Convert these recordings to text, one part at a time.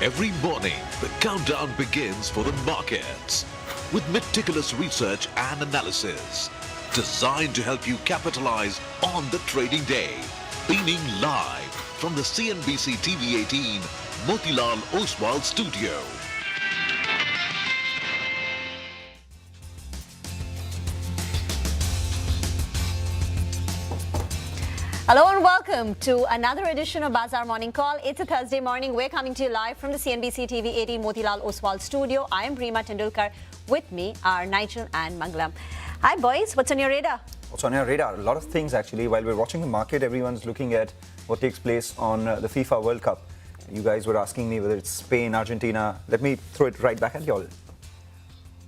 Every morning, the countdown begins for the markets with meticulous research and analysis designed to help you capitalize on the trading day. Beaming live from the CNBC TV 18 Motilal Oswal studio. Hello and welcome to another edition of Bazaar Morning Call. It's a Thursday morning. We're coming to you live from the CNBC TV 18 Motilal Oswal studio. I am Prima Tendulkar. With me are Nigel and Mangalam. Hi boys, what's on your radar? What's on your radar? A lot of things actually. While we're watching the market, everyone's looking at what takes place on the FIFA World Cup. You guys were asking me whether it's Spain, Argentina. Let me throw it right back at you all.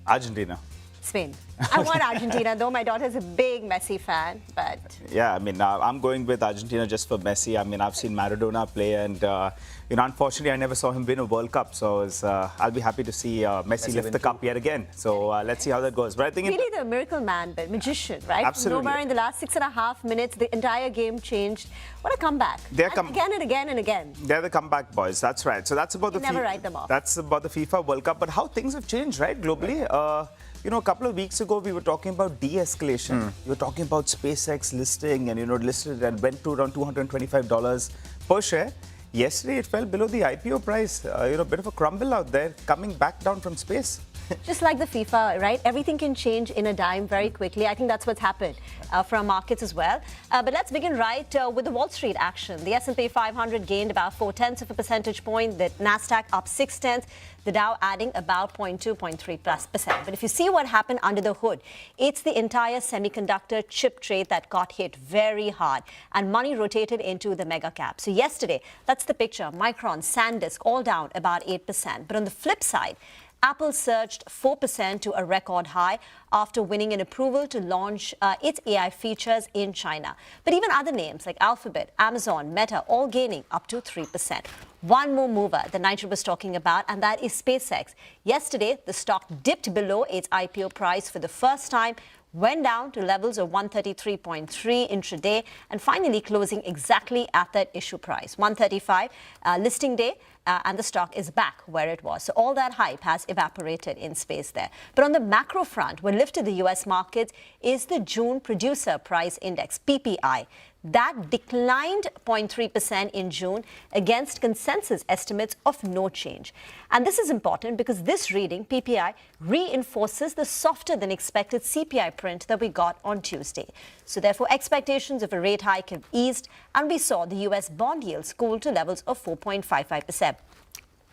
Argentina. Spain. I want Argentina, though my daughter's a big Messi fan, but... Yeah, I mean, I'm going with Argentina just for Messi. I mean, I've seen Maradona play and, unfortunately, I never saw him win a World Cup. So I'll be happy to see Messi lift the cup yet again. So let's see how that goes. But I think really the miracle man, but magician, right? Absolutely. Nowhere in the last 6.5 minutes, the entire game changed. What a comeback. Again and again and again. They're the comeback boys. That's right. So that's about the never write them off. That's about the FIFA World Cup. But how things have changed, right, globally? A couple of weeks ago, we were talking about de-escalation. We were talking about SpaceX listing and, listed and went to around $225 per share. Yesterday, it fell below the IPO price. A bit of a crumble out there, coming back down from space. Just like the FIFA, right? Everything can change in a dime very quickly. I think that's what's happened for our markets as well. But let's begin with the Wall Street action. The S&P 500 gained about 0.4 of a percentage point. The Nasdaq up 0.6. The Dow adding about 0.3%. But if you see what happened under the hood, it's the entire semiconductor chip trade that got hit very hard and money rotated into the mega cap. So yesterday, that's the picture. Micron, SanDisk, all down about 8%. But on the flip side, Apple surged 4% to a record high after winning an approval to launch its AI features in China. But even other names like Alphabet, Amazon, Meta, all gaining up to 3%. One more mover that Nigel was talking about, and that is SpaceX. Yesterday, the stock dipped below its IPO price for the first time, went down to levels of 133.3 intraday, and finally closing exactly at that issue price, 135 listing day. And the stock is back where it was. So all that hype has evaporated in space there. But on the macro front, what lifted the U.S. markets is the June Producer Price Index, PPI. That declined 0.3% in June against consensus estimates of no change. And this is important because this reading, PPI, reinforces the softer than expected CPI print that we got on Tuesday. So therefore, expectations of a rate hike have eased, and we saw the U.S. bond yields cool to levels of 4.55%.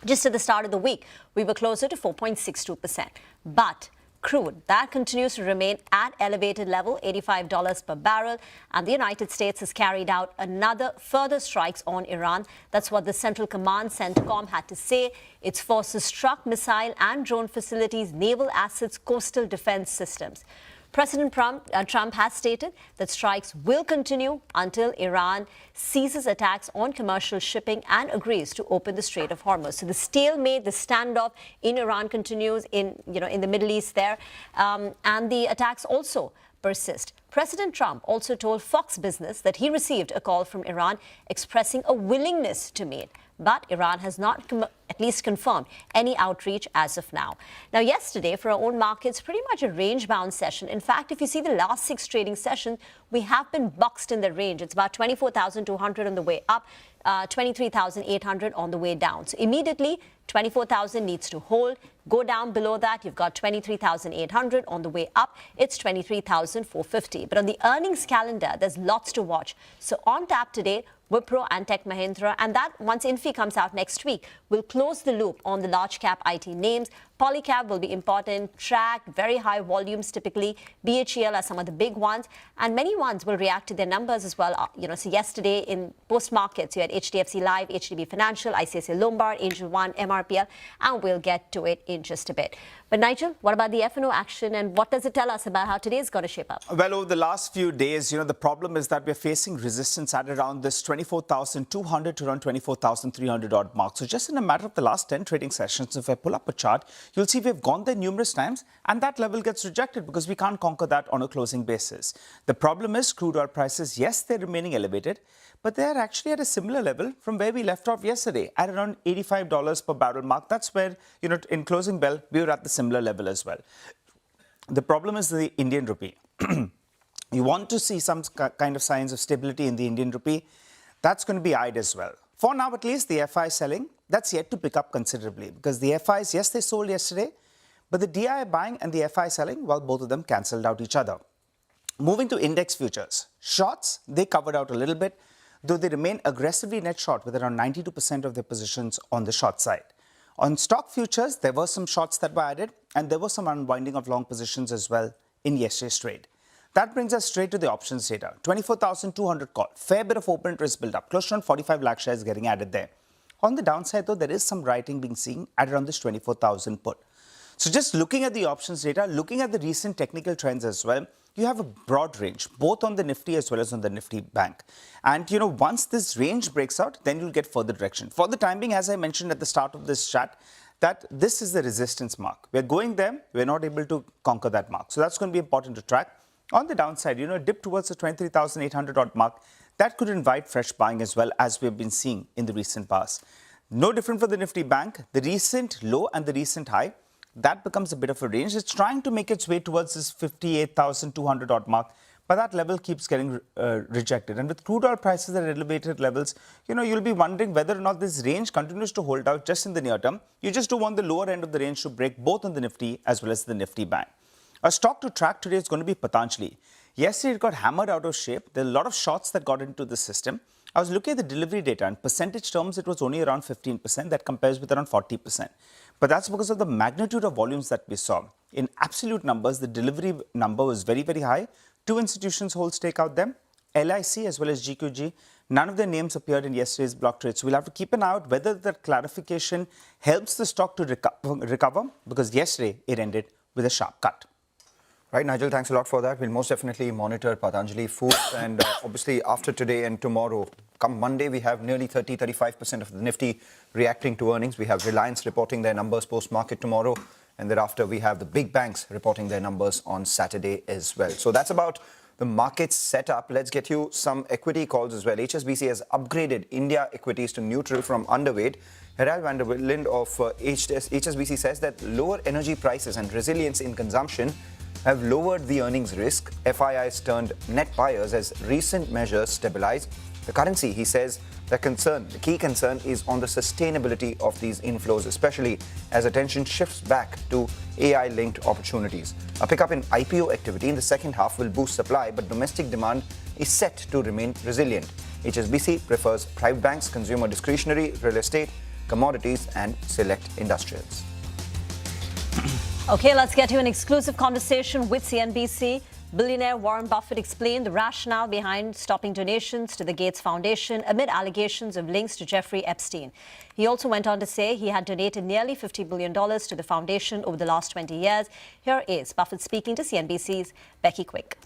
Just at the start of the week, we were closer to 4.62%. But crude, that continues to remain at elevated level, $85 per barrel. And the United States has carried out another further strikes on Iran. That's what the Central Command, CENTCOM, had to say. Its forces struck missile and drone facilities, naval assets, coastal defense systems. President Trump has stated that strikes will continue until Iran ceases attacks on commercial shipping and agrees to open the Strait of Hormuz. So the stalemate, the standoff in Iran continues in the Middle East there, and the attacks also persist. President Trump also told Fox Business that he received a call from Iran expressing a willingness to meet. But Iran has not at least confirmed any outreach as of now. Now, yesterday, for our own markets, pretty much a range-bound session. In fact, if you see the last 6 trading sessions, we have been boxed in the range. It's about 24,200 on the way up, 23,800 on the way down. So immediately, 24,000 needs to hold. Go down below that, you've got 23,800. On the way up, it's 23,450. But on the earnings calendar, there's lots to watch. So on tap today, Wipro and Tech Mahindra, and that once Infi comes out next week, will close the loop on the large cap IT names. Polycab will be important, tracked, very high volumes typically. BHEL are some of the big ones, and many ones will react to their numbers as well. So yesterday in post markets, you had HDFC Live, HDB Financial, ICICI Lombard, Angel One, MRPL, and we'll get to it in just a bit. But Nigel, what about the F&O action, and what does it tell us about how today's going to shape up? Well, over the last few days, the problem is that we're facing resistance at around this 24,200 to around 24,300 odd mark. So just in a matter of the last 10 trading sessions, if I pull up a chart, you'll see we've gone there numerous times, and that level gets rejected because we can't conquer that on a closing basis. The problem is crude oil prices, yes, they're remaining elevated, but they're actually at a similar level from where we left off yesterday at around $85 per barrel mark. That's where, in closing bell, we were at the similar level as well. The problem is the Indian rupee. You want to see some kind of signs of stability in the Indian rupee. That's going to be eyed as well. For now, at least, the FI selling, that's yet to pick up considerably because the FIs, yes, they sold yesterday, but the DI buying and the FI selling, well, both of them cancelled out each other. Moving to index futures. Shorts, they covered out a little bit, though they remain aggressively net short with around 92% of their positions on the short side. On stock futures, there were some shorts that were added, and there was some unwinding of long positions as well in yesterday's trade. That brings us straight to the options data. 24,200 call, fair bit of open interest build up, close to around 45 lakh shares getting added there. On the downside, though, there is some writing being seen at around this 24,000 put. So just looking at the options data, looking at the recent technical trends as well, you have a broad range, both on the Nifty as well as on the Nifty Bank. And, once this range breaks out, then you'll get further direction. For the time being, as I mentioned at the start of this chat, that this is the resistance mark. We're going there, we're not able to conquer that mark. So that's going to be important to track. On the downside, a dip towards the 23,800 odd mark, that could invite fresh buying as well as we've been seeing in the recent past. No different for the Nifty Bank. The recent low and the recent high, that becomes a bit of a range. It's trying to make its way towards this 58,200 odd mark, but that level keeps getting rejected. And with crude oil prices at elevated levels, you'll be wondering whether or not this range continues to hold out just in the near term. You just don't want the lower end of the range to break both on the Nifty as well as the Nifty Bank. A stock to track today is going to be Patanjali. Yesterday, it got hammered out of shape. There are a lot of shorts that got into the system. I was looking at the delivery data. In percentage terms, it was only around 15%. That compares with around 40%. But that's because of the magnitude of volumes that we saw. In absolute numbers, the delivery number was very, very high. Two institutions hold stake out there, LIC as well as GQG. None of their names appeared in yesterday's block trade. So we'll have to keep an eye out whether that clarification helps the stock to recover, because yesterday it ended with a sharp cut. Right, Nigel, thanks a lot for that. We'll most definitely monitor Patanjali Foods. And obviously, after today and tomorrow, come Monday, we have nearly 30-35% of the Nifty reacting to earnings. We have Reliance reporting their numbers post-market tomorrow. And thereafter, we have the big banks reporting their numbers on Saturday as well. So that's about the market setup. Let's get you some equity calls as well. HSBC has upgraded India equities to neutral from underweight. Herald van der Lind of HSBC says that lower energy prices and resilience in consumption have lowered the earnings risk. FIIs turned net buyers as recent measures stabilize. The currency, he says, the key concern is on the sustainability of these inflows, especially as attention shifts back to AI-linked opportunities. A pickup in IPO activity in the second half will boost supply, but domestic demand is set to remain resilient. HSBC prefers private banks, consumer discretionary, real estate, commodities, and select industrials. Okay, let's get you an exclusive conversation with CNBC. Billionaire Warren Buffett explained the rationale behind stopping donations to the Gates Foundation amid allegations of links to Jeffrey Epstein. He also went on to say he had donated nearly $50 billion to the foundation over the last 20 years. Here is Buffett speaking to CNBC's Becky Quick.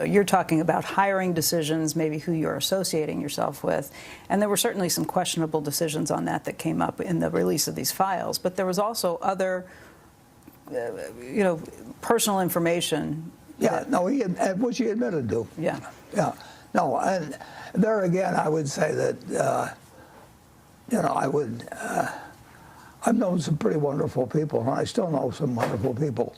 You're talking about hiring decisions, maybe who you're associating yourself with. And there were certainly some questionable decisions on that came up in the release of these files. But there was also other, personal information. Yeah, which he admitted to. Yeah. Yeah. No, and there again, I would say that, I've known some pretty wonderful people, and I still know some wonderful people.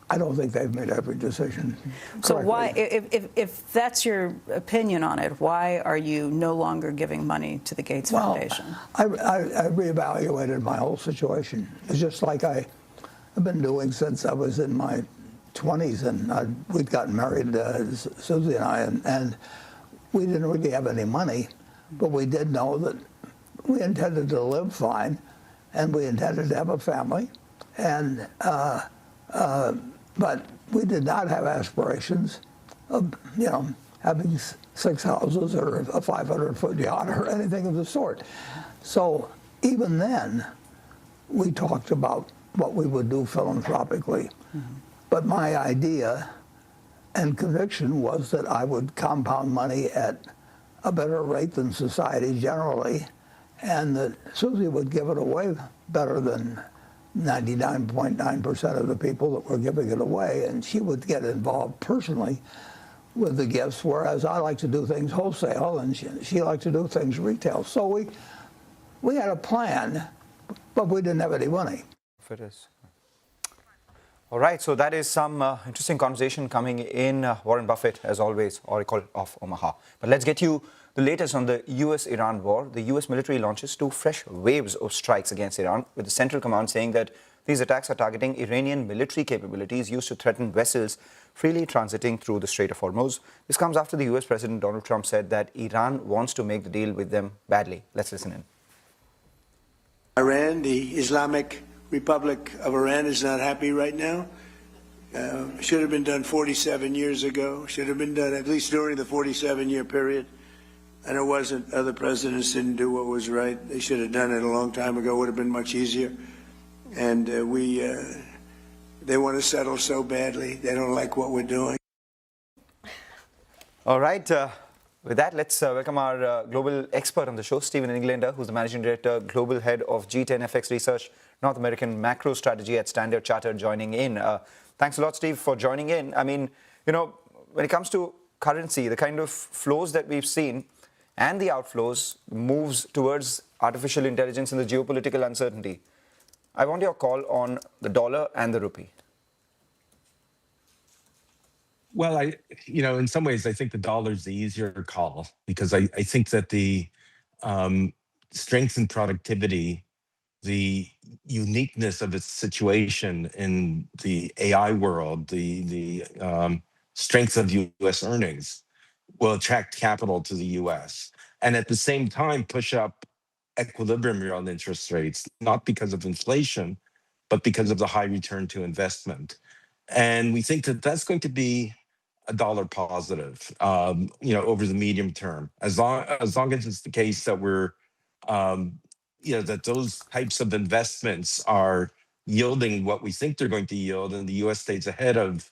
I don't think they've made every decision correctly. So why, if that's your opinion on it, why are you no longer giving money to the Gates Foundation? I reevaluated my whole situation. It's just like I've been doing since I was in my 20s, and we'd gotten married, Susie and I, and we didn't really have any money, but we did know that we intended to live fine, and we intended to have a family, and but we did not have aspirations of, having 6 houses or a 500-foot yacht or anything of the sort. So even then, we talked about what we would do philanthropically. But my idea and conviction was that I would compound money at a better rate than society generally, and that Susie would give it away better than 99.9% of the people that were giving it away, and she would get involved personally with the gifts, whereas I like to do things wholesale, and she liked to do things retail. So we had a plan, but we didn't have any money. It is. All right, so that is some interesting conversation coming in. Warren Buffett, as always, Oracle of Omaha. But let's get you the latest on the US-Iran war. The US military launches 2 fresh waves of strikes against Iran, with the Central Command saying that these attacks are targeting Iranian military capabilities used to threaten vessels freely transiting through the Strait of Hormuz. This comes after the US President Donald Trump said that Iran wants to make the deal with them badly. Let's listen in. Iran, the Islamic Republic of Iran, is not happy right now. Should have been done 47 years ago. Should have been done at least during the 47-year period. And it wasn't. Other presidents didn't do what was right. They should have done it a long time ago. It would have been much easier. And they want to settle so badly. They don't like what we're doing. All right. With that, let's welcome our global expert on the show, Stephen Englander, who's the Managing Director, Global Head of G10 FX Research, North American Macro Strategy at Standard Chartered, joining in. Thanks a lot, Steve, for joining in. I mean, you know, when it comes to currency, the kind of flows that we've seen and the outflows moves towards artificial intelligence and the geopolitical uncertainty. I want your call on the dollar and the rupee. Well, in some ways, I think the dollar's the easier call because I think that the strength and productivity, the uniqueness of its situation in the AI world, the strength of U.S. earnings will attract capital to the U.S. and at the same time push up equilibrium real interest rates, not because of inflation, but because of the high return to investment. And we think that that's going to be a dollar positive, over the medium term, as long as it's the case that we're, that those types of investments are yielding what we think they're going to yield, and the U.S. stays ahead of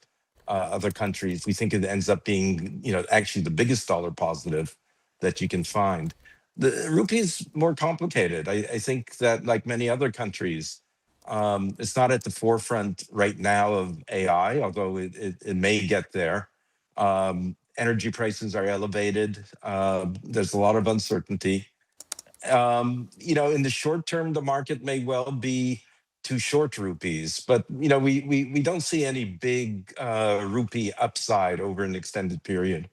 other countries. We think it ends up being, actually the biggest dollar positive that you can find. The rupee is more complicated. I think that, like many other countries, it's not at the forefront right now of AI, although it may get there. Energy prices are elevated. There's a lot of uncertainty. In the short term, the market may well be too short rupees, but we don't see any big rupee upside over an extended period.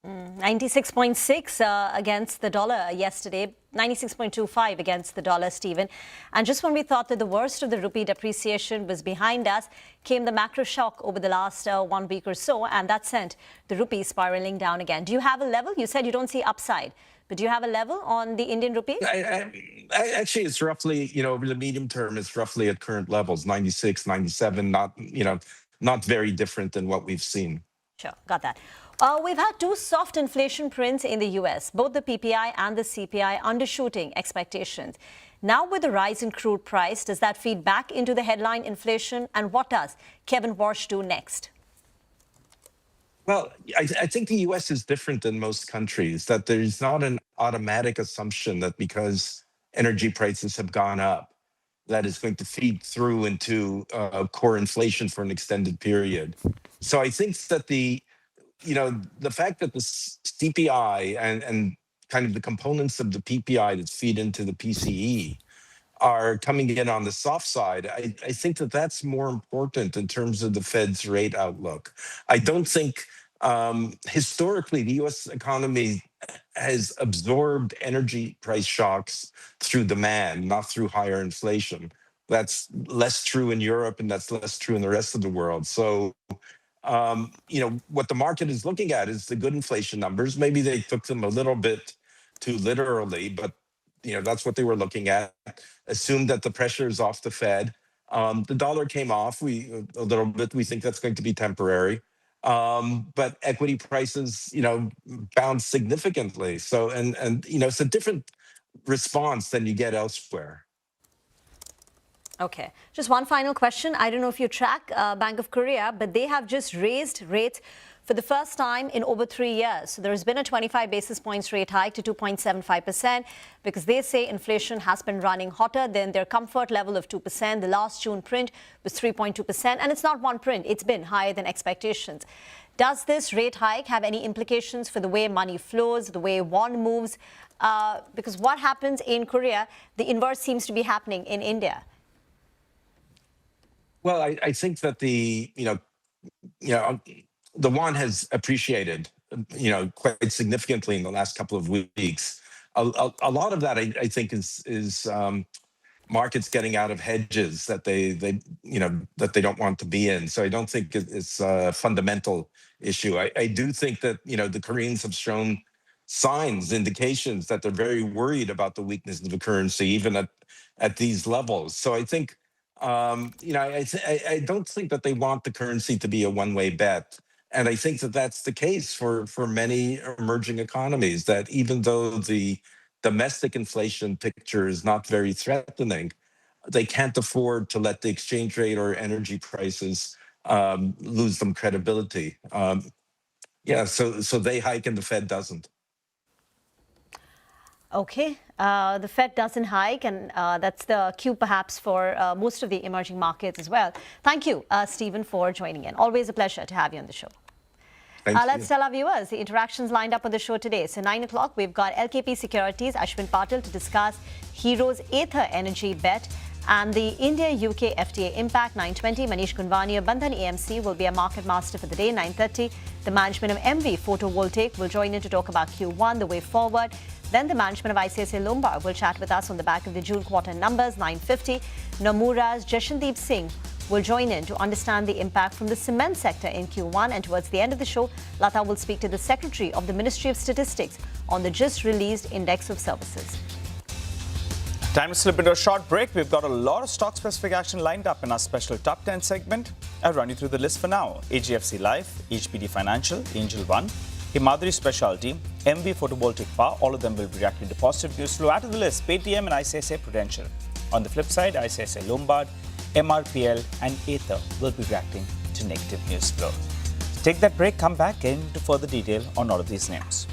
96.6 against the dollar yesterday, 96.25 against the dollar, Stephen. And just when we thought that the worst of the rupee depreciation was behind us, came the macro shock over the last 1 week or so, and that sent the rupee spiraling down again. Do you have a level? You said you don't see upside, but do you have a level on the Indian rupee? Actually, it's roughly, over the medium term, it's roughly at current levels, 96, 97, not very different than what we've seen. Sure, got that. We've had 2 soft inflation prints in the US, both the PPI and the CPI undershooting expectations. Now, with the rise in crude price, does that feed back into the headline inflation? And what does Kevin Warsh do next? Well, I think the US is different than most countries, that there's not an automatic assumption that because energy prices have gone up, that is going to feed through into core inflation for an extended period. So I think that the fact that the CPI and kind of the components of the PPI that feed into the PCE are coming in on the soft side, I think that that's more important in terms of the Fed's rate outlook. I don't think historically the US economy has absorbed energy price shocks through demand, not through higher inflation. That's less true in Europe, and that's less true in the rest of the world. So what the market is looking at is the good inflation numbers. Maybe they took them a little bit too literally, but that's what they were looking at. Assumed that the pressure is off the Fed. The dollar came off a little bit. We think that's going to be temporary. But equity prices, bounced significantly. So and it's a different response than you get elsewhere. Okay. Just one final question. I don't know if you track Bank of Korea, but they have just raised rates for the first time in over 3 years. So there has been a 25 basis points rate hike to 2.75% because they say inflation has been running hotter than their comfort level of 2%. The last June print was 3.2%. And it's not one print. It's been higher than expectations. Does this rate hike have any implications for the way money flows, the way won moves? Because what happens in Korea, the inverse seems to be happening in India. Well, I think that the won has appreciated, quite significantly in the last couple of weeks. A lot of that, I think, is markets getting out of hedges that they don't want to be in. So I don't think it's a fundamental issue. I do think that the Koreans have shown signs, indications that they're very worried about the weakness of the currency, even at these levels. So I think. I don't think that they want the currency to be a one-way bet. And I think that that's the case for many emerging economies, that even though the domestic inflation picture is not very threatening, they can't afford to let the exchange rate or energy prices lose them credibility. So they hike and the Fed doesn't. Okay, the Fed doesn't hike, and that's the cue perhaps for most of the emerging markets as well. Thank you, Stephen, for joining in. Always a pleasure to have you on the show. Let's tell our viewers the interactions lined up on the show today. So 9 o'clock, we've got LKP Securities, Ashwin Patil, to discuss Hero's Aether Energy bet and the India-UK FTA impact. 9:20, Manish Gunvani of Bandhan AMC will be a market master for the day. 9:30, the management of MV Photovoltaic will join in to talk about Q1, the way forward. Then the management of ICICI Lombard will chat with us on the back of the June quarter numbers. 9:50, Nomura's Jashandeep Singh will join in to understand the impact from the cement sector in Q1. And towards the end of the show, Lata will speak to the Secretary of the Ministry of Statistics on the just released Index of Services. Time to slip into a short break. We've got a lot of stock-specific action lined up in our special Top 10 segment. I'll run you through the list for now. AGFC Life, HPD Financial, Angel One, Himadri Specialty, MV Photovoltaic Power, all of them will be reacting to positive news flow. Add to the list, Paytm and ICICI Prudential. On the flip side, ICICI Lombard, MRPL and Aether will be reacting to negative news flow. Take that break, come back into further detail on all of these names.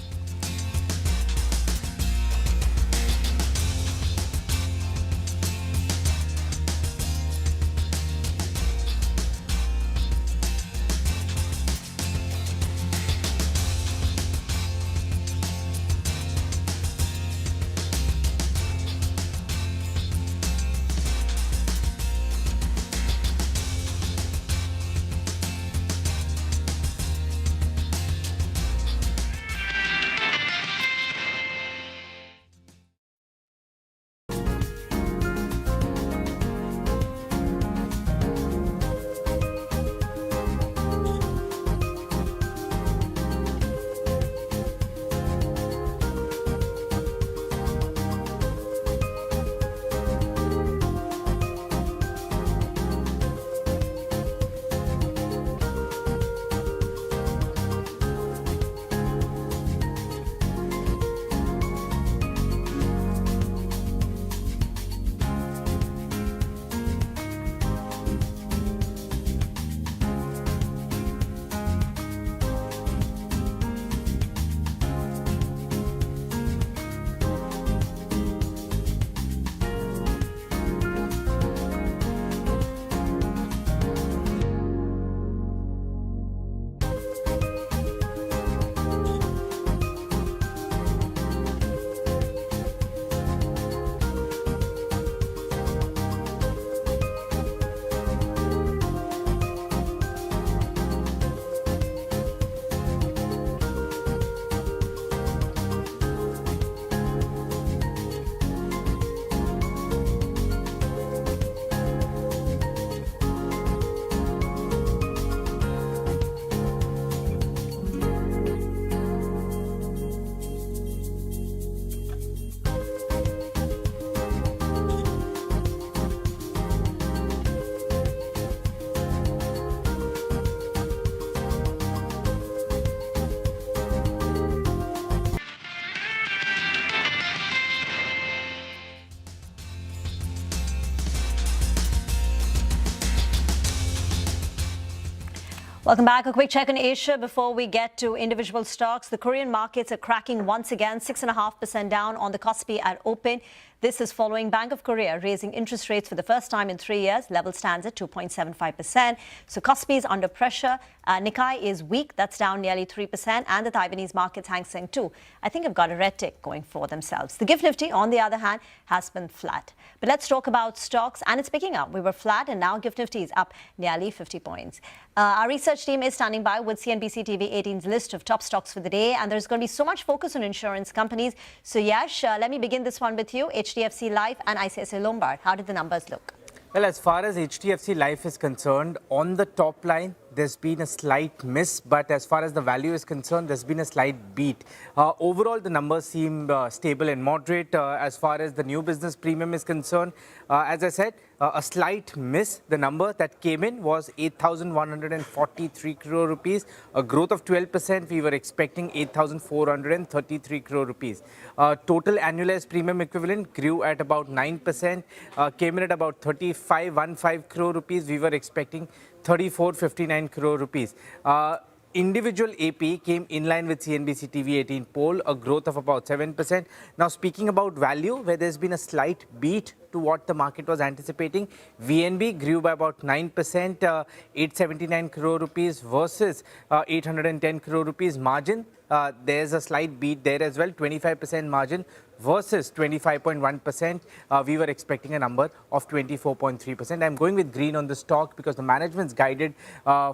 Welcome back. A quick check on Asia before we get to individual stocks. The Korean markets are cracking once again, 6.5% down on the Kospi at open. This is following Bank of Korea raising interest rates for the first time in 3 years. Level stands at 2.75%. So Kospi is under pressure. Nikkei is weak. That's down nearly 3%. And the Taiwanese markets, Hang Seng too, I think have got a red tick going for themselves. The GIFT Nifty, on the other hand, has been flat. But let's talk about stocks. And it's picking up. We were flat and now GIFT Nifty is up nearly 50 points. Our research team is standing by with CNBC TV 18's list of top stocks for the day. And there's going to be so much focus on insurance companies. So Yash, let me begin this one with you. HDFC Life and ICICI Lombard. How did the numbers look? Well, as far as HDFC Life is concerned, on the top line, there's been a slight miss, but as far as the value is concerned, there's been a slight beat. Overall, the numbers seem stable and moderate. As far as the new business premium is concerned, as I said, a slight miss. The number that came in was 8,143 crore rupees, a growth of 12%. We were expecting 8,433 crore rupees. Total annualized premium equivalent grew at about 9%, came in at about 3515 crore rupees. We were expecting 3459 crore rupees. Individual AP came in line with CNBC TV 18 poll, a growth of about 7%. Now, speaking about value, where there's been a slight beat to what the market was anticipating, VNB grew by about 9%, 879 crore rupees versus 810 crore rupees. Margin, there's a slight beat there as well, 25% margin versus 25.1%. We were expecting a number of 24.3%. I'm going with green on the stock because the management's guided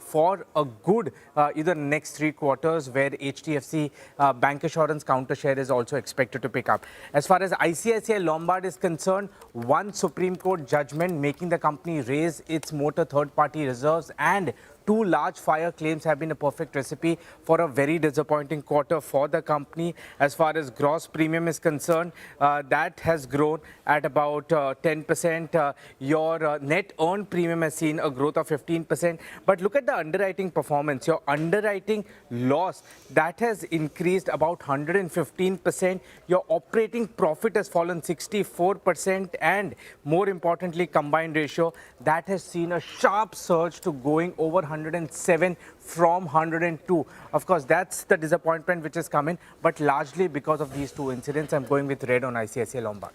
for a good either next 3 quarters where HDFC bancassurance counter share is also expected to pick up. As far as ICICI Lombard is concerned, one Supreme Court judgment making the company raise its motor third-party reserves and 2 large fire claims have been a perfect recipe for a very disappointing quarter for the company. As far as gross premium is concerned, that has grown at about 10%. Your net earned premium has seen a growth of 15%. But look at the underwriting performance. Your underwriting loss, that has increased about 115%. Your operating profit has fallen 64%. And more importantly, combined ratio, that has seen a sharp surge to going over 107 from 102. Of course, that's the disappointment which is coming, but largely because of these 2 incidents, I'm going with red on ICICI Lombard.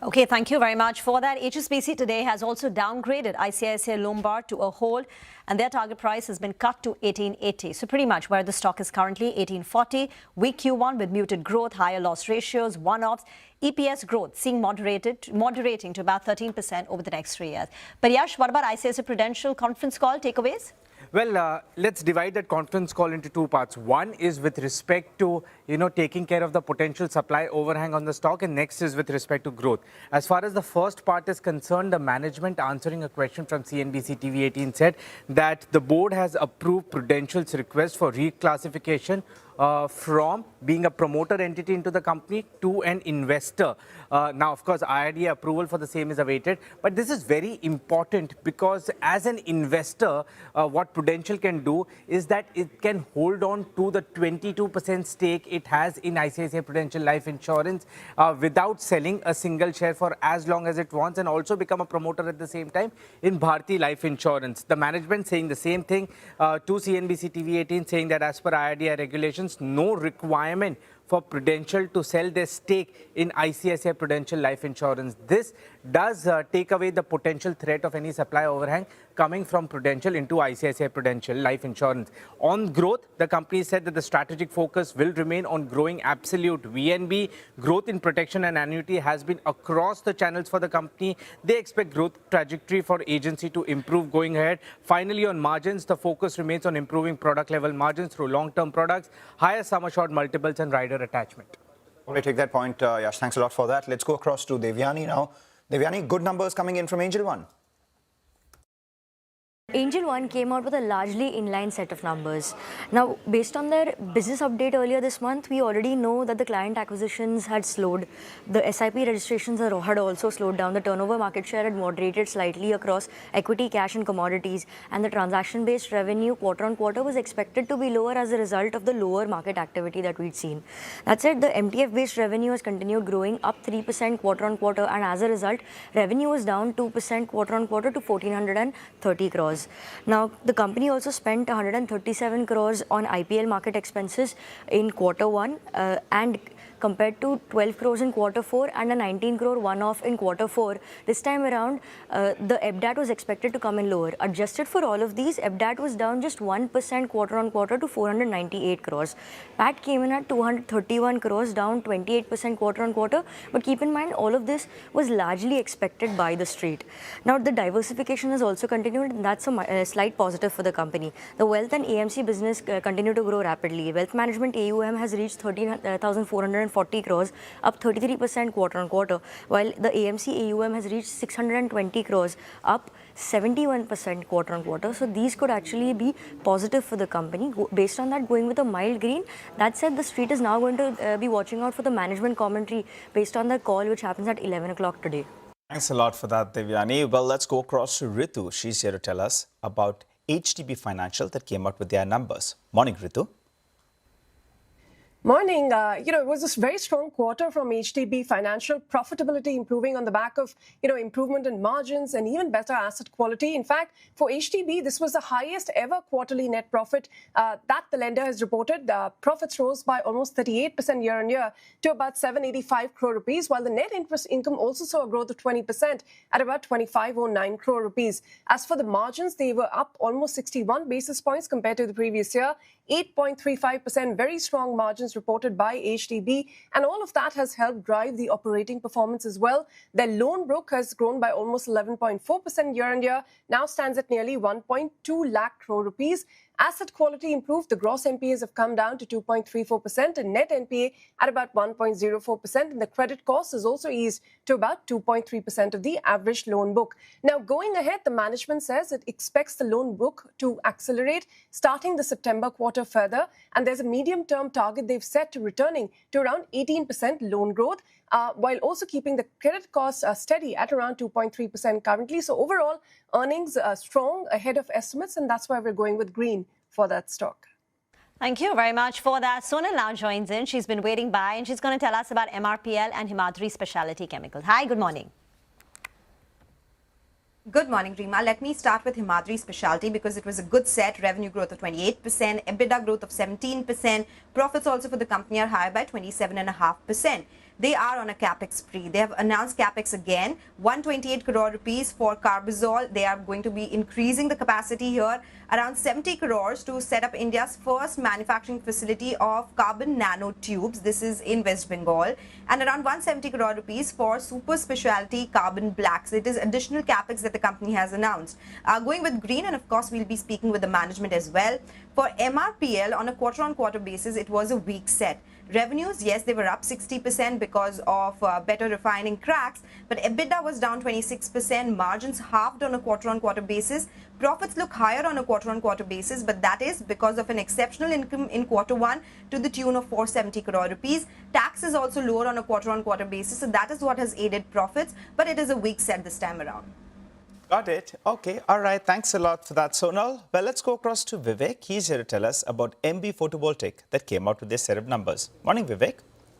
Okay, thank you very much for that. HSBC today has also downgraded ICICI Lombard to a hold, and their target price has been cut to 1880. So pretty much where the stock is currently, 1840. Weak Q1 with muted growth, higher loss ratios, one-offs. EPS growth seeing moderating to about 13% over the next 3 years. But Yash, what about ICICI Prudential conference call takeaways? Well, let's divide that conference call into 2 parts. One is with respect to, taking care of the potential supply overhang on the stock, and next is with respect to growth. As far as the first part is concerned, the management answering a question from CNBC TV 18 said that the board has approved Prudential's request for reclassification from being a promoter entity into the company to an investor. Now, of course, IRDA approval for the same is awaited. But this is very important because as an investor, what Prudential can do is that it can hold on to the 22% stake it has in ICICI Prudential Life Insurance without selling a single share for as long as it wants, and also become a promoter at the same time in Bharti Life Insurance. The management saying the same thing to CNBC TV 18, saying that as per IRDA regulations, no requirement for Prudential to sell their stake in ICICI Prudential Life Insurance. This does take away the potential threat of any supply overhang coming from Prudential into ICICI Prudential Life Insurance. On growth, the company said that the strategic focus will remain on growing absolute VNB. Growth in protection and annuity has been across the channels for the company. They expect growth trajectory for agency to improve going ahead. Finally, on margins, the focus remains on improving product level margins through long-term products, higher sum assured multiples and rider attachment. I take that point, Yash. Thanks a lot for that. Let's go across to Devyani now. Devyani, good numbers coming in from Angel One. Angel One came out with a largely inline set of numbers. Now, based on their business update earlier this month, we already know that the client acquisitions had slowed. The SIP registrations had also slowed down. The turnover market share had moderated slightly across equity, cash and commodities. And the transaction-based revenue quarter on quarter was expected to be lower as a result of the lower market activity that we'd seen. That said, the MTF-based revenue has continued growing up 3% quarter on quarter. And as a result, revenue was down 2% quarter on quarter to 1,430 crores. crores. Now, the company also spent 137 crores on IPL market expenses in Q1 and compared to 12 crores in Q4 and a 19 crore one-off in Q4. This time around, the EBITDA was expected to come in lower. Adjusted for all of these, EBITDA was down just 1% quarter-on-quarter to 498 crores. PAT came in at 231 crores, down 28% quarter-on-quarter. But keep in mind, all of this was largely expected by the street. Now, the diversification has also continued, and that's a slight positive for the company. The wealth and AMC business continue to grow rapidly. Wealth management AUM has reached 13,440 crores, up 33% quarter-on-quarter, while the AMC AUM has reached 620 crores, up 71% quarter-on-quarter. So these could actually be positive for the company. Based on that, going with a mild green. That said, the street is now going to be watching out for the management commentary based on the call which happens at 11 o'clock today. Thanks a lot for that, Devyani. Well, let's go across to Ritu. She's here to tell us about HDB Financial that came out with their numbers. Morning, Ritu. Morning. It was a very strong quarter from HDB Financial. Profitability improving on the back of, improvement in margins and even better asset quality. In fact, for HDB, this was the highest ever quarterly net profit that the lender has reported. Profits rose by almost 38% year on year to about 785 crore rupees, while the net interest income also saw a growth of 20% at about 2509 crore rupees. As for the margins, they were up almost 61 basis points compared to the previous year. 8.35%, very strong margins reported by HDB, and all of that has helped drive the operating performance as well. Their loan book has grown by almost 11.4% year on year, now stands at nearly 1.2 lakh crore rupees. Asset quality improved. The gross NPAs have come down to 2.34% and net NPA at about 1.04%. And the credit cost has also eased to about 2.3% of the average loan book. Now, going ahead, the management says it expects the loan book to accelerate starting the September quarter further. And there's a medium-term target they've set to returning to around 18% loan growth, while also keeping the credit costs steady at around 2.3% currently. So overall, earnings are strong ahead of estimates, and that's why we're going with green for that stock. Thank you very much for that. Sonal now joins in. She's been waiting by, and she's going to tell us about MRPL and Himadri Specialty Chemicals. Hi, good morning. Good morning, Rima. Let me start with Himadri Specialty because it was a good set. Revenue growth of 28%, EBITDA growth of 17%. Profits also for the company are higher by 27.5%. They are on a capex spree. They have announced capex again, 128 crore rupees for Carbazole. They are going to be increasing the capacity here, around 70 crores to set up India's first manufacturing facility of carbon nanotubes. This is in West Bengal. And around 170 crore rupees for super specialty carbon blacks. It is additional capex that the company has announced. Going with green, and of course, we'll be speaking with the management as well. For MRPL, on a quarter-on-quarter basis, it was a weak set. Revenues, yes, they were up 60% because of better refining cracks, but EBITDA was down 26%, margins halved on a quarter-on-quarter basis. Profits look higher on a quarter-on-quarter basis, but that is because of an exceptional income in Q1 to the tune of 470 crore rupees. Tax is also lower on a quarter-on-quarter basis, so that is what has aided profits, but it is a weak set this time around. Got it. Okay. All right. Thanks a lot for that, Sonal. Well, let's go across to Vivek. He's here to tell us about MB Photovoltaic that came out with this set of numbers. Morning, Vivek.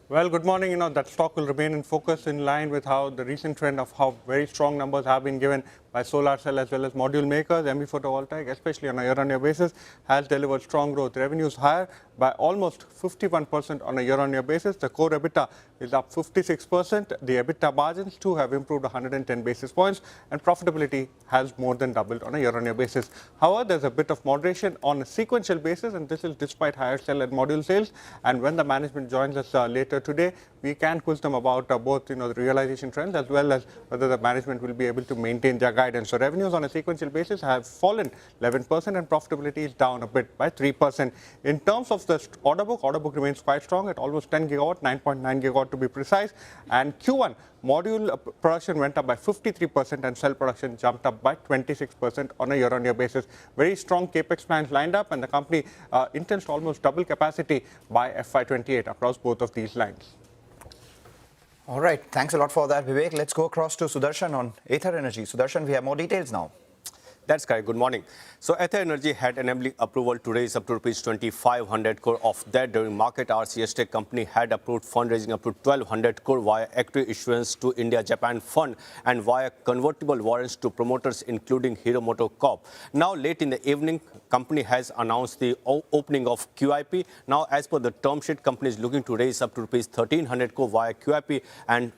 Well, good morning. That stock will remain in focus in line with how the recent trend of how very strong numbers have been given by solar cell as well as module makers. MB Photovoltaic, especially on a year-on-year basis, has delivered strong growth. Revenues higher by almost 51% on a year-on-year basis. The core EBITDA is up 56%. The EBITDA margins too have improved 110 basis points, and profitability has more than doubled on a year-on-year basis. However, there's a bit of moderation on a sequential basis, and this is despite higher cell and module sales. And when the management joins us later today, we can quiz them about both the realization trends as well as whether the management will be able to maintain their guidance. So revenues on a sequential basis have fallen 11% and profitability is down a bit by 3%. In terms of the order book remains quite strong at almost 10 gigawatt, 9.9 gigawatt to be precise. And Q1 module production went up by 53% and cell production jumped up by 26% on a year-on-year basis. Very strong capex plans lined up, and the company intends to almost double capacity by FY28 across both of these lines. All right. Thanks a lot for that, Vivek. Let's go across to Sudarshan on Ather Energy. Sudarshan, we have more details now. That's correct. Good morning. So Ether Energy had enabling approval to raise up to rupees 2,500 crore. Of that, during market hours yesterday, company had approved fundraising up to 1,200 crore via equity issuance to India-Japan Fund and via convertible warrants to promoters, including Hero MotoCorp. Now, late in the evening, company has announced the opening of QIP. Now, as per the term sheet, company is looking to raise up to rupees 1,300 crore via QIP, and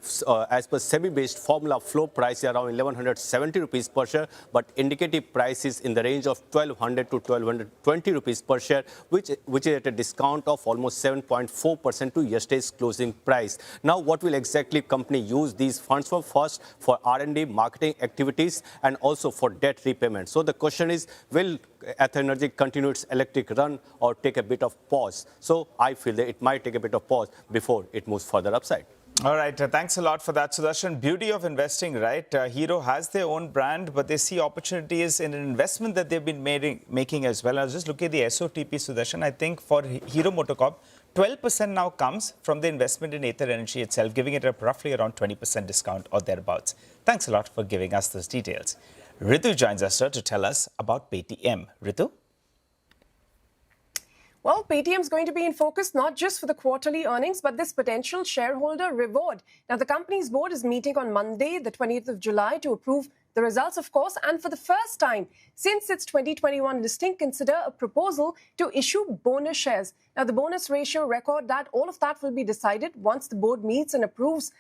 as per SEBI-based formula, floor price is around 1,170 rupees per share, but indicative price is in the range of 1,200 to 1,220 rupees per share, which is at a discount of almost 7.4% to yesterday's closing price. Now, what will exactly company use these funds for? First, for R&D, marketing activities, and also for debt repayment. So the question is, will Ether Energy continue its electric run or take a bit of pause? So I feel that it might take a bit of pause before it moves further upside. All right, thanks a lot for that, Sudarshan. Beauty of investing, right? Hero has their own brand, but they see opportunities in an investment that they've been making as well. I was just looking at the SOTP, Sudarshan. I think for Hero MotoCorp, 12% now comes from the investment in Ether Energy itself, giving it a roughly around 20% discount or thereabouts. Thanks a lot for giving us those details. Ritu joins us, sir, to tell us about Paytm. Ritu? Well, Paytm is going to be in focus not just for the quarterly earnings, but this potential shareholder reward. Now, the company's board is meeting on Monday, the 20th of July, to approve the results, of course, and for the first time since its 2021 listing, consider a proposal to issue bonus shares. Now, the bonus ratio, record that, all of that will be decided once the board meets and approves,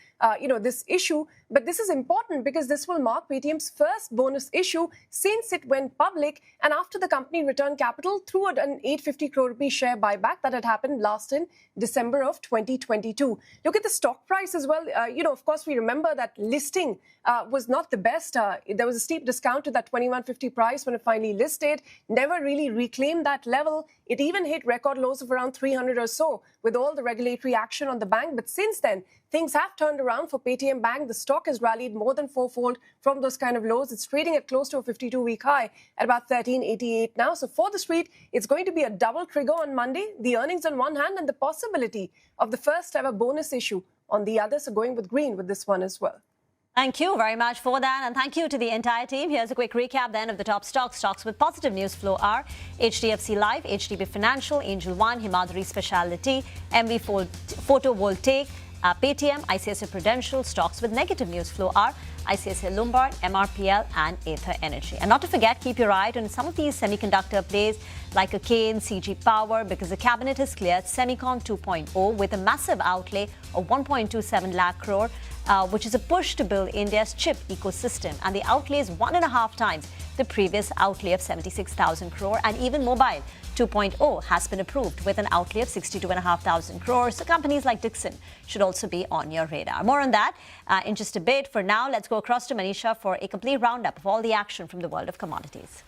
this issue. But this is important because this will mark Paytm's first bonus issue since it went public and after the company returned capital through an 850 crore rupee share buyback that had happened last in December of 2022. Look at the stock price as well. Of course, we remember that listing was not the best. There was a steep discount to that 2150 price when it finally listed, never really reclaimed that level. It even hit record lows of around 300 or so with all the regulatory action on the bank. But since then, things have turned around for Paytm Bank. The stock has rallied more than fourfold from those kind of lows. It's trading at close to a 52-week high at about 1388 now. So for the street, it's going to be a double trigger on Monday. The earnings on one hand and the possibility of the first ever bonus issue on the other. So going with green with this one as well. Thank you very much for that, and thank you to the entire team. Here's a quick recap then of the top stocks. Stocks with positive news flow are HDFC Life, HDB Financial, Angel One, Himadri Speciality, MV Photovoltaic, Paytm, ICICI Prudential. Stocks with negative news flow are ICICI Lombard, MRPL and Ether Energy. And not to forget, keep your eye on some of these semiconductor plays like a Kane, CG Power, because the cabinet has cleared Semicon 2.0 with a massive outlay of 1.27 lakh crore, which is a push to build India's chip ecosystem. And the outlay is 1.5 times the previous outlay of 76,000 crore. And even Mobile 2.0 has been approved with an outlay of 62,500 crores. So companies like Dixon should also be on your radar. More on that in just a bit. For now, let's go across to Manisha for a complete roundup of all the action from the world of commodities.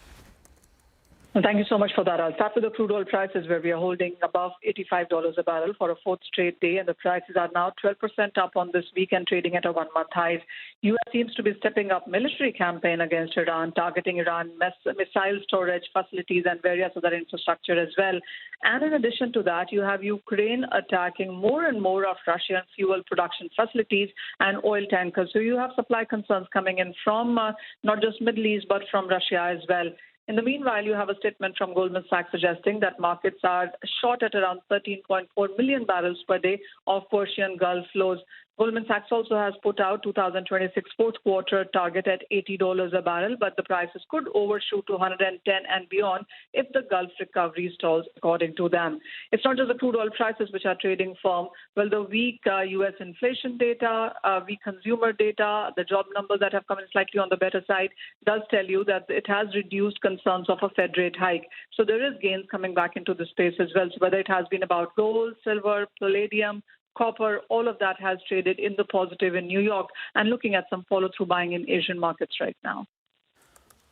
Well, thank you so much for that. I'll start with the crude oil prices, where we are holding above $85 a barrel for a fourth straight day, and the prices are now 12% up on this weekend, trading at a one-month high. U.S. seems to be stepping up military campaign against Iran, targeting Iran missile storage facilities and various other infrastructure as well. And in addition to that, you have Ukraine attacking more and more of Russian fuel production facilities and oil tankers. So you have supply concerns coming in from not just Middle East, but from Russia as well. In the meanwhile, you have a statement from Goldman Sachs suggesting that markets are short at around 13.4 million barrels per day of Persian Gulf flows. Goldman Sachs also has put out 2026 fourth quarter target at $80 a barrel, but the prices could overshoot to 110 and beyond if the Gulf recovery stalls, according to them. It's not just the crude oil prices which are trading firm. Well, the weak U.S. inflation data, weak consumer data, the job numbers that have come in slightly on the better side does tell you that it has reduced concerns of a Fed rate hike. So there is gains coming back into the space as well. So whether it has been about gold, silver, palladium, copper, all of that has traded in the positive in New York, and looking at some follow-through buying in Asian markets right now.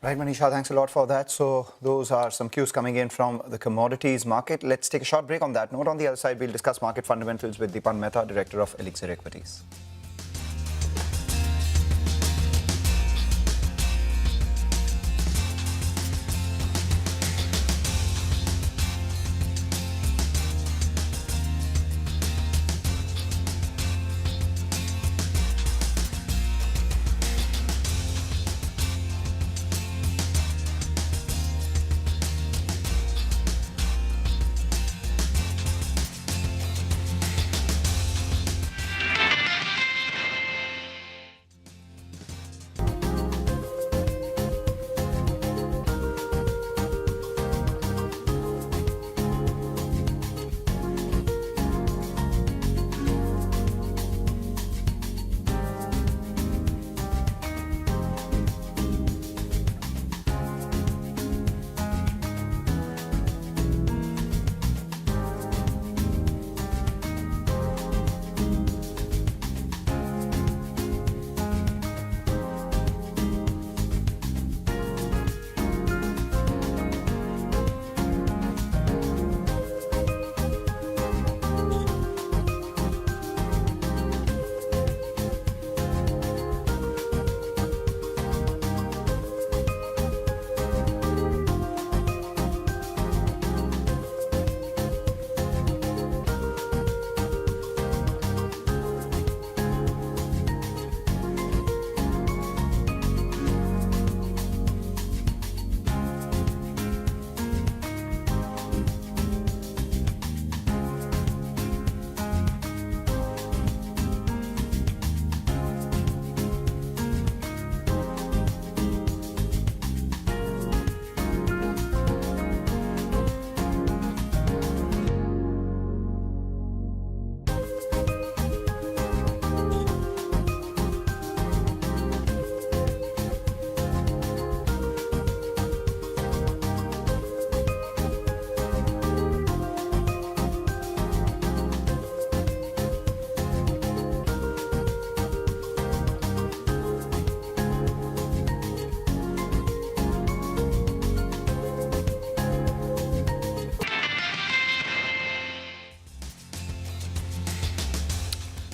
Right, Manisha, thanks a lot for that. So those are some cues coming in from the commodities market. Let's take a short break on that note. On the other side, we'll discuss market fundamentals with Dipan Mehta, Director of Elixir Equities.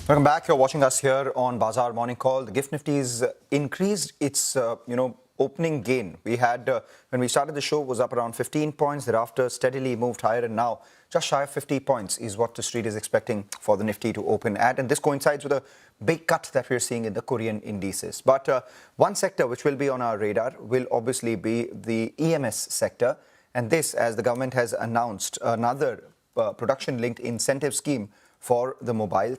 Welcome back. You're watching us here on Bazaar Morning Call. The Gift Nifty's increased its, opening gain. We had, when we started the show, was up around 15 points. Thereafter, steadily moved higher, and now just shy of 50 points is what the street is expecting for the Nifty to open at. And this coincides with a big cut that we're seeing in the Korean indices. But one sector which will be on our radar will obviously be the EMS sector. And this, as the government has announced, another production-linked incentive scheme for the mobile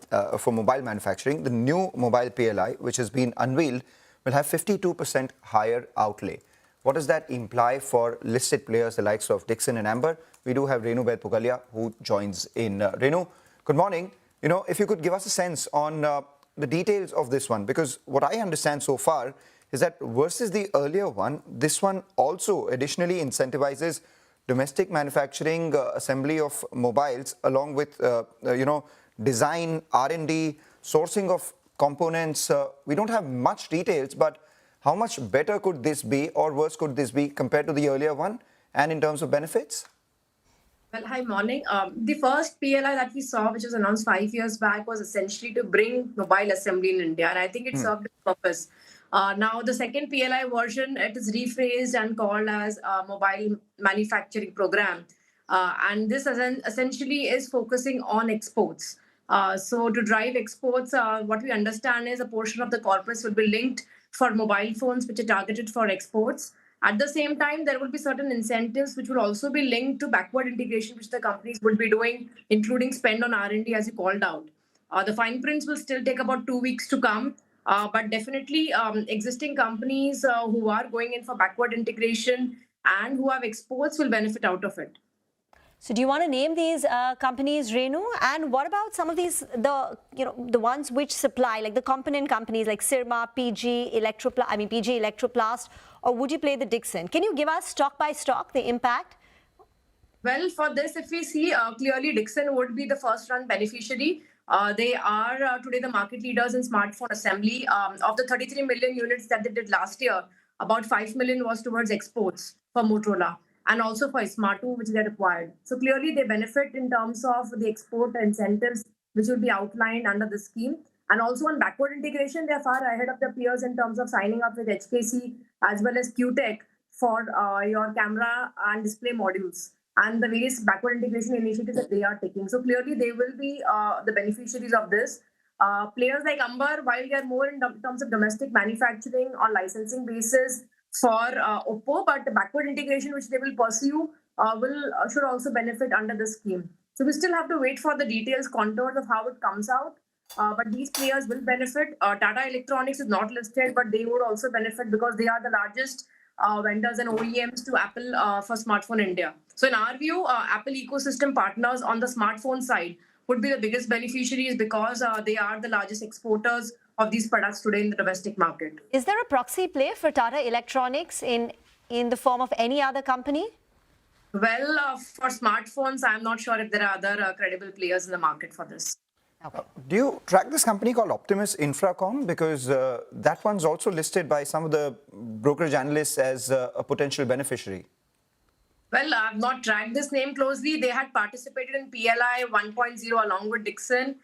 manufacturing. The new mobile PLI, which has been unveiled, will have 52% higher outlay. What does that imply for listed players, the likes of Dixon and Amber? We do have Renu Pugalia, who joins in. Renu, good morning. If you could give us a sense on the details of this one, because what I understand so far is that versus the earlier one, this one also additionally incentivizes domestic manufacturing, assembly of mobiles, along with, design, R&D, sourcing of components. We don't have much details, but how much better could this be or worse could this be compared to the earlier one and in terms of benefits? Well, hi, morning. The first PLI that we saw, which was announced 5 years back, was essentially to bring mobile assembly in India, and I think it served its purpose. Now, the second PLI version, it is rephrased and called as a mobile manufacturing program. And this essentially is focusing on exports. So to drive exports, what we understand is a portion of the corpus will be linked for mobile phones, which are targeted for exports. At the same time, there will be certain incentives which will also be linked to backward integration, which the companies will be doing, including spend on R&D, as you called out. The fine prints will still take about 2 weeks to come. But definitely existing companies who are going in for backward integration and who have exports will benefit out of it. So do you want to name these companies, Renu? And what about some of these, the ones which supply, like the component companies like Syrma, PG Electroplast, or would you play the Dixon? Can you give us stock by stock the impact? Well, for this, if we see clearly Dixon would be the first run beneficiary. They are today the market leaders in smartphone assembly. Of the 33 million units that they did last year, about 5 million was towards exports for Motorola and also for Smartoo, which they acquired. So clearly they benefit in terms of the export incentives, which will be outlined under the scheme. And also on backward integration, they are far ahead of their peers in terms of signing up with HKC as well as QTech for your camera and display modules and the various backward integration initiatives that they are taking. So clearly they will be the beneficiaries of this. Players like Amber, while they are more in terms of domestic manufacturing on licensing basis for Oppo, but the backward integration which they will pursue should also benefit under the scheme. So we still have to wait for the details, contours of how it comes out. But these players will benefit. Tata Electronics is not listed, but they would also benefit because they are the largest vendors and OEMs to Apple for smartphone India. So in our view, Apple ecosystem partners on the smartphone side would be the biggest beneficiaries because they are the largest exporters of these products today in the domestic market. Is there a proxy play for Tata Electronics in the form of any other company? Well, for smartphones, I'm not sure if there are other credible players in the market for this. Okay. Do you track this company called Optimus Infracom? Because that one's also listed by some of the brokerage analysts as a potential beneficiary. Well, I've not tracked this name closely. They had participated in PLI 1.0 along with Dixon.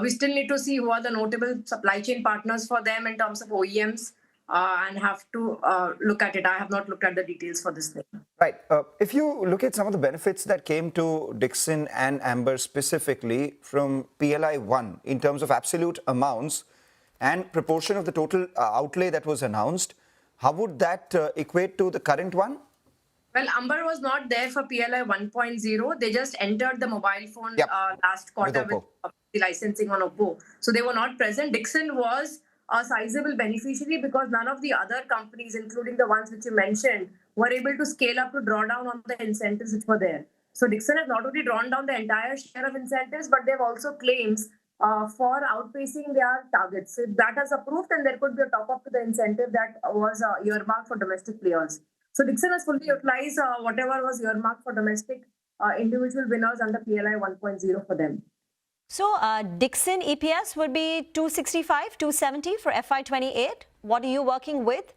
We still need to see who are the notable supply chain partners for them in terms of OEMs and have to look at it. I have not looked at the details for this thing. Right. If you look at some of the benefits that came to Dixon and Amber specifically from PLI 1 in terms of absolute amounts and proportion of the total outlay that was announced, how would that equate to the current one? Well, Amber was not there for PLI 1.0. They just entered the mobile phone last quarter with the licensing on Oppo. So they were not present. Dixon was a sizable beneficiary because none of the other companies, including the ones which you mentioned, were able to scale up to draw down on the incentives which were there. So Dixon has not only drawn down the entire share of incentives, but they've also claims for outpacing their targets. So that has approved, and there could be a top-up to the incentive that was earmarked for domestic players. So Dixon has fully utilized whatever was earmarked for domestic individual winners under PLI 1.0 for them. So Dixon EPS would be 265, 270 for FY28. What are you working with?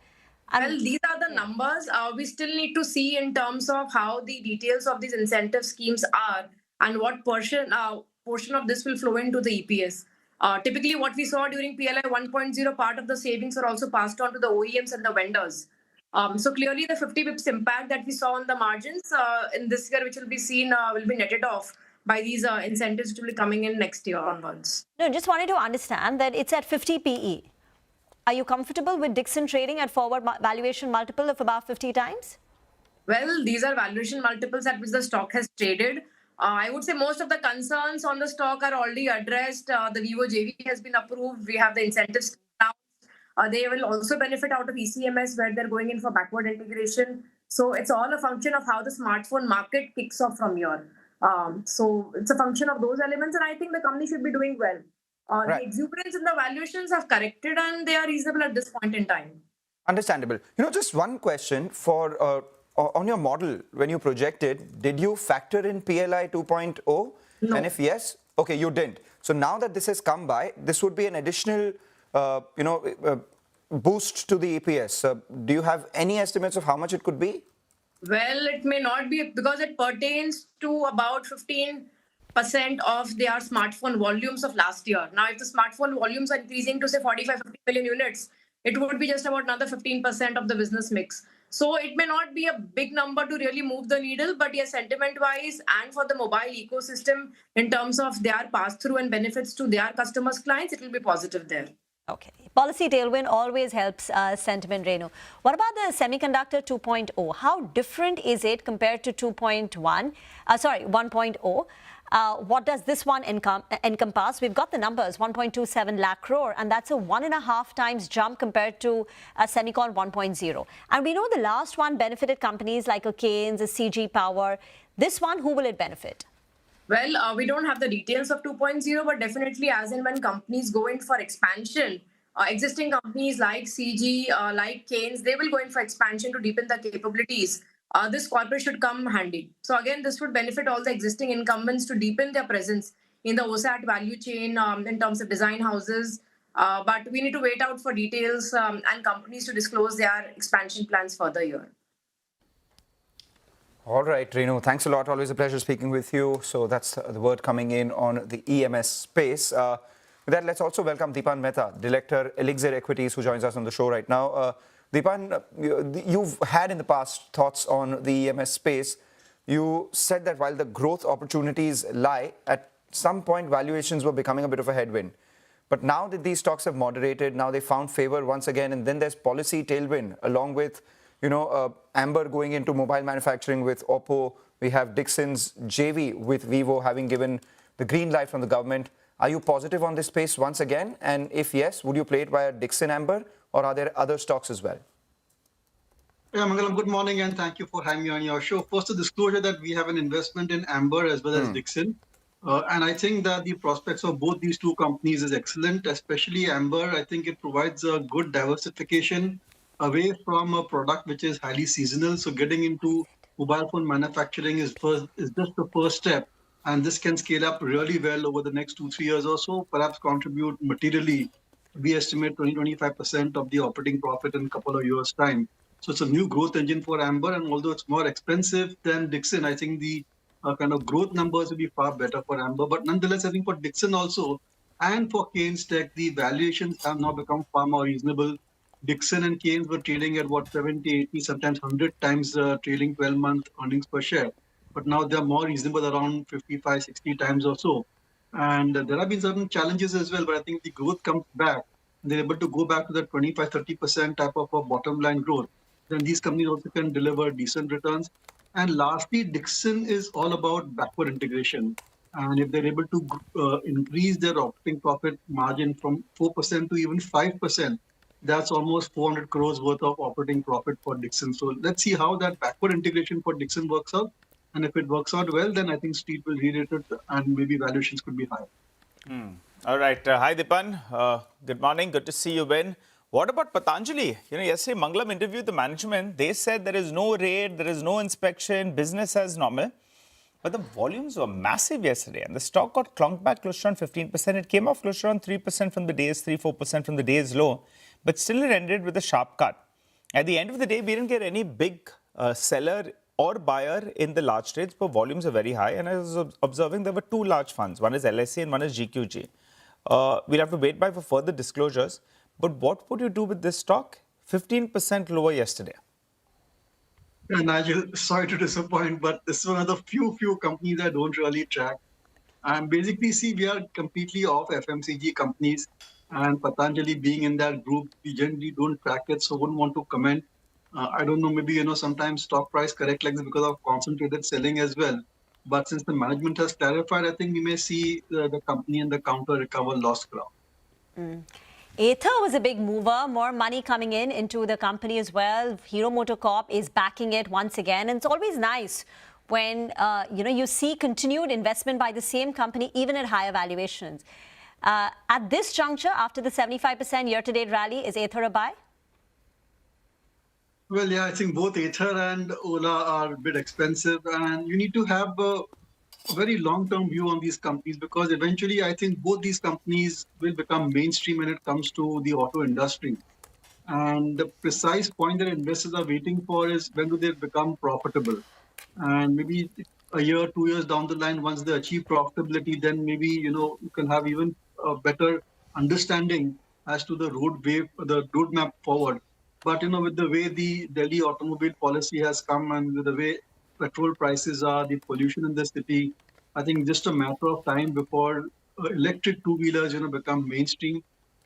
Well, these are the numbers. We still need to see in terms of how the details of these incentive schemes are and what portion of this will flow into the EPS. Typically, what we saw during PLI 1.0, part of the savings are also passed on to the OEMs and the vendors. So clearly, the 50 bips impact that we saw on the margins in this year, which will be seen, will be netted off by these incentives which will be coming in next year onwards. No, just wanted to understand that it's at 50 PE. Are you comfortable with Dixon trading at forward valuation multiple of about 50 times? Well, these are valuation multiples at which the stock has traded. I would say most of the concerns on the stock are already addressed. The Vivo JV has been approved. We have the incentives now. They will also benefit out of ECMS where they're going in for backward integration. So it's all a function of how the smartphone market kicks off from here. So it's a function of those elements, and I think the company should be doing well. The exuberance in the valuations have corrected, and they are reasonable at this point in time. Understandable. Just one question for on your model, when you projected, did you factor in PLI 2.0? No. And if yes, okay, you didn't. So now that this has come by, this would be an additional, boost to the EPS. Do you have any estimates of how much it could be? Well, it may not be because it pertains to about 15% of their smartphone volumes of last year. Now, if the smartphone volumes are increasing to say 45-50 million units, it would be just about another 15% of the business mix. So it may not be a big number to really move the needle, but yes, sentiment-wise and for the mobile ecosystem in terms of their pass-through and benefits to their customers' clients, it will be positive there. Okay. Policy tailwind always helps sentiment, Renu. What about the semiconductor 2.0? How different is it compared to 1.0? What does this one encompass? We've got the numbers, 1.27 lakh crore, and that's a 1.5 times jump compared to Semicon 1.0. And we know the last one benefited companies like a Keynes, a CG Power. This one, who will it benefit? Well, we don't have the details of 2.0, but definitely as and when companies go in for expansion, existing companies like CG, like Keynes, they will go in for expansion to deepen their capabilities. This corporate should come handy. So again, this would benefit all the existing incumbents to deepen their presence in the OSAT value chain in terms of design houses. But we need to wait out for details and companies to disclose their expansion plans further here. All right, Renu, thanks a lot. Always a pleasure speaking with you. So that's the word coming in on the EMS space. With that, let's also welcome Deepan Mehta, Director, Elixir Equities, who joins us on the show right now. Deepan, you've had in the past thoughts on the EMS space. You said that while the growth opportunities lie, at some point valuations were becoming a bit of a headwind. But now that these stocks have moderated, now they found favor once again, and then there's policy tailwind along with Amber going into mobile manufacturing with Oppo. We have Dixon's JV with Vivo having given the green light from the government. Are you positive on this space once again? And if yes, would you play it via Dixon Amber, or are there other stocks as well? Yeah, Mangalam, good morning and thank you for having me on your show. First, a disclosure that we have an investment in Amber as well as Dixon. And I think that the prospects of both these two companies is excellent, especially Amber. I think it provides a good diversification away from a product which is highly seasonal. So getting into mobile phone manufacturing is just the first step. And this can scale up really well over the next 2-3 years or so, perhaps contribute materially. We estimate 20-25% of the operating profit in a couple of years' time. So it's a new growth engine for Amber. And although it's more expensive than Dixon, I think the kind of growth numbers will be far better for Amber. But nonetheless, I think for Dixon also and for Keynes Tech, the valuations have now become far more reasonable. Dixon and Keynes were trading at 70, 80, sometimes 100 times trailing 12-month earnings per share. But now they're more reasonable, around 55, 60 times or so. And there have been certain challenges as well, but I think the growth comes back. And they're able to go back to that 25-30% type of a bottom line growth. Then these companies also can deliver decent returns. And lastly, Dixon is all about backward integration. And if they're able to increase their operating profit margin from 4% to even 5%, that's almost 400 crores worth of operating profit for Dixon. So let's see how that backward integration for Dixon works out. And if it works out well, then I think Street will read it and maybe valuations could be higher. All right. Hi, Deepan. Good morning. Good to see you, Ben. What about Patanjali? Yesterday, Mangalam interviewed the management. They said there is no raid, there is no inspection, business as normal. But the volumes were massive yesterday, and the stock got clunked back close to around 15%. It came off close to around 3% from the day's 3-4% from the day's low, but still it ended with a sharp cut. At the end of the day, we didn't get any big seller or buyer in the large trades, but volumes are very high. And I was observing there were two large funds. One is LIC and one is GQG. We'll have to wait by for further disclosures. But what would you do with this stock? 15% lower yesterday. Yeah, Nigel, sorry to disappoint, but this is one of the few companies I don't really track. And basically, see, we are completely off FMCG companies, and Patanjali being in that group, we generally don't track it, so wouldn't want to comment. I don't know, maybe, sometimes stock price correct like this because of concentrated selling as well. But since the management has clarified, I think we may see the company and the counter recover lost ground. Ather was a big mover, more money coming into the company as well. Hero MotoCorp is backing it once again. And it's always nice when, you see continued investment by the same company, even at higher valuations. At this juncture, after the 75% year-to-date rally, is Ather a buy? Well, yeah, I think both Ather and Ola are a bit expensive, and you need to have a very long-term view on these companies because eventually I think both these companies will become mainstream when it comes to the auto industry. And the precise point that investors are waiting for is when do they become profitable? And maybe a year, 2 years down the line, once they achieve profitability, then maybe, you can have even a better understanding as to the roadmap forward. But, with the way the Delhi automobile policy has come and with the way petrol prices are, the pollution in the city, I think just a matter of time before electric two-wheelers, become mainstream.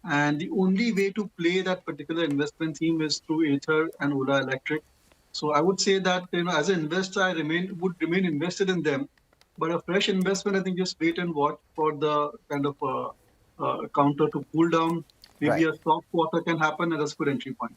And the only way to play that particular investment theme is through Ather and Ola Electric. So I would say that, as an investor, I would remain invested in them. But a fresh investment, I think just wait and watch for the kind of counter to cool down. Maybe a soft quarter can happen, and that's a good entry point.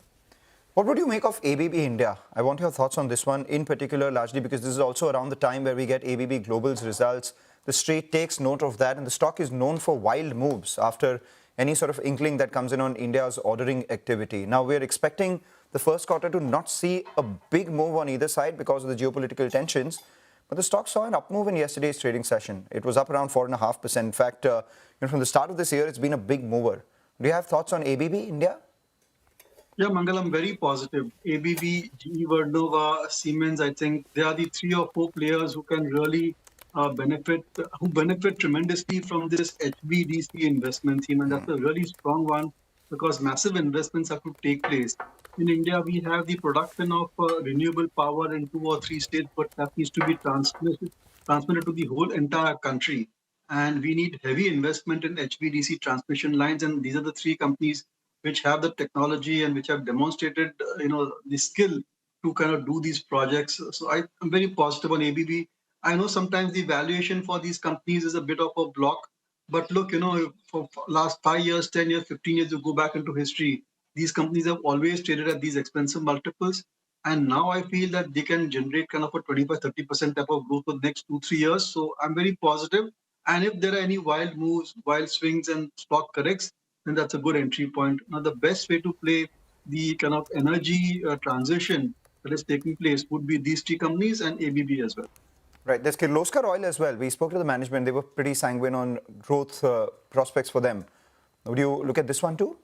What would you make of ABB India? I want your thoughts on this one in particular, largely because this is also around the time where we get ABB Global's results. The street takes note of that, and the stock is known for wild moves after any sort of inkling that comes in on India's ordering activity. Now, we're expecting the first quarter to not see a big move on either side because of the geopolitical tensions. But the stock saw an up move in yesterday's trading session. It was up around 4.5%. In fact, from the start of this year, it's been a big mover. Do you have thoughts on ABB India? Yeah, Mangalam, very positive. ABB, GE Vernova, Siemens, I think they are the 3 or 4 players who can really benefit tremendously from this HVDC investment theme. And that's a really strong one because massive investments have to take place. In India, we have the production of renewable power in 2 or 3 states, but that needs to be transmitted to the whole entire country. And we need heavy investment in HVDC transmission lines. And these are the 3 companies which have the technology and which have demonstrated, the skill to kind of do these projects. So I'm very positive on ABB. I know sometimes the valuation for these companies is a bit of a block, but look, for last 5 years, 10 years, 15 years, you go back into history, these companies have always traded at these expensive multiples. And now I feel that they can generate kind of a 25-30% type of growth for the next 2-3 years. So I'm very positive. And if there are any wild moves, wild swings and stock corrects, then that's a good entry point. Now, the best way to play the kind of energy transition that is taking place would be these 3 companies and ABB as well. Right. There's Kirloskar Oil as well. We spoke to the management. They were pretty sanguine on growth prospects for them. Would you look at this one too?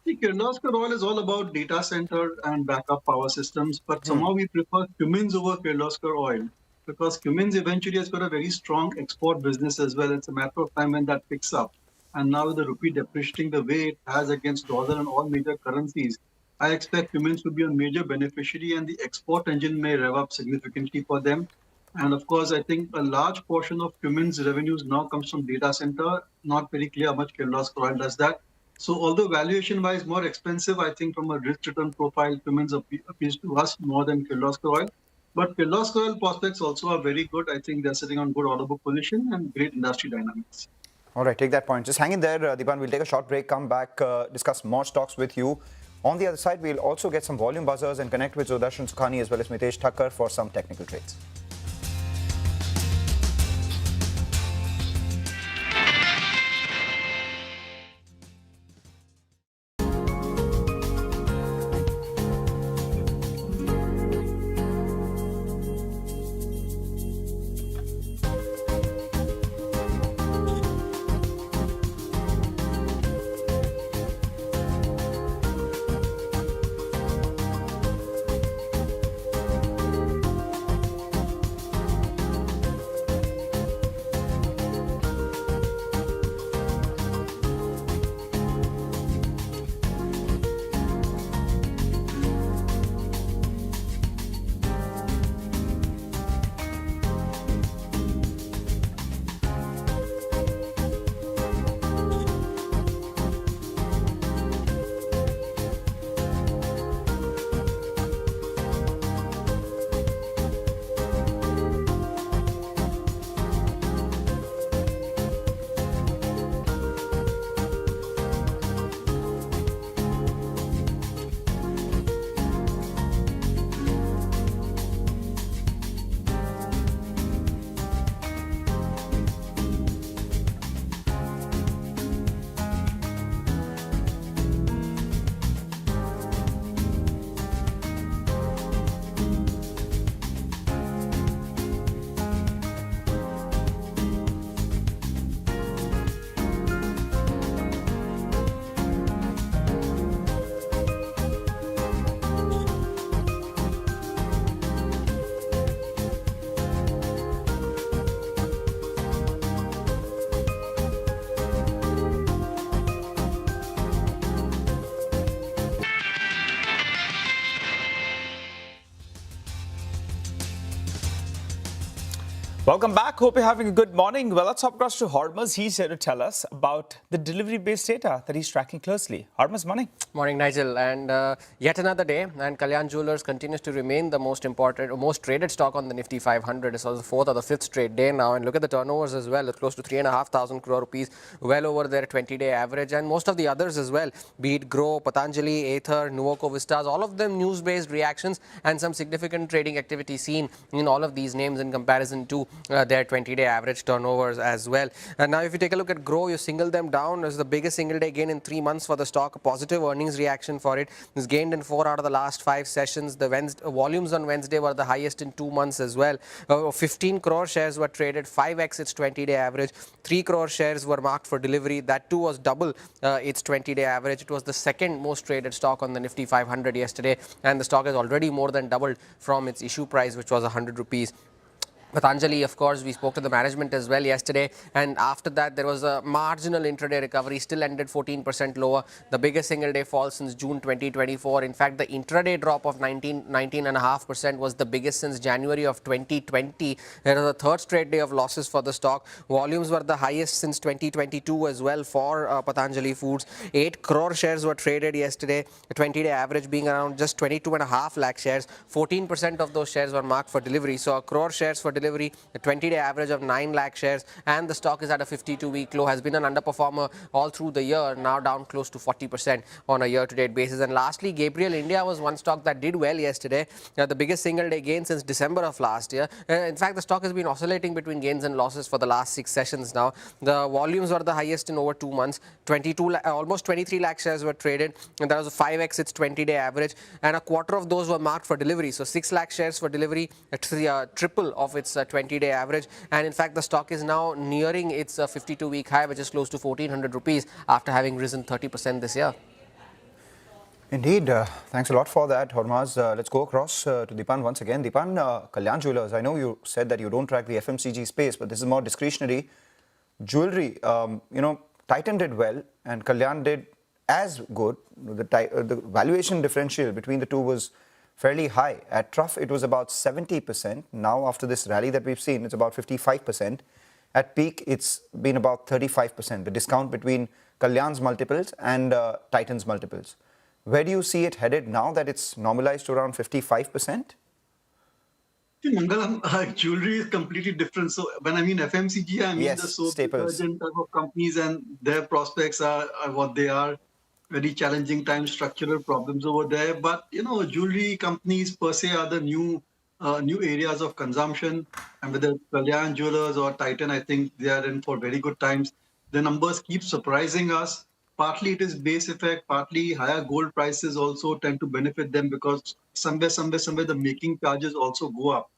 See, Kirloskar Oil is all about data center and backup power systems, but somehow we prefer Cummins over Kirloskar Oil because Cummins eventually has got a very strong export business as well. It's a matter of time when that picks up. And now with the rupee depreciating the way it has against dollar and all major currencies, I expect Cummins to be a major beneficiary and the export engine may rev up significantly for them. And of course, I think a large portion of Cummins revenues now comes from data center. Not very clear how much Kirloskar Oil does that. So although valuation-wise more expensive, I think from a risk-return profile, Cummins appeals to us more than Kirloskar Oil. But Kirloskar Oil prospects also are very good. I think they're sitting on good order book position and great industry dynamics. All right, take that point. Just hang in there, Deepan. We'll take a short break, come back, discuss more stocks with you. On the other side, we'll also get some volume buzzers and connect with Sudarshan Sukhani as well as Mitesh Thakkar for some technical trades. Welcome back. Hope you're having a good morning. Well, let's hop across to Hormuz. He's here to tell us about the delivery-based data that he's tracking closely. Hormuz, morning. Morning, Nigel. And yet another day, and Kalyan Jewellers continues to remain the most important, most traded stock on the Nifty 500. It's on the fourth or the fifth straight day now. And look at the turnovers as well. It's close to 3,500 crore rupees, well over their 20-day average. And most of the others as well, be it Grow, Patanjali, Aether, Nuvoco Vistas, all of them news-based reactions and some significant trading activity seen in all of these names in comparison to their 20-day average turnovers as well. And now if you take a look at Grow, you single them down as the biggest single day gain in 3 months for the stock, a positive earnings reaction for it. It's gained in 4 out of the last 5 sessions. The volumes on Wednesday were the highest in 2 months as well. 15 crore shares were traded, 5x its 20-day average. 3 crore shares were marked for delivery. That too was double its 20-day average. It was the second most traded stock on the Nifty 500 yesterday, and the stock has already more than doubled from its issue price, which was 100 rupees. Patanjali, of course, we spoke to the management as well yesterday, and after that there was a marginal intraday recovery, still ended 14% lower, the biggest single day fall since June 2024. In fact, the intraday drop of 19.5% was the biggest since January of 2020. There was a third straight day of losses for the stock. Volumes were the highest since 2022 as well for Patanjali Foods. 8 crore shares were traded yesterday, the 20-day average being around just 22.5 lakh shares. 14% of those shares were marked for delivery, so a crore shares for delivery, a 20-day average of 9 lakh shares, and the stock is at a 52-week low, has been an underperformer all through the year, now down close to 40% on a year-to-date basis. And lastly, Gabriel India was one stock that did well yesterday, the biggest single-day gain since December of last year. In fact, the stock has been oscillating between gains and losses for the last 6 sessions now. The volumes were the highest in over 2 months. Almost 23 lakh shares were traded, and that was a 5x its 20-day average, and a quarter of those were marked for delivery. So 6 lakh shares for delivery, it's the triple of its 20-day average. And in fact, the stock is now nearing its 52-week high, which is close to 1,400 rupees after having risen 30% this year. Indeed. Thanks a lot for that, Hormaz. Let's go across to Dipan once again. Dipan, Kalyan Jewellers, I know you said that you don't track the FMCG space, but this is more discretionary. Jewelry, Titan did well and Kalyan did as good. The valuation differential between the two was fairly high. At trough, it was about 70%. Now, after this rally that we've seen, it's about 55%. At peak, it's been about 35%, the discount between Kalyan's multiples and Titan's multiples. Where do you see it headed now that it's normalized to around 55%? Mangalam, jewelry is completely different. So when I mean FMCG, I mean the soap detergent type of companies, and their prospects are what they are. Very challenging times, structural problems over there. But jewelry companies per se are the new areas of consumption. And whether Kalyan Jewellers or Titan, I think they are in for very good times. The numbers keep surprising us. Partly it is base effect, partly higher gold prices also tend to benefit them because somewhere the making charges also go up.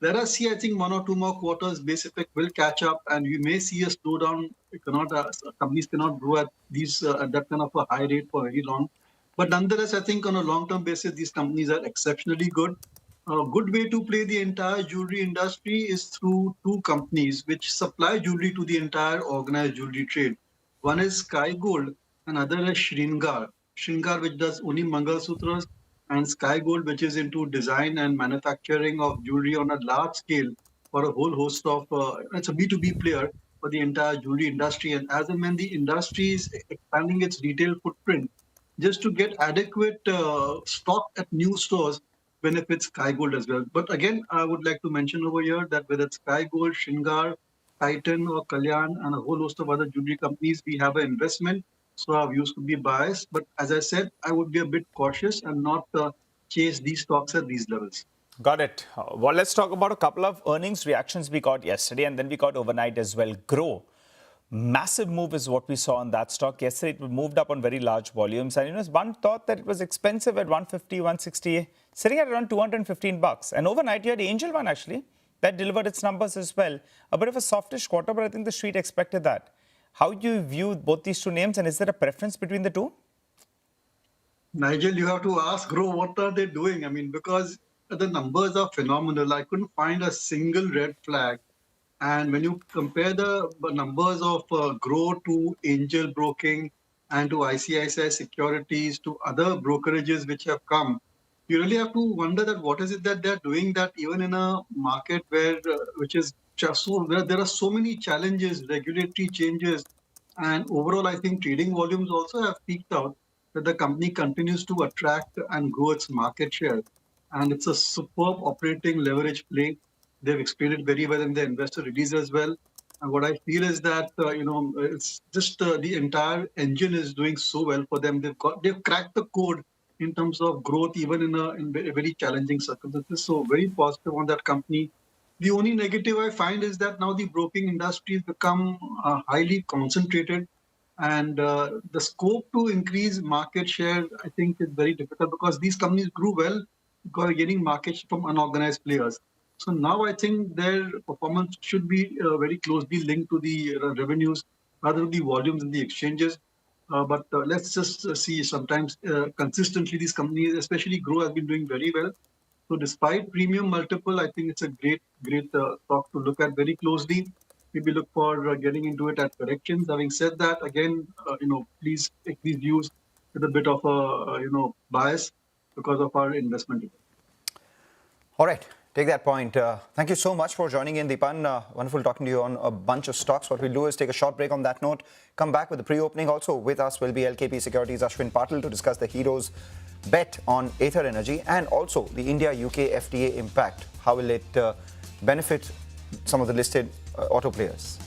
Let us see, I think 1 or 2 more quarters, base effect will catch up and we may see a slowdown. Companies cannot grow at that kind of a high rate for very long. But nonetheless, I think on a long-term basis, these companies are exceptionally good. A good way to play the entire jewelry industry is through 2 companies which supply jewelry to the entire organized jewelry trade. One is Sky Gold, another is Shringar. Shringar, which does only Mangal Sutras, and Sky Gold, which is into design and manufacturing of jewelry on a large scale for a whole host of, it's a B2B player for the entire jewelry industry. And as and when the industry is expanding its retail footprint, just to get adequate stock at new stores benefits Sky Gold as well. But again, I would like to mention over here that whether it's Sky Gold, Shringar, Titan or Kalyan and a whole host of other jewelry companies, we have an investment. So our views could be biased. But as I said, I would be a bit cautious and not chase these stocks at these levels. Got it. Well, let's talk about a couple of earnings reactions we got yesterday and then we got overnight as well. Grow. Massive move is what we saw on that stock. Yesterday, it moved up on very large volumes. And one thought that it was expensive at 150, 160, sitting at around 215 bucks. And overnight, you had Angel One actually that delivered its numbers as well. A bit of a softish quarter, but I think the street expected that. How do you view both these 2 names and is there a preference between the 2? Nigel, you have to ask Grow what are they doing? I mean, because the numbers are phenomenal. I couldn't find a single red flag. And when you compare the numbers of Grow to Angel Broking and to ICICI Securities to other brokerages which have come, you really have to wonder that what is it that they're doing that even in a market where which is so where there are so many challenges, regulatory changes, and overall, I think trading volumes also have peaked out, that the company continues to attract and grow its market share. And it's a superb operating leverage play. They've explained it very well in the investor release as well. And what I feel is that, it's just the entire engine is doing so well for them. They've cracked the code in terms of growth, even in very challenging circumstances. So very positive on that company. The only negative I find is that now the broking industry has become highly concentrated, and the scope to increase market share, I think, is very difficult because these companies grew well because getting market share from unorganized players. So now I think their performance should be very closely linked to the revenues rather than the volumes in the exchanges. But let's just see. Sometimes consistently, these companies, especially Grow, has been doing very well. So despite premium multiple, I think it's a great stock to look at very closely. Maybe look for getting into it at corrections. Having said that, again, please take these views with a bit of a bias because of our investment. All right, take that point. Thank you so much for joining in, Deepan. Wonderful talking to you on a bunch of stocks. What we'll do is take a short break on that note, come back with the pre-opening. Also with us will be LKP Securities' Ashwin Patil to discuss the heroes bet on Ather Energy and also the India-UK FTA impact. How will it benefit some of the listed auto players?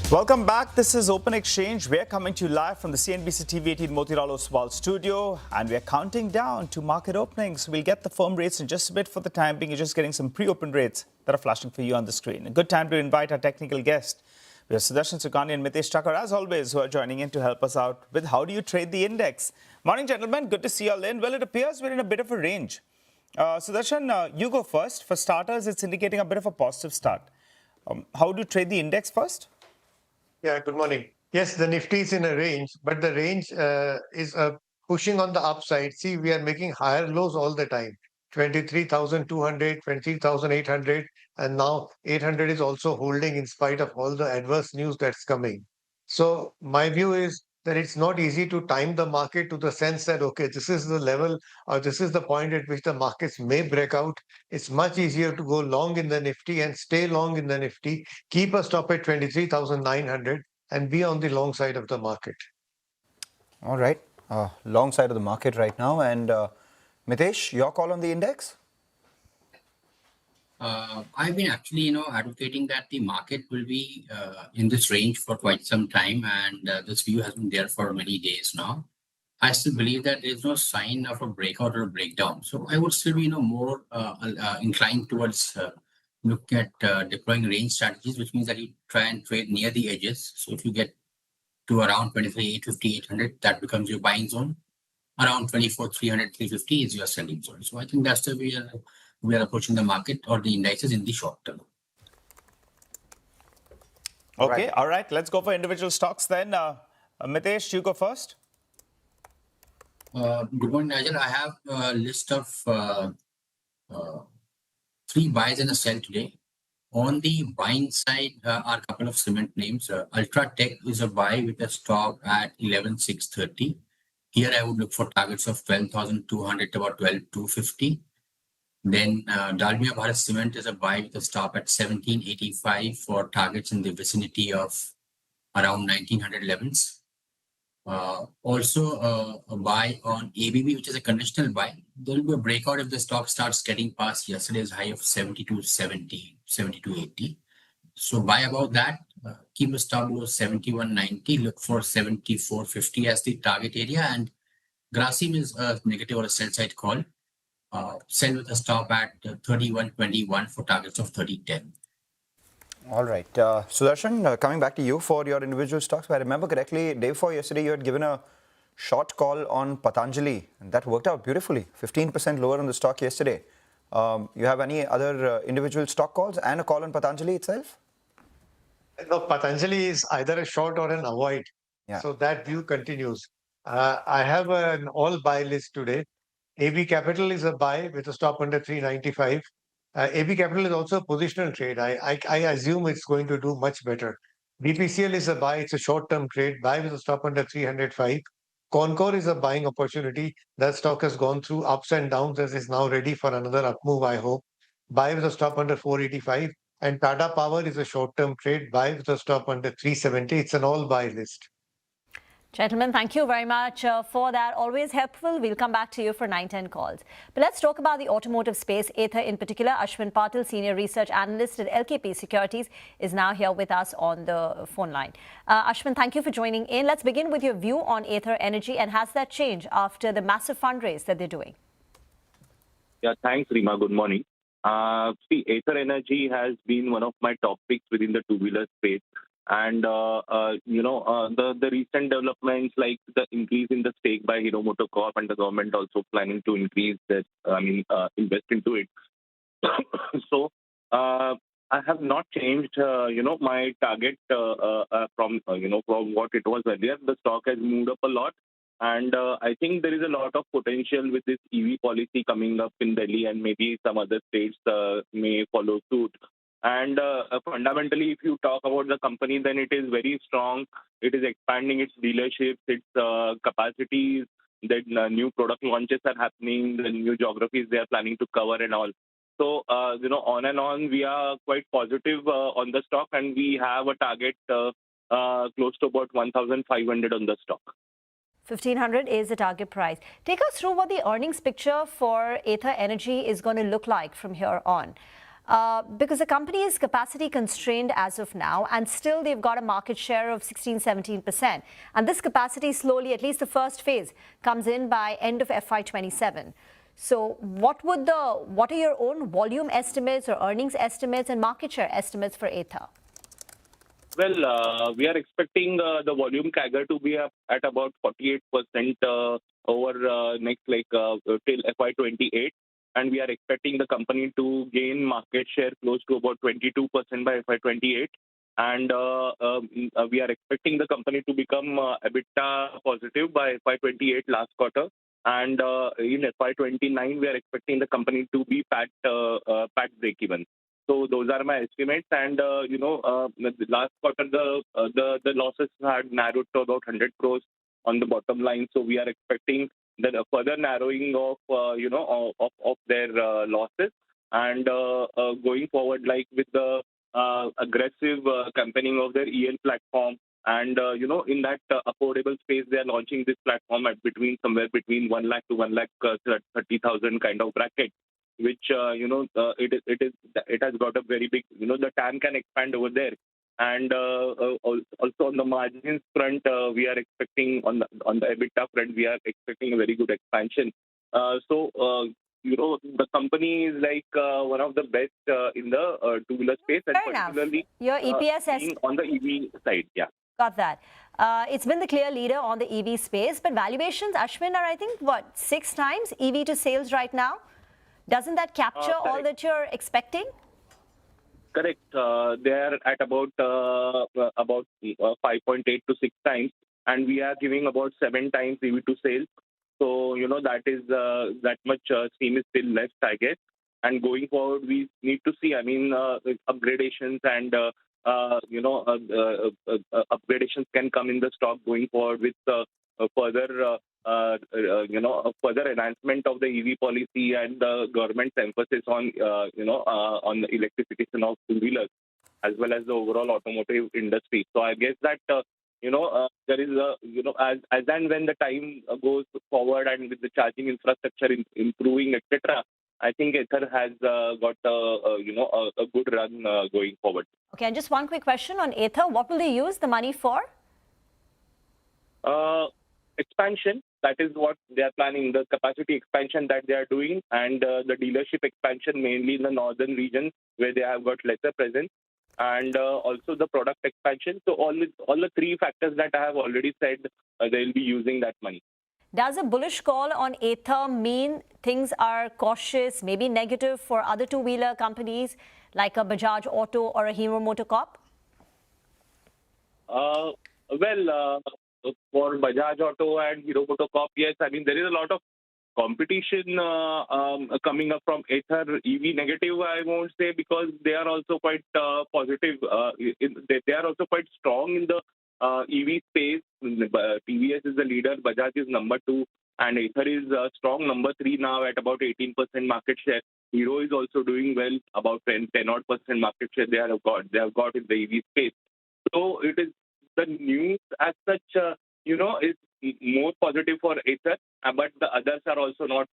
Welcome back. This is Open Exchange. We're coming to you live from the CNBC TV 18 Motilal Oswal studio, and we're counting down to market openings. We'll get the firm rates in just a bit. For the time being, you're just getting some pre-open rates that are flashing for you on the screen. A good time to invite our technical guest. We have Sudarshan Sukhani and Mitesh Thakur, as always, who are joining in to help us out with how do you trade the index. Morning, gentlemen. Good to see you all in. Well, it appears we're in a bit of a range. Sudarshan, you go first. For starters, it's indicating a bit of a positive start. How do you trade the index first? Yeah, good morning. Yes, the Nifty is in a range, but the range is pushing on the upside. See, we are making higher lows all the time. 23,200, 23,800, and now 800 is also holding in spite of all the adverse news that's coming. So my view is that it's not easy to time the market to the sense that, okay, this is the level or this is the point at which the markets may break out. It's much easier to go long in the Nifty and stay long in the Nifty, keep a stop at 23,900 and be on the long side of the market. All right. Long side of the market right now. And Mitesh, your call on the index? I've been actually, advocating that the market will be in this range for quite some time, and this view has been there for many days now. I still believe that there is no sign of a breakout or a breakdown. So I would still be, more inclined towards look at deploying range strategies, which means that you try and trade near the edges. So if you get to around 23, 850, 800, that becomes your buying zone. Around 24, 300, 350 is your selling zone. So I think that's the way we are approaching the market or the indices in the short term. Okay, all right. Let's go for individual stocks then. Mitesh, you go first. Good morning, Nigel. I have a list of 3 buys and a sell today. On the buying side are a couple of cement names. Ultratech is a buy with a stop at 11,630. Here I would look for targets of 12,200 to about 12,250. Then Dalmia Bharat Cement is a buy with a stop at 1785 for targets in the vicinity of around 1900 levels. Also a buy on ABB, which is a conventional buy. There will be a breakout if the stock starts getting past yesterday's high of 72.70, 72.80. So buy about that. Keep a stop below 71.90. Look for 74.50 as the target area. And Grasim is a negative or a sell side call. Sell with a stop at 31.21 for targets of 30.10. All right. Sudarshan, coming back to you for your individual stocks. If I remember correctly, day before yesterday, you had given a short call on Patanjali, and that worked out beautifully. 15% lower on the stock yesterday. You have any other individual stock calls and a call on Patanjali itself? No, Patanjali is either a short or an avoid. Yeah. So that view continues. I have an all buy list today. AB Capital is a buy with a stop under 395. AB Capital is also a positional trade. I assume it's going to do much better. BPCL is a buy. It's a short-term trade. Buy with a stop under 305. Concor is a buying opportunity. That stock has gone through ups and downs and is now ready for another up move, I hope. Buy with a stop under 485. And Tata Power is a short-term trade. Buy with a stop under 370. It's an all-buy list. Gentlemen, thank you very much for that. Always helpful. We'll come back to you for 9-10 calls. But let's talk about the automotive space, Ather in particular. Ashwin Patil, Senior Research Analyst at LKP Securities, is now here with us on the phone line. Ashwin, thank you for joining in. Let's begin with your view on Ather Energy, and has that changed after the massive fundraise that they're doing? Yeah, thanks, Rima. Good morning. See, Ather Energy has been one of my top picks within the two-wheeler space. And, the recent developments like the increase in the stake by Hero MotoCorp and the government also planning to increase that, invest into it. So, I have not changed, my target from what it was earlier. The stock has moved up a lot. And I think there is a lot of potential with this EV policy coming up in Delhi, and maybe some other states may follow suit. And fundamentally, if you talk about the company, then it is very strong. It is expanding its dealerships, its capacities, that new product launches are happening, the new geographies they are planning to cover and all. So, on and on, we are quite positive on the stock, and we have a target close to about 1,500 on the stock. 1,500 is the target price. Take us through what the earnings picture for Ather Energy is going to look like from here on. Because the company is capacity constrained as of now, and still they've got a market share of 16-17%. And this capacity slowly, at least the first phase, comes in by end of FY27. So what are your own volume estimates or earnings estimates and market share estimates for Ather? Well, we are expecting the volume CAGR to be up at about 48% over next till FY28. And we are expecting the company to gain market share close to about 22% by FY28. And we are expecting the company to become EBITDA positive by FY28 last quarter. And in FY29, we are expecting the company to be PAT break-even. So those are my estimates. And, last quarter, the losses had narrowed to about 100 crores on the bottom line. So we are expecting that a further narrowing of their losses, and going forward, like with the aggressive campaigning of their EL platform, and in that affordable space, they are launching this platform at somewhere between 1 lakh to 1 lakh 30,000 kind of bracket. which it has got a very big, the TAM can expand over there. And also on the margins front, we are expecting on the EBITDA front, we are expecting a very good expansion. The company is like one of the best in the two-wheeler space, and Fair enough. particularly Your EPS being on the EV side. Yeah. Got that. It's been the clear leader on the EV space, but valuations, Ashwin, are I think, what, 6 times EV to sales right now? Doesn't that capture all that you're expecting? Correct. They are at about 5.8 to 6 times, and we are giving about 7 times EV to sales. So, that is that much steam is still left, I guess. And going forward, we need to see, upgradations and, upgradations can come in the stock going forward with further enhancement of the EV policy and the government's emphasis on, on the electrification of two-wheelers, as well as the overall automotive industry. So I guess that, there is as and when the time goes forward and with the charging infrastructure improving, etc., I think Ather has got a good run going forward. Okay, and just one quick question on Ather. What will they use the money for? Expansion. That is what they are planning, the capacity expansion that they are doing, and the dealership expansion mainly in the northern region where they have got lesser presence, and also the product expansion. So all the 3 factors that I have already said, they will be using that money. Does a bullish call on Ather mean things are cautious, maybe negative for other two-wheeler companies like a Bajaj Auto or a Hero MotoCorp? For Bajaj Auto and Hero MotoCorp, yes, there is a lot of competition coming up from Ather. EV negative, I won't say, because they are also quite positive. They are also quite strong in the EV space. TVS is the leader, Bajaj is number 2, and Ather is strong number 3 now at about 18% market share. Hero is also doing well, about 10-odd% market share they have got in the EV space. So it is the news as such, is more positive for Ather, but the others are also not,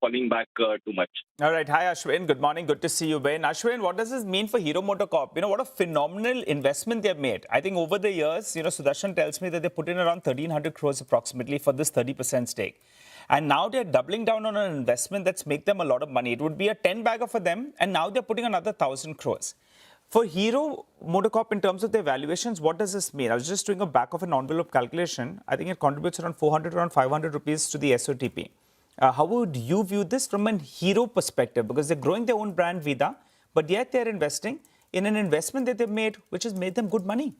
falling back too much. All right. Hi, Ashwin. Good morning. Good to see you, Ben. Ashwin, what does this mean for Hero MotoCorp? What a phenomenal investment they've made. I think over the years, Sudarshan tells me that they put in around 1,300 crores approximately for this 30% stake. And now they're doubling down on an investment that's make them a lot of money. It would be a 10-bagger for them, and now they're putting another 1,000 crores. For Hero MotoCorp, in terms of their valuations, what does this mean? I was just doing a back of an envelope calculation. I think it contributes around 400, around 500 rupees to the SOTP. How would you view this from a Hero perspective? Because they're growing their own brand, Vida, but yet they're investing in an investment that they've made, which has made them good money.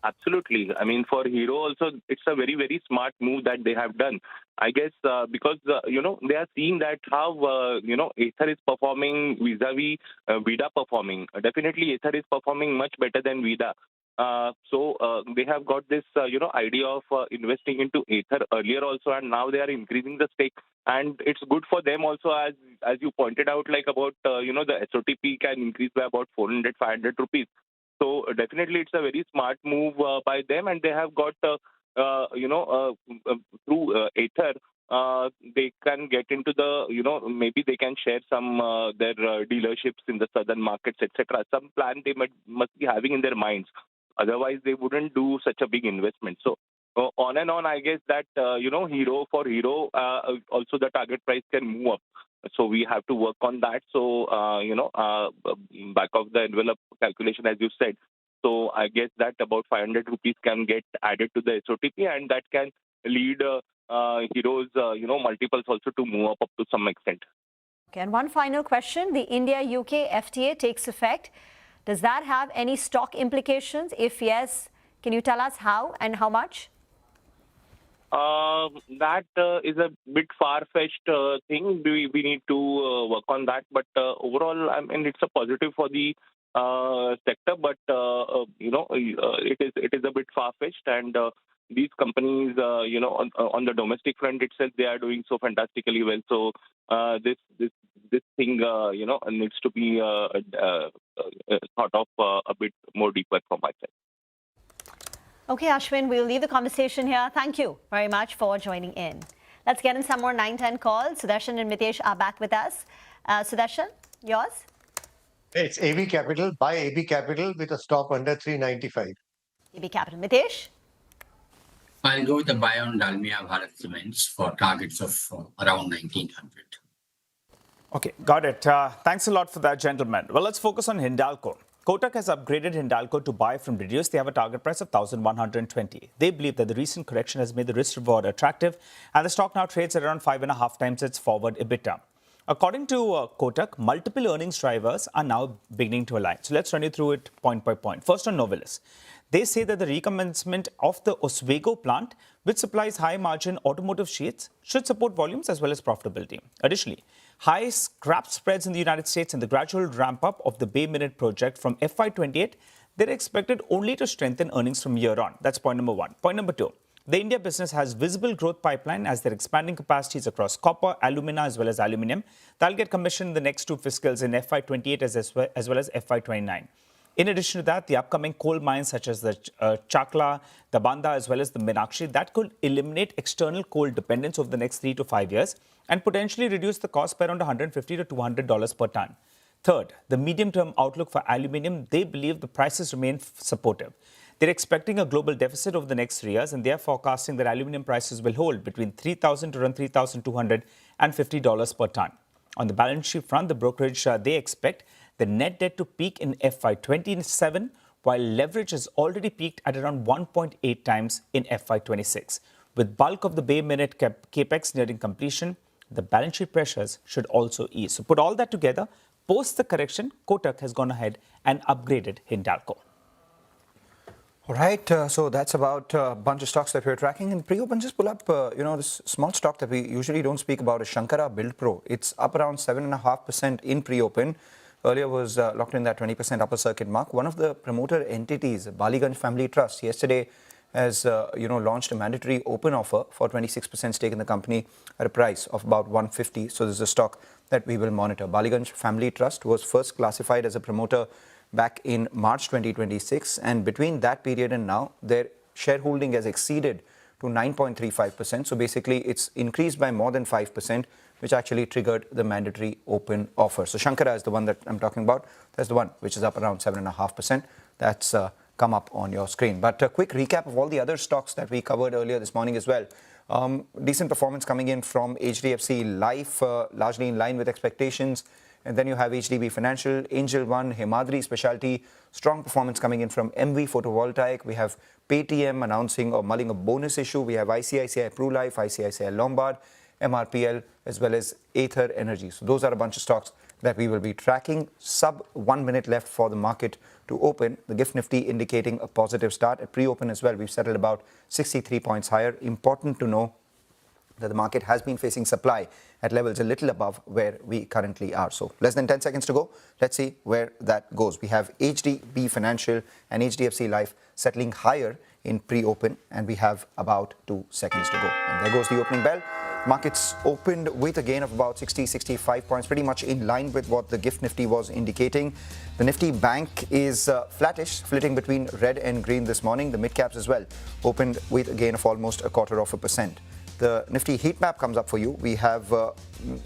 Absolutely. For Hero also, it's a very, very smart move that they have done. I guess because, they are seeing that how, Ather is performing vis-a-vis Vida performing. Definitely, Ather is performing much better than Vida. So they have got this, idea of investing into Ather earlier also, and now they are increasing the stake. And it's good for them also, as you pointed out, like about, the SOTP can increase by about 400, 500 rupees. So definitely, it's a very smart move by them, and they have got, through Ather, they can get into the, maybe they can share some their dealerships in the southern markets, etc. Some plan they must be having in their minds. Otherwise, they wouldn't do such a big investment. So on and on, I guess that, Hero, also the target price can move up. So we have to work on that. So, back of the envelope calculation, as you said. So I guess that about 500 rupees can get added to the SOTP, and that can lead Hero's, multiples also to move up to some extent. Okay, and one final question. The India-UK FTA takes effect. Does that have any stock implications? If yes, can you tell us how and how much? That is a bit far-fetched thing. We need to work on that. But overall, it's a positive for the sector. But it is a bit far-fetched, and these companies, on the domestic front itself, they are doing so fantastically well. So this thing, needs to be thought of a bit more deeper from my side. Okay, Ashwin, we'll leave the conversation here. Thank you very much for joining in. Let's get in some more 9-10 calls. Sudarshan and Mitesh are back with us. Sudarshan, yours? It's AB Capital. Buy AB Capital with a stop under 395. AB Capital. Mitesh? I'll go with the buy on Dalmia Bharat Cements for targets of around 1900. Okay, got it. Thanks a lot for that, gentlemen. Well, let's focus on Hindalco. Kotak has upgraded Hindalco to buy from reduce. They have a target price of 1,120. They believe that the recent correction has made the risk reward attractive, and the stock now trades at around 5.5 times its forward EBITDA. According to Kotak, multiple earnings drivers are now beginning to align. So let's run you through it point by point. First on Novelis. They say that the recommencement of the Oswego plant, which supplies high-margin automotive sheets, should support volumes as well as profitability. Additionally, high scrap spreads in the United States and the gradual ramp-up of the Bay Minette project from FY28, they're expected only to strengthen earnings from year on. That's point number one. Point number two, the India business has visible growth pipeline as they're expanding capacities across copper, alumina as well as aluminium. That'll get commissioned in the next two fiscals in FY28 as well as FY29. In addition to that, the upcoming coal mines such as the Chakla, the Banda as well as the Meenakshi, that could eliminate external coal dependence over the next 3 to 5 years and potentially reduce the cost by around $150 to $200 per ton. Third, the medium-term outlook for aluminium, they believe the prices remain supportive. They're expecting a global deficit over the next 3 years, and they're forecasting that aluminium prices will hold between $3,000 to around $3,250 per ton. On the balance sheet front, the brokerage, they expect the net debt to peak in FY27, while leverage has already peaked at around 1.8 times in FY26. With bulk of the Bay Minette capex nearing completion, the balance sheet pressures should also ease. So put all that together, post the correction, Kotak has gone ahead and upgraded Hindalco. All right, so that's about a bunch of stocks that we're tracking. In pre-open, just pull up, this small stock that we usually don't speak about is Shankara Build Pro. It's up around 7.5% in pre-open. Earlier was locked in that 20% upper circuit mark. One of the promoter entities, Baliganj Family Trust, yesterday has launched a mandatory open offer for 26% stake in the company at a price of about 150. So this is a stock that we will monitor. Baliganj Family Trust was first classified as a promoter back in March 2026, and between that period and now, their shareholding has exceeded to 9.35%. So basically, it's increased by more than 5%, which actually triggered the mandatory open offer. So Shankara is the one that I'm talking about. That's the one which is up around 7.5%. That's come up on your screen. But a quick recap of all the other stocks that we covered earlier this morning as well. Decent performance coming in from HDFC Life, largely in line with expectations. And then you have HDB Financial, Angel One, Himadri Specialty, strong performance coming in from MV Photovoltaic. We have Paytm announcing or mulling a bonus issue. We have ICICI PruLife, ICICI Lombard, MRPL, as well as Ather Energy. So those are a bunch of stocks that we will be tracking. Sub 1 minute left for the market to open. The GIFT Nifty indicating a positive start. At pre-open as well, we've settled about 63 points higher. Important to know that the market has been facing supply at levels a little above where we currently are. So less than 10 seconds to go. Let's see where that goes. We have HDB Financial and HDFC Life settling higher in pre-open, and we have about 2 seconds to go. And there goes the opening bell. Markets opened with a gain of about 65 points, pretty much in line with what the GIFT Nifty was indicating. The Nifty Bank is flattish, flitting between red and green this morning. The mid-caps as well opened with a gain of almost 0.25%. The Nifty heat map comes up for you. We have a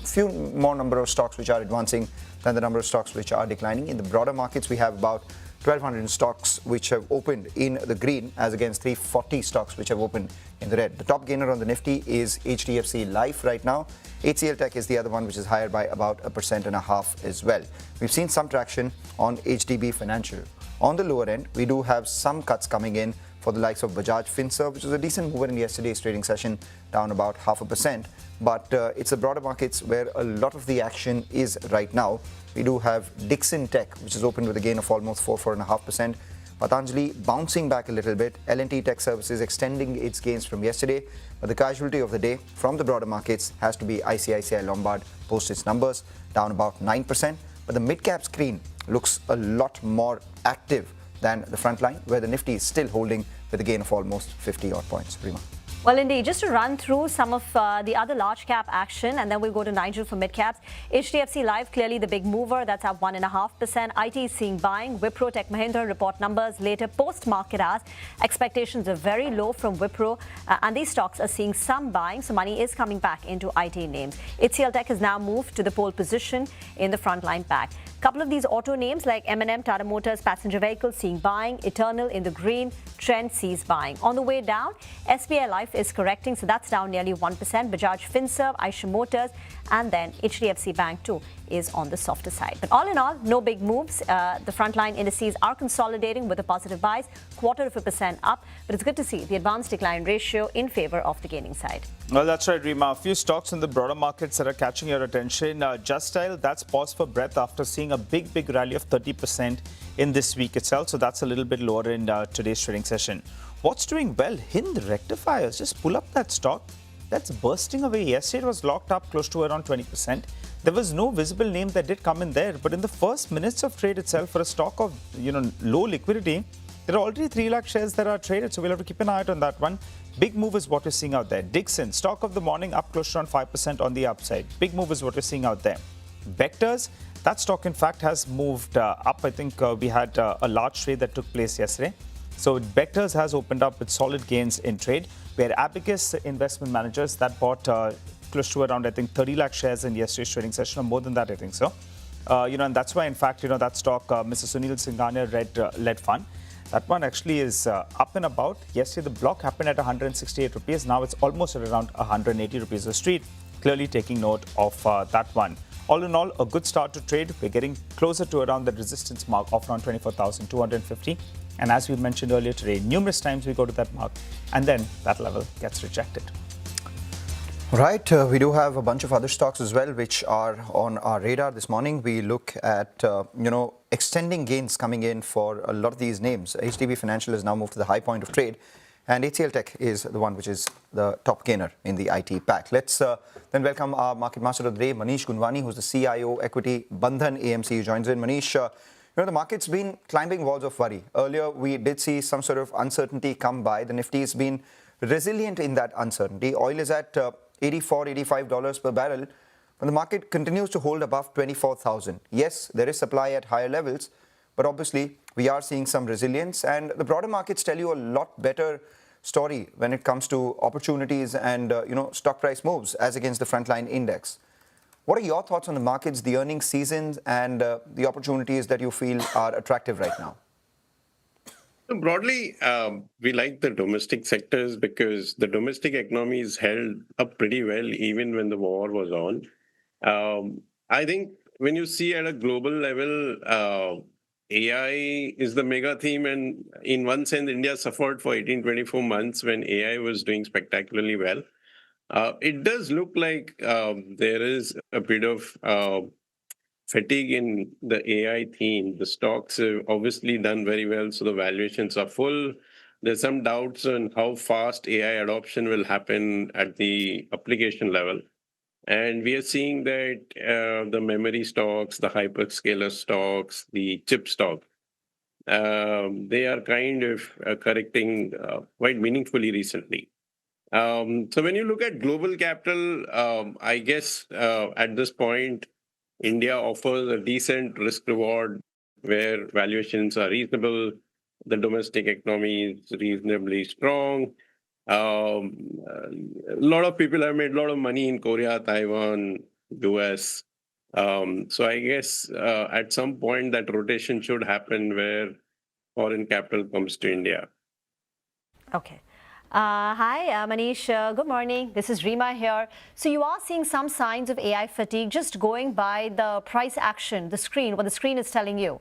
few more number of stocks which are advancing than the number of stocks which are declining. In the broader markets, we have about 1,200 stocks which have opened in the green as against 340 stocks which have opened in the red. The top gainer on the Nifty is HDFC Life right now. HCL Tech is the other one which is higher by about 1.5% as well. We've seen some traction on HDB Financial. On the lower end, we do have some cuts coming in for the likes of Bajaj Finserv, which was a decent mover in yesterday's trading session, down about 0.5%. But it's the broader markets where a lot of the action is right now. We do have Dixon Tech, which is opened with a gain of almost 4.5%. Patanjali bouncing back a little bit. L&T Tech Services extending its gains from yesterday. But the casualty of the day from the broader markets has to be ICICI Lombard, post its numbers, down about 9%. But the mid-cap screen looks a lot more active than the front line, where the Nifty is still holding with a gain of almost 50 odd points. Rima. Well, indeed, just to run through some of the other large cap action, and then we'll go to Nigel for mid caps. HDFC Life, clearly the big mover, that's up 1.5%. IT is seeing buying. Wipro, Tech Mahindra report numbers later post market hours. Expectations are very low from Wipro, and these stocks are seeing some buying, so money is coming back into IT names. HCL Tech has now moved to the pole position in the frontline pack. Couple of these auto names like M&M, Tata Motors, passenger vehicles seeing buying, Eternal in the green, Trend sees buying. On the way down, SBI Life is correcting, so that's down nearly 1%. Bajaj Finserv, Eicher Motors, and then HDFC Bank too is on the softer side. But all in all, no big moves. The frontline indices are consolidating with a positive bias, 0.25% up. But it's good to see the advanced decline ratio in favor of the gaining side. Well, that's right, Rima. A few stocks in the broader markets that are catching your attention. Just Style, that's paused for breath after seeing a big rally of 30% in this week itself. So that's a little bit lower in today's trading session. What's doing well? Hind Rectifiers. Just pull up that stock. That's bursting away. Yesterday it was locked up close to around 20%. There was no visible name that did come in there. But in the first minutes of trade itself, for a stock of low liquidity, there are already 3 lakh shares that are traded. So we'll have to keep an eye out on that one. Big move is what we're seeing out there. Dixon, stock of the morning, up close to around 5% on the upside. Big move is what we're seeing out there. Vectors, that stock in fact has moved up. I think we had a large trade that took place yesterday. So Vectors has opened up with solid gains in trade, where Abacus Investment Managers that bought close to around, I think, 30 lakh shares in yesterday's trading session, or more than that, I think so. And that's why, in fact, that stock, Mr. Sunil Singhania led fund. That one actually is up and about. Yesterday, the block happened at 168 rupees. Now it's almost at around 180 rupees a street. Clearly taking note of that one. All in all, a good start to trade. We're getting closer to around the resistance mark of around 24,250. And as we mentioned earlier today, numerous times we go to that mark and then that level gets rejected. Right. We do have a bunch of other stocks as well, which are on our radar this morning. We look at, extending gains coming in for a lot of these names. HDB Financial has now moved to the high point of trade. And HCL Tech is the one which is the top gainer in the IT pack. Let's then welcome our market master of the day, Manish Gunwani, who's the CIO Equity Bandhan AMC, who joins in. Manish, the market's been climbing walls of worry. Earlier, we did see some sort of uncertainty come by. The Nifty has been resilient in that uncertainty. Oil is at $84, $85 per barrel. But the market continues to hold above 24,000. Yes, there is supply at higher levels, but obviously we are seeing some resilience. And the broader markets tell you a lot better story when it comes to opportunities and stock price moves as against the frontline index. What are your thoughts on the markets, the earnings seasons, and the opportunities that you feel are attractive right now? Broadly, we like the domestic sectors because the domestic economy is held up pretty well even when the war was on. I think when you see at a global level, AI is the mega theme, and in one sense, India suffered for 18-24 months when AI was doing spectacularly well. It does look like there is a bit of fatigue in the AI theme. The stocks have obviously done very well, so the valuations are full. There's some doubts on how fast AI adoption will happen at the application level. And we are seeing that the memory stocks, the hyperscaler stocks, the chip stock, they are kind of correcting quite meaningfully recently. So when you look at global capital, I guess at this point, India offers a decent risk reward where valuations are reasonable. The domestic economy is reasonably strong. A lot of people have made a lot of money in Korea, Taiwan, US. So I guess at some point that rotation should happen where foreign capital comes to India. Okay. Hi, Manish. Good morning. This is Rima here. So you are seeing some signs of AI fatigue just going by the price action, the screen, what the screen is telling you.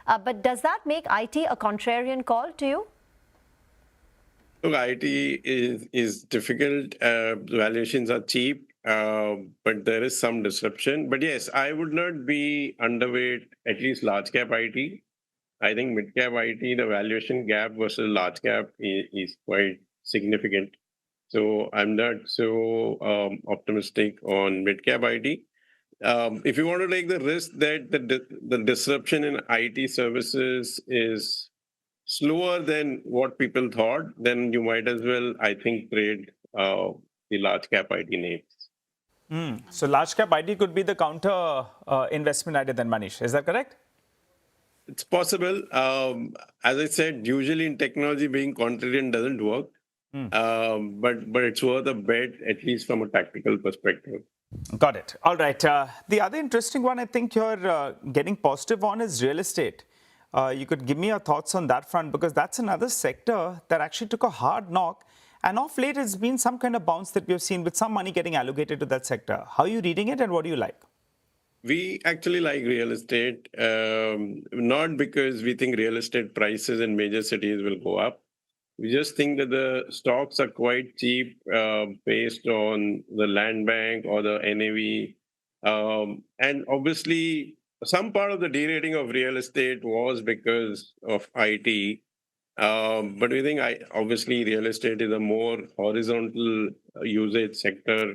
But does that make IT a contrarian call to you? Look, IT is difficult. Valuations are cheap, but there is some disruption. But yes, I would not be underweight at least large cap IT. I think mid cap IT, the valuation gap versus large cap is quite significant. So I'm not so optimistic on mid-cap IT. If you want to take the risk that the disruption in IT services is slower than what people thought, then you might as well, I think, trade the large cap IT names. So large cap IT could be the counter investment idea then, Manish. Is that correct? It's possible. As I said, usually in technology, being contrarian doesn't work. But it's worth a bet, at least from a tactical perspective. Got it. All right. The other interesting one I think you're getting positive on is real estate. You could give me your thoughts on that front, because that's another sector that actually took a hard knock. And off late, it's been some kind of bounce that we've seen with some money getting allocated to that sector. How are you reading it and what do you like? We actually like real estate, not because we think real estate prices in major cities will go up. We just think that the stocks are quite cheap based on the land bank or the NAV. And obviously, some part of the derating of real estate was because of IT. But we think obviously real estate is a more horizontal usage sector.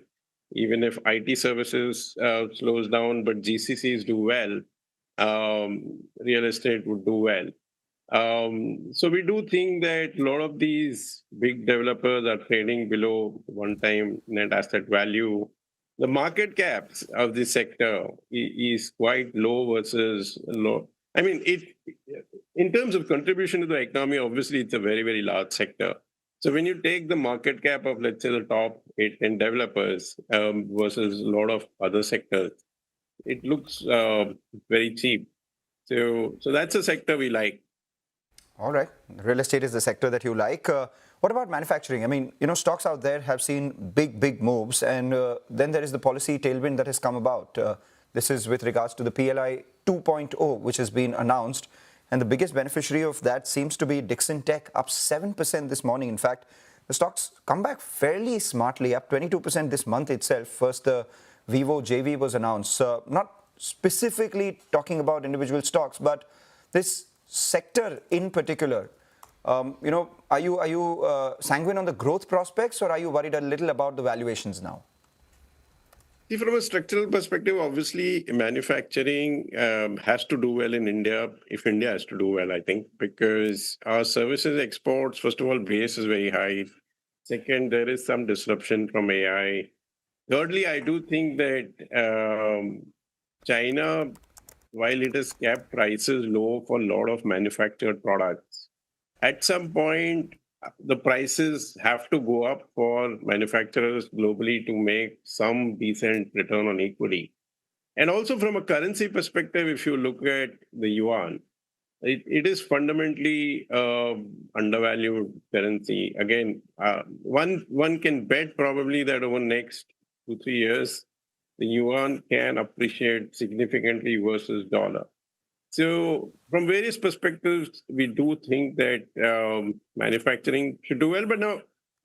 Even if IT services slows down, but GCCs do well, real estate would do well. So we do think that a lot of these big developers are trading below one-time net asset value. The market caps of this sector is quite low versus low. I mean, in terms of contribution to the economy, obviously it's a very, very large sector. So when you take the market cap of, let's say, the top 8, 10 developers versus a lot of other sectors, it looks very cheap. So that's a sector we like. All right. Real estate is the sector that you like. What about manufacturing? I mean, stocks out there have seen big moves, and then there is the policy tailwind that has come about. This is with regards to the PLI 2.0, which has been announced. And the biggest beneficiary of that seems to be Dixon Tech, up 7% this morning. In fact, the stocks come back fairly smartly, up 22% this month itself. First, the Vivo JV was announced. Not specifically talking about individual stocks, but this sector in particular. Are you sanguine on the growth prospects, or are you worried a little about the valuations now? See, from a structural perspective, obviously, manufacturing has to do well in India, if India has to do well, I think, because our services exports, first of all, base is very high. Second, there is some disruption from AI. Thirdly, I do think that China, while it has kept prices low for a lot of manufactured products, at some point, the prices have to go up for manufacturers globally to make some decent return on equity. And also from a currency perspective, if you look at the yuan, it is fundamentally undervalued currency. Again, one can bet probably that over the next 2-3 years, the yuan can appreciate significantly versus dollar. So from various perspectives, we do think that manufacturing should do well. But now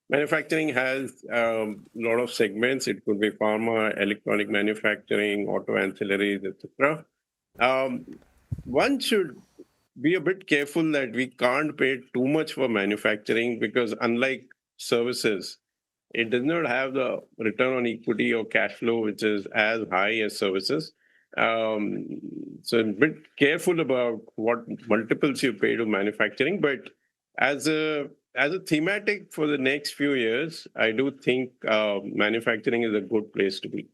manufacturing has a lot of segments. It could be pharma, electronic manufacturing, auto ancillaries, etc. One should be a bit careful that we can't pay too much for manufacturing, because unlike services, it does not have the return on equity or cash flow which is as high as services. So a bit careful about what multiples you pay to manufacturing. But as a thematic for the next few years, I do think manufacturing is a good place to be.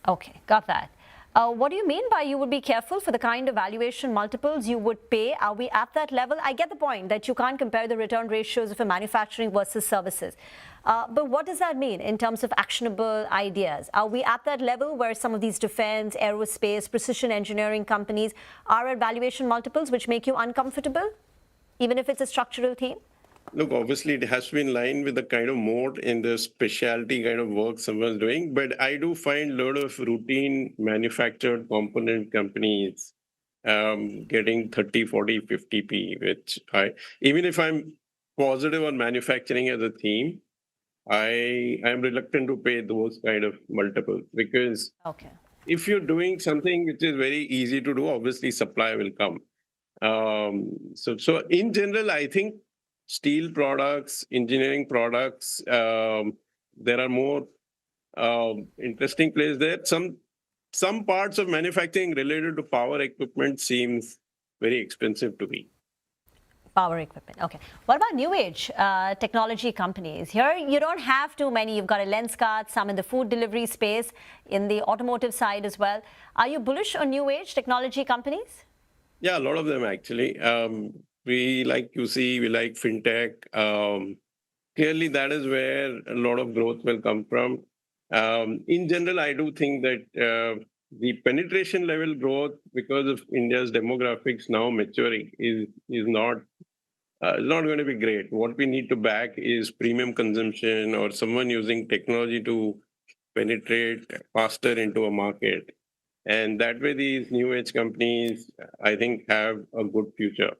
Okay, got that. What do you mean by you would be careful for the kind of valuation multiples you would pay? Are we at that level? I get the point that you can't compare the return ratios of a manufacturing versus services. But what does that mean in terms of actionable ideas? Are we at that level where some of these defense, aerospace, precision engineering companies are at valuation multiples which make you uncomfortable, even if it's a structural theme? Look, obviously, it has to be in line with the kind of mode in the specialty kind of work someone's doing. But I do find a lot of routine manufactured component companies getting 30, 40, 50p, which even if I'm positive on manufacturing as a theme, I am reluctant to pay those kind of multiples, because if you're doing something which is very easy to do, obviously supply will come. So in general, I think steel products, engineering products, there are more interesting plays there. Some parts of manufacturing related to power equipment seems very expensive to me. Power equipment. Okay. What about new age technology companies? Here, you don't have too many. You've got a Lenskart, some in the food delivery space, in the automotive side as well. Are you bullish on new age technology companies? Yeah, a lot of them actually. We like QC, we like fintech. Clearly, that is where a lot of growth will come from. In general, I do think that the penetration level growth, because of India's demographics now maturing, is not going to be great. What we need to back is premium consumption or someone using technology to penetrate faster into a market. And that way, these new age companies, I think, have a good future.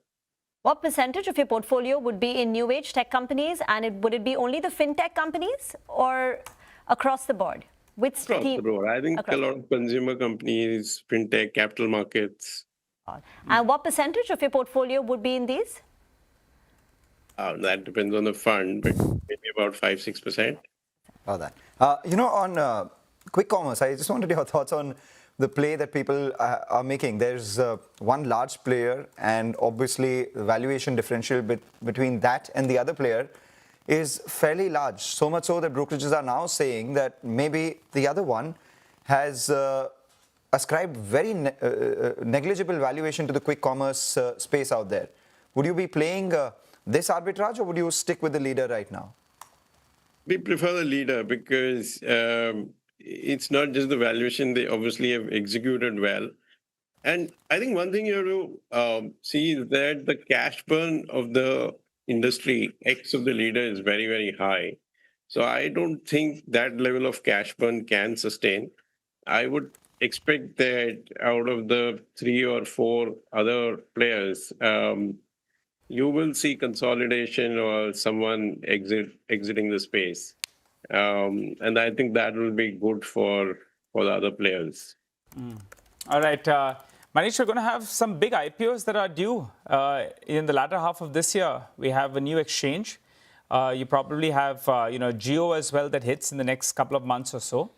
What percentage of your portfolio would be in new age tech companies? And would it be only the fintech companies or across the board? Across the board. I think a lot of consumer companies, fintech, capital markets. And what percentage of your portfolio would be in these? That depends on the fund, but maybe about 5-6%. About that. On quick commerce, I just wanted your thoughts on the play that people are making. There's one large player, and obviously the valuation differential between that and the other player is fairly large. So much so that brokerages are now saying that maybe the other one has ascribed very negligible valuation to the quick commerce space out there. Would you be playing this arbitrage, or would you stick with the leader right now? We prefer the leader because it's not just the valuation. They obviously have executed well. And I think one thing you have to see is that the cash burn of the industry, X of the leader, is very, very high. So I don't think that level of cash burn can sustain. I would expect that out of the 3 or 4 other players, you will see consolidation or someone exiting the space. And I think that will be good for the other players. All right. Manish, we're going to have some big IPOs that are due in the latter half of this year. We have a new exchange. You probably have Jio as well that hits in the next couple of months or so.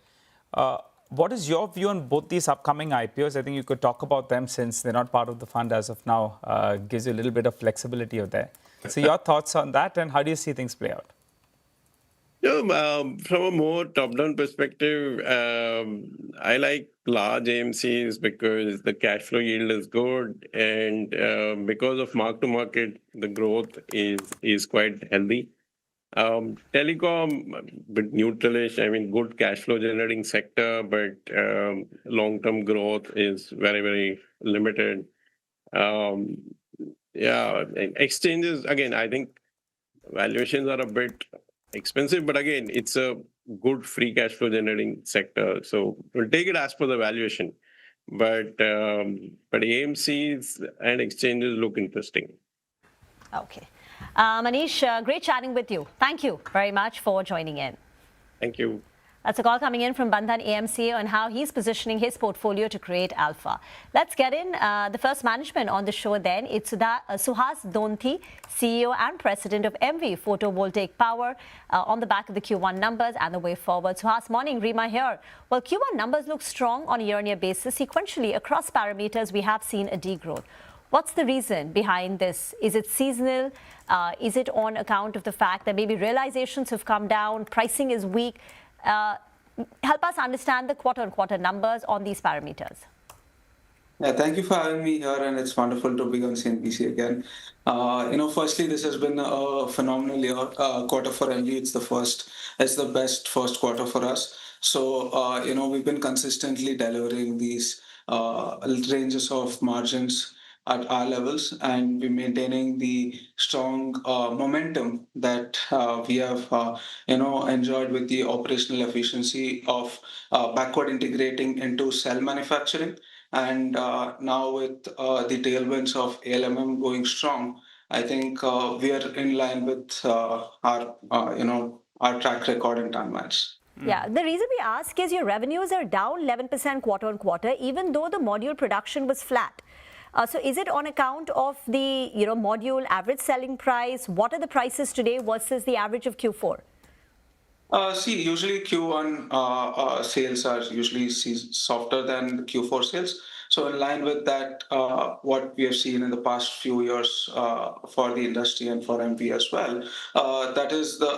What is your view on both these upcoming IPOs? I think you could talk about them since they're not part of the fund as of now. Gives you a little bit of flexibility of there. So your thoughts on that, and how do you see things play out? From a more top-down perspective, I like large AMCs because the cash flow yield is good, and because of mark-to-market, the growth is quite healthy. Telecom, but neutralish. I mean, good cash flow generating sector, but long-term growth is very, very limited. Exchanges, again, I think valuations are a bit expensive, but again, it's a good free cash flow generating sector. So we'll take it as per the valuation. But AMCs and exchanges look interesting. Okay. Manish, great chatting with you. Thank you very much for joining in. Thank you. That's a call coming in from Bandhan AMC on how he's positioning his portfolio to create alpha. Let's get in the first management on the show then. It's Suhas Donthi, CEO and President of MV Photovoltaic Power, on the back of the Q1 numbers and the way forward. Suhas, morning. Rima here. Well, Q1 numbers look strong on a year-on-year basis. Sequentially, across parameters, we have seen a degrowth. What's the reason behind this? Is it seasonal? Is it on account of the fact that maybe realizations have come down, pricing is weak? Help us understand the quarter-on-quarter numbers on these parameters. Yeah, thank you for having me here, and it's wonderful to be on CNBC again. Firstly, this has been a phenomenal quarter for MV. It's the best first quarter for us. So, we've been consistently delivering these ranges of margins at our levels, and we're maintaining the strong momentum that we have enjoyed with the operational efficiency of backward integrating into cell manufacturing. And now with the tailwinds of ALMM going strong, I think we are in line with our track record in timelines. Yeah, the reason we ask is your revenues are down 11% quarter on quarter, even though the module production was flat. So is it on account of the module average selling price? What are the prices today versus the average of Q4? Usually Q1 sales are usually softer than Q4 sales. So in line with that, what we have seen in the past few years for the industry and for MP as well,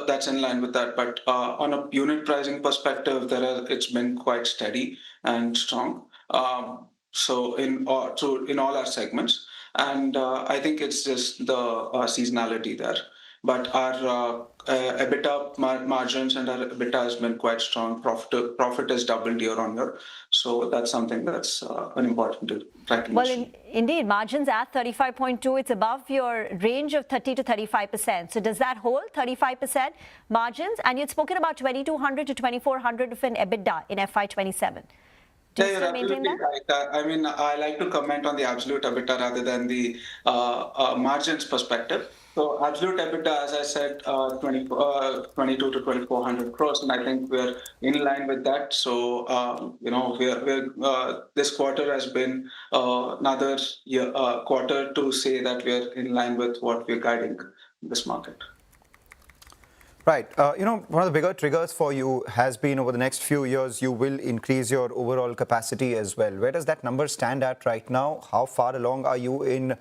that's in line with that. But on a unit pricing perspective, it's been quite steady and strong. So in all our segments, and I think it's just the seasonality there. But our EBITDA margins and our EBITDA has been quite strong. Profit is doubled year on year. So that's something that's an important recognition. Well, indeed, margins at 35.2, it's above your range of 30 to 35%. So does that hold 35% margins? And you'd spoken about 2,200 to 2,400 of an EBITDA in FY27. Do you still maintain that? Right. I mean, I like to comment on the absolute EBITDA rather than the margins perspective. So absolute EBITDA, as I said, 22 to 2,400 crores, and I think we're in line with that. So this quarter has been another quarter to say that we're in line with what we're guiding this market. Right. One of the bigger triggers for you has been over the next few years, you will increase your overall capacity as well. Where does that number stand at right now? How far along are you in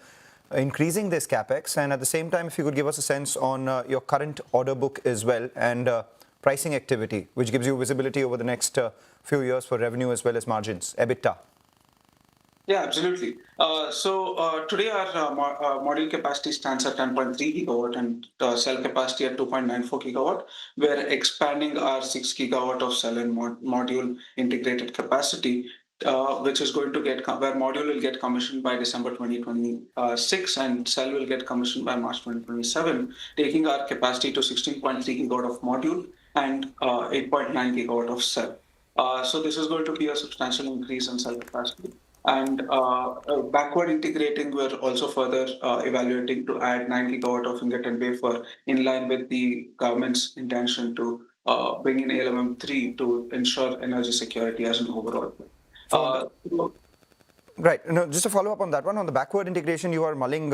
increasing this capex? And at the same time, if you could give us a sense on your current order book as well and pricing activity, which gives you visibility over the next few years for revenue as well as margins, EBITDA. Yeah, absolutely. So today our module capacity stands at 10.3 gigawatt and cell capacity at 2.94 gigawatt. We're expanding our 6 gigawatt of cell and module integrated capacity, which is going to where module will get commissioned by December 2026 and cell will get commissioned by March 2027, taking our capacity to 16.3 gigawatt of module and 8.9 gigawatt of cell. So this is going to be a substantial increase in cell capacity. And backward integrating, we're also further evaluating to add 9 gigawatt of ingot and wafer in line with the government's intention to bring in ALMM3 to ensure energy security as an overall. Right. Just to follow up on that one, on the backward integration, you are mulling,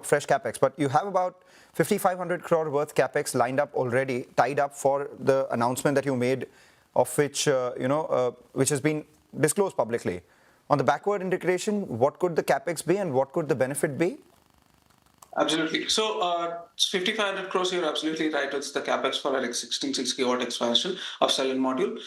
fresh capex, but you have about 5,500 crore worth capex lined up already, tied up for the announcement that you made, of which, which has been disclosed publicly. On the backward integration, what could the capex be and what could the benefit be? Absolutely. So 5,500 crores, you're absolutely right. It's the capex for our existing 6 gigawatt expansion of cell and module,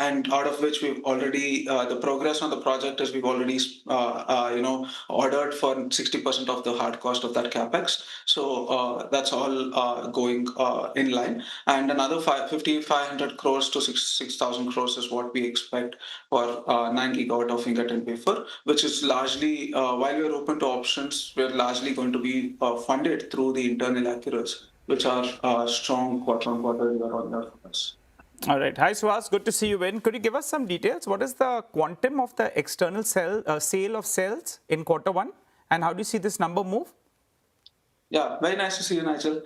and out of which we've already, the progress on the project is we've already, ordered for 60% of the hard cost of that capex. So that's all going in line. And another 5,500 crores to 6,000 crores is what we expect for 9 gigawatt of ingot and wafer, which is largely, while we're open to options, we're largely going to be funded through the internal accruals, which are strong quarter-on-quarter year-on-year for us. All right. Hi, Suhas. Good to see you in. Could you give us some details? What is the quantum of the external sale of cells in Q1? And how do you see this number move? Yeah, very nice to see you, Nigel.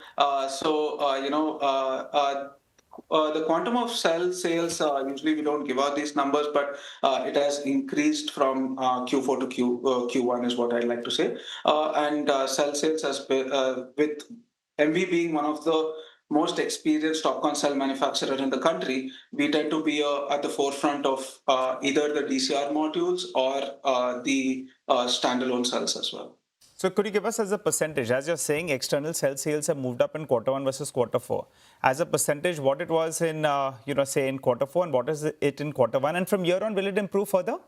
The quantum of cell sales, usually we don't give out these numbers, but it has increased from Q4 to Q1 is what I'd like to say. And cell sales has been, with MV being one of the most experienced TOPCon cell manufacturer in the country, we tend to be at the forefront of either the DCR modules or the standalone cells as well. So could you give us as a percentage, as you're saying, external cell sales have moved up in Q1 versus Q4. As a percentage, what it was in, say in Q4 and what is it in Q1? And from here on, will it improve further?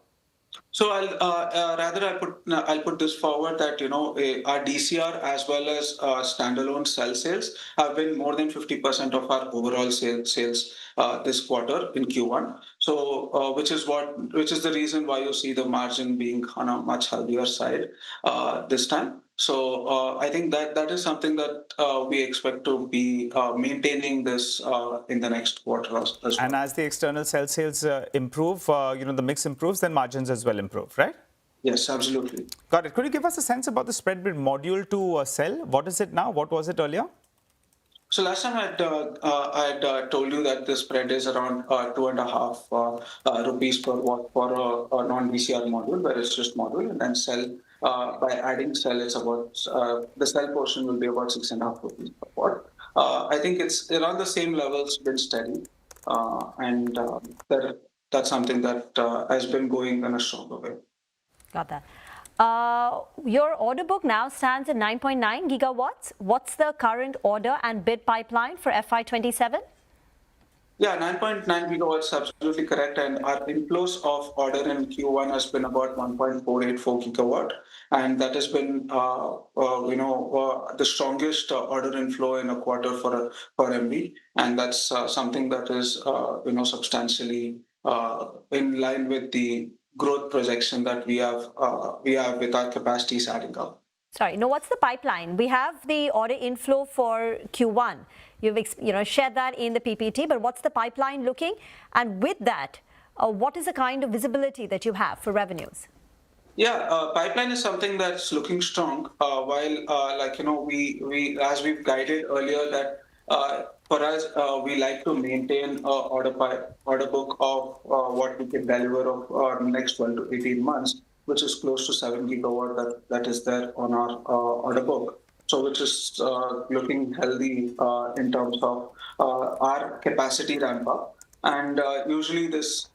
So I'll put this forward that our DCR as well as standalone cell sales have been more than 50% of our overall sales this quarter in Q1. So which is the reason why you see the margin being on a much healthier side this time. So I think that is something that we expect to be maintaining this in the next quarter as well. And as the external cell sales improve, the mix improves, then margins as well improve, right? Yes, absolutely. Got it. Could you give us a sense about the spread between module to cell? What is it now? What was it earlier? So last time I had told you that the spread is around 2.5 rupees per watt for a non-DCR module, where it's just module, and then cell. By adding cell, it's about the cell portion will be about 6.5 rupees per watt. I think it's around the same levels, been steady, and that's something that has been going in a stronger way. Got that. Your order book now stands at 9.9 gigawatts. What's the current order and bid pipeline for FY27? Yeah, 9.9 gigawatts, absolutely correct. And our inflows of order in Q1 has been about 1.484 gigawatt, and that has been, the strongest order inflow in a quarter for MB, and that's something that is, substantially in line with the growth projection that we have with our capacities adding up. Sorry, no, what's the pipeline? We have the order inflow for Q1. You've shared that in the PPT, but what's the pipeline looking? And with that, what is the kind of visibility that you have for revenues? Yeah, pipeline is something that's looking strong. While, we as we've guided earlier that for us, we like to maintain order book of what we can deliver of next 12 to 18 months, which is close to 7 gigawatt that is there on our order book. So which is looking healthy in terms of our capacity ramp up. And usually this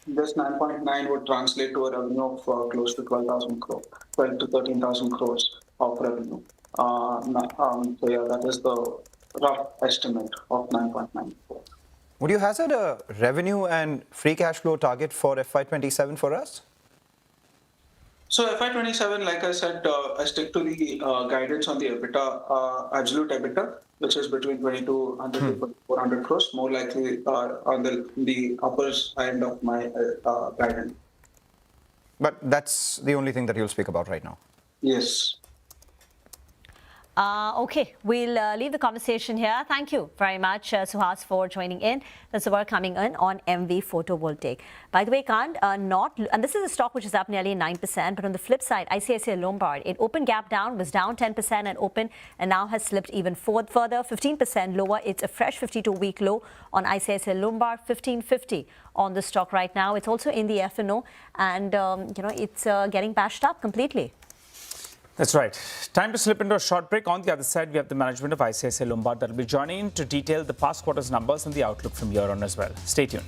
9.9 would translate to a revenue of close to 12,000 crore, 12 to 13,000 crores of revenue. So yeah, that is the rough estimate of 9.9. Would you hazard a revenue and free cash flow target for FY27 for us? So FY27, like I said, I stick to the guidance on the EBITDA, absolute EBITDA, which is between 2,200 to 400 crores, more likely on the upper end of my guidance. But that's the only thing that you'll speak about right now. Yes. Okay, we'll leave the conversation here. Thank you very much, Suhas, for joining in. That's the work coming in on MV Photovoltaic. By the way, Kant, and this is a stock which is up nearly 9%, but on the flip side, ICICI Lombard, it opened gap down, was down 10% and open, and now has slipped even further, 15% lower. It's a fresh 52-week low on ICICI Lombard, 1550 on the stock right now. It's also in the F&O, and it's getting bashed up completely. That's right. Time to slip into a short break. On the other side, we have the management of ICICI Lombard that will be joining in to detail the past quarter's numbers and the outlook from here on as well. Stay tuned.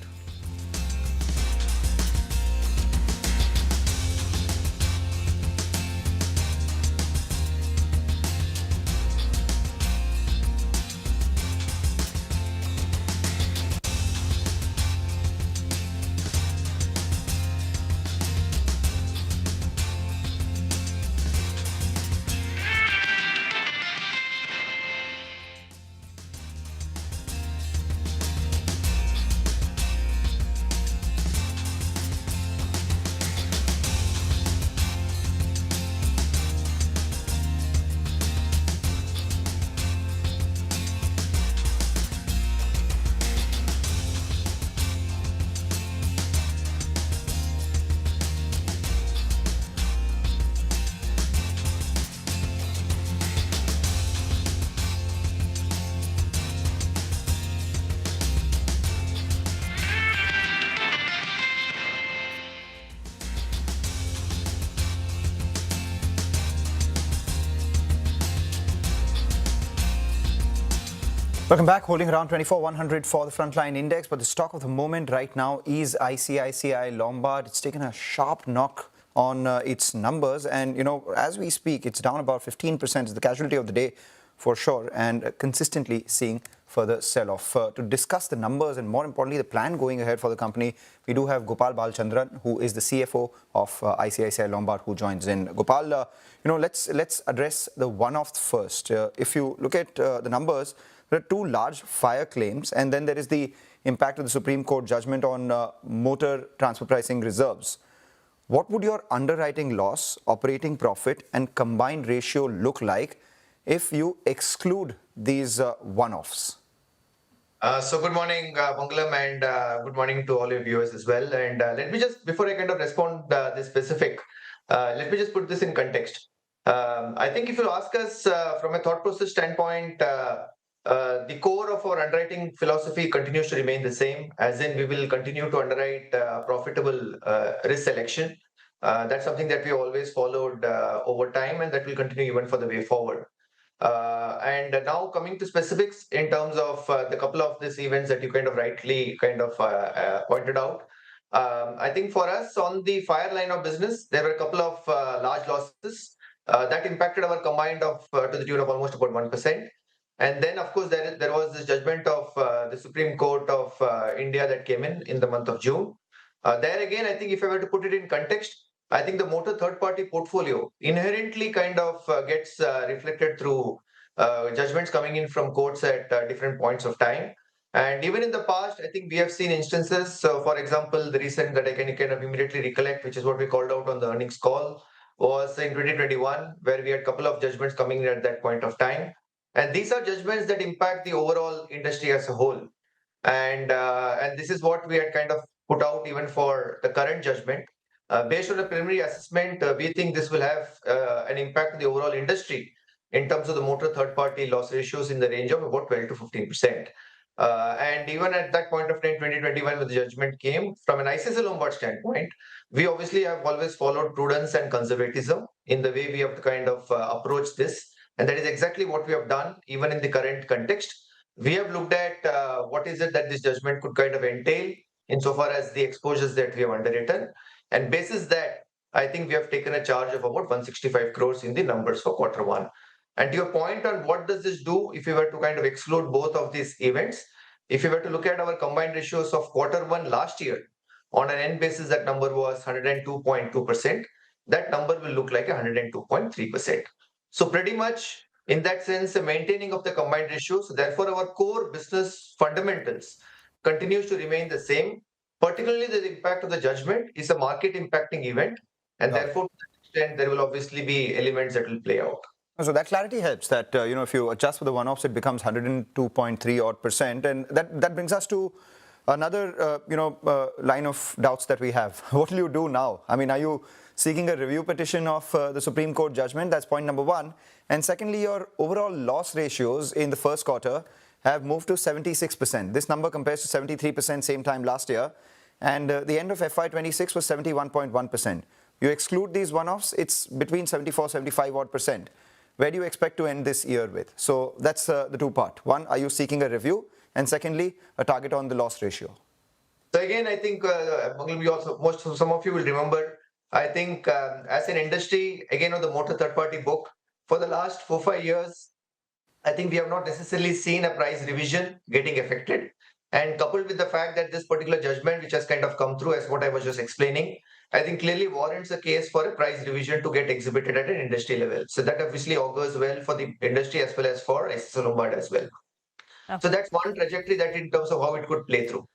Welcome back. Holding around 24,100 for the frontline index, but the stock of the moment right now is ICICI Lombard. It's taken a sharp knock on its numbers, and as we speak, it's down about 15%. It's the casualty of the day for sure, and consistently seeing further sell-off. To discuss the numbers and more importantly the plan going ahead for the company, we do have Gopal Balachandran, who is the CFO of ICICI Lombard, who joins in. Gopal, let's address the one-off first. If you look at the numbers, there are two large fire claims, and then there is the impact of the Supreme Court judgment on motor transfer pricing reserves. What would your underwriting loss, operating profit, and combined ratio look like if you exclude these one-offs? So good morning, Mangalam, and good morning to all your viewers as well. And let me just, before I kind of respond this specific, let me just put this in context. I think if you ask us from a thought process standpoint, the core of our underwriting philosophy continues to remain the same, as in we will continue to underwrite profitable risk selection. That's something that we always followed over time, and that will continue even for the way forward. And now coming to specifics in terms of the couple of these events that you kind of rightly pointed out. I think for us on the fire line of business, there were a couple of large losses that impacted our combined of to the tune of almost about 1%. And then, of course, there was this judgment of the Supreme Court of India that came in the month of June. There again, I think if I were to put it in context, I think the motor third-party portfolio inherently kind of gets reflected through judgments coming in from courts at different points of time. And even in the past, I think we have seen instances. So, for example, the recent that I can kind of immediately recollect, which is what we called out on the earnings call, was in 2021, where we had a couple of judgments coming in at that point of time. And these are judgments that impact the overall industry as a whole. And this is what we had kind of put out even for the current judgment. Based on a preliminary assessment, we think this will have an impact on the overall industry in terms of the motor third-party loss ratios in the range of about 12 to 15%. And even at that point of time, 2021, when the judgment came, from an ICICI Lombard standpoint, we obviously have always followed prudence and conservatism in the way we have to kind of approach this. And that is exactly what we have done, even in the current context. We have looked at what is it that this judgment could kind of entail insofar as the exposures that we have underwritten. And basis that, I think we have taken a charge of about 165 crores in the numbers for quarter one. And to your point on what does this do if we were to kind of exclude both of these events, if you were to look at our combined ratios of quarter one last year, on an N basis, that number was 102.2%. That number will look like 102.3%. So pretty much in that sense, the maintaining of the combined ratios, therefore our core business fundamentals continues to remain the same. Particularly the impact of the judgment is a market impacting event. And therefore, to that extent, there will obviously be elements that will play out. So that clarity helps that, if you adjust for the one-offs, it becomes 102.3 odd percent. And that brings us to another, line of doubts that we have. What will you do now? I mean, are you seeking a review petition of the Supreme Court judgment? That's point number one. And secondly, your overall loss ratios in the first quarter have moved to 76%. This number compares to 73% same time last year. And the end of FY26 was 71.1%. You exclude these one-offs, it's between 74, 75 odd percent. Where do you expect to end this year with? So that's the two part. One, are you seeking a review? And secondly, a target on the loss ratio. So again, I think some of you will remember, I think as an industry, again on the motor third-party book, for the last 4-5 years, I think we have not necessarily seen a price revision getting affected. And coupled with the fact that this particular judgment, which has kind of come through as what I was just explaining, I think clearly warrants a case for a price revision to get exhibited at an industry level. So that obviously augurs well for the industry as well as for ICICI Lombard as well. Okay. So that's one trajectory that in terms of how it could play through.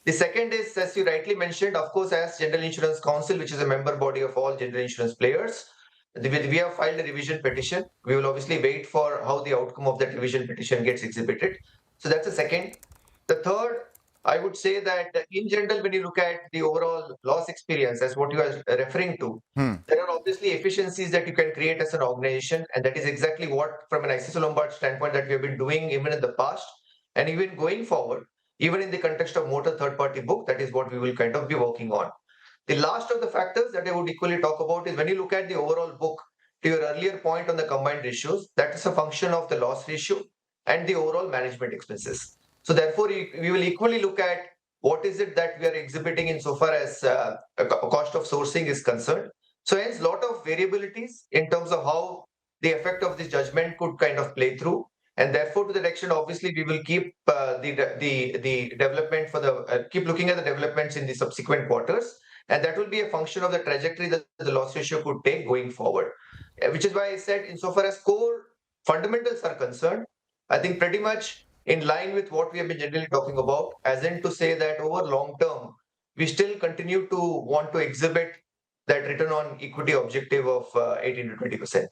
The second is, as you rightly mentioned, of course, as General Insurance Council, which is a member body of all general insurance players, we have filed a revision petition. We will obviously wait for how the outcome of that revision petition gets exhibited. So that's the second. The third, I would say that in general, when you look at the overall loss experience, as what you are referring to, there are obviously efficiencies that you can create as an organization. And that is exactly what, from an ICICI Lombard standpoint, that we have been doing even in the past. And even going forward, even in the context of motor third-party book, that is what we will kind of be working on. The last of the factors that I would equally talk about is when you look at the overall book, to your earlier point on the combined ratios, that is a function of the loss ratio and the overall management expenses. So therefore, we will equally look at what is it that we are exhibiting insofar as cost of sourcing is concerned. So hence, lot of variabilities in terms of how the effect of this judgment could kind of play through. And therefore, to that extent, obviously, we will keep the development for the keep looking at the developments in the subsequent quarters, and that will be a function of the trajectory that the loss ratio could take going forward. Which is why I said, insofar as core fundamentals are concerned, I think pretty much in line with what we have been generally talking about, as in to say that over long term, we still continue to want to exhibit that return on equity objective of 18 to 20%.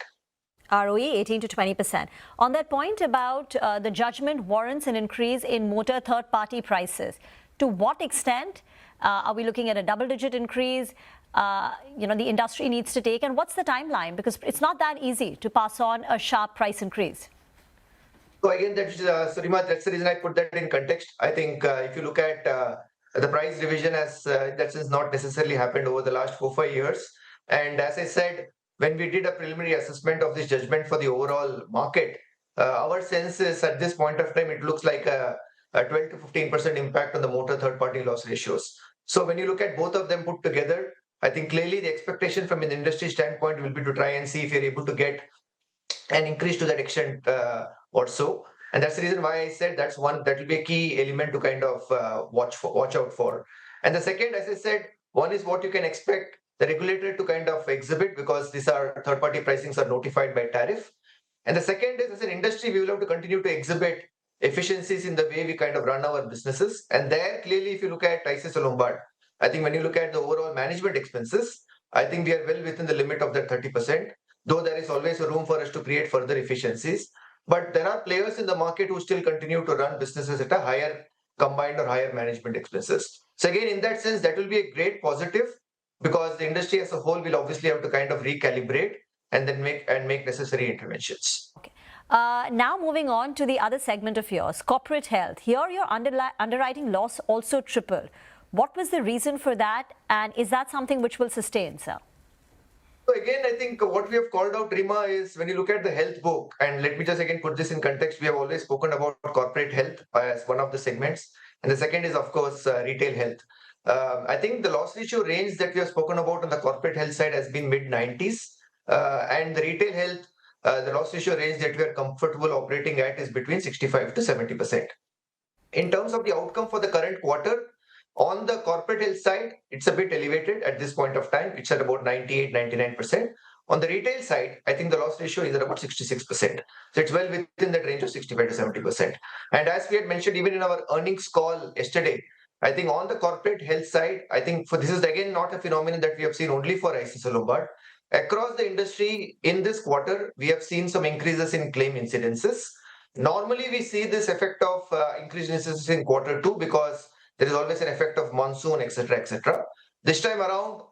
ROE 18 to 20%. On that point about the judgment warrants an increase in motor third-party prices, to what extent are we looking at a double-digit increase? The industry needs to take, and what's the timeline? Because it's not that easy to pass on a sharp price increase. So again, Surima, that's the reason I put that in context. I think if you look at the price revision has that has not necessarily happened over the last 4-5 years. And as I said, when we did a preliminary assessment of this judgment for the overall market, our sense is at this point of time, it looks like a 12 to 15% impact on the motor third-party loss ratios. So when you look at both of them put together, I think clearly the expectation from an industry standpoint will be to try and see if you're able to get an increase to that extent or so. And that's the reason why I said that will be a key element to kind of watch out for. And the second, as I said, one is what you can expect the regulator to kind of exhibit, because these are third-party pricings are notified by tariff. And the second is, as an industry, we will have to continue to exhibit efficiencies in the way we kind of run our businesses. And there, clearly, if you look at ICICI Lombard, I think when you look at the overall management expenses, I think we are well within the limit of that 30%, though there is always a room for us to create further efficiencies. But there are players in the market who still continue to run businesses at a higher combined or higher management expenses. So again, in that sense, that will be a great positive, because the industry as a whole will obviously have to kind of recalibrate and then make necessary interventions. Okay. Now moving on to the other segment of yours, corporate health. Here your underwriting loss also tripled. What was the reason for that, and is that something which will sustain, sir? So again, I think what we have called out, Rima, is when you look at the health book, and let me just again put this in context, we have always spoken about corporate health as one of the segments, and the second is, of course, retail health. I think the loss ratio range that we have spoken about on the corporate health side has been mid-90s, and the retail health, the loss ratio range that we are comfortable operating at is between 65 to 70%. In terms of the outcome for the current quarter, on the corporate health side, it's a bit elevated at this point of time. It's at about 98, 99%. On the retail side, I think the loss ratio is at about 66%. So it's well within that range of 65 to 70%. And as we had mentioned even in our earnings call yesterday, I think on the corporate health side, I think this is again not a phenomenon that we have seen only for ICICI Lombard. Across the industry in this quarter, we have seen some increases in claim incidences. Normally, we see this effect of increased incidences in quarter two, because there is always an effect of monsoon, etc., etc. This time around,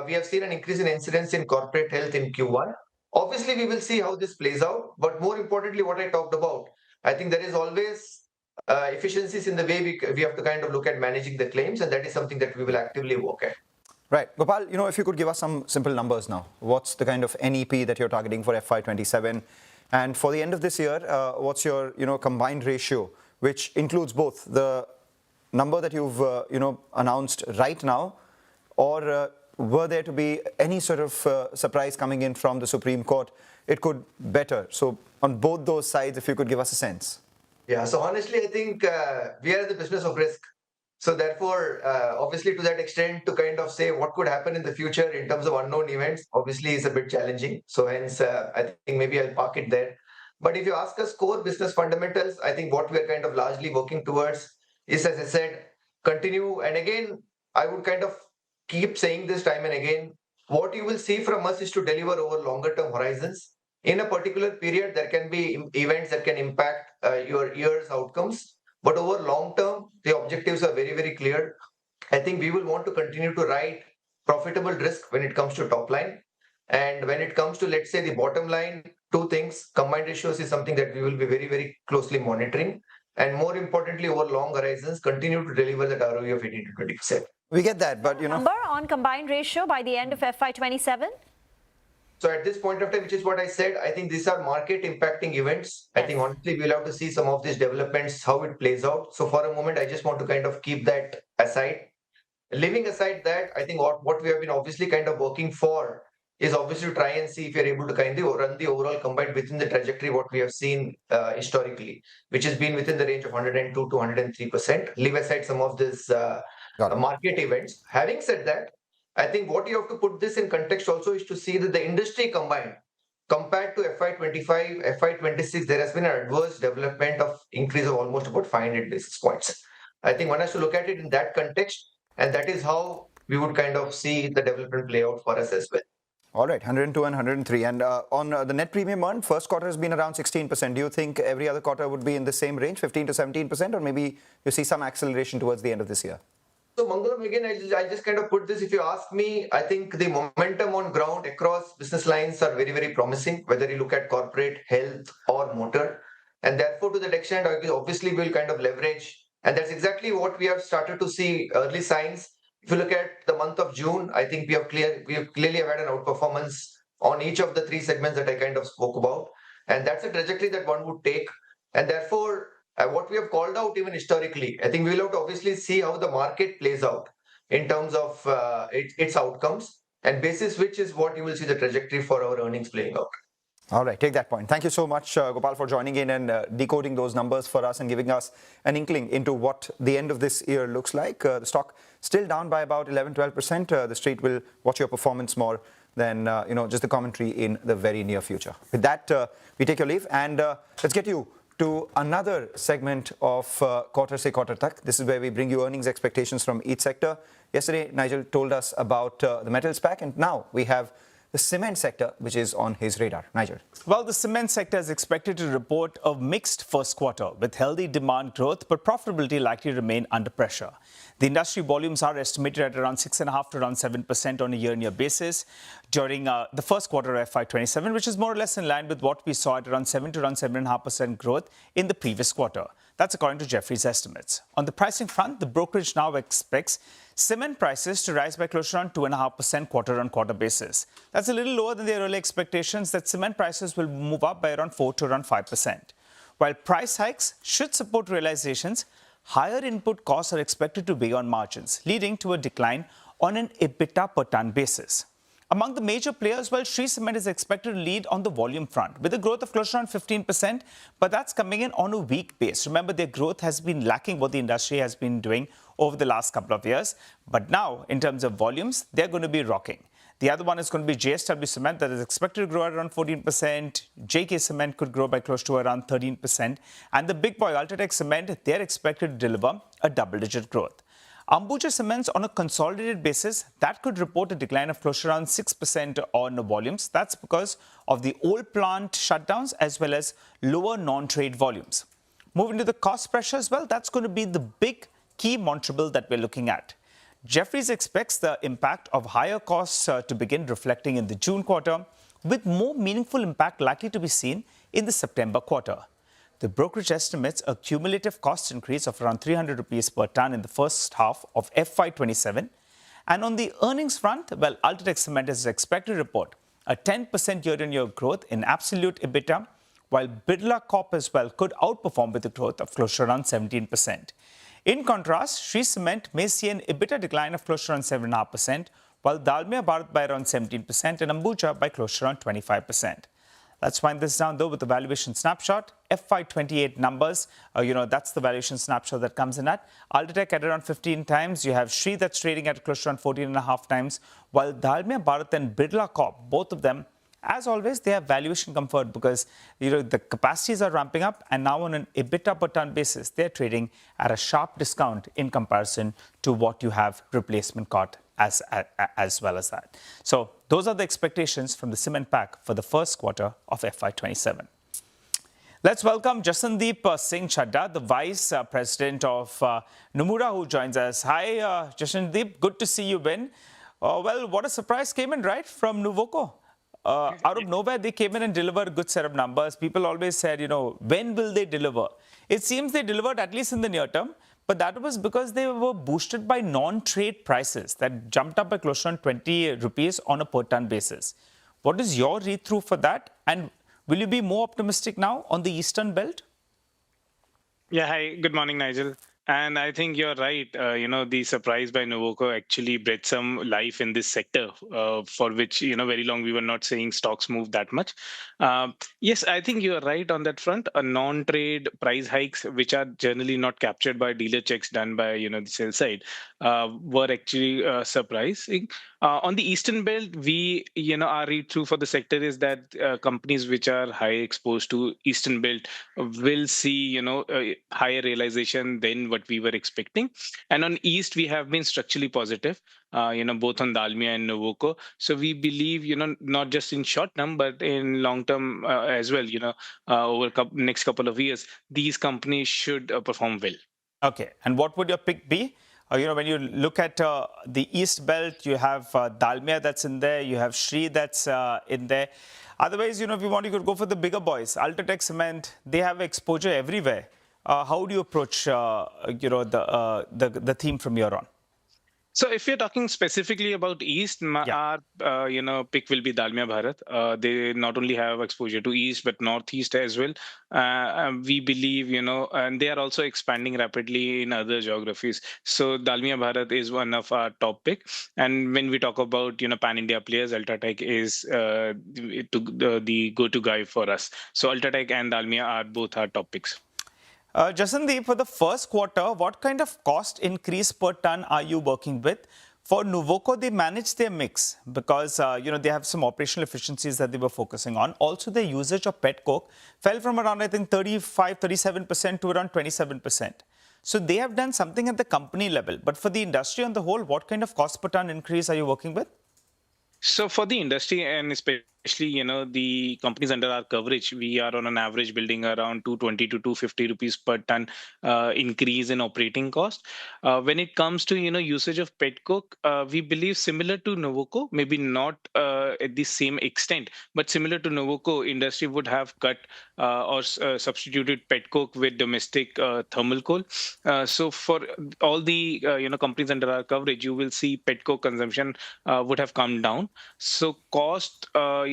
we have seen an increase in incidence in corporate health in Q1. Obviously, we will see how this plays out. But more importantly, what I talked about, I think there is always efficiencies in the way we have to kind of look at managing the claims, and that is something that we will actively work at. Right. Gopal, if you could give us some simple numbers now. What's the kind of NEP that you're targeting for FY27? And for the end of this year, what's your, combined ratio, which includes both the number that you've, announced right now, or were there to be any sort of surprise coming in from the Supreme Court, it could better? So on both those sides, if you could give us a sense. Yeah, so honestly, I think we are in the business of risk. So therefore, obviously to that extent, to kind of say what could happen in the future in terms of unknown events, obviously is a bit challenging. So hence, I think maybe I'll park it there. But if you ask us core business fundamentals, I think what we're kind of largely working towards is, as I said, continue. And again, I would kind of keep saying this time and again, what you will see from us is to deliver over longer term horizons. In a particular period, there can be events that can impact your year's outcomes. But over long term, the objectives are very, very clear. I think we will want to continue to write profitable risk when it comes to top line. And when it comes to, let's say, the bottom line, two things: combined ratios is something that we will be very, very closely monitoring. And more importantly, over long horizons, continue to deliver that ROE of 18 to 20%. We get that, but Number on combined ratio by the end of FY27? So at this point of time, which is what I said, I think these are market impacting events. Yes. I think honestly, we'll have to see some of these developments, how it plays out. So for a moment, I just want to kind of keep that aside. Leaving aside that, I think what we have been obviously kind of working for is obviously to try and see if you're able to kind of run the overall combined within the trajectory what we have seen historically, which has been within the range of 102 to 103%. Leave aside some of these market events. Having said that, I think what you have to put this in context also is to see that the industry combined, compared to FY25, FY26, there has been an adverse development of increase of almost about 500 basis points. I think one has to look at it in that context, and that is how we would kind of see the development play out for us as well. All right, 102 and 103. And on the net premium earned, first quarter has been around 16%. Do you think every other quarter would be in the same range, 15 to 17%, or maybe you see some acceleration towards the end of this year? So Mangalam, again, I just kind of put this, if you ask me, I think the momentum on ground across business lines are very, very promising, whether you look at corporate, health or motor. And therefore, to that extent, obviously we'll kind of leverage. And that's exactly what we have started to see early signs. If you look at the month of June, I think we have clearly had an outperformance on each of the three segments that I kind of spoke about. And that's a trajectory that one would take. And therefore, what we have called out even historically, I think we'll have to obviously see how the market plays out. in terms of its outcomes, and basis which is what you will see the trajectory for our earnings playing out. All right, take that point. Thank you so much, Gopal, for joining in and decoding those numbers for us and giving us an inkling into what the end of this year looks like. The stock still down by about 11-12%. The street will watch your performance more than just the commentary in the very near future. With that, we take your leave and let's get you to another segment of Quarter Se Quarter Tak. This is where we bring you earnings expectations from each sector. Yesterday, Nigel told us about the metals pack, and now we have the cement sector, which is on his radar. Nigel. Well, the cement sector is expected to report a mixed first quarter with healthy demand growth, but profitability likely to remain under pressure. The industry volumes are estimated at around 6.5 to around 7% on a year-on-year basis during the first quarter of FY27, which is more or less in line with what we saw at around 7 to around 7.5% growth in the previous quarter. That's according to Jefferies' estimates. On the pricing front, the brokerage now expects cement prices to rise by close to around 2.5% quarter-on-quarter basis. That's a little lower than their early expectations that cement prices will move up by around 4 to around 5%. While price hikes should support realizations, higher input costs are expected to weigh on margins, leading to a decline on an EBITDA per ton basis. Among the major players, well, Shree Cement is expected to lead on the volume front with a growth of close to around 15%, but that's coming in on a weak base. Remember, their growth has been lacking what the industry has been doing over the last couple of years. But now, in terms of volumes, they're going to be rocking. The other one is going to be JSW Cement that is expected to grow at around 14%. JK Cement could grow by close to around 13%. And the big boy UltraTech Cement, they're expected to deliver a double-digit growth. Ambuja Cements on a consolidated basis, that could report a decline of close to around 6% on the volumes. That's because of the old plant shutdowns as well as lower non-trade volumes. Moving to the cost pressure as well, that's going to be the big key monitorable that we're looking at. Jefferies expects the impact of higher costs to begin reflecting in the June quarter, with more meaningful impact likely to be seen in the September quarter. The brokerage estimates a cumulative cost increase of around 300 rupees per ton in the first half of FY27. And on the earnings front, well, UltraTech Cement is expected to report a 10% year-on-year growth in absolute EBITDA, while Birla Corp as well could outperform with a growth of close to around 17%. In contrast, Shree Cement may see an EBITDA decline of close to around 7.5%, while Dalmia Bharat by around 17% and Ambuja by close to around 25%. Let's wind this down, though, with the valuation snapshot. FY28 numbers, that's the valuation snapshot that comes in at. UltraTech at around 15 times. You have Shree that's trading at close to around 14.5 times, while Dalmia Bharat and Birla Corp, both of them, as always, they have valuation comfort because the capacities are ramping up, and now on an EBITDA per ton basis, they're trading at a sharp discount in comparison to what you have replacement cost as well as that. So those are the expectations from the cement pack for the first quarter of FY27. Let's welcome Jashandeep Singh Chadha, the Vice President of Nomura, who joins us. Hi, Jashandeep. Good to see you, Ben. Well, what a surprise came in, right, from Nuvoco. Out of nowhere, they came in and delivered a good set of numbers. People always said, when will they deliver? It seems they delivered at least in the near term, but that was because they were boosted by non-trade prices that jumped up by close to 20 rupees on a per ton basis. What is your read-through for that? And will you be more optimistic now on the Eastern Belt? Yeah, hi. Good morning, Nigel. And I think you're right. The surprise by Nuvoco actually bred some life in this sector, for which, very long we were not seeing stocks move that much. Yes, I think you're right on that front. Non-trade price hikes, which are generally not captured by dealer checks done by, the sell side, were actually surprising. On the Eastern Belt, our read-through for the sector is that companies which are high exposed to Eastern Belt will see, higher realization than what we were expecting. And on East, we have been structurally positive, both on Dalmia and Nuvoco. So we believe, not just in short term, but in long term as well, over next couple of years, these companies should perform well. Okay. And what would your pick be? When you look at the East Belt, you have Dalmia that's in there, you have Shree that's in there. Otherwise, if you want, you could go for the bigger boys. UltraTech Cement, they have exposure everywhere. How do you approach, the theme from here on? So if you're talking specifically about East, our pick will be Dalmia Bharat. They not only have exposure to East but Northeast as well. We believe, and they are also expanding rapidly in other geographies. So Dalmia Bharat is one of our top pick. And when we talk about pan-India players, Ultratech is the go-to guy for us. So Ultratech and Dalmia are both our top picks. Jasandeep, for the first quarter, what kind of cost increase per ton are you working with? For Nuvoco, they manage their mix because, they have some operational efficiencies that they were focusing on. Also, their usage of pet coke fell from around, I think, 37% to around 27%. So they have done something at the company level. But for the industry on the whole, what kind of cost per ton increase are you working with? So for the industry and especially, the companies under our coverage, we are on an average building around 220 to 250 rupees per ton increase in operating cost. When it comes to, usage of pet coke, we believe similar to Nuvoco, maybe not at the same extent, but similar to Nuvoco, industry would have cut or substituted pet coke with domestic thermal coal. So for all the, companies under our coverage, you will see pet coke consumption would have come down. So cost,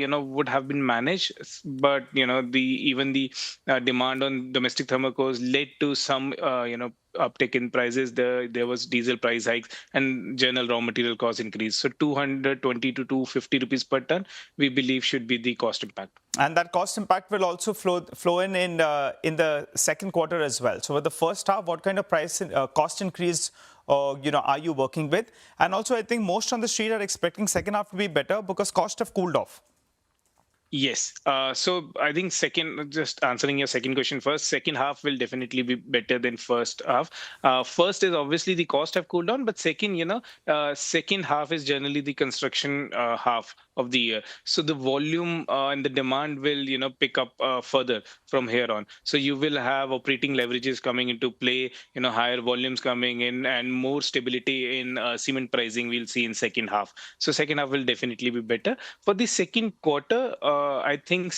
would have been managed, but even the demand on domestic thermal coals led to some uptick in prices. There was diesel price hikes and general raw material cost increase. So 220 to 250 rupees per ton, we believe should be the cost impact. And that cost impact will also flow in the second quarter as well. So for the first half, what kind of cost increase are you working with? And also, I think most on the street are expecting second half to be better because costs have cooled off. Yes. So I think just answering your second question first, second half will definitely be better than first half. First is obviously the cost have cooled down, but second, second half is generally the construction half of the year. So the volume and the demand will, pick up further from here on. So you will have operating leverages coming into play, higher volumes coming in and more stability in cement pricing we'll see in second half. So second half will definitely be better. For the second quarter, I think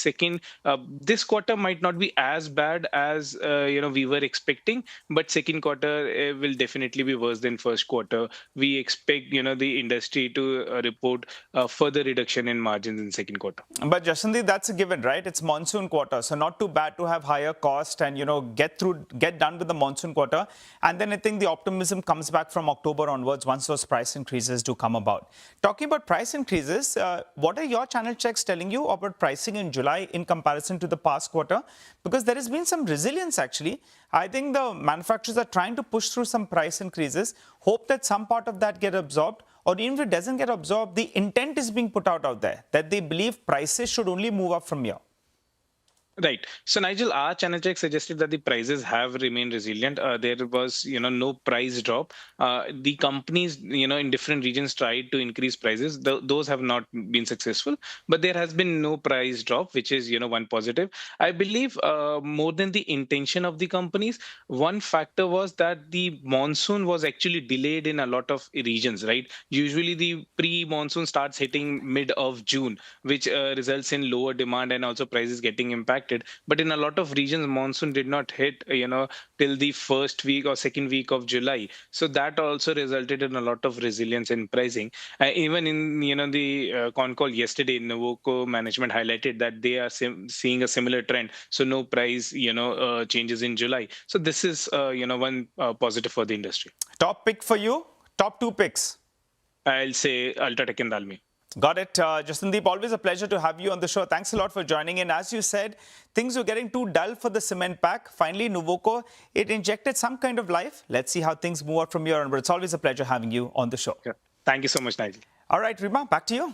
this quarter might not be as bad as we were expecting, but second quarter will definitely be worse than first quarter. We expect the industry to report further reduction in margins in second quarter. But Jasandeep, that's a given, right? It's monsoon quarter, so not too bad to have higher cost and get done with the monsoon quarter. And then I think the optimism comes back from October onwards once those price increases do come about. Talking about price increases, what are your channel checks telling you about pricing in July in comparison to the past quarter? Because there has been some resilience actually. I think the manufacturers are trying to push through some price increases, hope that some part of that get absorbed, or even if it doesn't get absorbed, the intent is being put out there that they believe prices should only move up from here. Right. So Nigel, our channel check suggested that the prices have remained resilient. There was, no price drop. The companies, in different regions tried to increase prices. Those have not been successful, but there has been no price drop, which is, one positive. I believe more than the intention of the companies, one factor was that the monsoon was actually delayed in a lot of regions, right? Usually the pre-monsoon starts hitting mid of June, which results in lower demand and also prices getting impacted. But in a lot of regions, monsoon did not hit, till the first week or second week of July. So that also resulted in a lot of resilience in pricing. Even in, the con call yesterday, Nuvoco management highlighted that they are seeing a similar trend. So no price, changes in July. So this is, one positive for the industry. Top pick for you? Top two picks? I'll say Ultratech and Dalmia. Got it. Jasandeep, always a pleasure to have you on the show. Thanks a lot for joining in. As you said, things were getting too dull for the cement pack. Finally, Nuvoco, it injected some kind of life. Let's see how things move out from here on. But it's always a pleasure having you on the show. Yeah. Thank you so much, Nigel. All right, Rima, back to you.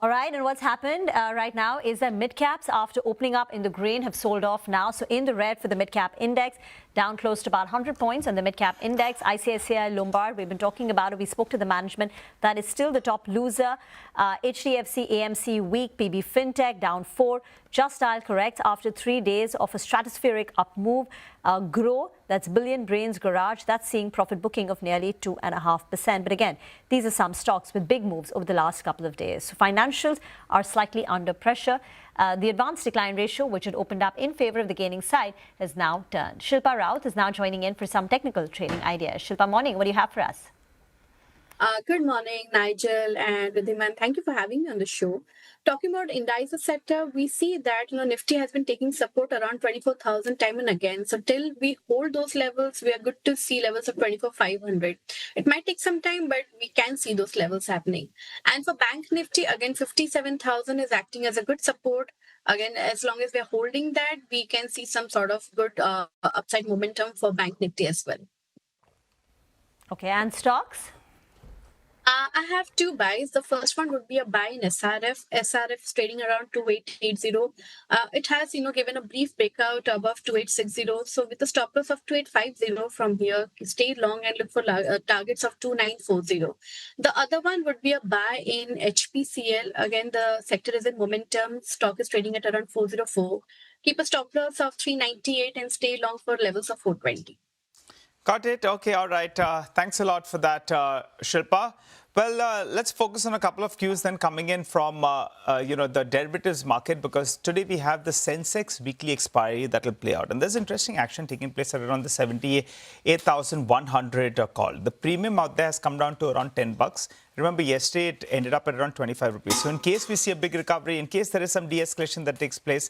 All right, and what's happened right now is that mid-caps, after opening up in the green, have sold off now. So in the red for the mid-cap index, down close to about 100 points on the mid-cap index. ICICI Lombard, we've been talking about it. We spoke to the management. That is still the top loser. HDFC AMC weak, PB Fintech down 4. Just Dial corrects after 3 days of a stratospheric up move. Grow, that's Billion Brains Garage, that's seeing profit booking of nearly 2.5%. But again, these are some stocks with big moves over the last couple of days. So financials are slightly under pressure. The advanced decline ratio, which had opened up in favor of the gaining side, has now turned. Shilpa Raut is now joining in for some technical trading ideas. Shilpa, morning. What do you have for us? Good morning, Nigel and Ridhiman. Thank you for having me on the show. Talking about indices sector, we see that Nifty has been taking support around 24,000 time and again. So till we hold those levels, we are good to see levels of 24,500. It might take some time, but we can see those levels happening. And for Bank Nifty, again, 57,000 is acting as a good support. Again, as long as we are holding that, we can see some sort of good upside momentum for Bank Nifty as well. Okay, and stocks? I have two buys. The first one would be a buy in SRF. SRF is trading around 2880. It has, given a brief breakout above 2860. So with a stop loss of 2850 from here, stay long and look for targets of 2940. The other one would be a buy in HPCL. Again, the sector is in momentum. Stock is trading at around 404. Keep a stop loss of 398 and stay long for levels of 420. Got it. Okay. All right. Thanks a lot for that, Shilpa. Well, let's focus on a couple of cues then coming in from, the derivatives market, because today we have the Sensex weekly expiry that will play out. And there's interesting action taking place at around the 78,100 call. The premium out there has come down to around $10. Remember, yesterday it ended up at around 25 rupees. So in case we see a big recovery, in case there is some de-escalation that takes place,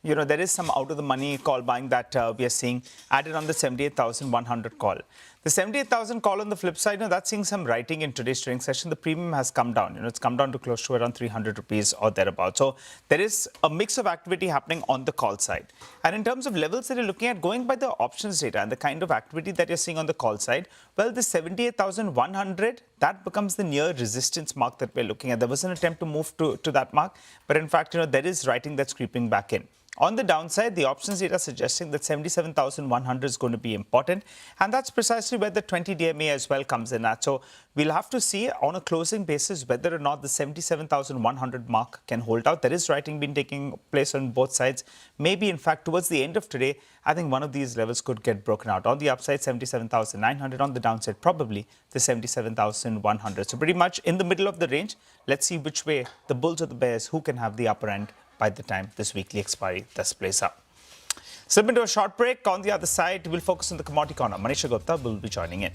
there is some out of the money call buying that we are seeing added on the 78,100 call. The 78,000 call on the flip side, that's seeing some writing in today's trading session. The premium has come down. It's come down to close to around 300 rupees or thereabouts. So there is a mix of activity happening on the call side. And in terms of levels that you're looking at, going by the options data and the kind of activity that you're seeing on the call side, well, the 78,100, that becomes the near resistance mark that we're looking at. There was an attempt to move to that mark, but in fact, there is writing that's creeping back in. On the downside, the options data suggesting that 77,100 is going to be important. And that's precisely where the 20 DMA as well comes in at. So we'll have to see on a closing basis whether or not the 77,100 mark can hold out. There is writing being taking place on both sides. Maybe, in fact, towards the end of today, I think one of these levels could get broken out. On the upside, 77,900. On the downside, probably the 77,100. So pretty much in the middle of the range. Let's see which way the bulls or the bears, who can have the upper end by the time this weekly expiry thus plays out. Slip into a short break. On the other side, we'll focus on the commodity corner. Manisha Gupta will be joining in.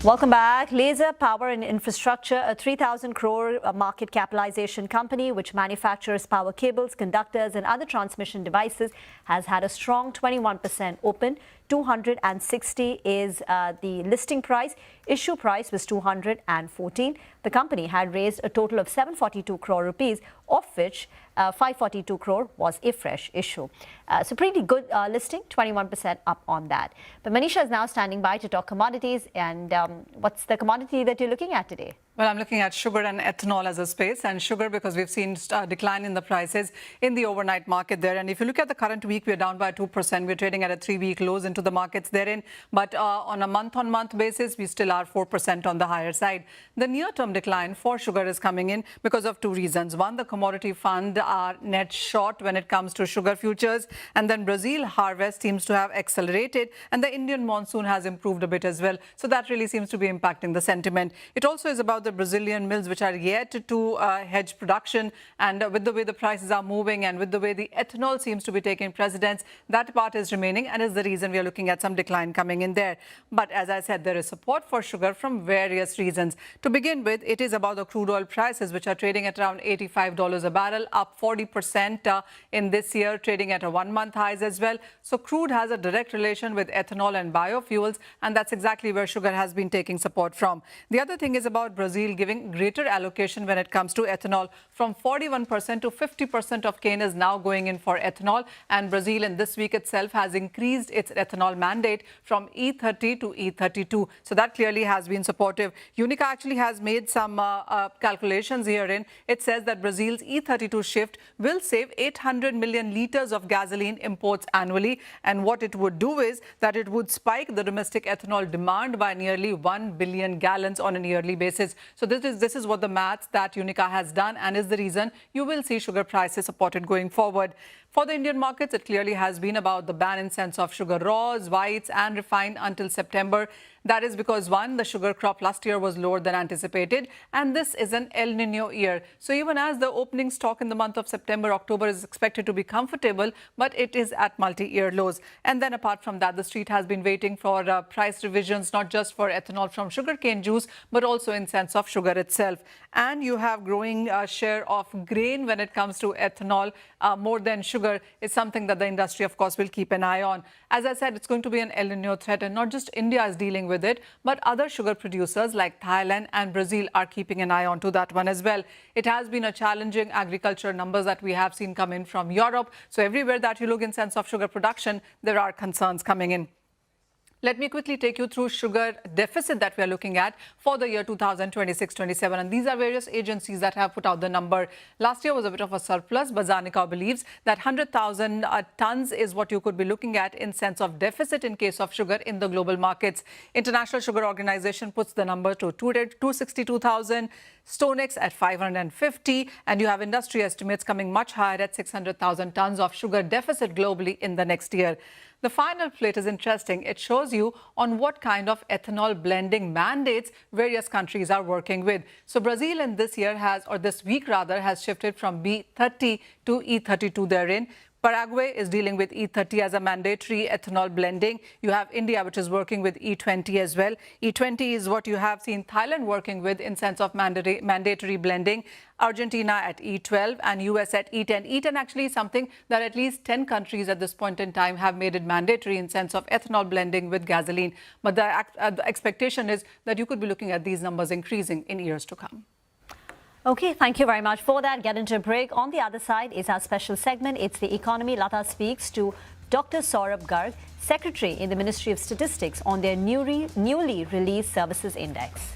Welcome back. Laser Power and Infrastructure, a 3,000 crore market capitalization company which manufactures power cables, conductors and other transmission devices, has had a strong 21% open. 260 is the listing price. Issue price was 214. The company had raised a total of 742 crore rupees, of which 542 crore was a fresh issue. So pretty good listing, 21% up on that. But Manisha is now standing by to talk commodities. And what's the commodity that you're looking at today? Well, I'm looking at sugar and ethanol as a space, and sugar because we've seen a decline in the prices in the overnight market there. And if you look at the current week, we're down by 2%. We're trading at a 3-week lows into the markets therein. But on a month-on-month basis, we still are 4% on the higher side. The near-term decline for sugar is coming in because of two reasons. One, the commodity fund are net short when it comes to sugar futures. And then Brazil harvest seems to have accelerated, and the Indian monsoon has improved a bit as well. So that really seems to be impacting the sentiment. It also is about the Brazilian mills which are yet to hedge production, and with the way the prices are moving and with the way the ethanol seems to be taking precedence, that part is remaining and is the reason we are looking at some decline coming in there. But as I said, there is support for sugar from various reasons. To begin with, it is about the crude oil prices which are trading at around $85 a barrel, up 40% in this year, trading at a 1-month highs as well. So crude has a direct relation with ethanol and biofuels, and that's exactly where sugar has been taking support from. The other thing is about Brazil giving greater allocation when it comes to ethanol. From 41% to 50% of cane is now going in for ethanol, and Brazil in this week itself has increased its ethanol mandate from E30 to E32. So that clearly has been supportive. Unica actually has made some calculations herein. It says that Brazil's E32 shift will save 800 million liters of gasoline imports annually, and what it would do is that it would spike the domestic ethanol demand by nearly 1 billion gallons on a yearly basis. So this is what the maths that Unica has done, and is the reason you will see sugar prices supported going forward. For the Indian markets, it clearly has been about the ban in sense of sugar raws, whites and refined until September. That is because, one, the sugar crop last year was lower than anticipated, and this is an El Nino year. So even as the opening stock in the month of September, October is expected to be comfortable, but it is at multi-year lows. And then apart from that, the street has been waiting for price revisions, not just for ethanol from sugarcane juice, but also in sense of sugar itself. And you have growing share of grain when it comes to ethanol, more than sugar is something that the industry, of course, will keep an eye on. As I said, it's going to be an El Nino threat, and not just India is dealing with it, but other sugar producers like Thailand and Brazil are keeping an eye on to that one as well. It has been a challenging agriculture numbers that we have seen come in from Europe. So everywhere that you look in sense of sugar production, there are concerns coming in. Let me quickly take you through sugar deficit that we are looking at for the year 2026-27. And these are various agencies that have put out the number. Last year was a bit of a surplus, but Zanika believes that 100,000 tons is what you could be looking at in sense of deficit in case of sugar in the global markets. International Sugar Organization puts the number to 262,000, StoneX at 550, and you have industry estimates coming much higher at 600,000 tons of sugar deficit globally in the next year. The final plate is interesting. It shows you on what kind of ethanol blending mandates various countries are working with. So Brazil in this year this week has shifted from B30 to E32 therein. Paraguay is dealing with E30 as a mandatory ethanol blending. You have India, which is working with E20 as well. E20 is what you have seen Thailand working with in sense of mandatory blending. Argentina at E12 and US at E10. E10 actually is something that at least 10 countries at this point in time have made it mandatory in sense of ethanol blending with gasoline. But the expectation is that you could be looking at these numbers increasing in years to come. Okay, thank you very much for that. Get into a break. On the other side is our special segment. It's the economy. Lata speaks to Dr. Saurabh Garg, Secretary in the Ministry of Statistics, on their newly released services index.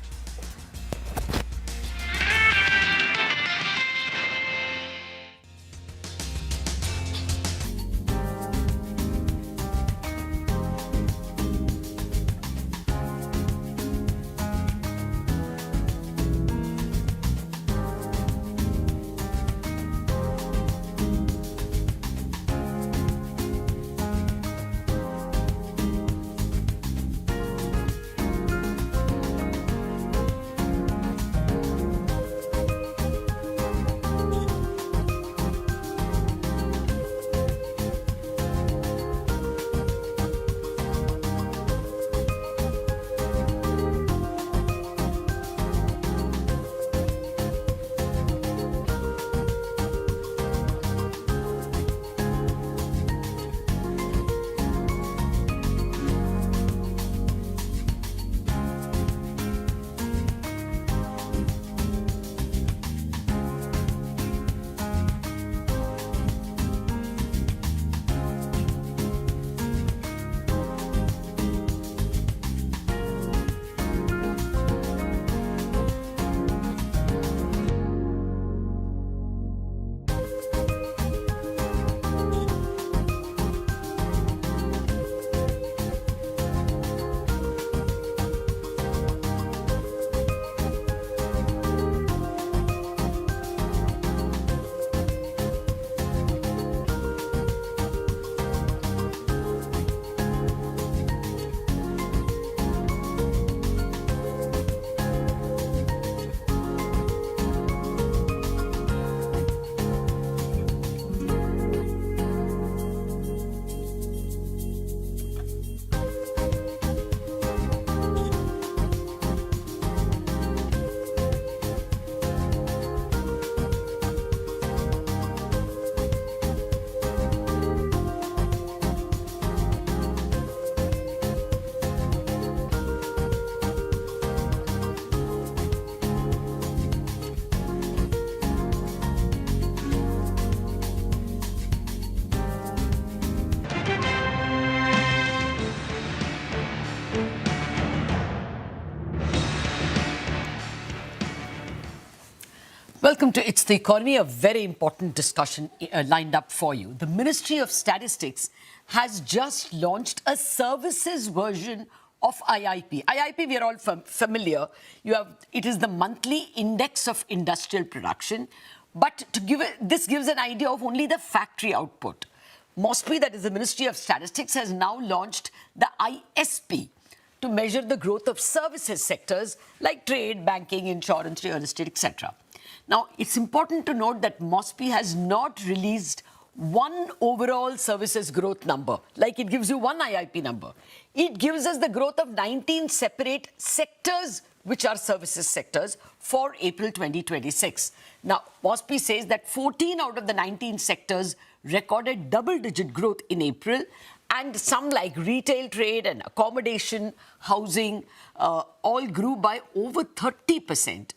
Welcome to It's the Economy, a very important discussion lined up for you. The Ministry of Statistics has just launched a services version of IIP. IIP, we are all familiar. It is the monthly index of industrial production, but this gives an idea of only the factory output. MOSPI, that is the Ministry of Statistics, has now launched the ISP to measure the growth of services sectors like trade, banking, insurance, real estate, etc. Now, it's important to note that MOSPI has not released one overall services growth number, like it gives you one IIP number. It gives us the growth of 19 separate sectors, which are services sectors, for April 2026. Now, MOSPI says that 14 out of the 19 sectors recorded double-digit growth in April, and some like retail, trade and accommodation, housing, all grew by over 30%.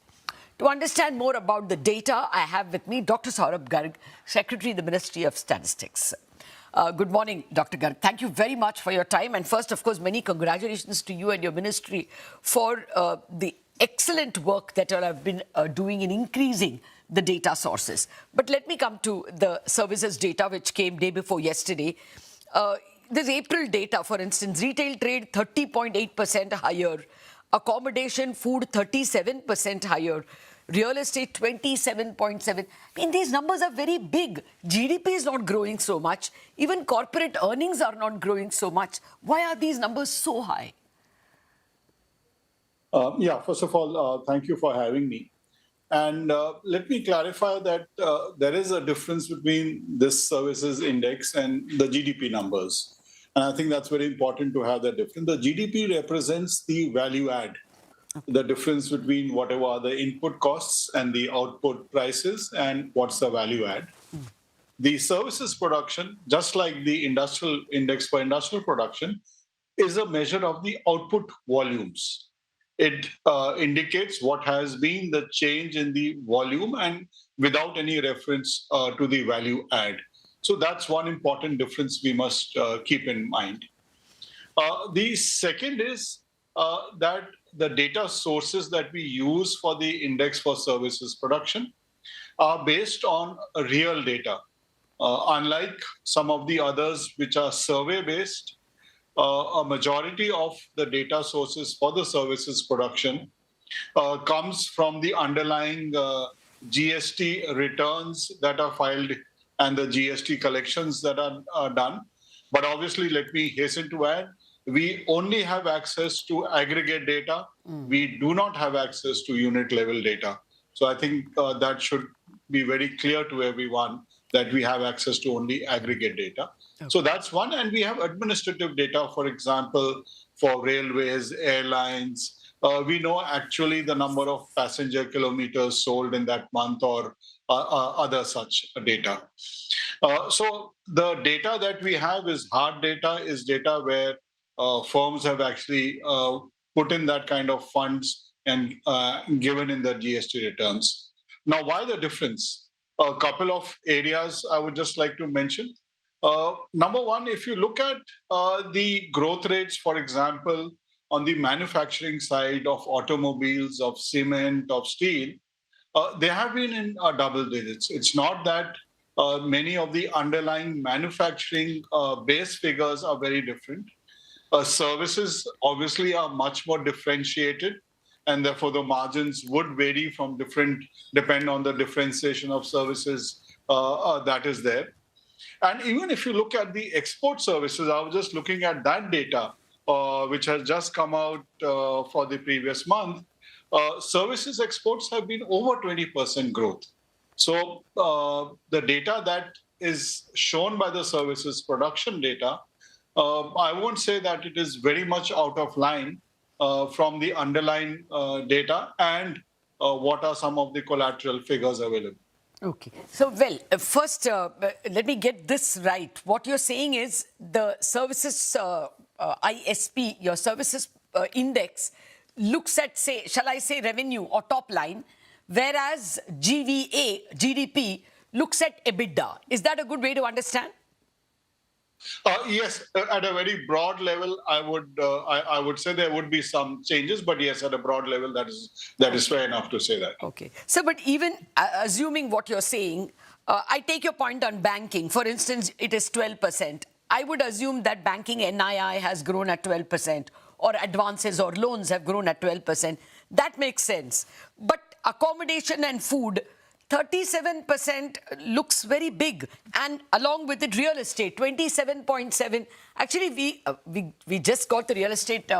To understand more about the data, I have with me Dr. Saurabh Garg, Secretary of the Ministry of Statistics. Good morning, Dr. Garg. Thank you very much for your time. And first, of course, many congratulations to you and your ministry for the excellent work that you have been doing in increasing the data sources. But let me come to the services data, which came day before yesterday. This April data, for instance, retail trade 30.8% higher, accommodation, food 37% higher, real estate 27.7%. I mean, these numbers are very big. GDP is not growing so much. Even corporate earnings are not growing so much. Why are these numbers so high? First of all, thank you for having me. And let me clarify that there is a difference between this services index and the GDP numbers. And I think that's very important to have that difference. The GDP represents the value add, the difference between whatever are the input costs and the output prices and what's the value add. The services production, just like the industrial index for industrial production, is a measure of the output volumes. It indicates what has been the change in the volume and without any reference to the value add. So that's one important difference we must keep in mind. The second is that the data sources that we use for the index for services production are based on real data. Unlike some of the others which are survey-based, a majority of the data sources for the services production comes from the underlying GST returns that are filed and the GST collections that are done. But obviously, let me hasten to add, we only have access to aggregate data. We do not have access to unit level data. So I think that should be very clear to everyone that we have access to only aggregate data. Okay. So that's one. And we have administrative data, for example, for railways, airlines. We know actually the number of passenger kilometers sold in that month or other such data. So the data that we have is hard data, is data where firms have actually put in that kind of funds and given in the GST returns. Now, why the difference? A couple of areas I would just like to mention. Number one, if you look at the growth rates, for example, on the manufacturing side of automobiles, of cement, of steel, they have been in double digits. It's not that many of the underlying manufacturing base figures are very different. Services obviously are much more differentiated, and therefore the margins would vary from depend on the differentiation of services that is there. And even if you look at the export services, I was just looking at that data, which has just come out for the previous month. Services exports have been over 20% growth. So the data that is shown by the services production data, I won't say that it is very much out of line from the underlying data and what are some of the collateral figures available. Okay. So, well, first, let me get this right. What you're saying is the services ISP, your services index, looks at, say, shall I say revenue or top line, whereas GDP, looks at EBITDA. Is that a good way to understand? Yes, at a very broad level, I would say there would be some changes, but yes, at a broad level, that is fair enough to say that. Okay. So, but even assuming what you're saying, I take your point on banking. For instance, it is 12%. I would assume that banking NII has grown at 12%, or advances or loans have grown at 12%. That makes sense. But accommodation and food, 37% looks very big, and along with it, real estate 27.7. Actually, we just got the real estate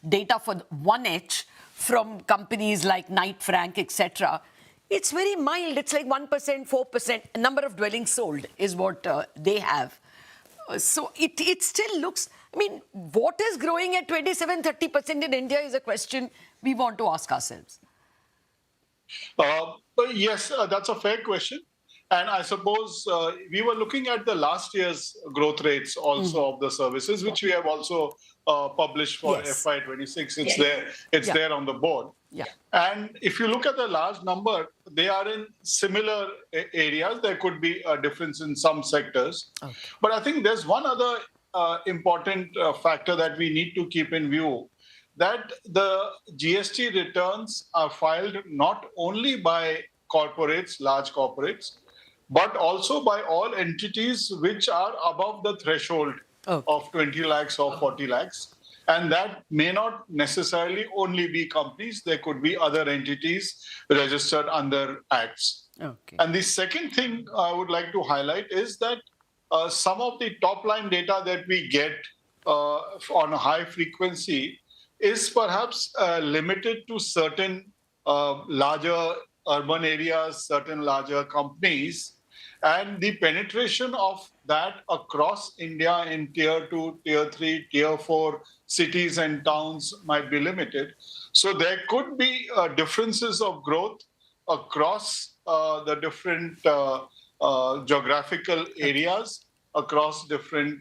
data for 1H from companies like Knight Frank, etc. It's very mild. It's like 1%, 4%. Number of dwellings sold is what they have. So it still looks. I mean, what is growing at 27-30% in India is a question we want to ask ourselves. Yes, that's a fair question. And I suppose we were looking at the last year's growth rates also of the services, which we have also published for FY26. It's there. It's there on the board. Yeah. And if you look at the large number, they are in similar areas. There could be a difference in some sectors. Okay. But I think there's one other important factor that we need to keep in view, that the GST returns are filed not only by corporates, large corporates, but also by all entities which are above the threshold of 20 lakhs or 40 lakhs. And that may not necessarily only be companies. There could be other entities registered under acts. Okay. And the second thing I would like to highlight is that some of the top line data that we get on a high frequency is perhaps limited to certain larger urban areas, certain larger companies, and the penetration of that across India in tier 2, tier 3, tier 4 cities and towns might be limited. So there could be differences of growth across the different geographical areas, across different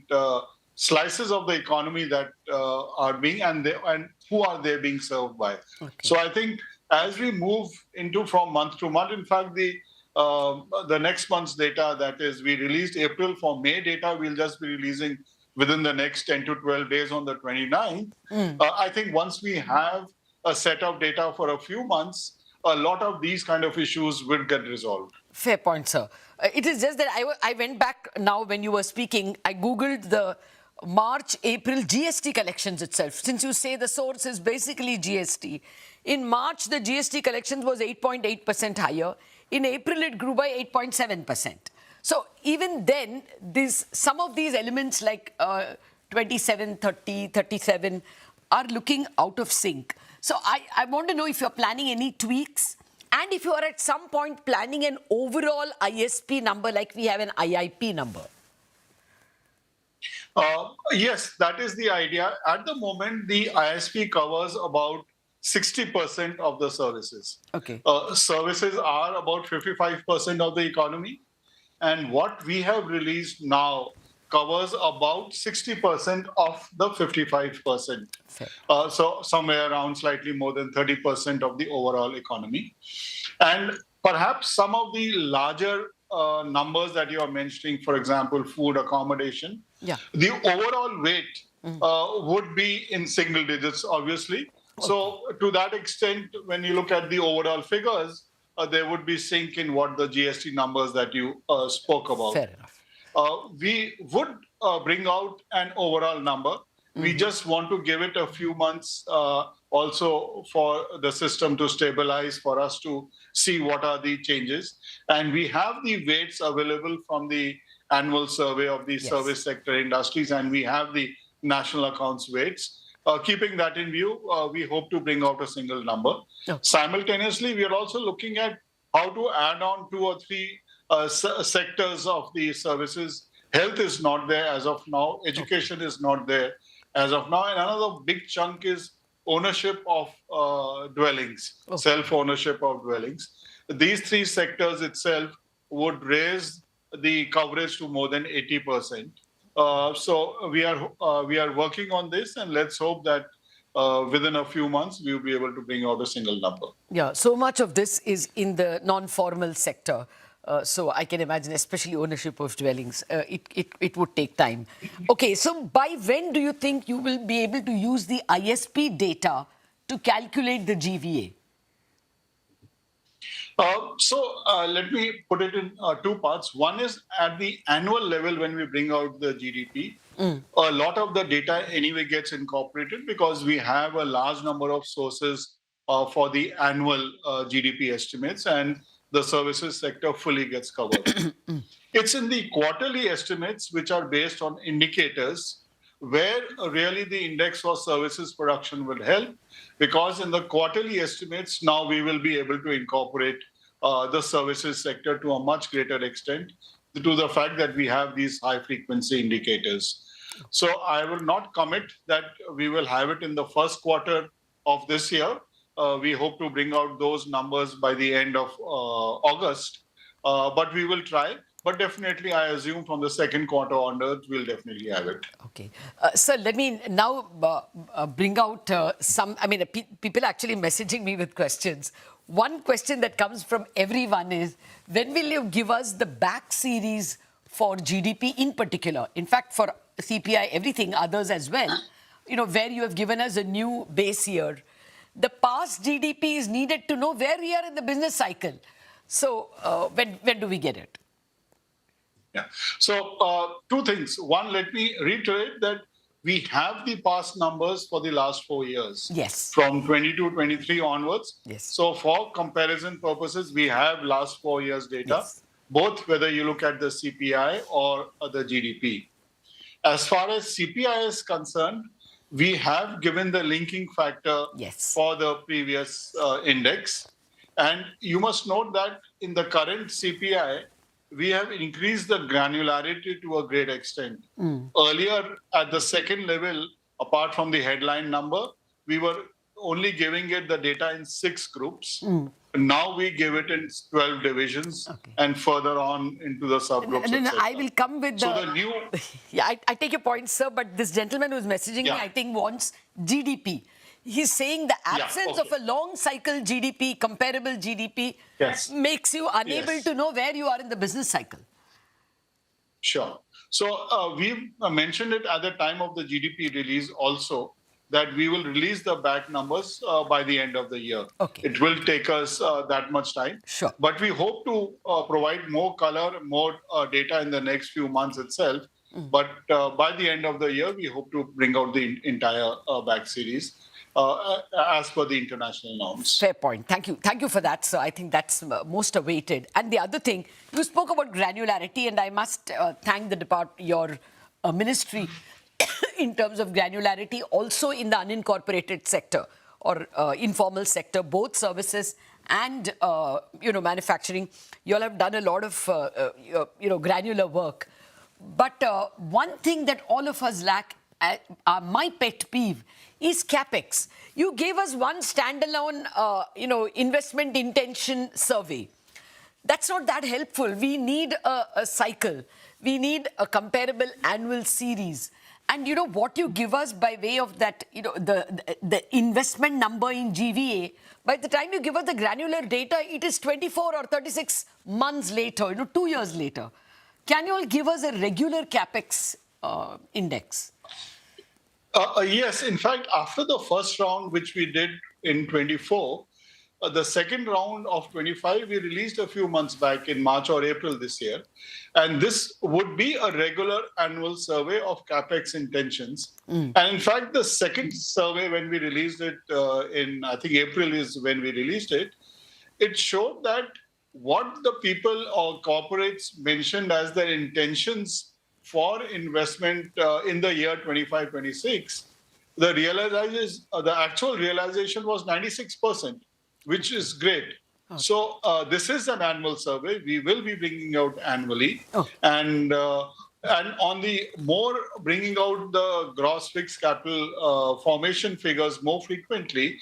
slices of the economy that are being, and who are they being served by. Okay. So I think as we move into from month to month, in fact, the next month's data, that is, we released April. For May data, we'll just be releasing within the next 10 to 12 days on the 29th. I think once we have a set of data for a few months, a lot of these kind of issues will get resolved. Fair point, sir. It is just that I went back now when you were speaking. I Googled the March, April GST collections itself. Since you say the source is basically GST. In March, the GST collections was 8.8% higher. In April, it grew by 8.7%. So even then, some of these elements like 27, 30, 37 are looking out of sync. So I want to know if you're planning any tweaks, and if you are at some point planning an overall ISP number like we have an IIP number. Yes, that is the idea. At the moment, the ISP covers about 60% of the services. Okay. Services are about 55% of the economy. And what we have released now covers about 60% of the 55%. So somewhere around slightly more than 30% of the overall economy. And perhaps some of the larger numbers that you are mentioning, for example, food, accommodation, the overall weight would be in single digits, obviously. Okay. So to that extent, when you look at the overall figures, there would be sync in what the GST numbers that you spoke about. Fair enough. We would bring out an overall number. We just want to give it a few months also for the system to stabilize, for us to see what are the changes. And we have the weights available from the annual survey of the service sector industries, and we have the national accounts weights. Keeping that in view, we hope to bring out a single number. Okay. Simultaneously, we are also looking at how to add on 2 or 3 sectors of the services. Health is not there as of now. Education is not there as of now. And another big chunk is ownership of dwellings, self-ownership of dwellings. These 3 sectors itself would raise the coverage to more than 80%. So we are working on this, and let's hope that within a few months we will be able to bring out a single number. Yeah, so much of this is in the non-formal sector. So I can imagine, especially ownership of dwellings, it would take time. Okay, so by when do you think you will be able to use the ISP data to calculate the GVA? Let me put it in two parts. One is at the annual level when we bring out the GDP. A lot of the data anyway gets incorporated because we have a large number of sources for the annual GDP estimates, and the services sector fully gets covered. It's in the quarterly estimates, which are based on indicators, where really the index for services production will help, because in the quarterly estimates, now we will be able to incorporate the services sector to a much greater extent to the fact that we have these high frequency indicators. So I will not commit that we will have it in the first quarter of this year. We hope to bring out those numbers by the end of August, but we will try. But definitely, I assume from the second quarter onwards, we'll definitely have it. Okay. Sir, let me now bring out some, I mean, people actually messaging me with questions. One question that comes from everyone is, when will you give us the back series for GDP in particular? In fact, for CPI, everything, others as well, you know, where you have given us a new base year. The past GDP is needed to know where we are in the business cycle. So when do we get it? Yeah. So two things. One, let me reiterate that we have the past numbers for the last 4 years. Yes. From 22-23 onwards. Yes. So for comparison purposes, we have last 4 years data, both whether you look at the CPI or the GDP. As far as CPI is concerned, we have given the linking factor for the previous index. And you must note that in the current CPI, we have increased the granularity to a great extent. Earlier, at the second level, apart from the headline number, we were only giving it the data in 6 groups. Now we give it in 12 divisions and further on into the subgroups. No, I will come with the new... Yeah, I take your point, sir, but this gentleman who's messaging me, I think, wants GDP. He's saying the absence of a long cycle GDP, comparable GDP, makes you unable to know where you are in the business cycle. Sure. So we've mentioned it at the time of the GDP release also, that we will release the back numbers by the end of the year. It will take us that much time. Sure. But we hope to provide more color, more data in the next few months itself. But by the end of the year, we hope to bring out the entire back series. As per the international norms. Fair point. Thank you. Thank you for that, sir. I think that's most awaited. And the other thing, you spoke about granularity, and I must thank the your ministry in terms of granularity, also in the unincorporated sector or informal sector, both services and manufacturing. You all have done a lot of granular work. But one thing that all of us lack, my pet peeve, is capex. You gave us one standalone, investment intention survey. That's not that helpful. We need a cycle. We need a comparable annual series. And what you give us by way of that, the investment number in GVA, by the time you give us the granular data, it is 24 or 36 months later, 2 years later. Can you all give us a regular capex index? Yes, in fact, after the first round, which we did in 24, the second round of 25, we released a few months back in March or April this year. And this would be a regular annual survey of capex intentions. And in fact, the second survey, when we released it in, I think April is when we released it, it showed that what the people or corporates mentioned as their intentions for investment in the year 25-26, the actual realization was 96%, which is great. So this is an annual survey. We will be bringing out annually. And on the more bringing out the gross fixed capital formation figures more frequently,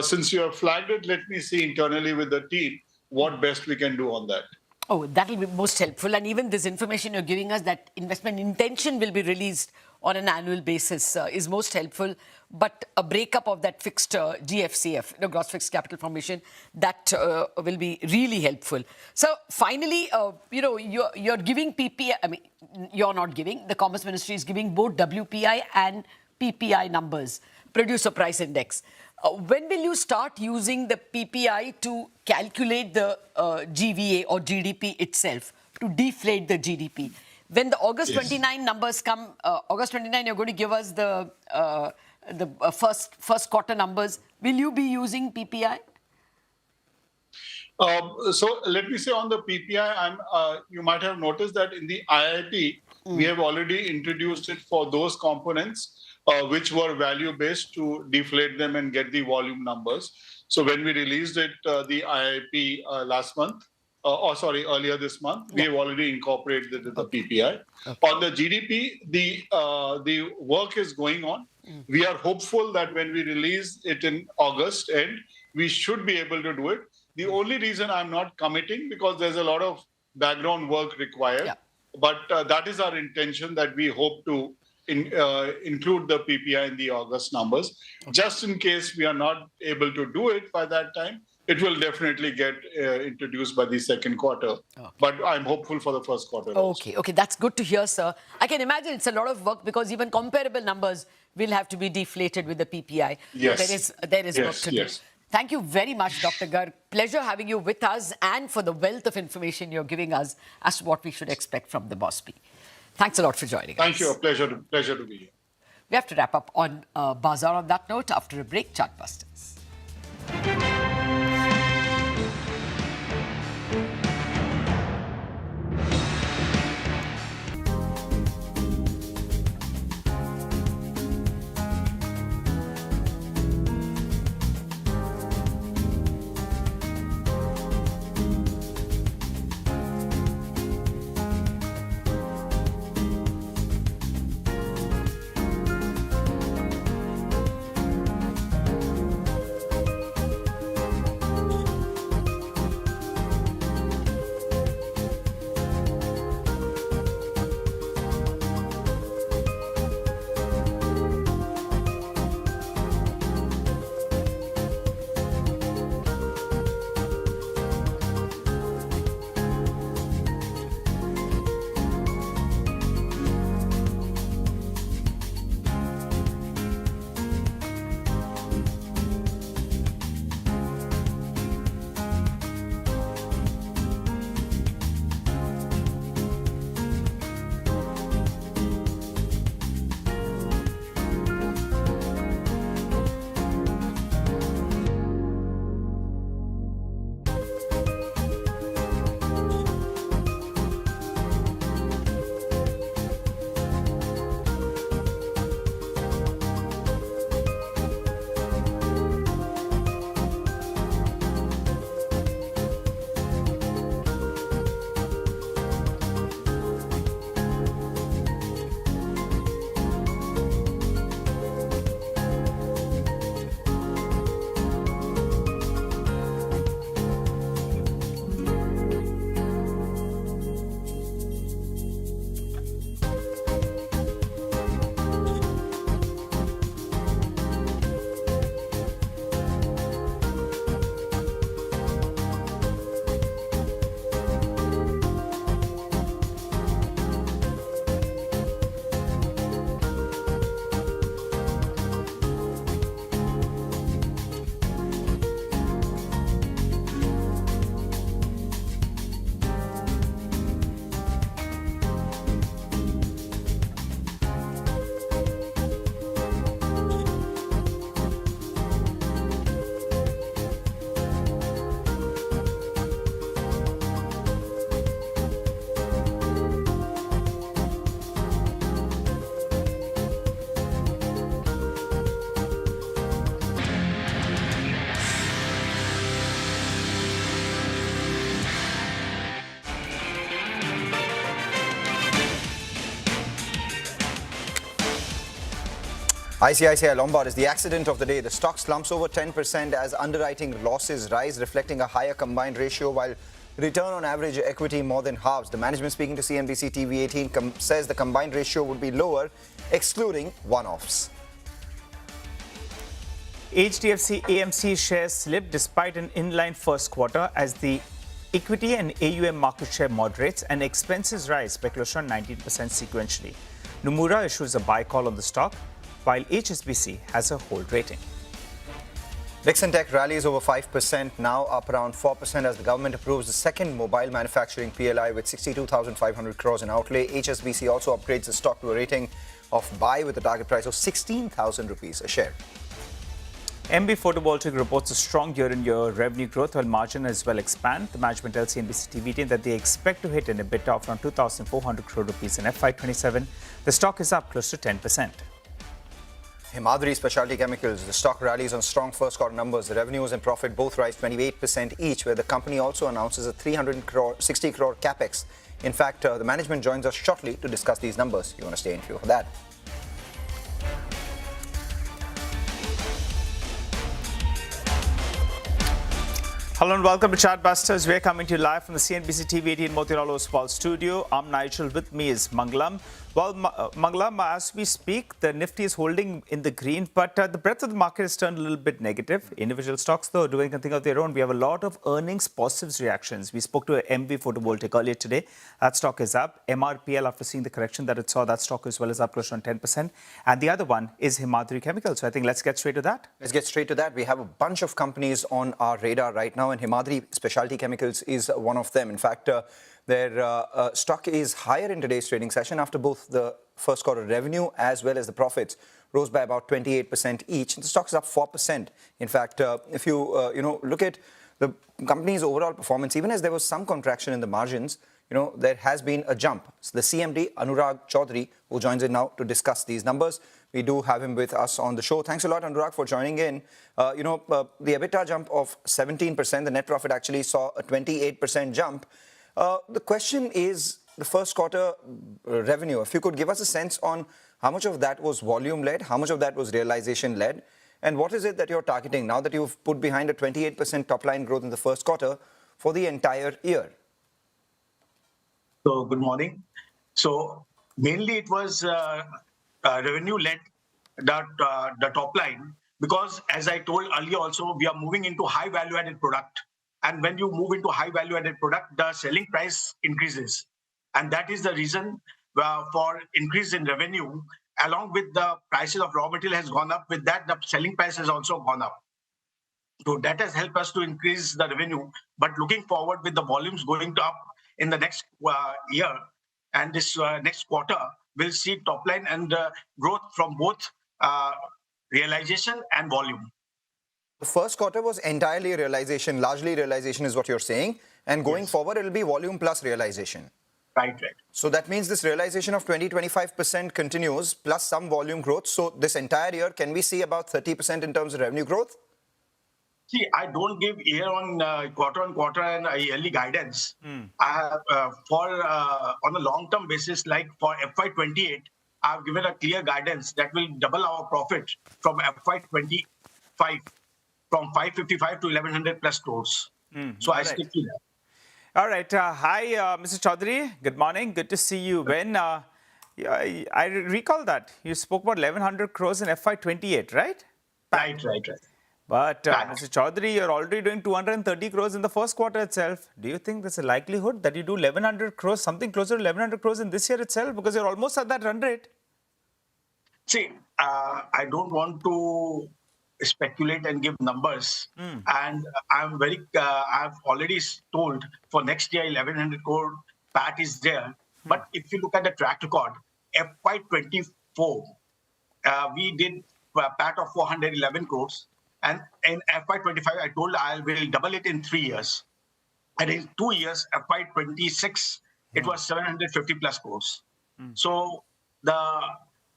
since you have flagged it, let me see internally with the team what best we can do on that. Oh, that will be most helpful. And even this information you're giving us, that investment intention will be released on an annual basis is most helpful. But a breakup of that fixed GFCF, gross fixed capital formation, that will be really helpful. So finally, you're giving PPI. I mean, you're not giving. The Commerce Ministry is giving both WPI and PPI numbers, Producer Price Index. When will you start using the PPI to calculate the GVA or GDP itself, to deflate the GDP? When the August 29 numbers come, August 29, you're going to give us the first quarter numbers. Will you be using PPI? So let me say on the PPI, you might have noticed that in the IIP, we have already introduced it for those components which were value-based to deflate them and get the volume numbers. So when we released it, the IIP earlier this month, we have already incorporated the PPI. On the GDP, the work is going on. We are hopeful that when we release it in August end, we should be able to do it. The only reason I'm not committing, because there's a lot of background work required, but that is our intention, that we hope to include the PPI in the August numbers. Just in case we are not able to do it by that time, it will definitely get introduced by the second quarter. But I'm hopeful for the first quarter. Okay, that's good to hear, sir. I can imagine it's a lot of work, because even comparable numbers will have to be deflated with the PPI. Yes. There is work to do. Thank you very much, Dr. Garg. Pleasure having you with us, and for the wealth of information you're giving us as to what we should expect from the BOSP. Thanks a lot for joining us. Thank you. A pleasure to be here. We have to wrap up on Bazaar on that note. After a break, Chartbusters. ICICI Lombard is the accident of the day. The stock slumps over 10% as underwriting losses rise, reflecting a higher combined ratio, while return on average equity more than halves. The management, speaking to CNBC TV 18, says the combined ratio would be lower excluding one-offs. HDFC AMC shares slipped despite an inline first quarter as the equity and AUM market share moderates and expenses rise by close to 19% sequentially. Nomura issues a buy call on the stock, while HSBC has a hold rating. Dixon Tech rallies over 5%, now up around 4% as the government approves the second mobile manufacturing PLI with 62,500 crores in outlay. HSBC also upgrades the stock to a rating of buy with a target price of 16,000 rupees a share. MB Photovoltaic reports a strong year-on-year revenue growth while margin as well expand. The management tells CNBC TV that they expect to hit an EBITDA of around 2,400 crore rupees in FY27. The stock is up close to 10%. Himadri Specialty Chemicals, the stock rallies on strong first quarter numbers. The revenues and profit both rise 28% each, where the company also announces a 360 crore capex. In fact, the management joins us shortly to discuss these numbers. You want to stay in for that. Hello and welcome to Chartbusters. We're coming to you live from the CNBC TV 18 Motilal Oswal studio. I'm Nigel. With me is Mangalam. Well, Mangalam, as we speak, the Nifty is holding in the green, but the breadth of the market has turned a little bit negative. Individual stocks, though, doing something of their own. We have a lot of earnings positives reactions. We spoke to MB Photovoltaic earlier today. That stock is up. MRPL, after seeing the correction that it saw, that stock as well is up close to 10%. And the other one is Himadri Chemicals. So I think let's get straight to that. Let's get straight to that. We have a bunch of companies on our radar right now, and Himadri Specialty Chemicals is one of them. In fact, their stock is higher in today's trading session after both the first quarter revenue as well as the profits rose by about 28% each. The stock is up 4%. In fact, if you look at the company's overall performance, even as there was some contraction in the margins, there has been a jump. So the CMD, Anurag Chaudhary, who joins in now to discuss these numbers. We do have him with us on the show. Thanks a lot, Anurag, for joining in. The EBITDA jump of 17%, the net profit actually saw a 28% jump. The question is the first quarter revenue. If you could give us a sense on how much of that was volume-led, how much of that was realization-led, and what is it that you're targeting now that you've put behind a 28% top-line growth in the first quarter for the entire year? So, good morning. So, mainly it was revenue-led, the top line, because as I told earlier also, we are moving into high value-added product. And when you move into high value-added product, the selling price increases. And that is the reason for increase in revenue, along with the prices of raw material has gone up. With that, the selling price has also gone up. So that has helped us to increase the revenue. But looking forward with the volumes going up in the next year and this next quarter, we'll see top line and growth from both realization and volume. The first quarter was entirely realization, largely realization is what you're saying. And going forward, it'll be volume plus realization. Right. So that means this realization of 20-25% continues, plus some volume growth. So this entire year, can we see about 30% in terms of revenue growth? See, I don't give quarter on quarter and yearly guidance. I have on a long-term basis, like for FY28, I've given a clear guidance that will double our profit from FY25, from 555 to 1100 plus crores. So I stick to that. All right. Hi, Mr. Chaudhary. Good morning. Good to see you. I recall that you spoke about 1100 crores in FY28, right? Right. But Mr. Chaudhary, you're already doing 230 crores in the first quarter itself. Do you think there's a likelihood that you do 1100 crores, something closer to 1100 crores in this year itself? Because you're almost at that run rate. See, I don't want to speculate and give numbers. And I've already told for next year 1100 crore PAT is there. But if you look at the track record, FY24, we did PAT of 411 crores. And in FY25, I told I will double it in 3 years. And in 2 years, FY26, it was 750 plus crores. So the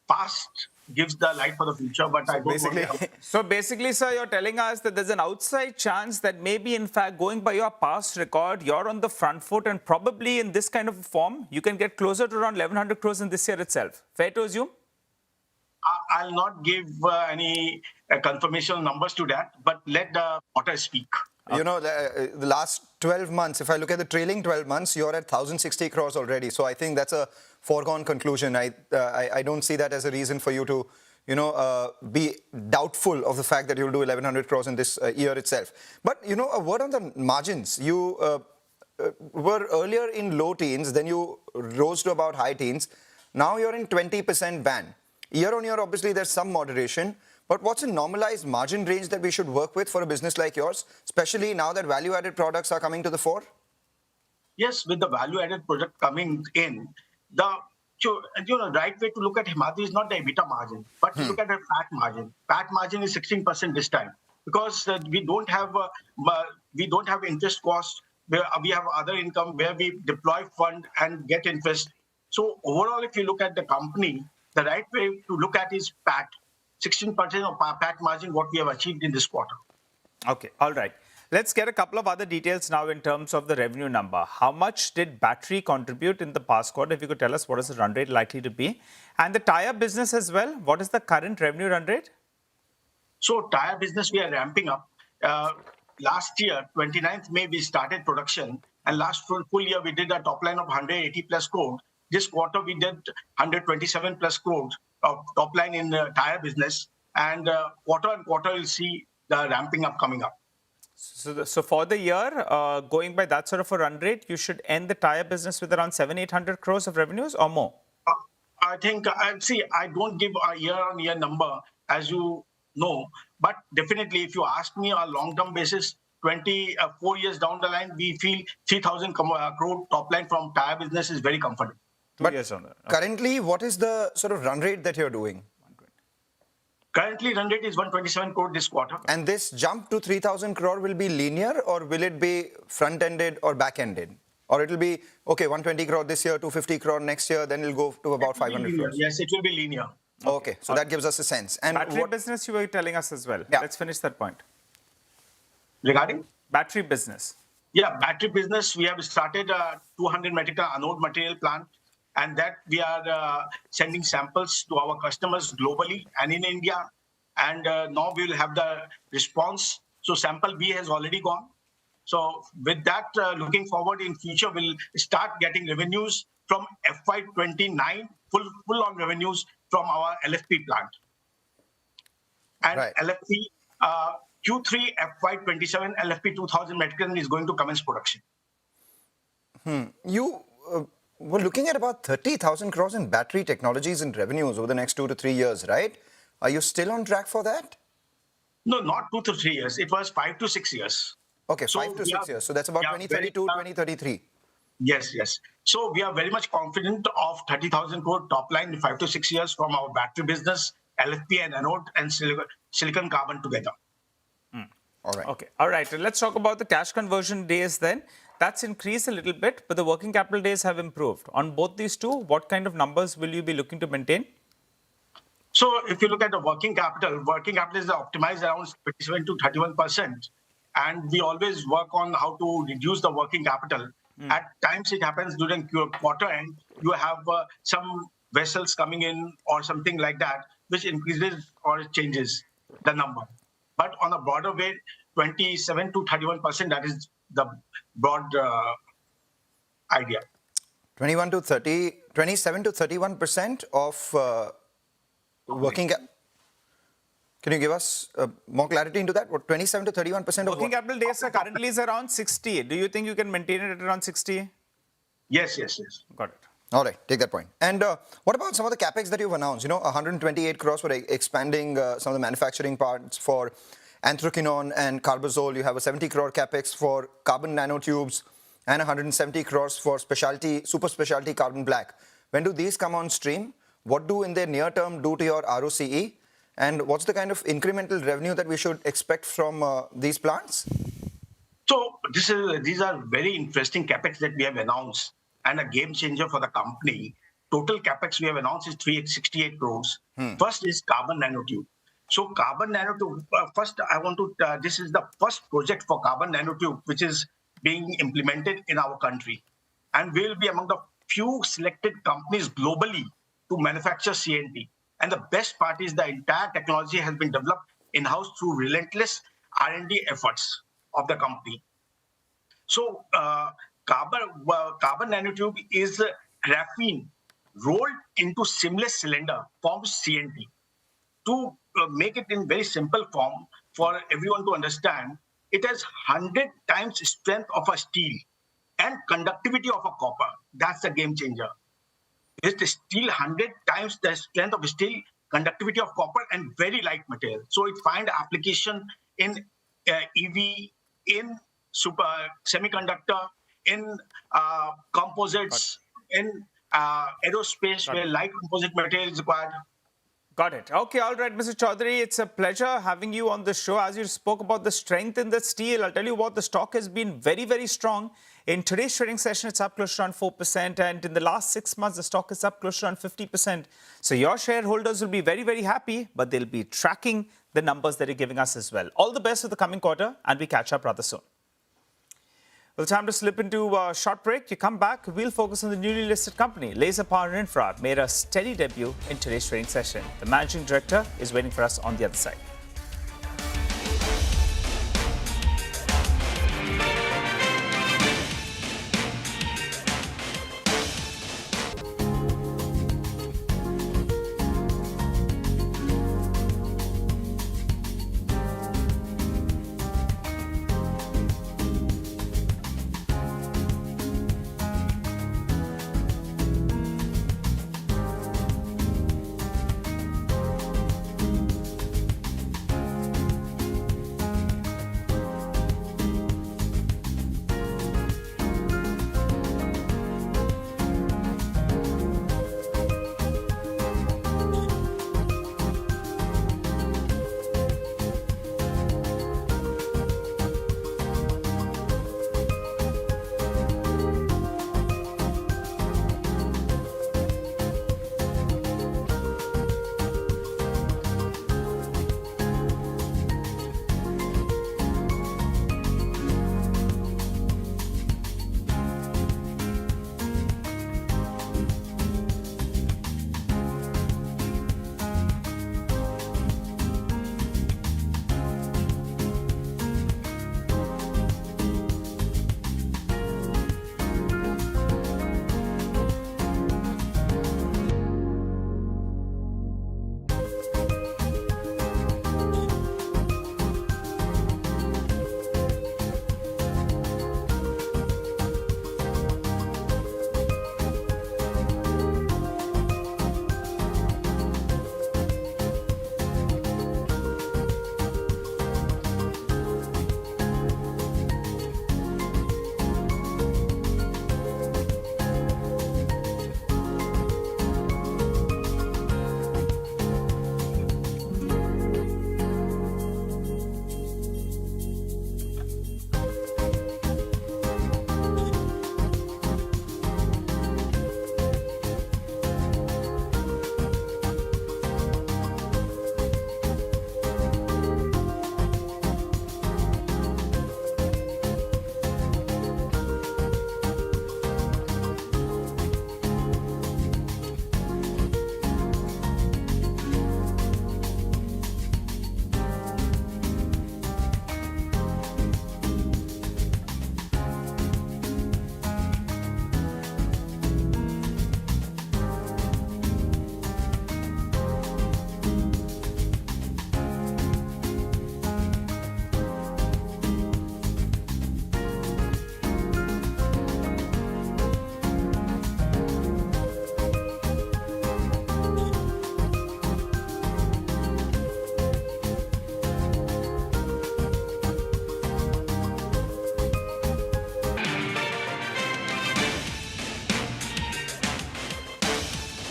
past gives the light for the future, but I don't want to... So basically, sir, you're telling us that there's an outside chance that maybe, in fact, going by your past record, you're on the front foot and probably in this kind of form, you can get closer to around 1100 crores in this year itself. Fair to assume? I'll not give any confirmation numbers to that, but let the quarter speak. You know, the last 12 months, if I look at the trailing 12 months, you're at 1,060 crores already. So I think that's a foregone conclusion. I don't see that as a reason for you to, you know, be doubtful of the fact that you'll do 1,100 crores in this year itself. But, you know, a word on the margins. You were earlier in low teens, then you rose to about high teens. Now you're in 20% band. Year on year, obviously, there's some moderation. But what's a normalized margin range that we should work with for a business like yours, especially now that value-added products are coming to the fore? Yes, with the value-added product coming in, the right way to look at Himadri is not the EBITDA margin, but to look at the PAT margin. PAT margin is 16% this time because we don't have interest costs. We have other income where we deploy fund and get interest. So overall, if you look at the company, the right way to look at is PAT. 16% of PAT margin, what we have achieved in this quarter. Okay, all right. Let's get a couple of other details now in terms of the revenue number. How much did battery contribute in the past quarter? If you could tell us what is the run rate likely to be. And the tire business as well, what is the current revenue run rate? So tire business, we are ramping up. Last year, 29th May, we started production. And last full year, we did a top line of 180 plus crore. This quarter, we did 127 plus crore of top line in tire business. And quarter on quarter, you'll see the ramping up coming up. So for the year, going by that sort of a run rate, you should end the tire business with around 700-800 crores of revenues or more? I think, I don't give a year-on-year number, as you know. But definitely, if you ask me on a long-term basis, 24 years down the line, we feel 3,000 crore top line from tire business is very comfortable. But currently, what is the sort of run rate that you're doing? Currently, run rate is 127 crore this quarter. And this jump to 3,000 crore will be linear, or will it be front-ended or back-ended? Or it'll be, okay, 120 crore this year, 250 crore next year, then it'll go to about 500 crores. Yes, it will be linear. Okay, so that gives us a sense. And battery business you were telling us as well. Yeah. Let's finish that point. Regarding? Battery business. Yeah, battery business, we have started a 200 metric ton anode material plant. And that we are sending samples to our customers globally and in India. And now we will have the response. So sample B has already gone. So with that, looking forward in future, we'll start getting revenues from FY29, full on revenues from our LFP plant. And LFP, Q3 FY27, LFP 2000 metric ton is going to commence production. We're looking at about 30,000 crores in battery technologies and revenues over the next 2 to 3 years, right? Are you still on track for that? No, not 2 to 3 years. It was 5 to 6 years. Okay, so 5 to 6 years. So that's about 2032, 2033. Yes, yes. So we are very much confident of 30,000 crore top line in 5 to 6 years from our battery business, LFP and anode and silicon carbon together. All right. Okay. All right. Let's talk about the cash conversion days then. That's increased a little bit, but the working capital days have improved. On both these two, what kind of numbers will you be looking to maintain? So if you look at the working capital is optimized around 27 to 31%. And we always work on how to reduce the working capital. At times it happens during quarter end, you have some vessels coming in or something like that, which increases or changes the number. But on a broader way, 27 to 31%, that is the broad idea. 27 to 31% of working capital. Can you give us more clarity into that? What 27 to 31% of working capital days are currently is around 60. Do you think you can maintain it at around 60? Yes, yes, yes. Got it. All right, take that point. And what about some of the capex that you've announced? You know, 128 crores for expanding some of the manufacturing parts for anthraquinone and carbazole. You have a 70 crore capex for carbon nanotubes and 170 crores for super specialty carbon black. When do these come on stream? What do in the near term do to your ROCE? And what's the kind of incremental revenue that we should expect from these plants? So these are very interesting capex that we have announced and a game changer for the company. Total capex we have announced is 368 crores. First is carbon nanotube. So carbon nanotube, first I want to, this is the first project for carbon nanotube which is being implemented in our country. And we will be among the few selected companies globally to manufacture CNT. And the best part is the entire technology has been developed in-house through relentless R&D efforts. of the company. So carbon nanotube is graphene rolled into seamless cylinder, forms CNT. To make it in very simple form for everyone to understand, it has 100 times strength of a steel and conductivity of a copper. That's a game changer. It's steel 100 times the strength of steel, conductivity of copper, and very light material. So it find application in EV, in semiconductor, in composites, in aerospace, where light composite material is required. Got it. Okay, all right, Mr. Chaudhary, it's a pleasure having you on the show. As you spoke about the strength in the steel, I'll tell you what, the stock has been very, very strong. In today's trading session, it's up close to around 4%. And in the last 6 months, the stock is up close to around 50%. So your shareholders will be very, very happy, but they'll be tracking the numbers that you're giving us as well. All the best for the coming quarter, and we catch up rather soon. Well, time to slip into a short break. You come back, we'll focus on the newly listed company. Laser Power Infra made a steady debut in today's trading session. The managing director is waiting for us on the other side.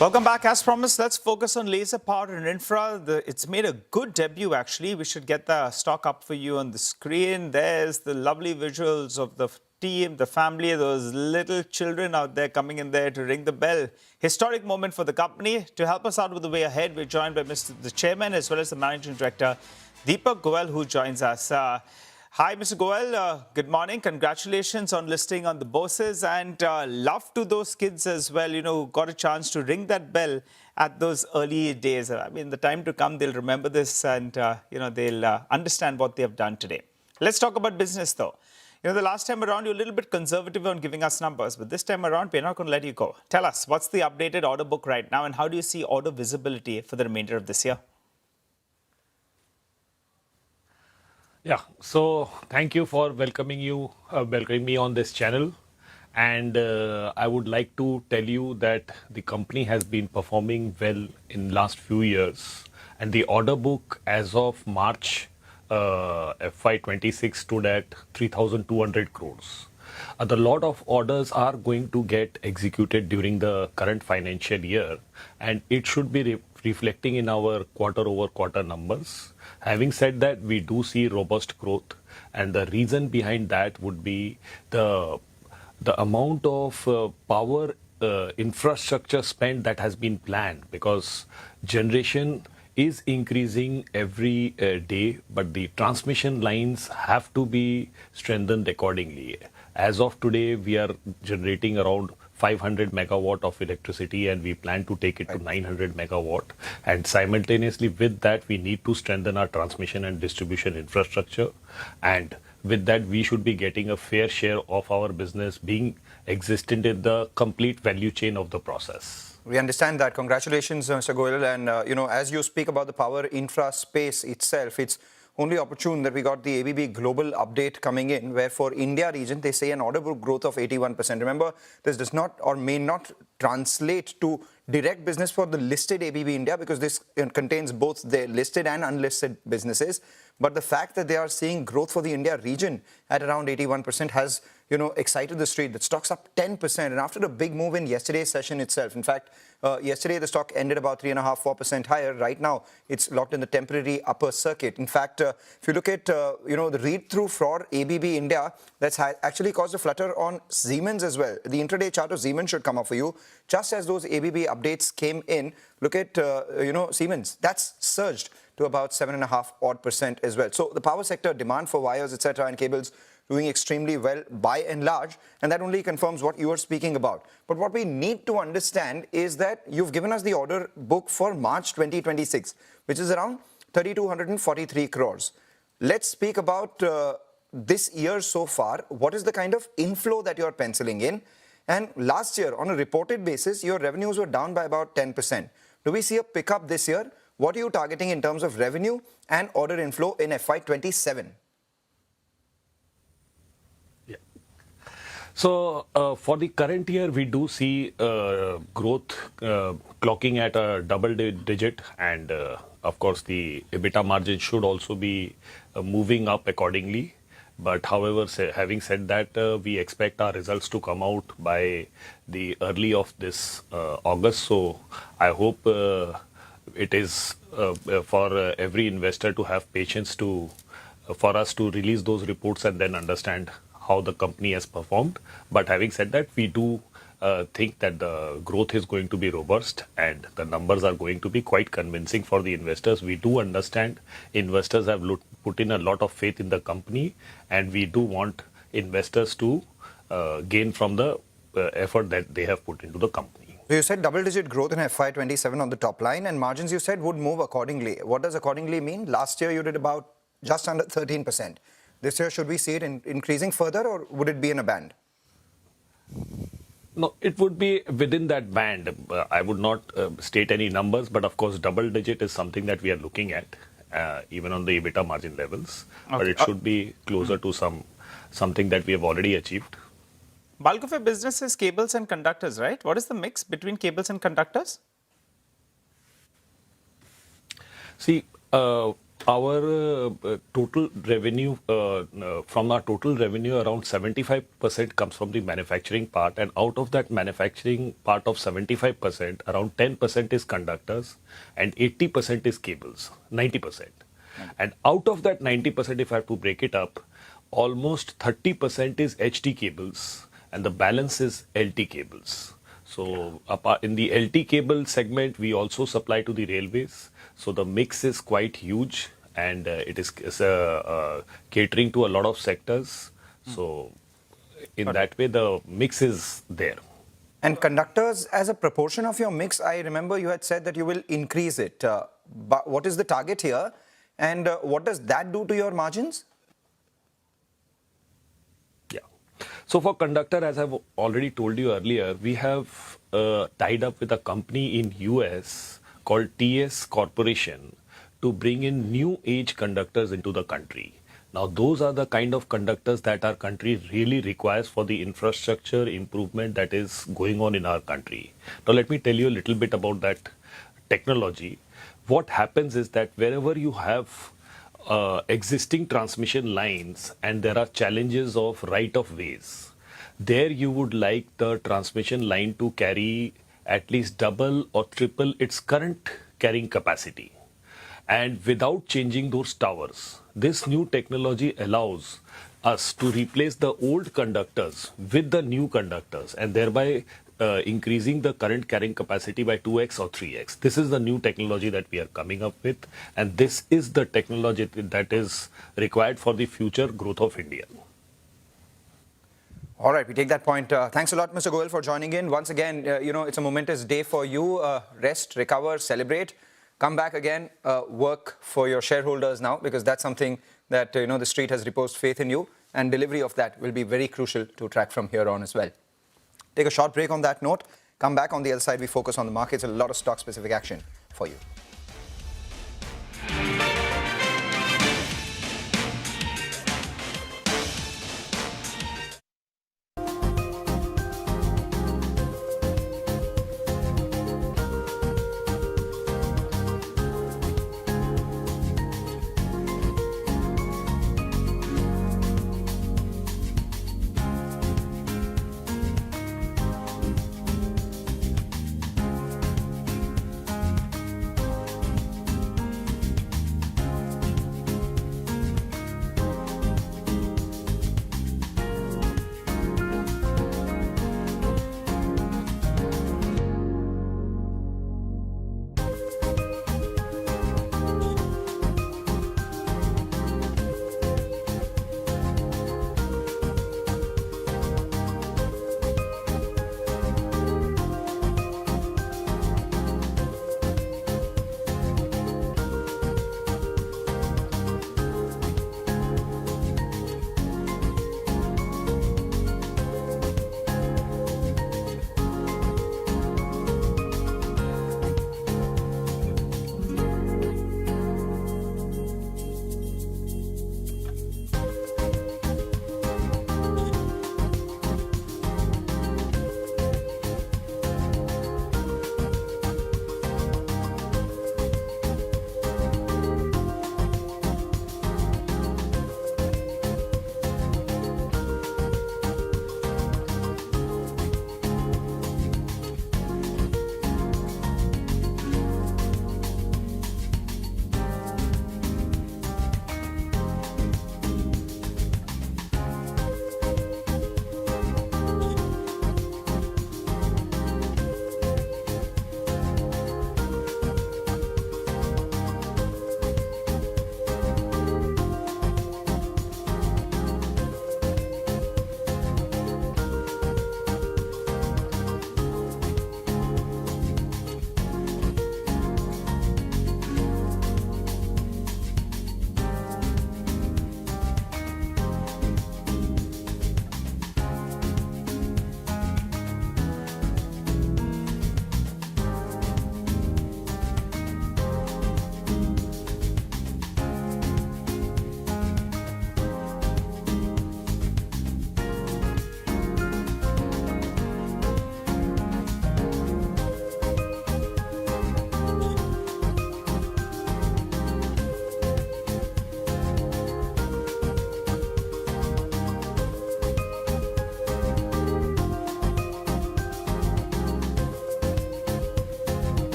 Welcome back. As promised, let's focus on Laser Power and Infra. It's made a good debut, actually. We should get the stock up for you on the screen. There's the lovely visuals of the team, the family, those little children out there coming in there to ring the bell. Historic moment for the company. To help us out with the way ahead, we're joined by the Chairman as well as the Managing Director, Deepak Goel, who joins us. Hi, Mr. Goel. Good morning. Congratulations on listing on the bourses, and love to those kids as well, who got a chance to ring that bell at those early days. I mean, the time to come, they'll remember this and, they'll understand what they have done today. Let's talk about business though. The last time around, you're a little bit conservative on giving us numbers, but this time around, we're not going to let you go. Tell us, what's the updated order book right now, and how do you see order visibility for the remainder of this year? Yeah, so thank you for welcoming me on this channel. And I would like to tell you that the company has been performing well in last few years. And the order book as of March FY26 stood at 3,200 crores. The lot of orders are going to get executed during the current financial year, and it should be reflecting in our quarter-over-quarter numbers. Having said that, we do see robust growth, and the reason behind that would be the amount of power infrastructure spend that has been planned, because generation is increasing every day, but the transmission lines have to be strengthened accordingly. As of today, we are generating around 500 megawatt of electricity, and we plan to take it to 900 megawatt. And simultaneously with that, we need to strengthen our transmission and distribution infrastructure. And with that, we should be getting a fair share of our business being existent in the complete value chain of the process. We understand that. Congratulations, Mr. Goyal. And, as you speak about the power infra space itself, it's only opportune that we got the ABB global update coming in, where for India region, they say an order book growth of 81%. Remember, this does not or may not translate to direct business for the listed ABB India, because this contains both the listed and unlisted businesses. But the fact that they are seeing growth for the India region at around 81% has, excited the street. The stock's up 10%. And after the big move in yesterday's session itself, in fact, yesterday the stock ended about 3.5–4% higher. Right now, it's locked in the temporary upper circuit. In fact, if you look at, the read-through for ABB India, that's actually caused a flutter on Siemens as well. The intraday chart of Siemens should come up for you. Just as those ABB updates came in, look at, Siemens. That's surged to about 7.5% as well. So the power sector demand for wires, etc., and cables doing extremely well by and large, and that only confirms what you are speaking about. But what we need to understand is that you've given us the order book for March 2026, which is around 3,243 crores. Let's speak about this year so far. What is the kind of inflow that you're penciling in? And last year, on a reported basis, your revenues were down by about 10%. Do we see a pickup this year? What are you targeting in terms of revenue and order inflow in FY27? So for the current year, we do see growth clocking at a double digit, and of course the EBITDA margin should also be moving up accordingly. But however, having said that, we expect our results to come out by the early of this August. So I hope it is for every investor to have patience for us to release those reports and then understand how the company has performed. But having said that, we do think that the growth is going to be robust and the numbers are going to be quite convincing for the investors. We do understand investors have put in a lot of faith in the company, and we do want investors to gain from the effort that they have put into the company. So you said double-digit growth in FY27 on the top line, and margins you said would move accordingly. What does accordingly mean? Last year you did about just under 13%. This year, should we see it increasing further, or would it be in a band? No, it would be within that band. I would not state any numbers, but of course, double digit is something that we are looking at, even on the EBITDA margin levels. Okay. But it should be closer to something that we have already achieved. Bulk of your business is cables and conductors, right? What is the mix between cables and conductors? See, our total revenue, from our total revenue, around 75% comes from the manufacturing part. And out of that manufacturing part of 75%, around 10% is conductors and 80% is cables, 90%. And out of that 90%, if I have to break it up, almost 30% is HT cables and the balance is LT cables. So in the LT cable segment, we also supply to the railways. So the mix is quite huge, and it is catering to a lot of sectors. So in that way, the mix is there. And conductors as a proportion of your mix, I remember you had said that you will increase it. But what is the target here? And what does that do to your margins? So for conductor, as I've already told you earlier, we have tied up with a company in US called TS Corporation to bring in new age conductors into the country. Now, those are the kind of conductors that our country really requires for the infrastructure improvement that is going on in our country. Now, let me tell you a little bit about that technology. What happens is that wherever you have existing transmission lines and there are challenges of right of ways, there you would like the transmission line to carry at least double or triple its current carrying capacity. And without changing those towers, this new technology allows us to replace the old conductors with the new conductors and thereby increasing the current carrying capacity by 2x or 3x. This is the new technology that we are coming up with, and this is the technology that is required for the future growth of India. All right, we take that point. Thanks a lot, Mr. Goel, for joining in. Once again, it's a momentous day for you. Rest, recover, celebrate. Come back again, work for your shareholders now, because that's something that, the street has reposed faith in you, and delivery of that will be very crucial to track from here on as well. Take a short break on that note. Come back on the other side. We focus on the markets. A lot of stock-specific action for you.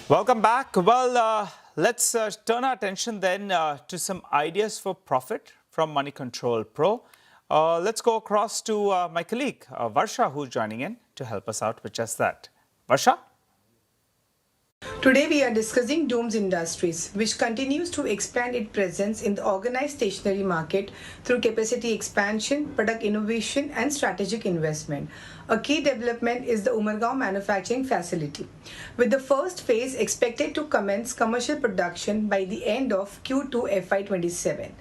Welcome back. Well, let's turn our attention then to some ideas for profit from Money Control Pro. Let's go across to my colleague, Varsha, who's joining in to help us out with just that. Varsha? Today we are discussing Dooms Industries, which continues to expand its presence in the organized stationery market through capacity expansion, product innovation and strategic investment. A key development is the Umbergaon manufacturing facility, with the first phase expected to commence commercial production by the end of Q2 FY27.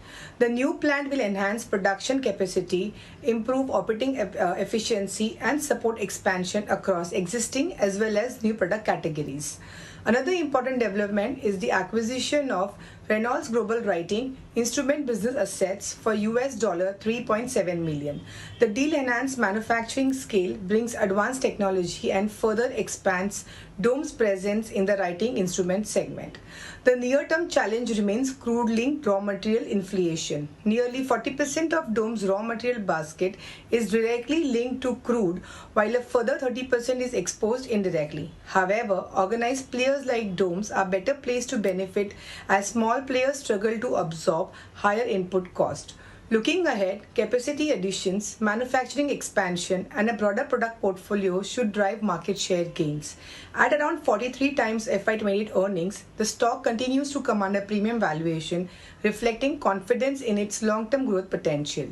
The new plant will enhance production capacity, improve operating efficiency and support expansion across existing as well as new product categories. Another important development is the acquisition of Reynolds Global Writing Instrument business assets for US $3.7 million. The deal enhanced manufacturing scale, brings advanced technology and further expands Dome's presence in the writing instrument segment. The near-term challenge remains crude-linked raw material inflation. Nearly 40% of Dome's raw material basket is directly linked to crude, while a further 30% is exposed indirectly. However, organized players like Dome's are better placed to benefit as small players struggle to absorb higher input cost. Looking ahead, capacity additions, manufacturing expansion, and a broader product portfolio should drive market share gains. At around 43 times FY28 earnings, the stock continues to command a premium valuation, reflecting confidence in its long-term growth potential.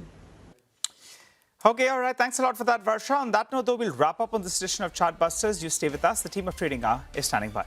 Okay, all right. Thanks a lot for that, Varsha. On that note, though, we'll wrap up on this edition of Chartbusters. You stay with us. The team of Trading Hour is standing by.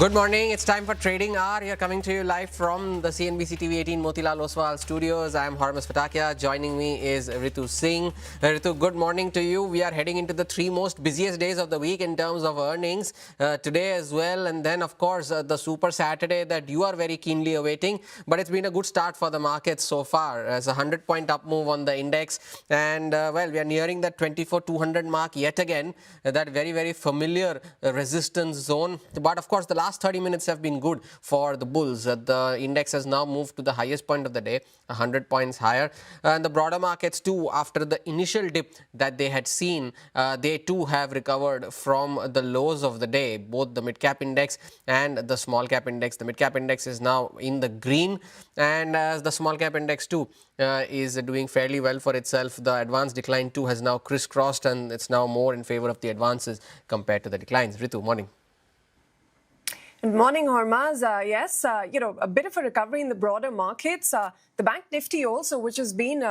Good morning. It's time for Trading Hour. Here coming to you live from the CNBC TV 18 Motilal Oswal studios. I am Hormus Patakia. Joining me is Ritu Singh. Ritu, good morning to you. We are heading into the three most busiest days of the week in terms of earnings today as well. And then, of course, the Super Saturday that you are very keenly awaiting. But it's been a good start for the markets so far. As a 100-point up move on the index. And, well, we are nearing that 24,200 mark yet again. That very, very familiar resistance zone. But, of course, the last last 30 minutes have been good for the bulls. The index has now moved to the highest point of the day, 100 points higher. And the broader markets too, after the initial dip that they had seen, they too have recovered from the lows of the day, both the mid-cap index and the small-cap index. The mid-cap index is now in the green, and as the small-cap index too is doing fairly well for itself. The advanced decline too has now crisscrossed, and it's now more in favor of the advances compared to the declines. Ritu, morning. Good morning, Hormaz. Yes, a bit of a recovery in the broader markets. The Bank Nifty also, which has been,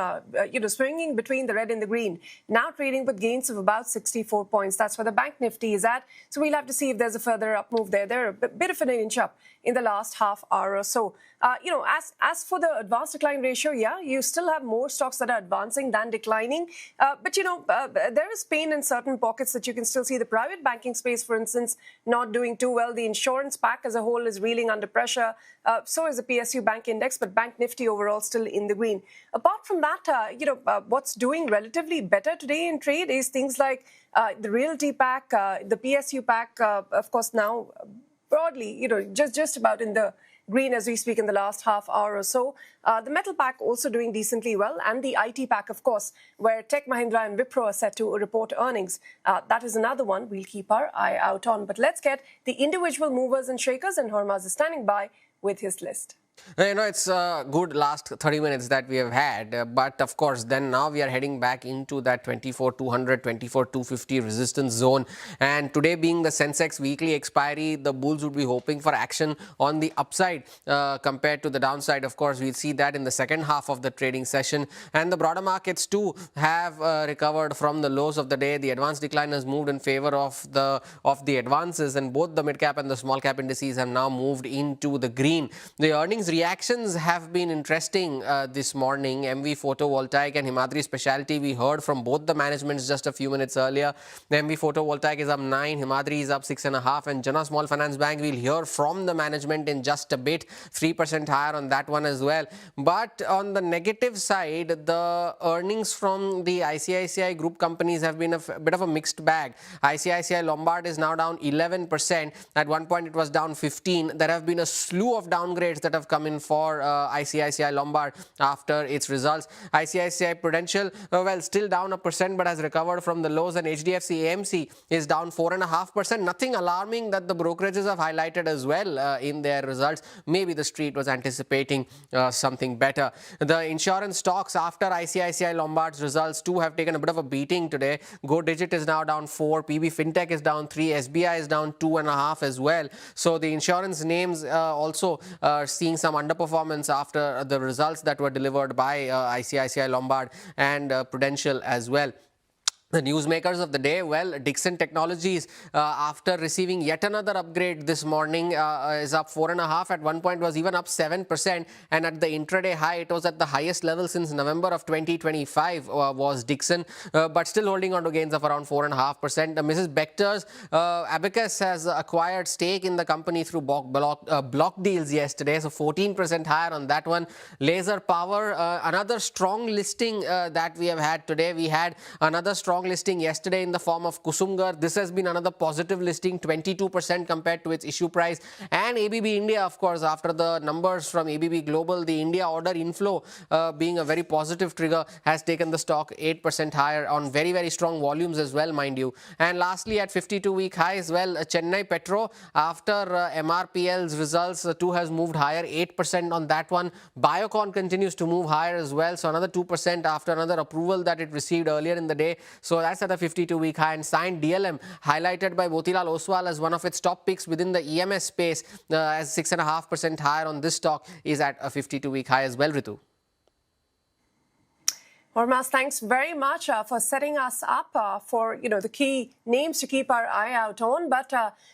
swinging between the red and the green, now trading with gains of about 64 points. That's where the Bank Nifty is at. So we'll have to see if there's a further up move there. They're a bit of an inch up in the last half hour or so. As for the advanced decline ratio, yeah, you still have more stocks that are advancing than declining. But there is pain in certain pockets that you can still see. The private banking space, for instance, not doing too well. The insurance pack as a whole is reeling under pressure. So is the PSU Bank Index, but Bank Nifty overall still in the green. Apart from that, what's doing relatively better today in trade is things like the Realty pack, the PSU pack, of course, now broadly, just about in the green as we speak in the last half hour or so. The metal pack also doing decently well, and the IT pack, of course, where Tech Mahindra and Wipro are set to report earnings. That is another one we'll keep our eye out on. But let's get the individual movers and shakers, and Hormaz is standing by with his list. It's a good last 30 minutes that we have had, but of course then now we are heading back into that 24,200, 24,250 resistance zone, and today being the Sensex weekly expiry, the bulls would be hoping for action on the upside compared to the downside. Of course, we'll see that in the second half of the trading session, and the broader markets too have recovered from the lows of the day. The advanced decline has moved in favor of the advances, and both the mid-cap and the small-cap indices have now moved into the green. The earnings reactions have been interesting this morning. MV Photovoltaic and Himadri Specialty, we heard from both the managements just a few minutes earlier. MV Photovoltaic is up 9, Himadri is up 6.5, and Jana Small Finance Bank, we'll hear from the management in just a bit, 3% higher on that one as well. But on the negative side, the earnings from the ICICI group companies have been a bit of a mixed bag. ICICI Lombard is now down 11%. At one point it was down 15. There have been a slew of downgrades that have come in for ICICI Lombard after its results. ICICI Prudential, still down 1%, but has recovered from the lows, and HDFC AMC is down 4.5%. Nothing alarming that the brokerages have highlighted as well in their results. Maybe the street was anticipating something better. The insurance stocks after ICICI Lombard's results too have taken a bit of a beating today. Go Digit is now down 4, PB Fintech is down 3, SBI is down 2.5 as well. So the insurance names also are seeing some underperformance after the results that were delivered by ICICI Lombard and Prudential as well. The newsmakers of the day, Dixon Technologies, after receiving yet another upgrade this morning, is up 4.5. At one point was even up 7%, and at the intraday high, it was at the highest level since November of 2025 was Dixon, but still holding on to gains of around 4.5%. Mrs. Bector's Abacus has acquired stake in the company through block deals yesterday, so 14% higher on that one. Laser Power, another strong listing that we have had today. We had another strong listing yesterday in the form of Kusumgar. This has been another positive listing, 22% compared to its issue price. And ABB India, of course, after the numbers from ABB Global, the India order inflow being a very positive trigger, has taken the stock 8% higher on very, very strong volumes as well, mind you. And lastly, at 52-week high as well, Chennai Petro, after MRPL's results, too has moved higher, 8% on that one. Biocon continues to move higher as well, so another 2% after another approval that it received earlier in the day. So that's at a 52-week high. And signed DLM, highlighted by Motilal Oswal as one of its top picks within the EMS space, as 6.5% higher on this stock, is at a 52-week high as well, Ritu. Hormaz, thanks very much for setting us up for the key names to keep our eye out on, but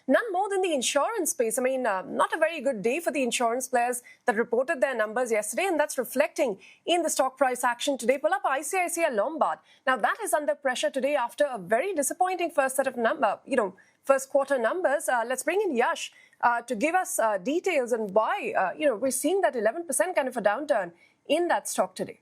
none more than the insurance space. I mean, not a very good day for the insurance players that reported their numbers yesterday, and that's reflecting in the stock price action today. Pull up ICICI Lombard. Now that is under pressure today after a very disappointing first set of first quarter numbers. Let's bring in Yash to give us details on why we're seeing that 11% kind of a downturn in that stock today.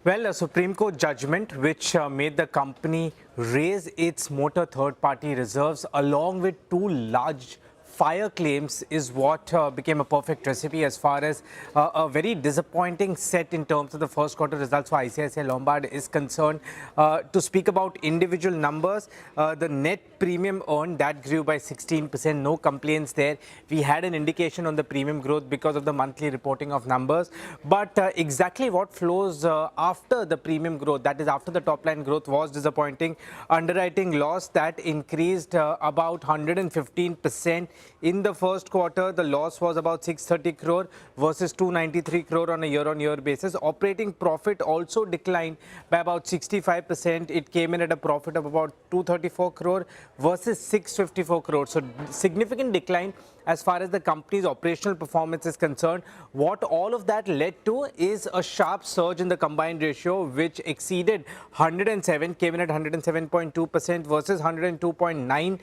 Well, a Supreme Court judgment which made the company raise its motor third-party reserves along with two large fire claims is what became a perfect recipe as far as a very disappointing set in terms of the first quarter results for ICICI Lombard is concerned. To speak about individual numbers, the net premium earned, that grew by 16%, no complaints there. We had an indication on the premium growth because of the monthly reporting of numbers, but exactly what flows after the premium growth, that is after the top line growth, was disappointing. Underwriting loss that increased about 115% in the first quarter. The loss was about 630 crore versus 293 crore on a year-on-year basis. Operating profit also declined by about 65%. It came in at a profit of about 234 crore versus 654 crore. So significant decline as far as the company's operational performance is concerned. What all of that led to is a sharp surge in the combined ratio, which exceeded 107, came in at 107.2% versus 102.9.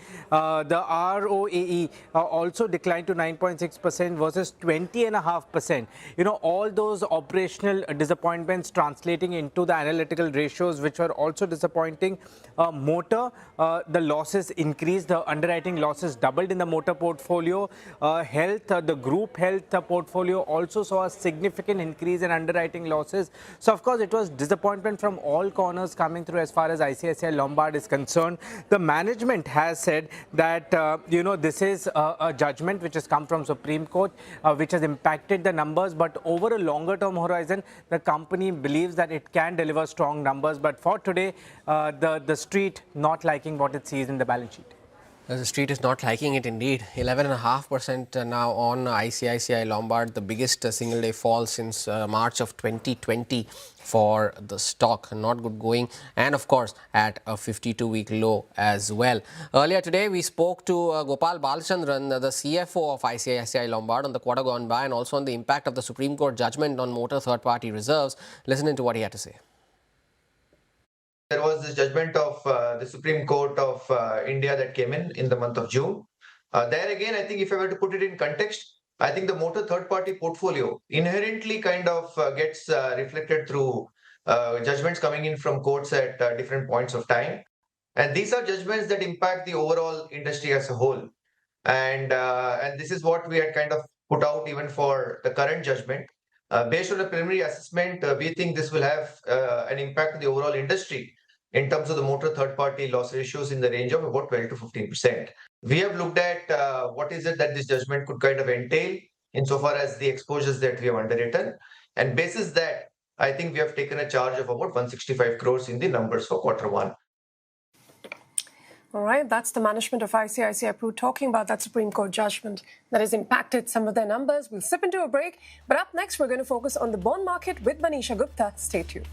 The ROAE also declined to 9.6% versus 20.5%. You know, all those operational disappointments translating into the analytical ratios, which were also disappointing. Motor, the losses increased, the underwriting losses doubled in the motor portfolio. Health, the group health portfolio also saw a significant increase in underwriting losses. So, of course, it was disappointment from all corners coming through as far as ICICI Lombard is concerned. The management has said that, this is a judgment which has come from Supreme Court, which has impacted the numbers. But over a longer term horizon, the company believes that it can deliver strong numbers. But for today, the street not liking what it sees in the balance sheet. The street is not liking it indeed. 11.5% now on ICICI Lombard, the biggest single day fall since March of 2020 for the stock. Not good going, and of course at a 52-week low as well. Earlier today we spoke to Gopal Balachandran, the CFO of ICICI Lombard, on the quarter gone by and also on the impact of the Supreme Court judgment on motor third-party reserves. Listen to what he had to say. There was this judgment of the Supreme Court of India that came in the month of June. There again, I think if I were to put it in context, I think the motor third-party portfolio inherently kind of gets reflected through judgments coming in from courts at different points of time. And these are judgments that impact the overall industry as a whole. And this is what we had kind of put out even for the current judgment. Based on a preliminary assessment, we think this will have an impact on the overall industry in terms of the motor third-party loss ratios in the range of about 12 to 15%. We have looked at what is it that this judgment could kind of entail insofar as the exposures that we have underwritten. And basis that, I think we have taken a charge of about 165 crores in the numbers for quarter one. All right, that's the management of ICICI Pru talking about that Supreme Court judgment that has impacted some of their numbers. We'll slip into a break, but up next, we're going to focus on the bond market with Manisha Gupta. Stay tuned.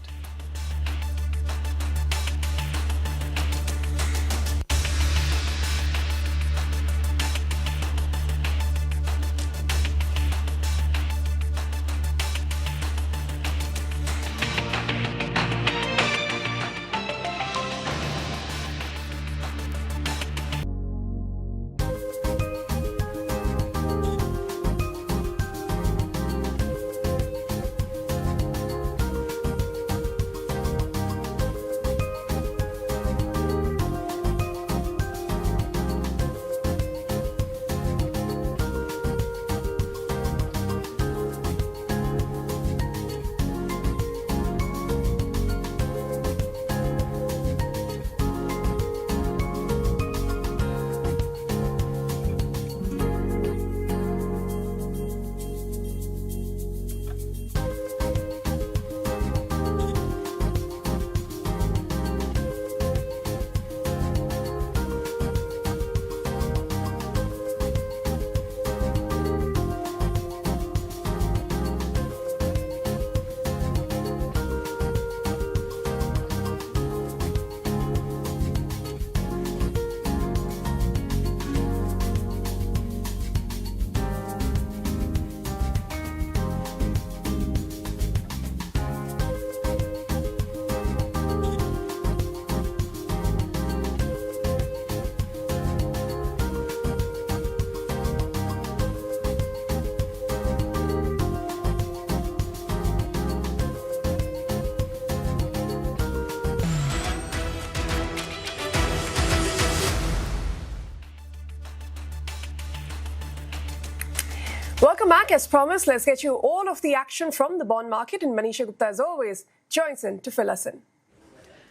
Welcome back. As promised, let's get you all of the action from the bond market. And Manisha Gupta, as always, joins in to fill us in.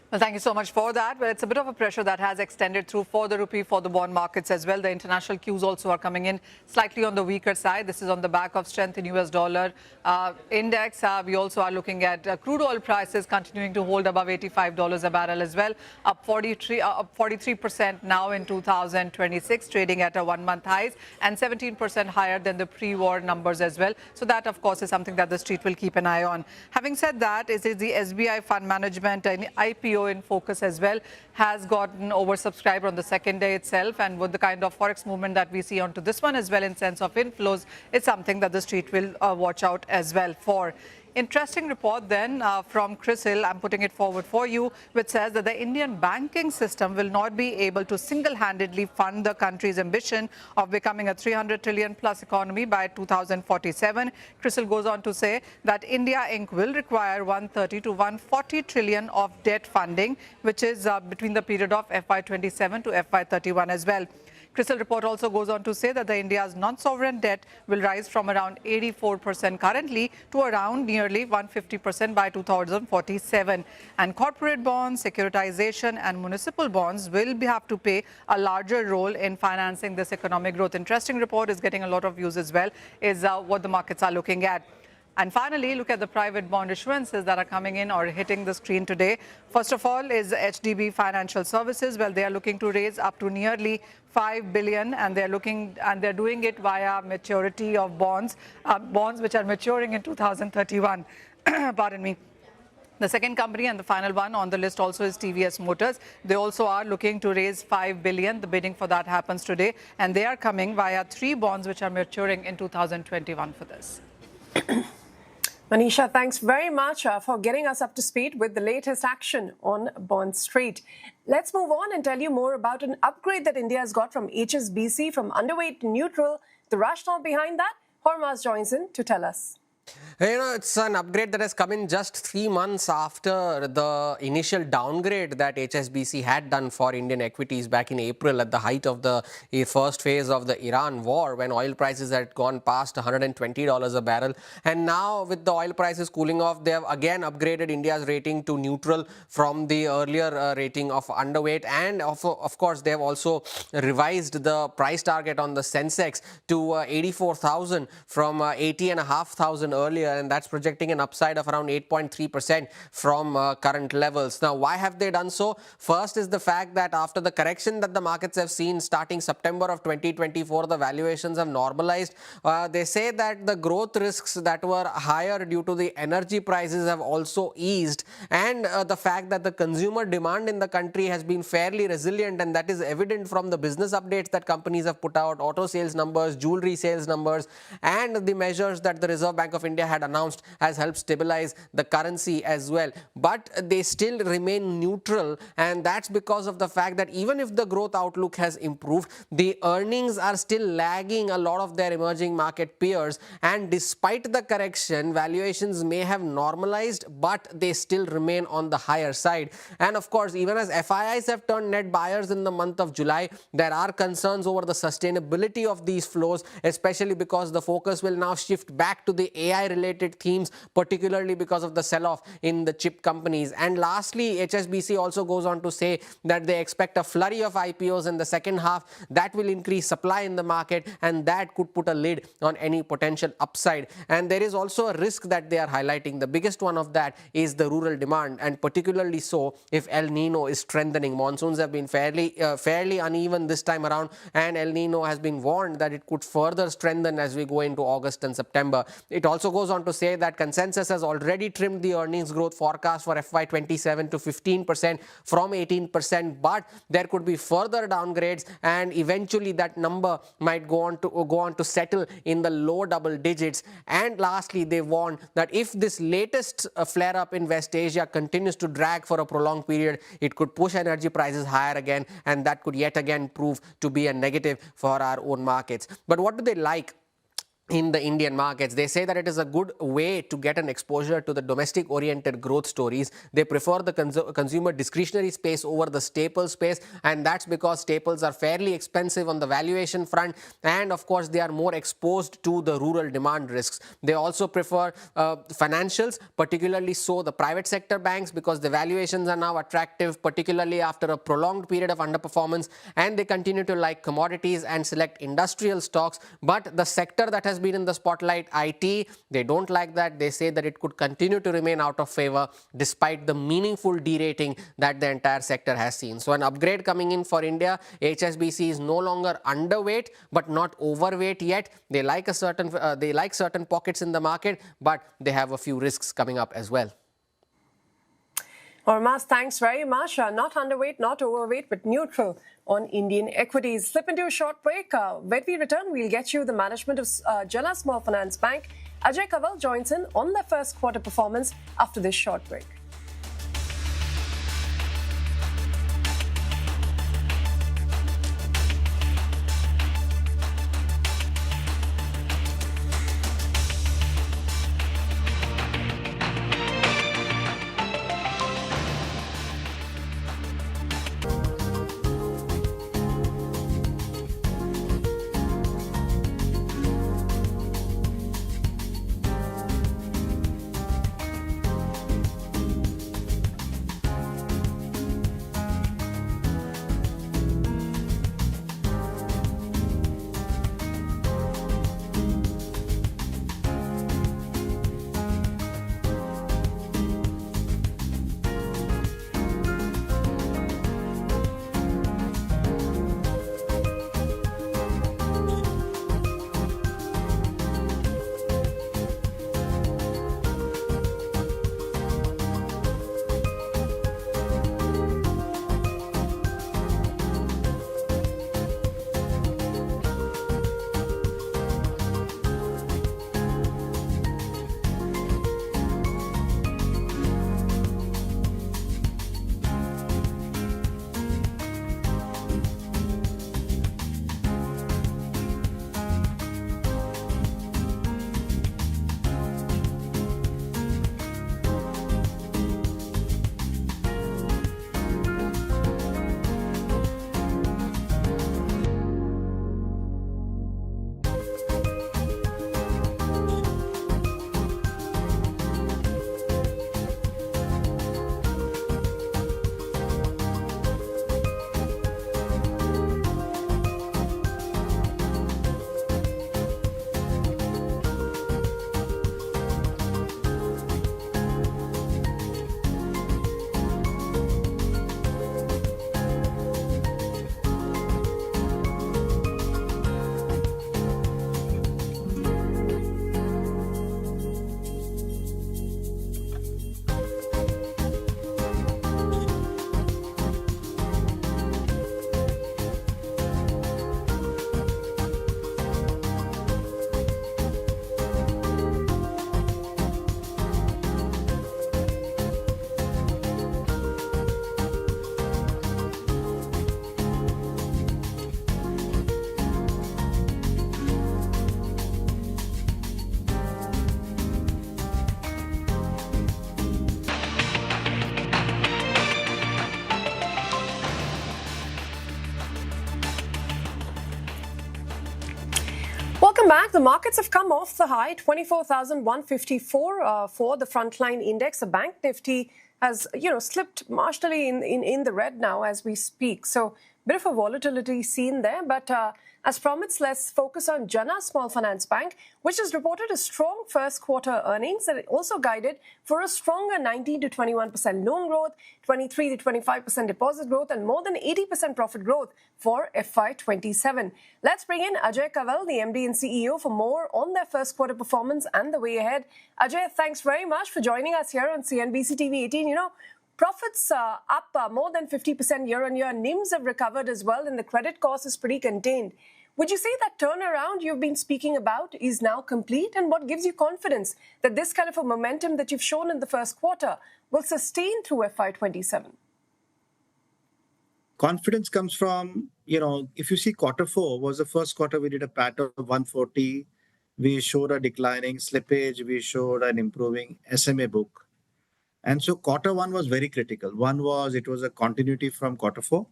Well, thank you so much for that. Well, it's a bit of a pressure that has extended through for the rupee, for the bond markets as well. The international cues also are coming in slightly on the weaker side. This is on the back of strength in US dollar index. We also are looking at crude oil prices continuing to hold above $85 a barrel as well, up 43% now in 2026, trading at a 1-month highs and 17% higher than the pre-war numbers as well. So that, of course, is something that the street will keep an eye on. Having said that, is the SBI fund management and IPO in focus as well has gotten oversubscribed on the second day itself, and with the kind of forex movement that we see onto this one as well in sense of inflows, it's something that the street will watch out as well for. Interesting report then from CRISIL, I'm putting it forward for you, which says that the Indian banking system will not be able to single-handedly fund the country's ambition of becoming a 300 trillion plus economy by 2047. CRISIL goes on to say that India Inc. will require 130 to 140 trillion of debt funding, which is between the period of FY27 to FY31 as well. CRISIL report also goes on to say that the India's non-sovereign debt will rise from around 84% currently to around nearly 150% by 2047. And corporate bonds, securitization and municipal bonds will have to play a larger role in financing this economic growth. Interesting report, is getting a lot of views as well, is what the markets are looking at. And finally, look at the private bond issuances that are coming in or hitting the screen today. First of all is HDB Financial Services. Well, they are looking to raise up to nearly 5 billion, and they're doing it via maturity of bonds which are maturing in 2031. Pardon me. The second company and the final one on the list also is TVS Motors. They also are looking to raise 5 billion. The bidding for that happens today, and they are coming via 3 bonds which are maturing in 2021 for this. Manisha, thanks very much for getting us up to speed with the latest action on Bond Street. Let's move on and tell you more about an upgrade that India has got from HSBC from underweight to neutral. The rationale behind that, Hormaz joins in to tell us. It's an upgrade that has come in just 3 months after the initial downgrade that HSBC had done for Indian equities back in April at the height of the first phase of the Iran war, when oil prices had gone past $120 a barrel. And now with the oil prices cooling off, they have again upgraded India's rating to neutral from the earlier rating of underweight. And of course, they have also revised the price target on the Sensex to 84,000 from 80,500 earlier, and that's projecting an upside of around 8.3% from current levels. Now, why have they done so? First is the fact that after the correction that the markets have seen starting September of 2024, the valuations have normalized. They say that the growth risks that were higher due to the energy prices have also eased, and the fact that the consumer demand in the country has been fairly resilient, and that is evident from the business updates that companies have put out, auto sales numbers, jewelry sales numbers, and the measures that the Reserve Bank of India had announced has helped stabilize the currency as well. But they still remain neutral, and that's because of the fact that even if the growth outlook has improved, the earnings are still lagging a lot of their emerging market peers, and despite the correction, valuations may have normalized, but they still remain on the higher side. And of course, even as FIIs have turned net buyers in the month of July, there are concerns over the sustainability of these flows, especially because the focus will now shift back to the AI-related themes, particularly because of the sell-off in the chip companies. And lastly, HSBC also goes on to say that they expect a flurry of IPOs in the second half that will increase supply in the market, and that could put a lid on any potential upside. And there is also a risk that they are highlighting. The biggest one of that is the rural demand, and particularly so if El Nino is strengthening. Monsoons have been fairly uneven this time around, and El Nino has been warned that it could further strengthen as we go into August and September. It also goes on to say that consensus has already trimmed the earnings growth forecast for FY27 to 15% from 18%, but there could be further downgrades, and eventually that number might go on to settle in the low double digits. And lastly, they warn that if this latest flare-up in West Asia continues to drag for a prolonged period, it could push energy prices higher again, and that could yet again prove to be a negative for our own markets. But what do they like in the Indian markets. They say that it is a good way to get an exposure to the domestic-oriented growth stories. They prefer the consumer discretionary space over the staple space, and that's because staples are fairly expensive on the valuation front, and of course they are more exposed to the rural demand risks. They also prefer financials, particularly so the private sector banks, because the valuations are now attractive, particularly after a prolonged period of underperformance, and they continue to like commodities and select industrial stocks. But the sector that has been in the spotlight, IT, they don't like that. They say that it could continue to remain out of favor despite the meaningful derating that the entire sector has seen. So an upgrade coming in for India. HSBC is no longer underweight but not overweight yet. They like certain pockets in the market, but they have a few risks coming up as well. Hormaz, thanks very much. Not underweight, not overweight, but neutral on Indian equities. Slip into a short break. When we return, we'll get you the management of Jana Small Finance Bank. Ajay Kaval joins in on their first quarter performance after this short break. Welcome back. The markets have come off the high, 24,154 for the frontline index. The bank Nifty has, slipped marginally in the red now as we speak. So bit of a volatility seen there. But as promised, let's focus on Jana Small Finance Bank, which has reported a strong first quarter earnings, and it also guided for a stronger 19 to 21% loan growth, 23 to 25% deposit growth, and more than 80% profit growth for FY27. Let's bring in Ajay Kaval, the MD and CEO, for more on their first quarter performance and the way ahead. Ajay, thanks very much for joining us here on CNBC TV 18. Profits are up more than 50% year on year. NIMs have recovered as well, and the credit cost is pretty contained. Would you say that turnaround you've been speaking about is now complete? And what gives you confidence that this kind of a momentum that you've shown in the first quarter will sustain through FY27? Confidence comes from, if you see quarter four was the first quarter we did a PAT of 140. we showed a declining slippage, we showed an improving SMA book. And so quarter one was very critical. One was it was a continuity from quarter four.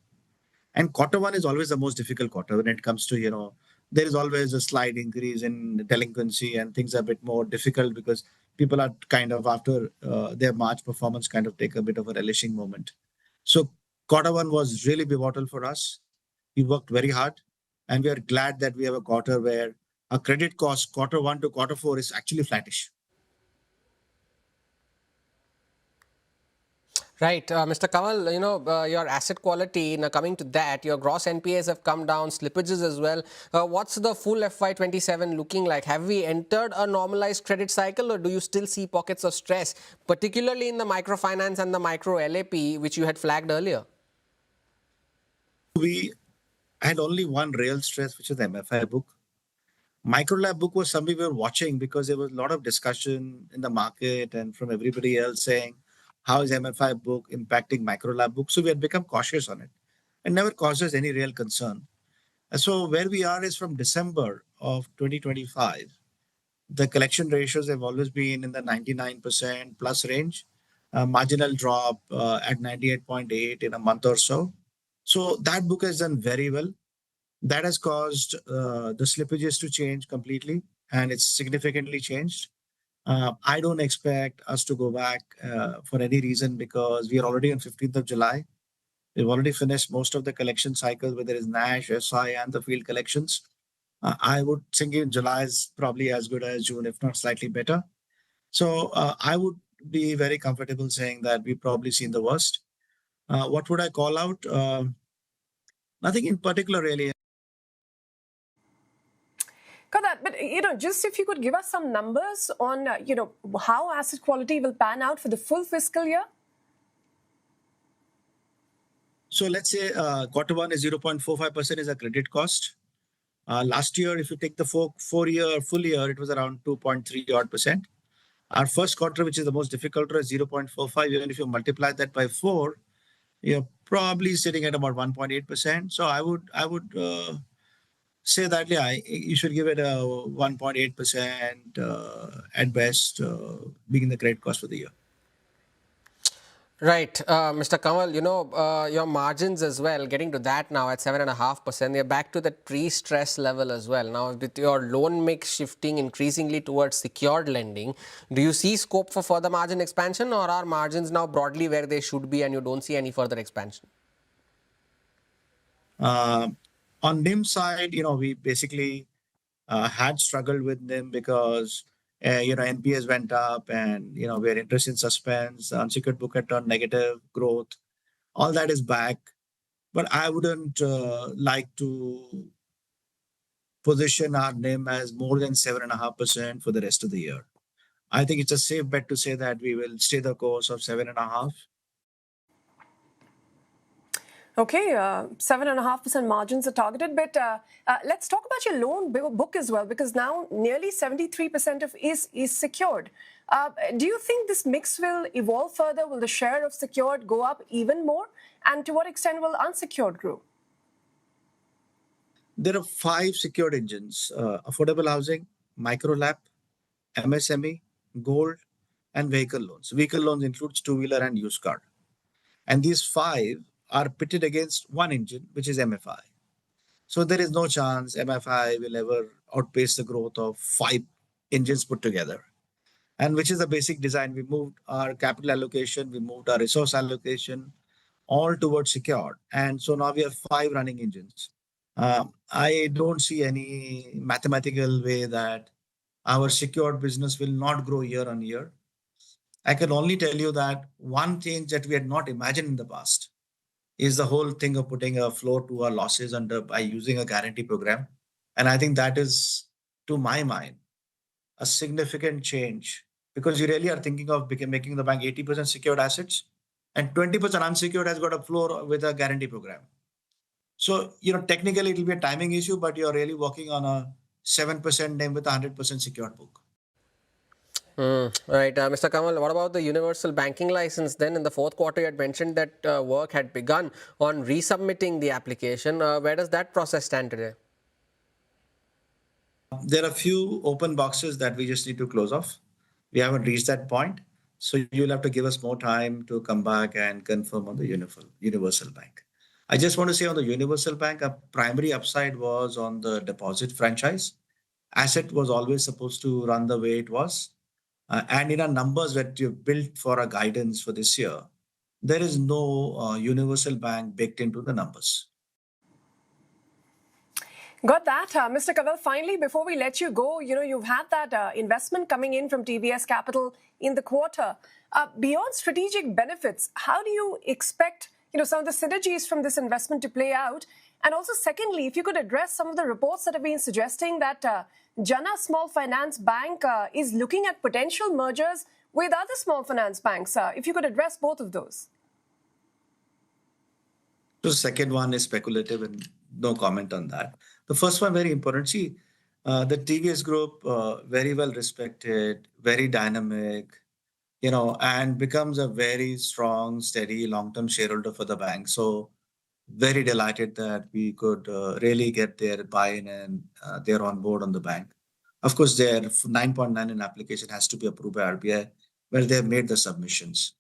And quarter one is always the most difficult quarter when it comes to, there is always a slight increase in delinquency and things are a bit more difficult because people are kind of after their March performance kind of take a bit of a relishing moment. So quarter one was really pivotal for us. We worked very hard and we are glad that we have a quarter where our credit cost quarter one to quarter four is actually flattish. Right, Mr. Kamal, your asset quality, now coming to that, your gross NPAs have come down, slippages as well. What's the full FY27 looking like? Have we entered a normalized credit cycle or do you still see pockets of stress, particularly in the microfinance and the micro LAP, which you had flagged earlier? We had only one real stress, which is the MFI book. Microlab book was something we were watching because there was a lot of discussion in the market and from everybody else saying, how is MFI book impacting microlab book? So we had become cautious on it and never caused us any real concern. And so where we are is from December of 2025, the collection ratios have always been in the 99% plus range, marginal drop at 98.8 in a month or so. So that book has done very well. That has caused the slippages to change completely, and it's significantly changed. I don't expect us to go back for any reason because we are already on 15th of July. We've already finished most of the collection cycles, whether it's NASH, SI, and the field collections. I would think in July is probably as good as June, if not slightly better. So I would be very comfortable saying that we've probably seen the worst. What would I call out? Nothing in particular, really. Got that. But, just if you could give us some numbers on, how asset quality will pan out for the full fiscal year. So let's say quarter one is 0.45% is a credit cost. Last year, if you take the full year, it was around 2.3 odd percent. Our first quarter, which is the most difficult, is 0.45. Even if you multiply that by 4, you're probably sitting at about 1.8%. So I would say that you should give it a 1.8% at best, being the credit cost for the year. Right, Mr. Kamal, your margins as well, getting to that now at 7.5%, they're back to the pre-stress level as well. Now, with your loan mix shifting increasingly towards secured lending, do you see scope for further margin expansion or are margins now broadly where they should be and you don't see any further expansion? On NIM side, we basically had struggled with NIM because NPAs went up and we're interest in suspense, unsecured book had turned negative, growth, all that is back. But I wouldn't like to position our NIM as more than 7.5% for the rest of the year. I think it's a safe bet to say that we will stay the course of 7.5%. Okay, 7.5% margins are targeted, but let's talk about your loan book as well, because now nearly 73% of is secured. Do you think this mix will evolve further? Will the share of secured go up even more? And to what extent will unsecured grow? There are 5 secured engines: affordable housing, micro LAP, MSME, gold, and vehicle loans. Vehicle loans includes two-wheeler and used car. And these 5 are pitted against one engine, which is MFI. So there is no chance MFI will ever outpace the growth of 5 engines put together. And which is the basic design. We moved our capital allocation, we moved our resource allocation, all towards secured. And so now we have 5 running engines. I don't see any mathematical way that our secured business will not grow year on year. I can only tell you that one change that we had not imagined in the past is the whole thing of putting a floor to our losses by using a guarantee program. And I think that is, to my mind, a significant change because you really are thinking of making the bank 80% secured assets and 20% unsecured has got a floor with a guarantee program. So, technically it will be a timing issue, but you're really working on a 7% NIM with a 100% secured book. Right, Mr. Kamal, what about the universal banking license? Then in the fourth quarter, you had mentioned that work had begun on resubmitting the application. Where does that process stand today? There are a few open boxes that we just need to close off. We haven't reached that point. So you'll have to give us more time to come back and confirm on the Universal Bank. I just want to say on the Universal Bank, a primary upside was on the deposit franchise. Asset was always supposed to run the way it was. And in our numbers that you've built for our guidance for this year, there is no Universal Bank baked into the numbers. Got that. Mr. Kanwal, finally, before we let you go, you've had that investment coming in from TVS Capital in the quarter. Beyond strategic benefits, how do you expect some of the synergies from this investment to play out? And also, secondly, if you could address some of the reports that have been suggesting that Jana Small Finance Bank is looking at potential mergers with other small finance banks. If you could address both of those. The second one is speculative and no comment on that. The first one, very important. See, the TVS Group, very well respected, very dynamic, and becomes a very strong, steady, long-term shareholder for the bank. So very delighted that we could really get their buy-in and they're on board on the bank. Of course, their 9.9 in application has to be approved by RBI, where they have made the submissions.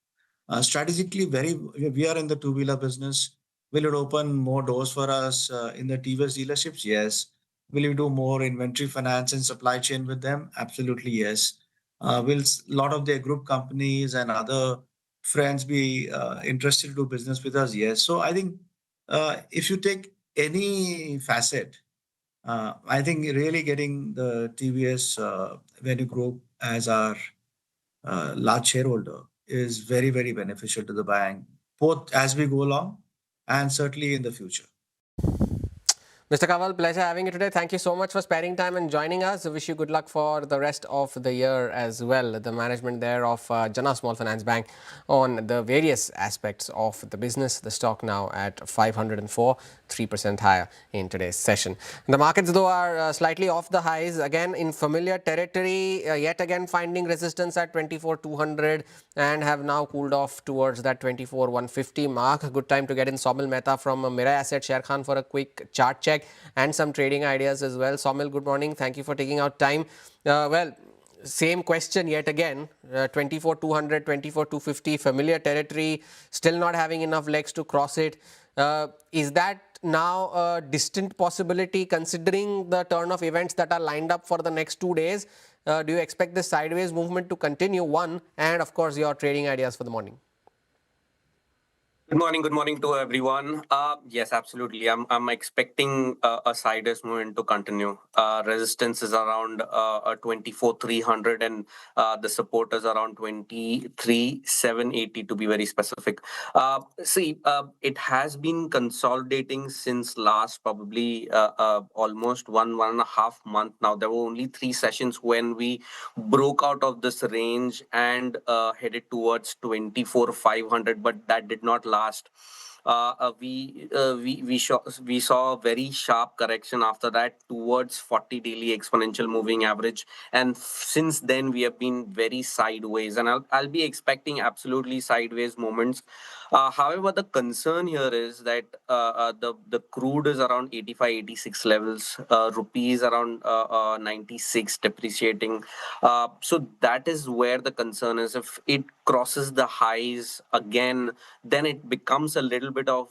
Strategically, we are in the two-wheeler business. Will it open more doors for us in the TVS dealerships? Yes. Will you do more inventory finance and supply chain with them? Absolutely, yes. Will a lot of their group companies and other friends be interested to do business with us? Yes. So I think if you take any facet, I think really getting the TVS Venue Group as our large shareholder is very, very beneficial to the bank, both as we go along and certainly in the future. Mr. Kanwal, pleasure having you today. Thank you so much for sparing time and joining us. I wish you good luck for the rest of the year as well. The management there of Jana Small Finance Bank on the various aspects of the business. The stock now at 504, 3% higher in today's session. The markets, though, are slightly off the highs. Again, in familiar territory, yet again finding resistance at 24,200 and have now cooled off towards that 24,150 mark. Good time to get in Somil Mehta from Mira Asset Share Khan for a quick chart check and some trading ideas as well. Somil, good morning. Thank you for taking out time. Same question yet again, 24,200, 24,250, familiar territory, still not having enough legs to cross it. Is that now a distant possibility considering the turn of events that are lined up for the next 2 days? Do you expect this sideways movement to continue? One, and of course, your trading ideas for the morning. Good morning to everyone. Yes, absolutely. I'm expecting a sideways movement to continue. Resistance is around 24,300 and the support is around 23,780 to be very specific. It has been consolidating since last probably almost one and a half month now. There were only 3 sessions when we broke out of this range and headed towards 24,500, but that did not last. We saw a very sharp correction after that towards 40 daily exponential moving average, and since then we have been very sideways, and I'll be expecting absolutely sideways moments. However, the concern here is that the crude is around 85, 86 levels, rupees around 96 depreciating. So that is where the concern is. If it crosses the highs again, then it becomes a little bit of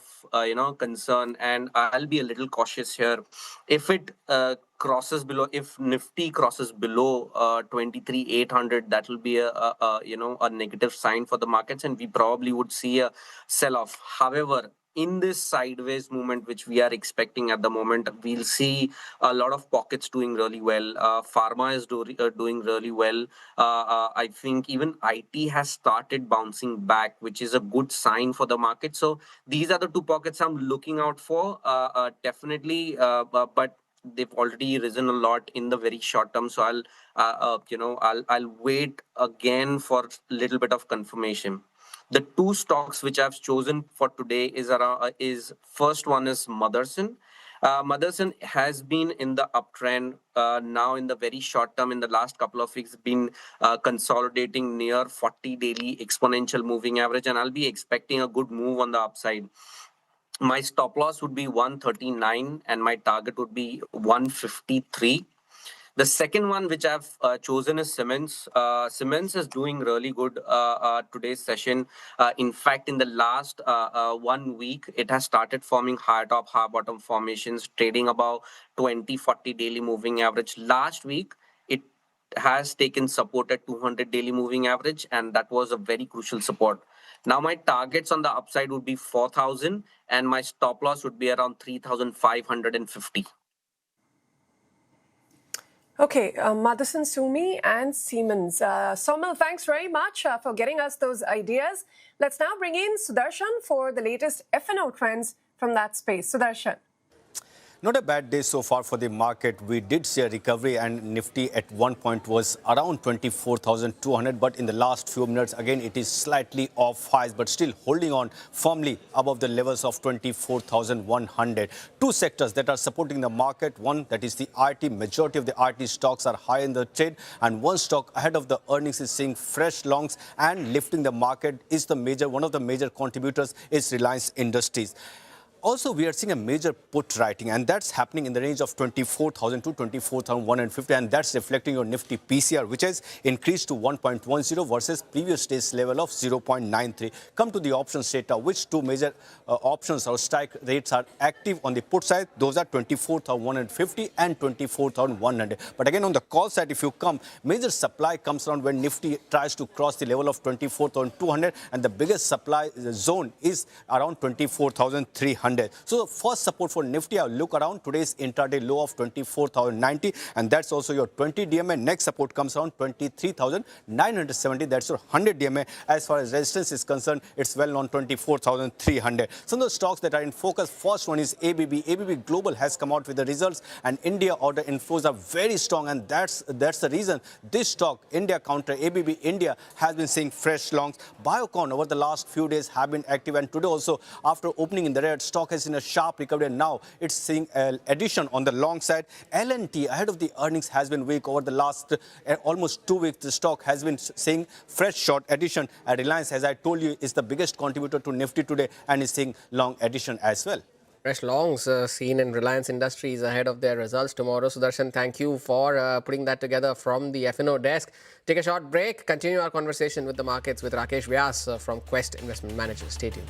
concern, and I'll be a little cautious here. If it crosses below, if Nifty crosses below 23,800, that will be a negative sign for the markets, and we probably would see a sell-off. However, in this sideways movement, which we are expecting at the moment, we'll see a lot of pockets doing really well. Pharma is doing really well. I think even IT has started bouncing back, which is a good sign for the market. So these are the 2 pockets I'm looking out for, definitely. But they've already risen a lot in the very short term. So I'll wait again for a little bit of confirmation. The 2 stocks which I've chosen for today is first one is Motherson. Motherson has been in the uptrend now in the very short term. In the last couple of weeks, been consolidating near 40 daily exponential moving average, and I'll be expecting a good move on the upside. My stop loss would be 139 and my target would be 153. The second one which I've chosen is Siemens. Siemens is doing really good today's session. In fact, in the last 1 week, it has started forming high top, high bottom formations, trading above 20-40 daily moving average. Last week, it has taken support at 200 daily moving average, and that was a very crucial support. Now my targets on the upside would be 4,000 and my stop loss would be around 3,550. Okay, Madison Sumi and Siemens. Somil, thanks very much for getting us those ideas. Let's now bring in Sudarshan for the latest F&O trends from that space. Sudarshan. Not a bad day so far for the market. We did see a recovery and Nifty at one point was around 24,200. But in the last few minutes, again, it is slightly off highs, but still holding on firmly above the levels of 24,100. Two sectors that are supporting the market. One, that is the IT. Majority of the IT stocks are high in the trade. And one stock ahead of the earnings is seeing fresh longs and lifting the market is one of the major contributors is Reliance Industries. Also, we are seeing a major put writing, and that's happening in the range of 24,000 to 24,150, and that's reflecting your Nifty PCR, which has increased to 1.10 versus previous day's level of 0.93. Come to the options data, which two major options or strike rates are active on the put side. Those are 24,150 and 24,100. But again, on the call side, if you come, major supply comes around when Nifty tries to cross the level of 24,200, and the biggest supply zone is around 24,300. So the first support for Nifty, I'll look around today's intraday low of 24,090, and that's also your 20 DMA. Next support comes around 23,970. That's your 100 DMA. As far as resistance is concerned, it's well on 24,300. Some of the stocks that are in focus, first one is ABB. ABB Global has come out with the results, and India order inflows are very strong, and that's the reason this stock, India counter, ABB India, has been seeing fresh longs. Biocon over the last few days have been active, and today also, after opening in the red, stock has seen a sharp recovery, and now it's seeing an addition on the long side. L&T ahead of the earnings has been weak over the last almost 2 weeks. The stock has been seeing fresh short addition. Reliance, as I told you, is the biggest contributor to Nifty today and is seeing long addition as well. Fresh longs seen in Reliance Industries ahead of their results tomorrow. Sudarshan, thank you for putting that together from the F&O desk. Take a short break. Continue our conversation with the markets with Rakesh Vyas from Quest Investment Managers. Stay tuned.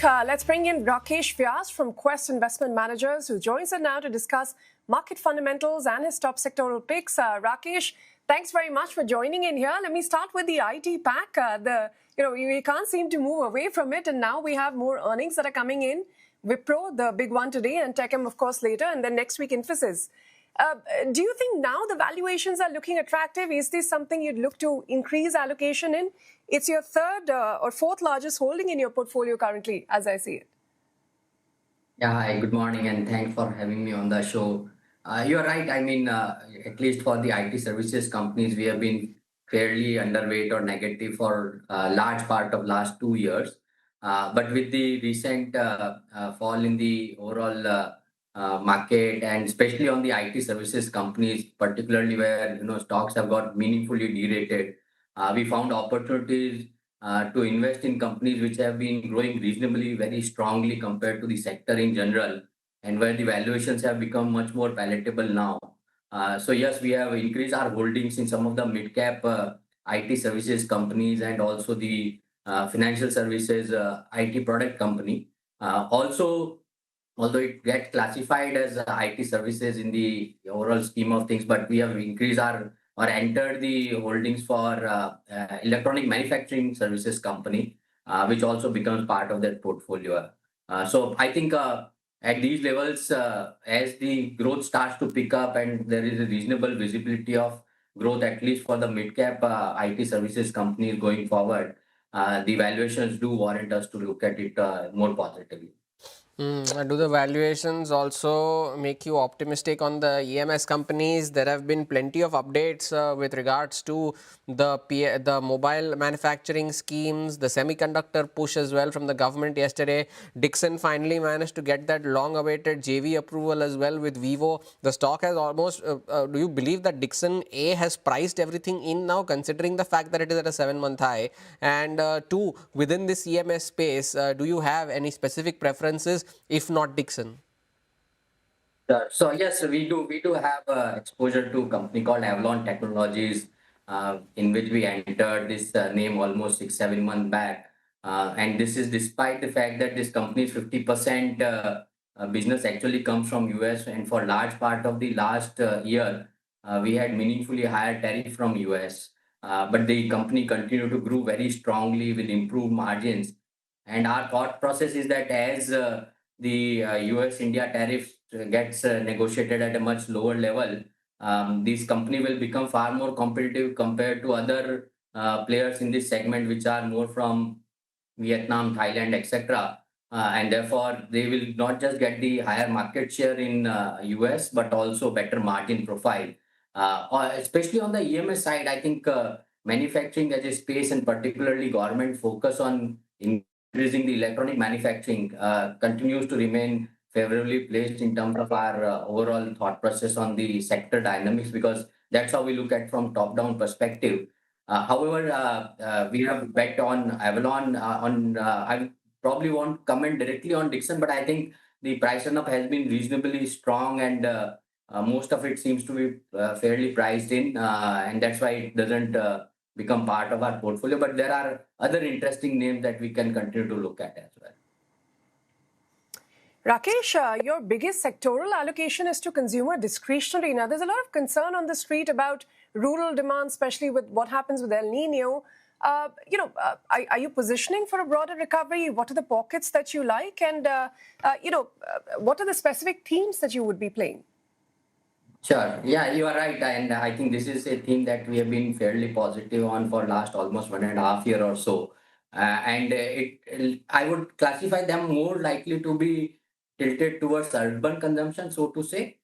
back. Let's bring in Rakesh Vyas from Quest Investment Managers, who joins us now to discuss market fundamentals and his top sectoral picks. Rakesh, thanks very much for joining in here. Let me start with the IT pack. We can't seem to move away from it, and now we have more earnings that are coming in. Wipro, the big one today, and Techem, of course, later, and then next week Infosys. Do you think now the valuations are looking attractive? Is this something you'd look to increase allocation in? It's your third or fourth largest holding in your portfolio currently, as I see it. Yeah, hi, good morning, and thanks for having me on the show. You're right. I mean, at least for the IT services companies, we have been fairly underweight or negative for a large part of last 2 years. But with the recent fall in the overall market, and especially on the IT services companies, particularly where stocks have got meaningfully derated, we found opportunities to invest in companies which have been growing reasonably very strongly compared to the sector in general, and where the valuations have become much more palatable now. So yes, we have increased our holdings in some of the mid-cap IT services companies and also the financial services IT product company. Also, although it gets classified as IT services in the overall scheme of things, but we have increased our or entered the holdings for electronic manufacturing services company, which also becomes part of that portfolio. So I think at these levels, as the growth starts to pick up and there is a reasonable visibility of growth, at least for the mid-cap IT services companies going forward, the valuations do warrant us to look at it more positively. Do the valuations also make you optimistic on the EMS companies? There have been plenty of updates with regards to the mobile manufacturing schemes, the semiconductor push as well from the government yesterday. Dixon finally managed to get that long-awaited JV approval as well with Vivo. The stock has almost, do you believe that Dixon A has priced everything in now, considering the fact that it is at a 7-month high? And two, within this EMS space, do you have any specific preferences, if not Dixon? So yes, we do have exposure to a company called Avalon Technologies, in which we entered this name almost 6-7 months back. And this is despite the fact that this company's 50% business actually comes from US, and for large part of the last year, we had meaningfully higher tariff from US. But the company continued to grow very strongly with improved margins. And our thought process is that as the US-India tariff gets negotiated at a much lower level, this company will become far more competitive compared to other players in this segment, which are more from Vietnam, Thailand, etc. And therefore, they will not just get the higher market share in US, but also better margin profile. Especially on the EMS side, I think manufacturing as a space, and particularly government focus on increasing the electronic manufacturing, continues to remain favorably placed in terms of our overall thought process on the sector dynamics, because that's how we look at from top-down perspective. However, we have bet on Avalon. I probably won't comment directly on Dixon, but I think the price run-up has been reasonably strong, and most of it seems to be fairly priced in, and that's why it doesn't become part of our portfolio. But there are other interesting names that we can continue to look at as well. Rakesh, your biggest sectoral allocation is to consumer discretionary. Now, there's a lot of concern on the street about rural demand, especially with what happens with El Nino. Are you positioning for a broader recovery? What are the pockets that you like? And, what are the specific themes that you would be playing? Sure. Yeah, you are right. And I think this is a theme that we have been fairly positive on for last almost 1.5 years or so. I would classify them more likely to be tilted towards urban consumption, so to say,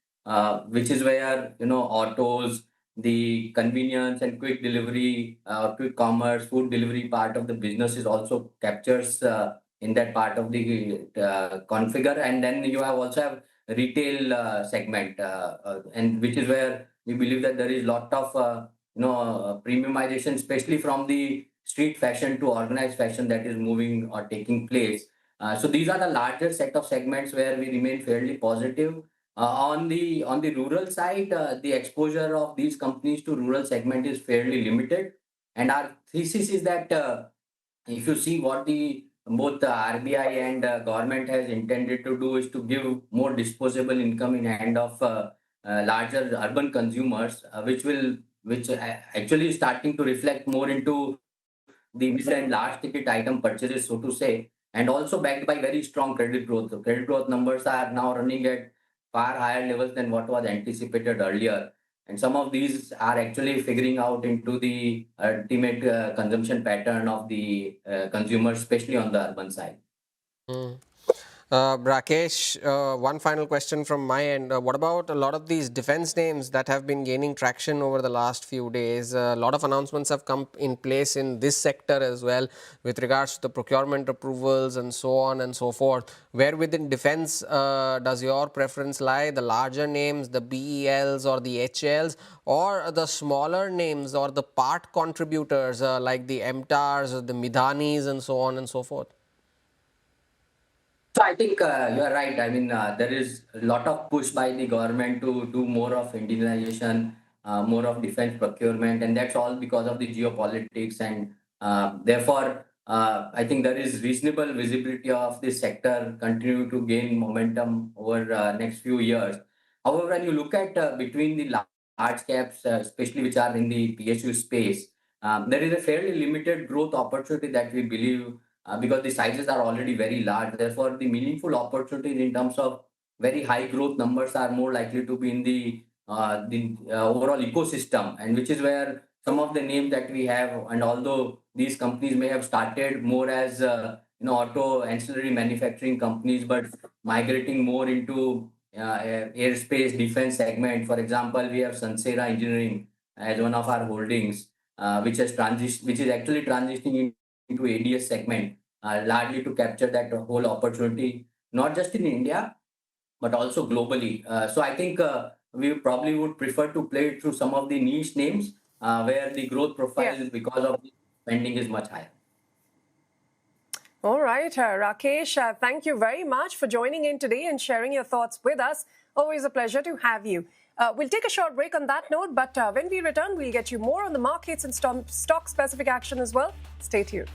which is where, autos, the convenience and quick delivery, quick commerce, food delivery part of the business is also captures in that part of the configure. And then you have also have retail segment, and which is where we believe that there is lot of premiumization, especially from the street fashion to organized fashion, that is moving or taking place. So these are the larger set of segments where we remain fairly positive. On the rural side, the exposure of these companies to rural segment is fairly limited, and our thesis is that if you see what the both the RBI and government has intended to do is to give more disposable income in hand of larger urban consumers, which actually is starting to reflect more into the mid and large ticket item purchases, so to say, and also backed by very strong credit growth. So credit growth numbers are now running at far higher levels than what was anticipated earlier. And some of these are actually figuring out into the ultimate consumption pattern of the consumers, especially on the urban side. Rakesh, one final question from my end. What about a lot of these defense names that have been gaining traction over the last few days? A lot of announcements have come in place in this sector as well with regards to the procurement approvals and so on and so forth. Where within defense does your preference lie? The larger names, the BELs or the HLs, or the smaller names or the part contributors like the MTARs, the Midhanis and so on and so forth? So I think you are right. I mean, there is a lot of push by the government to do more of indigenization, more of defense procurement, and that's all because of the geopolitics. And therefore, I think there is reasonable visibility of this sector continue to gain momentum over next few years. However, when you look at between the large caps, especially which are in the PSU space, there is a fairly limited growth opportunity that we believe because the sizes are already very large. Therefore, the meaningful opportunities in terms of very high growth numbers are more likely to be in the overall ecosystem, and which is where some of the names that we have, and although these companies may have started more as auto ancillary manufacturing companies, but migrating more into airspace defense segment. For example, we have Sansera Engineering as one of our holdings, which is actually transitioning into ADS segment, largely to capture that whole opportunity, not just in India, but also globally. So I think we probably would prefer to play it through some of the niche names where the growth profile because of the spending is much higher. All right, Rakesh, thank you very much for joining in today and sharing your thoughts with us. Always a pleasure to have you. We'll take a short break on that note, but when we return, we'll get you more on the markets and stock-specific action as well. Stay tuned.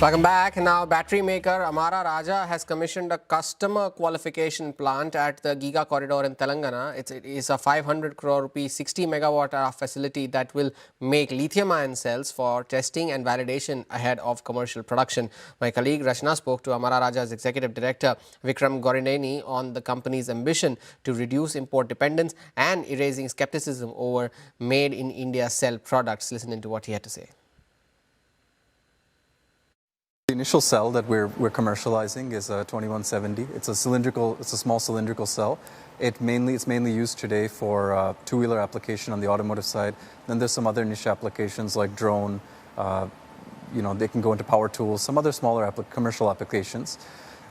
Welcome back. Now, battery maker Amara Raja has commissioned a customer qualification plant at the Giga Corridor in Telangana. It is a 500 crore rupee 60 megawatt hour facility that will make lithium-ion cells for testing and validation ahead of commercial production. My colleague Rashna spoke to Amara Raja's executive director Vikram Gorineni on the company's ambition to reduce import dependence and erasing skepticism over made in India cell products. Listen into what he had to say. The initial cell that we're commercializing is a 2170. It's a small cylindrical cell. It's mainly used today for two-wheeler application on the automotive side. Then there's some other niche applications like drone. They can go into power tools, some other smaller commercial applications.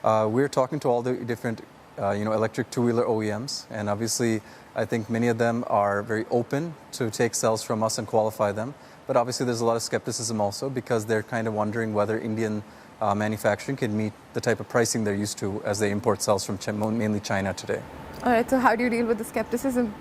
We're talking to all the different electric two-wheeler OEMs, and obviously I think many of them are very open to take cells from us and qualify them. But obviously there's a lot of skepticism also because they're kind of wondering whether Indian manufacturing can meet the type of pricing they're used to as they import cells from mainly China today. All right, so how do you deal with the skepticism?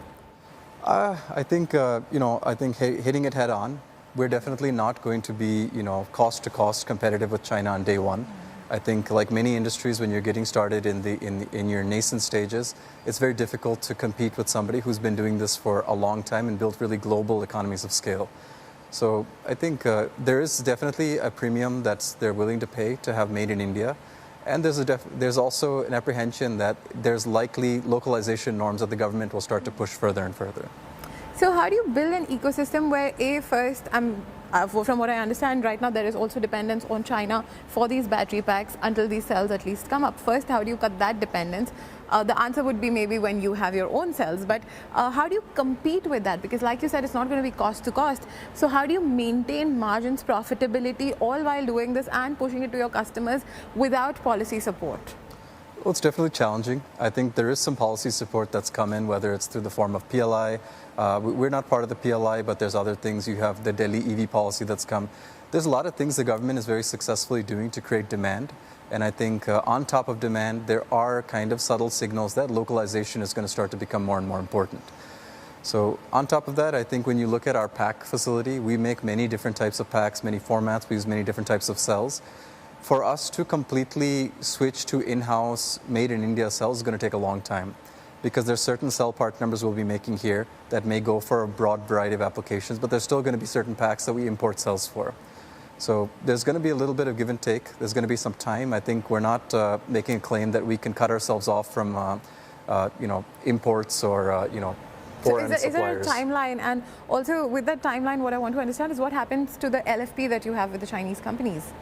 I think hitting it head on. We're definitely not going to be cost to cost competitive with China on day one. I think like many industries, when you're getting started in your nascent stages, it's very difficult to compete with somebody who's been doing this for a long time and built really global economies of scale. So I think there is definitely a premium that they're willing to pay to have made in India. And there's also an apprehension that there's likely localization norms that the government will start to push further and further. So how do you build an ecosystem where from what I understand right now, there is also dependence on China for these battery packs until these cells at least come up. First, how do you cut that dependence? The answer would be maybe when you have your own cells, but how do you compete with that? Because like you said, it's not going to be cost to cost. So how do you maintain margins, profitability, all while doing this and pushing it to your customers without policy support? Well, it's definitely challenging. I think there is some policy support that's come in, whether it's through the form of PLI. We're not part of the PLI, but there's other things. You have the Delhi EV policy that's come. There's a lot of things the government is very successfully doing to create demand. And I think on top of demand, there are kind of subtle signals that localization is going to start to become more and more important. So on top of that, I think when you look at our pack facility, we make many different types of packs, many formats. We use many different types of cells. For us to completely switch to in-house made in India cells is going to take a long time because there's certain cell part numbers we'll be making here that may go for a broad variety of applications, but there's still going to be certain packs that we import cells for. So there's going to be a little bit of give and take. There's going to be some time. I think we're not making a claim that we can cut ourselves off from, imports or, poor end suppliers. Is there a timeline? And also with that timeline, what I want to understand is what happens to the LFP that you have with the Chinese companies?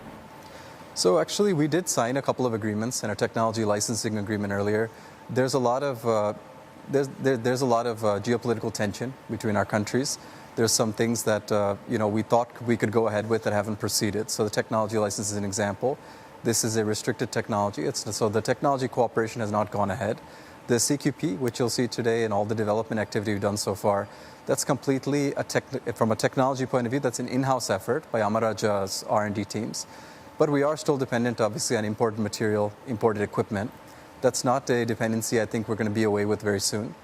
So actually, we did sign a couple of agreements and a technology licensing agreement earlier. There's a lot of geopolitical tension between our countries. There's some things that we thought we could go ahead with that haven't proceeded. So the technology license is an example. This is a restricted technology. So the technology cooperation has not gone ahead. The CQP, which you'll see today in all the development activity we've done so far, that's completely from a technology point of view. That's an in-house effort by Amaraja's R&D teams. But we are still dependent, obviously, on imported material, imported equipment. That's not a dependency I think we're going to be away with very soon.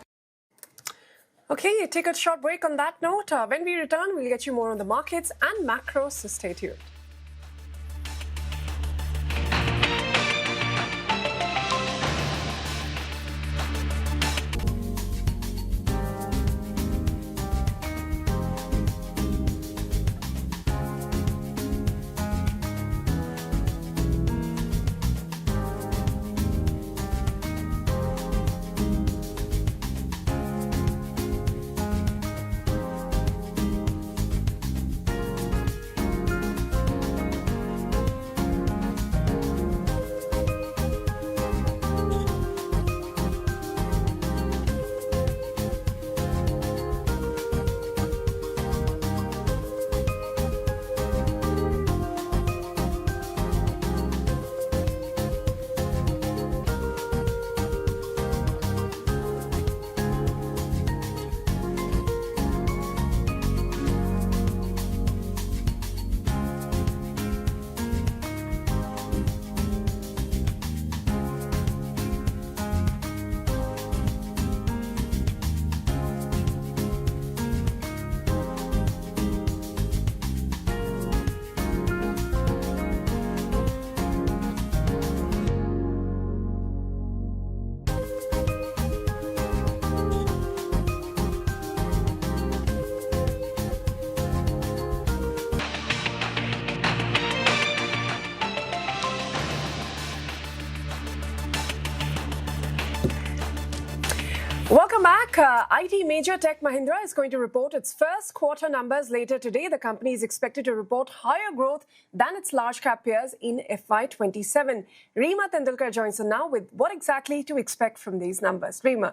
Okay, take a short break on that note. When we return, we'll get you more on the markets and macros, so stay tuned. Welcome back. IT major Tech Mahindra is going to report its first quarter numbers later today. The company is expected to report higher growth than its large cap peers in FY27. Reema Tendulkar joins us now with what exactly to expect from these numbers. Reema.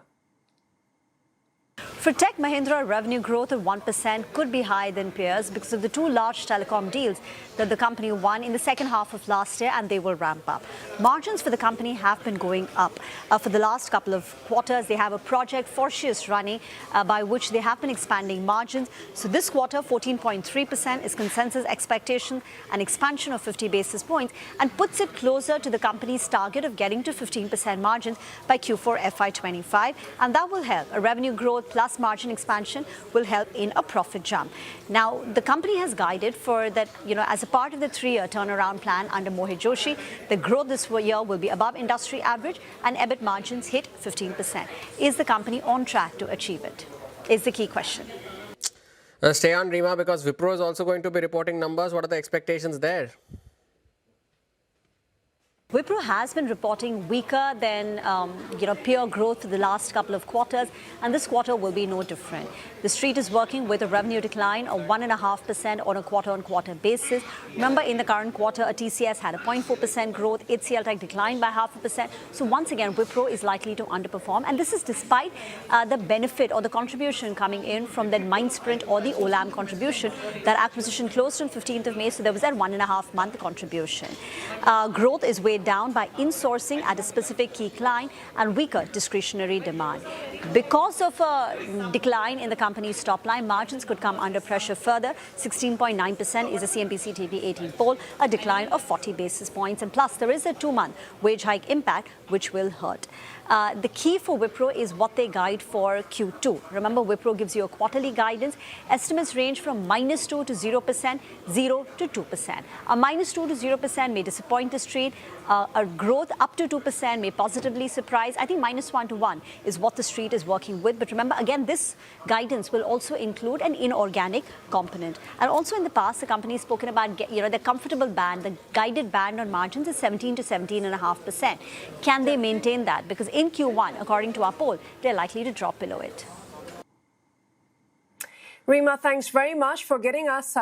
For Tech Mahindra, revenue growth of 1% could be higher than peers because of the two large telecom deals that the company won in the second half of last year, and they will ramp up. Margins for the company have been going up. For the last couple of quarters, they have a project Fortius running by which they have been expanding margins. So this quarter, 14.3% is consensus expectation, an expansion of 50 basis points, and puts it closer to the company's target of getting to 15% margins by Q4 FY25. And that will help. A revenue growth plus margin expansion will help in a profit jump. Now, the company has guided for that, as a part of the 3-year turnaround plan under Mohit Joshi, the growth this year will be above industry average and EBIT margins hit 15%. Is the company on track to achieve it? Is the key question. Stay on, Reema, because Wipro is also going to be reporting numbers. What are the expectations there? Wipro has been reporting weaker than peer growth for the last couple of quarters, and this quarter will be no different. The street is working with a revenue decline of 1.5% on a quarter-on-quarter basis. Remember, in the current quarter, a TCS had a 0.4% growth. HCL Tech declined by 0.5%. So once again, Wipro is likely to underperform, and this is despite the benefit or the contribution coming in from that Mindsprint or the Olam contribution. That acquisition closed on 15th of May, so there was that 1.5-month contribution. Growth is weighed down by insourcing at a specific key client and weaker discretionary demand. Because of a decline in the company's top line, margins could come under pressure further. 16.9% is a CNBC TP18 poll, a decline of 40 basis points. And plus, there is a 2-month wage hike impact, which will hurt. The key for Wipro is what they guide for Q2. Remember, Wipro gives you a quarterly guidance. Estimates range from -2% to 0%, 0 to 2%. A -2% to 0% may disappoint the street. A growth up to 2% may positively surprise. I think -1 to 1 is what the street is working with. But remember, again, this guidance will also include an inorganic component. And also in the past, the company has spoken about the comfortable band, the guided band on margins is 17 to 17.5%. Can they maintain that? Because in Q1, according to our poll, they're likely to drop below it. Reema, thanks very much for getting us,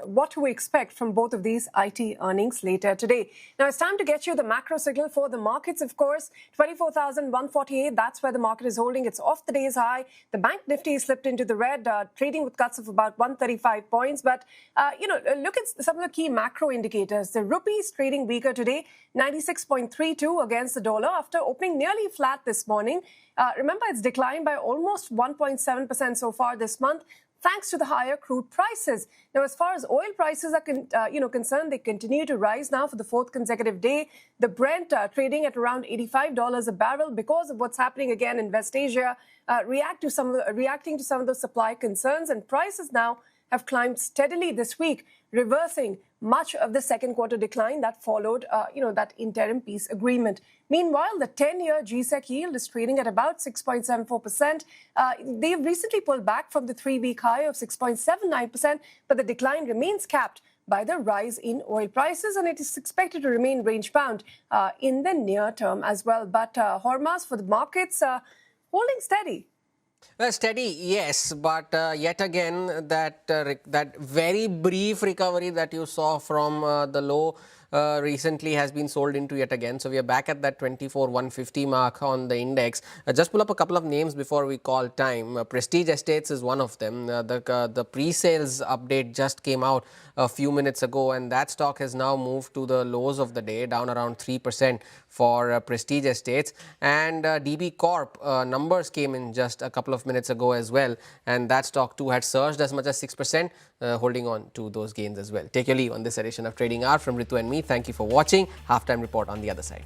what to expect from both of these IT earnings later today. Now, it's time to get you the macro signal for the markets, of course. 24,148, that's where the market is holding. It's off the day's high. The Bank Nifty slipped into the red, trading with cuts of about 135 points. But, look at some of the key macro indicators. The rupee is trading weaker today, 96.32 against the dollar after opening nearly flat this morning. Remember, it's declined by almost 1.7% so far this month, thanks to the higher crude prices. Now, as far as oil prices are concerned, they continue to rise now for the 4th consecutive day. The Brent trading at around $85 a barrel because of what's happening again in West Asia, reacting to some of those supply concerns, and prices now have climbed steadily this week, reversing much of the second quarter decline that followed, that interim peace agreement. Meanwhile, the 10-year GSEC yield is trading at about 6.74%. They've recently pulled back from the 3-week high of 6.79%, but the decline remains capped by the rise in oil prices, and it is expected to remain range-bound in the near term as well. But Hormaz, for the markets, holding steady. Well, steady, yes, but yet again, that very brief recovery that you saw from the low recently has been sold into yet again. So we are back at that 24,150 mark on the index. Just pull up a couple of names before we call time. Prestige Estates is one of them. The pre-sales update just came out a few minutes ago, and that stock has now moved to the lows of the day, down around 3% for Prestige Estates. And DB Corp numbers came in just a couple of minutes ago as well, and that stock too had surged as much as 6%, holding on to those gains as well. Take your leave on this edition of Trading Hour from Ritu and me. Thank you for watching. Halftime report on the other side.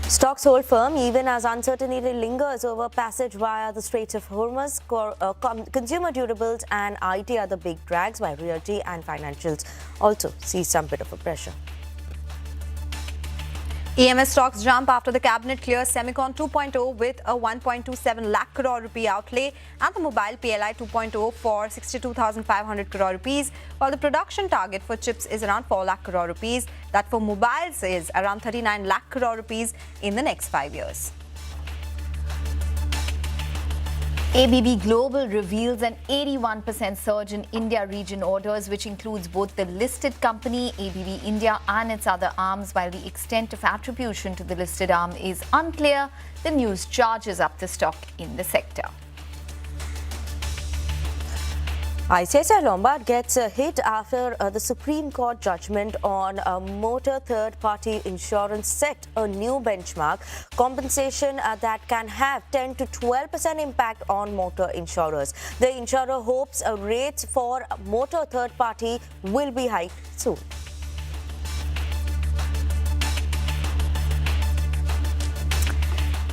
Stocks hold firm even as uncertainty lingers over passage via the Straits of Hormuz. Consumer durables and IT are the big drags, while realty and financials also see some bit of a pressure. EMS stocks jump after the cabinet clears Semicon 2.0 with a 1.27 lakh crore rupee outlay and the mobile PLI 2.0 for 62,500 crore rupees, while the production target for chips is around 4 lakh crore rupees. That for mobiles is around 39 lakh crore rupees in the next 5 years. ABB Global reveals an 81% surge in India region orders, which includes both the listed company, ABB India, and its other arms. While the extent of attribution to the listed arm is unclear, the news charges up the stock in the sector. ICICI Lombard gets a hit after the Supreme Court judgment on motor third-party insurance set a new benchmark compensation that can have 10 to 12% impact on motor insurers. The insurer hopes rates for motor third-party will be hiked soon.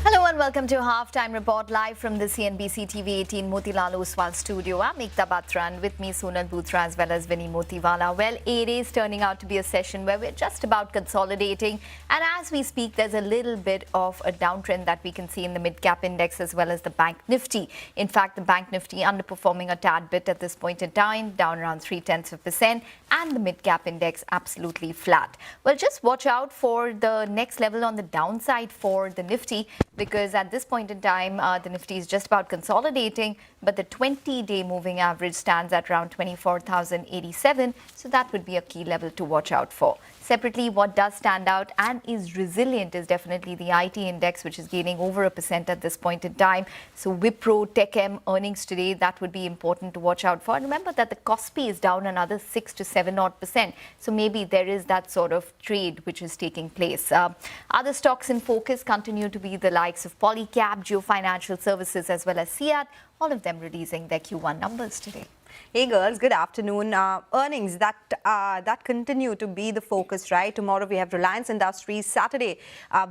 Hello and welcome to Halftime Report live from the CNBC TV 18 Motilal Oswal studio. I'm Ekta Batra and with me Sonal Bhutra as well as Vinny Motiwala. Well, it is turning out to be a session where we're just about consolidating, and as we speak there's a little bit of a downtrend that we can see in the Midcap index as well as the Bank Nifty. In fact, the Bank Nifty underperforming a tad bit at this point in time, down around 0.3%, and the Midcap index absolutely flat. Well, just watch out for the next level on the downside for the Nifty, because at this point in time, the Nifty is just about consolidating, but the 20-day moving average stands at around 24,087. So that would be a key level to watch out for. Separately, what does stand out and is resilient is definitely the IT index, which is gaining over 1% at this point in time. So Wipro, TechM earnings today, that would be important to watch out for. And remember that the Kospi is down another 6 to 7%. So maybe there is that sort of trade which is taking place. Other stocks in focus continue to be the likes of Polycab, Geo Financial Services, as well as Fiat, all of them releasing their Q1 numbers today. Hey girls, good afternoon. Earnings that continue to be the focus, right? Tomorrow we have Reliance Industries. Saturday,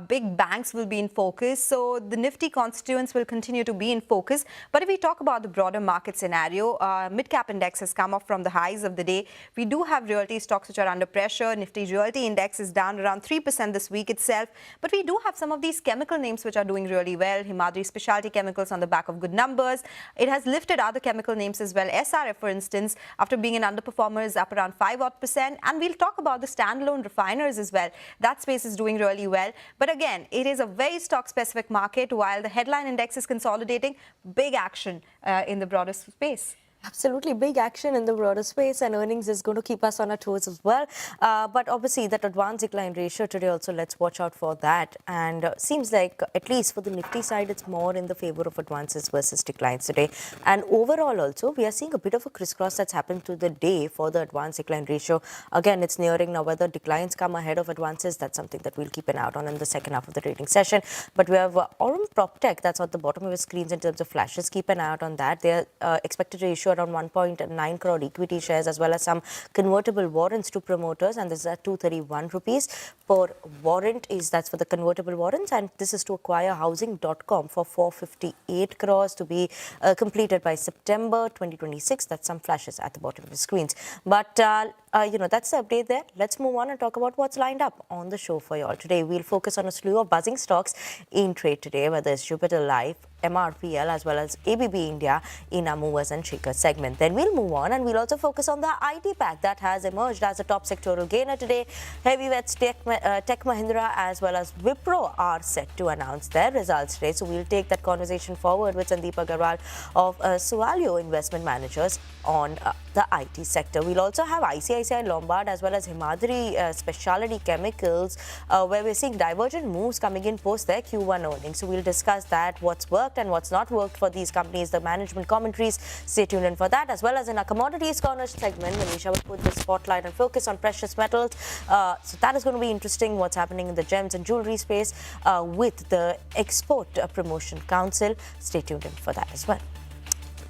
big banks will be in focus. So the Nifty constituents will continue to be in focus. But if we talk about the broader market scenario, Midcap index has come off from the highs of the day. We do have realty stocks which are under pressure. Nifty realty index is down around 3% this week itself. But we do have some of these chemical names which are doing really well. Himadri Specialty Chemicals on the back of good numbers. It has lifted other chemical names as well. SRF, for instance, after being an underperformer, is up around 5%. And we'll talk about the standalone refiners as well. That space is doing really well. But again, it is a very stock-specific market. While the headline index is consolidating, big action in the broader space. Absolutely big action in the broader space, and earnings is going to keep us on our toes as well. But obviously that advance-decline ratio today also, let's watch out for that. And seems like at least for the Nifty side, it's more in the favor of advances versus declines today. And overall also, we are seeing a bit of a crisscross that's happened through the day for the advance-decline ratio. Again, it's nearing now whether declines come ahead of advances. That's something that we'll keep an eye on in the second half of the trading session. But we have Aurum PropTech, that's at the bottom of your screens in terms of flashes. Keep an eye out on that. They're expected to issue around 1.9 crore equity shares as well as some convertible warrants to promoters, and this is at 231 rupees per warrant. That's for the convertible warrants, and this is to acquire housing.com for 458 crores to be completed by September 2026. That's some flashes at the bottom of the screens. But that's the update there. Let's move on and talk about what's lined up on the show for you all today. We'll focus on a slew of buzzing stocks in trade today, whether it's Jupiter Life, MRPL, as well as ABB India in our movers and shakers segment. Then we'll move on and we'll also focus on the IT pack that has emerged as a top sectoral gainer today. Heavyweights Tech Mahindra as well as Wipro are set to announce their results today. So we'll take that conversation forward with Sandeep Agarwal of Sualio Investment Managers on the IT sector. We'll also have ICICI Lombard as well as Himadri Specialty Chemicals, where we're seeing divergent moves coming in post their Q1 earnings. So we'll discuss that, what's worked and what's not worked for these companies, the management commentaries. Stay tuned in for that, as well as in our Commodities Corner segment, Manisha will put the spotlight and focus on precious metals. So that is going to be interesting, what's happening in the gems and jewelry space with the Export Promotion Council. Stay tuned in for that as well.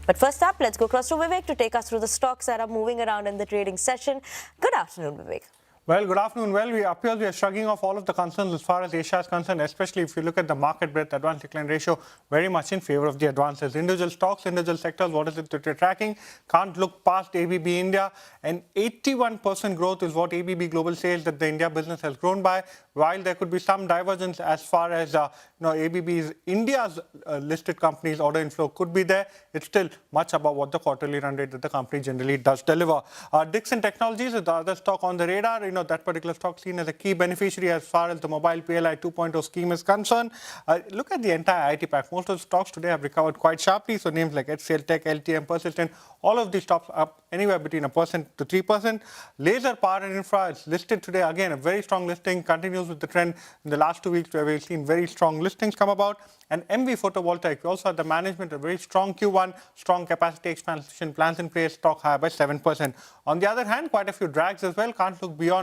But first up, let's go across to Vivek to take us through the stocks that are moving around in the trading session. Good afternoon, Vivek. Well, good afternoon. Well, we are shrugging off all of the concerns as far as Asia is concerned, especially if you look at the market breadth advance-decline ratio, very much in favor of the advances. Individual stocks, individual sectors, what is it that you're tracking? Can't look past ABB India. And 81% growth is what ABB Global says that the India business has grown by, while there could be some divergence as far as ABB's India's listed companies' order inflow could be there. It's still much above what the quarterly run rate that the company generally does deliver. Dixon Technologies is the other stock on the radar. That particular stock seen as a key beneficiary as far as the mobile PLI 2.0 scheme is concerned. Look at the entire IT pack. Most of the stocks today have recovered quite sharply. So names like HCL Tech, LTM, Persistent, all of these stocks up anywhere between 1% to 3%. Laser Power and Infra is listed today. Again, a very strong listing, continues with the trend in the last 2 weeks where we've seen very strong listings come about. And MV Photovoltaic, we also had the management, a very strong Q1, strong capacity expansion plans in place, stock higher by 7%. On the other hand, quite a few drags as well. Can't look beyond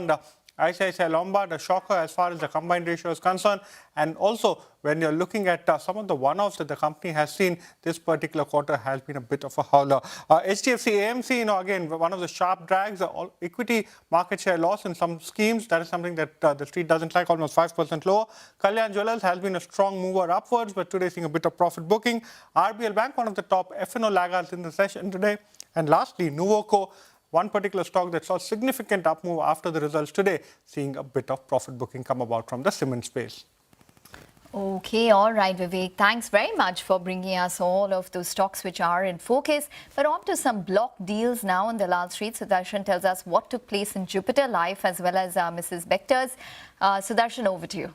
ICICI Lombard, a shocker as far as the combined ratio is concerned. And also, when you're looking at some of the one-offs that the company has seen, this particular quarter has been a bit of a howler. HDFC AMC, again, one of the sharp drags, equity market share loss in some schemes. That is something that the street doesn't like, almost 5% lower. Kalyan Jewellers has been a strong mover upwards, but today seeing a bit of profit booking. RBL Bank, one of the top F&O laggards in the session today. And lastly, Nuvoco, one particular stock that saw significant up move after the results today, seeing a bit of profit booking come about from the cement space. Okay, all right, Vivek. Thanks very much for bringing us all of those stocks which are in focus. But on to some block deals now on the Dalal Street. Sudarshan tells us what took place in Jupiter Life as well as Mrs. Bector's. Sudarshan, over to you.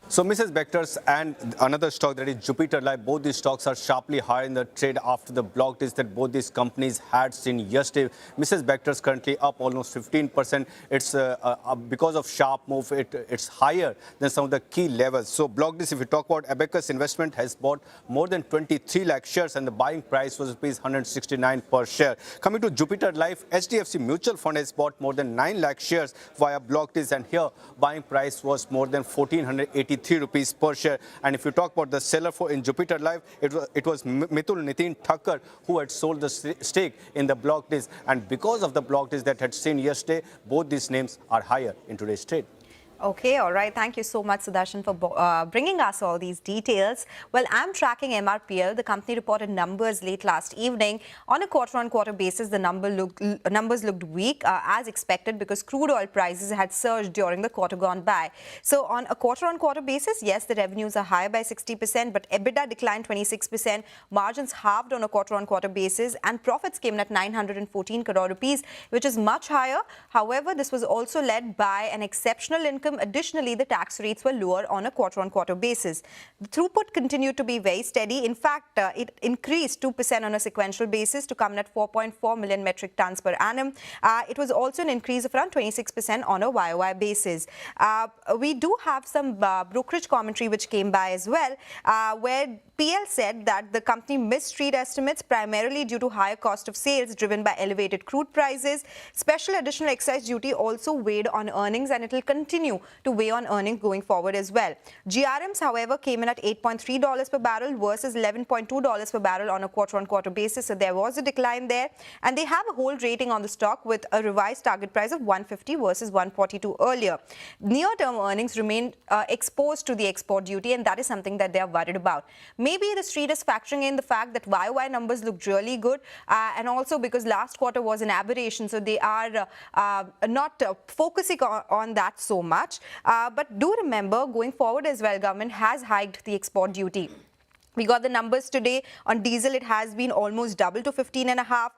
So Mrs. Bector's and another stock, that is Jupiter Life, both these stocks are sharply higher in the trade after the block deals that both these companies had seen yesterday. Mrs. Bector's currently up almost 15%. It's because of sharp move, it's higher than some of the key levels. So block deals, if you talk about Abacus Investment, has bought more than 23 lakh shares and the buying price was ₹169 per share. Coming to Jupiter Life, HDFC Mutual Fund has bought more than 9 lakh shares via block deals, and here buying price was more than ₹1,483 per share. And if you talk about the seller in Jupiter Life, it was Mithul Nitin Thakkar who had sold the stake in the block deals. And because of the block deals that had seen yesterday, both these names are higher in today's trade. Okay, all right. Thank you so much, Sudarshan, for bringing us all these details. Well, I'm tracking MRPL. The company reported numbers late last evening. On a quarter-on-quarter basis, the numbers looked weak, as expected, because crude oil prices had surged during the quarter gone by. So on a quarter-on-quarter basis, yes, the revenues are higher by 60%, but EBITDA declined 26%, margins halved on a quarter-on-quarter basis, and profits came in at 914 crore rupees, which is much higher. However, this was also led by an exceptional income. Additionally, the tax rates were lower on a quarter-on-quarter basis. The throughput continued to be very steady. In fact, it increased 2% on a sequential basis to come in at 4.4 million metric tons per annum. It was also an increase of around 26% on a YOY basis. We do have some brokerage commentary which came by as well, where PL said that the company missed street estimates primarily due to higher cost of sales driven by elevated crude prices. Special additional excise duty also weighed on earnings, and it will continue to weigh on earnings going forward as well. GRMs, however, came in at $8.3 per barrel versus $11.2 per barrel on a quarter-on-quarter basis. So there was a decline there, and they have a hold rating on the stock with a revised target price of 150 versus 142 earlier. Near-term earnings remain exposed to the export duty, and that is something that they are worried about. Maybe the street is factoring in the fact that YOY numbers looked really good, and also because last quarter was an aberration, so they are not focusing on that so much. But do remember, going forward as well, government has hiked the export duty. We got the numbers today. On diesel, it has been almost double to 15.5.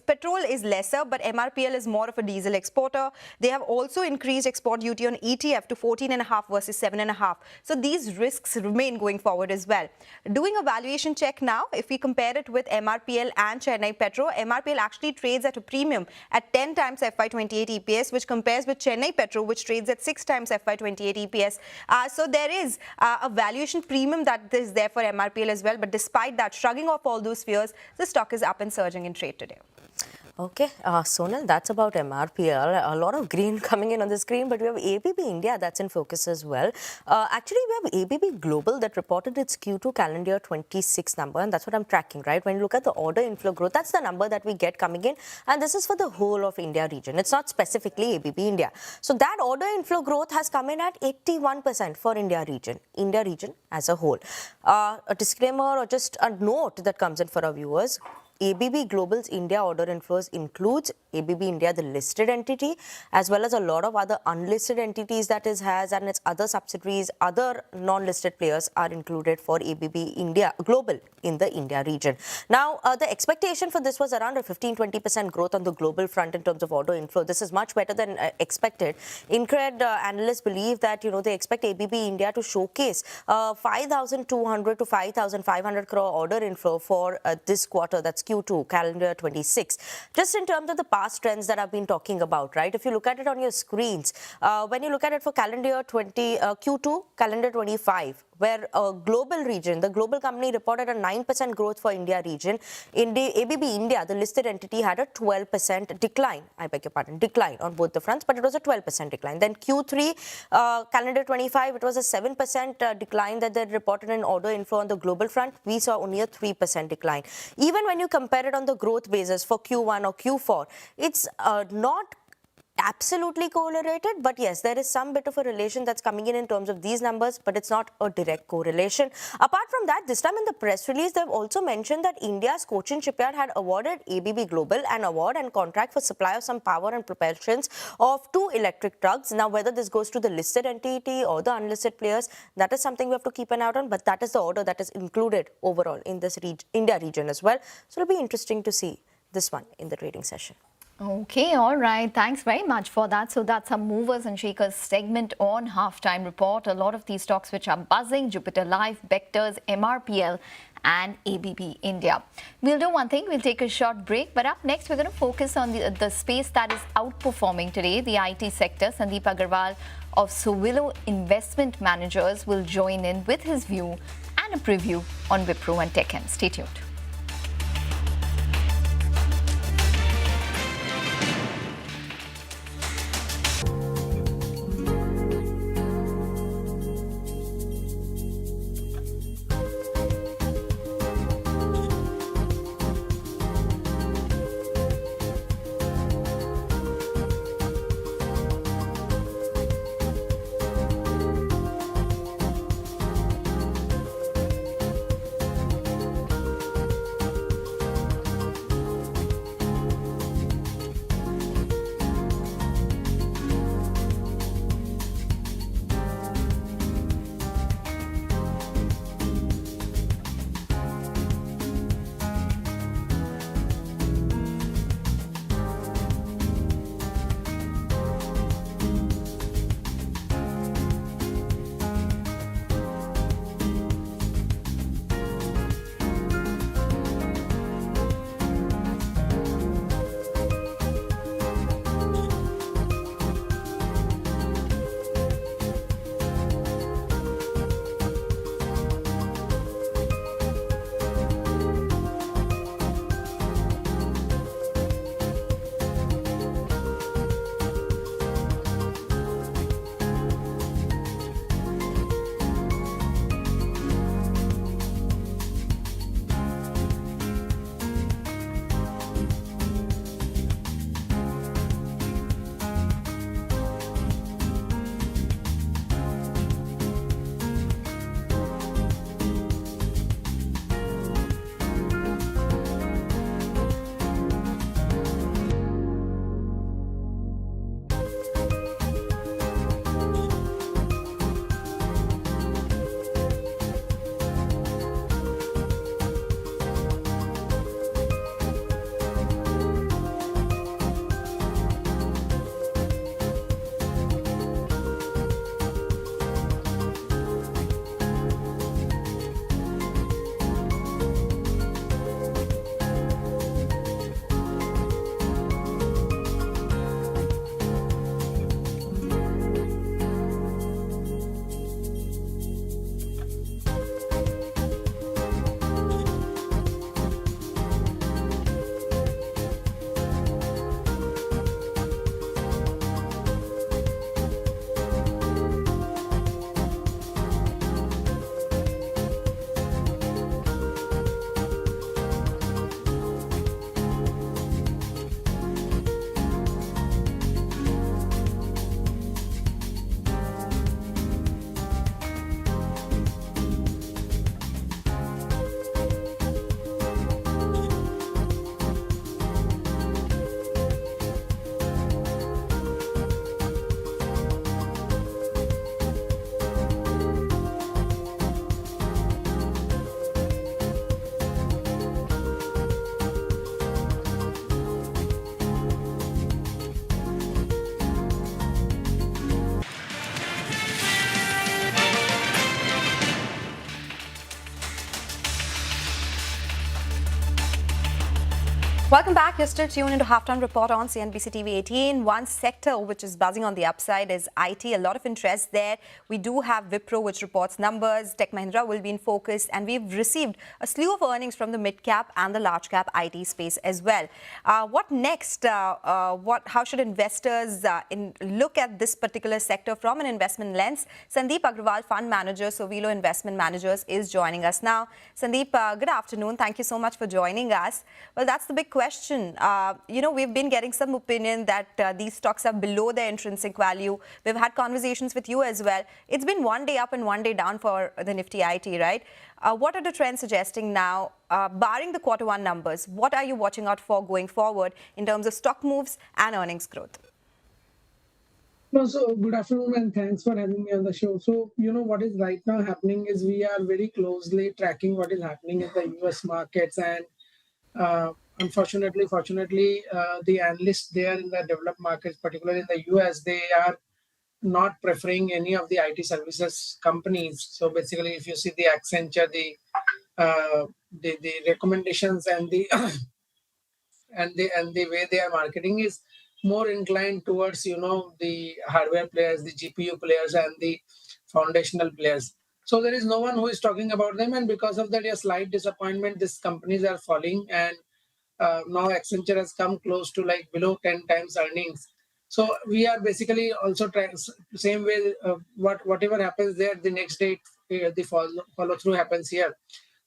Petrol is lesser, but MRPL is more of a diesel exporter. They have also increased export duty on ETF to 14.5 versus 7.5. So these risks remain going forward as well. Doing a valuation check now, if we compare it with MRPL and Chennai Petro, MRPL actually trades at a premium at 10 times FY28 EPS, which compares with Chennai Petro, which trades at 6 times FY28 EPS. So there is a valuation premium that is there for MRPL as well, but despite that, shrugging off all those fears, the stock is up and surging in trade today. Okay, Sonal, that's about MRPL. A lot of green coming in on the screen, but we have ABB India that's in focus as well. Actually, we have ABB Global that reported its Q2 calendar year 26 number, and that's what I'm tracking, right? When you look at the order inflow growth, that's the number that we get coming in, and this is for the whole of India region. It's not specifically ABB India. So that order inflow growth has come in at 81% for India region as a whole. A disclaimer or just a note that comes in for our viewers. ABB Global's India order inflows includes ABB India, the listed entity, as well as a lot of other unlisted entities that it has, and its other subsidiaries, other non-listed players are included for ABB India Global in the India region. Now, the expectation for this was around a 15-20% growth on the global front in terms of order inflow. This is much better than expected. Incred analysts believe that, they expect ABB India to showcase 5,200 to 5,500 crore order inflow for this quarter, that's Q2, calendar 26. Just in terms of the past trends that I've been talking about, right? If you look at it on your screens, when you look at it for calendar Q2, calendar 25, where global region, the global company reported a 9% growth for India region. In the ABB India, the listed entity had a 12% decline. I beg your pardon, decline on both the fronts, but it was a 12% decline. Then Q3, calendar 25, it was a 7% decline that they reported in order inflow on the global front. We saw only a 3% decline. Even when you compare it on the growth basis for Q1 or Q4, it's not absolutely correlated, but yes, there is some bit of a relation that's coming in terms of these numbers, but it's not a direct correlation. Apart from that, this time in the press release, they've also mentioned that India's Cochin shipyard had awarded ABB Global an award and contract for supply of some power and propulsions of 2 electric trucks. Now, whether this goes to the listed entity or the unlisted players, that is something we have to keep an eye on, but that is the order that is included overall in this India region as well. So it'll be interesting to see this one in the trading session. Okay, all right. Thanks very much for that. So that's a movers and shakers segment on Halftime Report. A lot of these stocks which are buzzing: Jupiter Life, Vectors, MRPL and ABB India. We'll do one thing. We'll take a short break. But up next, we're going to focus on the space that is outperforming today, the IT sector. Sandeep Agarwal of Sowilo Investment Managers will join in with his view and a preview on Wipro and TechM. Stay tuned. Welcome back. You're still tuned into Halftime Report on CNBC TV 18. One sector which is buzzing on the upside is IT. A lot of interest there. We do have Wipro, which reports numbers. Tech Mahindra will be in focus. And we've received a slew of earnings from the mid-cap and the large-cap IT space as well. What next? How should investors look at this particular sector from an investment lens? Sandeep Agrawal, Fund Manager, Sovilo Investment Managers, is joining us now. Sandeep, good afternoon. Thank you so much for joining us. Well, that's the big question. We've been getting some opinion that these stocks are below their intrinsic value. We've had conversations with you as well. It's been one day up and one day down for the Nifty IT, right? What are the trends suggesting now, barring the Q1 numbers? What are you watching out for going forward in terms of stock moves and earnings growth? No, so good afternoon and thanks for having me on the show. So, what is right now happening is we are very closely tracking what is happening in the US markets, and fortunately, the analysts there in the developed markets, particularly in the US, they are not preferring any of the IT services companies. So basically, if you see the Accenture, the recommendations and the and the way they are marketing is more inclined towards the hardware players, the GPU players, and the foundational players. So there is no one who is talking about them, and because of that, a slight disappointment. These companies are falling, and now Accenture has come close to like below 10 times earnings. So we are basically also trying same way. Whatever happens there, the next day the follow through happens here.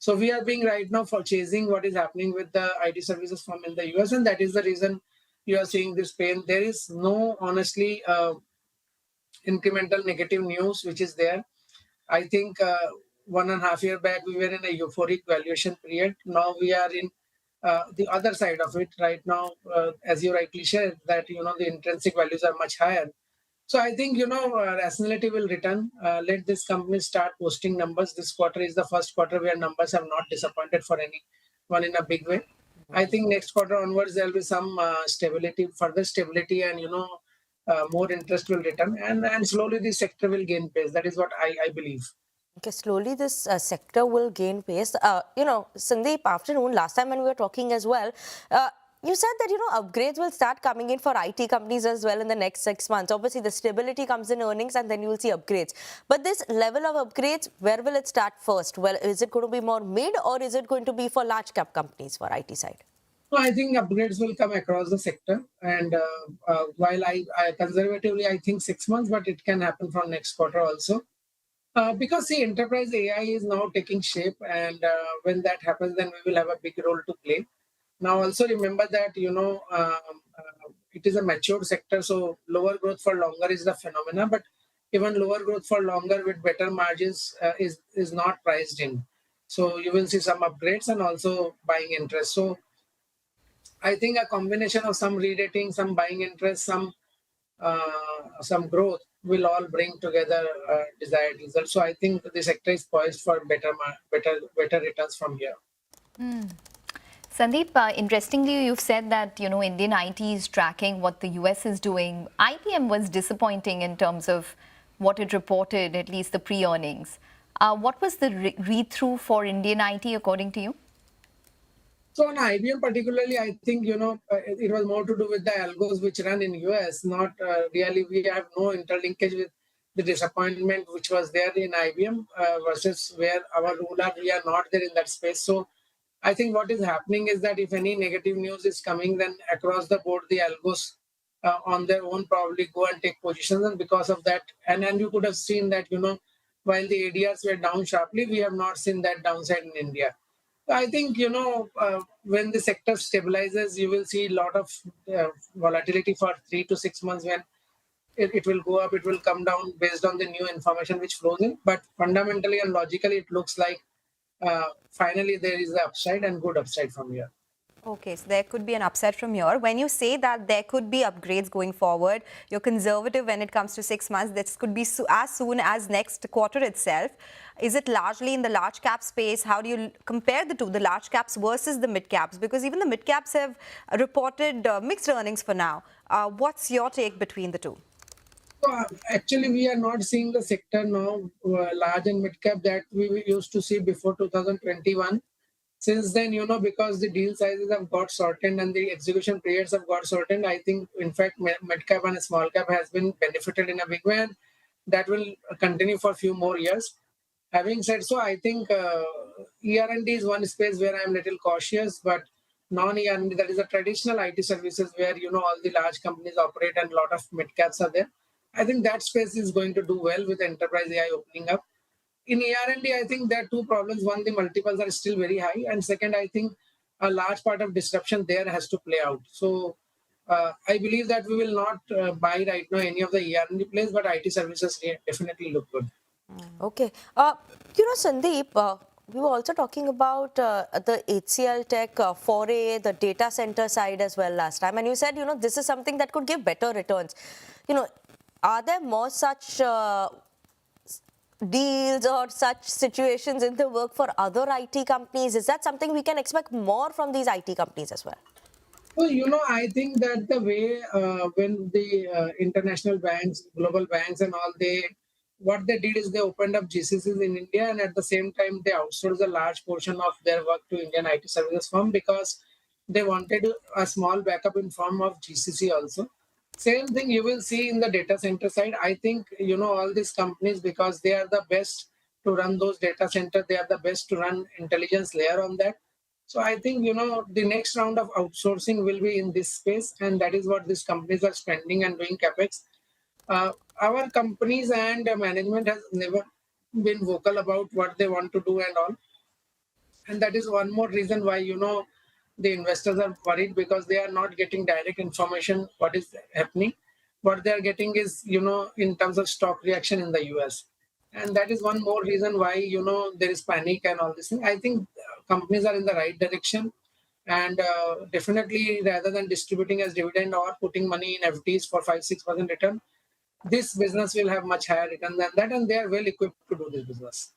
So we are being right now for chasing what is happening with the IT services firm in the US, and that is the reason you are seeing this pain. There is no honestly incremental negative news which is there. I think 1.5 years back we were in a euphoric valuation period. Now we are in the other side of it right now, as you rightly said, that the intrinsic values are much higher. So I think rationality will return. Let this company start posting numbers. This quarter is the first quarter where numbers have not disappointed for anyone in a big way. I think next quarter onwards there will be some stability, further stability, and more interest will return, and slowly the sector will gain pace. That is what I believe. Okay, slowly this sector will gain pace. Sandeep, afternoon, last time when we were talking as well, you said that, upgrades will start coming in for IT companies as well in the next 6 months. Obviously, the stability comes in earnings and then you will see upgrades. But this level of upgrades, where will it start first? Well, is it going to be more mid or is it going to be for large cap companies for IT side? No, I think upgrades will come across the sector. And while I conservatively, I think 6 months, but it can happen from next quarter also. Because the enterprise AI is now taking shape, and when that happens, then we will have a big role to play. Now, also remember that it is a mature sector, so lower growth for longer is the phenomena. But even lower growth for longer with better margins is not priced in. So you will see some upgrades and also buying interest. So I think a combination of some re-rating, some buying interest, some growth will all bring together desired results. So I think the sector is poised for better returns from here. Sandeep, interestingly, you've said that Indian IT is tracking what the US is doing. IBM was disappointing in terms of what it reported, at least the pre-earnings. What was the read-through for Indian IT according to you? So on IBM particularly, I think, it was more to do with the algos which run in US, not really, we have no interlinkage with the disappointment which was there in IBM versus where our ruler, we are not there in that space. So I think what is happening is that if any negative news is coming, then across the board, the algos on their own probably go and take positions. And because of that, and you could have seen that, while the ADRs were down sharply, we have not seen that downside in India. I think, when the sector stabilizes, you will see a lot of volatility for 3 to 6 months when it will go up, it will come down based on the new information which flows in. But fundamentally and logically, it looks like finally there is the upside and good upside from here. Okay, so there could be an upside from here. When you say that there could be upgrades going forward, you're conservative when it comes to 6 months. This could be as soon as next quarter itself. Is it largely in the large cap space? How do you compare the two, the large caps versus the mid caps? Because even the mid caps have reported mixed earnings for now. What's your take between the two? Actually, we are not seeing the sector now, large and mid cap, that we used to see before 2021. Since then, because the deal sizes have got shortened and the execution periods have got shortened, I think, in fact, mid-cap and small cap has been benefited in a big way, and that will continue for a few more years. Having said so, I think ER&D is one space where I'm a little cautious, but non-ER&D, that is the traditional IT services where, all the large companies operate and a lot of mid-caps are there. I think that space is going to do well with enterprise AI opening up. In ER&D, I think there are two problems. One, the multiples are still very high. And second, I think a large part of disruption there has to play out. So I believe that we will not buy right now any of the ER&D plays, but IT services definitely look good. Okay. Sandeep, we were also talking about the HCL Tech foray, the data center side as well last time. And you said, this is something that could give better returns. Are there more such deals or such situations in the work for other IT companies? Is that something we can expect more from these IT companies as well? Well, I think that the way when the international banks, global banks and all, what they did is they opened up GCCs in India, and at the same time they outsourced a large portion of their work to Indian IT services firm because they wanted a small backup in form of GCC also. Same thing you will see in the data center side. I think, all these companies, because they are the best to run those data centers, they are the best to run intelligence layer on that. So I think, the next round of outsourcing will be in this space, and that is what these companies are spending and doing capex. Our companies and management has never been vocal about what they want to do and all. And that is one more reason why, the investors are worried, because they are not getting direct information what is happening. What they are getting is, in terms of stock reaction in the US. And that is one more reason why, there is panic and all this thing. I think companies are in the right direction. And definitely, rather than distributing as dividend or putting money in FDs for 5-6% return, this business will have much higher return than that. And they are well equipped to do this business.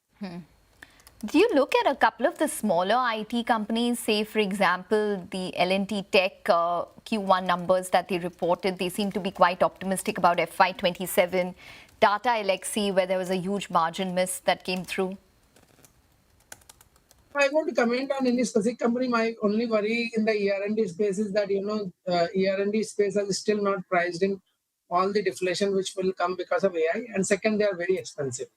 Do you look at a couple of the smaller IT companies, say, for example, the L&T Tech Q1 numbers that they reported? They seem to be quite optimistic about FY27. Tata Elxsi, where there was a huge margin miss that came through. I want to comment on any specific company. My only worry in the ER&D space is that, ER&D space is still not priced in all the deflation which will come because of AI. And second, they are very expensive.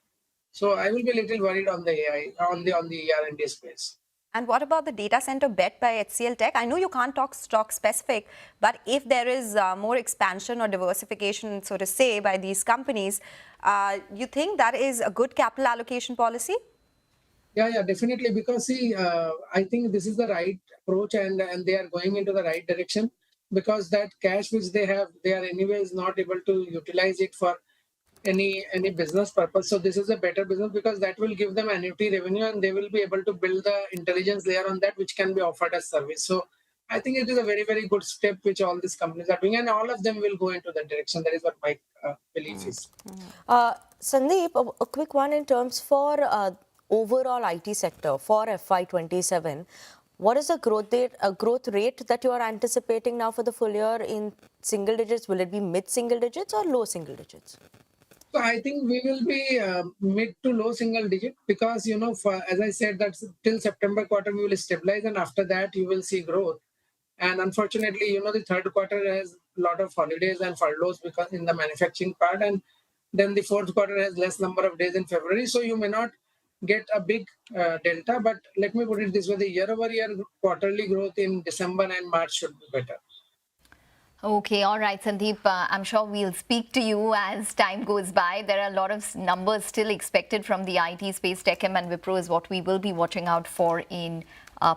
So I will be a little worried on the AI, on the ER&D space. And what about the data center bet by HCL Tech? I know you can't talk stock specific, but if there is more expansion or diversification, so to say, by these companies, you think that is a good capital allocation policy? Yeah, definitely. Because see, I think this is the right approach, and they are going into the right direction, because that cash which they have, they are anyways not able to utilize it for any business purpose. So this is a better business, because that will give them annuity revenue, and they will be able to build the intelligence layer on that, which can be offered as service. So I think it is a very, very good step which all these companies are doing, and all of them will go into that direction. That is what my belief is. Sandeep, a quick one in terms for overall IT sector for FY27. What is the growth rate that you are anticipating now for the full year in single digits? Will it be mid-single digits or low single digits? So I think we will be mid to low single digit, because, as I said, that till September quarter, we will stabilize, and after that, you will see growth. And unfortunately, the third quarter has a lot of holidays and furloughs because in the manufacturing part. And then the fourth quarter has less number of days in February. So you may not get a big delta. But let me put it this way, the year-over-year quarterly growth in December and March should be better. Okay, all right, Sandeep. I'm sure we'll speak to you as time goes by. There are a lot of numbers still expected from the IT space. Techem and Wipro is what we will be watching out for in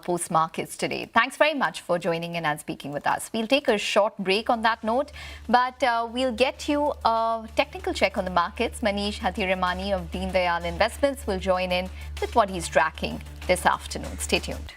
post markets today. Thanks very much for joining in and speaking with us. We'll take a short break on that note, but we'll get you a technical check on the markets. Manish Hathiramani of Deen Dayal Investments will join in with what he's tracking this afternoon. Stay tuned.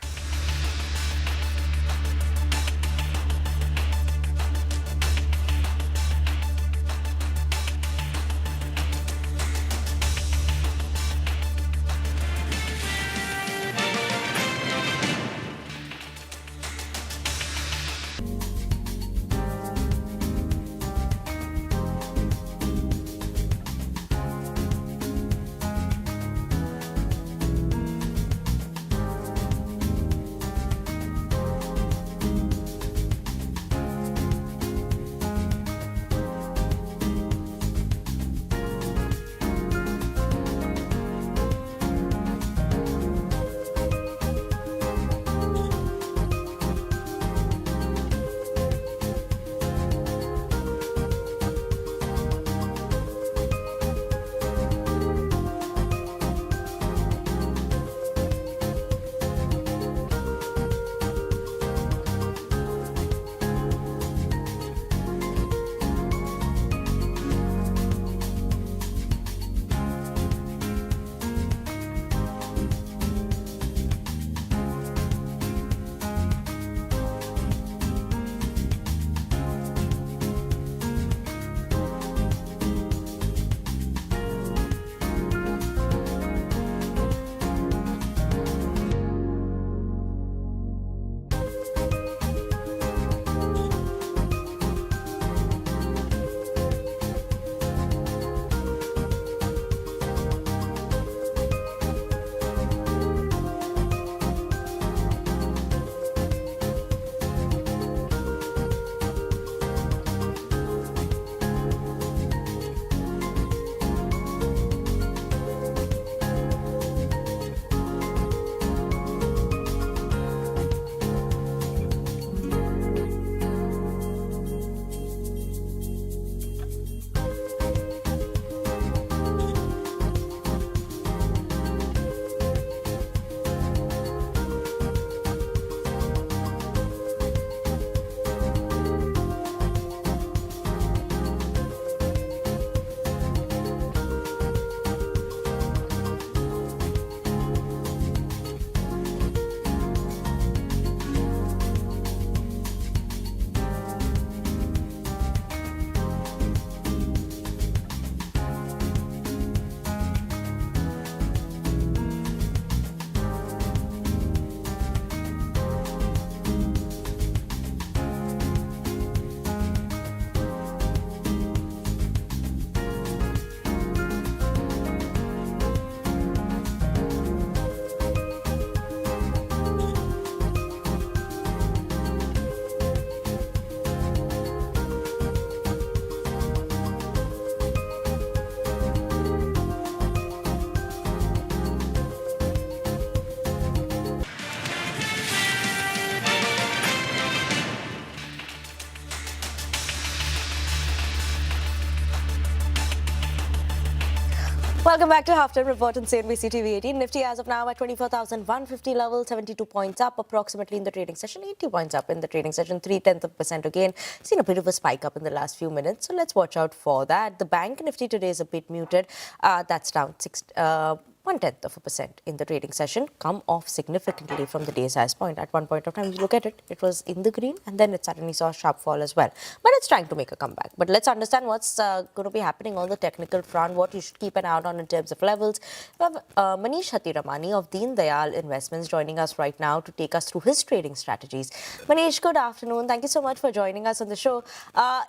Welcome back to Halftime Report on CNBC TV 18. Nifty as of now at 24,150 level, 72 points up approximately in the trading session, 80 points up in the trading session, 0.3% again. Seen a bit of a spike up in the last few minutes, so let's watch out for that. The bank Nifty today is a bit muted. That's down 0.1% in the trading session, come off significantly from the day's highest point. At one point of time, you look at it, it was in the green and then it suddenly saw a sharp fall as well. But it's trying to make a comeback. But let's understand what's going to be happening on the technical front, what you should keep an eye out on in terms of levels. We have Manish Hattiramani of Deen Dayal Investments joining us right now to take us through his trading strategies. Manish, good afternoon. Thank you so much for joining us on the show.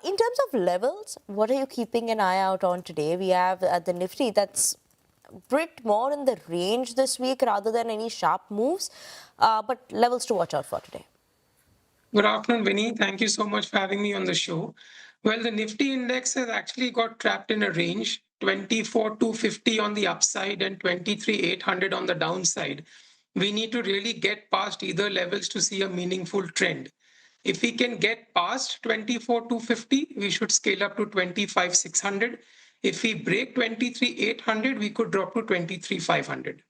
In terms of levels, what are you keeping an eye out on today? We have the Nifty that's bit more in the range this week rather than any sharp moves, but levels to watch out for today. Good afternoon, Vinny. Thank you so much for having me on the show. Well, the Nifty index has actually got trapped in a range, 24,250 on the upside and 23,800 on the downside. We need to really get past either levels to see a meaningful trend. If we can get past 24,250, we should scale up to 25,600. If we break 23,800, we could drop to 23,500.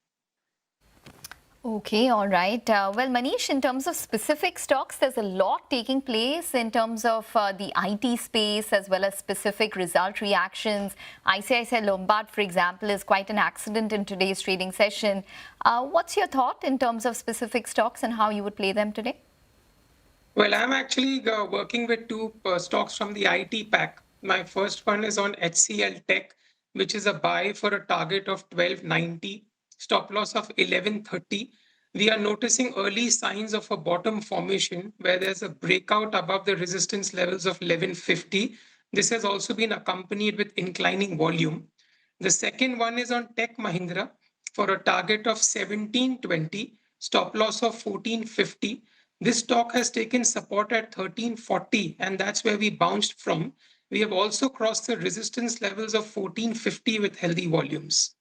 Okay, all right. Well, Manish, in terms of specific stocks, there's a lot taking place in terms of the IT space as well as specific result reactions. ICICI Lombard, for example, is quite an accident in today's trading session. What's your thought in terms of specific stocks and how you would play them today? Well, I'm actually working with two stocks from the IT pack. My first one is on HCL Tech, which is a buy for a target of 1290, stop loss of 1130. We are noticing early signs of a bottom formation where there's a breakout above the resistance levels of 1150. This has also been accompanied with inclining volume. The second one is on Tech Mahindra for a target of 1720, stop loss of 1450. This stock has taken support at 1340, and that's where we bounced from. We have also crossed the resistance levels of 1450 with healthy volumes.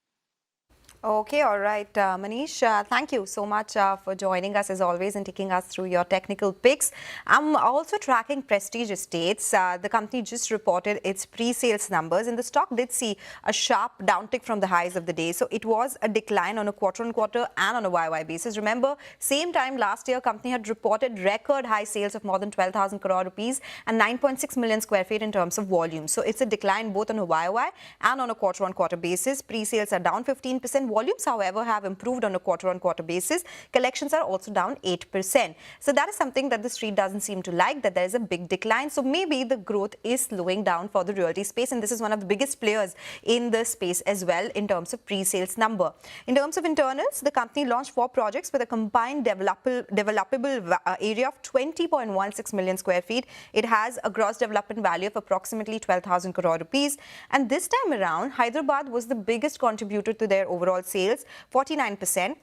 Okay, all right, Manish, thank you so much for joining us as always and taking us through your technical picks. I'm also tracking Prestige Estates. The company just reported its pre-sales numbers and the stock did see a sharp downtick from the highs of the day. So it was a decline on a quarter-on-quarter and on a YY basis. Remember, same time last year, company had reported record high sales of more than 12,000 crore rupees and 9.6 million square feet in terms of volume. So it's a decline both on a YY and on a quarter-on-quarter basis. Pre-sales are down 15%. Volumes, however, have improved on a quarter-on-quarter basis. Collections are also down 8%. So that is something that the street doesn't seem to like, that there is a big decline. So maybe the growth is slowing down for the realty space, and this is one of the biggest players in the space as well in terms of pre-sales number. In terms of internals, the company launched 4 projects with a combined developable area of 20.16 million square feet. It has a gross development value of approximately 12,000 crore rupees. And this time around, Hyderabad was the biggest contributor to their overall sales, 49%.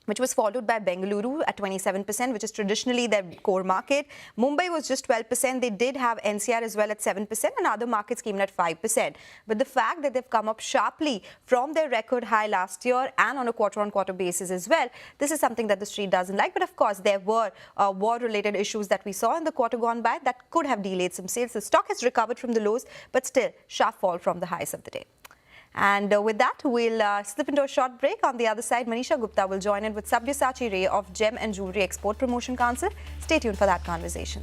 Which was followed by Bengaluru at 27%, which is traditionally their core market. Mumbai was just 12%. They did have NCR as well at 7%, and other markets came in at 5%. But the fact that they've come up sharply from their record high last year and on a quarter-on-quarter basis as well, this is something that the street doesn't like. But of course, there were war-related issues that we saw in the quarter gone by that could have delayed some sales. The stock has recovered from the lows, but still sharp fall from the highs of the day. And with that, we'll slip into a short break. On the other side, Manisha Gupta will join in with Sabyasachi Ray of Gem and Jewelry Export Promotion Council. Stay tuned for that conversation.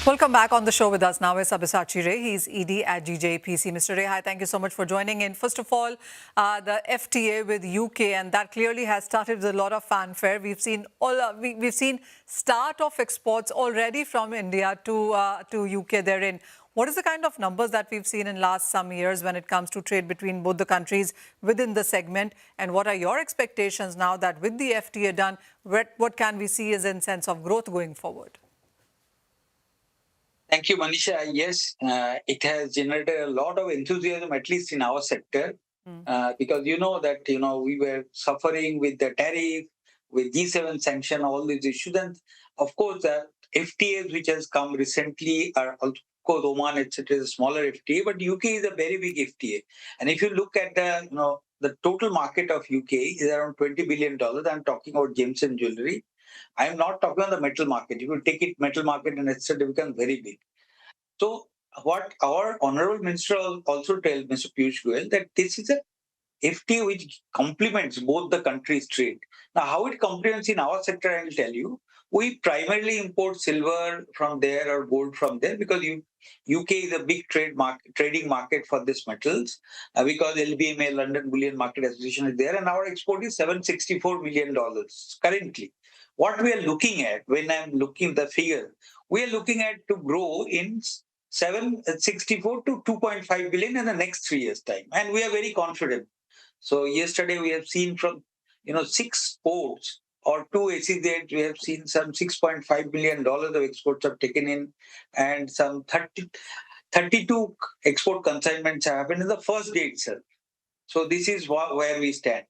Welcome back. On the show with us now is Sabyasachi Ray. He's ED at GJPC. Mr. Ray, hi, thank you so much for joining in. First of all, the FTA with UK, and that clearly has started with a lot of fanfare. We've seen we've seen start of exports already from India to UK therein. What is the kind of numbers that we've seen in last some years when it comes to trade between both the countries within the segment? And what are your expectations now that with the FTA done, what can we see as in sense of growth going forward? Thank you, Manisha. Yes, it has generated a lot of enthusiasm, at least in our sector, because you know that we were suffering with the tariff, with G7 sanction, all these issues, and of course the FTAs which has come recently are, of course, Oman, etc., is a smaller FTA, but UK is a very big FTA, and if you look at the total market of UK is around $20 billion. I'm talking about gems and jewelry. I'm not talking on the metal market. If you take it, metal market and etc., becomes very big. So what our Honorable Minister also tells Mr. Piyush Goyal that this is a FTA which complements both the countries' trade. Now, how it complements in our sector, I will tell you. We primarily import silver from there or gold from there because UK is a big trading market for these metals because LBMA, London Bullion Market Association, is there, and our export is $764 million currently. What we are looking at when I'm looking at the figure, we are looking at to grow in 764 to 2.5 billion in the next 3 years' time, and we are very confident. So yesterday we have seen from 6 ports or 2 SEZ, we have seen some $6.5 billion of exports have taken in, and some 32 export consignments have happened in the first day itself. So this is where we stand.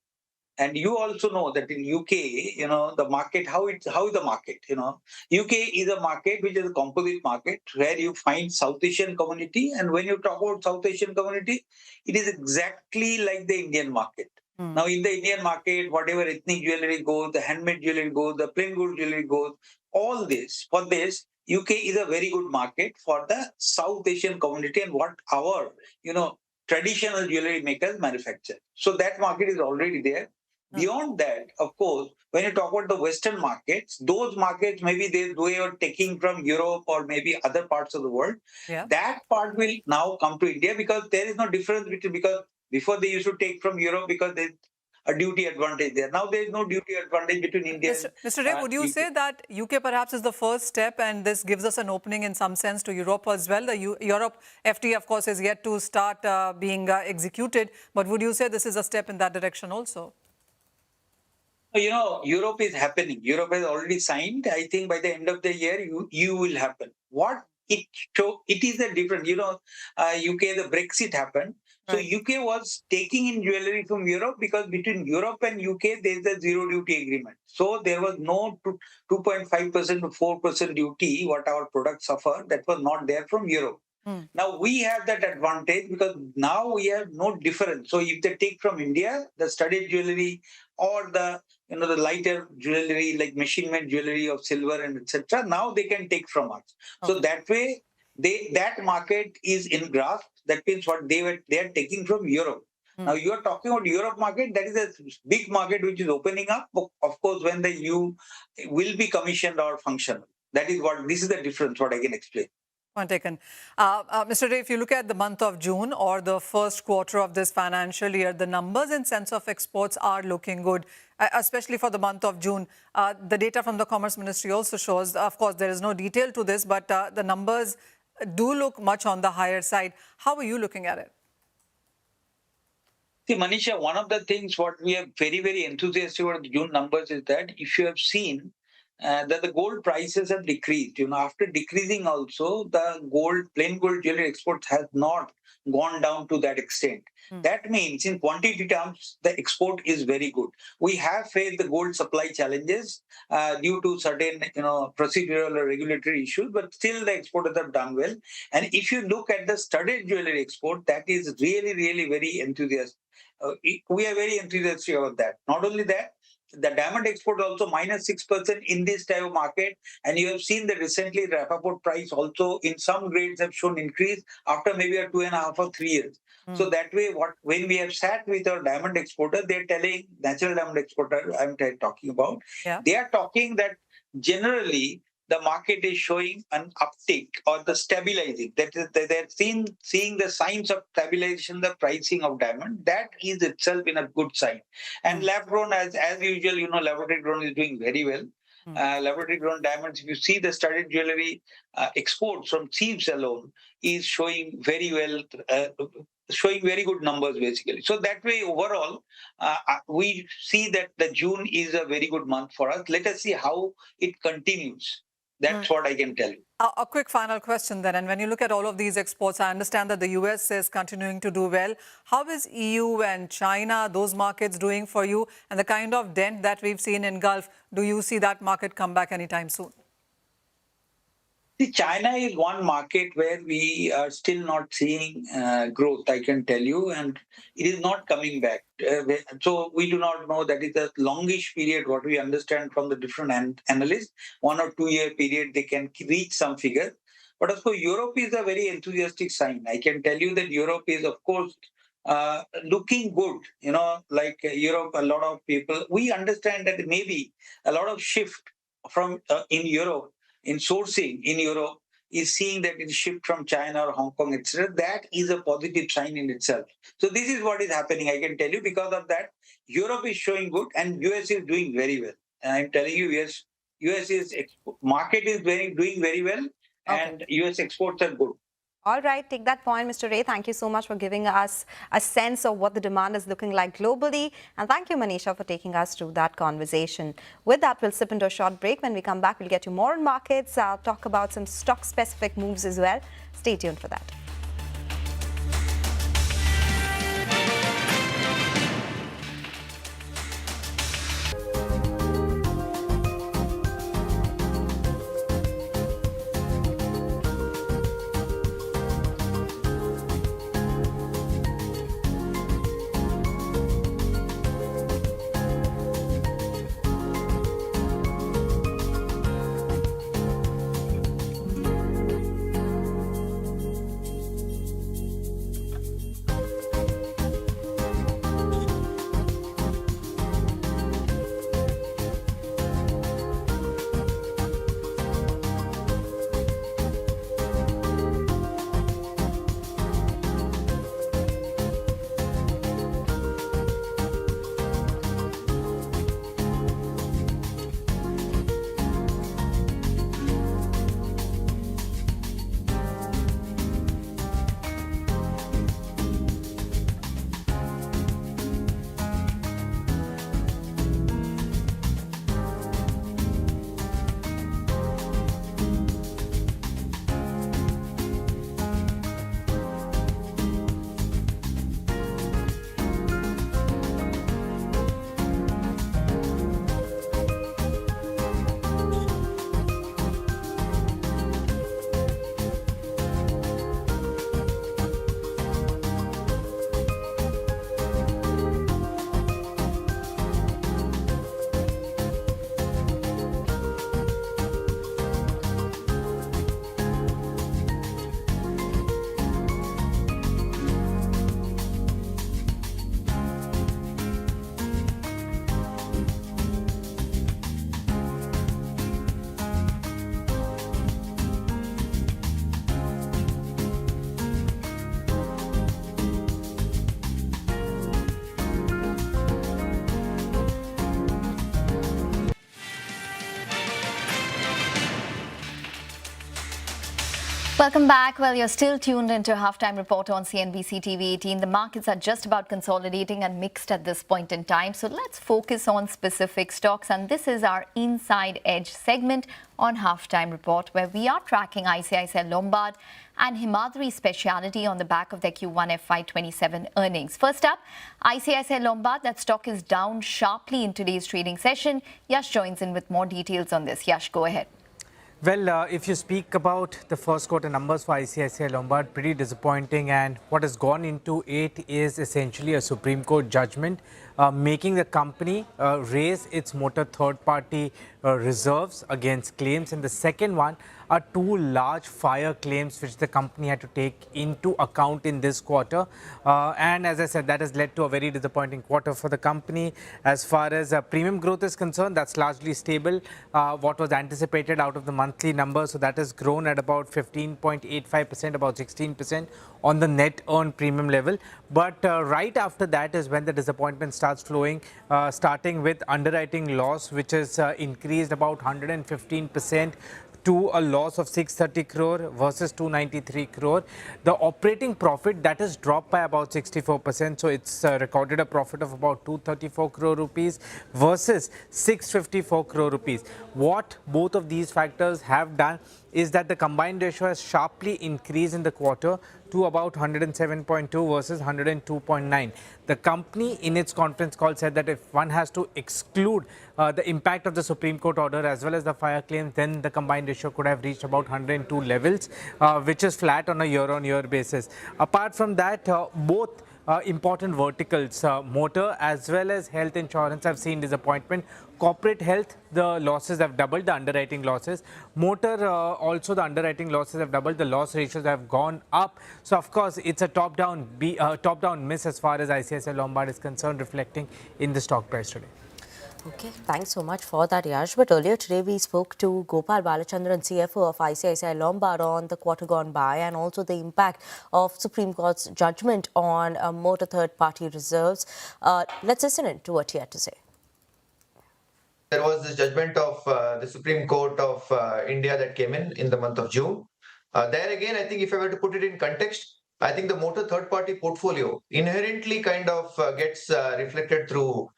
And you also know that in UK, the market, how is the market? UK is a market which is a composite market where you find South Asian community. And when you talk about South Asian community, it is exactly like the Indian market. Now, in the Indian market, whatever ethnic jewelry goes, the handmade jewelry goes, the plain gold jewelry goes, all this, for this, UK is a very good market for the South Asian community and what our, traditional jewelry makers manufacture. So that market is already there. Beyond that, of course, when you talk about the Western markets, those markets maybe they were taking from Europe or maybe other parts of the world. Yeah. That part will now come to India because there is no difference because before they used to take from Europe because there's a duty advantage there. Now there is no duty advantage between India and Mr. Ray, would you say that UK perhaps is the first step and this gives us an opening in some sense to Europe as well? The Europe FTA, of course, is yet to start being executed, but would you say this is a step in that direction also? Europe is happening. Europe has already signed. I think by the end of the year, EU will happen. What it is a different. UK, the Brexit happened. So UK was taking in jewelry from Europe because between Europe and UK, there is a zero duty agreement. So there was no 2.5% to 4% duty, what our products suffer, that was not there from Europe. Now we have that advantage because now we have no difference. So if they take from India, the studded jewelry or the the lighter jewelry like machine-made jewelry of silver and etc., now they can take from us. Okay. So that way, that market is in grasp. That means what they are taking from Europe. Now you are talking about Europe market. That is a big market which is opening up. Of course, when the EU will be commissioned or functional. This is the difference. What I can explain. Point taken. Mr. Ray, if you look at the month of June or the first quarter of this financial year, the numbers in sense of exports are looking good, especially for the month of June. The data from the Commerce Ministry also shows, of course, there is no detail to this, but the numbers do look much on the higher side. How are you looking at it? See, Manisha, one of the things what we are very, very enthusiastic about the June numbers is that if you have seen that the gold prices have decreased. After decreasing also, the plain gold jewelry exports has not gone down to that extent. That means in quantity terms, the export is very good. We have faced the gold supply challenges due to certain, procedural or regulatory issues, but still the exporters have done well. And if you look at the studded jewelry export, that is really, really very enthusiastic. We are very enthusiastic about that. Not only that, the diamond export also -6% in this type of market, and you have seen that recently the Rappaport price also in some grades have shown increase after maybe 2.5 or 3 years. So that way, when we have sat with our diamond exporter, they're telling natural diamond exporter I'm talking about. Yeah. They are talking that generally the market is showing an uptick or the stabilizing. That is, they're seeing the signs of stabilization, the pricing of diamond. That is itself in a good sign. And lab grown, as usual, laboratory grown is doing very well. Laboratory grown diamonds, if you see the studded jewelry exports from thieves alone, is showing very well, showing very good numbers basically. So that way, overall, we see that the June is a very good month for us. Let us see how it continues. That's what I can tell you. A quick final question then. And when you look at all of these exports, I understand that the US is continuing to do well. How is EU and China, those markets doing for you? And the kind of dent that we've seen in Gulf, do you see that market come back anytime soon? See, China is one market where we are still not seeing growth, I can tell you, and it is not coming back. So we do not know. That is a longish period, what we understand from the different analysts. 1 or 2 year period, they can reach some figure. But of course, Europe is a very enthusiastic sign. I can tell you that Europe is, of course, looking good. Like Europe, a lot of people, we understand that maybe a lot of shift from in Europe, in sourcing in Europe, is seeing that it shift from China or Hong Kong, etc. That is a positive sign in itself. So this is what is happening, I can tell you. Because of that, Europe is showing good and US is doing very well. And I'm telling you, US is market is doing very well, and US exports are good. All right, take that point, Mr. Ray. Thank you so much for giving us a sense of what the demand is looking like globally. And thank you, Manisha, for taking us through that conversation. With that, we'll slip into a short break. When we come back, we'll get you more on markets. I'll talk about some stock-specific moves as well. Stay tuned for that. Welcome back. Well, you're still tuned into Halftime Report on CNBC TV 18. The markets are just about consolidating and mixed at this point in time. So let's focus on specific stocks. And this is our Inside Edge segment on Halftime Report, where we are tracking ICICI Lombard and Himadri Speciality on the back of their Q1 FY27 earnings. First up, ICICI Lombard. That stock is down sharply in today's trading session. Yash joins in with more details on this. Yash, go ahead. Well, if you speak about the first quarter numbers for ICICI Lombard, pretty disappointing, and what has gone into it is essentially a Supreme Court judgment making the company raise its motor third-party reserves against claims, and the second one are two large fire claims which the company had to take into account in this quarter. And as I said, that has led to a very disappointing quarter for the company. As far as premium growth is concerned, that's largely stable. What was anticipated out of the monthly numbers, so that has grown at about 15.85%, about 16% on the net earned premium level. But right after that is when the disappointment starts flowing, starting with underwriting loss, which has increased about 115% to a loss of 630 crore versus 293 crore. The operating profit, that has dropped by about 64%. So it's recorded a profit of about 234 crore rupees versus 654 crore rupees. What both of these factors have done is that the combined ratio has sharply increased in the quarter to about 107.2 versus 102.9. The company in its conference call said that if one has to exclude the impact of the Supreme Court order as well as the fire claims, then the combined ratio could have reached about 102 levels, which is flat on a year-on-year basis. Apart from that, both important verticals, motor as well as health insurance, have seen disappointment. Corporate health, the losses have doubled, the underwriting losses. Motor, also the underwriting losses have doubled, the loss ratios have gone up. So, of course, it's a top-down miss as far as ICICI Lombard is concerned, reflecting in the stock price today. Okay, thanks so much for that, Yash. But earlier today, we spoke to Gopal Balachandran, CFO of ICICI Lombard, on the quarter gone by and also the impact of Supreme Court's judgment on motor third-party reserves. Let's listen in to what he had to say. There was this judgment of the Supreme Court of India that came in the month of June. There again, I think if I were to put it in context, I think the motor third-party portfolio inherently kind of gets reflected through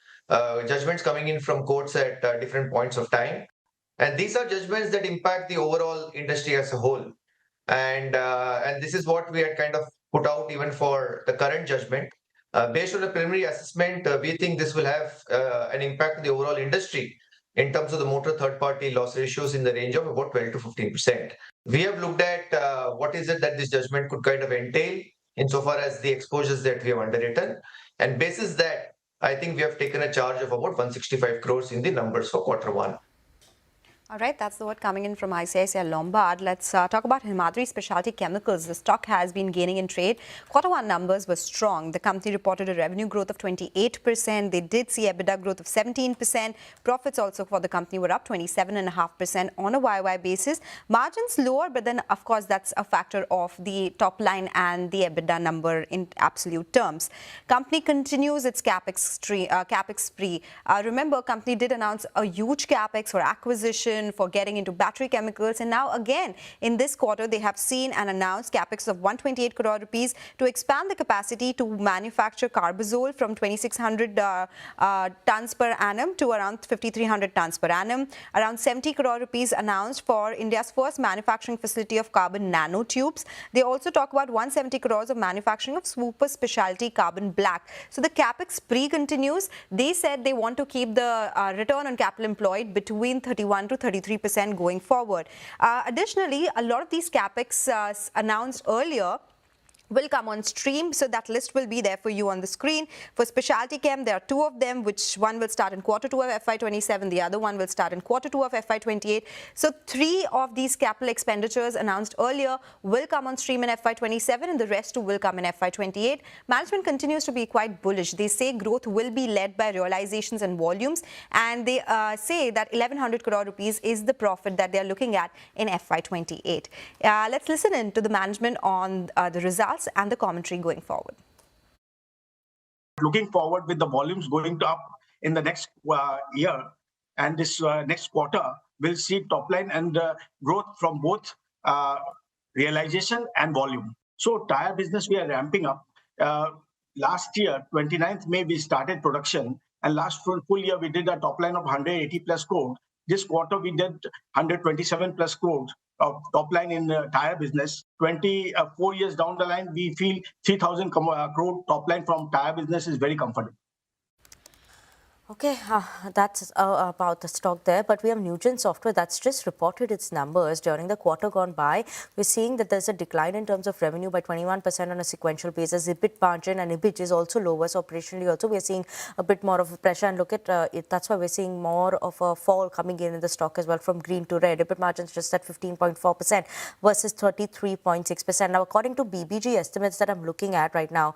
judgments coming in from courts at different points of time. And these are judgments that impact the overall industry as a whole. And this is what we had kind of put out even for the current judgment. Based on a preliminary assessment, we think this will have an impact on the overall industry in terms of the motor third-party loss ratios in the range of about 12 to 15%. We have looked at what is it that this judgment could kind of entail insofar as the exposures that we have underwritten. And basis that, I think we have taken a charge of about 165 crores in the numbers for quarter one. All right, that's the word coming in from ICICI Lombard. Let's talk about Himadri Specialty Chemicals. The stock has been gaining in trade. Quarter one numbers were strong. The company reported a revenue growth of 28%. They did see EBITDA growth of 17%. Profits also for the company were up 27.5% on a YY basis. Margins lower, but then of course that's a factor of the top line and the EBITDA number in absolute terms. Company continues its capex spree. Remember, company did announce a huge capex for acquisition, for getting into battery chemicals, and now again in this quarter they have seen and announced capex of 128 crore rupees to expand the capacity to manufacture carbazole from 2600 tons per annum to around 5300 tons per annum. Around 70 crore rupees announced for India's first manufacturing facility of carbon nanotubes. They also talk about 170 crores of manufacturing of super specialty carbon black. So the capex spree continues. They said they want to keep the return on capital employed between 31 to 33% going forward. Additionally, a lot of these capex announced earlier will come on stream, so that list will be there for you on the screen. For Specialty Chem, there are two of them, which one will start in quarter 2 of FY27, the other one will start in quarter 2 of FY28. So 3 of these capital expenditures announced earlier will come on stream in FY27 and the rest will come in FY28. Management continues to be quite bullish. They say growth will be led by realizations and volumes, and they say that 1100 crore rupees is the profit that they are looking at in FY28. Let's listen in to the management on the results and the commentary going forward. Looking forward with the volumes going up in the next year and this next quarter, we'll see top line and growth from both realization and volume. So tire business we are ramping up. Last year, 29th May, we started production, and last full year we did a top line of 180 plus crore. This quarter we did 127 plus crore of top line in tire business. 24 years down the line, we feel 3,000 crore top line from tire business is very comfortable. Okay, that's about the stock there. But we have Nugent Software that's just reported its numbers during the quarter gone by. We're seeing that there's a decline in terms of revenue by 21% on a sequential basis. EBIT margin and EBIT is also lower. So operationally also we're seeing a bit more of a pressure. And look at it, that's why we're seeing more of a fall coming in the stock as well from green to red. EBIT margin's just at 15.4% versus 33.6%. Now, according to BBG estimates that I'm looking at right now,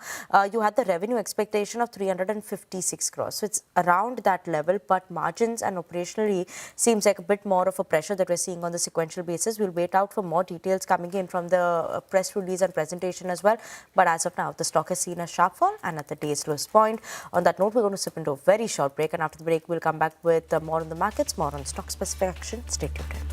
you had the revenue expectation of 356 crores. So it's around that level, but margins and operationally seems like a bit more of a pressure that we're seeing on the sequential basis. We'll wait out for more details coming in from the press release and presentation as well. But as of now, the stock has seen a sharp fall and at the day's lowest point. On that note, we're going to slip into a very short break, and after the break, we'll come back with more on the markets, more on stock-specific action. Stay tuned.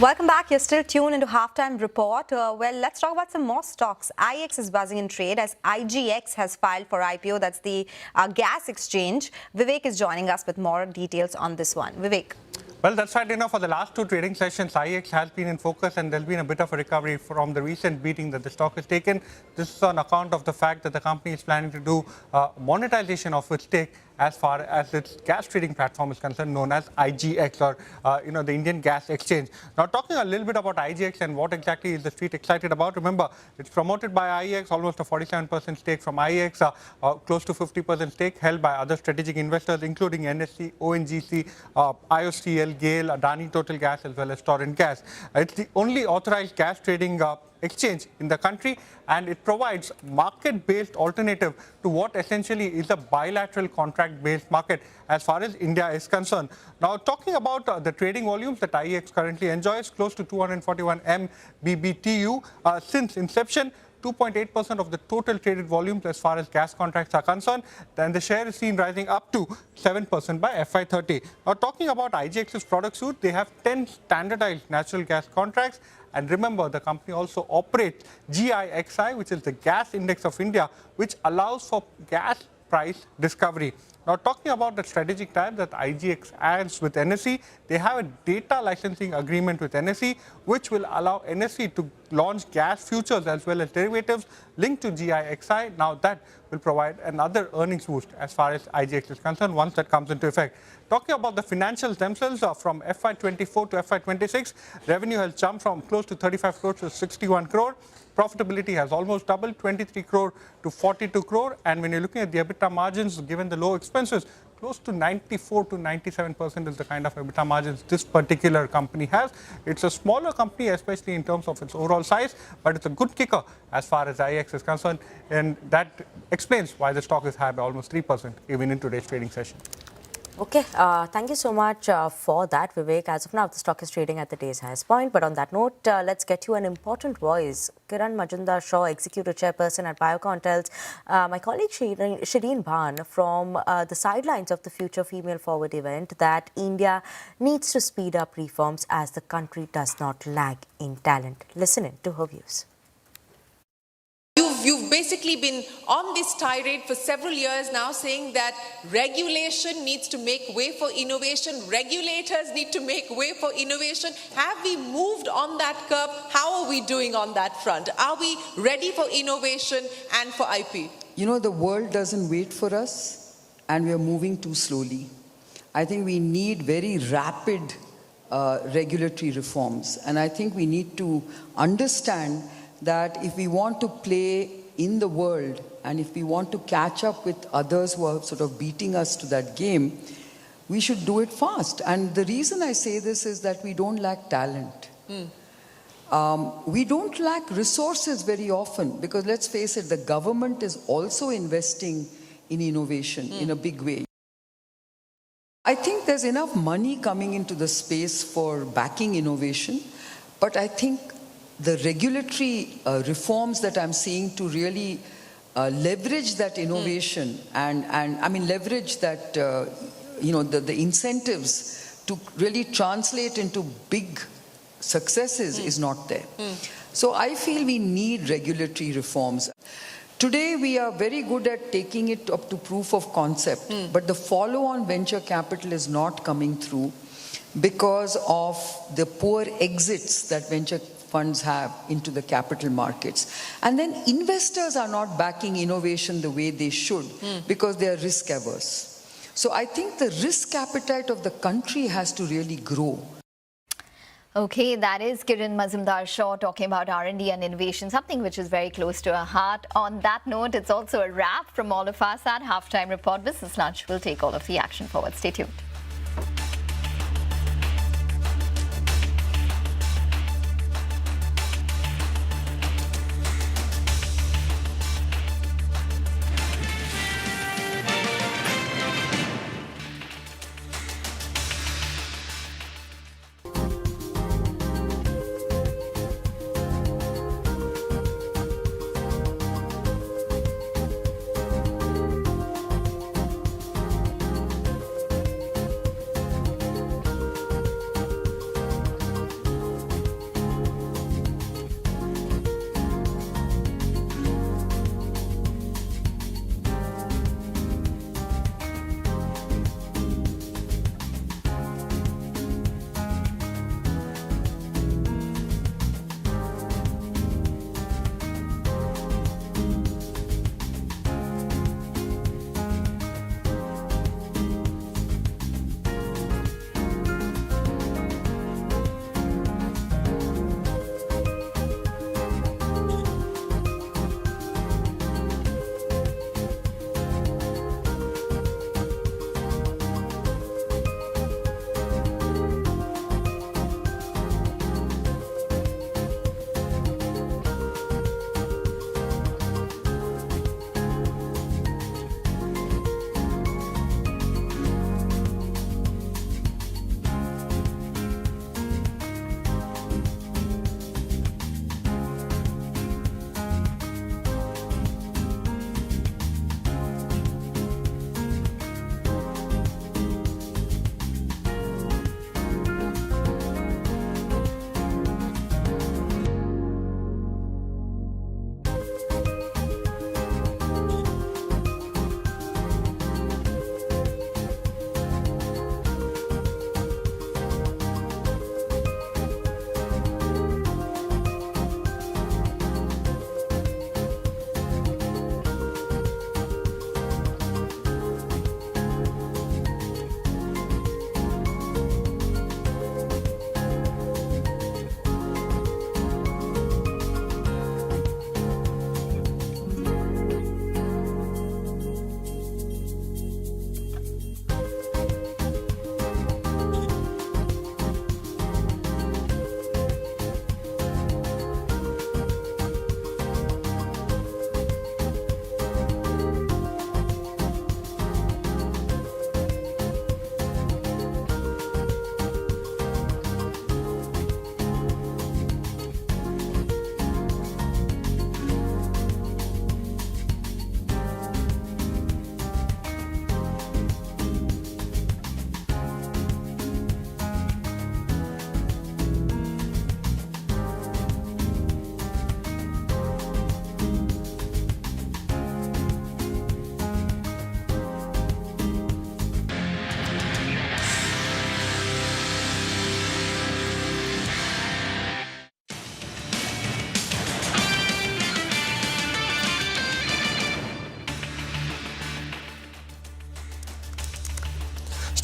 Welcome back. You're still tuned into Halftime Report. Well, let's talk about some more stocks. IEX is buzzing in trade as IGX has filed for IPO. That's the gas exchange. Vivek is joining us with more details on this one. Vivek. Well, that's right. For the last two trading sessions, IEX has been in focus, and there's been a bit of a recovery from the recent beating that the stock has taken. This is on account of the fact that the company is planning to do monetization of its stake as far as its gas trading platform is concerned, known as IGX, or the Indian Gas Exchange. Now, talking a little bit about IGX and what exactly is the street excited about. Remember, it's promoted by IEX, almost a 47% stake from IEX, close to 50% stake held by other strategic investors, including NSC, ONGC, IOCL, GAIL, Adani Total Gas, as well as Torrent Gas. It's the only authorized gas trading exchange in the country, and it provides market-based alternative to what essentially is a bilateral contract-based market as far as India is concerned. Now, talking about the trading volumes that IEX currently enjoys, close to 241 MBBTU since inception. 2.8% of the total traded volumes as far as gas contracts are concerned. Then the share is seen rising up to 7% by FY30. Now, talking about IGX's product suite, they have 10 standardized natural gas contracts. And remember, the company also operates GIXI, which is the Gas Index of India, which allows for gas price discovery. Now, talking about the strategic tie that IGX has with NSE, they have a data licensing agreement with NSE, which will allow NSE to launch gas futures as well as derivatives linked to GIXI. Now, that will provide another earnings boost as far as IGX is concerned once that comes into effect. Talking about the financials themselves, from FY24 to FY26, revenue has jumped from close to 35 crore to 61 crore. Profitability has almost doubled, 23 crore to 42 crore. And when you're looking at the EBITDA margins, given the low expenses, close to 94 to 97% is the kind of EBITDA margins this particular company has. It's a smaller company, especially in terms of its overall size, but it's a good kicker as far as IEX is concerned. And that explains why the stock is high by almost 3% even in today's trading session. Okay, thank you so much for that, Vivek. As of now, the stock is trading at the day's highest point. But on that note, let's get you an important voice. Kiran Majumdar-Shaw, Executive Chairperson at Biocon, tells my colleague Shireen Bhan from the sidelines of the Future Female Forward event that India needs to speed up reforms as the country does not lag in talent. Listen in to her views. You've been basically been on this tirade for several years now, saying that regulation needs to make way for innovation, regulators need to make way for innovation. Have we moved on that curve? How are we doing on that front? Are we ready for innovation and for IP? You know, the world doesn't wait for us, and we are moving too slowly. I think we need very rapid regulatory reforms, and I think we need to understand that if we want to play in the world and if we want to catch up with others who are sort of beating us to that game, we should do it fast. And the reason I say this is that we don't lack talent. We don't lack resources very often, because let's face it, the government is also investing in innovation in a big way. I think there's enough money coming into the space for backing innovation, but I think the regulatory reforms that I'm seeing to really leverage that innovation and I mean leverage that the incentives to really translate into big successes is not there. So I feel we need regulatory reforms. Today we are very good at taking it up to proof of concept, but the follow-on venture capital is not coming through because of the poor exits that venture funds have into the capital markets. And then investors are not backing innovation the way they should because they are risk averse. So I think the risk appetite of the country has to really grow. Okay, that is Kiran Mazumdar-Shaw talking about R&D and innovation, something which is very close to our heart. On that note, it's also a wrap from all of us at Halftime Report. Business Lunch will take all of the action forward. Stay tuned.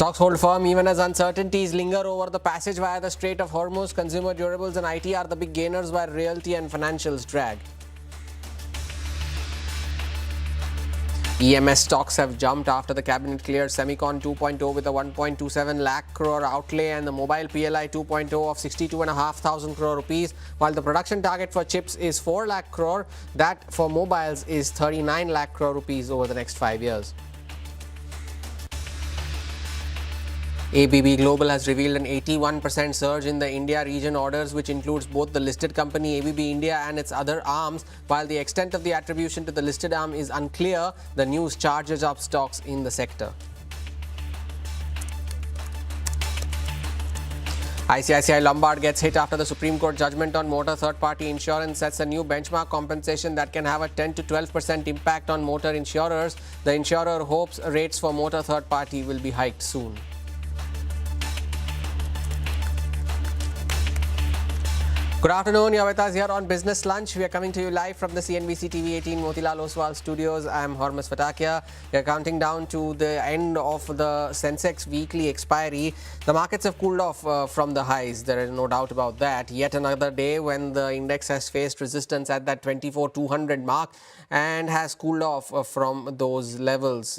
Stocks hold firm even as uncertainties linger over the passage via the Strait of Hormuz. Consumer durables and IT are the big gainers while realty and financials drag. EMS stocks have jumped after the cabinet cleared Semicon 2.0 with a 1.27 lakh crore outlay and the mobile PLI 2.0 of 62,500 crore rupees, while the production target for chips is 4 lakh crore. That for mobiles is 39 lakh crore rupees over the next 5 years. ABB Global has revealed an 81% surge in the India region orders, which includes both the listed company ABB India and its other arms. While the extent of the attribution to the listed arm is unclear, the news charges up stocks in the sector. ICICI Lombard gets hit after the Supreme Court judgment on motor third-party insurance sets a new benchmark compensation that can have a 10 to 12% impact on motor insurers. The insurer hopes rates for motor third-party will be hiked soon. Good afternoon, you're with us here on Business Lunch. We are coming to you live from the CNBC TV 18 Motilal Oswal studios. I'm Hormuz Fatakia. We are counting down to the end of the Sensex weekly expiry. The markets have cooled off from the highs. There is no doubt about that. Yet another day when the index has faced resistance at that 24,200 mark and has cooled off from those levels.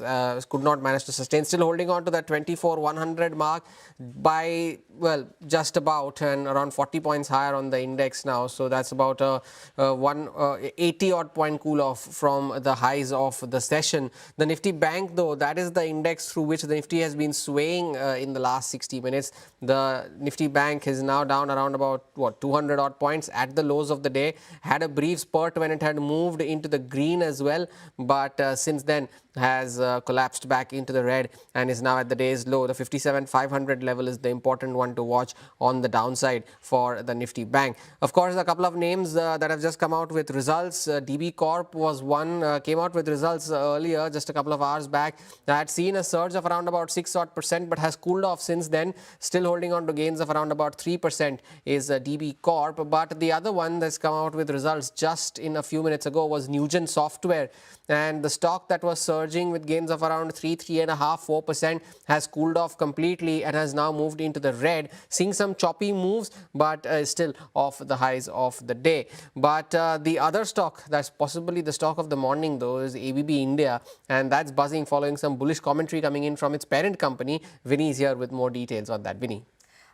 Could not manage to sustain. Still holding on to that 24,100 mark by, well, just about, and around 40 points higher on the index now. So that's about a 80 odd point cool off from the highs of the session. The Nifty Bank, though, that is the index through which the Nifty has been swaying in the last 60 minutes. The Nifty Bank is now down around about 200 odd points at the lows of the day. Had a brief spurt when it had moved into the green as well, but since then has collapsed back into the red and is now at the day's low. The 57,500 level is the important one to watch on the downside for the Nifty Bank. Of course, a couple of names that have just come out with results. DB Corp was one, came out with results earlier, just a couple of hours back. Had seen a surge of around about 6% but has cooled off since then. Still holding on to gains of around about 3% is DB Corp. But the other one that's come out with results just in a few minutes ago was Nugent Software. And the stock that was surging with gains of around 3.5%, 4% has cooled off completely and has now moved into the red, seeing some choppy moves, but still off the highs of the day. But the other stock that's possibly the stock of the morning, though, is ABB India, and that's buzzing following some bullish commentary coming in from its parent company. Vinny is here with more details on that. Vinny.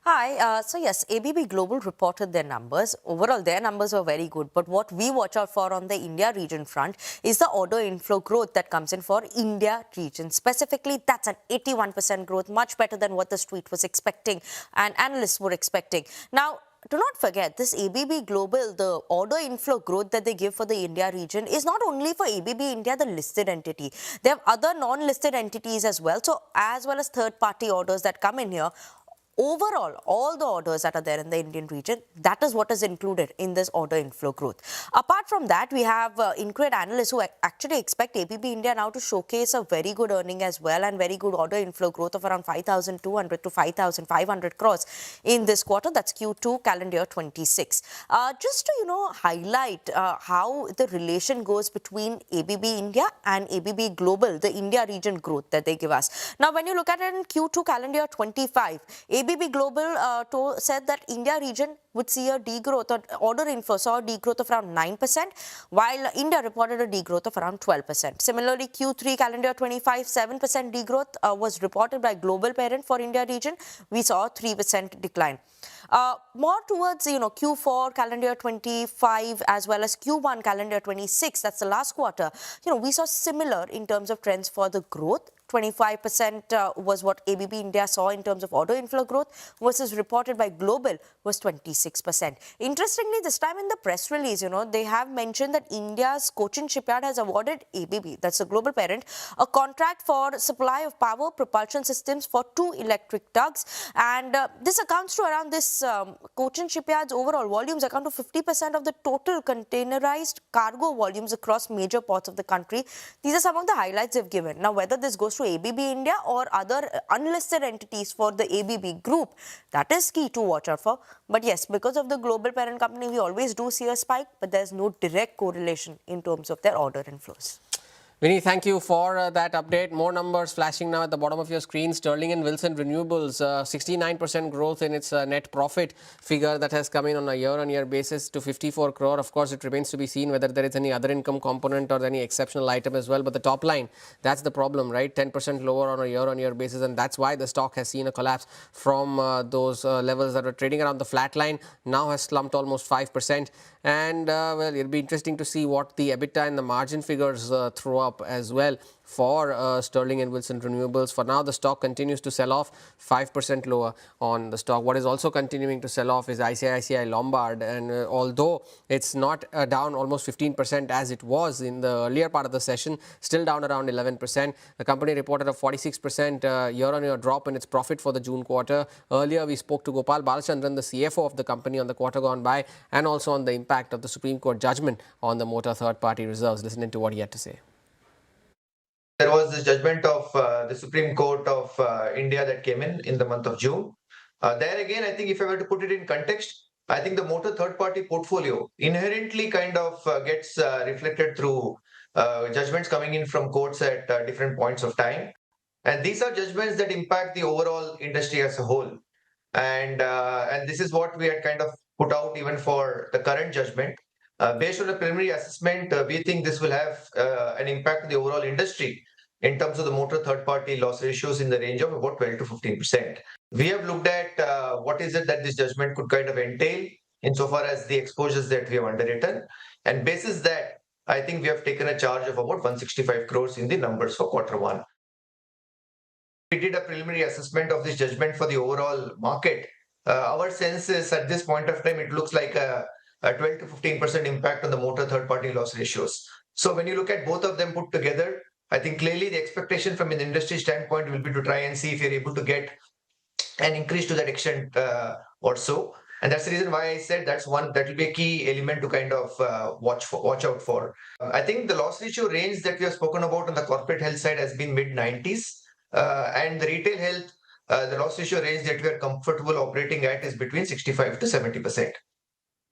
Hi. So yes, ABB Global reported their numbers. Overall, their numbers were very good. But what we watch out for on the India region front is the order inflow growth that comes in for India region. Specifically, that's an 81% growth, much better than what the street was expecting and analysts were expecting. Now, do not forget, this ABB Global, the order inflow growth that they give for the India region is not only for ABB India, the listed entity. They have other non-listed entities as well. So, as well as third-party orders that come in here. Overall, all the orders that are there in the Indian region, that is what is included in this order inflow growth. Apart from that, we have Incred analysts who actually expect ABB India now to showcase a very good earning as well and very good order inflow growth of around 5,200 to 5,500 crores in this quarter. That's Q2 calendar year 26. Just to, highlight how the relation goes between ABB India and ABB Global, the India region growth that they give us. Now, when you look at it in Q2 calendar year 25, ABB Global said that India region would see a degrowth, or order inflow saw a degrowth of around 9%, while India reported a degrowth of around 12%. Similarly, Q3 calendar year 25, 7% degrowth was reported by global parent for India region. We saw a 3% decline. More towards, Q4 calendar year 25 as well as Q1 calendar year 26, that's the last quarter, we saw similar in terms of trends for the growth. 25% was what ABB India saw in terms of order inflow growth versus reported by Global was 26%. Interestingly, this time in the press release, they have mentioned that India's Cochin shipyard has awarded ABB, that's the global parent, a contract for supply of power propulsion systems for 2 electric tugs. And this accounts to around this Cochin shipyard's overall volumes account to 50% of the total containerized cargo volumes across major ports of the country. These are some of the highlights they've given. Now, whether this goes to ABB India or other unlisted entities for the ABB group, that is key to watch out for. But yes, because of the global parent company, we always do see a spike, but there's no direct correlation in terms of their order inflows. Vinny, thank you for that update. More numbers flashing now at the bottom of your screen. Sterling and Wilson Renewables, 69% growth in its net profit figure that has come in on a year-on-year basis to 54 crore. Of course, it remains to be seen whether there is any other income component or any exceptional item as well. But the top line, that's the problem, right? 10% lower on a year-on-year basis. And that's why the stock has seen a collapse from those levels that were trading around the flat line. Now has slumped almost 5%. And, well, it'll be interesting to see what the EBITDA and the margin figures throw up as well for Sterling and Wilson Renewables. For now, the stock continues to sell off, 5% lower on the stock. What is also continuing to sell off is ICICI Lombard, and although it's not down almost 15% as it was in the earlier part of the session, still down around 11%. The company reported a 46% year-on-year drop in its profit for the June quarter. Earlier, we spoke to Gopal Balachandran, the CFO of the company, on the quarter gone by, and also on the impact of the Supreme Court judgment on the motor third-party reserves. Listen to what he had to say. There was this judgment of the Supreme Court of India that came in the month of June. There again, I think if I were to put it in context, I think the motor third-party portfolio inherently kind of gets reflected through judgments coming in from courts at different points of time. And these are judgments that impact the overall industry as a whole. And this is what we had kind of put out even for the current judgment. Based on a preliminary assessment, we think this will have an impact on the overall industry in terms of the motor third-party loss ratios in the range of about 12 to 15%. We have looked at what is it that this judgment could kind of entail insofar as the exposures that we have underwritten. And basis that, I think we have taken a charge of about 165 crores in the numbers for quarter one. We did a preliminary assessment of this judgment for the overall market. Our sense is at this point of time, it looks like a 12 to 15% impact on the motor third-party loss ratios. So when you look at both of them put together, I think clearly the expectation from an industry standpoint will be to try and see if you're able to get an increase to that extent or so. And that's the reason why I said that will be a key element to kind of watch out for. I think the loss ratio range that we have spoken about on the corporate health side has been mid-90s. And the retail health, the loss ratio range that we are comfortable operating at is between 65 to 70%.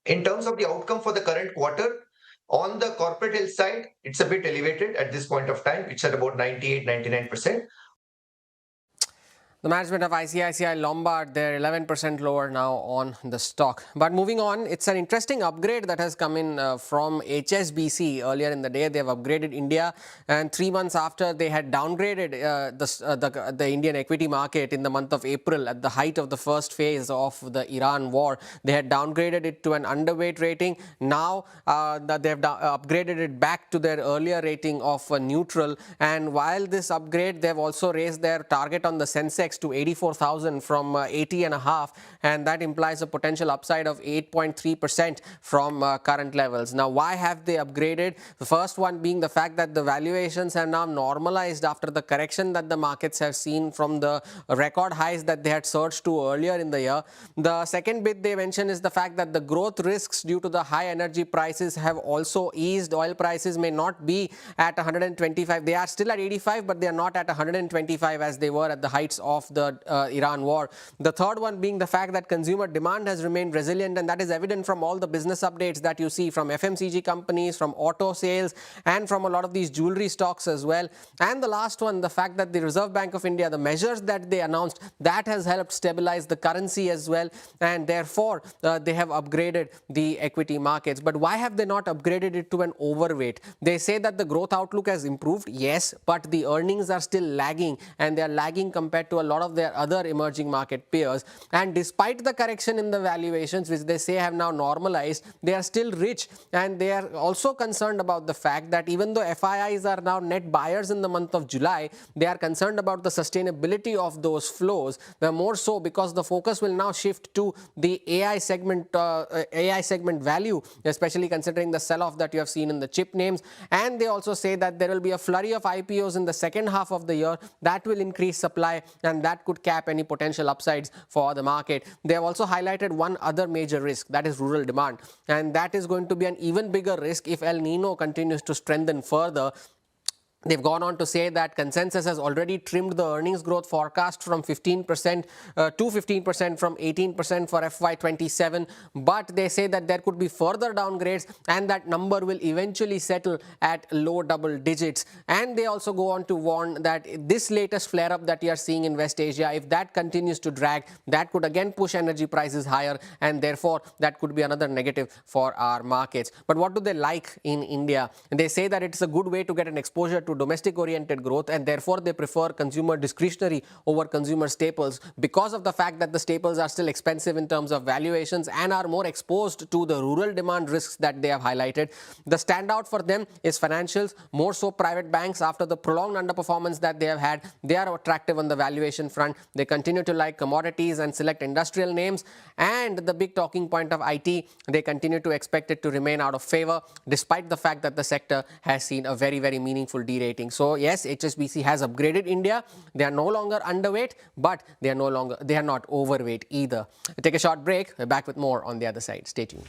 In terms of the outcome for the current quarter, on the corporate health side, it's a bit elevated at this point of time. It's at about 98, 99%. The management of ICICI Lombard, they're 11% lower now on the stock. But moving on, it's an interesting upgrade that has come in from HSBC. Earlier in the day, they have upgraded India, and 3 months after they had downgraded the Indian equity market in the month of April at the height of the first phase of the Iran war. They had downgraded it to an underweight rating. Now they have upgraded it back to their earlier rating of neutral. And while this upgrade, they have also raised their target on the Sensex to 84,000 from 80.5, and that implies a potential upside of 8.3% from current levels. Now, why have they upgraded? The first one being the fact that the valuations have now normalized after the correction that the markets have seen from the record highs that they had surged to earlier in the year. The second bit they mention is the fact that the growth risks due to the high energy prices have also eased. Oil prices may not be at 125. They are still at 85, but they are not at 125 as they were at the heights of the Iran war. The third one being the fact that consumer demand has remained resilient, and that is evident from all the business updates that you see from FMCG companies, from auto sales, and from a lot of these jewelry stocks as well. And the last one, the fact that the Reserve Bank of India, the measures that they announced, that has helped stabilize the currency as well, and therefore they have upgraded the equity markets. But why have they not upgraded it to an overweight? They say that the growth outlook has improved, yes, but the earnings are still lagging, and they are lagging compared to a lot of their other emerging market peers. And despite the correction in the valuations, which they say have now normalized, they are still rich, and they are also concerned about the fact that even though FIIs are now net buyers in the month of July, they are concerned about the sustainability of those flows. The more so because the focus will now shift to the AI segment value, especially considering the sell-off that you have seen in the chip names. And they also say that there will be a flurry of IPOs in the second half of the year that will increase supply, and that could cap any potential upsides for the market. They have also highlighted one other major risk, that is rural demand, and that is going to be an even bigger risk if El Nino continues to strengthen further. They've gone on to say that consensus has already trimmed the earnings growth forecast from 15% to 15% from 18% for FY27. But they say that there could be further downgrades and that number will eventually settle at low double digits. And they also go on to warn that this latest flare-up that you are seeing in West Asia, if that continues to drag, that could again push energy prices higher, and therefore that could be another negative for our markets. But what do they like in India? They say that it's a good way to get an exposure to domestic-oriented growth, and therefore they prefer consumer discretionary over consumer staples because of the fact that the staples are still expensive in terms of valuations and are more exposed to the rural demand risks that they have highlighted. The standout for them is financials, more so private banks. After the prolonged underperformance that they have had, they are attractive on the valuation front. They continue to like commodities and select industrial names, and the big talking point of IT, they continue to expect it to remain out of favor despite the fact that the sector has seen a very, very meaningful rating. So yes, HSBC has upgraded India. They are no longer underweight, but they are not overweight either. We'll take a short break. We're back with more on the other side. Stay tuned.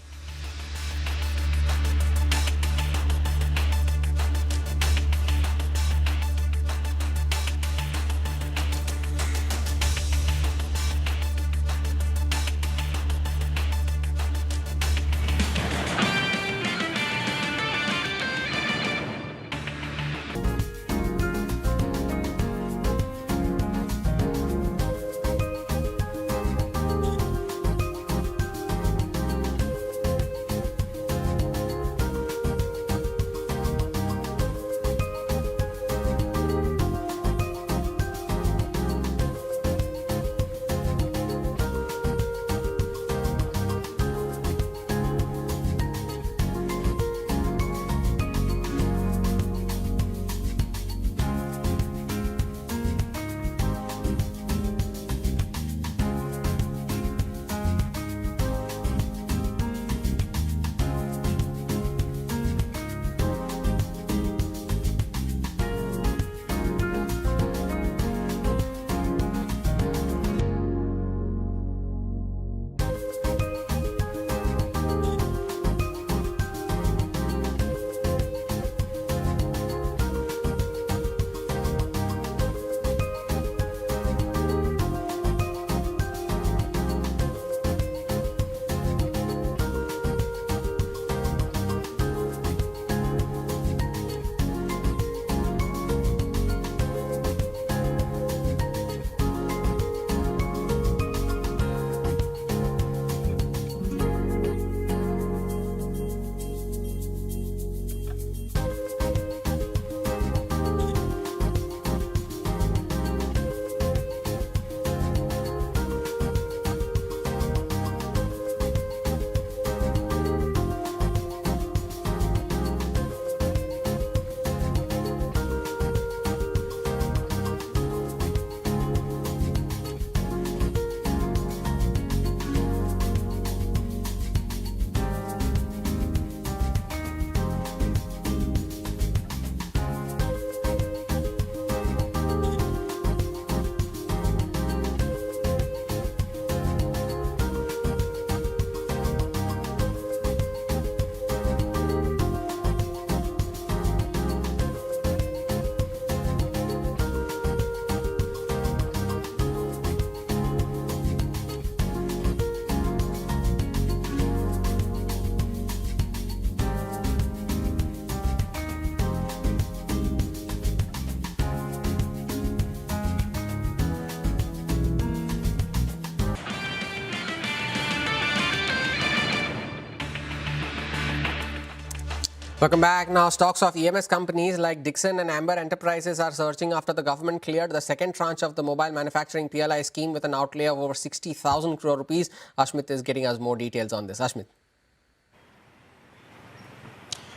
Welcome back. Now, stocks of EMS companies like Dixon and Amber Enterprises are surging after the government cleared the second tranche of the mobile manufacturing PLI scheme with an outlay of over 60,000 crore rupees. Ashmit is getting us more details on this. Ashmit.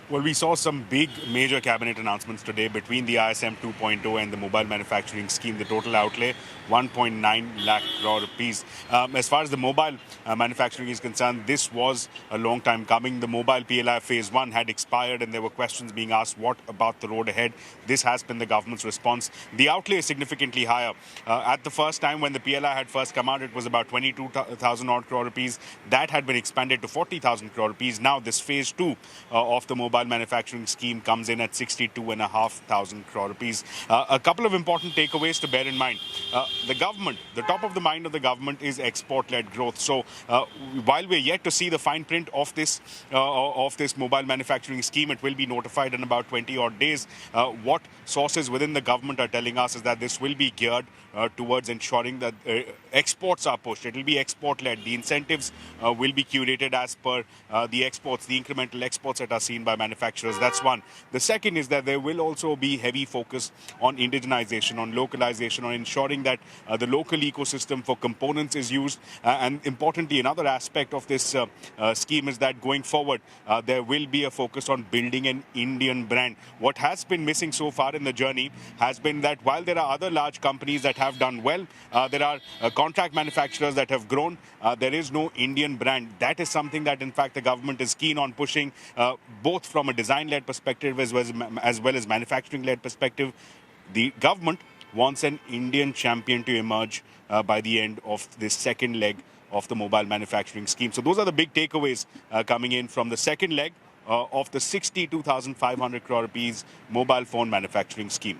Well, we saw some big major cabinet announcements today between the ISM 2.0 and the mobile manufacturing scheme. The total outlay, 1.9 lakh crore rupees. As far as the mobile manufacturing is concerned, this was a long time coming. The mobile PLI phase 1 had expired and there were questions being asked, what about the road ahead? This has been the government's response. The outlay is significantly higher. At the first time when the PLI had first come out, it was about 22,000 odd crore rupees. That had been expanded to 40,000 crore rupees. Now this phase 2 of the mobile mobile manufacturing scheme comes in at 62,500 crore rupees. A couple of important takeaways to bear in mind. The government, the top of the mind of the government is export-led growth. So while we're yet to see the fine print of this mobile manufacturing scheme, it will be notified in about 20 odd days. What sources within the government are telling us is that this will be geared towards ensuring that exports are pushed. It will be export-led. The incentives will be curated as per the exports, the incremental exports that are seen by manufacturers. That's one. The second is that there will also be heavy focus on indigenization, on localization, on ensuring that the local ecosystem for components is used. And importantly, another aspect of this scheme is that going forward, there will be a focus on building an Indian brand. What has been missing so far in the journey has been that while there are other large companies that have done well, there are contract manufacturers that have grown, there is no Indian brand. That is something that, in fact, the government is keen on pushing, both from a design-led perspective as well as manufacturing-led perspective. The government wants an Indian champion to emerge by the end of this second leg of the mobile manufacturing scheme. So those are the big takeaways coming in from the second leg of the 62,500 crore rupees mobile phone manufacturing scheme.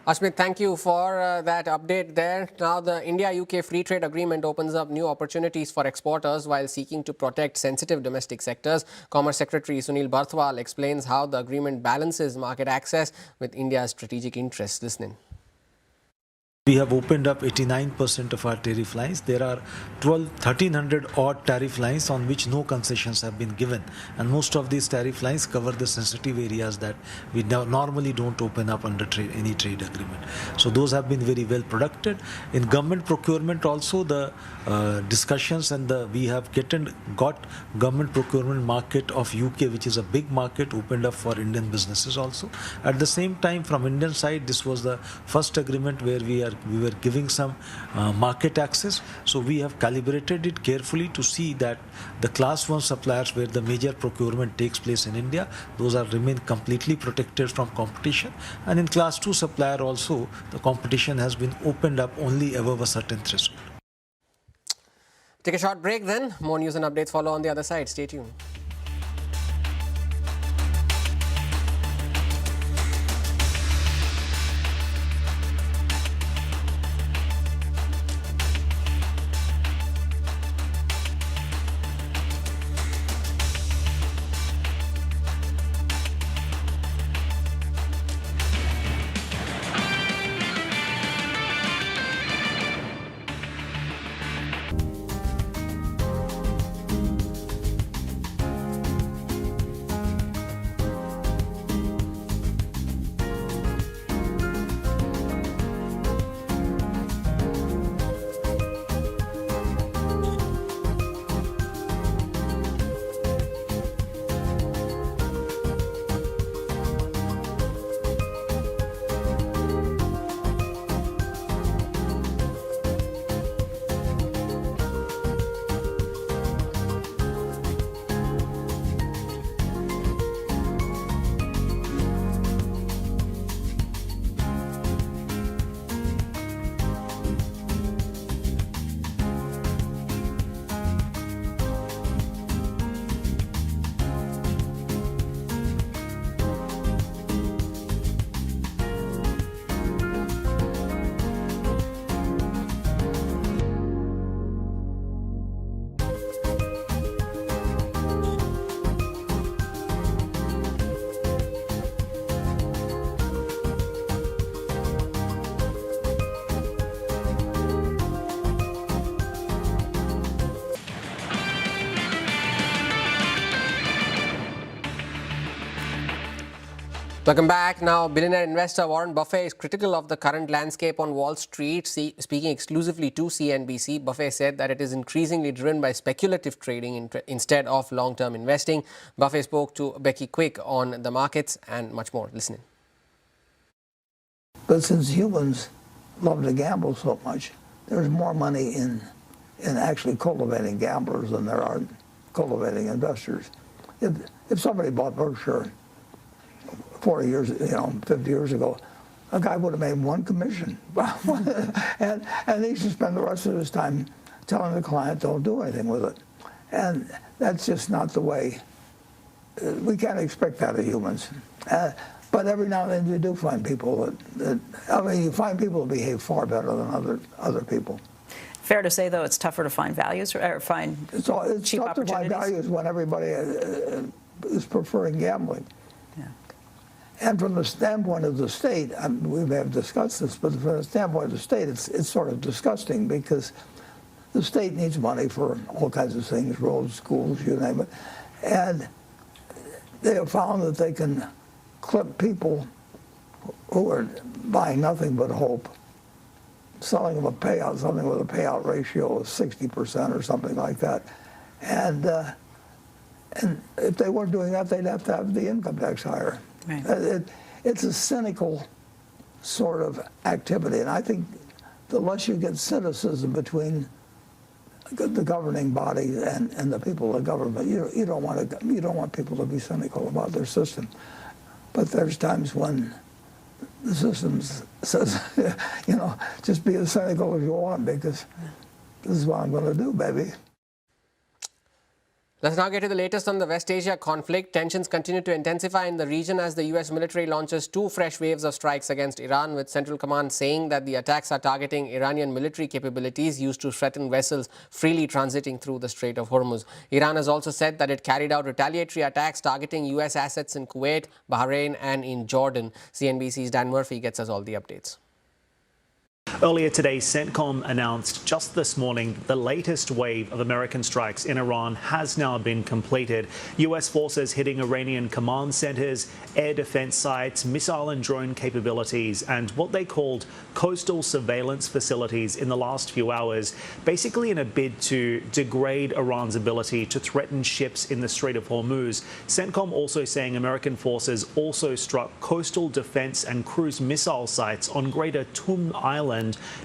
Ashmit, thank you for that update there. Now, the India-UK Free Trade Agreement opens up new opportunities for exporters while seeking to protect sensitive domestic sectors. Commerce Secretary Sunil Barthwal explains how the agreement balances market access with India's strategic interests. Listen in. We have opened up 89% of our tariff lines. There are 1,300 odd tariff lines on which no concessions have been given. And most of these tariff lines cover the sensitive areas that we normally don't open up under any trade agreement. So those have been very well protected. In government procurement also, the discussions and we have got government procurement market of UK, which is a big market, opened up for Indian businesses also. At the same time, from Indian side, this was the first agreement where we were giving some market access. So we have calibrated it carefully to see that the class 1 suppliers where the major procurement takes place in India, those remain completely protected from competition. And in class 2 supplier also, the competition has been opened up only above a certain threshold. Take a short break then. More news and updates follow on the other side. Stay tuned. Welcome back. Now, billionaire investor Warren Buffett is critical of the current landscape on Wall Street. Speaking exclusively to CNBC, Buffett said that it is increasingly driven by speculative trading instead of long-term investing. Buffett spoke to Becky Quick on the markets and much more. Listen in. But since humans love to gamble so much, there's more money in actually cultivating gamblers than there are cultivating investors. If somebody bought Berkshire 40 years, 50 years ago, a guy would have made one commission. and he should spend the rest of his time telling the client, don't do anything with it. And that's just not the way we can't expect that of humans. But every now and then you do find people you find people who behave far better than other people. Fair to say, though, it's tougher to find values or find it's cheap tough to find opportunities? values when everybody is preferring gambling. Yeah. And from the standpoint of the state, we may have discussed this, but from the standpoint of the state, it's sort of disgusting because the state needs money for all kinds of things, roads, schools, you name it. And they have found that they can clip people who are buying nothing but hope, selling them something with a payout ratio of 60% or something like that. And if they weren't doing that, they'd have to have the income tax higher. Right. It's a cynical sort of activity, and I think the less you get cynicism between the governing body and the people of government, you don't want people to be cynical about their system. But there's times when the system says, just be as cynical as you want because this is what I'm going to do, baby. Let's now get to the latest on the West Asia conflict. Tensions continue to intensify in the region as the US military launches 2 fresh waves of strikes against Iran, with Central Command saying that the attacks are targeting Iranian military capabilities used to threaten vessels freely transiting through the Strait of Hormuz. Iran has also said that it carried out retaliatory attacks targeting US assets in Kuwait, Bahrain and in Jordan. CNBC's Dan Murphy gets us all the updates. Earlier today, CENTCOM announced just this morning that the latest wave of American strikes in Iran has now been completed. U.S. forces hitting Iranian command centers, air defense sites, missile and drone capabilities, and what they called coastal surveillance facilities in the last few hours, basically in a bid to degrade Iran's ability to threaten ships in the Strait of Hormuz. CENTCOM also saying American forces also struck coastal defense and cruise missile sites on Greater Tum Island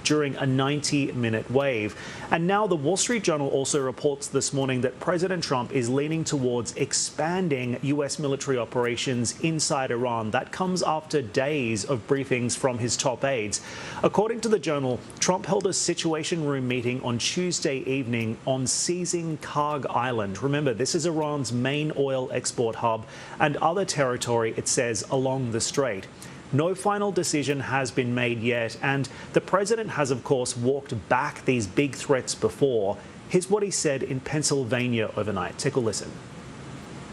during a 90-minute wave. And now the Wall Street Journal also reports this morning that President Trump is leaning towards expanding U.S. military operations inside Iran. That comes after days of briefings from his top aides. According to the Journal, Trump held a Situation Room meeting on Tuesday evening on seizing Karg Island. Remember, this is Iran's main oil export hub and other territory, it says, along the strait. No final decision has been made yet, and the president has, of course, walked back these big threats before. Here's what he said in Pennsylvania overnight. Take a listen.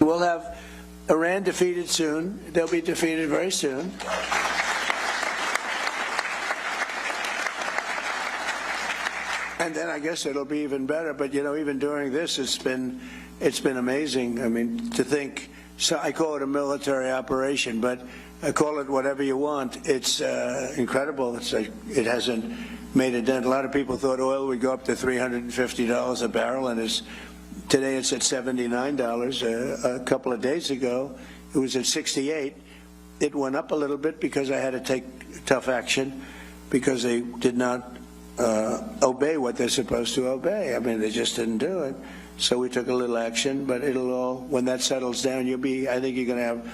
We'll have Iran defeated soon. They'll be defeated very soon. And then I guess it'll be even better. But, even during this, it's been amazing. I mean, to think, so I call it a military operation, but call it whatever you want. It's incredible. It's like it hasn't made a dent. A lot of people thought oil would go up to $350 a barrel, and today it's at $79. A couple of days ago, it was at 68. It went up a little bit because I had to take tough action because they did not obey what they're supposed to obey. I mean, they just didn't do it. So we took a little action, but it'll all, when that settles down, I think you're going to have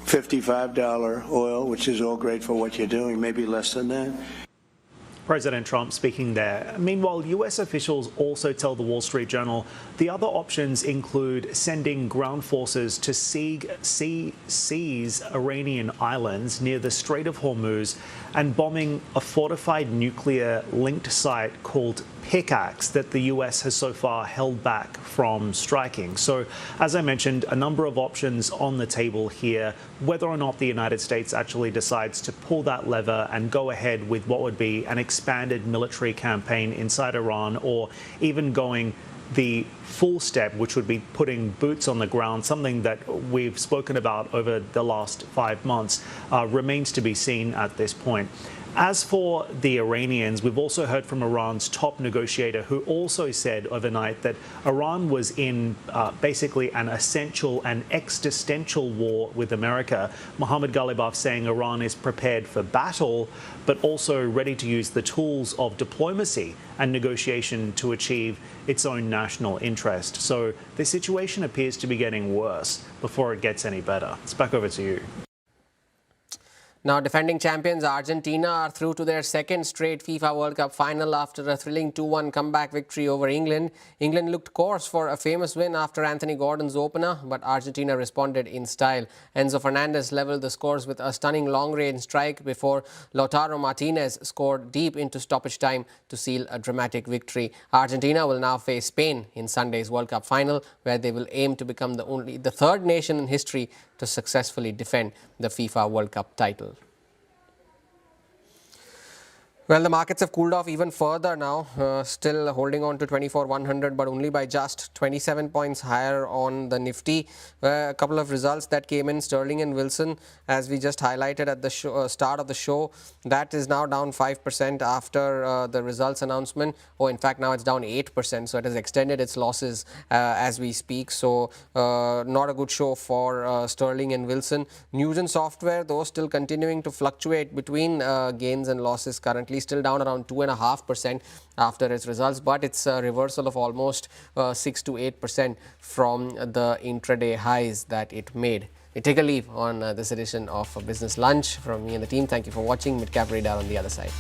$55 oil, which is all great for what you're doing, maybe less than that. President Trump speaking there. Meanwhile, U.S. officials also tell the Wall Street Journal the other options include sending ground forces to seize Iranian islands near the Strait of Hormuz and bombing a fortified nuclear-linked site called Pickaxe that the U.S. has so far held back from striking. So, as I mentioned, a number of options on the table here. Whether or not the United States actually decides to pull that lever and go ahead with what would be an expanded military campaign inside Iran, or even going the full step, which would be putting boots on the ground, something that we've spoken about over the last 5 months, remains to be seen at this point. As for the Iranians, we've also heard from Iran's top negotiator, who also said overnight that Iran was in basically an essential and existential war with America. Mohammad Ghalibaf saying Iran is prepared for battle, but also ready to use the tools of diplomacy and negotiation to achieve its own national interest. So the situation appears to be getting worse before it gets any better. It's back over to you. Now, defending champions Argentina are through to their second straight FIFA World Cup final after a thrilling 2-1 comeback victory over England. England looked coarse for a famous win after Anthony Gordon's opener, but Argentina responded in style. Enzo Fernandez leveled the scores with a stunning long-range strike before Lautaro Martinez scored deep into stoppage time to seal a dramatic victory. Argentina will now face Spain in Sunday's World Cup final, where they will aim to become the third nation in history to successfully defend the FIFA World Cup title. Well, the markets have cooled off even further now, still holding on to 24,100, but only by just 27 points higher on the Nifty. A couple of results that came in, Sterling and Wilson, as we just highlighted at the start of the show, that is now down 5% after the results announcement. Oh, in fact, now it's down 8%, so it has extended its losses as we speak. So, not a good show for Sterling and Wilson. News and software, though, still continuing to fluctuate between gains and losses currently. Still down around 2.5% after its results, but it's a reversal of almost 6 to 8% from the intraday highs that it made. We take a leave on this edition of Business Lunch from me and the team. Thank you for watching. Midcap Radar on the other side.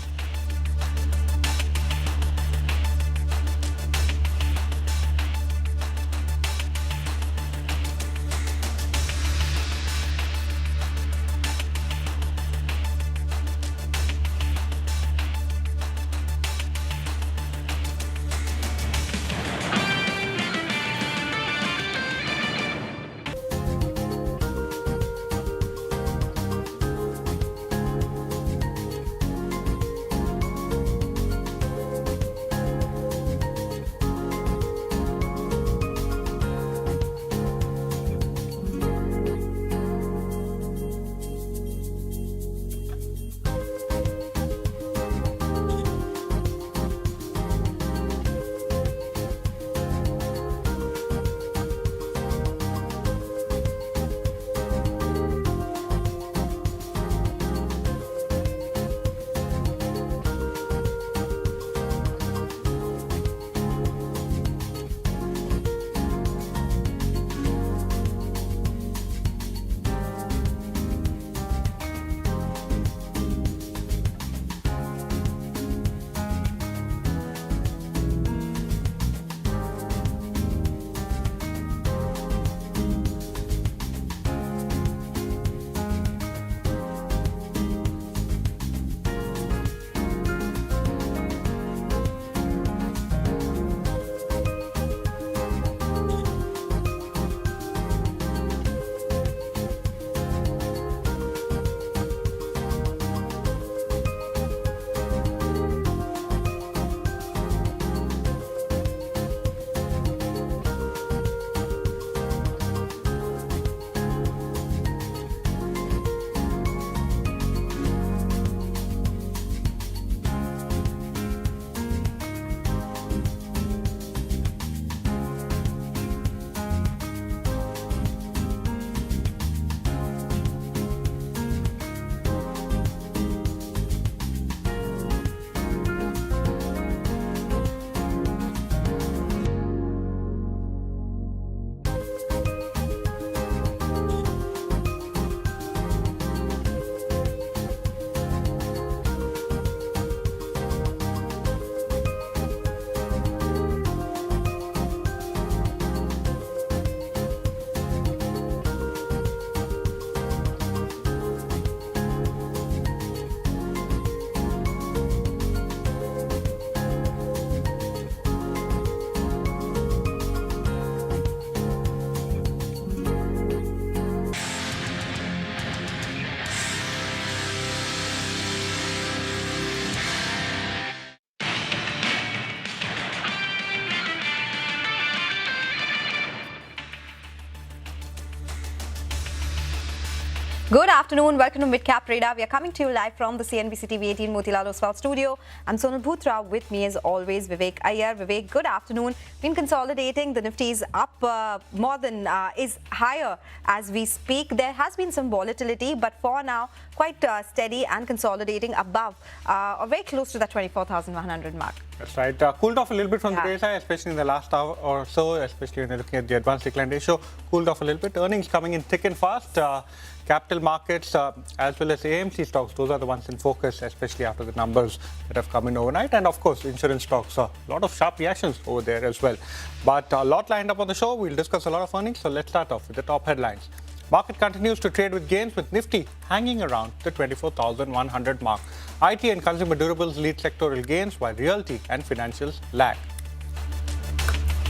Good afternoon. Welcome to Midcap Radar. We are coming to you live from the CNBC TV 18 Motilal Oswal studio. I'm Sonal Bhutra. With me, as always, Vivek Iyer. Vivek, good afternoon. Been consolidating. The Nifty is up is higher as we speak. There has been some volatility, but for now, quite steady and consolidating above or very close to that 24,100 mark. That's right. Cooled off a little bit from the day's high, especially in the last hour or so, especially when you're looking at the advanced decline ratio. Cooled off a little bit. Earnings coming in thick and fast. capital markets as well as AMC stocks, those are the ones in focus, especially after the numbers that have come in overnight. And of course, insurance stocks, a lot of sharp reactions over there as well. But a lot lined up on the show. We'll discuss a lot of earnings. So let's start off with the top headlines. Market continues to trade with gains, with Nifty hanging around the 24,100 mark. IT and consumer durables lead sectoral gains, while realty and financials lag.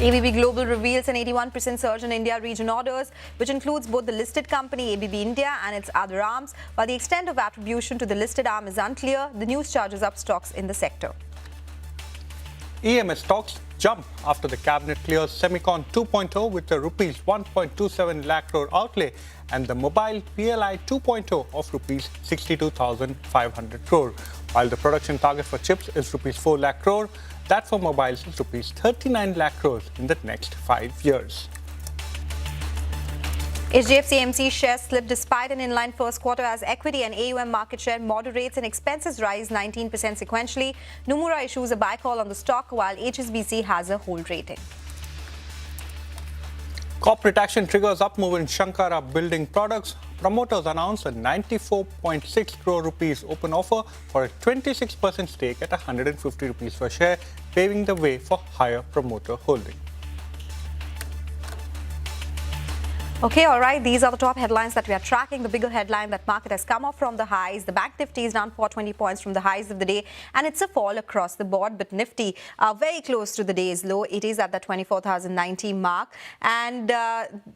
ABB Global reveals an 81% surge in India region orders, which includes both the listed company ABB India and its other arms. While the extent of attribution to the listed arm is unclear, the news charges up stocks in the sector. EMS stocks jump after the cabinet clears Semicon 2.0 with the rupees 1.27 lakh crore outlay and the mobile PLI 2.0 of rupees 62,500 crore. While the production target for chips is rupees 4 lakh crore, that for mobiles is rupees 39 lakh crores in the next 5 years. HDFC AMC shares slipped despite an inline first quarter as equity and AUM market share moderates and expenses rise 19% sequentially. Nomura issues a buy call on the stock while HSBC has a hold rating. Corporate action triggers up move in Shankara Building Products. Promoters announce a 94.6 crore rupees open offer for a 26% stake at 150 rupees per share, paving the way for higher promoter holding. Okay, all right. These are the top headlines that we are tracking. The bigger headline that market has come off from the highs. The Bank Nifty is down 420 points from the highs of the day, and it's a fall across the board. But Nifty very close to the day's low. It is at the 24,090 mark, and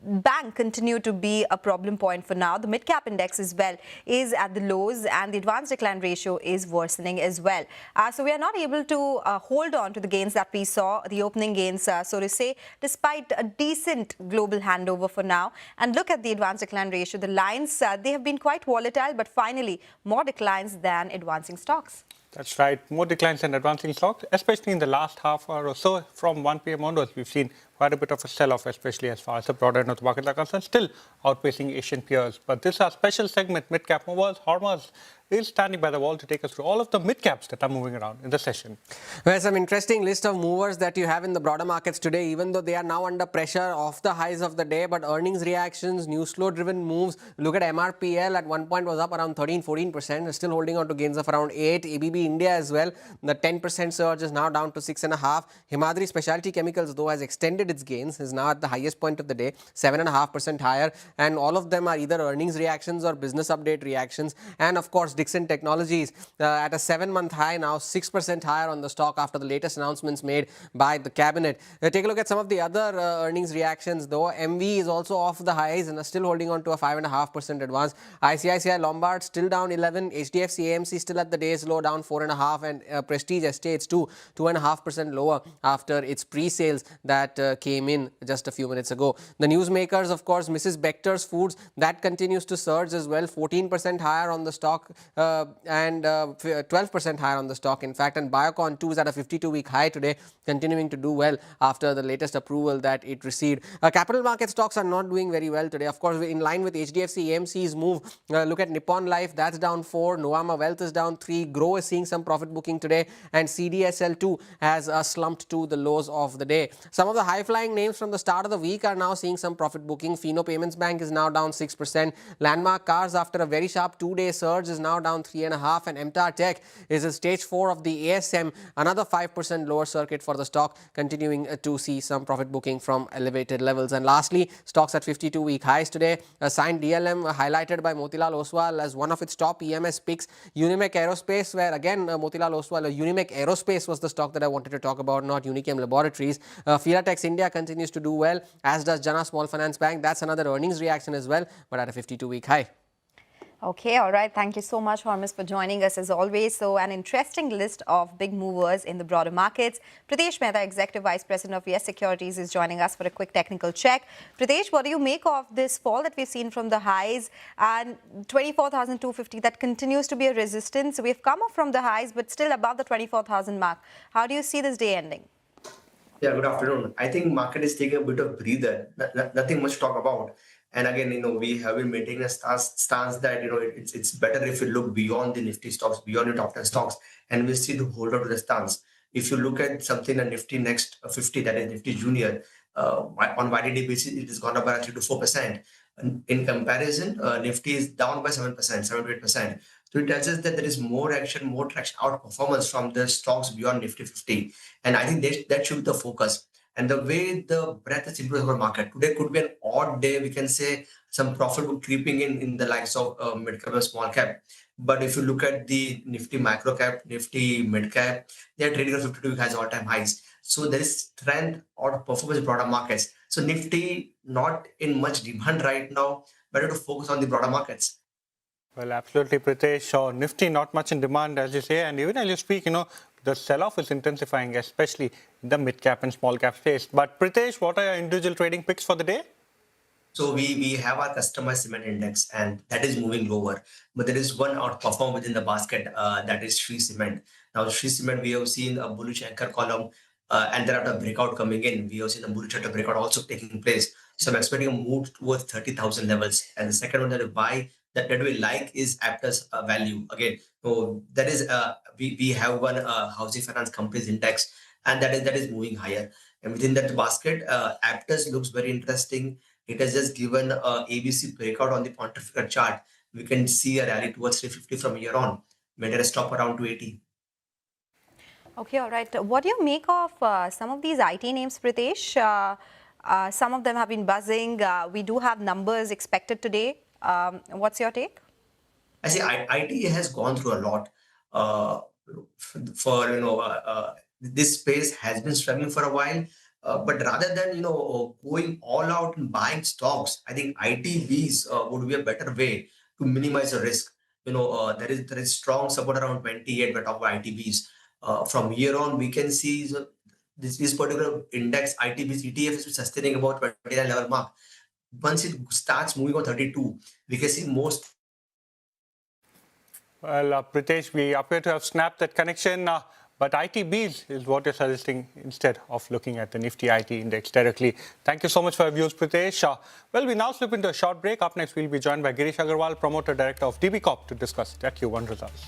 Bank continue to be a problem point for now. The Midcap index as well is at the lows, and the Adv-Decline ratio is worsening as well. So we are not able to hold on to the gains that we saw, the opening gains, so to say, despite a decent global handover for now. And look at the Adv-Decline ratio. The lines, they have been quite volatile, but finally more declines than advancing stocks. That's right. More declines than advancing stocks, especially in the last half hour or so. From 1 p.m. onwards, we've seen quite a bit of a sell-off, especially as far as the broader end of the market are concerned, still outpacing Asian peers. But this is our special segment, Midcap Movers. Hormaz is standing by the wall to take us through all of the mid-caps that are moving around in the session. Well, some interesting list of movers that you have in the broader markets today, even though they are now under pressure off the highs of the day, but earnings reactions, news flow driven moves. Look at MRPL at one point was up around 13-14%, still holding on to gains of around 8. ABB India as well, the 10% surge is now down to 6.5. Himadri Specialty Chemicals though has extended its gains, is now at the highest point of the day, 7.5% higher, and all of them are either earnings reactions or business update reactions. And of course Dixon Technologies at a 7-month high now, 6% higher on the stock after the latest announcements made by the cabinet. Take a look at some of the other earnings reactions though. MV is also off the highs and are still holding on to a 5.5% advance. ICICI Lombard still down 11, HDFC AMC still at the day's low, down 4.5, and Prestige Estates 2.5% lower after its pre-sales that came in just a few minutes ago. The newsmakers, of course, Mrs. Bector's Foods, that continues to surge as well, 14% higher on the stock and 12% higher on the stock, in fact, and Biocon 2 is at a 52-week high today, continuing to do well after the latest approval that it received. Capital market stocks are not doing very well today. Of course, in line with HDFC AMC's move, look at Nippon Life, that's down 4, Nuvama Wealth is down 3, Grow is seeing some profit booking today, and CDSL2 has slumped to the lows of the day. Some of the high-flying names from the start of the week are now seeing some profit booking. Fino Payments Bank is now down 6%. Landmark Cars, after a very sharp 2-day surge, is now down 3.5%, and MTAR Tech is in stage 4 of the ASM, another 5% lower circuit for the stock, continuing to see some profit booking from elevated levels. And lastly, stocks at 52-week highs today. Signed DLM highlighted by Motilal Oswal as one of its top EMS picks. Unimec Aerospace, where again Motilal Oswal, Unimec Aerospace was the stock that I wanted to talk about, not Unichem Laboratories. Filatex India continues to do well, as does Jana Small Finance Bank. That's another earnings reaction as well, but at a 52-week high. Okay, all right. Thank you so much, Hormuz, for joining us as always. So an interesting list of big movers in the broader markets. Pritesh Mehta, Executive Vice President of Yes Securities, is joining us for a quick technical check. Pritesh, what do you make of this fall that we've seen from the highs and 24,250? That continues to be a resistance. We've come off from the highs, but still above the 24,000 mark. How do you see this day ending? Yeah, good afternoon. I think market is taking a bit of breather. Nothing much to talk about. And again, we have been maintaining a stance that, it's better if you look beyond the Nifty stocks, beyond the top 10 stocks, and we see to hold on to the stance. If you look at something, a Nifty Next 50, that is Nifty Junior, On YTD basis, it has gone up by 3 to 4%. In comparison, Nifty is down by 7%, 7 to 8%. So it tells us that there is more action, more traction, outperformance from the stocks beyond Nifty 50. And I think that should be the focus. And the way the breadth is improved over market, today could be an odd day. We can say some profit book creeping in the likes of mid-cap or small cap. But if you look at the Nifty micro cap, Nifty mid cap, they are trading at 52 has all-time highs. So there is trend or performance in broader markets. So Nifty not in much demand right now, better to focus on the broader markets. Well, absolutely, Pritesh. Nifty not much in demand, as you say, and even as you speak, the sell-off is intensifying, especially in the mid-cap and small-cap space. But Pritesh, what are your individual trading picks for the day? So we have our customized cement index, and that is moving lower. But there is one outperform within the basket, that is Shree Cement. Now, Shree Cement, we have seen a bullish anchor column, and thereafter breakout coming in. We have seen a bullish breakout also taking place. So I'm expecting a move towards 30,000 levels. And the second one that I buy that we like is Aptus value. Again, so that is we have one housing finance companies index, and that is moving higher. And within that basket, Aptus looks very interesting. It has just given a ABC breakout on the Pontifical chart. We can see a rally towards 350 from here on. Made a stop around 280. Okay, all right. What do you make of some of these IT names, Pritesh? Some of them have been buzzing. We do have numbers expected today. What's your take? I see IT has gone through a lot. This space has been struggling for a while. But rather than going all out and buying stocks, I think ITBs would be a better way to minimize the risk. There is strong support around 28, but of ITBs. From here on, we can see this particular index ITBs ETF is sustaining about 29 level mark. Once it starts moving on 32, we can see most. Well, Pritesh, we appear to have snapped that connection. But ITBs is what you're suggesting instead of looking at the Nifty IT index directly. Thank you so much for your views, Pritesh. Well, we now slip into a short break. Up next, we'll be joined by Girish Agarwal, Promoter Director of DB Corp, to discuss their Q1 results.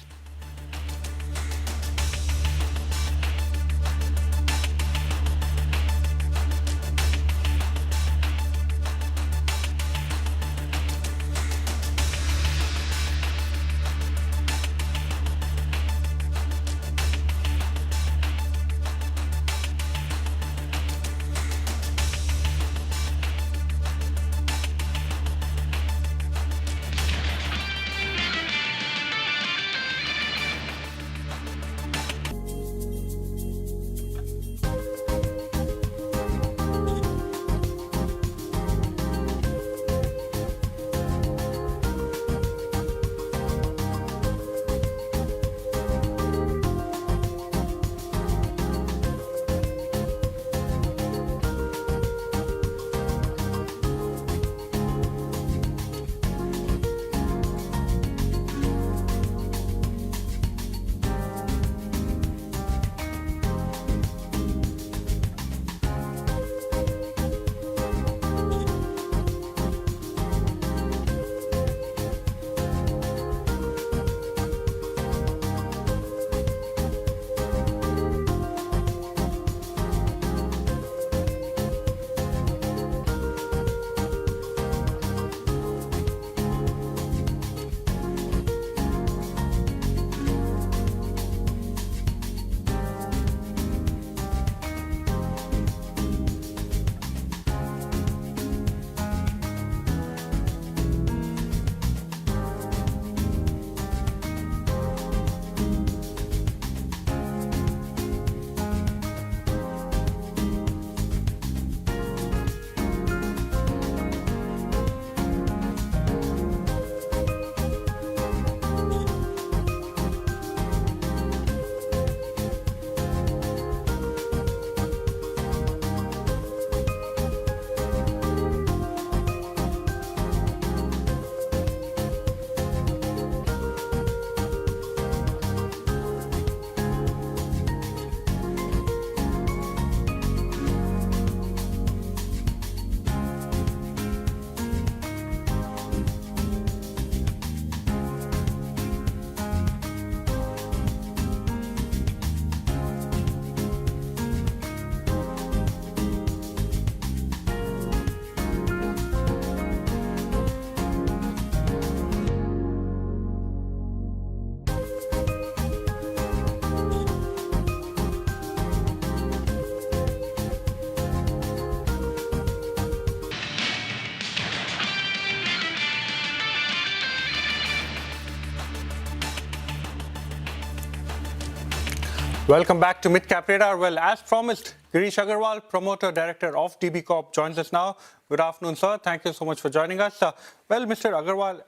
Welcome back to Midcap Radar. Well, as promised, Girish Agarwal, Promoter Director of DB Corp, joins us now. Good afternoon, sir. Thank you so much for joining us. Well, Mr. Agarwal,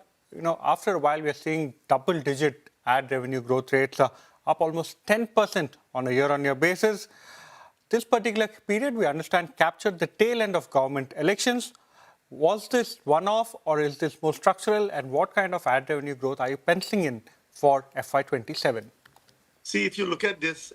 after a while, we are seeing double-digit ad revenue growth rates, up almost 10% on a year-on-year basis. This particular period, we understand, captured the tail end of government elections. Was this one-off, or is this more structural? And what kind of ad revenue growth are you penciling in for FY27? See, if you look at this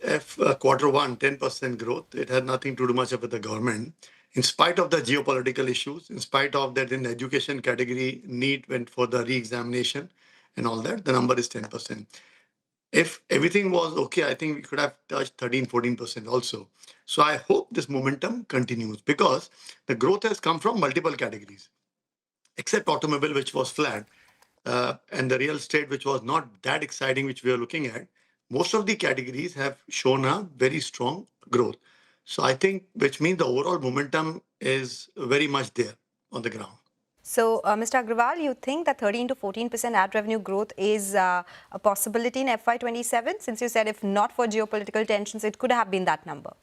quarter one, 10% growth, it had nothing to do much with the government. In spite of the geopolitical issues, in spite of that in the education category, NEET went for the re-examination and all that, the number is 10%. If everything was okay, I think we could have touched 13, 14% also. So I hope this momentum continues because the growth has come from multiple categories, except automobile, which was flat, and the real estate, which was not that exciting, which we are looking at. Most of the categories have shown a very strong growth. So I think, which means the overall momentum is very much there on the ground. So, Mr. Agarwal, you think that 13 to 14% ad revenue growth is a possibility in FY27? Since you said if not for geopolitical tensions, it could have been that number.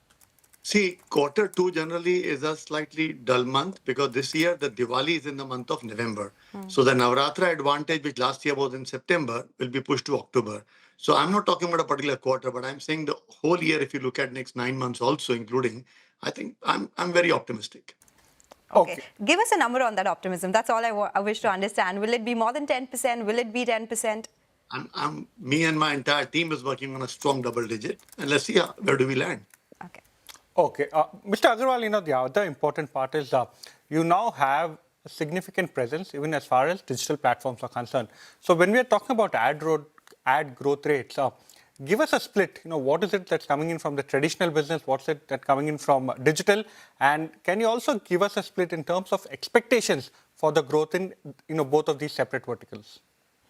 See, quarter two generally is a slightly dull month because this year the Diwali is in the month of November. So the Navratra advantage, which last year was in September, will be pushed to October. So I'm not talking about a particular quarter, but I'm saying the whole year, if you look at next 9 months also including, I think I'm very optimistic. Okay. Give us a number on that optimism. That's all I wish to understand. Will it be more than 10%? Will it be 10%? Me and my entire team is working on a strong double digit. And let's see where do we land. Okay. Mr. Agarwal, the other important part is you now have a significant presence even as far as digital platforms are concerned. So when we are talking about ad growth rates, give us a split. What is it that's coming in from the traditional business? What's it that's coming in from digital? And can you also give us a split in terms of expectations for the growth in both of these separate verticals?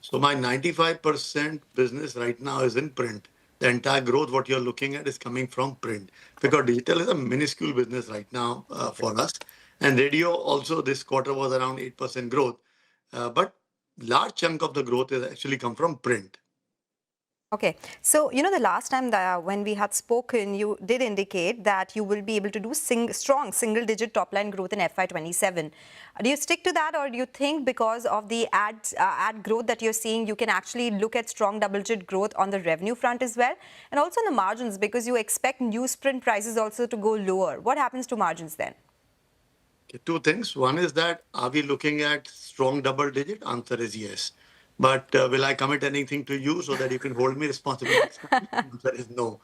So my 95% business right now is in print. The entire growth, what you're looking at, is coming from print because digital is a minuscule business right now for us. And radio also this quarter was around 8% growth. But large chunk of the growth is actually come from print. Okay. So, the last time when we had spoken, you did indicate that you will be able to do strong single-digit top-line growth in FY27. Do you stick to that, or do you think because of the ad growth that you're seeing, you can actually look at strong double-digit growth on the revenue front as well? And also on the margins, because you expect newsprint prices also to go lower. What happens to margins then? Okay, two things. One is that, are we looking at strong double-digit? Answer is yes. But will I commit anything to you so that you can hold me responsible? Answer is no.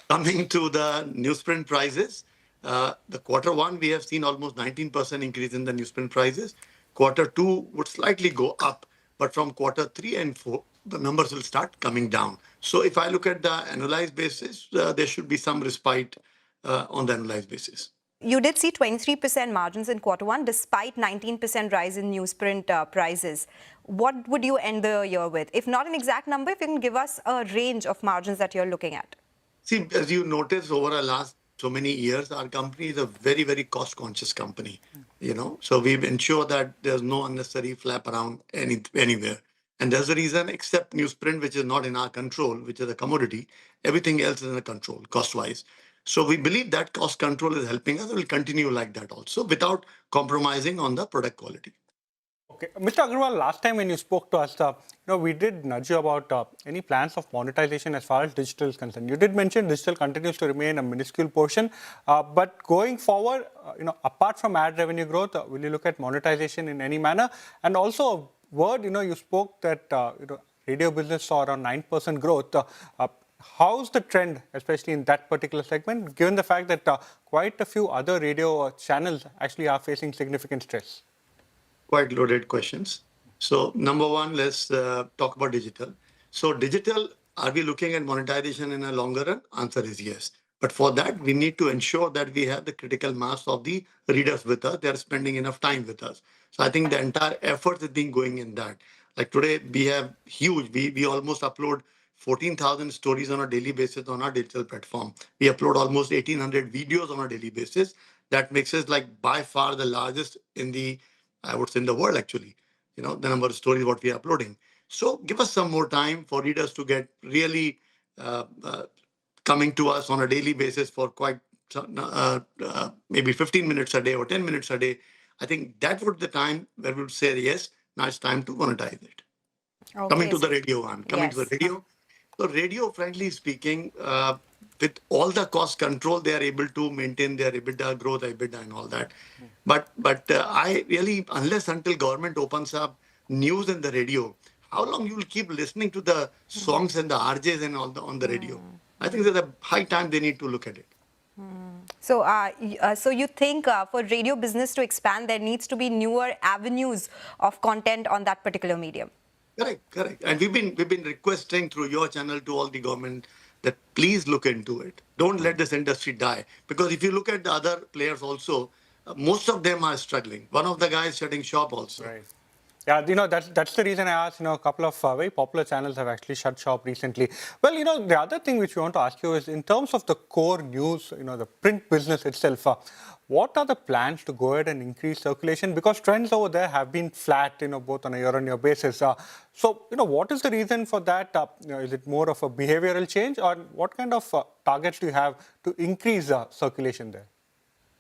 Coming to the newsprint prices, the quarter one, we have seen almost 19% increase in the newsprint prices. Quarter two would slightly go up, but from quarter three and four, the numbers will start coming down. So if I look at the annualized basis, there should be some respite on the annualized basis. You did see 23% margins in quarter one, despite 19% rise in newsprint prices. What would you end the year with? If not an exact number, if you can give us a range of margins that you're looking at. See, as you notice over the last so many years, our company is a very, very cost-conscious company. So we've ensured that there's no unnecessary flap around anywhere. And there's a reason, except newsprint, which is not in our control, which is a commodity, everything else is in a control, cost-wise. So we believe that cost control is helping us. It will continue like that also without compromising on the product quality. Okay. Mr. Agarwal, last time when you spoke to us, we did nudge you about any plans of monetization as far as digital is concerned. You did mention digital continues to remain a minuscule portion. But going forward, apart from ad revenue growth, will you look at monetization in any manner? And also, you spoke that radio business saw around 9% growth. How's the trend, especially in that particular segment, given the fact that quite a few other radio channels actually are facing significant stress? Quite loaded questions. So number one, let's talk about digital. So digital, are we looking at monetization in a longer run? Answer is yes. But for that, we need to ensure that we have the critical mass of the readers with us. They are spending enough time with us. So I think the entire effort is being going in that. Like today, we have huge, we almost upload 14,000 stories on a daily basis on our digital platform. We upload almost 1,800 videos on a daily basis. That makes us like by far the largest in the, I would say in the world actually, the number of stories what we are uploading. So give us some more time for readers to get really coming to us on a daily basis for quite maybe 15 minutes a day or 10 minutes a day, I think that would be the time where we would say, yes, now it's time to monetize it. Coming to the radio, coming to the radio. So radio, frankly speaking, with all the cost control, they are able to maintain their EBITDA growth, EBITDA and all that. But I really, unless until government opens up news in the radio, how long you will keep listening to the songs and the RJs and all on the radio? I think there's a high time they need to look at it. So you think for radio business to expand, there needs to be newer avenues of content on that particular medium? Correct. And we've been requesting through your channel to all the government that please look into it. Don't let this industry die. Because if you look at the other players also, most of them are struggling. One of the guys shutting shop also. Right. Yeah, that's the reason I asked, a couple of very popular channels have actually shut shop recently. Well, the other thing which we want to ask you is in terms of the core news, the print business itself, what are the plans to go ahead and increase circulation? Because trends over there have been flat, both on a year-on-year basis. So, what is the reason for that? Is it more of a behavioral change, or what kind of targets do you have to increase circulation there?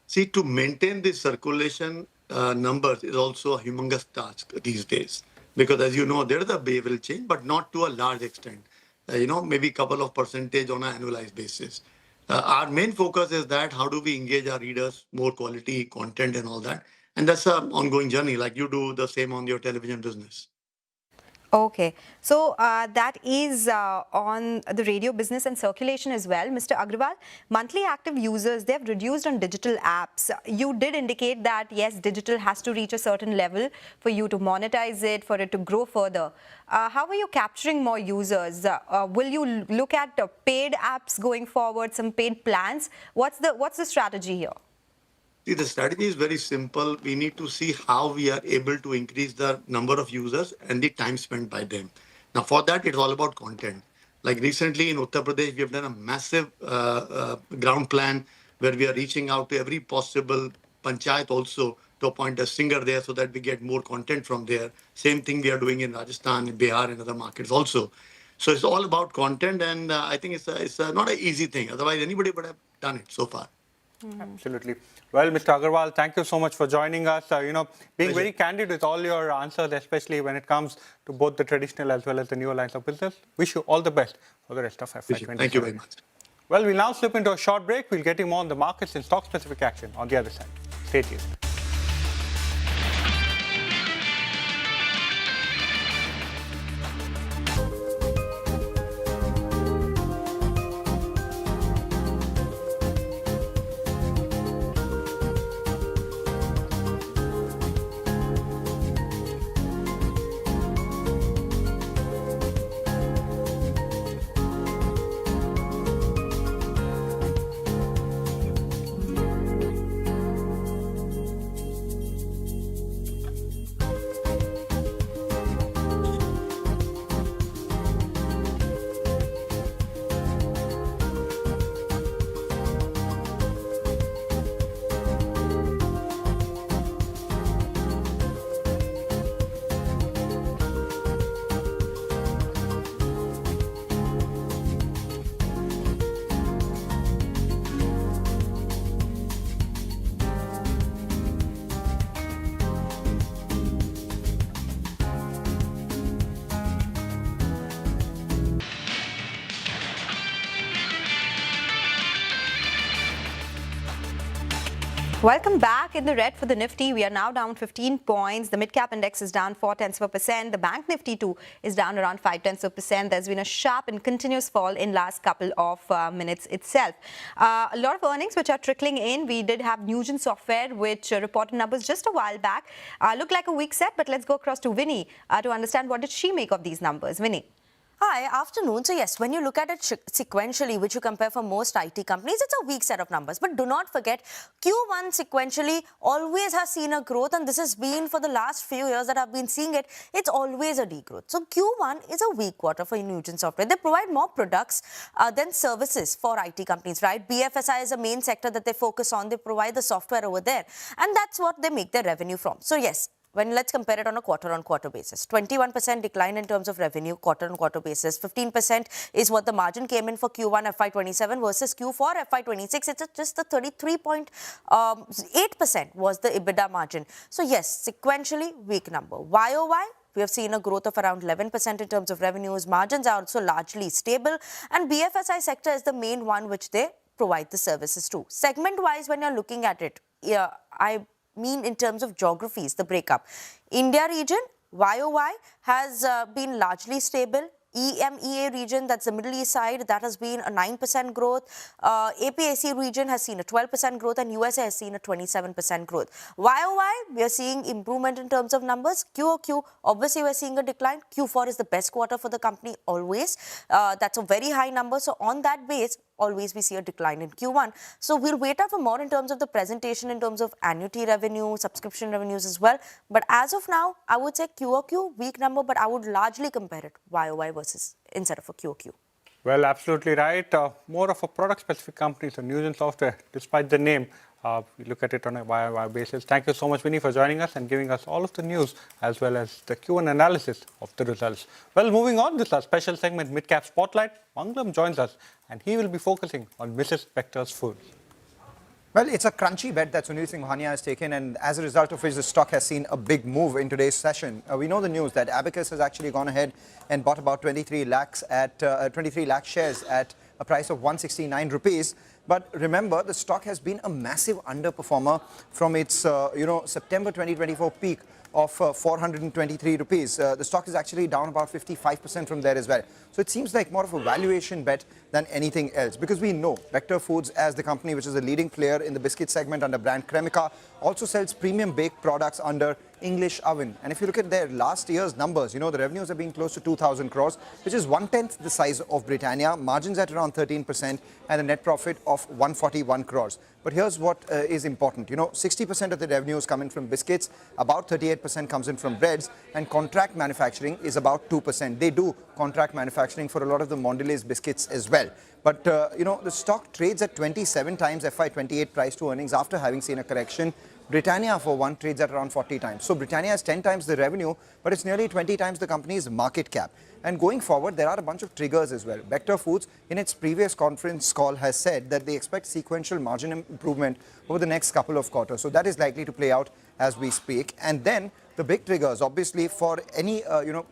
See, to maintain the circulation numbers is also a humongous task these days. Because as you know, there is a behavioral change, but not to a large extent. Maybe a couple of percentage on an annualized basis. Our main focus is that how do we engage our readers, more quality content and all that. And that's an ongoing journey, like you do the same on your television business. Okay, so that is on the radio business and circulation as well. Mr. Agrawal, monthly active users, they've reduced on digital apps. You did indicate that, yes, digital has to reach a certain level for you to monetize it, for it to grow further. How are you capturing more users? Will you look at paid apps going forward, some paid plans? What's the strategy here? See, the strategy is very simple. We need to see how we are able to increase the number of users and the time spent by them. Now, for that, it's all about content. Like recently in Uttar Pradesh, we have done a massive ground plan where we are reaching out to every possible panchayat also to appoint a singer there so that we get more content from there. Same thing we are doing in Rajasthan, in Bihar, and other markets also. So it's all about content, and I think it's not an easy thing. Otherwise, anybody would have done it so far. Absolutely. Well, Mr. Agrawal, thank you so much for joining us. Being very candid with all your answers, especially when it comes to both the traditional as well as the newer lines of business. Wish you all the best for the rest of FY20. Thank you very much. Well, we'll now slip into a short break. We'll get you more on the markets and stock-specific action on the other side. Stay tuned. Welcome back. In the red for the Nifty, we are now down 15 points. The Midcap index is down 0.4%. The Bank Nifty too is down around 0.5%. There's been a sharp and continuous fall in last couple of minutes itself. A lot of earnings which are trickling in. We did have Nugent Software, which reported numbers just a while back. Looked like a weak set, but let's go across to Winnie to understand what did she make of these numbers. Winnie. Hi, afternoon. So yes, when you look at it sequentially, which you compare for most IT companies, it's a weak set of numbers. But do not forget, Q1 sequentially always has seen a growth, and this has been for the last few years that I've been seeing it. It's always a degrowth. So Q1 is a weak quarter for Nugent Software. They provide more products than services for IT companies, right? BFSI is a main sector that they focus on. They provide the software over there, and that's what they make their revenue from. So yes, let's compare it on a quarter-on-quarter basis. 21% decline in terms of revenue, quarter-on-quarter basis. 15% is what the margin came in for Q1 FY27 versus Q4 FY26. It's just the 33.8% was the EBITDA margin. So yes, sequentially weak number. YOY, we have seen a growth of around 11% in terms of revenues. Margins are also largely stable, and BFSI sector is the main one which they provide the services to. Segment-wise, when you're looking at it, I mean in terms of geographies, the breakup. India region, YOY, has been largely stable. EMEA region, that's the Middle East side, that has been a 9% growth. APAC region has seen a 12% growth, and USA has seen a 27% growth. YOY, we are seeing improvement in terms of numbers. QOQ, obviously we're seeing a decline. Q4 is the best quarter for the company always. That's a very high number. So on that base, always we see a decline in Q1. So we'll wait out for more in terms of the presentation, in terms of annuity revenue, subscription revenues as well. But as of now, I would say QOQ, weak number, but I would largely compare it YOY versus instead of a QOQ. Well, absolutely right. More of a product-specific company, so news and software, despite the name. We look at it on a YOY basis. Thank you so much, Vinny, for joining us and giving us all of the news as well as the Q&A analysis of the results. Well, moving on, this is our special segment, Midcap Spotlight. Mangalam joins us, and he will be focusing on Mrs. Spector's food. Well, it's a crunchy bet that Sunil Singhania has taken, and as a result of which the stock has seen a big move in today's session. We know the news that Abacus has actually gone ahead and bought about 23 lakh shares at a price of 169 rupees. But remember, the stock has been a massive underperformer from its September 2024 peak of 423 rupees. The stock is actually down about 55% from there as well. So it seems like more of a valuation bet than anything else, because we know Vector Foods, as the company which is a leading player in the biscuit segment under brand Cremica, also sells premium baked products under English Oven. And if you look at their last year's numbers, the revenues have been close to 2,000 crores, which is 1/10 the size of Britannia, margins at around 13%, and a net profit of 141 crores. But here's what is important. 60% of the revenue is coming from biscuits, about 38% comes in from breads, and contract manufacturing is about 2%. They do contract manufacturing for a lot of the Mondelez biscuits as well. But, the stock trades at 27 times FY28 price to earnings after having seen a correction. Britannia, for one, trades at around 40 times. So Britannia has 10 times the revenue, but it's nearly 20 times the company's market cap. And going forward, there are a bunch of triggers as well. Vector Foods, in its previous conference call, has said that they expect sequential margin improvement over the next couple of quarters. So that is likely to play out as we speak. And then the big triggers, obviously, for any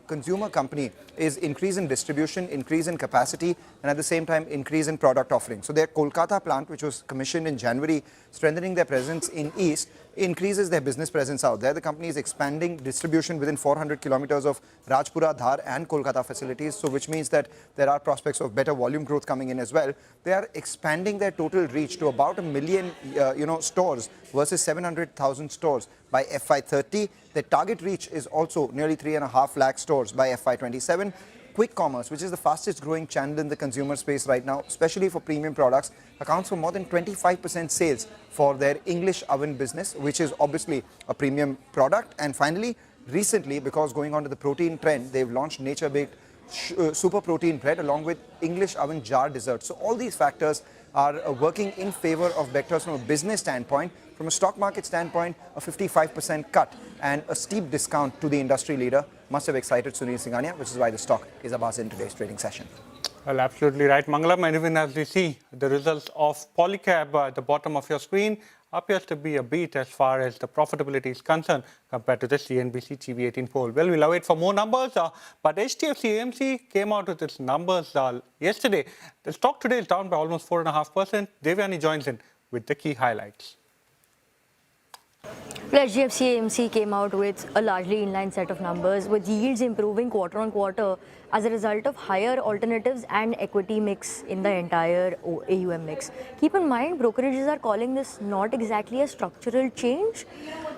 consumer company is increase in distribution, increase in capacity, and at the same time, increase in product offering. So their Kolkata plant, which was commissioned in January, strengthening their presence in East, increases their business presence out there. The company is expanding distribution within 400 kilometers of Rajpura, Dhar and Kolkata facilities, so which means that there are prospects of better volume growth coming in as well. They are expanding their total reach to about 1 million stores versus 700,000 stores by FY30. Their target reach is also nearly 3.5 lakh stores by FY27. Quick commerce, which is the fastest growing channel in the consumer space right now, especially for premium products, accounts for more than 25% sales for their English Oven business, which is obviously a premium product. And finally, recently, because going on to the protein trend, they've launched Nature Baked Super Protein Bread along with English Oven jar desserts. So all these factors are working in favor of Vectors from a business standpoint. From a stock market standpoint, a 55% cut and a steep discount to the industry leader must have excited Sunil Singhania, which is why the stock is a buzz in today's trading session. Well, absolutely right, Mangalam. And even as we see the results of Polycab at the bottom of your screen, appears to be a beat as far as the profitability is concerned compared to the CNBC TV18 poll. Well, we'll wait for more numbers, but HDFC AMC came out with its numbers yesterday. The stock today is down by almost 4.5%. Devyani joins in with the key highlights. Well, HDFC AMC came out with a largely inline set of numbers, with yields improving quarter on quarter as a result of higher alternatives and equity mix in the entire AUM mix. Keep in mind, brokerages are calling this not exactly a structural change,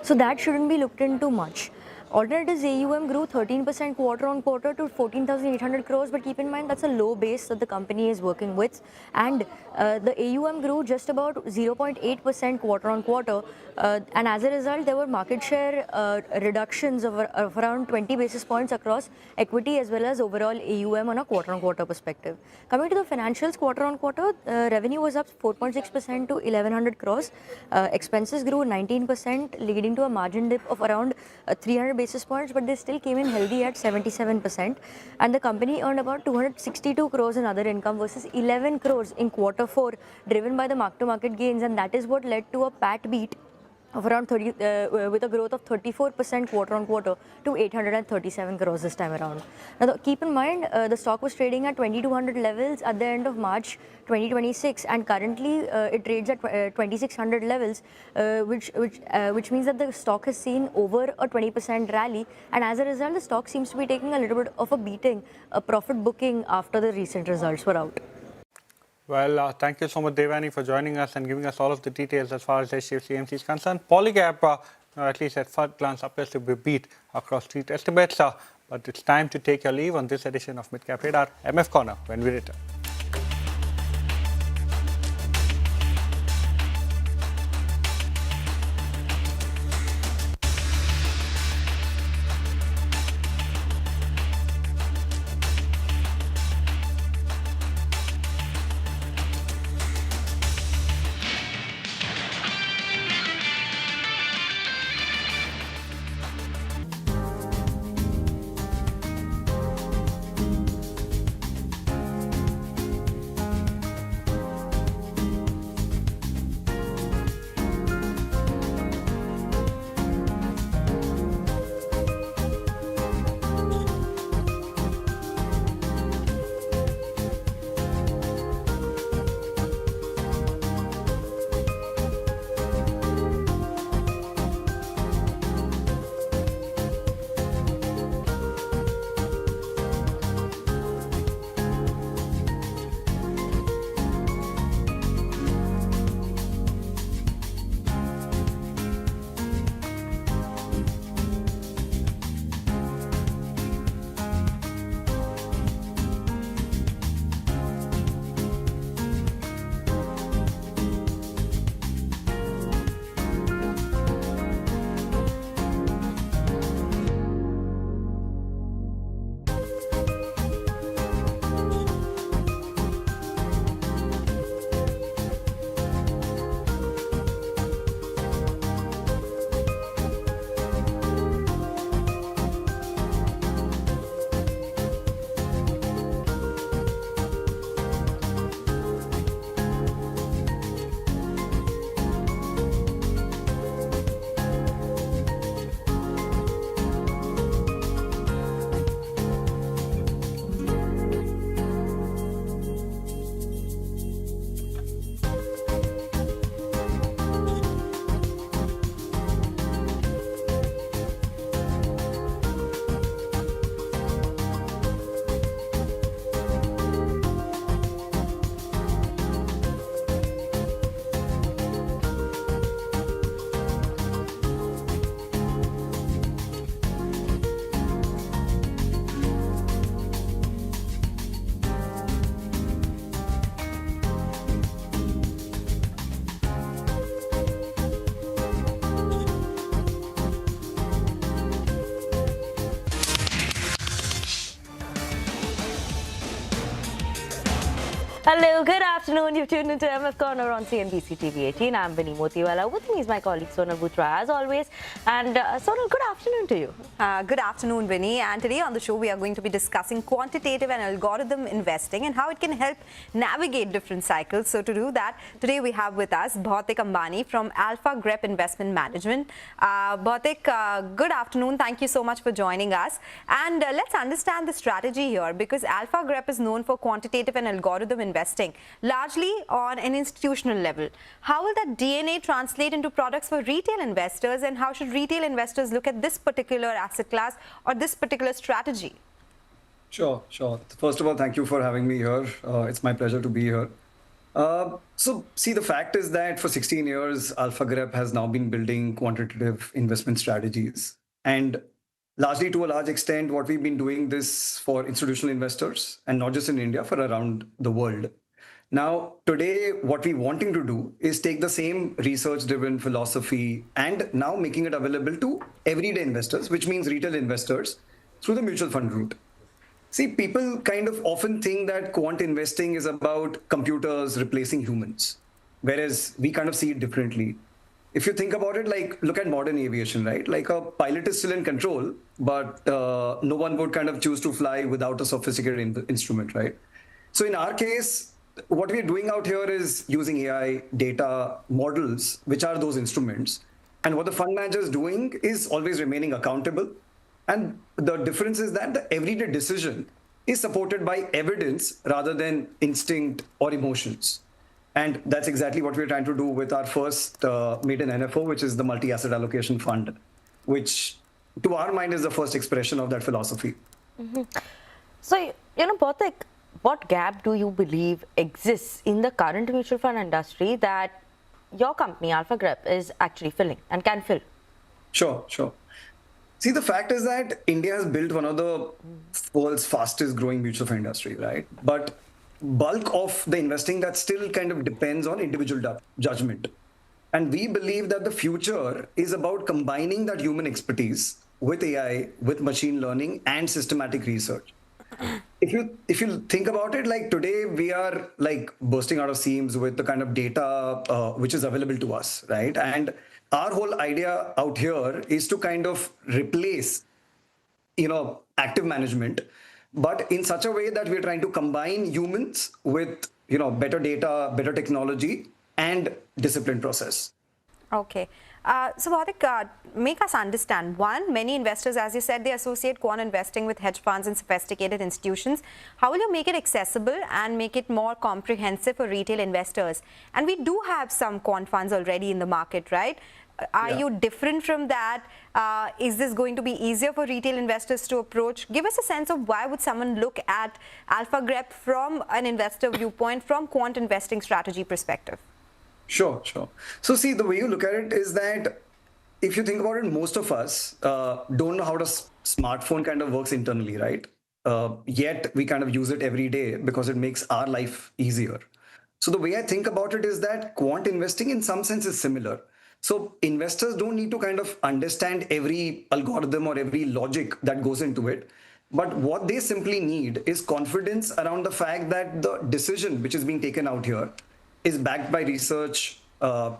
so that shouldn't be looked into much. Alternatives AUM grew 13% quarter on quarter to 14,800 crores, but keep in mind that's a low base that the company is working with, and the AUM grew just about 0.8% quarter on quarter, and as a result there were market share reductions of around 20 basis points across equity as well as overall AUM on a quarter on quarter perspective. Coming to the financials, quarter on quarter, revenue was up 4.6% to 1100 crores, expenses grew 19%, leading to a margin dip of around 300 basis points, but they still came in healthy at 77%, and the company earned about 262 crores in other income versus 11 crores in quarter 4, driven by the mark-to-market gains, and that is what led to a PAT beat of around 30, with a growth of 34% quarter on quarter to 837 crores this time around. Now, keep in mind, the stock was trading at 2200 levels at the end of March 2026, and currently it trades at 2600 levels, which means that the stock has seen over a 20% rally, and as a result, the stock seems to be taking a little bit of a beating, a profit booking after the recent results were out. Well, thank you so much, Devani, for joining us and giving us all of the details as far as HDFC AMC is concerned. Polycap, at least at first glance, appears to be beat across street estimates, but it's time to take your leave on this edition of Midcap Radar. MF Corner when we return. Hello, good afternoon. You've tuned into MF Corner on CNBC TV 18. I'm Vinny Motiwala. With me is my colleague Sonal Bhutra, as always. And Sonal, good afternoon to you. Good afternoon, Vinny. And today on the show, we are going to be discussing quantitative and algorithm investing and how it can help navigate different cycles. So to do that, today we have with us Bhautik Ambani from Alpha Grep Investment Management. Bhautik, good afternoon. Thank you so much for joining us. And let's understand the strategy here, because Alpha Grep is known for quantitative and algorithm investing, largely on an institutional level. How will that DNA translate into products for retail investors, and how should retail investors look at this particular asset class or this particular strategy? Sure. First of all, thank you for having me here. It's my pleasure to be here. So, see, the fact is that for 16 years, Alpha Grep has now been building quantitative investment strategies. And largely to a large extent, what we've been doing this for institutional investors, and not just in India, for around the world. Now, today, what we're wanting to do is take the same research-driven philosophy and now making it available to everyday investors, which means retail investors, through the mutual fund route. See, people kind of often think that quant investing is about computers replacing humans, whereas we kind of see it differently. If you think about it, like, look at modern aviation, right? Like, a pilot is still in control, but no one would kind of choose to fly without a sophisticated instrument, right? So in our case, what we're doing out here is using AI, data, models, which are those instruments. And what the fund manager is doing is always remaining accountable. And the difference is that the everyday decision is supported by evidence rather than instinct or emotions. And that's exactly what we're trying to do with our first maiden NFO, which is the multi-asset allocation fund, which to our mind is the first expression of that philosophy. So, Bautik, what gap do you believe exists in the current mutual fund industry that your company, AlphaGrep, is actually filling and can fill? Sure. See, the fact is that India has built one of the world's fastest growing mutual fund industry, right? But bulk of the investing that still kind of depends on individual judgment. And we believe that the future is about combining that human expertise with AI, with machine learning and systematic research. If you think about it, like today we are like bursting out of seams with the kind of data which is available to us, right? And our whole idea out here is to kind of replace, active management, but in such a way that we're trying to combine humans with, better data, better technology, and disciplined process. Okay. So, Bautik, make us understand. One, many investors, as you said, they associate quant investing with hedge funds and sophisticated institutions. How will you make it accessible and make it more comprehensive for retail investors? And we do have some quant funds already in the market, right? Are you different from that? Is this going to be easier for retail investors to approach? Give us a sense of why would someone look at AlphaGrep from an investor viewpoint, from quant investing strategy perspective? Sure. So see, the way you look at it is that if you think about it, most of us don't know how the smartphone kind of works internally, right? Yet we kind of use it every day because it makes our life easier. So the way I think about it is that quant investing in some sense is similar. So investors don't need to kind of understand every algorithm or every logic that goes into it. But what they simply need is confidence around the fact that the decision which is being taken out here is backed by research,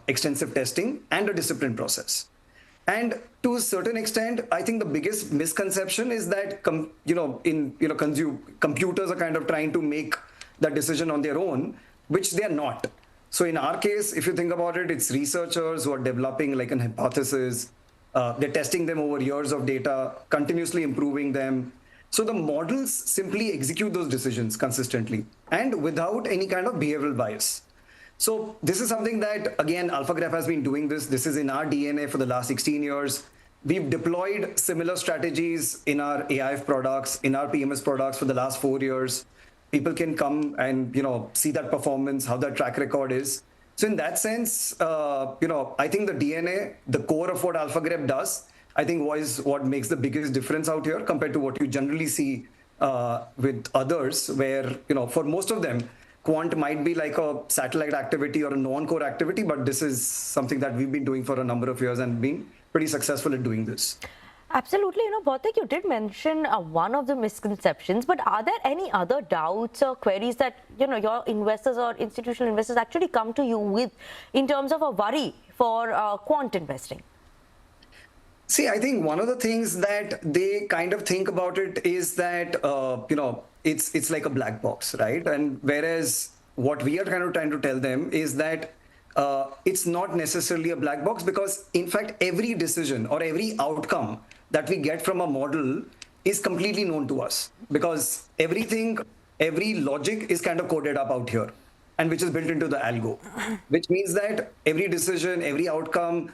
extensive testing, and a disciplined process. And to a certain extent, I think the biggest misconception is that computers are kind of trying to make that decision on their own, which they are not. So in our case, if you think about it, it's researchers who are developing like an hypothesis. They're testing them over years of data, continuously improving them. So the models simply execute those decisions consistently and without any kind of behavioral bias. So this is something that, again, AlphaGrep has been doing this. This is in our DNA for the last 16 years. We've deployed similar strategies in our AIF products, in our PMS products for the last 4 years. People can come and, see that performance, how that track record is. So in that sense, I think the DNA, the core of what AlphaGrep does, I think was what makes the biggest difference out here compared to what you generally see with others, where, for most of them, quant might be like a satellite activity or a non-core activity, but this is something that we've been doing for a number of years and been pretty successful at doing this. Absolutely. Bautik, you did mention one of the misconceptions, but are there any other doubts or queries that, your investors or institutional investors actually come to you with in terms of a worry for quant investing? See, I think one of the things that they kind of think about it is that, it's like a black box, right? And whereas what we are kind of trying to tell them is that it's not necessarily a black box, because in fact, every decision or every outcome that we get from a model is completely known to us, because every logic is kind of coded up out here and which is built into the algo, which means that every decision, every outcome,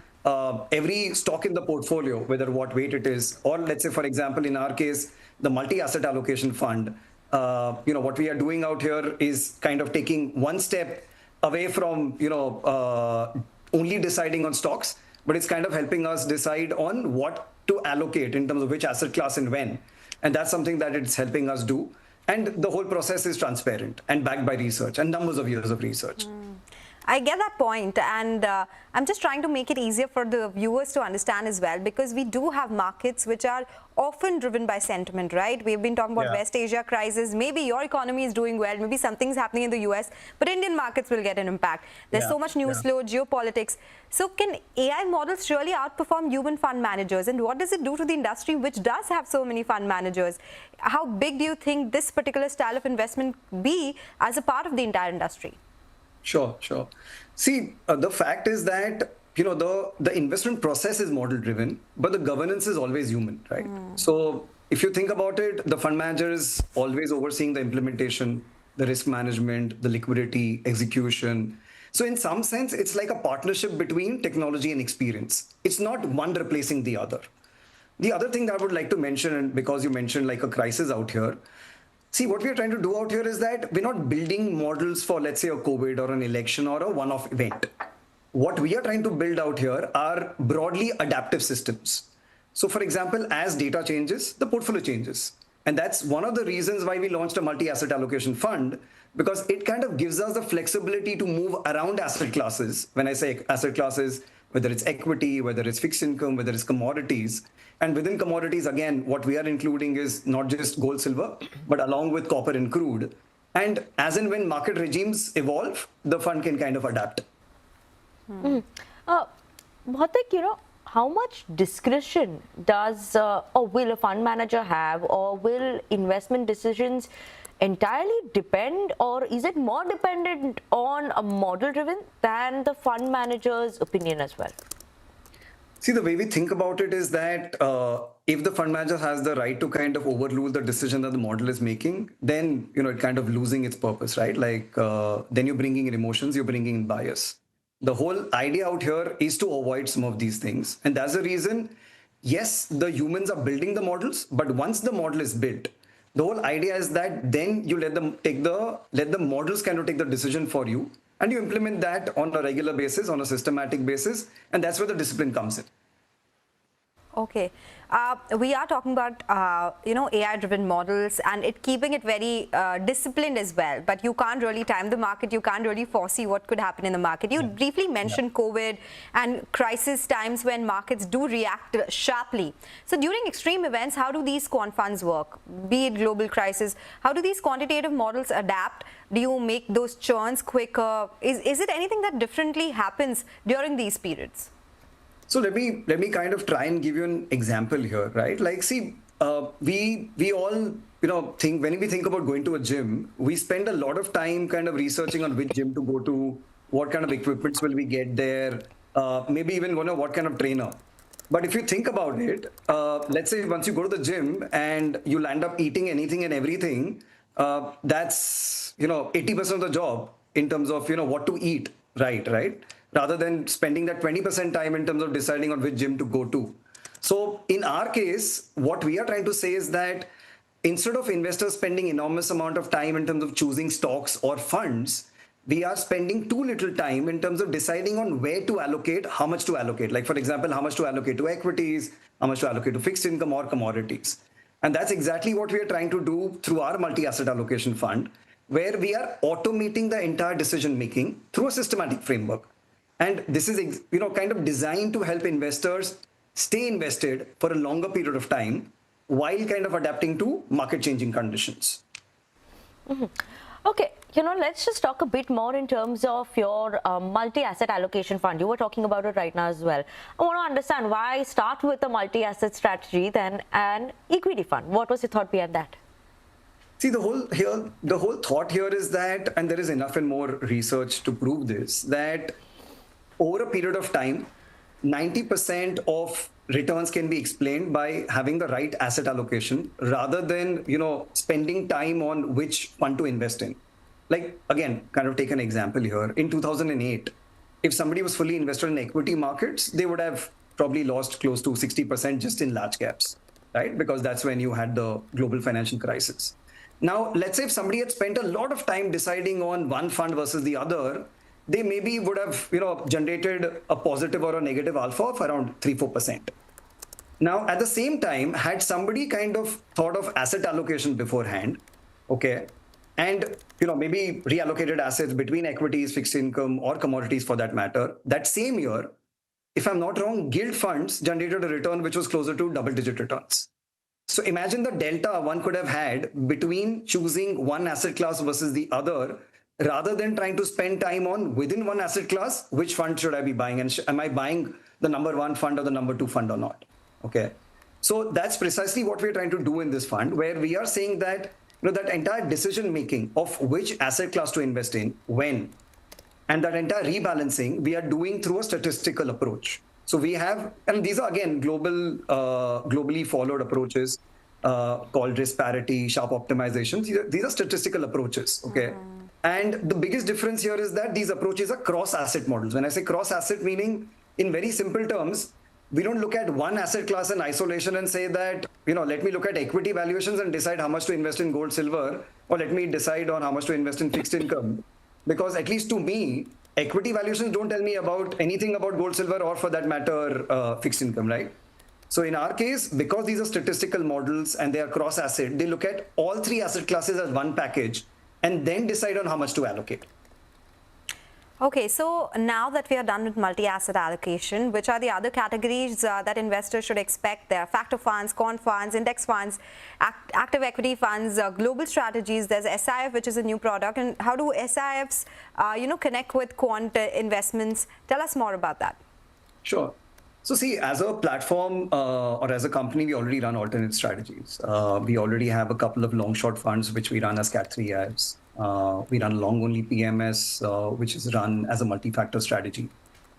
every stock in the portfolio, whether what weight it is, or let's say, for example, in our case, the multi-asset allocation fund, what we are doing out here is kind of taking one step away from, only deciding on stocks, but it's kind of helping us decide on what to allocate in terms of which asset class and when. And that's something that it's helping us do. And the whole process is transparent and backed by research and numbers of years of research. I get that point, and I'm just trying to make it easier for the viewers to understand as well, because we do have markets which are often driven by sentiment, right? We've been talking about West Asia crisis. Maybe your economy is doing well, maybe something's happening in the US, but Indian markets will get an impact. There's so much news flow, geopolitics. So can AI models really outperform human fund managers? And what does it do to the industry, which does have so many fund managers? How big do you think this particular style of investment be as a part of the entire industry? Sure. See, the fact is that, the investment process is model driven, but the governance is always human, right? So if you think about it, the fund manager is always overseeing the implementation, the risk management, the liquidity, execution. So in some sense, it's like a partnership between technology and experience. It's not one replacing the other. The other thing that I would like to mention, and because you mentioned like a crisis out here, see, what we're trying to do out here is that we're not building models for, let's say, a COVID or an election or a one-off event. What we are trying to build out here are broadly adaptive systems. So, for example, as data changes, the portfolio changes. And that's one of the reasons why we launched a multi-asset allocation fund, because it kind of gives us the flexibility to move around asset classes. When I say asset classes, whether it's equity, whether it's fixed income, whether it's commodities. And within commodities, again, what we are including is not just gold, silver, but along with copper and crude. And as and when market regimes evolve, the fund can kind of adapt. Bhautik, how much discretion does or will a fund manager have, or will investment decisions entirely depend, or is it more dependent on a model driven than the fund manager's opinion as well? See, the way we think about it is that if the fund manager has the right to kind of overrule the decision that the model is making, then, it kind of losing its purpose, right? Like, then you're bringing in emotions, you're bringing in bias. The whole idea out here is to avoid some of these things. And that's the reason, yes, the humans are building the models, but once the model is built, the whole idea is that then you let the models kind of take the decision for you, and you implement that on a regular basis, on a systematic basis, and that's where the discipline comes in. Okay. We are talking about, AI-driven models and keeping it very disciplined as well. But you can't really time the market. You can't really foresee what could happen in the market. You briefly mentioned COVID and crisis times when markets do react sharply. So during extreme events, how do these quant funds work? Be it global crisis, how do these quantitative models adapt? Do you make those churns quicker? Is it anything that differently happens during these periods? So let me kind of try and give you an example here, right? Like, see, we all, think when we think about going to a gym, we spend a lot of time kind of researching on which gym to go to, what kind of equipments will we get there, maybe even what kind of trainer. But if you think about it, let's say once you go to the gym and you land up eating anything and everything, that's 80% of the job in terms of what to eat, right? Rather than spending that 20% time in terms of deciding on which gym to go to. So in our case, what we are trying to say is that instead of investors spending enormous amount of time in terms of choosing stocks or funds, we are spending too little time in terms of deciding on where to allocate, how much to allocate. Like, for example, how much to allocate to equities, how much to allocate to fixed income or commodities. And that's exactly what we are trying to do through our multi-asset allocation fund, where we are automating the entire decision making through a systematic framework. And this is, kind of designed to help investors stay invested for a longer period of time while kind of adapting to market changing conditions. Okay, let's just talk a bit more in terms of your multi-asset allocation fund. You were talking about it right now as well. I want to understand why start with a multi-asset strategy than an equity fund. What was your thought behind that? See, the whole thought here is that, and there is enough and more research to prove this, that over a period of time, 90% of returns can be explained by having the right asset allocation rather than, spending time on which fund to invest in. Like, again, kind of take an example here. In 2008, if somebody was fully invested in equity markets, they would have probably lost close to 60% just in large caps, right? Because that's when you had the global financial crisis. Now, let's say if somebody had spent a lot of time deciding on one fund versus the other, they maybe would have, generated a positive or a negative alpha of around 3-4%. Now, at the same time, had somebody kind of thought of asset allocation beforehand, okay, and maybe reallocated assets between equities, fixed income, or commodities for that matter, that same year, if I'm not wrong, gilt funds generated a return which was closer to double-digit returns. So imagine the delta one could have had between choosing one asset class versus the other, rather than trying to spend time on within one asset class, which fund should I be buying? And am I buying the number one fund or the number two fund or not? Okay. So that's precisely what we're trying to do in this fund, where we are saying that that entire decision making of which asset class to invest in, when, and that entire rebalancing we are doing through a statistical approach. So we have, and these are again globally followed approaches called risk parity, sharp optimization. These are statistical approaches, okay? And the biggest difference here is that these approaches are cross-asset models. When I say cross-asset, meaning in very simple terms, we don't look at one asset class in isolation and say that, let me look at equity valuations and decide how much to invest in gold, silver, or let me decide on how much to invest in fixed income. Because at least to me, equity valuations don't tell me about anything about gold, silver, or for that matter, fixed income, right? So in our case, because these are statistical models and they are cross-asset, they look at all three asset classes as one package and then decide on how much to allocate. Okay, so now that we are done with multi-asset allocation, which are the other categories that investors should expect there? Factor funds, quant funds, index funds, active equity funds, global strategies. There's SIF, which is a new product. And how do SIFs, connect with quant investments? Tell us more about that. Sure. So see, as a platform or as a company, we already run alternate strategies. We already have a couple of long-short funds, which we run as Cat3 IFs. We run long-only PMS, which is run as a multi-factor strategy.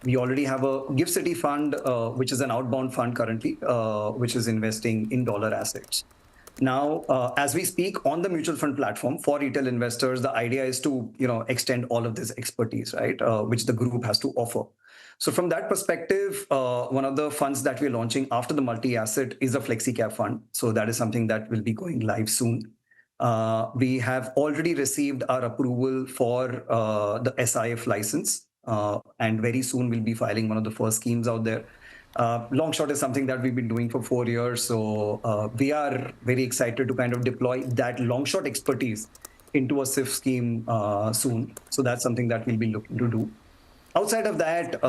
We already have a GIFT City fund, which is an outbound fund currently, which is investing in dollar assets. Now, as we speak on the mutual fund platform for retail investors, the idea is to extend all of this expertise, right, which the group has to offer. So from that perspective, one of the funds that we're launching after the multi-asset is a flexi-cap fund. So that is something that will be going live soon. We have already received our approval for the SIF license, and very soon we'll be filing one of the first schemes out there. Long short is something that we've been doing for 4 years. So we are very excited to kind of deploy that long short expertise into a SIF scheme soon. So that's something that we'll be looking to do. Outside of that,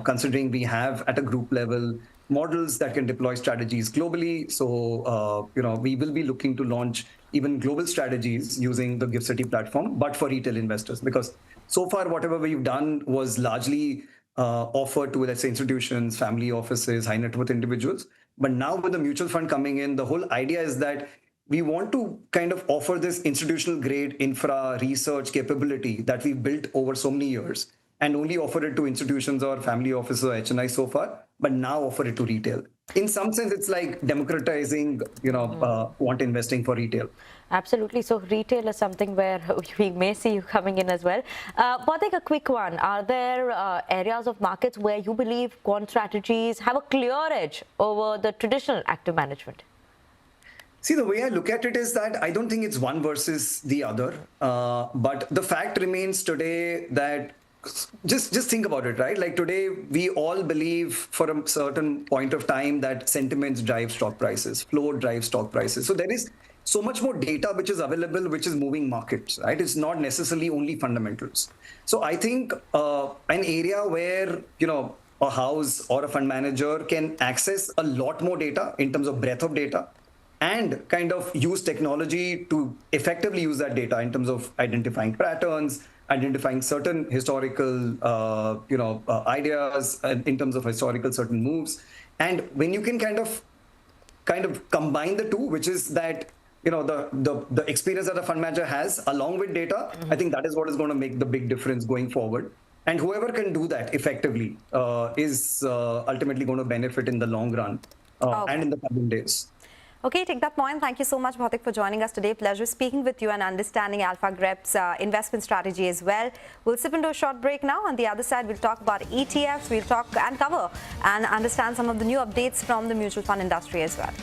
considering we have at a group level models that can deploy strategies globally, so we will be looking to launch even global strategies using the GIFT City platform, but for retail investors, because so far whatever we've done was largely offered to, let's say, institutions, family offices, high net worth individuals. But now with the mutual fund coming in, the whole idea is that we want to kind of offer this institutional grade infra research capability that we've built over so many years, and only offer it to institutions or family offices or HNI so far, but now offer it to retail. In some sense, it's like democratizing, quant investing for retail. Absolutely. So retail is something where we may see you coming in as well. Bhatik, a quick one. Are there areas of markets where you believe quant strategies have a clear edge over the traditional active management? See, the way I look at it is that I don't think it's one versus the other. But the fact remains today that just think about it, right? Like today, we all believe for a certain point of time that sentiments drive stock prices, flow drives stock prices. So there is so much more data which is available, which is moving markets, right? It's not necessarily only fundamentals. So I think an area where, a house or a fund manager can access a lot more data in terms of breadth of data, and kind of use technology to effectively use that data in terms of identifying patterns, identifying certain historical, ideas in terms of historical certain moves. And when you can kind of combine the two, which is that, the experience that a fund manager has along with data, I think that is what is going to make the big difference going forward. And whoever can do that effectively is ultimately going to benefit in the long run and in the coming days. Okay, take that point. Thank you so much, Bhatik, for joining us today. Pleasure speaking with you and understanding Alpha Grep's investment strategy as well. We'll slip into a short break now. On the other side, we'll talk about ETFs. We'll talk and cover and understand some of the new updates from the mutual fund industry as well.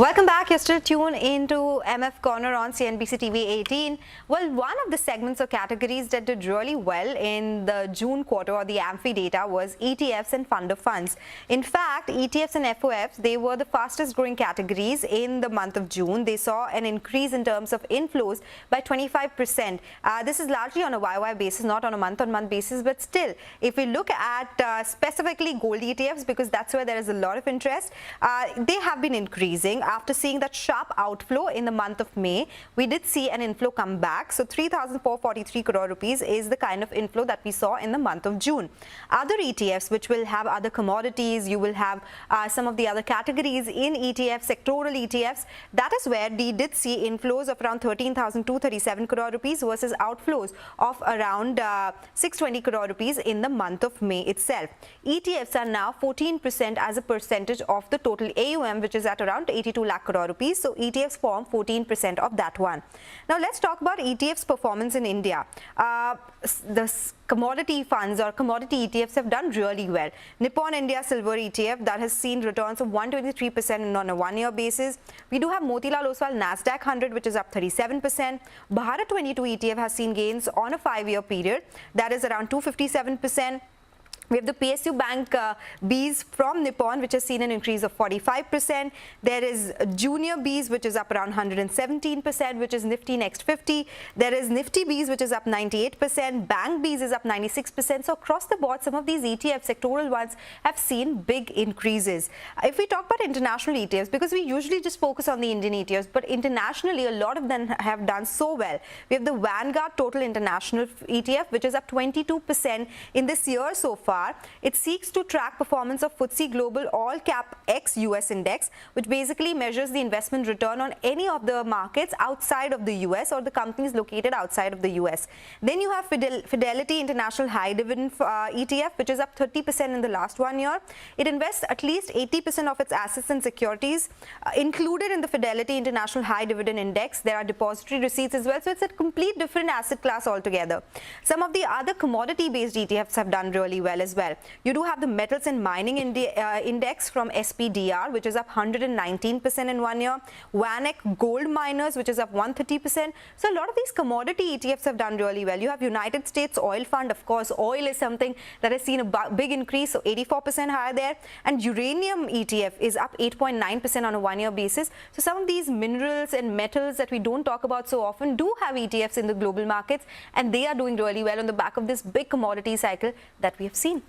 Welcome back. You're still tuned into MF Corner on CNBC TV 18. Well, one of the segments or categories that did really well in the June quarter or the AMFI data was ETFs and fund of funds. In fact, ETFs and FOFs, they were the fastest growing categories in the month of June. They saw an increase in terms of inflows by 25%. This is largely on a YY basis, not on a month-on-month basis, but still, if we look at specifically gold ETFs, because that's where there is a lot of interest, they have been increasing. After seeing that sharp outflow in the month of May, we did see an inflow come back. So 3,443 crore rupees is the kind of inflow that we saw in the month of June. Other ETFs, which will have other commodities, you will have some of the other categories in ETFs, sectoral ETFs, that is where we did see inflows of around 13,237 crore rupees versus outflows of around 620 crore rupees in the month of May itself. ETFs are now 14% as a percentage of the total AUM, which is at around 82 lakh crore rupees. So ETFs form 14% of that one. Now let's talk about ETFs performance in India. The commodity funds or commodity ETFs have done really well. Nippon India Silver ETF that has seen returns of 123% on a one-year basis. We do have Motilal Oswal Nasdaq 100, which is up 37%. Bharat 22 ETF has seen gains on a 5-year period, that is around 257%. We have the PSU Bank Bs from Nippon, which has seen an increase of 45%. There is Junior Bs, which is up around 117%, which is Nifty Next 50. There is Nifty Bs, which is up 98%. Bank Bs is up 96%. So across the board, some of these ETF sectoral ones have seen big increases. If we talk about international ETFs, because we usually just focus on the Indian ETFs, but internationally, a lot of them have done so well. We have the Vanguard Total International ETF, which is up 22% in this year so far. It seeks to track performance of FTSE Global All Cap X US Index, which basically measures the investment return on any of the markets outside of the US or the companies located outside of the US. Then you have Fidelity International High Dividend ETF, which is up 30% in the last 1 year. It invests at least 80% of its assets and securities. Included in the Fidelity International High Dividend Index, there are depository receipts as well. So it's a complete different asset class altogether. Some of the other commodity-based ETFs have done really well as well. You do have the Metals and Mining Index from SPDR, which is up 119% in 1 year. VanEck Gold Miners, which is up 130%. So a lot of these commodity ETFs have done really well. You have United States Oil Fund. Of course, oil is something that has seen a big increase, so 84% higher there. And Uranium ETF is up 8.9% on a 1 year basis. So some of these minerals and metals that we don't talk about so often do have ETFs in the global markets, and they are doing really well on the back of this big commodity cycle that we have seen.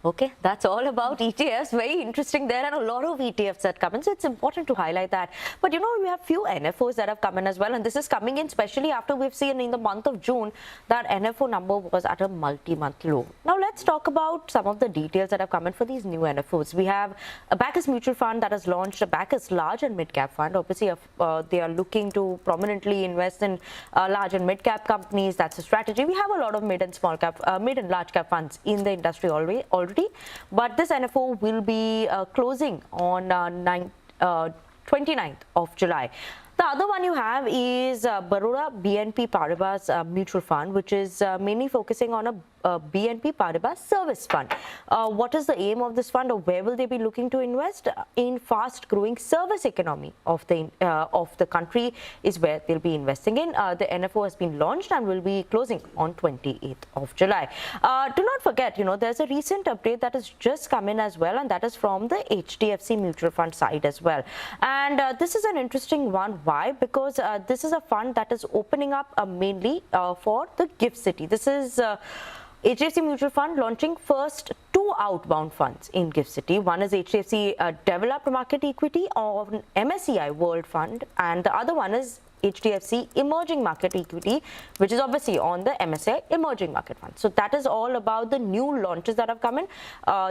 Okay, that's all about ETFs. Very interesting there, and a lot of ETFs that come in, so it's important to highlight that. But you know, we have few NFOs that have come in as well, and this is coming in especially after we've seen in the month of June that NFO number was at a multi-month low. Now let's talk about some of the details that have come in for these new NFOs. We have a Bacchus mutual fund that has launched a Bacchus large and mid-cap fund. Obviously, they are looking to prominently invest in large and mid-cap companies. That's a strategy. We have a lot of mid and large cap funds in the industry already, but this NFO will be closing on 29th of July. The other one you have is Baroda BNP Paribas mutual fund, which is mainly focusing on a BNP Paribas service fund. What is the aim of this fund, or where will they be looking to invest? In fast-growing service economy of the country is where they'll be investing in. The NFO has been launched and will be closing on 28th of July. Do not forget, you know, there's a recent update that has just come in as well, and that is from the HDFC mutual fund side as well. And this is an interesting one. Why? Because this is a fund that is opening up mainly for the GIFT City. This is HDFC Mutual Fund launching first 2 outbound funds in GIFT City. One is HDFC Developed Market Equity on MSCI World Fund, and the other one is HDFC Emerging Market Equity, which is obviously on the MSCI Emerging Market Fund. So that is all about the new launches that have come in.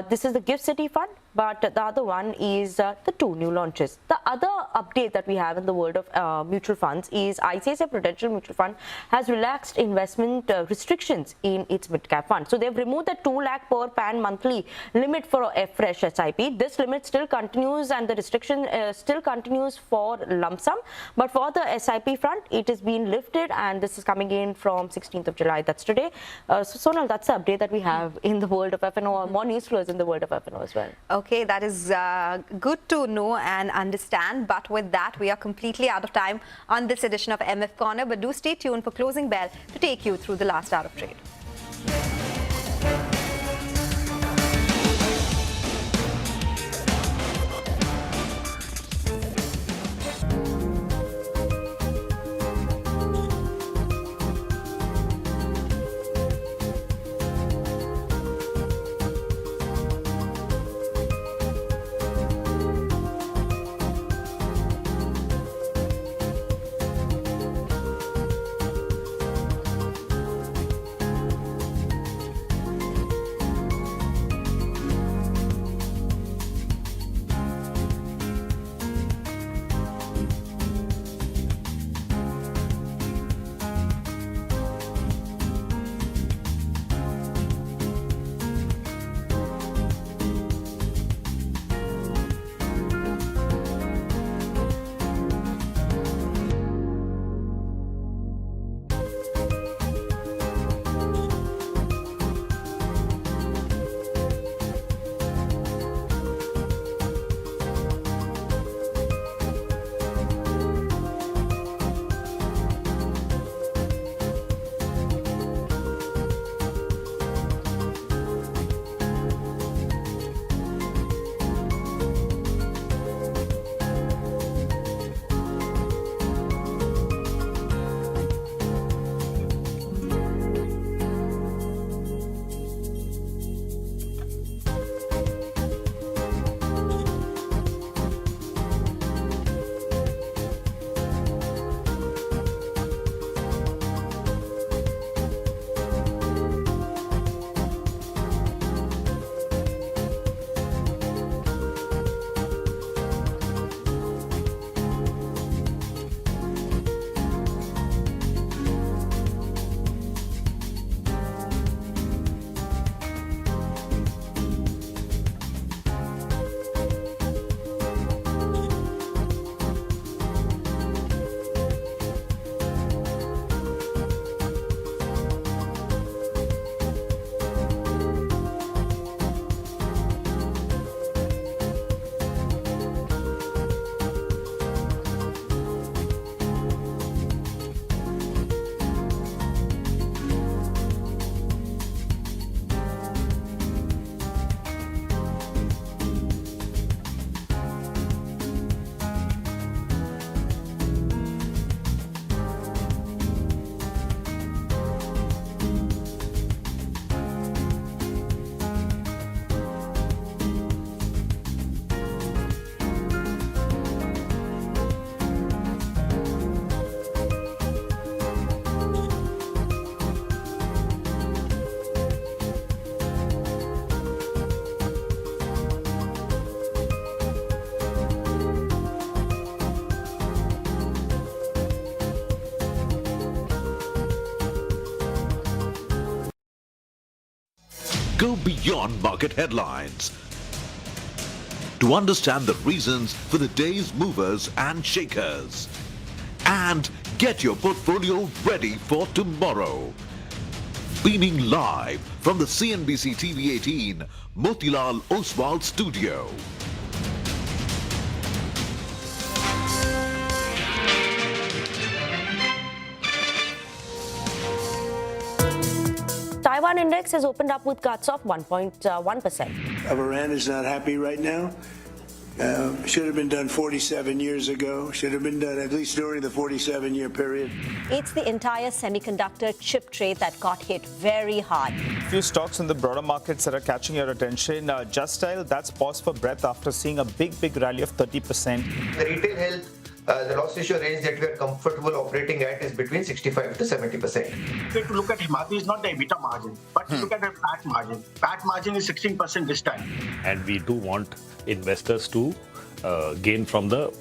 This is the GIFT City Fund, but the other one is the 2 new launches. The other update that we have in the world of mutual funds is ICICI Prudential Mutual Fund has relaxed investment restrictions in its mid-cap fund. So they've removed the 2 lakh per PAN monthly limit for a fresh SIP. This limit still continues, and the restriction still continues for lump sum, but for the SIP SIP front, it is being lifted, and this is coming in from 16th of July. That's today. So Sonal, that's the update that we have in the world of F&O. More news flows in the world of F&O as well. Okay, that is good to know and understand. But with that, we are completely out of time on this edition of MF Corner. But do stay tuned for Closing Bell to take you through the last hour of trade. Go beyond market headlines to understand the reasons for the day's movers and shakers. And get your portfolio ready for tomorrow. Beaming live from the CNBC TV 18 Motilal Oswal studio. Taiwan index has opened up with cuts of 1.1%. Iran is not happy right now. Should have been done 47 years ago. Should have been done at least during the 47-year period. It's the entire semiconductor chip trade that got hit very hard. Few stocks in the broader markets that are catching your attention. Just Dial, that's paused for breath after seeing a big rally of 30%. The retail health, the loss ratio range that we are comfortable operating at is between 65 to 70%. To look at Himati is not the EBITDA margin, but to look at the PAT margin. PAT margin is 16% this time. And we do want investors to gain from the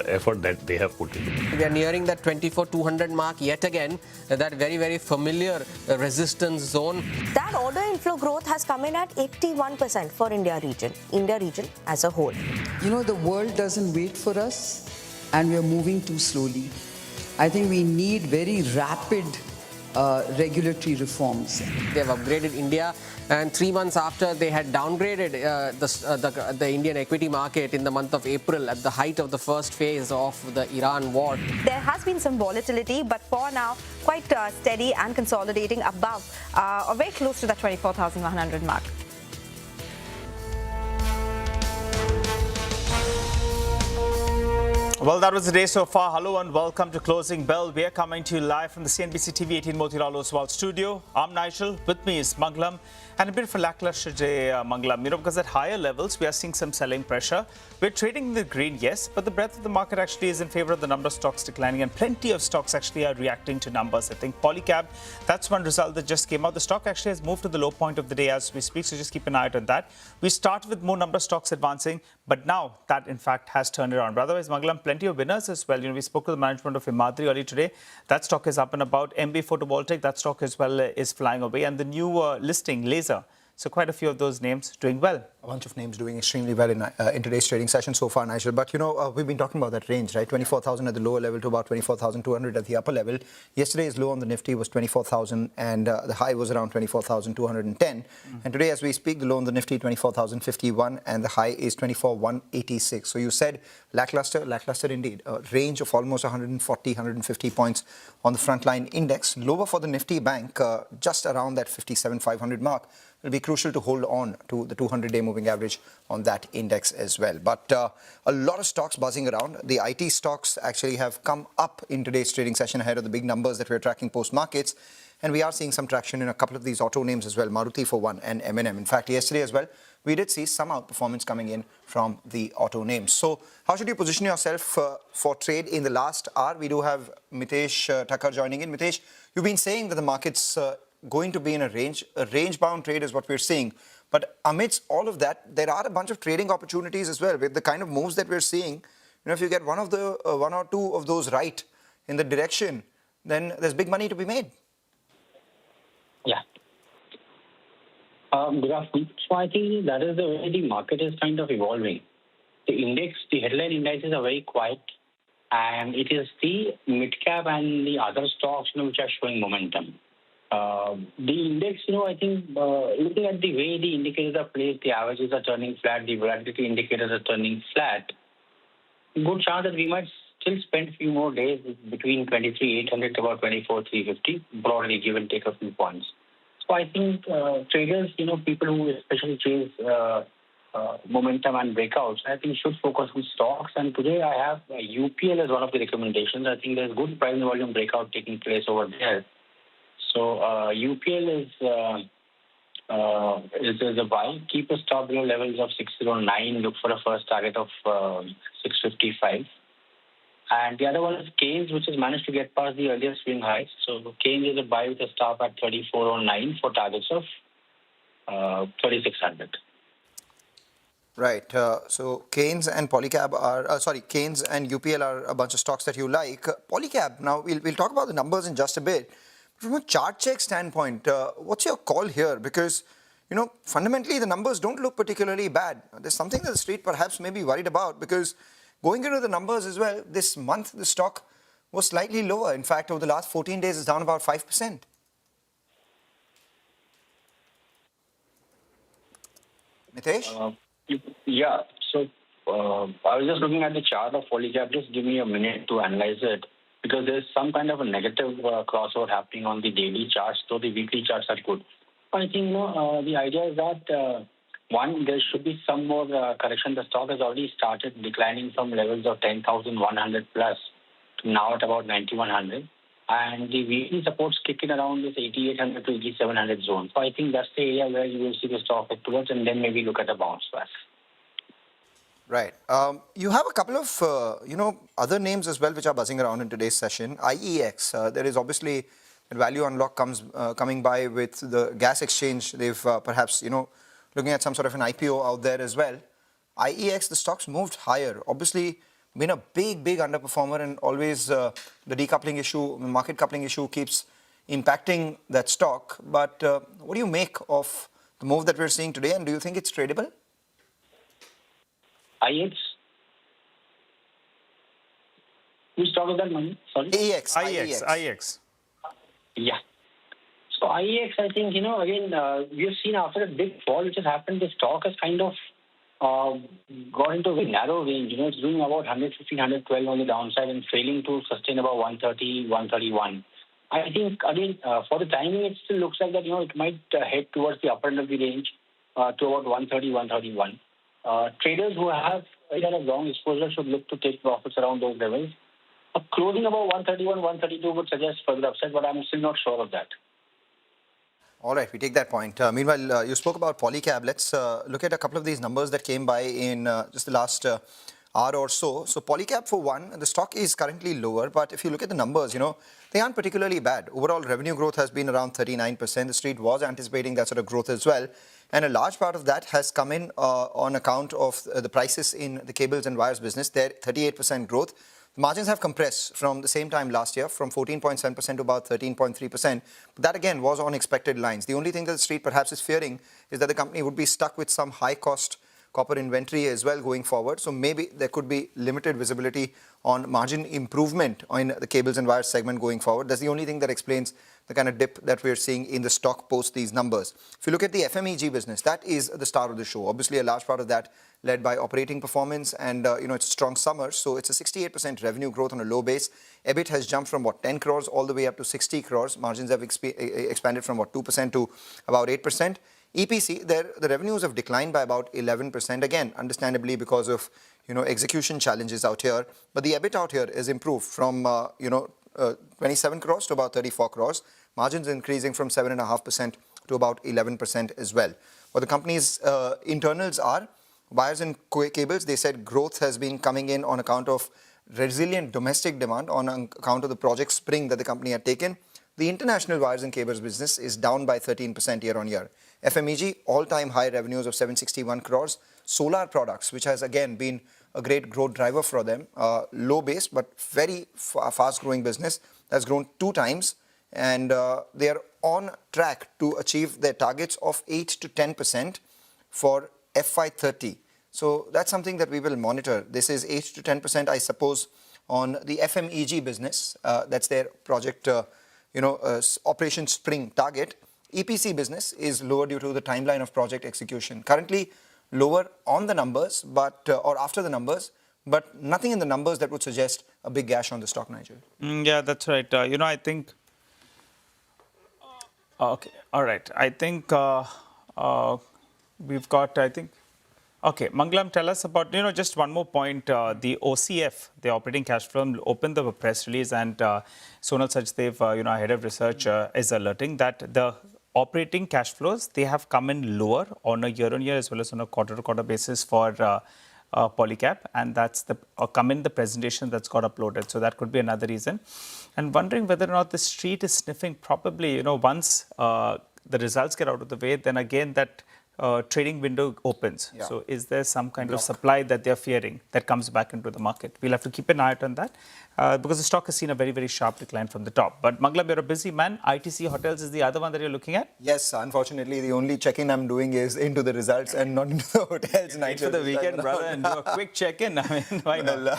effort that they have put in. We are nearing that 24,200 mark yet again, that very familiar resistance zone. That order inflow growth has come in at 81% for India region as a whole. You know, the world doesn't wait for us and we are moving too slowly. I think we need very rapid regulatory reforms. They've upgraded India, and 3 months after they had downgraded the Indian equity market in the month of April at the height of the first phase of the Iran war. There has been some volatility, but for now, quite steady and consolidating above or very close to the 24,100 mark. Well, that was the day so far. Hello and welcome to Closing Bell. We are coming to you live from the CNBC TV 18 Motilal Oswal studio. I'm Nigel. With me is Mangalam. And a bit of a lackluster day, Mangalam, because at higher levels, we are seeing some selling pressure. We're trading in the green, yes, but the breadth of the market actually is in favor of the number of stocks declining, and plenty of stocks actually are reacting to numbers. I think Polycab, that's one result that just came out. The stock actually has moved to the low point of the day as we speak, so just keep an eye out on that. We started with more number of stocks advancing, but now that, in fact, has turned around. But otherwise, Mangalam, plenty of winners as well. We spoke to the management of Himadri earlier today. That stock is up and about. MB Photovoltaic, that stock as well is flying away. And the new listing, Laser. So quite a few of those names doing well. A bunch of names doing extremely well in today's trading session so far, Nigel. But, we've been talking about that range, right? 24,000 at the lower level to about 24,200 at the upper level. Yesterday's low on the Nifty was 24,000 and the high was around 24,210. And today, as we speak, the low on the Nifty, 24,051 and the high is 24,186. So you said lackluster indeed. A range of almost 140, 150 points on the frontline index. Lower for the Nifty Bank, just around that 57,500 mark. It'll be crucial to hold on to the 200-day moving average on that index as well. But a lot of stocks buzzing around. The IT stocks actually have come up in today's trading session ahead of the big numbers that we're tracking post-markets. And we are seeing some traction in a couple of these auto names as well, Maruti for one and M&M. In fact, yesterday as well, we did see some outperformance coming in from the auto names. So how should you position yourself for trade in the last hour? We do have Mitesh Thakkar joining in. Mitesh, you've been saying that the market's going to be in a range-bound trade is what we're seeing. But amidst all of that, there are a bunch of trading opportunities as well. With the kind of moves that we're seeing, if you get one or two of those right in the direction, then there's big money to be made. Yeah. Good afternoon. So I think that is the way the market is kind of evolving. The headline indices are very quiet, and it is the mid-cap and the other stocks which are showing momentum. The index, I think, looking at the way the indicators are placed, the averages are turning flat, the volatility indicators are turning flat. Good chance that we might still spend a few more days between 23,800 to about 24,350, broadly give and take a few points. So I think traders, people who especially chase momentum and breakouts, I think should focus on stocks. And today I have UPL as one of the recommendations. I think there's good price and volume breakout taking place over there. So UPL is a buy. Keep a stop below levels of 609. Look for a first target of 655. And the other one is Keynes, which has managed to get past the earlier swing highs. So Keynes is a buy with a stop at 3409 for targets of 3600. Right. So Keynes and Polycab are, Keynes and UPL are a bunch of stocks that you like. Polycab, now we'll talk about the numbers in just a bit. From a chart check standpoint, what's your call here? Because, fundamentally the numbers don't look particularly bad. There's something that the street perhaps may be worried about, because going into the numbers as well, this month the stock was slightly lower. In fact, over the last 14 days, it's down about 5%. Mitesh? Yeah. So I was just looking at the chart of Polycab. Just give me a minute to analyze it, because there's some kind of a negative crossover happening on the daily charts, though the weekly charts are good. I think, the idea is that, one, there should be some more correction. The stock has already started declining from levels of 10,100 plus to now at about 9,100. And the weekly supports kick in around this 8,800 to 8,700 zone. So I think that's the area where you will see the stock head towards, and then maybe look at a bounce back. Right. You have a couple of, other names as well which are buzzing around in today's session. IEX, there is obviously a value unlock coming by with the gas exchange. They've perhaps, looking at some sort of an IPO out there as well. IEX, the stock's moved higher. Obviously, been a big underperformer, and always the decoupling issue, the market coupling issue keeps impacting that stock. But what do you make of the move that we're seeing today, and do you think it's tradable? IEX? Which stock is that, money? Sorry? IEX. Yeah. So IEX, I think, again, we have seen after a big fall which has happened, the stock has kind of got into a very narrow range. It's doing about 115, 112 on the downside and failing to sustain about 130, 131. I think, again, for the timing, it still looks like that, it might head towards the upper end of the range to about 130, 131. Traders who have either a long exposure should look to take profits around those levels. Closing about 131, 132 would suggest further upside, but I'm still not sure of that. All right, we take that point. Meanwhile, you spoke about Polycab. Let's look at a couple of these numbers that came by in just the last hour or so. So Polycab, for one, the stock is currently lower, but if you look at the numbers, they aren't particularly bad. Overall revenue growth has been around 39%. The street was anticipating that sort of growth as well. And a large part of that has come in on account of the prices in the cables and wires business. There, 38% growth. The margins have compressed from the same time last year, from 14.7% to about 13.3%. But that again was on expected lines. The only thing that the street perhaps is fearing is that the company would be stuck with some high-cost copper inventory as well going forward. So maybe there could be limited visibility on margin improvement in the cables and wires segment going forward. That's the only thing that explains the kind of dip that we're seeing in the stock post these numbers. If you look at the FMEG business, that is the star of the show. Obviously, a large part of that led by operating performance, and it's a strong summer, so it's a 68% revenue growth on a low base. EBIT has jumped from 10 crores all the way up to 60 crores. Margins have expanded from 2% to about 8%. EPC, the revenues have declined by about 11%, again, understandably because of execution challenges out here. But the EBIT out here is improved from 27 crores to about 34 crores. Margins increasing from 7.5% to about 11% as well. What the company's internals are, wires and cables, they said growth has been coming in on account of resilient domestic demand on account of the Project Spring that the company had taken. The international wires and cables business is down by 13% year on year. FMEG, all-time high revenues of 761 crores. Solar products, which has again been a great growth driver for them. Low base, but very fast-growing business that's grown 2 times. And they are on track to achieve their targets of 8 to 10% for FY30. So that's something that we will monitor. This is 8 to 10%, I suppose, on the FMEG business. That's their project, Operation Spring target. EPC business is lower due to the timeline of project execution. Currently lower on the numbers, but or after the numbers, but nothing in the numbers that would suggest a big gash on the stock, Nigel. Yeah, that's right. I think. Okay, all right. I think we've got. Okay, Mangalam, tell us about, just one more point. The OCF, the operating cash flow, opened the press release, and Sonal Sachdev, head of research, is alerting that the operating cash flows, they have come in lower on a year-on-year as well as on a quarter-to-quarter basis for Polycab, and that's come in the presentation that's got uploaded. So that could be another reason. And wondering whether or not the street is sniffing, probably, once the results get out of the way, then again that trading window opens. Yeah. So is there some kind of supply that they're fearing that comes back into the market? We'll have to keep an eye out on that because the stock has seen a very, very sharp decline from the top. But Mangalam, you're a busy man. ITC Hotels is the other one that you're looking at? Yes, unfortunately, the only check-in I'm doing is into the results and not into the hotels. Wait for the weekend, brother, and do a quick check-in. I mean, why not?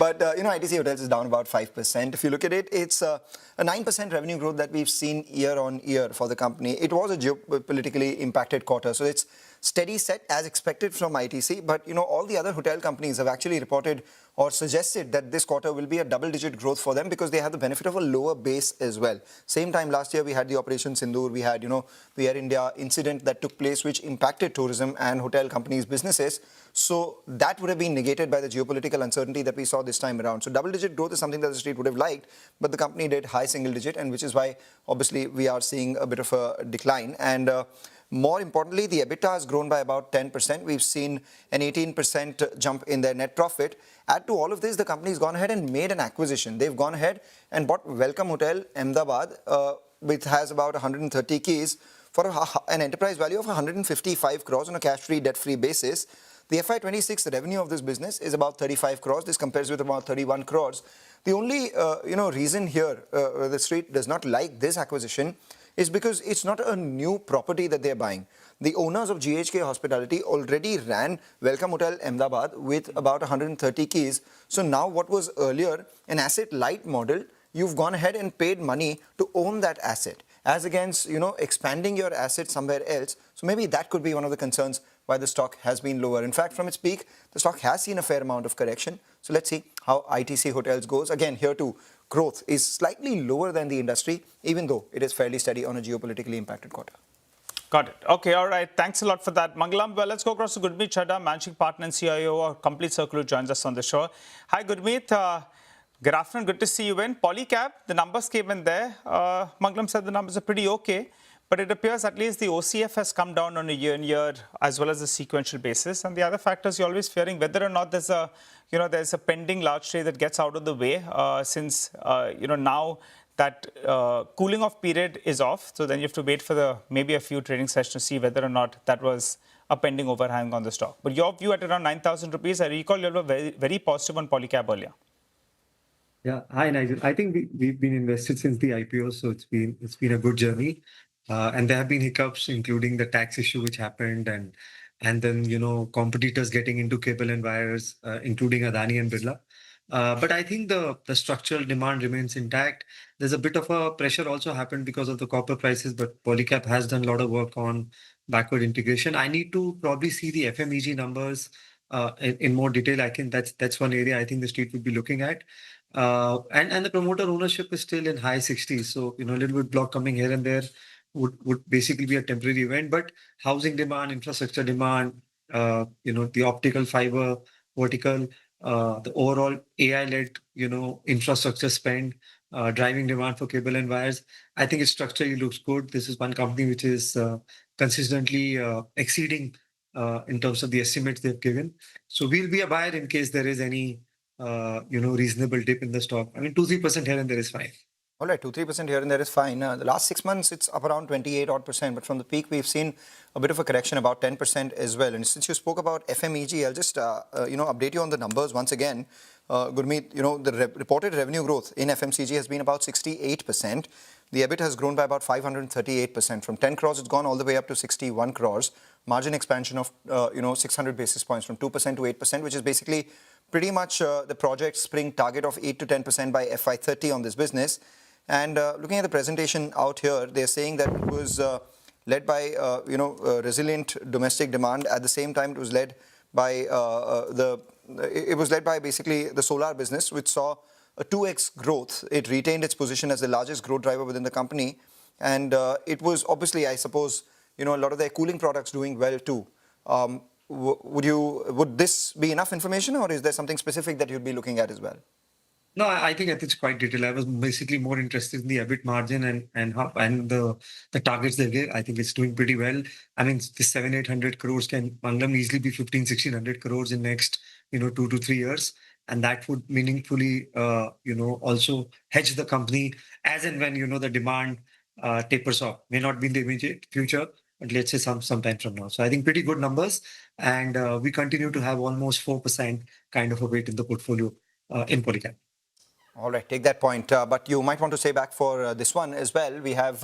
But, ITC Hotels is down about 5%. If you look at it, it's a 9% revenue growth that we've seen year on year for the company. It was a geopolitically impacted quarter. So it's steady set as expected from ITC. But, all the other hotel companies have actually reported or suggested that this quarter will be a double-digit growth for them because they have the benefit of a lower base as well. Same time last year, we had the Operation Sindoor. We had, the Air India incident that took place, which impacted tourism and hotel companies' businesses. So that would have been negated by the geopolitical uncertainty that we saw this time around. So double-digit growth is something that the street would have liked, but the company did high single-digit, and which is why, obviously, we are seeing a bit of a decline. And more importantly, the EBITDA has grown by about 10%. We've seen an 18% jump in their net profit. Add to all of this, the company has gone ahead and made an acquisition. They've gone ahead and bought Welcome Hotel, Ahmedabad, which has about 130 keys for an enterprise value of 155 crores on a cash-free, debt-free basis. The FY26 revenue of this business is about 35 crores. This compares with about 31 crores. The only reason here the street does not like this acquisition is because it's not a new property that they're buying. The owners of GHK Hospitality already ran Welcome Hotel Ahmedabad with about 130 keys. So now what was earlier an asset light model, you've gone ahead and paid money to own that asset, as against, expanding your asset somewhere else. So maybe that could be one of the concerns why the stock has been lower. In fact, from its peak, the stock has seen a fair amount of correction. So let's see how ITC Hotels goes. Again, here too, growth is slightly lower than the industry, even though it is fairly steady on a geopolitically impacted quarter. Got it. Okay, all right. Thanks a lot for that, Mangalam. Well, let's go across to Gurmeet Chadha, Managing Partner and CIO of Complete Circle, who joins us on the show. Hi, Gurmeet. Good afternoon. Good to see you in. Polycab, the numbers came in there. Mangalam said the numbers are pretty okay, but it appears at least the OCF has come down on a year-on-year as well as a sequential basis. And the other factor is you're always fearing whether or not there's a pending large trade that gets out of the way since now that cooling off period is off. So then you have to wait for maybe a few trading sessions to see whether or not that was a pending overhang on the stock. But your view at around 9,000 rupees, I recall you were very, very positive on Polycab earlier. Yeah, hi Nigel. I think we've been invested since the IPO, so it's been a good journey, and there have been hiccups, including the tax issue which happened, and then competitors getting into cable and wires, including Adani and Birla. But I think the structural demand remains intact. There's a bit of a pressure also happened because of the copper prices, but Polycab has done a lot of work on backward integration. I need to probably see the FMEG numbers in more detail. I think that's one area I think the street would be looking at. And the promoter ownership is still in high 60s. So, a little bit block coming here and there would basically be a temporary event. But housing demand, infrastructure demand, the optical fiber vertical, the overall AI-led, infrastructure spend, driving demand for cable and wires, I think it structurally looks good. This is one company which is consistently exceeding in terms of the estimates they've given. So we'll be a buyer in case there is any reasonable dip in the stock. I mean, 2-3% here and there is fine. All right, 2-3% here and there is fine. The last 6 months, it's up around 28%, but from the peak, we've seen a bit of a correction, about 10% as well. And since you spoke about FMEG, I'll just, update you on the numbers once again. Gurmeet, the reported revenue growth in FMCG has been about 68%. The EBIT has grown by about 538%. From 10 crores, it's gone all the way up to 61 crores. Margin expansion of, 600 basis points from 2% to 8%, which is basically pretty much the Project Spring target of 8 to 10% by FY30 on this business. And looking at the presentation out here, they're saying that it was led by, resilient domestic demand. At the same time, it was led by basically the solar business, which saw a 2x growth. It retained its position as the largest growth driver within the company. And it was obviously, I suppose, a lot of their cooling products doing well too. Would this be enough information, or is there something specific that you'd be looking at as well? No, I think it's quite detailed. I was basically more interested in the EBIT margin and the targets they gave. I think it's doing pretty well. I mean, the 700-800 crores can Mangalam easily be 1500-1600 crores in next 2 to 3 years, and that would meaningfully also hedge the company as and when the demand tapers off. May not be in the immediate future, but let's say sometime from now. So I think pretty good numbers, and we continue to have almost 4% kind of a weight in the portfolio in Polycab. All right, take that point. But you might want to say back for this one as well. We have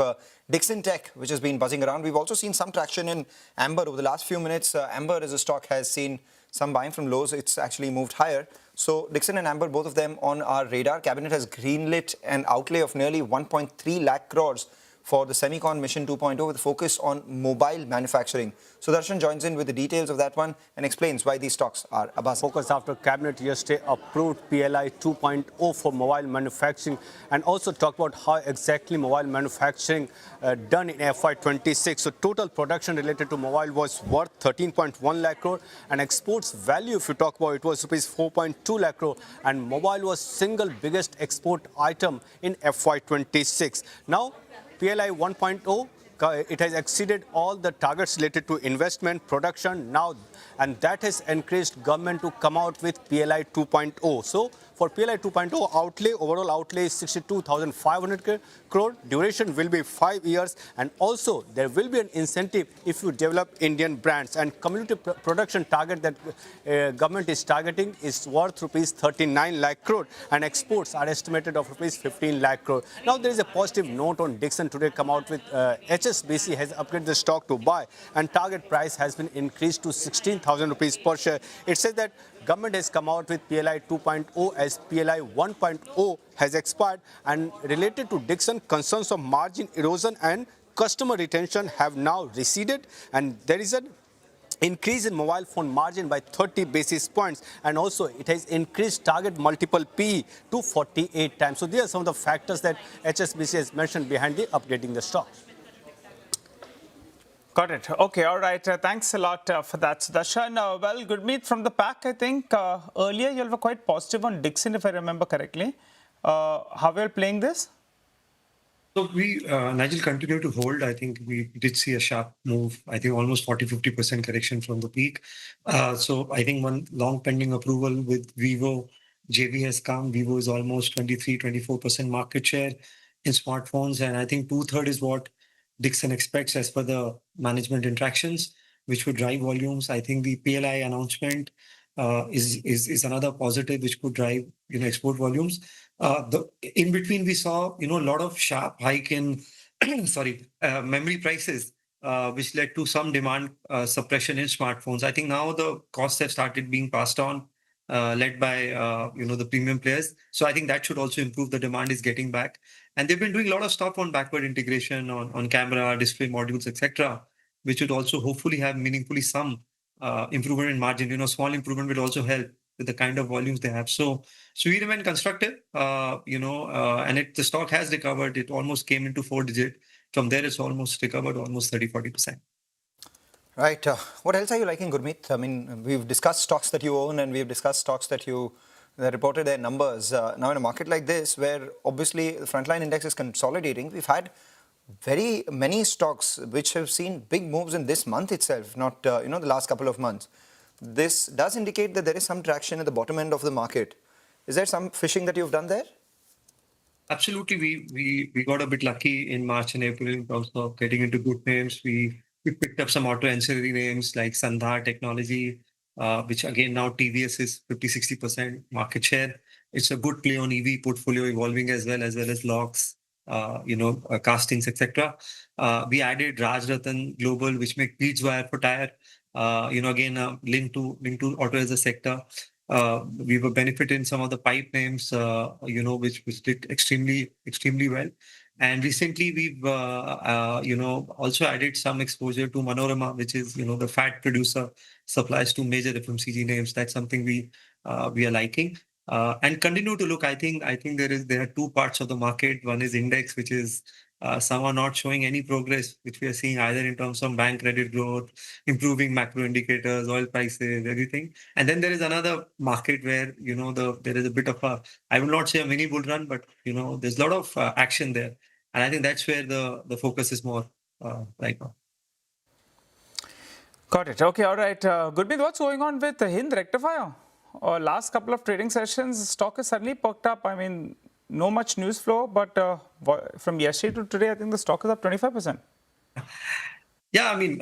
Dixon Tech, which has been buzzing around. We've also seen some traction in Amber over the last few minutes. Amber as a stock has seen some buying from lows. It's actually moved higher. So Dixon and Amber, both of them on our radar. Cabinet has greenlit an outlay of nearly 1.3 lakh crores for the Semicon Mission 2.0 with a focus on mobile manufacturing. So Darshan joins in with the details of that one and explains why these stocks are abuzz. Focus after Cabinet yesterday approved PLI 2.0 for mobile manufacturing, and also talk about how exactly mobile manufacturing done in FY26. So total production related to mobile was worth 13.1 lakh crore, and exports value, if you talk about it, was rupees 4.2 lakh crore, and mobile was single biggest export item in FY26. Now, PLI 1.0, it has exceeded all the targets related to investment, production now, and that has encouraged government to come out with PLI 2.0. So For PLI 2.0 outlay, overall outlay is 62,500 crore. Duration will be 5 years, and also there will be an incentive if you develop Indian brands. And community production target that government is targeting is worth rupees 39 lakh crore, and exports are estimated of rupees 15 lakh crore. Now there is a positive note on Dixon today come out with HSBC has upgraded the stock to buy, and target price has been increased to 16,000 rupees per share. It says that government has come out with PLI 2.0 as PLI 1.0 has expired, and related to Dixon, concerns of margin erosion and customer retention have now receded, and there is an increase in mobile phone margin by 30 basis points, and also it has increased target multiple PE to 48 times. So these are some of the factors that HSBC has mentioned behind the upgrading the stock. Got it. Okay, all right. Thanks a lot for that, Sudarshan. Well, Gurmeet, from the pack, I think earlier you were quite positive on Dixon, if I remember correctly. How are you playing this? So we, Nigel, continue to hold. I think we did see a sharp move. I think almost 40-50% correction from the peak. So I think one long pending approval with Vivo JV has come. Vivo is almost 23-24% market share in smartphones, and I think 2/3 is what Dixon expects as per the management interactions, which would drive volumes. I think the PLI announcement is another positive which could drive export volumes. In between we saw a lot of sharp hike in memory prices, which led to some demand suppression in smartphones. I think now the costs have started being passed on, led by the premium players. So I think that should also improve. The demand is getting back, and they've been doing a lot of stuff on backward integration, on camera, display modules, etc., which would also hopefully have meaningfully some improvement in margin. Small improvement will also help with the kind of volumes they have. So we remain constructive, and the stock has recovered. It almost came into 4-digit. From there, it's almost recovered almost 30-40%. Right. What else are you liking, Gurmeet? I mean, we've discussed stocks that you own, and we've discussed stocks that reported their numbers. Now, in a market like this, where obviously the frontline index is consolidating, we've had very many stocks which have seen big moves in this month itself, not the last couple of months. This does indicate that there is some traction at the bottom end of the market. Is there some fishing that you've done there? Absolutely. We got a bit lucky in March and April in terms of getting into good names. We picked up some auto ancillary names like Sandhar Technology, which again now TVS is 50-60% market share. It's a good play on EV portfolio evolving as well as locks, castings, etc. We added Raj Ratan Global, which make beads wire for tire. Again linked to auto as a sector. We were benefiting some of the pipe names, which did extremely well. And recently we've also added some exposure to Manorama, which is the fat producer, supplies to major FMCG names. That's something we are liking. And continue to look. I think there are two parts of the market. One is index, which is some are not showing any progress, which we are seeing either in terms of bank credit growth, improving macro indicators, oil prices, everything. And then there is another market where there is a bit of I will not say a mini bull run, but there's a lot of action there, and I think that's where the focus is more right now. Got it. Okay, all right. Gurmeet, what's going on with Hind Rectifier? Last couple of trading sessions, stock has suddenly perked up. I mean, no much news flow, but from yesterday to today, I think the stock is up 25%. Yeah, I mean,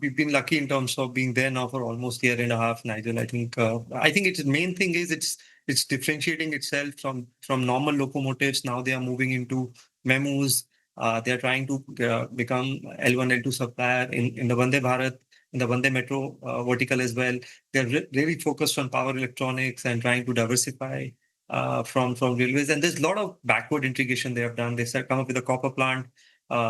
we've been lucky in terms of being there now for almost a year and a half, Nigel. I think its main thing is it's differentiating itself from normal locomotives. Now they are moving into memos. They are trying to become L1, L2 supplier in the Vande Bharat, in the Vande Metro vertical as well. They're really focused on power electronics and trying to diversify from railways. And there's a lot of backward integration they have done. They come up with a copper plant,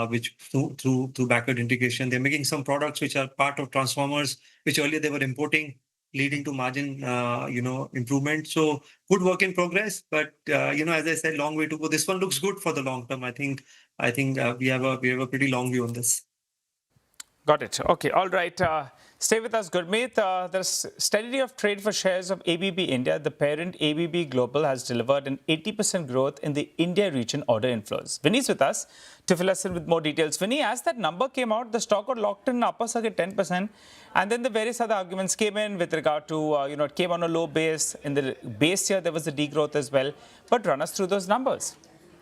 which through backward integration, they're making some products which are part of transformers, which earlier they were importing, leading to margin, improvement. So good work in progress. But as I said, long way to go. This one looks good for the long term. I think we have a pretty long view on this. Got it. Okay. All right. Stay with us, Gurmeet. There's steadily of trade for shares of ABB India. The parent ABB Global has delivered an 80% growth in the India region order inflows. Vinny's with us to fill us in with more details. Vinny, as that number came out, the stock got locked in upper circuit 10%. And then the various other arguments came in with regard to, it came on a low base. In the base year, there was a degrowth as well. But run us through those numbers.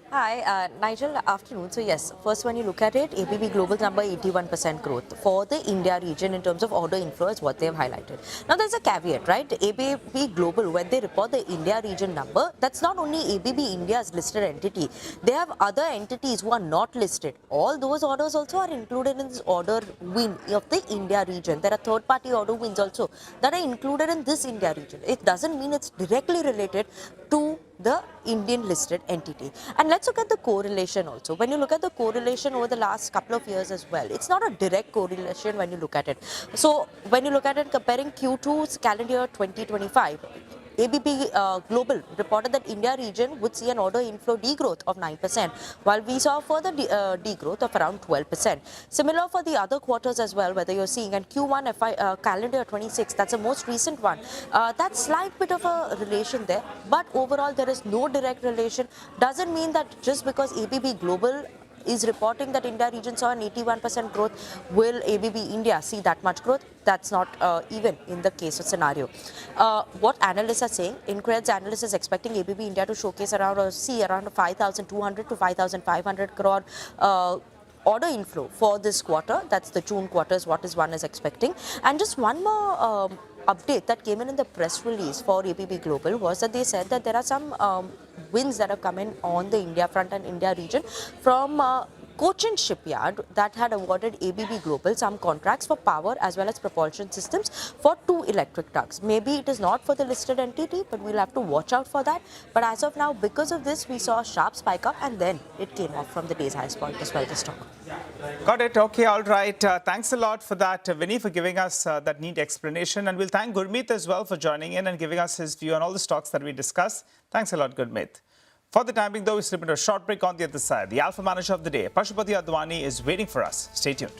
Hi, Nigel, afternoon. So yes, first when you look at it, ABB Global number 81% growth for the India region in terms of order inflow is what they've highlighted. Now there's a caveat, right? ABB Global, when they report the India region number, that's not only ABB India's listed entity. They have other entities who are not listed. All those orders also are included in this order win of the India region. There are third-party order wins also that are included in this India region. It doesn't mean it's directly related to the Indian listed entity. And let's look at the correlation also. When you look at the correlation over the last couple of years as well, it's not a direct correlation when you look at it. So when you look at it comparing Q2's calendar year 2025, ABB Global reported that India region would see an order inflow degrowth of 9%, while we saw further degrowth of around 12%. Similar for the other quarters as well, whether you're seeing and Q1 calendar 26, that's the most recent one. That's slight bit of a relation there, but overall there is no direct relation. Doesn't mean that just because ABB Global is reporting that India region saw an 81% growth, will ABB India see that much growth? That's not even in the case of scenario. What analysts are saying, InCred's analyst is expecting ABB India to showcase around 5,200 to 5,500 crore order inflow for this quarter. That's the June quarter is what one is expecting. And just one more update that came in the press release for ABB Global was that they said that there are some wins that have come in on the India front and India region from Cochin Shipyard that had awarded ABB Global some contracts for power as well as propulsion systems for 2 electric tugs. Maybe it is not for the listed entity, but we'll have to watch out for that. But as of now, because of this, we saw a sharp spike up and then it came off from the day's highest point as well, the stock. Got it. Okay. All right. Thanks a lot for that, Vinny, for giving us that neat explanation. And we'll thank Gurmeet as well for joining in and giving us his view on all the stocks that we discussed. Thanks a lot, Gurmeet. For the time being, though, we slip into a short break. On the other side, the Alpha Manager of the Day, Pashupati Advani, is waiting for us. Stay tuned.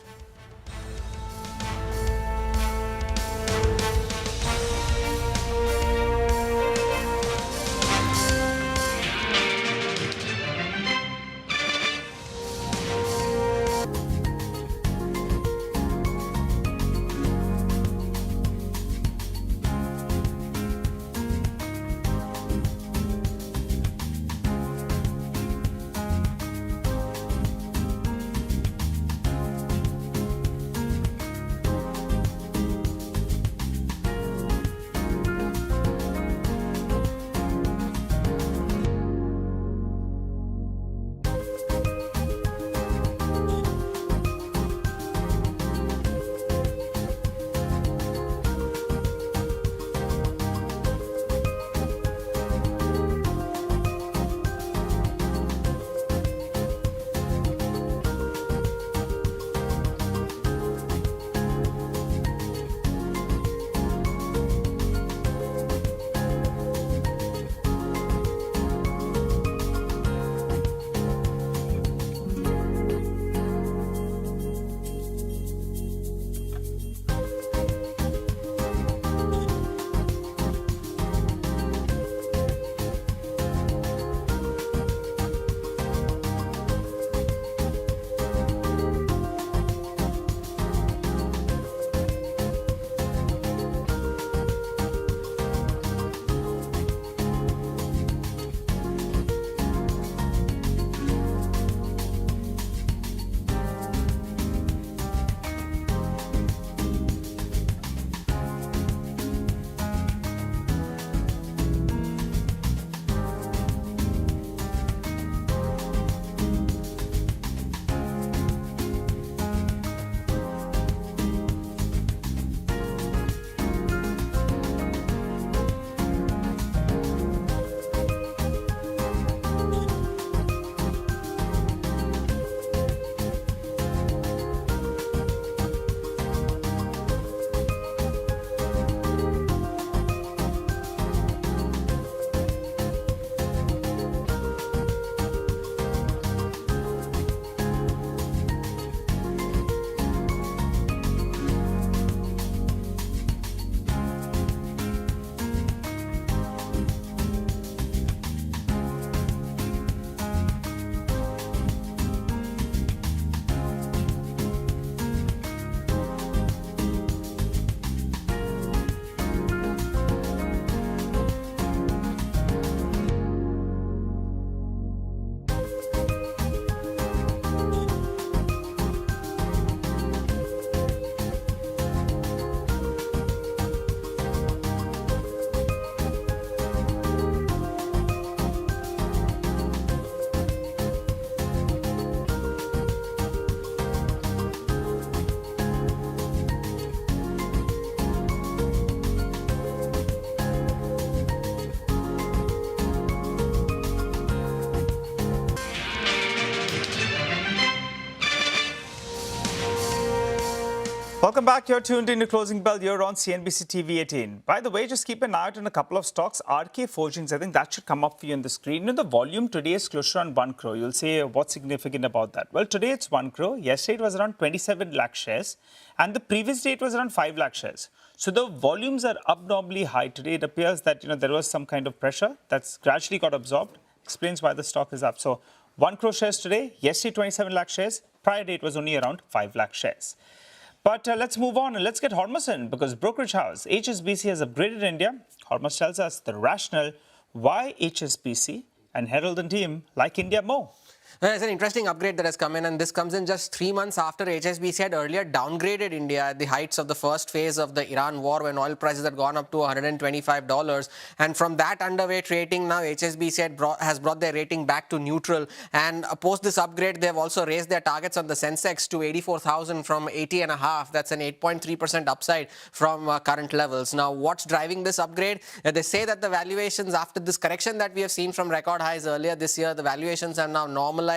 Welcome back. You're tuned in to Closing Bell. You're on CNBC TV 18. By the way, just keep an eye out on a couple of stocks. RK Forgings, I think that should come up for you on the screen. You know, the volume today is closer on 1 crore. You'll say, what's significant about that? Well, today it's 1 crore. Yesterday it was around 27 lakh shares. And the previous day it was around 5 lakh shares. So the volumes are abnormally high today. It appears that, you know, there was some kind of pressure that's gradually got absorbed. Explains why the stock is up. So 1 crore shares today. Yesterday 27 lakh shares. Prior day it was only around 5 lakh shares. But let's move on and let's get Hormuz in, because brokerage house HSBC has upgraded India. Hormuz tells us the rationale why HSBC and Herald and team like India more. It's an interesting upgrade that has come in, and this comes in just 3 months after HSBC had earlier downgraded India at the heights of the first phase of the Iran war, when oil prices had gone up to $125. And from that underweight rating, now HSBC has brought their rating back to neutral. And post this upgrade, they have also raised their targets on the Sensex to 84,000 from 80.5. That's an 8.3% upside from current levels. Now, what's driving this upgrade? They say that the valuations after this correction that we have seen from record highs earlier this year, the valuations are now normalized.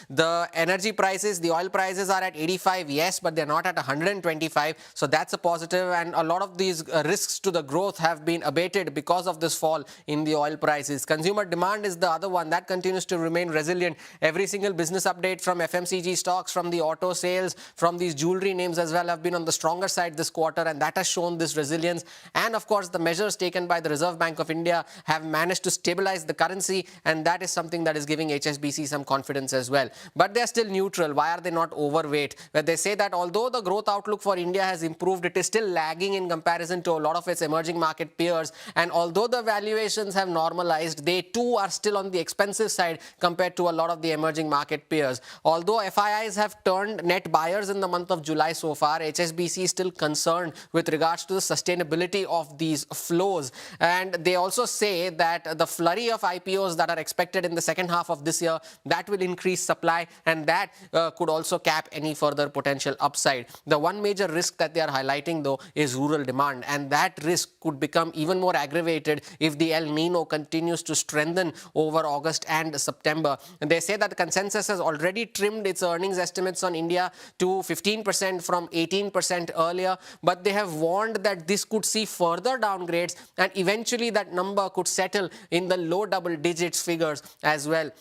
The energy prices, the oil prices are at 85, yes, but they're not at 125. So that's a positive, and a lot of these risks to the growth have been abated because of this fall in the oil prices. Consumer demand is the other one that continues to remain resilient. Every single business update from FMCG stocks, from the auto sales, from these jewelry names as well, have been on the stronger side this quarter, and that has shown this resilience. And of course, the measures taken by the Reserve Bank of India have managed to stabilize the currency, and that is something that is giving HSBC some confidence as well. But they are still neutral. Why are they not overweight? Where they say that although the growth outlook for India has improved, it is still lagging in comparison to a lot of its emerging market peers. And although the valuations have normalized, they too are still on the expensive side compared to a lot of the emerging market peers. Although FIIs have turned net buyers in the month of July so far, HSBC is still concerned with regards to the sustainability of these flows. And they also say that the flurry of IPOs that are expected in the second half of this year, that will increase supply, and that could also cap any further potential upside. The one major risk that they are highlighting, though, is rural demand, and that risk could become even more aggravated if the El Nino continues to strengthen over August and September. And they say that the consensus has already trimmed its earnings estimates on India to 15% from 18% earlier, but they have warned that this could see further downgrades, and eventually that number could settle in the low double digits figures as well.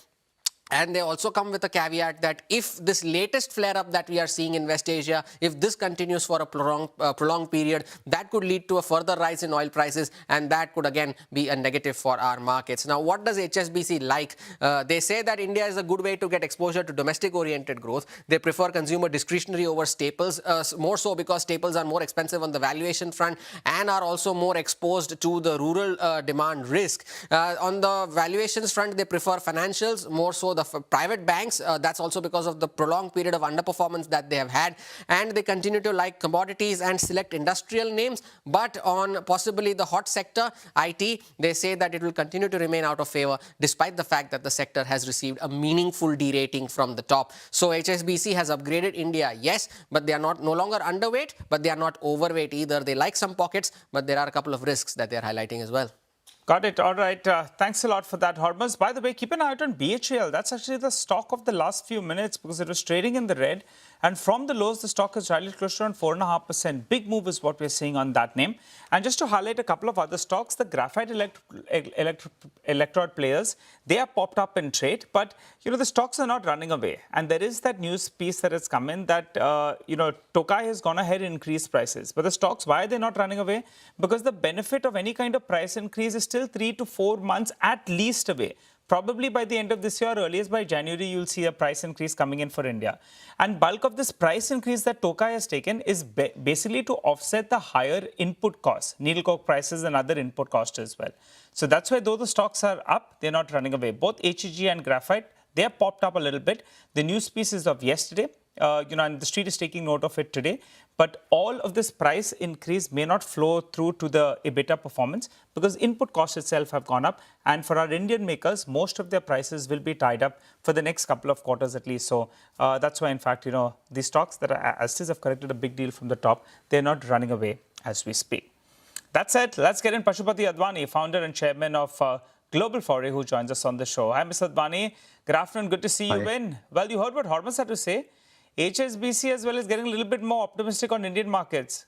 And they also come with a caveat that if this latest flare-up that we are seeing in West Asia, if this continues for a prolonged period, that could lead to a further rise in oil prices, and that could again be a negative for our markets. Now, what does HSBC like? They say that India is a good way to get exposure to domestic-oriented growth. They prefer consumer discretionary over staples, more so because staples are more expensive on the valuation front and are also more exposed to the rural demand risk. On the valuations front, they prefer financials, more so the private banks. That's also because of the prolonged period of underperformance that they have had, and they continue to like commodities and select industrial names. But on possibly the hot sector, IT, they say that it will continue to remain out of favor despite the fact that the sector has received a meaningful derating from the top. So HSBC has upgraded India, yes, but they are no longer underweight, but they are not overweight either. They like some pockets, but there are a couple of risks that they are highlighting as well. Got it. All right. Thanks a lot for that, Hormuz. By the way, keep an eye out on BHAL. That's actually the stock of the last few minutes because it was trading in the red. And from the lows, the stock has rallied close to around 4.5%. Big move is what we're seeing on that name. And just to highlight a couple of other stocks, the graphite electrode players, they are popped up in trade. But, you know, the stocks are not running away. And there is that news piece that has come in that, you know, Tokai has gone ahead and increased prices. But the stocks, why are they not running away? Because the benefit of any kind of price increase is still 3 to 4 months at least away. Probably by the end of this year, earliest by January, you'll see a price increase coming in for India. And bulk of this price increase that Tokai has taken is basically to offset the higher input costs, needle coke prices and other input costs as well. So that's why though the stocks are up, they're not running away. Both HEG and graphite, they have popped up a little bit. The news piece is of yesterday, you know, and the street is taking note of it today. But all of this price increase may not flow through to the EBITDA performance because input costs itself have gone up. And for our Indian makers, most of their prices will be tied up for the next couple of quarters at least. So that's why, in fact, you know, these stocks that are as have corrected a big deal from the top, they're not running away as we speak. That said, let's get in Pashupati Advani, founder and chairman of Global Foray, who joins us on the show. Hi, Mr. Advani. Good afternoon. Good to see you in. Well, you heard what Hormuz had to say. HSBC as well is getting a little bit more optimistic on Indian markets.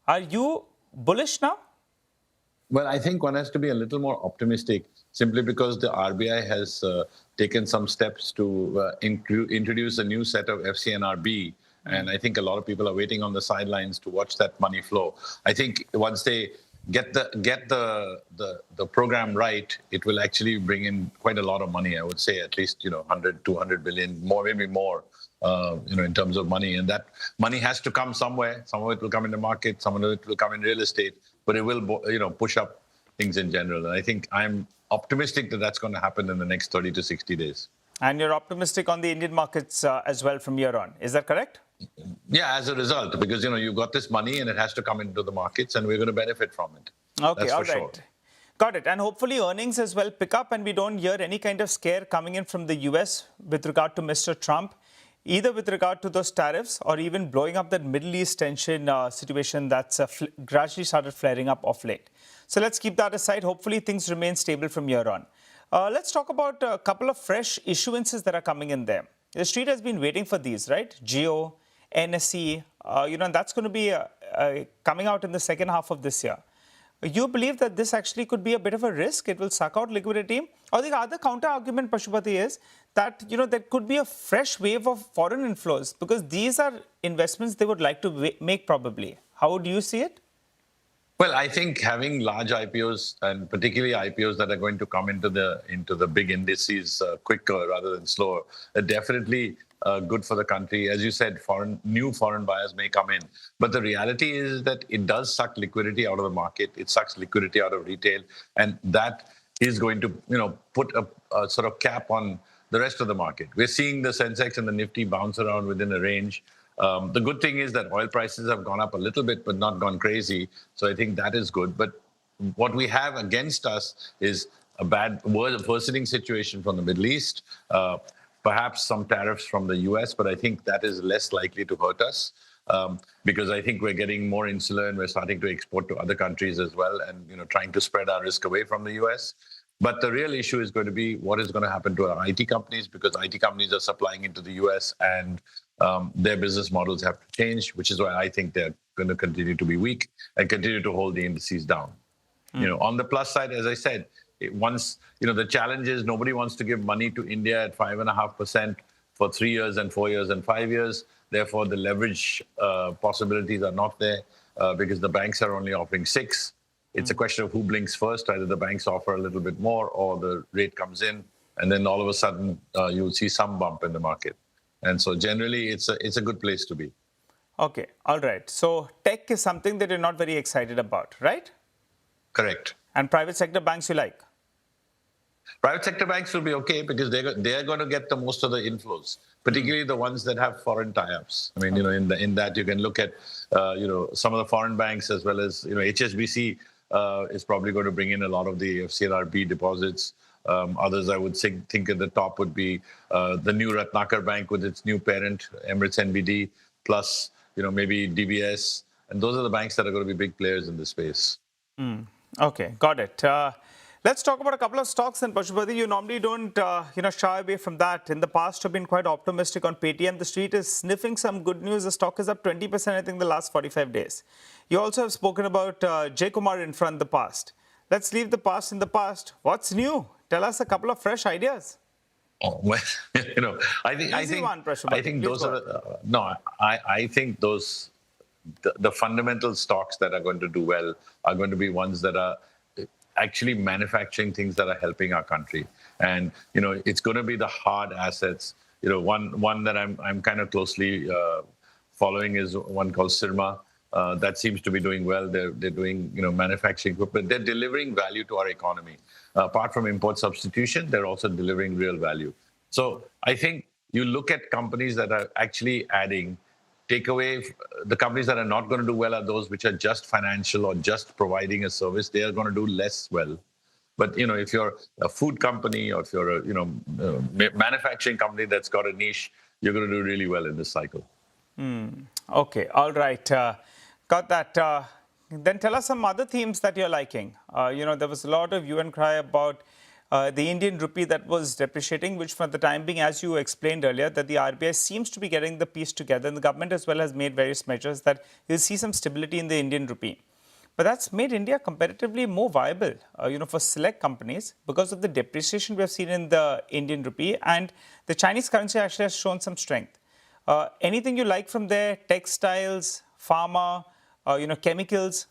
Are you bullish now? Well, I think one has to be a little more optimistic simply because the RBI has taken some steps to introduce a new set of FCNRB. And I think a lot of people are waiting on the sidelines to watch that money flow. I think once they get the program right, it will actually bring in quite a lot of money. I would say at least 100, 200 billion, more, maybe more. In terms of money, and that money has to come somewhere. Some of it will come in the market, some of it will come in real estate, but it will, push up things in general. And I think I'm optimistic that that's going to happen in the next 30 to 60 days. And you're optimistic on the Indian markets as well from here on. Is that correct? Yeah, as a result, because, you've got this money and it has to come into the markets and we're going to benefit from it. Okay, that's all for right. sure. Got it. And hopefully earnings as well pick up and we don't hear any kind of scare coming in from the US with regard to Mr. Trump, either with regard to those tariffs or even blowing up that Middle East tension situation that's gradually started flaring up of late. So let's keep that aside. Hopefully things remain stable from here on. Let's talk about a couple of fresh issuances that are coming in there. The street has been waiting for these, right? Geo, NSE, and that's going to be coming out in the second half of this year. You believe that this actually could be a bit of a risk? It will suck out liquidity? Or the other counter argument, Pashupati, is that, there could be a fresh wave of foreign inflows because these are investments they would like to make probably. How would you see it? Well, I think having large IPOs and particularly IPOs that are going to come into the big indices quicker rather than slower, are definitely good for the country. As you said, new foreign buyers may come in. But the reality is that it does suck liquidity out of the market. It sucks liquidity out of retail. And that is going to, put a sort of cap on the rest of the market. We're seeing the Sensex and the Nifty bounce around within a range. The good thing is that oil prices have gone up a little bit, but not gone crazy. So I think that is good. But what we have against us is a worsening situation from the Middle East, perhaps some tariffs from the US, but I think that is less likely to hurt us because I think we're getting more insular and we're starting to export to other countries as well and trying to spread our risk away from the US. But the real issue is going to be what is going to happen to our IT companies because IT companies are supplying into the US and their business models have to change, which is why I think they're going to continue to be weak and continue to hold the indices down. On the plus side, as I said, the challenge is nobody wants to give money to India at 5.5% for 3 years and 4 years and 5 years. Therefore, the leverage possibilities are not there because the banks are only offering 6. It's a question of who blinks first. Either the banks offer a little bit more or the rate comes in. And then all of a sudden, you'll see some bump in the market. And so generally, it's a good place to be. Okay. All right. So tech is something that you're not very excited about, right? Correct. And private sector banks you like? Private sector banks will be okay because they're going to get the most of the inflows, particularly the ones that have foreign tie-ups. I mean, in that you can look at, some of the foreign banks as well as, HSBC is probably going to bring in a lot of the FCNRB deposits. Others, I would think at the top would be the new Ratnakar Bank with its new parent, Emirates NBD, plus, maybe DBS. And those are the banks that are going to be big players in this space. Okay, got it. Let's talk about a couple of stocks then, Pashupati. You normally don't, shy away from that. In the past, you've been quite optimistic on Paytm. The street is sniffing some good news. The stock is up 20%, I think, the last 45 days. You also have spoken about Jay Kumar Infra in the past. Let's leave the past in the past. What's new? Tell us a couple of fresh ideas. Oh, well, I think those are the fundamental stocks that are going to do well are going to be ones that are actually manufacturing things that are helping our country. And, it's going to be the hard assets. One that I'm kind of closely following is one called Sirma. That seems to be doing well. They're doing, manufacturing equipment. They're delivering value to our economy. Apart from import substitution, they're also delivering real value. So I think you look at companies that are actually adding, take away the companies that are not going to do well are those which are just financial or just providing a service. They are going to do less well. But, if you're a food company or if you're a, manufacturing company that's got a niche, you're going to do really well in this cycle. Okay. All right. Got that. Then tell us some other themes that you're liking. There was a lot of hue and cry about the Indian rupee that was depreciating, which for the time being, as you explained earlier, that the RBI seems to be getting the piece together, and the government as well has made various measures that you'll see some stability in the Indian rupee. But that's made India comparatively more viable, for select companies because of the depreciation we have seen in the Indian rupee, and the Chinese currency actually has shown some strength. Anything you like from there? Textiles, pharma, chemicals?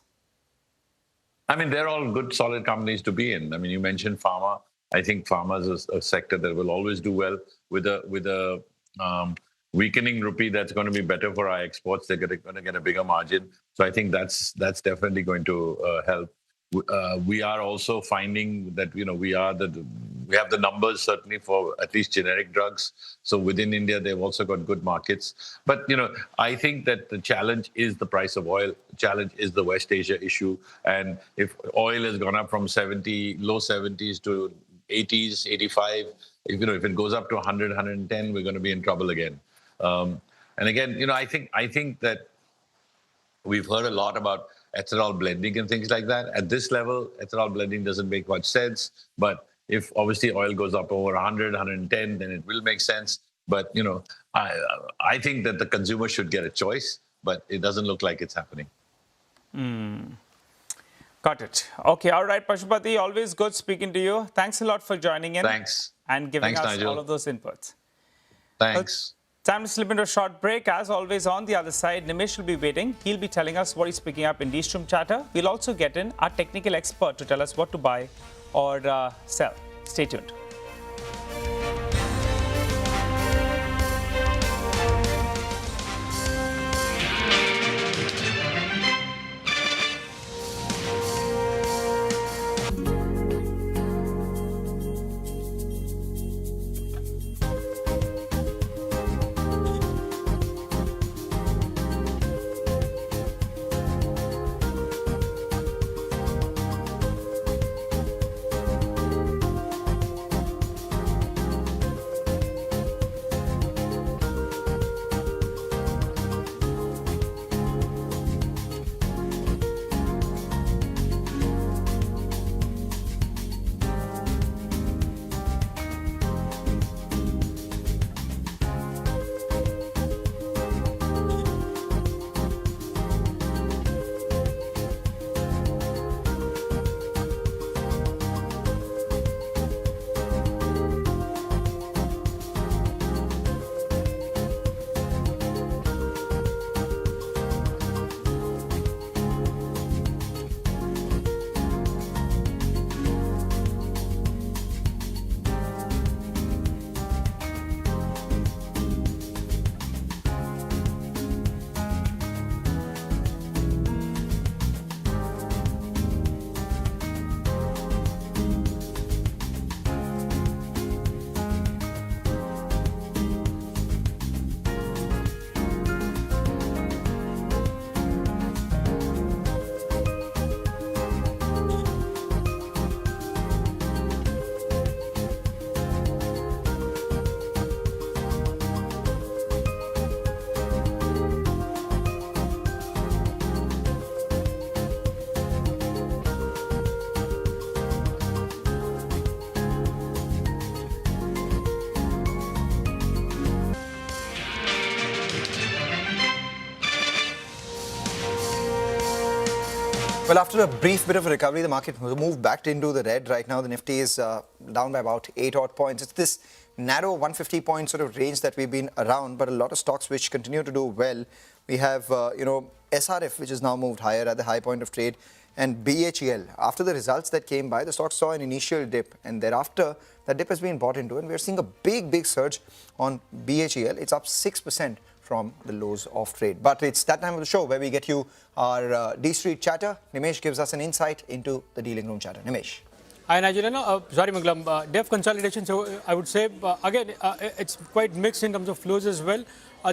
I mean, they're all good, solid companies to be in. I mean, you mentioned pharma. I think pharma is a sector that will always do well with a weakening rupee. That's going to be better for our exports. They're going to get a bigger margin. So I think that's definitely going to help. We are also finding that we have the numbers certainly for at least generic drugs. So within India, they've also got good markets. But I think that the challenge is the price of oil. The challenge is the West Asia issue. And if oil has gone up from low 70s to 80s, 85, if it goes up to 100, 110, we're going to be in trouble again. And again, I think that we've heard a lot about ethanol blending and things like that. At this level, ethanol blending doesn't make much sense. But if obviously oil goes up over 100, 110, then it will make sense. But, I think that the consumer should get a choice, but it doesn't look like it's happening. Got it. Okay. All right, Pashupati, always good speaking to you. Thanks a lot for joining in. Thanks. And giving us Nigel. all of those inputs. Thanks. Time to slip into a short break. As always, on the other side, Nimish will be waiting. He'll be telling us what he's picking up in East Room Chatter. We'll also get in our technical expert to tell us what to buy or sell. Stay tuned. Well, after a brief bit of a recovery, the market moved back into the red. Right now, the Nifty is down by about 8 odd points. It's this narrow 150 point sort of range that we've been around, but a lot of stocks which continue to do well. We have, SRF, which has now moved higher at the high point of trade, and BHEL. After the results that came by, the stock saw an initial dip, and thereafter, that dip has been bought into, and we're seeing a big surge on BHEL. It's up 6% from the lows of trade. But it's that time of the show where we get you our D-Street chatter. Nimesh gives us an insight into the dealing room chatter. Nimesh. Hi, Nigel. Sorry, Manglam. Def consolidation, so I would say, again, it's quite mixed in terms of flows as well.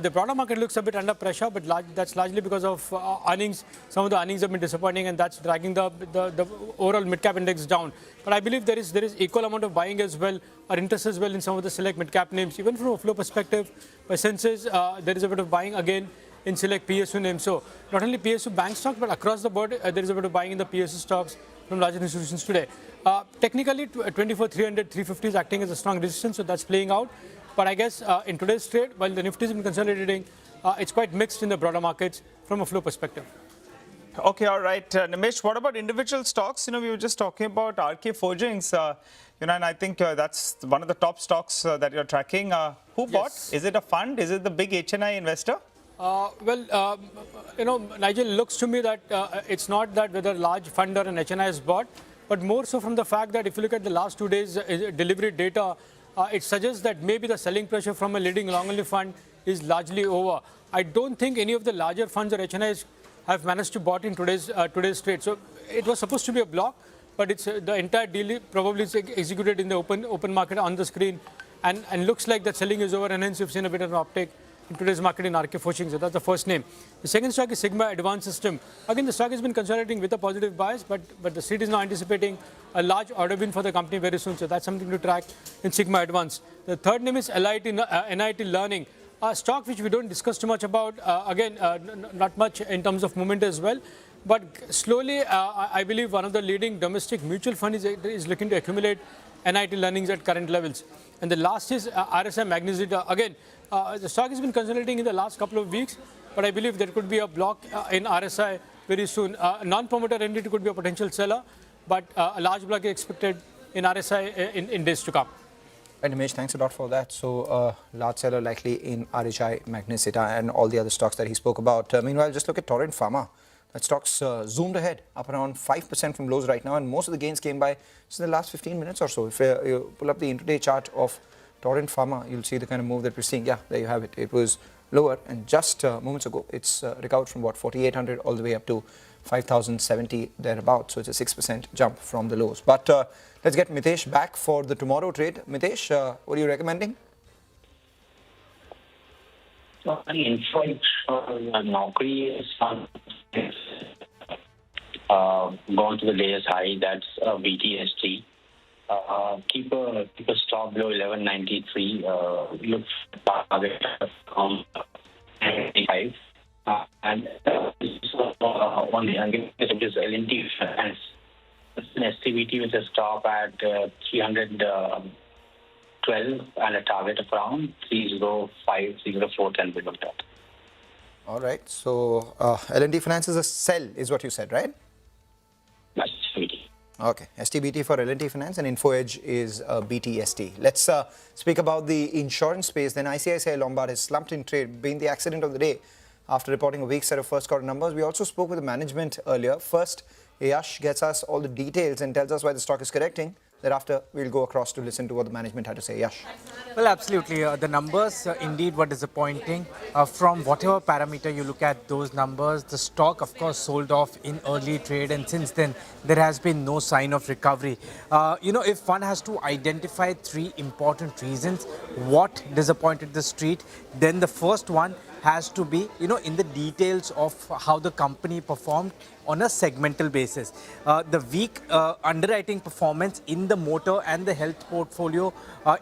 The broader market looks a bit under pressure, but that's largely because of earnings. Some of the earnings have been disappointing, and that's dragging the overall mid-cap index down. But I believe there is equal amount of buying as well, or interest as well in some of the select mid-cap names. Even from a flow perspective, by senses, there is a bit of buying again in select PSU names. So not only PSU bank stocks, but across the board, there is a bit of buying in the PSU stocks from larger institutions today. Technically, 24,300, 350 is acting as a strong resistance, so that's playing out. But I guess in today's trade, while the Nifty has been consolidating, it's quite mixed in the broader markets from a flow perspective. Okay, all right. Nimesh, what about individual stocks? We were just talking about RK Forgings, and I think that's one of the top stocks that you're tracking. Who bought? Is it a fund? Is it the big HNI investor? Nigel, looks to me that it's not that whether large fund or an HNI is bought, but more so from the fact that if you look at the last 2 days delivery data, it suggests that maybe the selling pressure from a leading long-only fund is largely over. I don't think any of the larger funds or HNIs have managed to bought in today's trade. So it was supposed to be a block, but it's the entire deal probably is executed in the open market on the screen, and looks like that selling is over, and hence you've seen a bit of an uptake in today's market in RK Forgings. So that's the first name. The second stock is Sigma Advanced System. Again, the stock has been consolidating with a positive bias, but the street is now anticipating a large order win for the company very soon. So that's something to track in Sigma Advanced. The third name is NIT Learning. A stock which we don't discuss too much about, not much in terms of movement as well. But slowly, I believe one of the leading domestic mutual funds is looking to accumulate NIT Learnings at current levels. And the last is RSI Magnesita. Again, the stock has been consolidating in the last couple of weeks, but I believe there could be a block in RSI very soon. Non-promoter entity could be a potential seller, but a large block is expected in RSI in days to come. Right, Nimesh, thanks a lot for that. So, large seller likely in RHI, Magnesita, and all the other stocks that he spoke about. Meanwhile, just look at Torrent Pharma. That stock's zoomed ahead, up around 5% from lows right now, and most of the gains came by just in the last 15 minutes or so. If you pull up the intraday chart of Torrent Pharma, you'll see the kind of move that we're seeing. Yeah, there you have it. It was lower, and just moments ago, it's recovered from what, 4,800 all the way up to 5,070 thereabouts. So it's a 6% jump from the lows. But let's get Mitesh back for the tomorrow trade. Mitesh, what are you recommending? Naukri is gone to the latest high. That's BTST. Keep a stop below 1193. Look for target on 95. And on the against it is L&T Finance. It's an STBT with a stop at 312 and a target of around 305, 304 can be looked at. All right. So L&T Finance is a sell, is what you said, right? STBT. Okay. STBT for L&T Finance, and InfoEdge is BTST. Let's speak about the insurance space. Then ICICI Lombard has slumped in trade, being the accident of the day after reporting a weak set of first quarter numbers. We also spoke with the management earlier. First, Yash gets us all the details and tells us why the stock is correcting. Thereafter, we'll go across to listen to what the management had to say. Yash. Well, absolutely. The numbers indeed were disappointing. From whatever parameter you look at those numbers, the stock, of course, sold off in early trade, and since then, there has been no sign of recovery. If one has to identify three important reasons what disappointed the street, then the first one has to be, in the details of how the company performed on a segmental basis. The weak underwriting performance in the motor and the health portfolio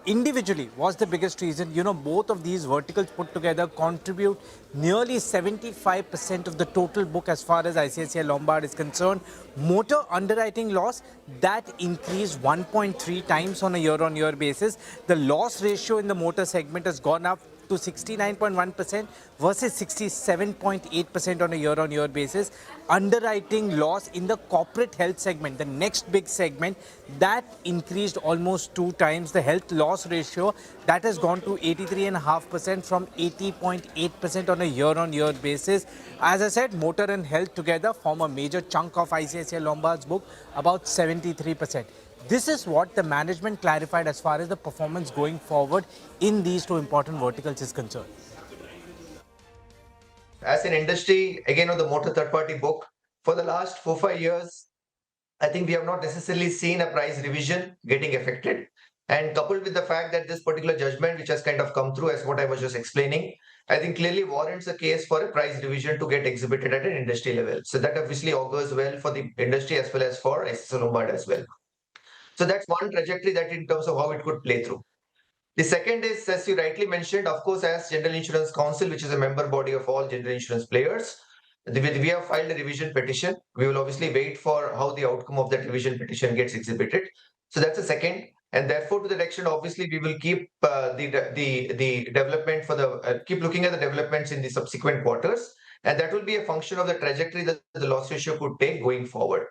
individually was the biggest reason. Both of these verticals put together contribute nearly 75% of the total book as far as ICICI Lombard is concerned. Motor underwriting loss, that increased 1.3 times on a year-on-year basis. The loss ratio in the motor segment has gone up to 69.1% versus 67.8% on a year-on-year basis. Underwriting loss in the corporate health segment, the next big segment, that increased almost 2 times. The health loss ratio, that has gone to 83.5% from 80.8% on a year-on-year basis. As I said, motor and health together form a major chunk of ICICI Lombard's book, about 73%. This is what the management clarified as far as the performance going forward in these two important verticals is concerned. As an industry, again on the motor third-party book, for the last 4-5 years, I think we have not necessarily seen a price revision getting affected. And coupled with the fact that this particular judgment, which has kind of come through as what I was just explaining, I think clearly warrants a case for a price revision to get exhibited at an industry level. So that obviously augurs well for the industry as well as for ICICI Lombard as well. So that's one trajectory that in terms of how it could play through. The second is, as you rightly mentioned, of course, as General Insurance Council, which is a member body of all general insurance players, We have filed a revision petition. We will obviously wait for how the outcome of that revision petition gets exhibited. So that's the second. And therefore, to that extent, obviously, we will keep the development for the keep looking at the developments in the subsequent quarters, and that will be a function of the trajectory that the loss ratio could take going forward.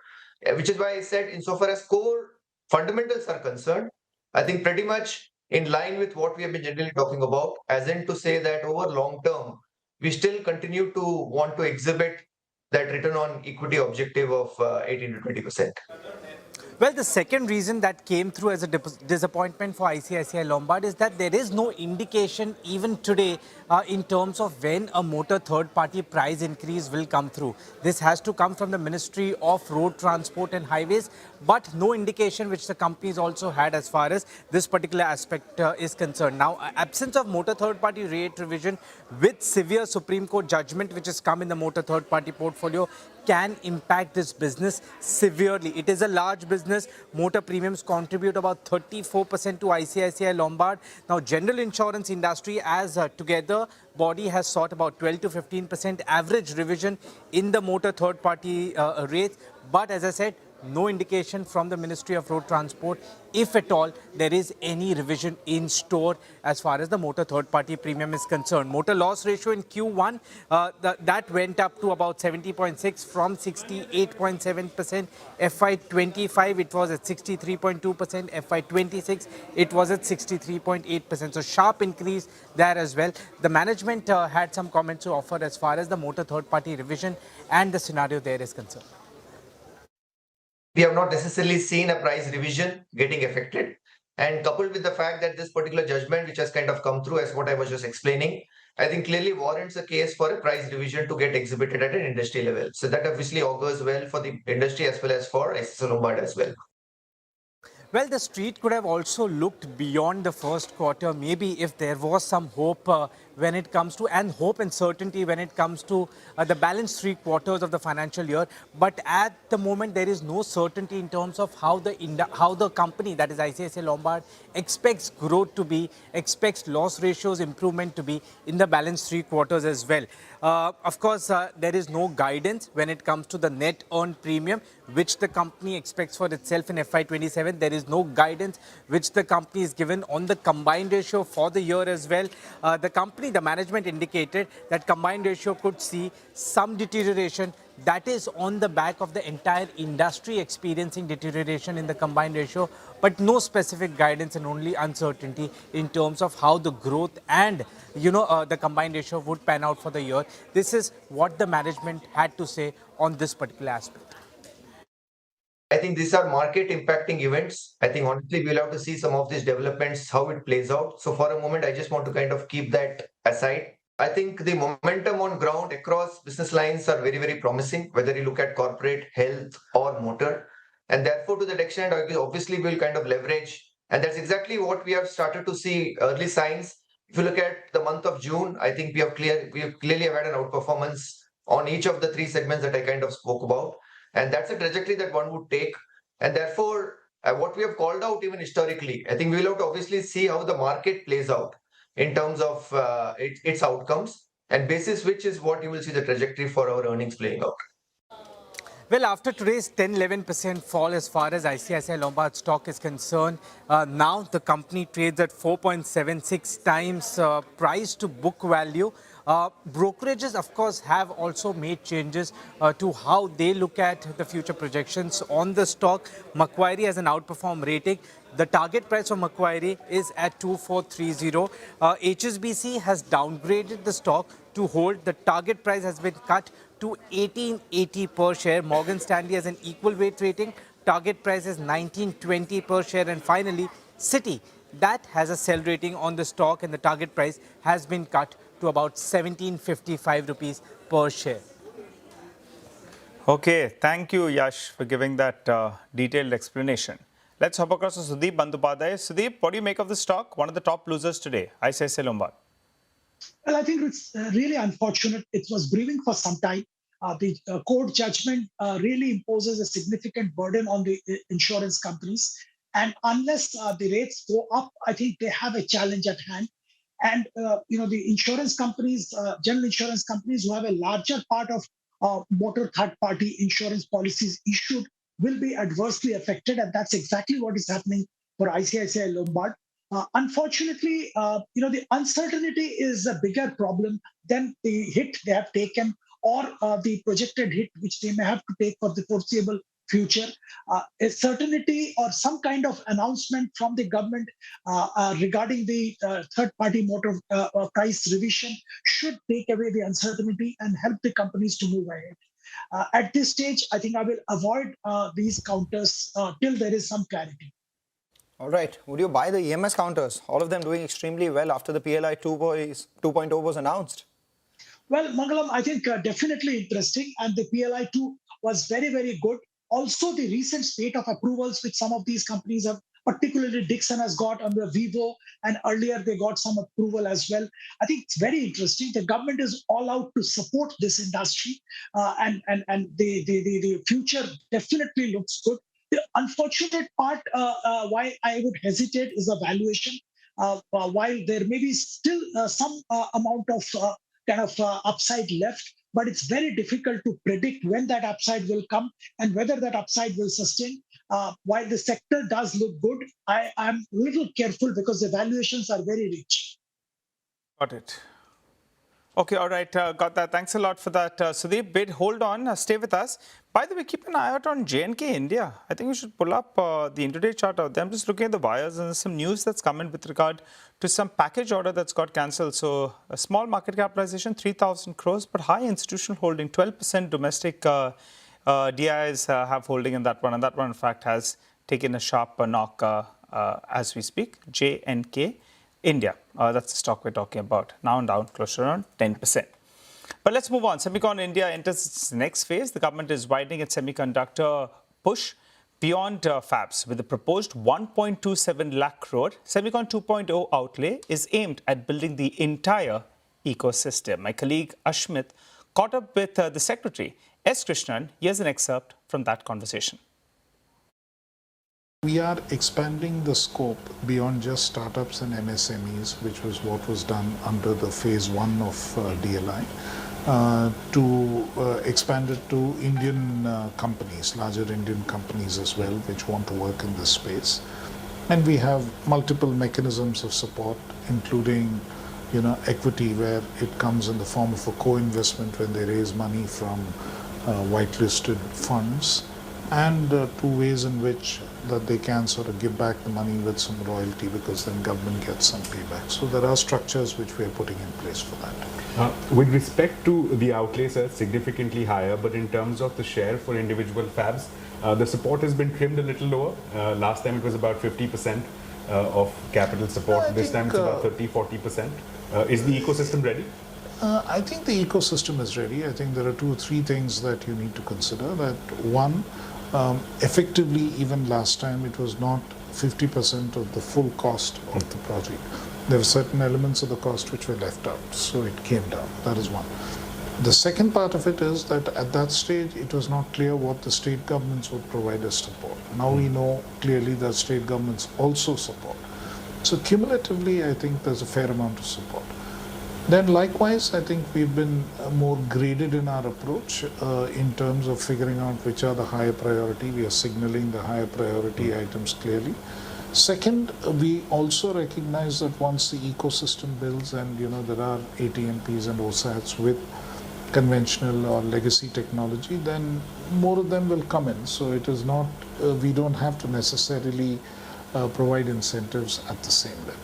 Which is why I said, insofar as core fundamentals are concerned, I think pretty much in line with what we have been generally talking about, as in to say that over long term, we still continue to want to exhibit that return on equity objective of 18 to 20%. Well, the second reason that came through as a disappointment for ICICI Lombard is that there is no indication even today in terms of when a motor third-party price increase will come through. This has to come from the Ministry of Road Transport and Highways, but no indication which the companies also had as far as this particular aspect is concerned. Now, absence of motor third-party rate revision with severe Supreme Court judgment which has come in the motor third-party portfolio can impact this business severely. It is a large business. Motor premiums contribute about 34% to ICICI Lombard. Now, general insurance industry as together body has sought about 12 to 15% average revision in the motor third-party rates. But as I said, no indication from the Ministry of Road Transport, if at all, there is any revision in store as far as the motor third-party premium is concerned. Motor loss ratio in Q1, that went up to about 70.6 from 68.7%. FY25, it was at 63.2%. FY26, it was at 63.8%. So sharp increase there as well. The management had some comments to offer as far as the motor third-party revision and the scenario there is concerned. We have not necessarily seen a price revision getting affected. And coupled with the fact that this particular judgment, which has kind of come through as what I was just explaining, I think clearly warrants a case for a price revision to get exhibited at an industry level. So that obviously augurs well for the industry as well as for ICICI Lombard as well. Well, the street could have also looked beyond the first quarter, maybe if there was some hope when it comes to, and hope and certainty when it comes to the balanced 3 quarters of the financial year. But at the moment, there is no certainty in terms of how the company, that is ICICI Lombard, expects growth to be, expects loss ratios improvement to be in the balanced 3 quarters as well. Of course, there is no guidance when it comes to the net earned premium, which the company expects for itself in FY27. There is no guidance which the company is given on the combined ratio for the year as well. The management indicated that combined ratio could see some deterioration. That is on the back of the entire industry experiencing deterioration in the combined ratio, but no specific guidance and only uncertainty in terms of how the growth and the combined ratio would pan out for the year. This is what the management had to say on this particular aspect. I think these are market impacting events. I think honestly, we'll have to see some of these developments, how it plays out. So for a moment, I just want to kind of keep that aside. I think the momentum on ground across business lines are very, very promising, whether you look at corporate, health or motor. And therefore, to that extent, obviously we'll kind of leverage. And that's exactly what we have started to see early signs. If you look at the month of June, I think we have clearly had an outperformance on each of the 3 segments that I kind of spoke about. And that's a trajectory that one would take. And therefore, what we have called out even historically, I think we will have to obviously see how the market plays out in terms of its outcomes, and basis which is what you will see the trajectory for our earnings playing out. Well, after today's 10-11% fall as far as ICICI Lombard stock is concerned, now the company trades at 4.76 times price to book value. Brokerages, of course, have also made changes to how they look at the future projections on the stock. Macquarie has an outperform rating. The target price of Macquarie is at 2430. HSBC has downgraded the stock to hold. The target price has been cut to 1880 per share. Morgan Stanley has an equal weight rating. Target price is 1920 per share. And finally, Citi, that has a sell rating on the stock, and the target price has been cut to about 1755 rupees per share. Okay, thank you, Yash, for giving that detailed explanation. Let's hop across to Sudeep Bandyopadhyay. Sudeep, what do you make of the stock? One of the top losers today, ICICI Lombard. Well, I think it's really unfortunate. It was brewing for some time. The court judgment really imposes a significant burden on the insurance companies. And unless the rates go up, I think they have a challenge at hand. And, the insurance companies, general insurance companies who have a larger part of motor third-party insurance policies issued will be adversely affected, and that's exactly what is happening for ICICI Lombard. Unfortunately, the uncertainty is a bigger problem than the hit they have taken or the projected hit which they may have to take for the foreseeable future. A certainty or some kind of announcement from the government regarding the third-party motor price revision should take away the uncertainty and help the companies to move ahead. At this stage, I think I will avoid these counters till there is some clarity. All right. Would you buy the EMS counters? All of them doing extremely well after the PLI 2.0 was announced. Well, Mangalam, I think definitely interesting. And the PLI 2 was very, very good. Also, the recent spate of approvals which some of these companies have, particularly Dixon has got under Vivo, and earlier they got some approval as well. I think it's very interesting. The government is all out to support this industry, and the future definitely looks good. The unfortunate part why I would hesitate is the valuation. While there may be still some amount of upside left, but it's very difficult to predict when that upside will come and whether that upside will sustain. While the sector does look good, I am a little careful because the valuations are very rich. Got it. Okay, all right, got that. Thanks a lot for that. Sudeep, bid, hold on, stay with us. By the way, keep an eye out on JNK India. I think we should pull up the intraday chart out there. I'm just looking at the wires and some news that's come in with regard to some package order that's got cancelled. So a small market capitalization, 3,000 crores, but high institutional holding, 12% domestic DIs have holding in that one. And that one, in fact, has taken a sharp knock as we speak. JNK India, that's the stock we're talking about. Now down close to around 10%. But let's move on. Semicon India enters its next phase. The government is widening its semiconductor push beyond fabs with a proposed 1.27 lakh crore. Semicon 2.0 outlay is aimed at building the entire ecosystem. My colleague Ashmit caught up with the secretary, S. Krishnan. Here's an excerpt from that conversation. We are expanding the scope beyond just startups and MSMEs, which was what was done under the phase 1 of DLI, to expand it to Indian companies, larger Indian companies as well, which want to work in this space. And we have multiple mechanisms of support, including equity, where it comes in the form of a co-investment when they raise money from whitelisted funds, and two ways in which that they can sort of give back the money with some royalty, because then government gets some payback. So there are structures which we are putting in place for that. With respect to the outlays, are significantly higher, but in terms of the share for individual fabs, the support has been trimmed a little lower. Last time it was about 50% of capital support. This time it's about 30-40%. Is the ecosystem ready? I think the ecosystem is ready. I think there are 2 or 3 things that you need to consider. That one, effectively, even last time, it was not 50% of the full cost of the project. There were certain elements of the cost which were left out, so it came down. That is one. The second part of it is that at that stage, it was not clear what the state governments would provide as support. Now we know clearly that state governments also support. So cumulatively, I think there's a fair amount of support. Then likewise, I think we've been more graded in our approach in terms of figuring out which are the higher priority. We are signaling the higher priority items clearly. Second, we also recognize that once the ecosystem builds and there are ATMPs and OSATs with conventional or legacy technology, then more of them will come in. So it is not, we don't have to necessarily provide incentives at the same level.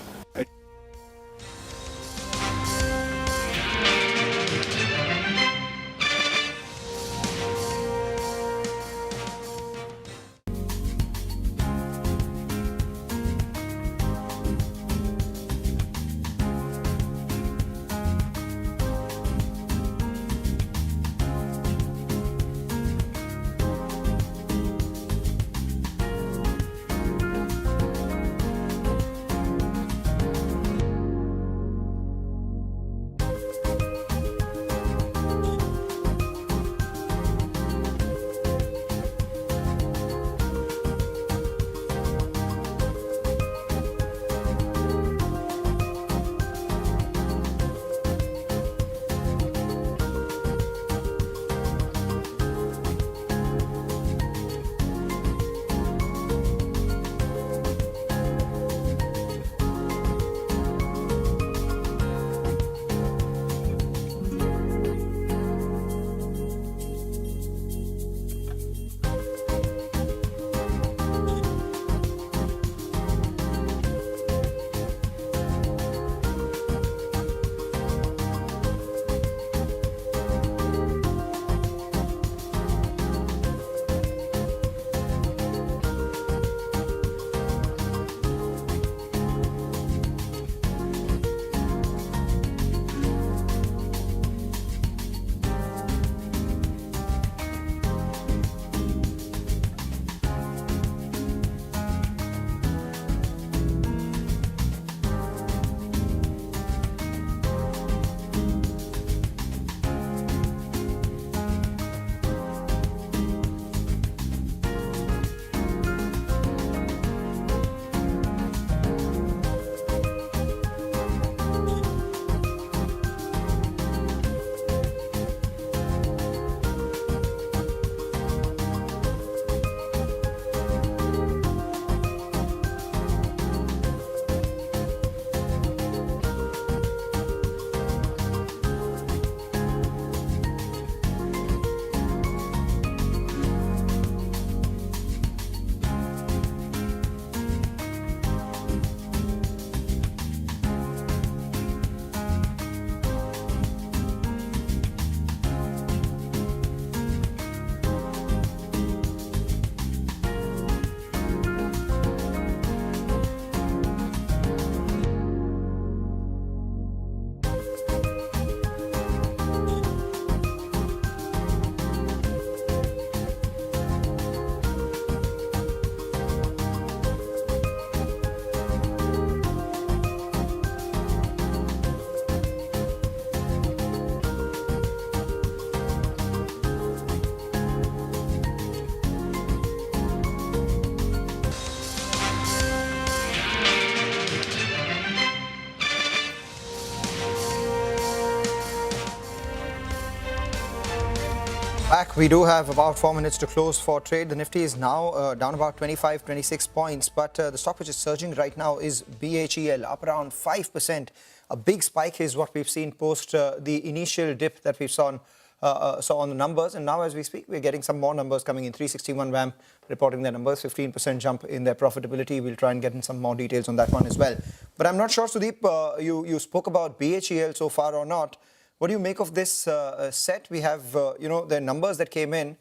Back, we do have about 4 minutes to close for trade. The Nifty is now down about 25, 26 points, but the stock which is surging right now is BHEL, up around 5%. A big spike is what we've seen post the initial dip that we saw on the numbers, and now as we speak, we're getting some more numbers coming in. 361 RAM reporting their numbers, 15% jump in their profitability. We'll try and get in some more details on that one as well. But I'm not sure, Sudeep, you spoke about BHEL so far or not. What do you make of this set? We have, the numbers that came in.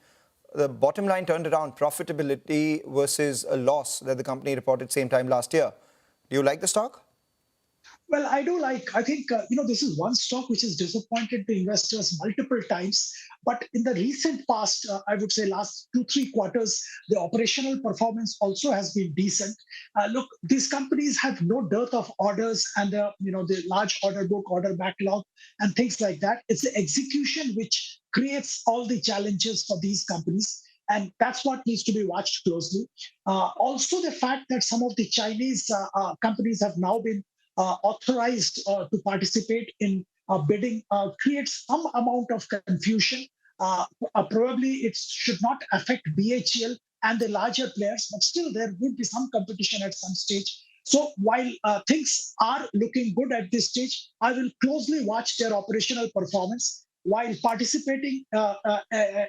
The bottom line turned around, profitability versus a loss that the company reported same time last year. Do you like the stock? Well, I think, this is one stock which has disappointed the investors multiple times. But in the recent past, I would say last 2-3 quarters, the operational performance also has been decent. Look, these companies have no dearth of orders and the large order book, order backlog, and things like that. It's the execution which creates all the challenges for these companies. And that's what needs to be watched closely. Also, the fact that some of the Chinese companies have now been authorized to participate in bidding creates some amount of confusion. Probably it should not affect BHEL and the larger players, but still there will be some competition at some stage. So while things are looking good at this stage, I will closely watch their operational performance. While participating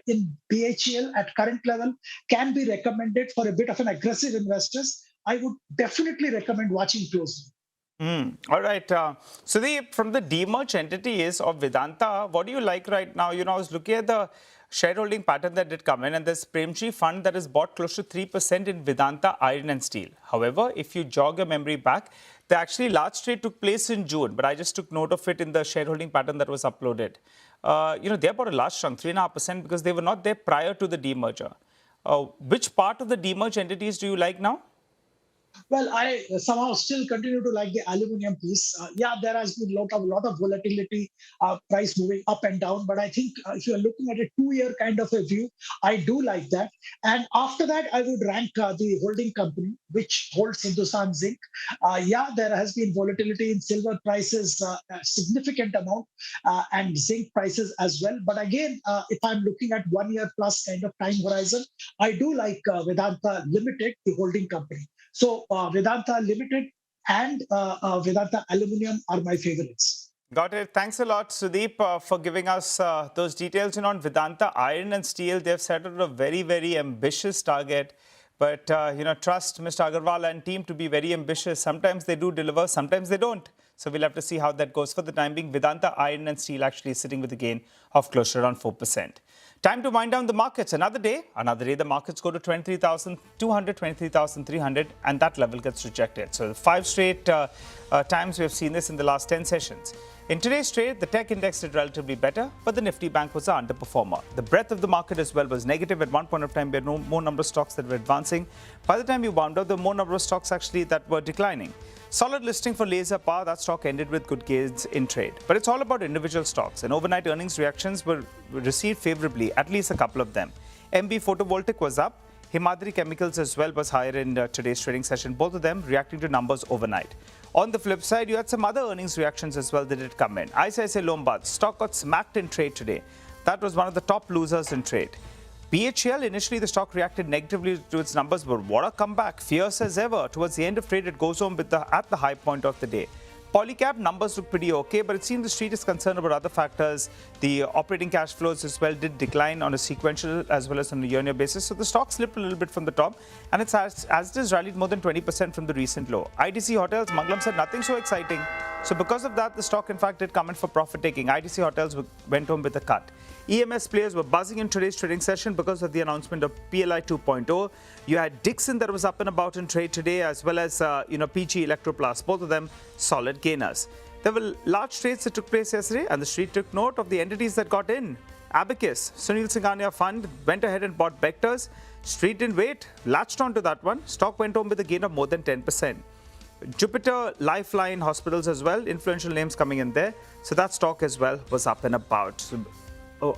in BHEL at current level can be recommended for a bit of an aggressive investors, I would definitely recommend watching closely. All right. Sudeep, from the demerged entities of Vedanta, what do you like right now? I was looking at the shareholding pattern that did come in, and there's Premji Fund that has bought close to 3% in Vedanta Iron and Steel. However, if you jog your memory back, the actually large trade took place in June, but I just took note of it in the shareholding pattern that was uploaded. They bought a large chunk, 3.5%, because they were not there prior to the demerger. Which part of the demerged entities do you like now? Well, I somehow still continue to like the aluminum piece. There has been a lot of volatility, price moving up and down. But I think if you're looking at a 2-year kind of a view, I do like that. And after that, I would rank the holding company, which holds Hindustan Zinc. There has been volatility in silver prices, a significant amount, and zinc prices as well. But again, if I'm looking at 1 year plus kind of time horizon, I do like Vedanta Limited, the holding company. So Vedanta Limited and Vedanta Aluminium are my favorites. Got it. Thanks a lot, Sudeep, for giving us those details. On Vedanta Iron and Steel, they've set out a very, very ambitious target. But, trust Mr. Agarwal and team to be very ambitious. Sometimes they do deliver, sometimes they don't. So we'll have to see how that goes. For the time being, Vedanta Iron and Steel actually sitting with a gain of close to around 4%. Time to wind down the markets. Another day, the markets go to 23,200, 23,300, and that level gets rejected. So 5 straight times we have seen this in the last 10 sessions. In today's trade, the tech index did relatively better, but the Nifty Bank was an underperformer. The breadth of the market as well was negative. At one point of time, we had more number of stocks that were advancing. By the time you wound up, there were more number of stocks actually that were declining. Solid listing for Laser Power. That stock ended with good gains in trade. But it's all about individual stocks, and overnight earnings reactions were received favorably, at least a couple of them. MB Photovoltaic was up. Himadri Chemicals as well was higher in today's trading session. Both of them reacting to numbers overnight. On the flip side, you had some other earnings reactions as well that did come in. ICICI Lombard stock got smacked in trade today. That was one of the top losers in trade. BHEL, initially the stock reacted negatively to its numbers, but what a comeback, fierce as ever. Towards the end of trade, it goes home with at the high point of the day. Polycab numbers look pretty okay, but it seems the street is concerned about other factors. The operating cash flows as well did decline on a sequential as well as on a year-on-year basis. So the stock slipped a little bit from the top, and it's as it has rallied more than 20% from the recent low. ITC Hotels, Manglam said nothing so exciting. So because of that, the stock in fact did come in for profit taking. ITC Hotels went home with a cut. EMS players were buzzing in today's trading session because of the announcement of PLI 2.0. You had Dixon that was up and about in trade today, as well as PG Electroplast. Both of them solid gainers. There were large trades that took place yesterday, and the street took note of the entities that got in. Abacus, Sunil Singhania Fund went ahead and bought Vectors. Street didn't wait, latched onto that one. Stock went home with a gain of more than 10%. Jupiter, Lifeline Hospitals as well, influential names coming in there. So that stock as well was up and about. So,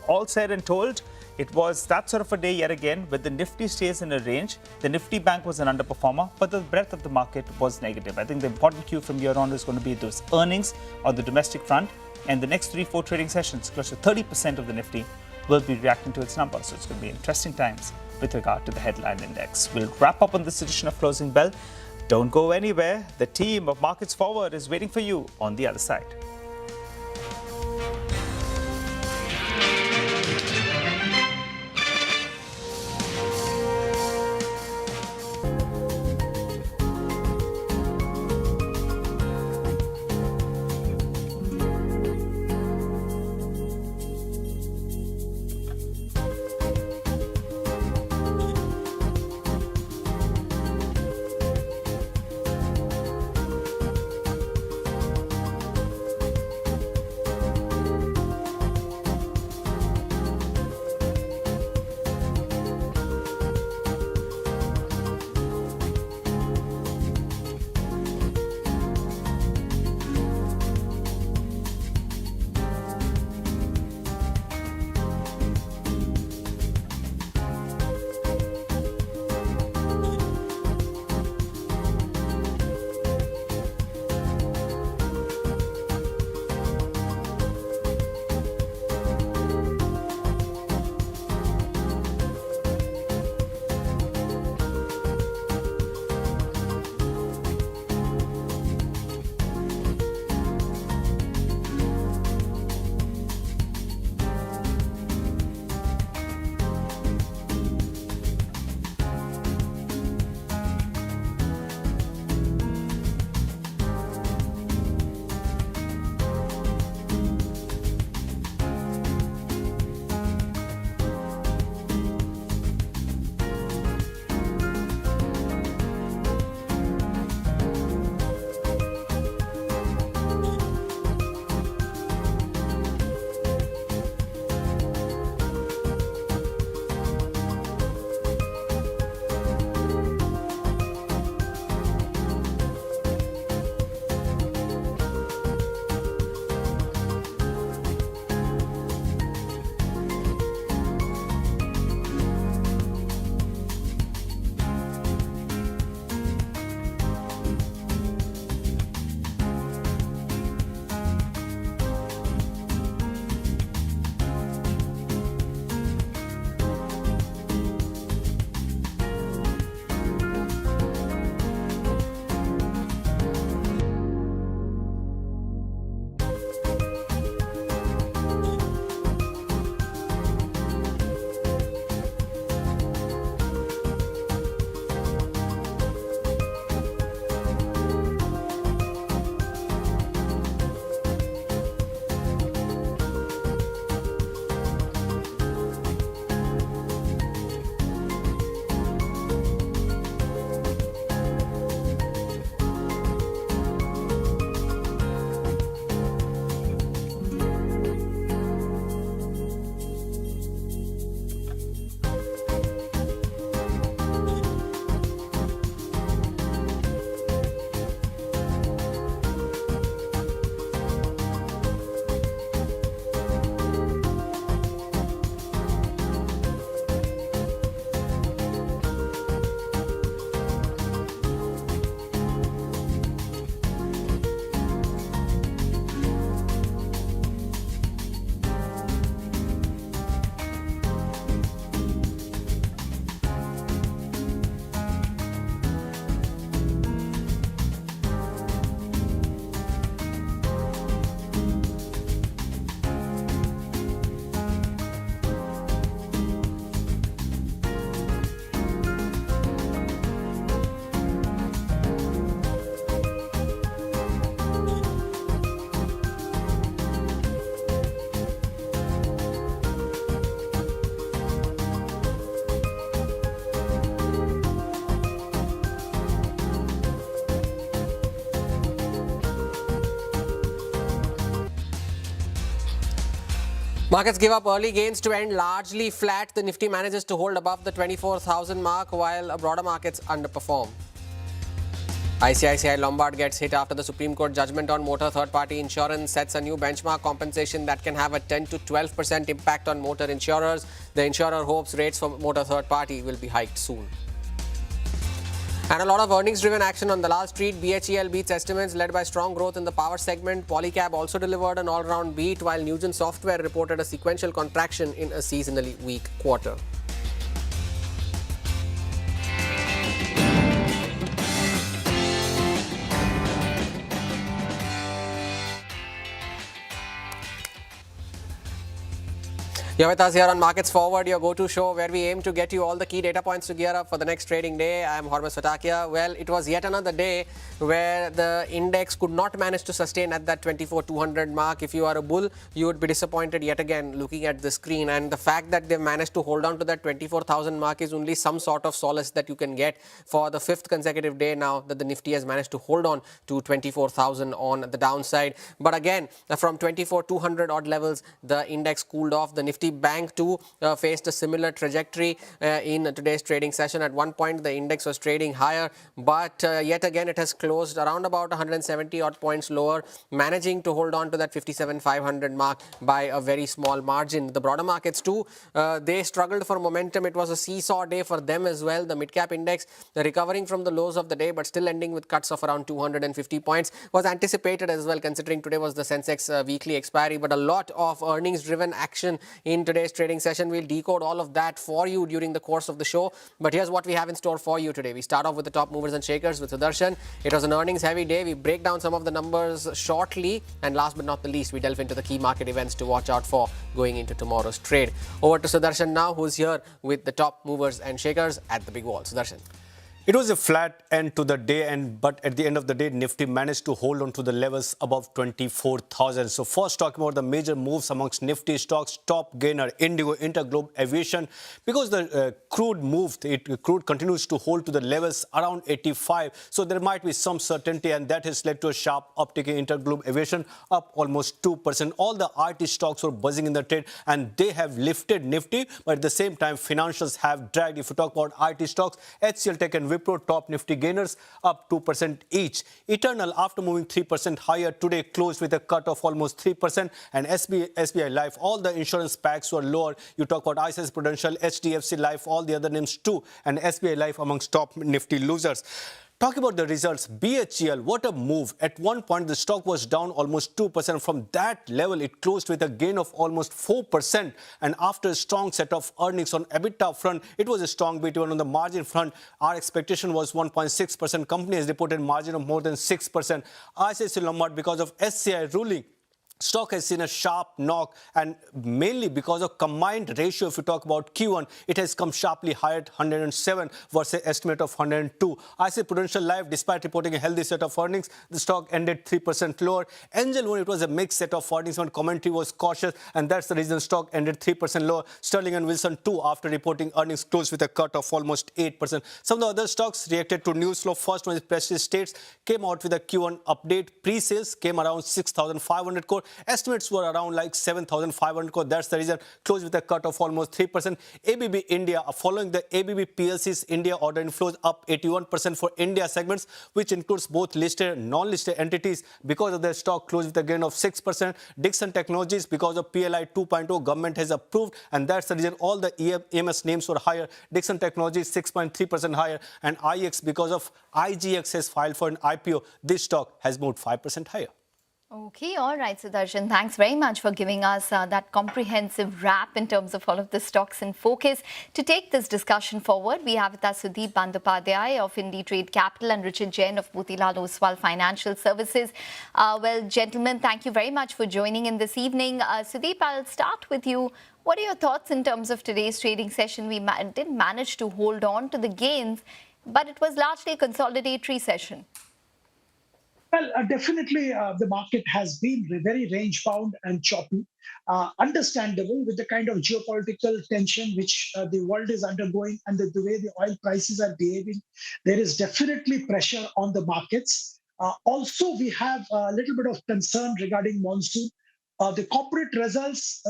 all said and told, it was that sort of a day yet again, where the Nifty stays in a range. The Nifty Bank was an underperformer, but the breadth of the market was negative. I think the important cue from here on is going to be those earnings on the domestic front. And the next 3-4 trading sessions, close to 30% of the Nifty will be reacting to its numbers. So it's going to be interesting times with regard to the headline index. We'll wrap up on this edition of Closing Bell. Don't go anywhere. The team of Markets Forward is waiting for you on the other side. Markets give up early gains to end largely flat. The Nifty manages to hold above the 24,000 mark while broader markets underperform. ICICI Lombard gets hit after the Supreme Court judgment on motor third-party insurance sets a new benchmark compensation that can have a 10 to 12% impact on motor insurers. The insurer hopes rates for motor third-party will be hiked soon. And a lot of earnings-driven action on the last street. BHEL beats estimates led by strong growth in the power segment. Polycab also delivered an all-round beat, while Nugent Software reported a sequential contraction in a seasonally weak quarter. You're with us here on Markets Forward, your go-to show where we aim to get you all the key data points to gear up for the next trading day. I'm Hormuz Fatakia. Well, it was yet another day where the index could not manage to sustain at that 24,200 mark. If you are a bull, you would be disappointed yet again looking at the screen. And the fact that they've managed to hold on to that 24,000 mark is only some sort of solace that you can get for the fifth consecutive day now that the Nifty has managed to hold on to 24,000 on the downside. But again, from 24,200 odd levels, the index cooled off. The Nifty Bank too faced a similar trajectory in today's trading session. At one point, the index was trading higher, but yet again, it has closed around about 170 odd points lower, managing to hold on to that 57,500 mark by a very small margin. The broader markets too, they struggled for momentum. It was a seesaw day for them as well. The Midcap index recovering from the lows of the day, but still ending with cuts of around 250 points. Was anticipated as well, considering today was the Sensex weekly expiry, but a lot of earnings-driven action in today's trading session. We'll decode all of that for you during the course of the show. But here's what we have in store for you today. We start off with the top movers and shakers with Sudarshan. It was an earnings-heavy day. We break down some of the numbers shortly. And last but not the least, we delve into the key market events to watch out for going into tomorrow's trade. Over to Sudarshan now, who's here with the top movers and shakers at the big wall. Sudarshan. It was a flat end to the day, but at the end of the day, Nifty managed to hold on to the levels above 24,000. So first, talking about the major moves amongst Nifty stocks, top gainer, Indigo, Interglobe Aviation. Because the crude moved, crude continues to hold to the levels around 85. So there might be some certainty, and that has led to a sharp uptick in Interglobe Aviation, up almost 2%. All the IT stocks were buzzing in the trade, and they have lifted Nifty, but at the same time, financials have dragged. If you talk about IT stocks, HCL Tech and Wipro, top Nifty gainers, up 2% each. Eternal, after moving 3% higher today, closed with a cut of almost 3%. And SBI Life, all the insurance packs were lower. You talk about ICICI Prudential, HDFC Life, all the other names too. And SBI Life amongst top Nifty losers. Talking about the results, BHEL, what a move. At one point, the stock was down almost 2%. From that level, it closed with a gain of almost 4%. And after a strong set of earnings on EBITDA front, it was a strong beat. Even on the margin front, our expectation was 1.6%. Company has reported margin of more than 6%. ICICI Lombard, because of SCI ruling, stock has seen a sharp knock, and mainly because of combined ratio. If you talk about Q1, it has come sharply higher at 107 versus estimate of 102. ICICI Prudential Life, despite reporting a healthy set of earnings, the stock ended 3% lower. Angel One, it was a mixed set of earnings when commentary was cautious, and that's the reason stock ended 3% lower. Sterling and Wilson too, after reporting earnings, closed with a cut of almost 8%. Some of the other stocks reacted to news flow. First one is Prestige Estates, came out with a Q1 update. Pre-sales came around 6,500 crore. Estimates were around like 7,500 crore. That's the reason, closed with a cut of almost 3%. ABB India, following the ABB PLC's India order inflows, up 81% for India segments, which includes both listed and non-listed entities. Because of their stock, closed with a gain of 6%. Dixon Technologies, because of PLI 2.0, government has approved, and that's the reason all the EMS names were higher. Dixon Technologies 6.3% higher, and IX, because of IGX has filed for an IPO, this stock has moved 5% higher. Okay, all right, Sudarshan. Thanks very much for giving us that comprehensive wrap in terms of all of the stocks in focus. To take this discussion forward, we have with us Sudeep Bandyopadhyay of IndiTrade Capital and Richard Jain of Motilal Oswal Financial Services. Well, gentlemen, thank you very much for joining in this evening. Sudeep, I'll start with you. What are your thoughts in terms of today's trading session? We did manage to hold on to the gains, but it was largely a consolidatory session. Well, definitely the market has been very range-bound and choppy. Understandable with the kind of geopolitical tension which the world is undergoing and the way the oil prices are behaving. There is definitely pressure on the markets. Also, we have a little bit of concern regarding monsoon. The corporate results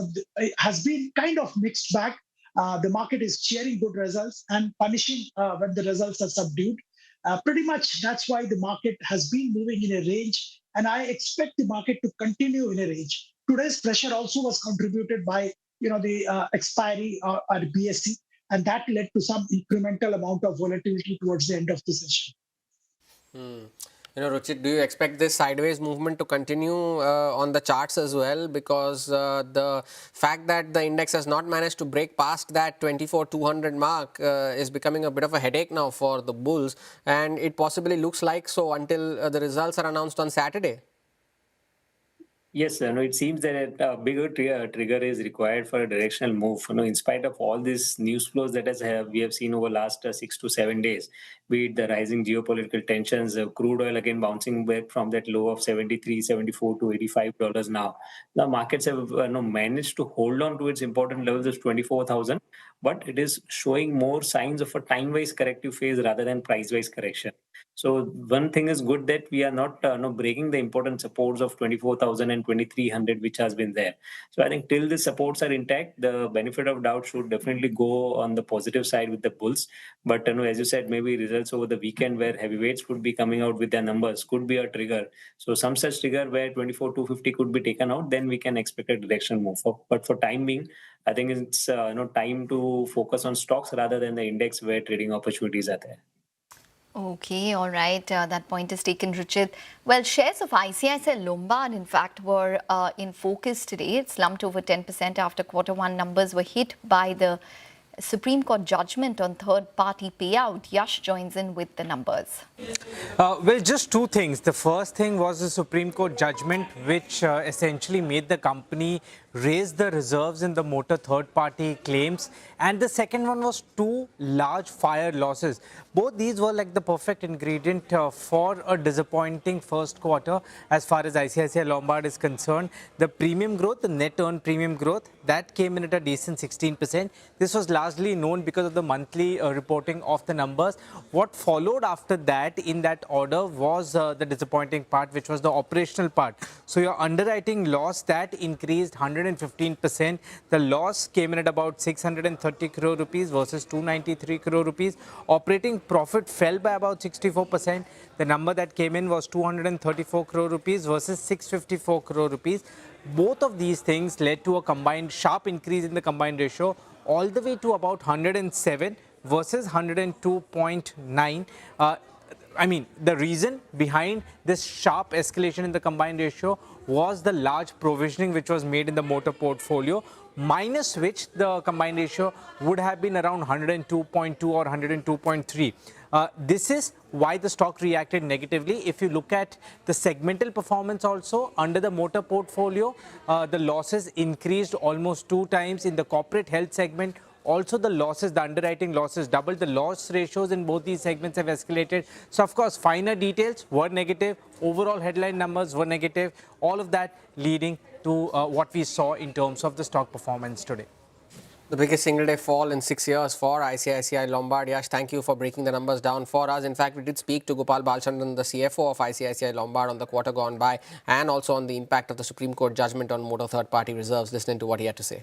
has been kind of mixed bag. The market is cheering good results and punishing when the results are subdued. Pretty much that's why the market has been moving in a range, and I expect the market to continue in a range. Today's pressure also was contributed by the expiry at BSE. and that led to some incremental amount of volatility towards the end of the session. Ruchit, do you expect this sideways movement to continue on the charts as well? Because the fact that the index has not managed to break past that 24,200 mark is becoming a bit of a headache now for the bulls, and it possibly looks like so until the results are announced on Saturday. Yes, it seems that a bigger trigger is required for a directional move. In spite of all these news flows that we have seen over last 6 to 7 days, be it the rising geopolitical tensions, crude oil again bouncing back from that low of 73, 74 to $85 now. The markets have managed to hold on to its important levels of 24,000, but it is showing more signs of a time-wise corrective phase rather than price-wise correction. So one thing is good that we are not breaking the important supports of 24,000 and 2,300, which has been there. So I think till the supports are intact, the benefit of doubt should definitely go on the positive side with the bulls. But as you said, maybe results over the weekend where heavyweights would be coming out with their numbers could be a trigger. So some such trigger where 24,250 could be taken out, then we can expect a direction move. But for time being, I think it's time to focus on stocks rather than the index where trading opportunities are there. Okay, all right. That point is taken, Ruchit. Well, shares of ICICI Lombard, in fact, were in focus today. It slumped over 10% after Q1 numbers were hit by the Supreme Court judgment on third-party payout. Yash joins in with the numbers. Well, just two things. The first thing was the Supreme Court judgment, which essentially made the company raise the reserves in the motor third-party claims. And the second one was two large fire losses. Both these were like the perfect ingredient for a disappointing first quarter as far as ICICI Lombard is concerned. The premium growth, the net earned premium growth, that came in at a decent 16%. This was largely known because of the monthly reporting of the numbers. What followed after that in that order was the disappointing part, which was the operational part. So your underwriting loss, that increased 115%. The loss came in at about 630 crore rupees versus 293 crore rupees. Operating profit fell by about 64%. The number that came in was 234 crore rupees versus 654 crore rupees. Both of these things led to a sharp increase in the combined ratio all the way to about 107 versus 102.9. I mean, the reason behind this sharp escalation in the combined ratio was the large provisioning which was made in the motor portfolio, minus which the combined ratio would have been around 102.2 or 102.3. This is why the stock reacted negatively. If you look at the segmental performance also under the motor portfolio, the losses increased almost 2 times in the corporate health segment. Also, the losses, the underwriting losses doubled. The loss ratios in both these segments have escalated. So, of course, finer details were negative. Overall headline numbers were negative. All of that leading to what we saw in terms of the stock performance today. The biggest single day fall in 6 years for ICICI Lombard. Yash, thank you for breaking the numbers down for us. In fact, we did speak to Gopal Balchandran, the CFO of ICICI Lombard, on the quarter gone by and also on the impact of the Supreme Court judgment on motor third-party reserves. Listening to what he had to say.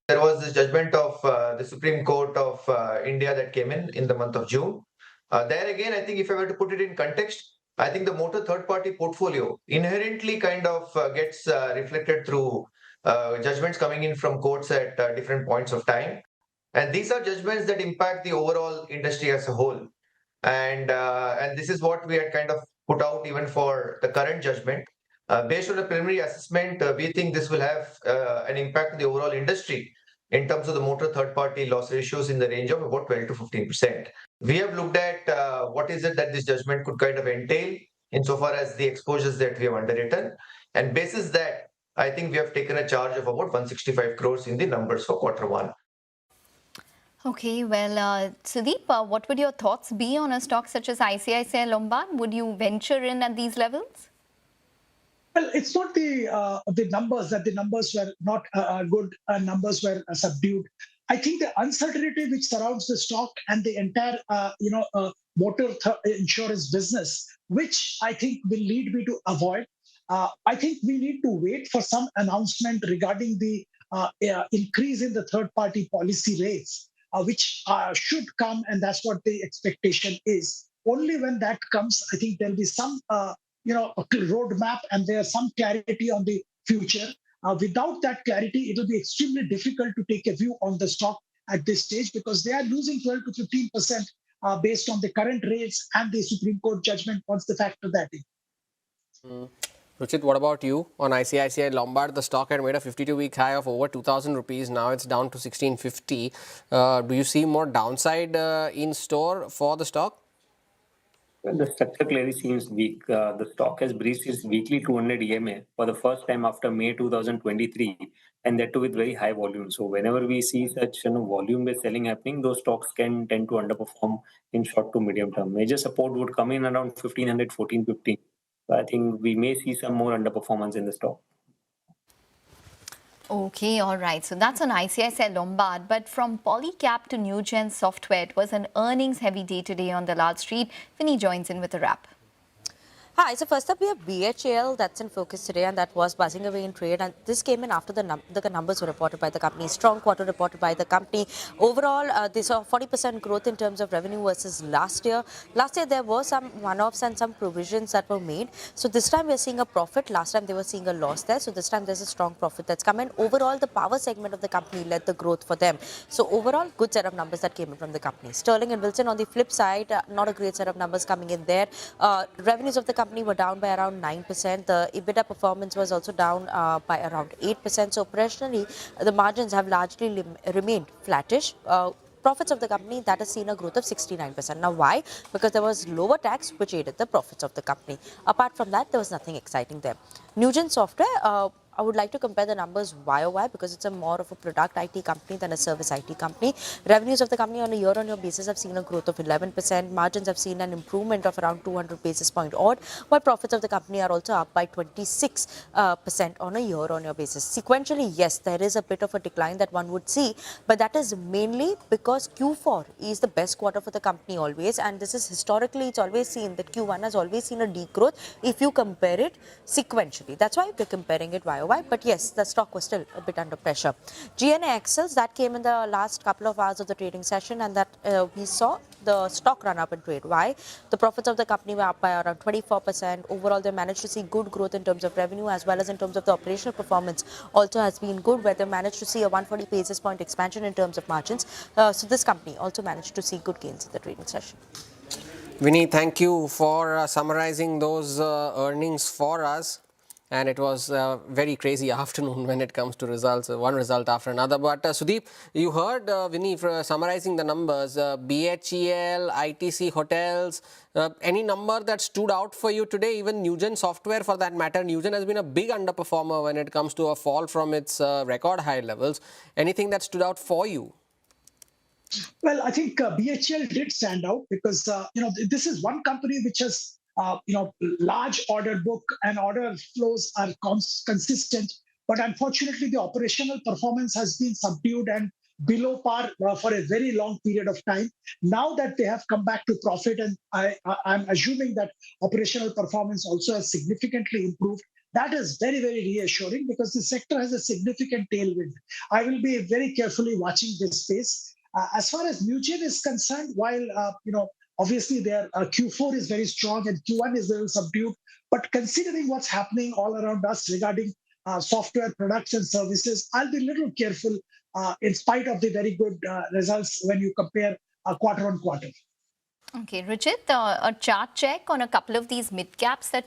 There was this judgment of the Supreme Court of India that came in the month of June. There again, I think if I were to put it in context, I think the motor third-party portfolio inherently kind of gets reflected through judgments coming in from courts at different points of time. And these are judgments that impact the overall industry as a whole. And this is what we had kind of put out even for the current judgment. Based on a preliminary assessment, we think this will have an impact on the overall industry in terms of the motor third-party loss ratios in the range of about 12 to 15%. We have looked at what is it that this judgment could kind of entail insofar as the exposures that we have underwritten. And basis that, I think we have taken a charge of about 165 crores in the numbers for Q1. Okay, well, Sudeep, what would your thoughts be on a stock such as ICICI Lombard? Would you venture in at these levels? Well, it's not the numbers, that the numbers were not good, numbers were subdued. I think the uncertainty which surrounds the stock and the entire, motor insurance business, which I think will lead me to avoid. I think we need to wait for some announcement regarding the increase in the third-party policy rates, which should come, and that's what the expectation is. Only when that comes, I think there'll be some a roadmap and there's some clarity on the future. Without that clarity, it will be extremely difficult to take a view on the stock at this stage because they are losing 12 to 15% based on the current rates and the Supreme Court judgment once they factor that in. Ruchit, what about you? On ICICI Lombard, the stock had made a 52-week high of over 2,000 rupees. Now it's down to 1650. Do you see more downside in store for the stock? Well, the structure clearly seems weak. The stock has breached its weekly 200 EMA for the first time after May 2023, and that too with very high volume. So whenever we see such volume-based selling happening, those stocks can tend to underperform in short to medium term. Major support would come in around 1500, 1450. So I think we may see some more underperformance in the stock. Okay, all right. So that's on ICICI Lombard. But from Polycap to Newgen Software, it was an earnings-heavy day today on the large street. Vinny joins in with a wrap. Hi, so first up we have BHAL that's in focus today and that was buzzing away in trade, and this came in after the numbers were reported by the company. Strong quarter reported by the company. Overall, they saw 40% growth in terms of revenue versus last year. Last year there were some one-offs and some provisions that were made. So this time we are seeing a profit. Last time they were seeing a loss there. So this time there's a strong profit that's come in. Overall, the power segment of the company led the growth for them. So overall, good set of numbers that came in from the company. Sterling and Wilson on the flip side, not a great set of numbers coming in there. Revenues of the company were down by around 9%. The EBITDA performance was also down by around 8%. So operationally, the margins have largely remained flattish. Profits of the company that has seen a growth of 69%. Now why? Because there was lower tax which aided the profits of the company. Apart from that, there was nothing exciting there. Newgen Software, I would like to compare the numbers YOY because it's a more of a product IT company than a service IT company. Revenues of the company on a year-on-year basis have seen a growth of 11%. Margins have seen an improvement of around 200 basis point odd, while profits of the company are also up by 26% on a year-on-year basis. Sequentially, yes, there is a bit of a decline that one would see, but that is mainly because Q4 is the best quarter for the company always, and this is historically, it's always seen that Q1 has always seen a degrowth if you compare it sequentially. That's why we're comparing it YOY. But yes, the stock was still a bit under pressure. GNA Axles, that came in the last couple of hours of the trading session, and that we saw the stock run up in trade. Why? The profits of the company were up by around 24%. Overall, they managed to see good growth in terms of revenue as well as in terms of the operational performance. Also has been good, where they managed to see a 140 basis point expansion in terms of margins. So this company also managed to see good gains in the trading session. Vinny, thank you for summarizing those earnings for us. And it was a very crazy afternoon when it comes to results, one result after another. But Sudeep, you heard Vinny for summarizing the numbers, BHEL, ITC Hotels, any number that stood out for you today, even Newgen Software for that matter. Newgen has been a big underperformer when it comes to a fall from its record high levels. Anything that stood out for you? Well, I think BHEL did stand out because, this is one company which has large order book and order flows are consistent. But unfortunately, the operational performance has been subdued and below par for a very long period of time. Now that they have come back to profit, and I'm assuming that operational performance also has significantly improved, that is very, very reassuring because the sector has a significant tailwind. I will be very carefully watching this space. As far as Newgen is concerned, while, obviously, their Q4 is very strong and Q1 is a little subdued. But considering what's happening all around us regarding software products and services, I'll be a little careful in spite of the very good results when you compare quarter on quarter. Okay, Ruchit, a chart check on a couple of these mid caps that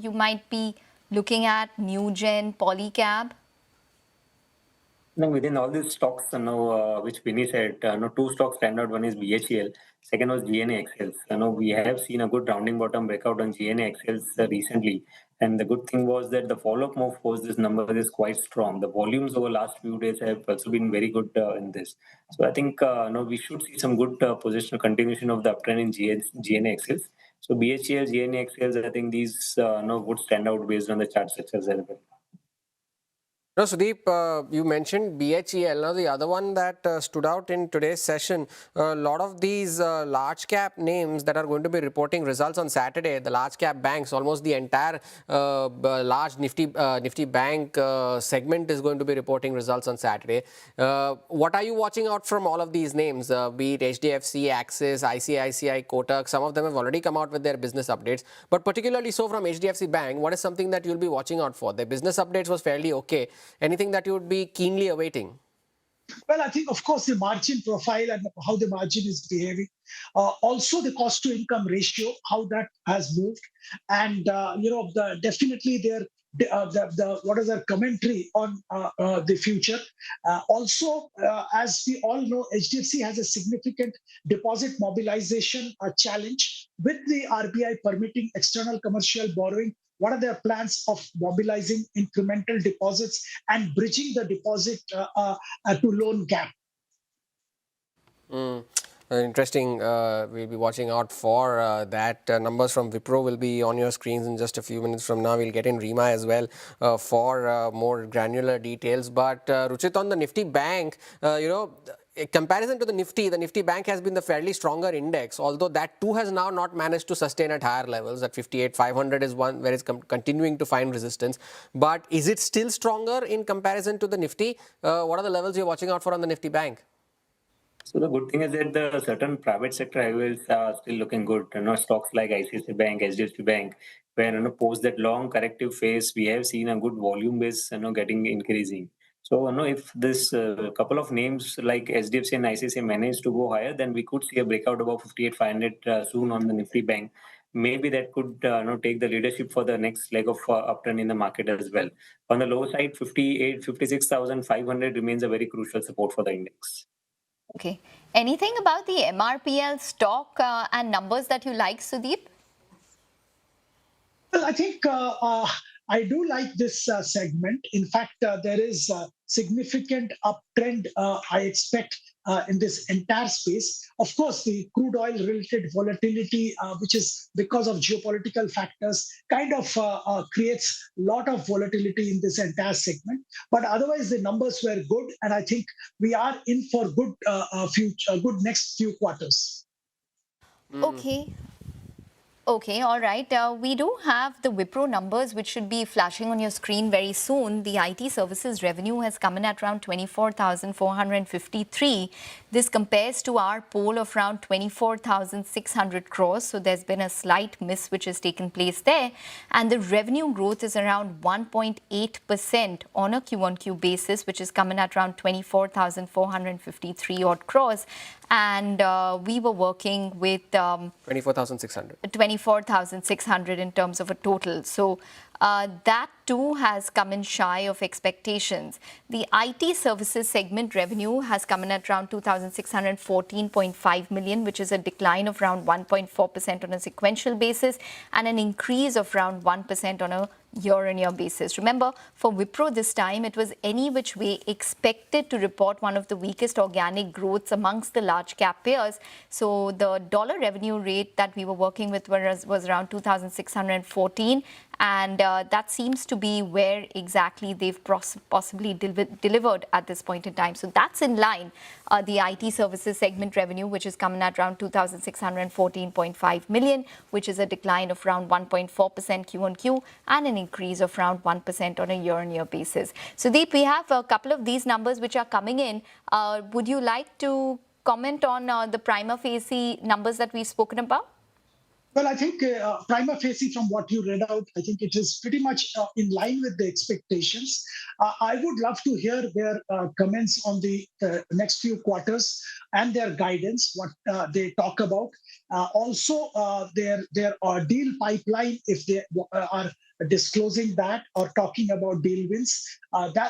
you might be looking at, Newgen, Polycab. No, within all these stocks, which Vinny said, two stocks stand out. One is BHEL, second was GNA Axles. We have seen a good rounding bottom breakout on GNA Axles recently. And the good thing was that the follow-up move post this number is quite strong. The volumes over last few days have also been very good in this. So I think we should see some good positional continuation of the uptrend in GNA Axles. So BHEL, GNA Axles, I think these would stand out based on the chart structures as well. No, Sudeep, you mentioned BHEL. Now, the other one that stood out in today's session, a lot of these large cap names that are going to be reporting results on Saturday, the large cap banks, almost the entire large Nifty bank segment is going to be reporting results on Saturday. What are you watching out from all of these names, be it HDFC, Axis, ICICI, Kotak? Some of them have already come out with their business updates, but particularly so from HDFC Bank, what is something that you'll be watching out for? Their business updates was fairly okay. Anything that you would be keenly awaiting? Well, I think, of course, the margin profile and how the margin is behaving. Also, the cost to income ratio, how that has moved. And, definitely what is their commentary on the future. Also, as we all know, HDFC has a significant deposit mobilization challenge with the RBI permitting external commercial borrowing. What are their plans of mobilizing incremental deposits and bridging the deposit to loan gap? Interesting. We'll be watching out for that. Numbers from Wipro will be on your screens in just a few minutes from now. We'll get in Rima as well for more granular details. But Ruchit, on the Nifty Bank, in comparison to the Nifty Bank has been the fairly stronger index, although that too has now not managed to sustain at higher levels. At 58,500 is one where it's continuing to find resistance. But is it still stronger in comparison to the Nifty? What are the levels you're watching out for on the Nifty Bank? So the good thing is that the certain private sector IOLs are still looking good. Stocks like ICICI Bank, HDFC Bank, where post that long corrective phase, we have seen a good volume base getting increasing. So if this couple of names like HDFC and ICICI manage to go higher, then we could see a breakout above 58,500 soon on the Nifty Bank. Maybe that could take the leadership for the next leg of upturn in the market as well. On the low side, 56,500 remains a very crucial support for the index. Okay. Anything about the MRPL stock and numbers that you like, Sudeep? Well, I think I do like this segment. In fact, there is a significant uptrend I expect in this entire space. Of course, the crude oil related volatility, which is because of geopolitical factors, kind of creates a lot of volatility in this entire segment. But otherwise, the numbers were good, and I think we are in for good good next few quarters. Okay. Okay, all right. We do have the Wipro numbers, which should be flashing on your screen very soon. The IT services revenue has come in at around 24,453. This compares to our poll of around 24,600 crores. So there's been a slight miss which has taken place there. And the revenue growth is around 1.8% on a Q-on-Q basis, which is coming at around 24,453 odd crores. And we were working with 24,600. 24,600 in terms of a total. So that too has come in shy of expectations. The IT services segment revenue has come in at around 2,614.5 million, which is a decline of around 1.4% on a sequential basis and an increase of around 1% on a year-on-year basis. Remember, for Wipro this time, it was any which way expected to report one of the weakest organic growths amongst the large cap peers. So the dollar revenue rate that we were working with was around 2,614. And that seems to be where exactly they've possibly delivered at this point in time. So that's in line. The IT services segment revenue, which is coming at around 2,614.5 million, which is a decline of around 1.4% Q-on-Q and an increase of around 1% on a year-on-year basis. So Deep, we have a couple of these numbers which are coming in. Would you like to comment on the prima facie numbers that we've spoken about? Well, I think prima facie from what you read out, I think it is pretty much in line with the expectations. I would love to hear their comments on the next few quarters and their guidance, what they talk about. Also, their deal pipeline, if they are disclosing that or talking about deal wins,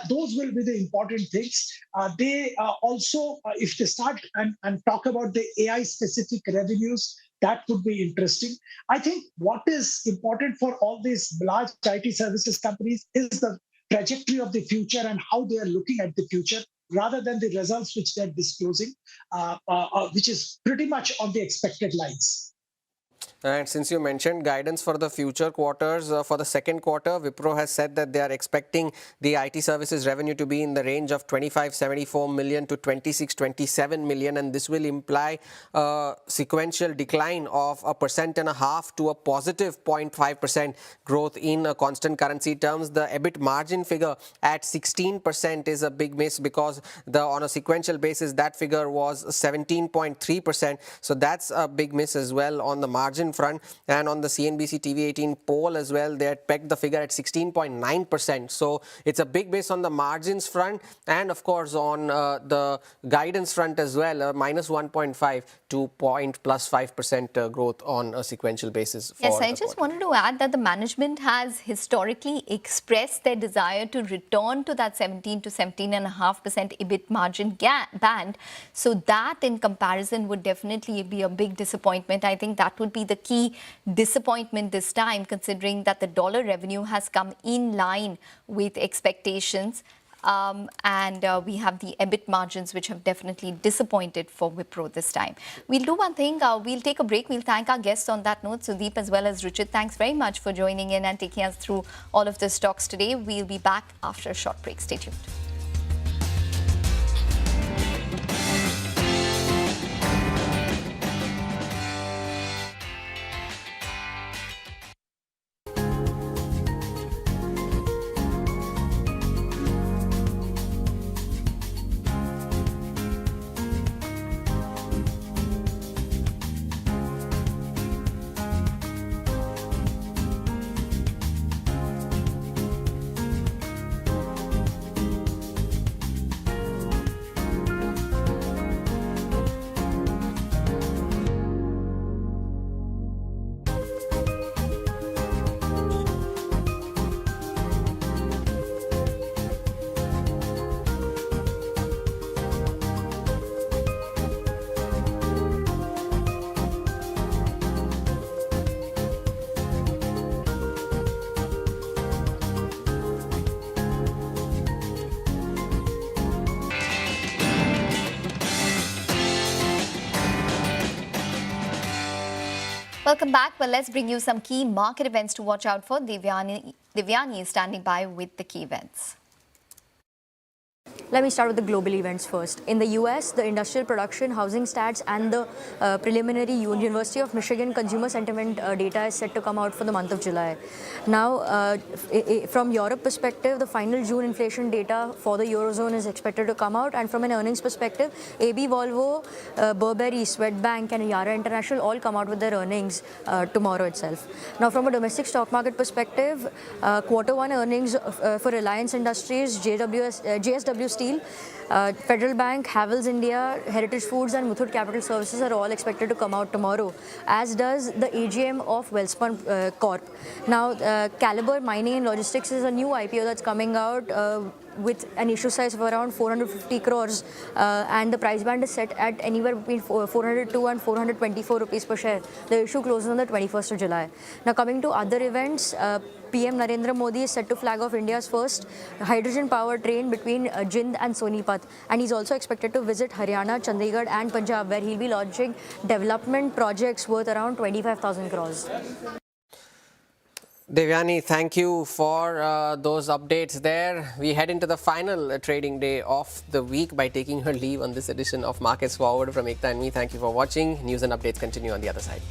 those will be the important things. They also, if they start and talk about the AI-specific revenues, that would be interesting. I think what is important for all these large IT services companies is the trajectory of the future and how they are looking at the future rather than the results which they're disclosing, which is pretty much on the expected lines. And since you mentioned guidance for the future quarters, for the second quarter, Wipro has said that they are expecting the IT services revenue to be in the range of 2574 million to 2627 million, and this will imply a sequential decline of 1.5% to a positive 0.5% growth in constant currency terms. The EBIT margin figure at 16% is a big miss because on a sequential basis that figure was 17.3%. So that's a big miss as well on the margin margin front. And on the CNBC TV18 poll as well, they had pegged the figure at 16.9%. So it's a big base on the margins front, and of course on the guidance front as well, minus 1.5 to plus 5% growth on a sequential basis. Yes, I just wanted to add that the management has historically expressed their desire to return to that 17 to 17.5% EBIT margin band. So that in comparison would definitely be a big disappointment. I think that would be the key disappointment this time, considering that the dollar revenue has come in line with expectations. And we have the EBIT margins, which have definitely disappointed for Wipro this time. We'll do one thing. We'll take a break. We'll thank our guests on that note, Sudeep as well as Richard. Thanks very much for joining in and taking us through all of the stocks today. We'll be back after a short break. Stay tuned. Welcome back. Well, let's bring you some key market events to watch out for. Divyani is standing by with the key events. Let me start with the global events first. In the US, the industrial production, housing stats, and the preliminary University of Michigan consumer sentiment data is set to come out for the month of July. Now, from Europe perspective, the final June inflation data for the Eurozone is expected to come out. And from an earnings perspective, AB Volvo, Burberry, Swedbank, and Yara International all come out with their earnings tomorrow itself. Now, from a domestic stock market perspective, Q1 earnings for Reliance Industries, JSW Steel, Federal Bank, Havells India, Heritage Foods and Muthoot Capital Services are all expected to come out tomorrow, as does the AGM of Welspun Corp. Now, Caliber Mining and Logistics is a new IPO that's coming out with an issue size of around 450 crores and the price band is set at anywhere between 402 and 424 rupees per share. The issue closes on the 21st of July. Now, coming to other events, PM Narendra Modi is set to flag off India's first hydrogen power train between Jind and Sonipat, and he's also expected to visit Haryana, Chandigarh and Punjab, where he'll be launching development projects worth around 25,000 crores. Devyani, thank you for those updates there. We head into the final trading day of the week by taking her leave on this edition of Markets Forward from Ekta and me. Thank you for watching. News and updates continue on the other side.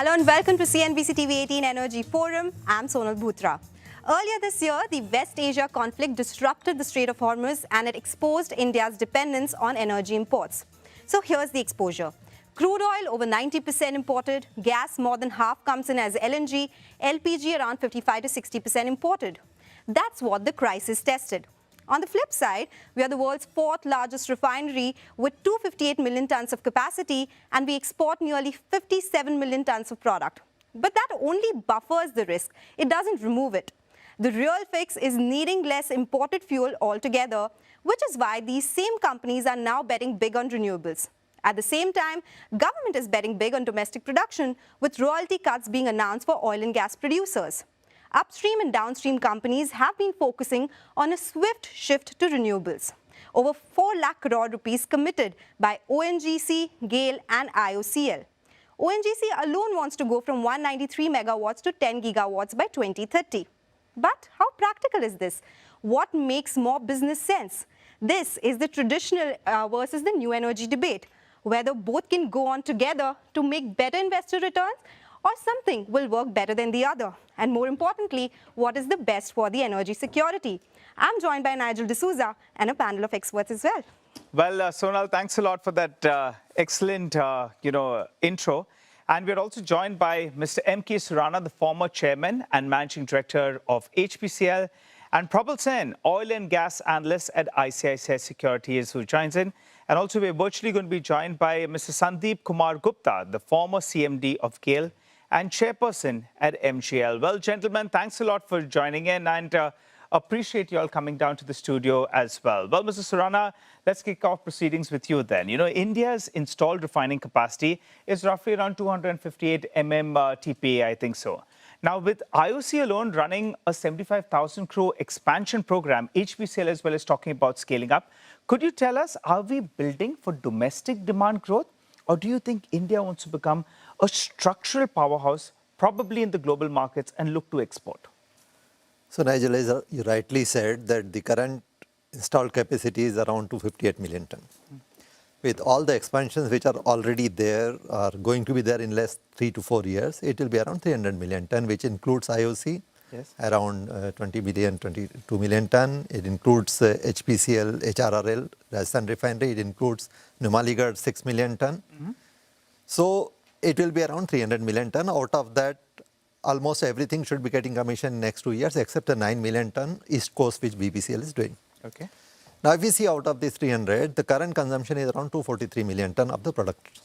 Hello and welcome to CNBC TV 18 Energy Forum. I'm Sonal Bhutra. Earlier this year, the West Asia conflict disrupted the Strait of Hormuz and it exposed India's dependence on energy imports. So here's the exposure. Crude oil over 90% imported, gas more than half comes in as LNG, LPG around 55 to 60% imported. That's what the crisis tested. On the flip side, we are the world's fourth largest refinery with 258 million tons of capacity and we export nearly 57 million tons of product. But that only buffers the risk. It doesn't remove it. The real fix is needing less imported fuel altogether, which is why these same companies are now betting big on renewables. At the same time, government is betting big on domestic production with royalty cuts being announced for oil and gas producers. Upstream and downstream companies have been focusing on a swift shift to renewables. Over 4 lakh crore rupees committed by ONGC, GAIL and IOCL. ONGC alone wants to go from 193 megawatts to 10 gigawatts by 2030. But how practical is this? What makes more business sense? This is the traditional versus the new energy debate, whether both can go on together to make better investor returns or something will work better than the other. And more importantly, what is the best for the energy security? I'm joined by Nigel D'Souza and a panel of experts as well. Well, Sonal, thanks a lot for that excellent, intro. And we're also joined by Mr. M.K. Surana, the former chairman and managing director of HPCL, and Prabal Sen, oil and gas analyst at ICICI Securities, who joins in. And also, we're virtually going to be joined by Mr. Sandeep Kumar Gupta, the former CMD of GAIL and chairperson at MGL. Well, gentlemen, thanks a lot for joining in and appreciate you all coming down to the studio as well. Well, Mr. Surana, let's kick off proceedings with you then. You know, India's installed refining capacity is roughly around 258 TPA, I think so. Now, with IOC alone running a 75,000 crore expansion program, HPCL as well as talking about scaling up, could you tell us, are we building for domestic demand growth? Or do you think India wants to become a structural powerhouse, probably in the global markets, and look to export? So, Nigel, as you rightly said, that the current installed capacity is around 258 million ton. With all the expansions which are already there, are going to be there in less 3 to 4 years, it will be around 300 million ton, which includes IOC, around 20 million, 22 million ton. It includes HPCL, HRRL, Rajasthan Refinery. It includes Numaligarh, 6 million ton. So it will be around 300 million ton. Out of that, almost everything should be getting commissioned in next 2 years, except the 9 million ton East Coast, which BPCL is doing. Okay. Now, if we see out of this 300, the current consumption is around 243 million ton of the product.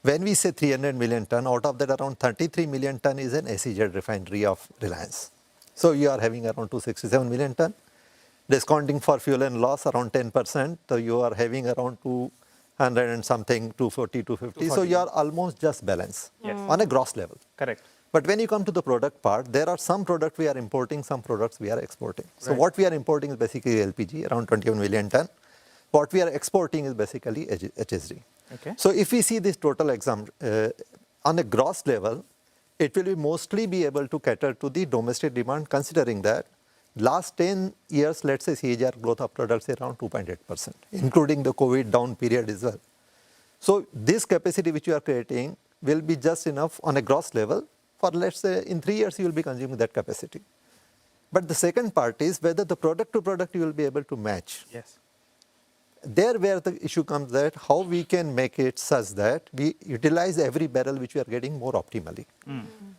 When we say 300 million ton, out of that around 33 million ton is an SEZ refinery of Reliance. So you are having around 267 million ton. Discounting for fuel and loss around 10%, so you are having around 200 and something, 240, 250. So you are almost just balanced on a gross level. Correct. But when you come to the product part, there are some products we are importing, some products we are exporting. So what we are importing is basically LPG, around 21 million ton. What we are exporting is basically HSD. Okay. So if we see this total on a gross level, it will be mostly be able to cater to the domestic demand, considering that last 10 years, let's say CAGR growth of products is around 2.8%, including the COVID down period as well. So this capacity which you are creating will be just enough on a gross level for, let's say, in 3 years you will be consuming that capacity. But the second part is whether the product to product you will be able to match. Yes. There where the issue comes that how we can make it such that we utilize every barrel which we are getting more optimally.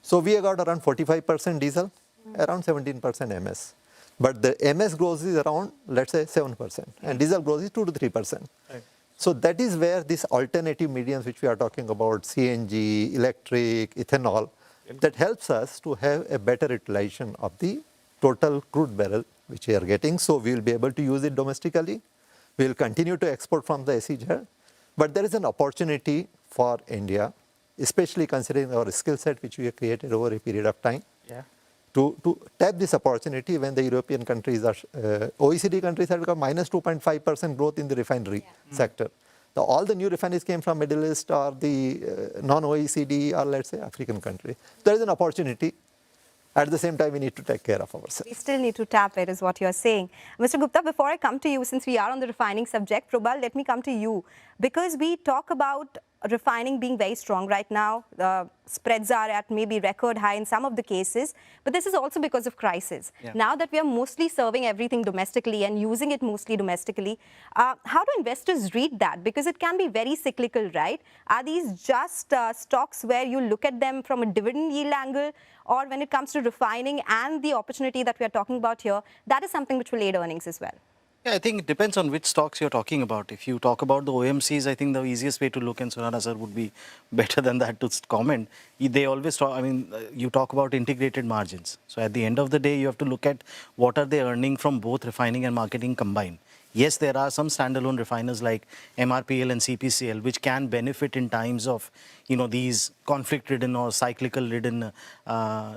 So we have got around 45% diesel, around 17% MS. But the MS growth is around, let's say, 7%. And diesel growth is 2 to 3%. Right. So that is where this alternative mediums which we are talking about, CNG, electric, ethanol, that helps us to have a better utilization of the total crude barrel which we are getting. So we will be able to use it domestically. We will continue to export from the SEZ. But there is an opportunity for India, especially considering our skill set which we have created over a period of time, to tap this opportunity when the European countries are, OECD countries have got minus 2.5% growth in the refinery sector. All the new refineries came from Middle East or the non-OECD or, let's say, African country. There is an opportunity. At the same time, we need to take care of ourselves. We still need to tap it, is what you're saying. Mr. Gupta, before I come to you, since we are on the refining subject, Prabal, let me come to you. Because we talk about refining being very strong right now. Spreads are at maybe record high in some of the cases, but this is also because of crisis. Yeah. Now that we are mostly serving everything domestically and using it mostly domestically, how do investors read that? Because it can be very cyclical, right? Are these just stocks where you look at them from a dividend yield angle, or when it comes to refining and the opportunity that we are talking about here, that is something which will aid earnings as well? Yeah, I think it depends on which stocks you're talking about. If you talk about the OMCs, I think the easiest way to look, and Surana sir would be better than that to comment. They always talk, you talk about integrated margins. So at the end of the day, you have to look at what are they earning from both refining and marketing combined. Yes, there are some standalone refiners like MRPL and CPCL, which can benefit in times of, these conflict-ridden or cyclical-ridden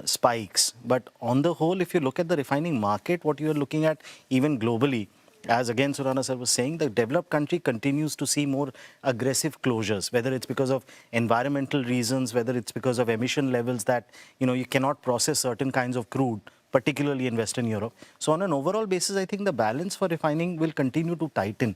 spikes. But on the whole, if you look at the refining market, what you're looking at, even globally, as again Surana sir was saying, the developed country continues to see more aggressive closures, whether it's because of environmental reasons, whether it's because of emission levels that, you cannot process certain kinds of crude, particularly in Western Europe. So on an overall basis, I think the balance for refining will continue to tighten.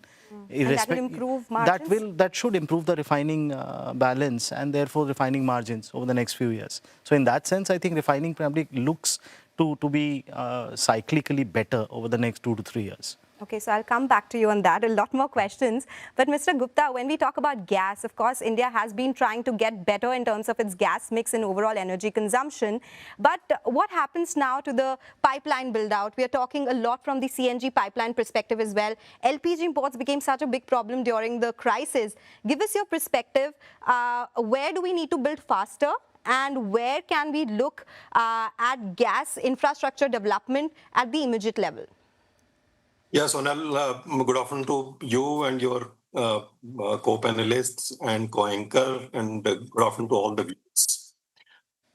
And that will improve margins? That should improve the refining balance and therefore refining margins over the next few years. So in that sense, I think refining probably looks to be cyclically better over the next 2 to 3 years. Okay, so I'll come back to you on that. A lot more questions. But Mr. Gupta, when we talk about gas, of course, India has been trying to get better in terms of its gas mix and overall energy consumption. But what happens now to the pipeline build-out? We are talking a lot from the CNG pipeline perspective as well. LPG imports became such a big problem during the crisis. Give us your perspective. Where do we need to build faster? And where can we look at gas infrastructure development at the immediate level? Yes, Sonal, good afternoon to you and your co-panelists and co-anchor, and good afternoon to all the viewers.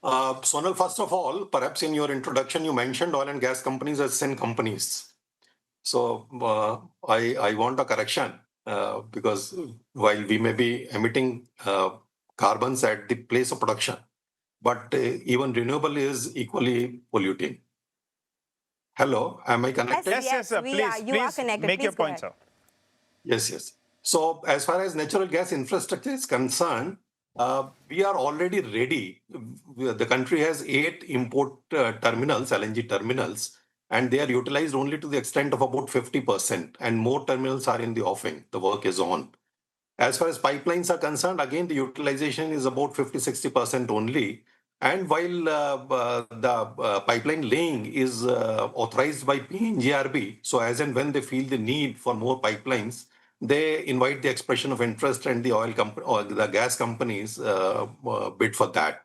Sonal, first of all, perhaps in your introduction, you mentioned oil and gas companies as sin companies. So I want a correction because while we may be emitting carbons at the place of production, but even renewable is equally polluting. Hello, am I connected? Yes, sir. Please make your point, sir. Yes. So as far as natural gas infrastructure is concerned, we are already ready. The country has 8 import terminals, LNG terminals, and they are utilized only to the extent of about 50%, and more terminals are in the offing. The work is on. As far as pipelines are concerned, again, the utilization is about 50-60% only. And while the pipeline laying is authorized by PNGRB, so as and when they feel the need for more pipelines, they invite the expression of interest, and the oil company or the gas companies bid for that.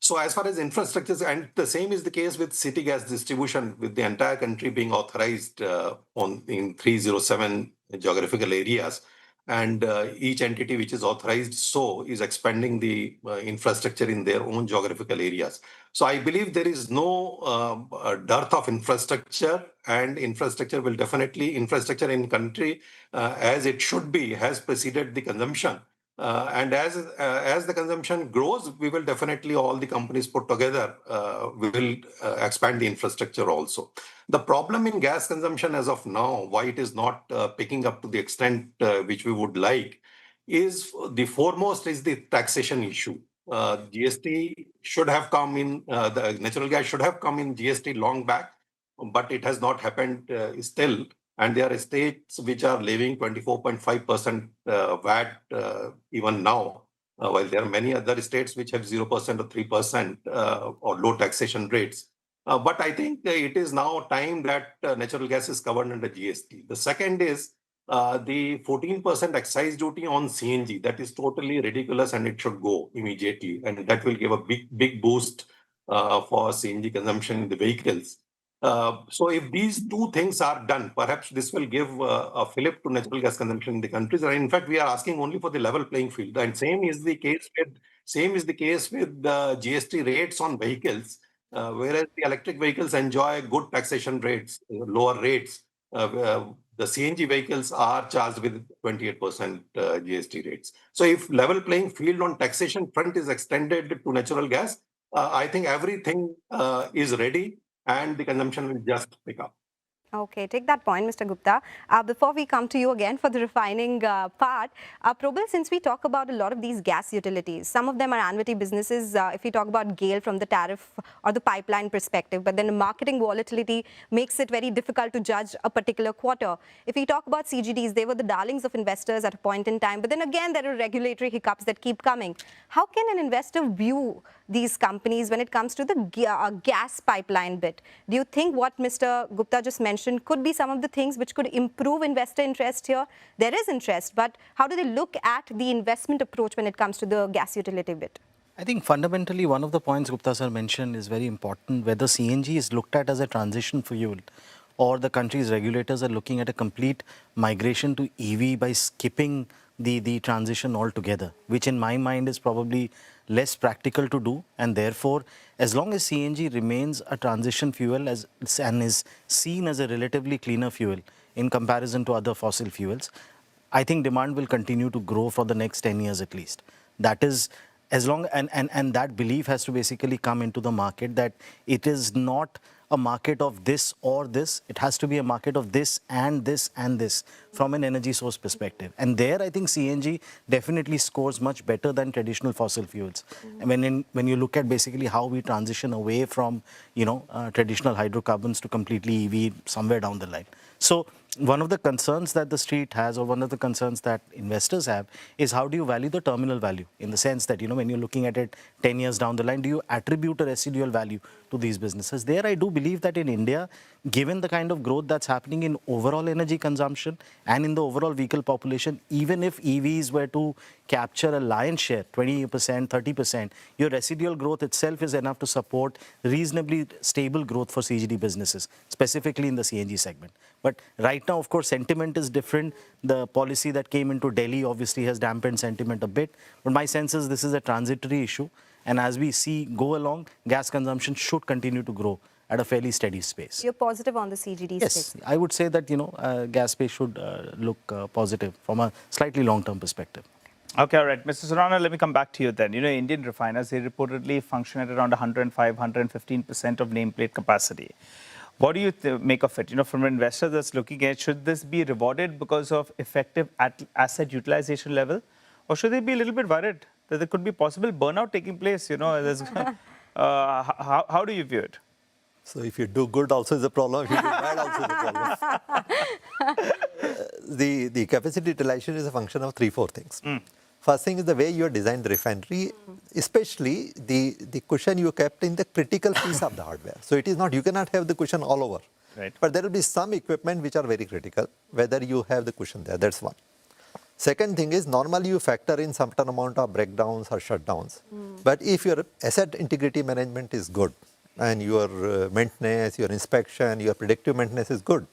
So as far as infrastructure, and the same is the case with city gas distribution, with the entire country being authorized in 307 geographical areas. And each entity which is authorized is expanding the infrastructure in their own geographical areas. So I believe there is no dearth of infrastructure, and infrastructure in country as it should be has preceded the consumption. And as the consumption grows, we will definitely, all the companies put together, we will expand the infrastructure also. The problem in gas consumption as of now, why it is not picking up to the extent which we would like, is the foremost is the taxation issue. GST should have come in, the natural gas should have come in GST long back, but it has not happened still. And there are states which are levying 24.5% VAT even now, while there are many other states which have 0% or 3% or low taxation rates. But I think it is now time that natural gas is covered under GST. The second is the 14% excise duty on CNG. That is totally ridiculous, and it should go immediately. And that will give a big boost for CNG consumption in the vehicles. So if these two things are done, perhaps this will give a fillip to natural gas consumption in the countries. And in fact, we are asking only for the level playing field. And same is the case with the GST rates on vehicles, whereas the electric vehicles enjoy good taxation rates, lower rates. The CNG vehicles are charged with 28% GST rates. So if level playing field on taxation front is extended to natural gas, I think everything is ready, and the consumption will just pick up. Okay, take that point, Mr. Gupta. Before we come to you again for the refining part, Probal, since we talk about a lot of these gas utilities, some of them are annuity businesses. If we talk about GAIL from the tariff or the pipeline perspective, but then the marketing volatility makes it very difficult to judge a particular quarter. If we talk about CGDs, they were the darlings of investors at a point in time, but then again, there are regulatory hiccups that keep coming. How can an investor view these companies when it comes to the gas pipeline bit? Do you think what Mr. Gupta just mentioned could be some of the things which could improve investor interest here? There is interest, but how do they look at the investment approach when it comes to the gas utility bit? I think fundamentally one of the points Gupta sir mentioned is very important. Whether CNG is looked at as a transition fuel or the country's regulators are looking at a complete migration to EV by skipping the transition altogether, which in my mind is probably less practical to do. And therefore, as long as CNG remains a transition fuel and is seen as a relatively cleaner fuel in comparison to other fossil fuels, I think demand will continue to grow for the next 10 years at least. That is, as long and that belief has to basically come into the market that it is not a market of this or this. It has to be a market of this and this and this from an energy source perspective. And there, I think CNG definitely scores much better than traditional fossil fuels. And when you look at basically how we transition away from, traditional hydrocarbons to completely EV somewhere down the line. So one of the concerns that the street has, or one of the concerns that investors have, is how do you value the terminal value, in the sense that, when you're looking at it 10 years down the line, do you attribute a residual value to these businesses? There, I do believe that in India, given the kind of growth that's happening in overall energy consumption and in the overall vehicle population, even if EVs were to capture a lion's share, 20%, 30%, your residual growth itself is enough to support reasonably stable growth for CGD businesses, specifically in the CNG segment. But right now, of course, sentiment is different. The policy that came into Delhi obviously has dampened sentiment a bit. But my sense is this is a transitory issue. And as we go along, gas consumption should continue to grow at a fairly steady pace. You're positive on the CGD space? Yes, I would say that, gas space should look positive from a slightly long-term perspective. Okay, all right. Mr. Surana, let me come back to you then. Indian refiners, they reportedly function at around 105, 115% of nameplate capacity. What do you make of it? From an investor that's looking at, should this be rewarded because of effective asset utilization level? Or should they be a little bit worried that there could be possible burnout taking place? How do you view it? So if you do good also is a problem, if you do bad also is a problem. The capacity utilization is a function of 3-4 things. First thing is the way you have designed the refinery, especially the cushion you kept in the critical piece of the hardware. So it is not, you cannot have the cushion all over. Right. But there will be some equipment which are very critical, whether you have the cushion there, that's one. Second thing is, normally you factor in some amount of breakdowns or shutdowns. But if your asset integrity management is good, and your maintenance, your inspection, your predictive maintenance is good,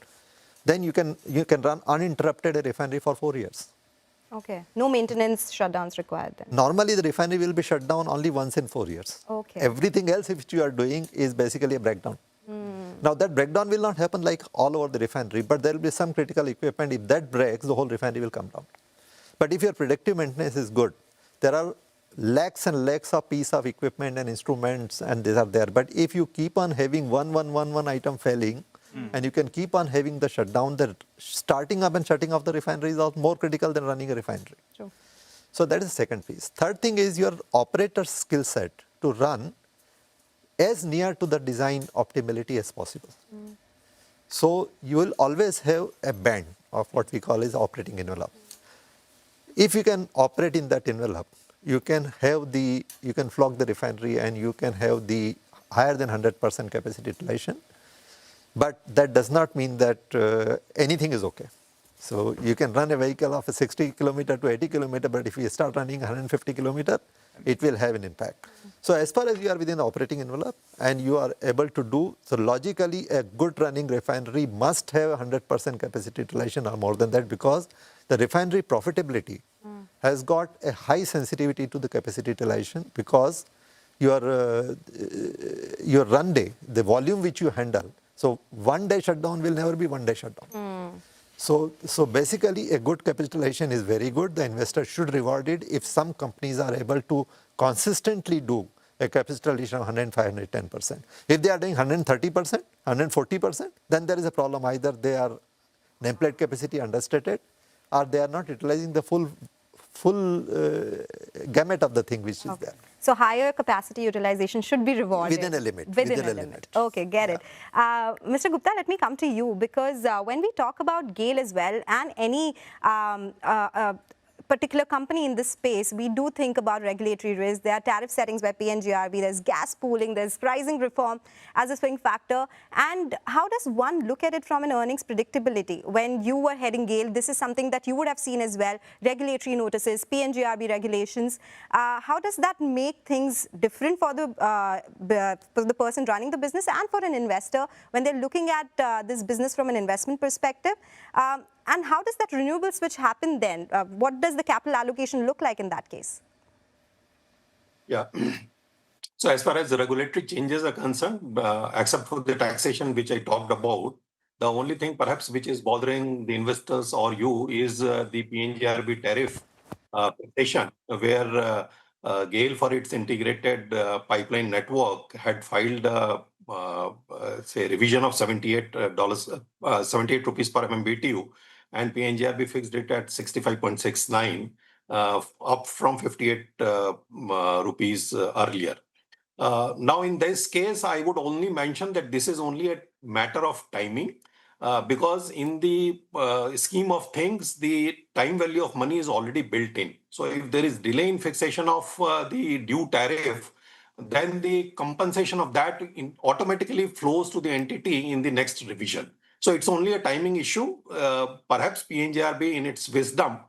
then you can run uninterrupted a refinery for 4 years. Okay. No maintenance shutdowns required then? Normally, the refinery will be shut down only once in 4 years. Okay. Everything else which you are doing is basically a breakdown. Now, that breakdown will not happen like all over the refinery, but there will be some critical equipment. If that breaks, the whole refinery will come down. But if your predictive maintenance is good, there are lakhs and lakhs of piece of equipment and instruments, and these are there. But if you keep on having one item failing, and you can keep on having the shutdown, the starting up and shutting off the refinery is more critical than running a refinery. True. So that is the second piece. Third thing is your operator's skill set to run as near to the design optimality as possible. So you will always have a band of what we call is operating envelope. If you can operate in that envelope, you can flog the refinery and you can have the higher than 100% capacity utilization. But that does not mean that anything is okay. So you can run a vehicle of a 60 kilometer to 80 kilometer, but if you start running 150 kilometer, it will have an impact. So as far as you are within the operating envelope and you are able to do, so logically a good running refinery must have 100% capacity utilization or more than that, because the refinery profitability has got a high sensitivity to the capacity utilization, because your run day, the volume which you handle, so 1 day shutdown will never be 1 day shutdown. So basically a good capitalization is very good. The investor should reward it if some companies are able to consistently do a capitalization of 105, 110%. If they are doing 130%, 140%, then there is a problem. Either they are nameplate capacity understated, or they are not utilizing the full gamut of the thing which is there. So higher capacity utilization should be rewarded. Within a limit. Within a limit. Okay, get it. Mr. Gupta, let me come to you, because when we talk about GAIL as well, and any particular company in this space, we do think about regulatory risk. There are tariff settings by PNGRB, there's gas pooling, there's pricing reform as a swing factor. And how does one look at it from an earnings predictability? When you were heading GAIL, this is something that you would have seen as well, regulatory notices, PNGRB regulations. How does that make things different for the person running the business and for an investor when they're looking at this business from an investment perspective? And how does that renewable switch happen then? What does the capital allocation look like in that case? Yeah. So as far as the regulatory changes are concerned, except for the taxation which I talked about, the only thing perhaps which is bothering the investors or you is the PNGRB tariff petition, where GAIL for its integrated pipeline network had filed say revision of $78 rupees per MMBTU, and PNGRB fixed it at 65.69, up from 58 rupees earlier. Now, in this case, I would only mention that this is only a matter of timing, because in the scheme of things, the time value of money is already built in. So if there is delay in fixation of the due tariff, then the compensation of that automatically flows to the entity in the next revision. So it's only a timing issue. Perhaps PNGRB, in its wisdom,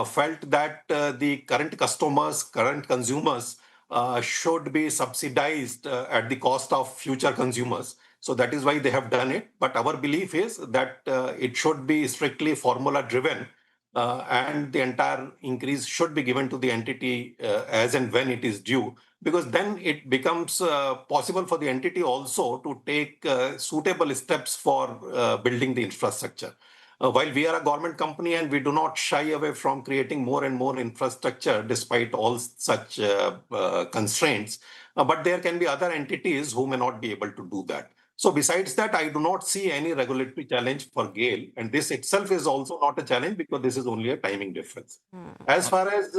felt that the current customers, current consumers should be subsidized at the cost of future consumers. So that is why they have done it. But our belief is that it should be strictly formula driven, and the entire increase should be given to the entity as and when it is due, because then it becomes possible for the entity also to take suitable steps for building the infrastructure. While we are a government company and we do not shy away from creating more and more infrastructure despite all such constraints, but there can be other entities who may not be able to do that. So besides that, I do not see any regulatory challenge for GAIL, and this itself is also not a challenge because this is only a timing difference. As far as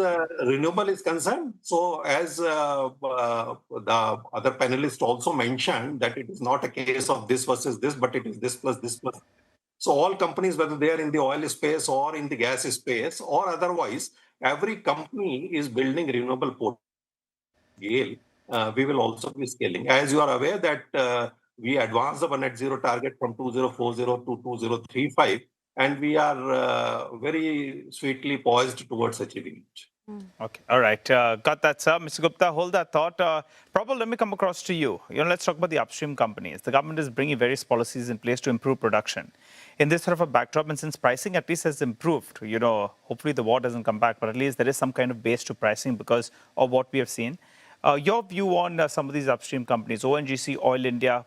renewable is concerned, so as the other panelists also mentioned, that it is not a case of this versus this, but it is this plus this plus. So all companies, whether they are in the oil space or in the gas space or otherwise, every company is building renewable portfolio. GAIL, we will also be scaling. As you are aware that we advanced our net zero target from 2040 to 2035, and we are very sweetly poised towards achieving it. Okay, all right. Got that, sir. Mr. Gupta, hold that thought. Prabal, let me come across to you. Let's talk about the upstream companies. The government is bringing various policies in place to improve production. In this sort of a backdrop, and since pricing at least has improved, hopefully the war doesn't come back, but at least there is some kind of base to pricing because of what we have seen. Your view on some of these upstream companies, ONGC, Oil India,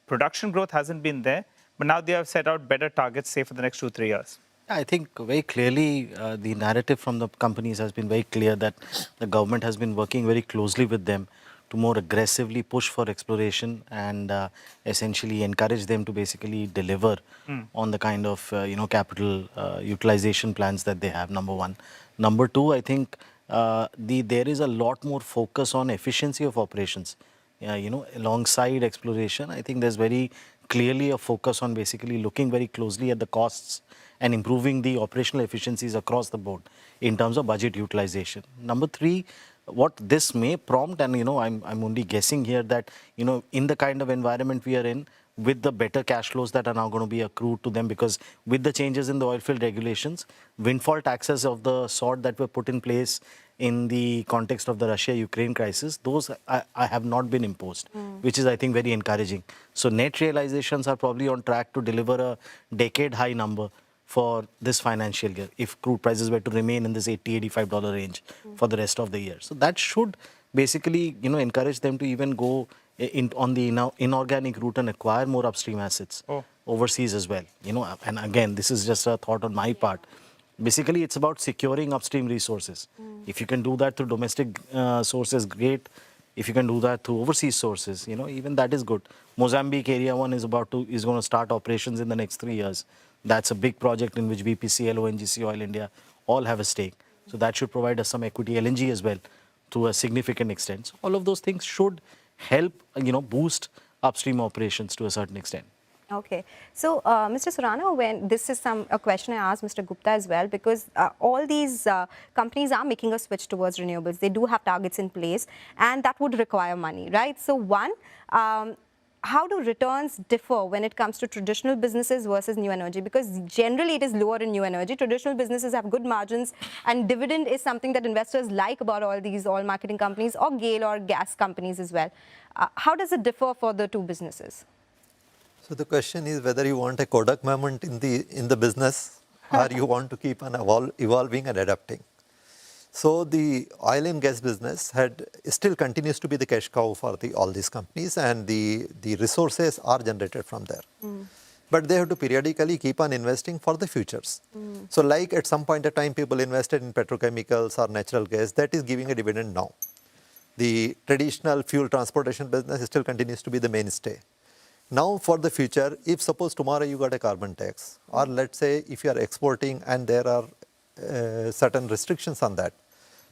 production growth hasn't been there, but now they have set out better targets, say, for the next 2-3 years. I think very clearly the narrative from the companies has been very clear that the government has been working very closely with them to more aggressively push for exploration and essentially encourage them to basically deliver on the kind of capital utilization plans that they have, number one. Number two, I think there is a lot more focus on efficiency of operations. Alongside exploration, I think there's very clearly a focus on basically looking very closely at the costs and improving the operational efficiencies across the board in terms of budget utilization. Number three, what this may prompt, and I'm only guessing here that in the kind of environment we are in, with the better cash flows that are now going to be accrued to them, because with the changes in the oil field regulations, windfall taxes of the sort that were put in place in the context of the Russia-Ukraine crisis, those have not been imposed, which is, I think, very encouraging. So net realizations are probably on track to deliver a decade-high number for this financial year, if crude prices were to remain in this $80-85 range for the rest of the year. So that should basically, encourage them to even go on the inorganic route and acquire more upstream assets overseas as well. And again, this is just a thought on my part. Basically, it's about securing upstream resources. If you can do that through domestic sources, great. If you can do that through overseas sources, even that is good. Mozambique Area 1 is going to start operations in the next 3 years. That's a big project in which BPCL, ONGC, Oil India all have a stake. So that should provide us some equity. LNG as well to a significant extent. So all of those things should help, boost upstream operations to a certain extent. Okay. So, Mr. Surana, when this is a question I asked Mr. Gupta as well, because all these companies are making a switch towards renewables. They do have targets in place, and that would require money, right? So, one, how do returns differ when it comes to traditional businesses versus new energy? Because generally it is lower in new energy. Traditional businesses have good margins, and dividend is something that investors like about all these oil marketing companies or GAIL or gas companies as well. How does it differ for the two businesses? So the question is whether you want a Kodak moment in the business or you want to keep on evolving and adapting. So the oil and gas business still continues to be the cash cow for all these companies, and the resources are generated from there. But they have to periodically keep on investing for the futures. So like at some point of time people invested in petrochemicals or natural gas, that is giving a dividend now. The traditional fuel transportation business still continues to be the mainstay. Now for the future, if suppose tomorrow you got a carbon tax, or let's say if you are exporting and there are certain restrictions on that,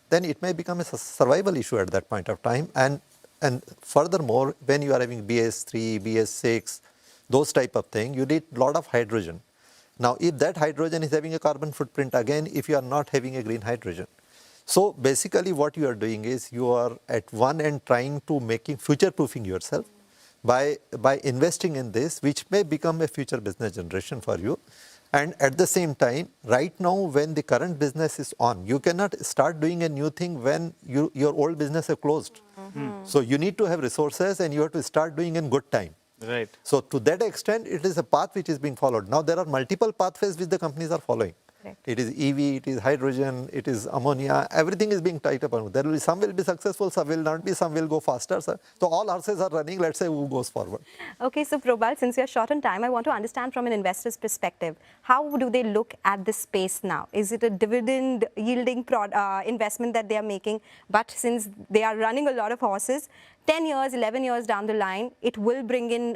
then it may become a survival issue at that point of time. And furthermore, when you are having BS3, BS6, those type of thing, you need a lot of hydrogen. Now, if that hydrogen is having a carbon footprint, again, if you are not having a green hydrogen. So basically what you are doing is you are at one end trying to future-proofing yourself by investing in this, which may become a future business generation for you. And at the same time, right now when the current business is on, you cannot start doing a new thing when your old business is closed. So you need to have resources and you have to start doing in good time. Right. So to that extent, it is a path which is being followed. Now there are multiple pathways which the companies are following. It is EV, it is hydrogen, it is ammonia, everything is being tied up. There will be some will be successful, some will not be, some will go faster. So all horses are running, let's say who goes forward. Okay, so Probal, since you're short on time, I want to understand from an investor's perspective, how do they look at this space now? Is it a dividend yielding investment that they are making? But since they are running a lot of horses, 10 years, 11 years down the line, it will bring in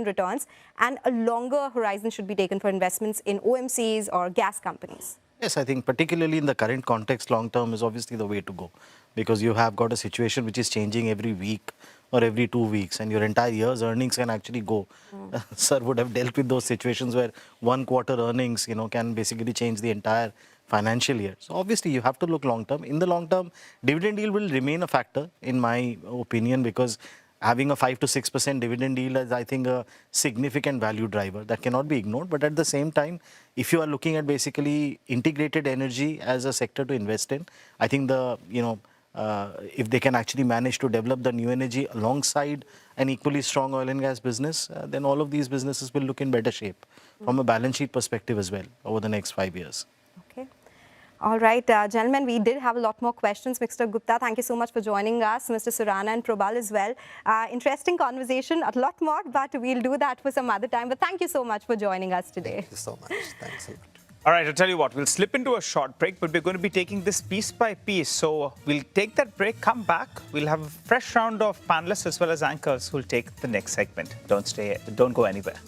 returns, and a longer horizon should be taken for investments in OMCs or gas companies. Yes, I think particularly in the current context, long term is obviously the way to go, because you have got a situation which is changing every week or every 2 weeks, and your entire year's earnings can actually go. Sir would have dealt with those situations where 1 quarter earnings, can basically change the entire financial year. So obviously you have to look long term. In the long term, dividend yield will remain a factor in my opinion, because having a 5 to 6% dividend yield is, I think, a significant value driver that cannot be ignored. But at the same time, if you are looking at basically integrated energy as a sector to invest in, I think if they can actually manage to develop the new energy alongside an equally strong oil and gas business, then all of these businesses will look in better shape from a balance sheet perspective as well over the next 5 years. Okay. All right, gentlemen, we did have a lot more questions. Mr. Gupta, thank you so much for joining us. Mr. Surana and Probal as well. Interesting conversation, a lot more, but we'll do that for some other time. But thank you so much for joining us today. Thank you so much. Thanks a lot. All right, I'll tell you what, we'll slip into a short break, but we're going to be taking this piece by piece. So we'll take that break, come back. We'll have a fresh round of panelists as well as anchors who'll take the next segment. Don't go anywhere.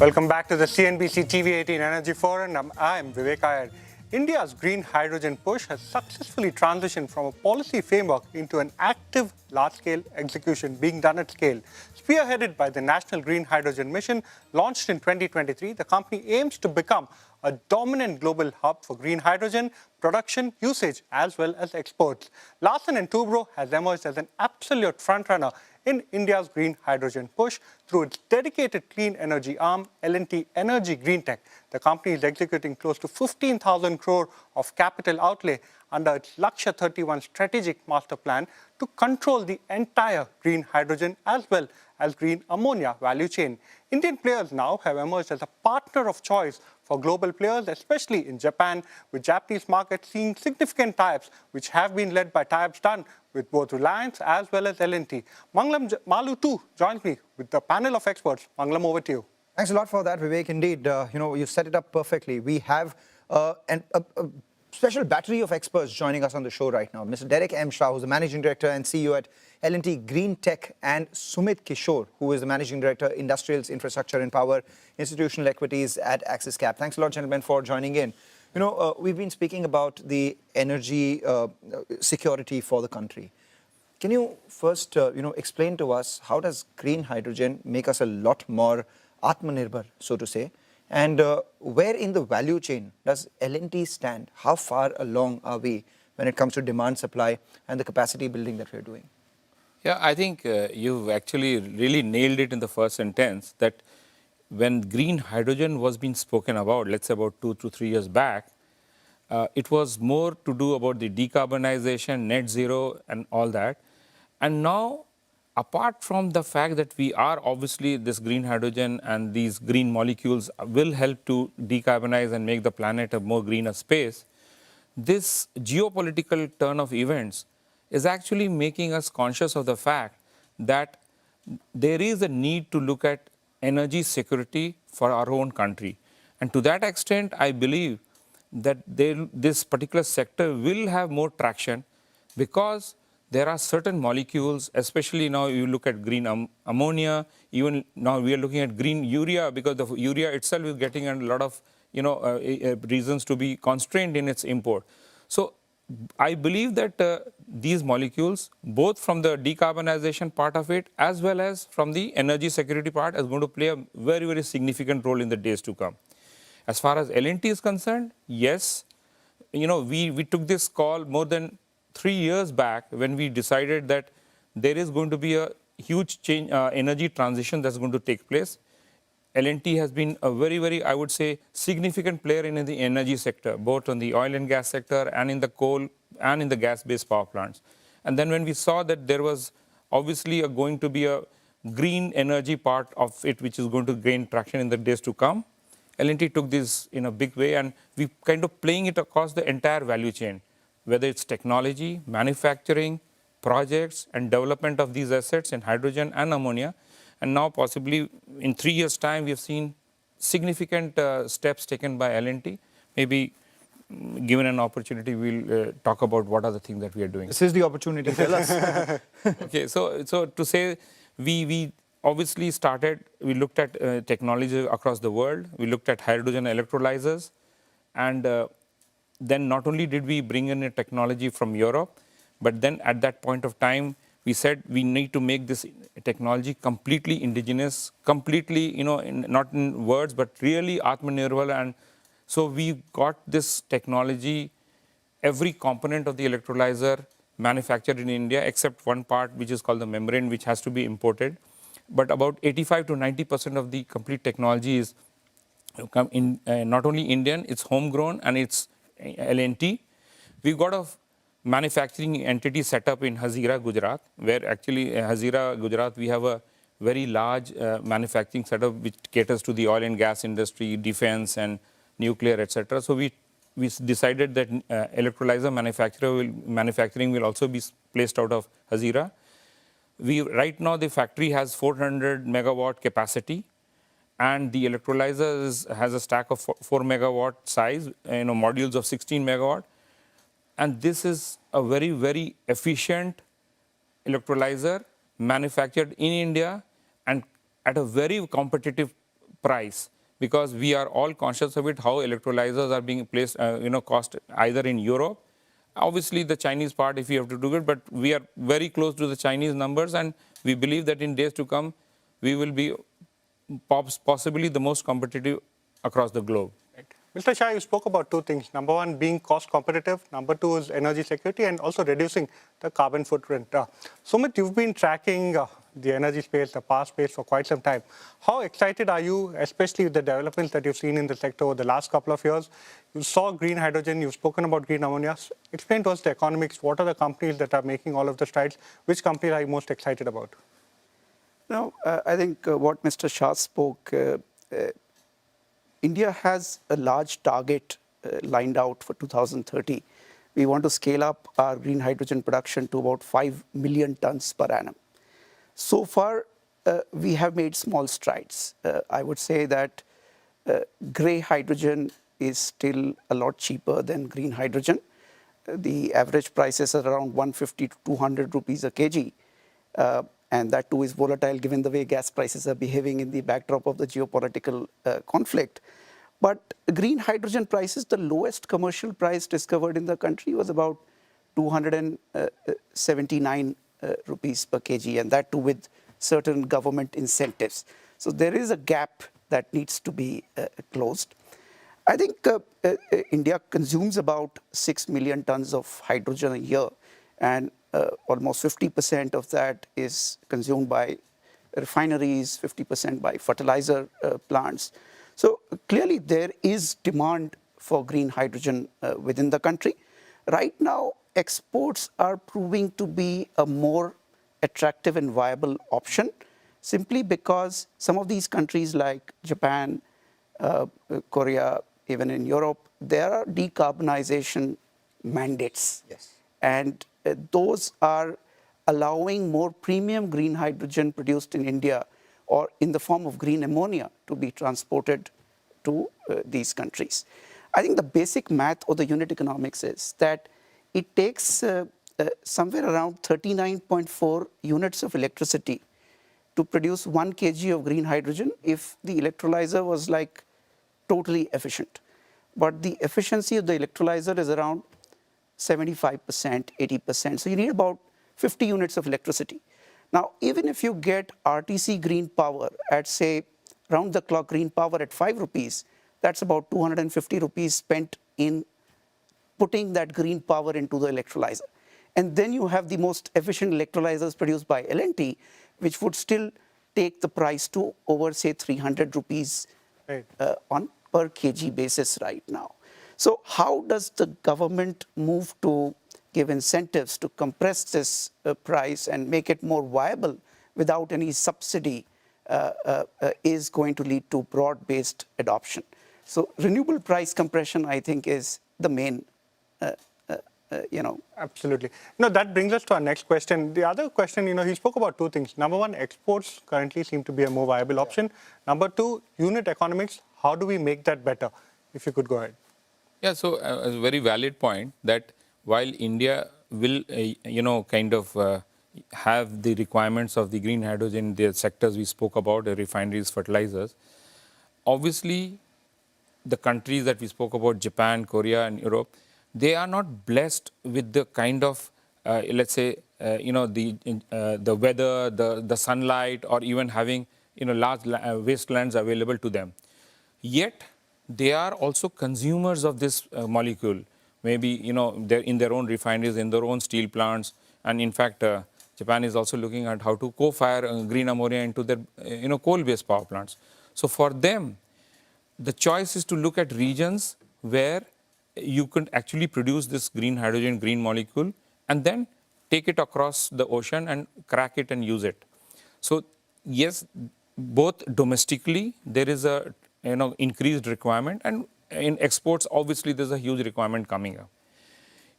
Welcome back to the CNBC TV 18 Energy Forum. I'm Vivek Iyer. India's green hydrogen push has successfully transitioned from a policy framework into an active, large-scale execution being done at scale. Spearheaded by the National Green Hydrogen Mission, launched in 2023, the company aims to become a dominant global hub for green hydrogen production, usage, as well as exports. Larsen & Toubro has emerged as an absolute frontrunner in India's green hydrogen push through its dedicated clean energy arm, L&T Energy Green Tech. The company is executing close to 15,000 crore of capital outlay under its Lakshya 31 strategic master plan to control the entire green hydrogen as well as green ammonia value chain. Indian players now have emerged as a partner of choice for global players, especially in Japan, with Japanese markets seeing significant tie-ups, which have been led by tie-ups done with both Reliance as well as L&T. Malu too joins me with the panel of experts. Manglam, over to you. Thanks a lot for that, Vivek. Indeed, you set it up perfectly. We have a special battery of experts joining us on the show right now. Mr. Derek M. Shah, who's the Managing Director and CEO at L&T Green Tech, and Sumit Kishore, who is the Managing Director, Industrials, Infrastructure and Power, Institutional Equities at Axis Cap. Thanks a lot, gentlemen, for joining in. We've been speaking about the energy security for the country. Can you first, explain to us how does green hydrogen make us a lot more Atmanirbhar, so to say? And where in the value chain does L&T stand? How far along are we when it comes to demand, supply, and the capacity building that we're doing? Yeah, I think you've actually really nailed it in the first sentence that when green hydrogen was being spoken about, let's say about 2 to 3 years back, it was more to do about the decarbonization, net zero, and all that. And now, apart from the fact that we are obviously this green hydrogen and these green molecules will help to decarbonize and make the planet a more greener space, this geopolitical turn of events is actually making us conscious of the fact that there is a need to look at energy security for our own country. And to that extent, I believe that this particular sector will have more traction because there are certain molecules, especially now you look at green ammonia, even now we are looking at green urea because the urea itself is getting a lot of reasons to be constrained in its import. So I believe that these molecules, both from the decarbonization part of it as well as from the energy security part, is going to play a very, very significant role in the days to come. As far as L&T is concerned, yes, we took this call more than 3 years back when we decided that there is going to be a huge change, energy transition that's going to take place. L&T has been a very, very, I would say, significant player in the energy sector, both on the oil and gas sector and in the coal and in the gas-based power plants. And then when we saw that there was obviously going to be a green energy part of it, which is going to gain traction in the days to come, L&T took this in a big way, and we kind of playing it across the entire value chain, whether it's technology, manufacturing, projects, and development of these assets in hydrogen and ammonia. And now possibly in 3 years' time, we have seen significant steps taken by L&T. Maybe given an opportunity, we'll talk about what are the things that we are doing. This is the opportunity, tell us. Okay, so to say, we obviously we looked at technology across the world. We looked at hydrogen electrolyzers. And then not only did we bring in a technology from Europe, but then at that point of time, we said we need to make this technology completely indigenous, completely, not in words, but really Atmanirbhar. And so we got this technology, every component of the electrolyzer manufactured in India, except one part, which is called the membrane, which has to be imported. But about 85 to 90% of the complete technology is not only Indian, it's homegrown and it's L&T. We've got a manufacturing entity set up in Hazira, Gujarat, where actually Hazira, Gujarat, we have a very large manufacturing setup which caters to the oil and gas industry, defense and nuclear, etc. So we decided that electrolyzer manufacturing will also be placed out of Hazira. Right now the factory has 400 megawatt capacity, and the electrolyzer has a stack of 4 megawatt size, modules of 16 megawatt. And this is a very, very efficient electrolyzer manufactured in India and at a very competitive price, because we are all conscious of it, how electrolyzers are being placed, cost either in Europe. Obviously, the Chinese part, if you have to do it, but we are very close to the Chinese numbers, and we believe that in days to come, we will be possibly the most competitive across the globe. Mr. Shah, you spoke about two things. Number one, being cost competitive. Number two is energy security and also reducing the carbon footprint. Sumit, you've been tracking the energy space, the power space for quite some time. How excited are you, especially with the developments that you've seen in the sector over the last couple of years? You saw green hydrogen, you've spoken about green ammonia. Explain to us the economics. What are the companies that are making all of the strides? Which companies are you most excited about? No, I think what Mr. Shah spoke, India has a large target lined out for 2030. We want to scale up our green hydrogen production to about 5 million tons per annum. So far, we have made small strides. I would say that grey hydrogen is still a lot cheaper than green hydrogen. The average prices are around 150 to 200 rupees a kg. And that too is volatile given the way gas prices are behaving in the backdrop of the geopolitical conflict. But green hydrogen prices, the lowest commercial price discovered in the country was about 279 rupees per kg, and that too with certain government incentives. So there is a gap that needs to be closed. I think India consumes about 6 million tons of hydrogen a year, and almost 50% of that is consumed by refineries, 50% by fertilizer plants. So clearly there is demand for green hydrogen within the country. Right now, exports are proving to be a more attractive and viable option, simply because some of these countries like Japan, Korea, even in Europe, there are decarbonization mandates. Yes. And those are allowing more premium green hydrogen produced in India or in the form of green ammonia to be transported to these countries. I think the basic math or the unit economics is that it takes somewhere around 39.4 units of electricity to produce 1 kg of green hydrogen if the electrolyzer was like totally efficient. But the efficiency of the electrolyzer is around 75%, 80%. So you need about 50 units of electricity. Now, even if you get RTC green power at, say, round the clock green power at 5 rupees, that's about 250 rupees spent in putting that green power into the electrolyzer. And then you have the most efficient electrolyzers produced by L&T, which would still take the price to over, say, 300 rupees on per kg basis right now. So how does the government move to give incentives to compress this price and make it more viable without any subsidy is going to lead to broad-based adoption. So renewable price compression, I think, is the main, Absolutely. No, that brings us to our next question. The other question, he spoke about two things. Number one, exports currently seem to be a more viable option. Number two, unit economics. How do we make that better? If you could go ahead. Yeah, so a very valid point that while India will, have the requirements of the green hydrogen, the sectors we spoke about, the refineries, fertilizers, obviously the countries that we spoke about, Japan, Korea, and Europe, they are not blessed with the kind of, let's say, the weather, the sunlight, or even having, large wastelands available to them. Yet, they are also consumers of this molecule. Maybe, they're in their own refineries, in their own steel plants. And in fact, Japan is also looking at how to co-fire green ammonia into their, coal-based power plants. So for them, the choice is to look at regions where you can actually produce this green hydrogen, green molecule, and then take it across the ocean and crack it and use it. So yes, both domestically, there is a increased requirement, and in exports, obviously, there's a huge requirement coming up.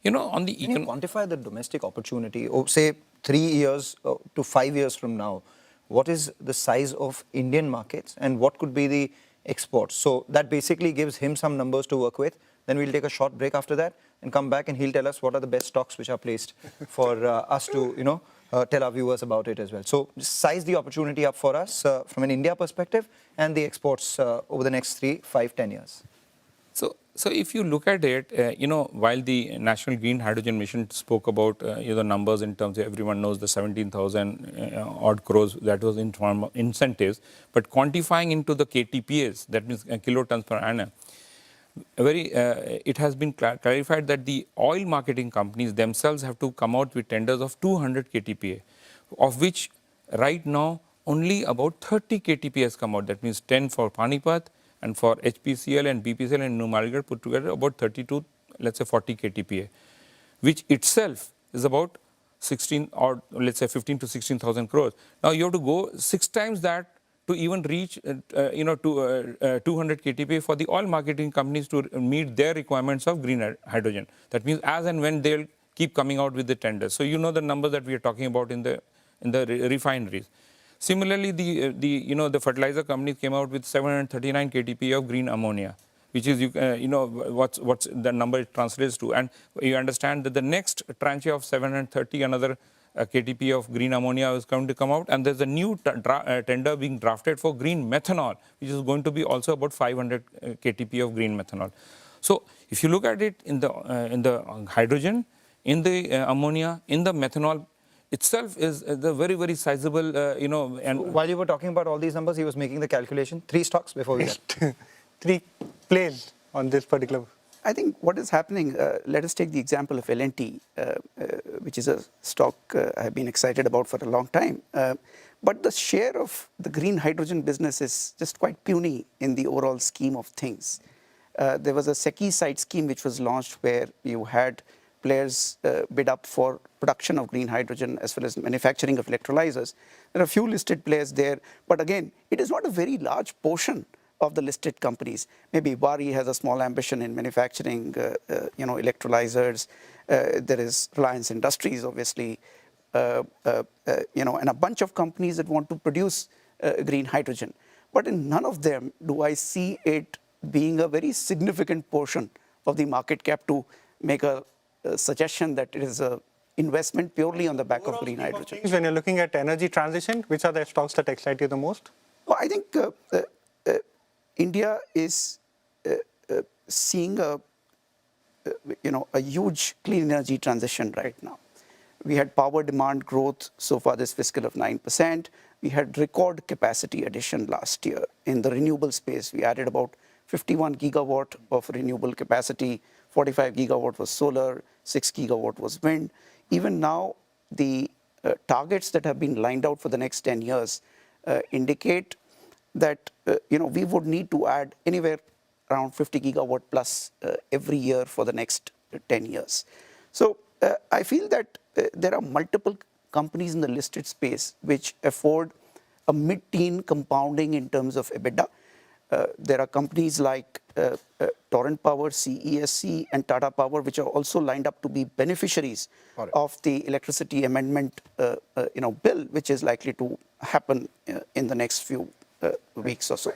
On the Can you quantify the domestic opportunity, or say 3 years to 5 years from now? What is the size of Indian markets, and what could be the exports? So that basically gives him some numbers to work with. Then we'll take a short break after that and come back, and he'll tell us what are the best stocks which are placed for us to, tell our viewers about it as well. So size the opportunity up for us from an India perspective and the exports over the next 3, 5, 10 years. So if you look at it, while the National Green Hydrogen Mission spoke about the numbers in terms of everyone knows the 17,000 odd crores that was in form of incentives, but quantifying into the KTPAs, that means kilotons per annum, it has been clarified that the oil marketing companies themselves have to come out with tenders of 200 KTPA, of which right now only about 30 KTPA has come out. That means 10 for Panipat, and for HPCL and BPCL and Numaligarh put together about 30 to let's say 40 KTPA, which itself is about 16 or let's say 15 to 16,000 crores. Now you have to go 6 times that to even reach 200 KTPA for the oil marketing companies to meet their requirements of green hydrogen. That means as and when they'll keep coming out with the tenders. So you know the numbers that we are talking about in the refineries. Similarly, the fertilizer companies came out with 739 KTPA of green ammonia, which is what's the number it translates to, and you understand that the next tranche of 730 another KTPA of green ammonia is going to come out, and there's a new tender being drafted for green methanol, which is going to be also about 500 KTPA of green methanol. So if you look at it in the hydrogen, in the ammonia, in the methanol itself is the very, very sizable, and while you were talking about all these numbers, he was making the calculation. 3 stocks before we get 3 plays on this particular. I think what is happening, let us take the example of L&T, which is a stock I've been excited about for a long time. But the share of the green hydrogen business is just quite puny in the overall scheme of things. There was a SECI side scheme which was launched where you had players bid up for production of green hydrogen as well as manufacturing of electrolyzers. There are a few listed players there, but again, it is not a very large portion of the listed companies. Maybe Wari has a small ambition in manufacturing, electrolyzers. There is Reliance Industries, obviously, and a bunch of companies that want to produce green hydrogen. But in none of them do I see it being a very significant portion of the market cap to make a suggestion that it is a investment purely on the back of green hydrogen. When you're looking at energy transition, which are the stocks that excite you the most? Well, I think India is seeing a huge clean energy transition right now. We had power demand growth so far this fiscal of 9%. We had record capacity addition last year in the renewable space. We added about 51 gigawatt of renewable capacity, 45 gigawatt was solar, 6 gigawatt was wind. Even now, the targets that have been lined out for the next 10 years indicate that we would need to add anywhere around 50 gigawatt plus every year for the next 10 years. So I feel that there are multiple companies in the listed space which afford a mid-teen compounding in terms of EBITDA. There are companies like Torrent Power, CESC, and Tata Power, which are also lined up to be beneficiaries of the electricity amendment, bill, which is likely to happen in the next few weeks or so.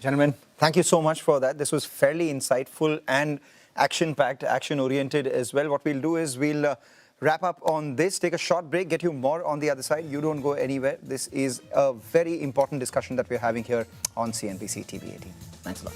Gentlemen, thank you so much for that. This was fairly insightful and action-packed, action-oriented as well. What we'll do is we'll wrap up on this, take a short break, get you more on the other side. You don't go anywhere. This is a very important discussion that we're having here on CNBC TV 18. Thanks a lot.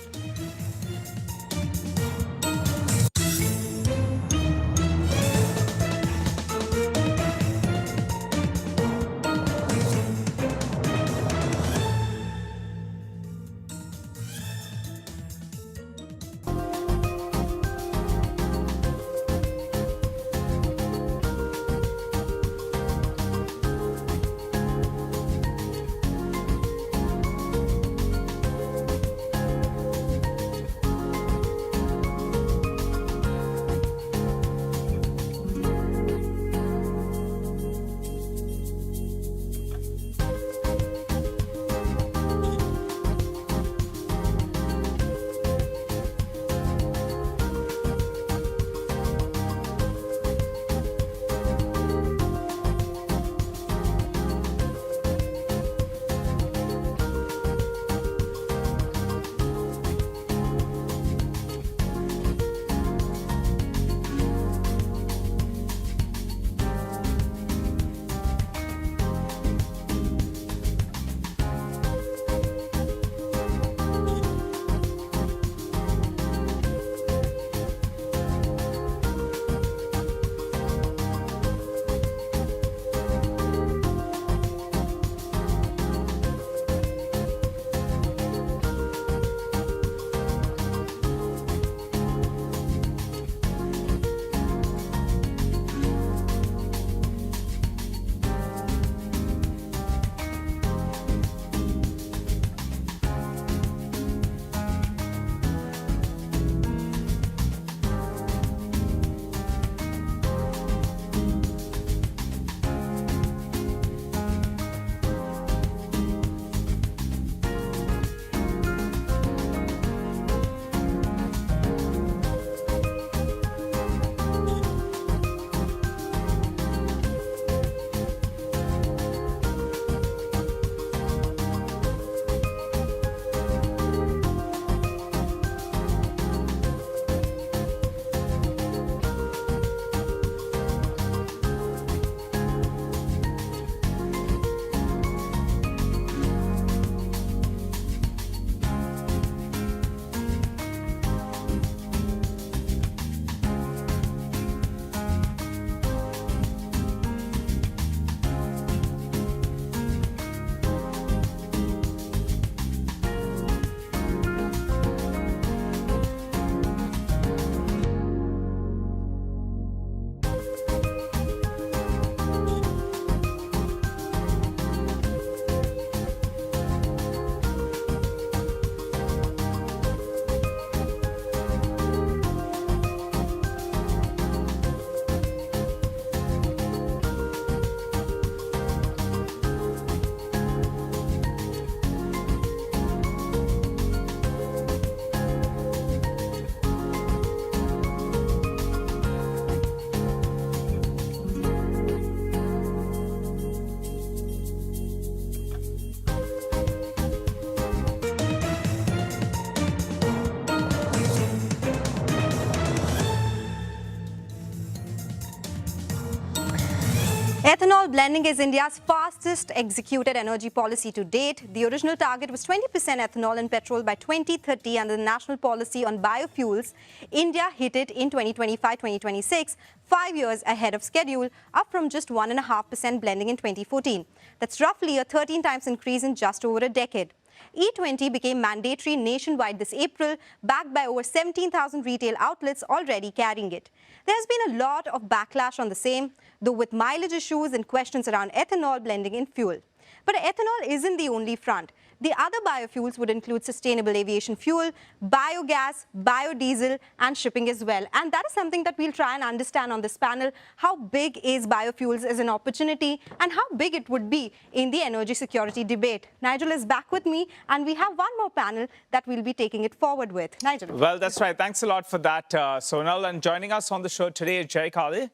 Ethanol blending is India's fastest executed energy policy to date. The original target was 20% ethanol in petrol by 2030 under the National Policy on Biofuels. India hit it in 2025-2026, 5 years ahead of schedule, up from just 1.5% blending in 2014. That's roughly a 13 times increase in just over a decade. E20 became mandatory nationwide this April, backed by over 17,000 retail outlets already carrying it. There has been a lot of backlash on the same, though with mileage issues and questions around ethanol blending in fuel. But ethanol isn't the only front. The other biofuels would include sustainable aviation fuel, biogas, biodiesel, and shipping as well. And that is something that we'll try and understand on this panel. How big is biofuels as an opportunity and how big it would be in the energy security debate? Nigel is back with me, and we have one more panel that we'll be taking it forward with. Nigel. Well, that's right. Thanks a lot for that, Sonal. And joining us on the show today is Jay Kale,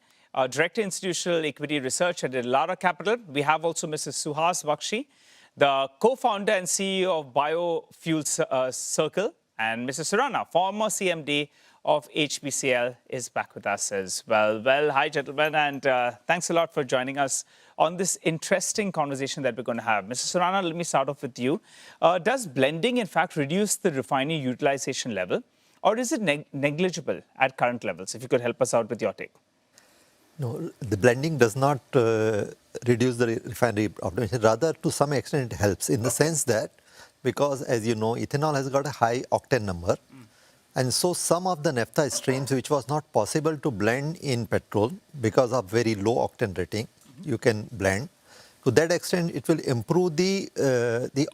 Director Institutional Equity Research at Elara Capital. We have also Mrs. Suhas Bakshi, the co-founder and CEO of Biofuels Circle, and Mr. Surana, former CMD of HPCL, is back with us as well. Well, hi, gentlemen, and thanks a lot for joining us on this interesting conversation that we're going to have. Mr. Surana, let me start off with you. Does blending, in fact, reduce the refinery utilization level, or is it negligible at current levels? If you could help us out with your take. No, the blending does not reduce the refinery optimization. Rather, to some extent, it helps in the sense that, because as you know, ethanol has got a high octane number. And so some of the naphtha streams, which was not possible to blend in petrol because of very low octane rating, you can blend. To that extent, it will improve the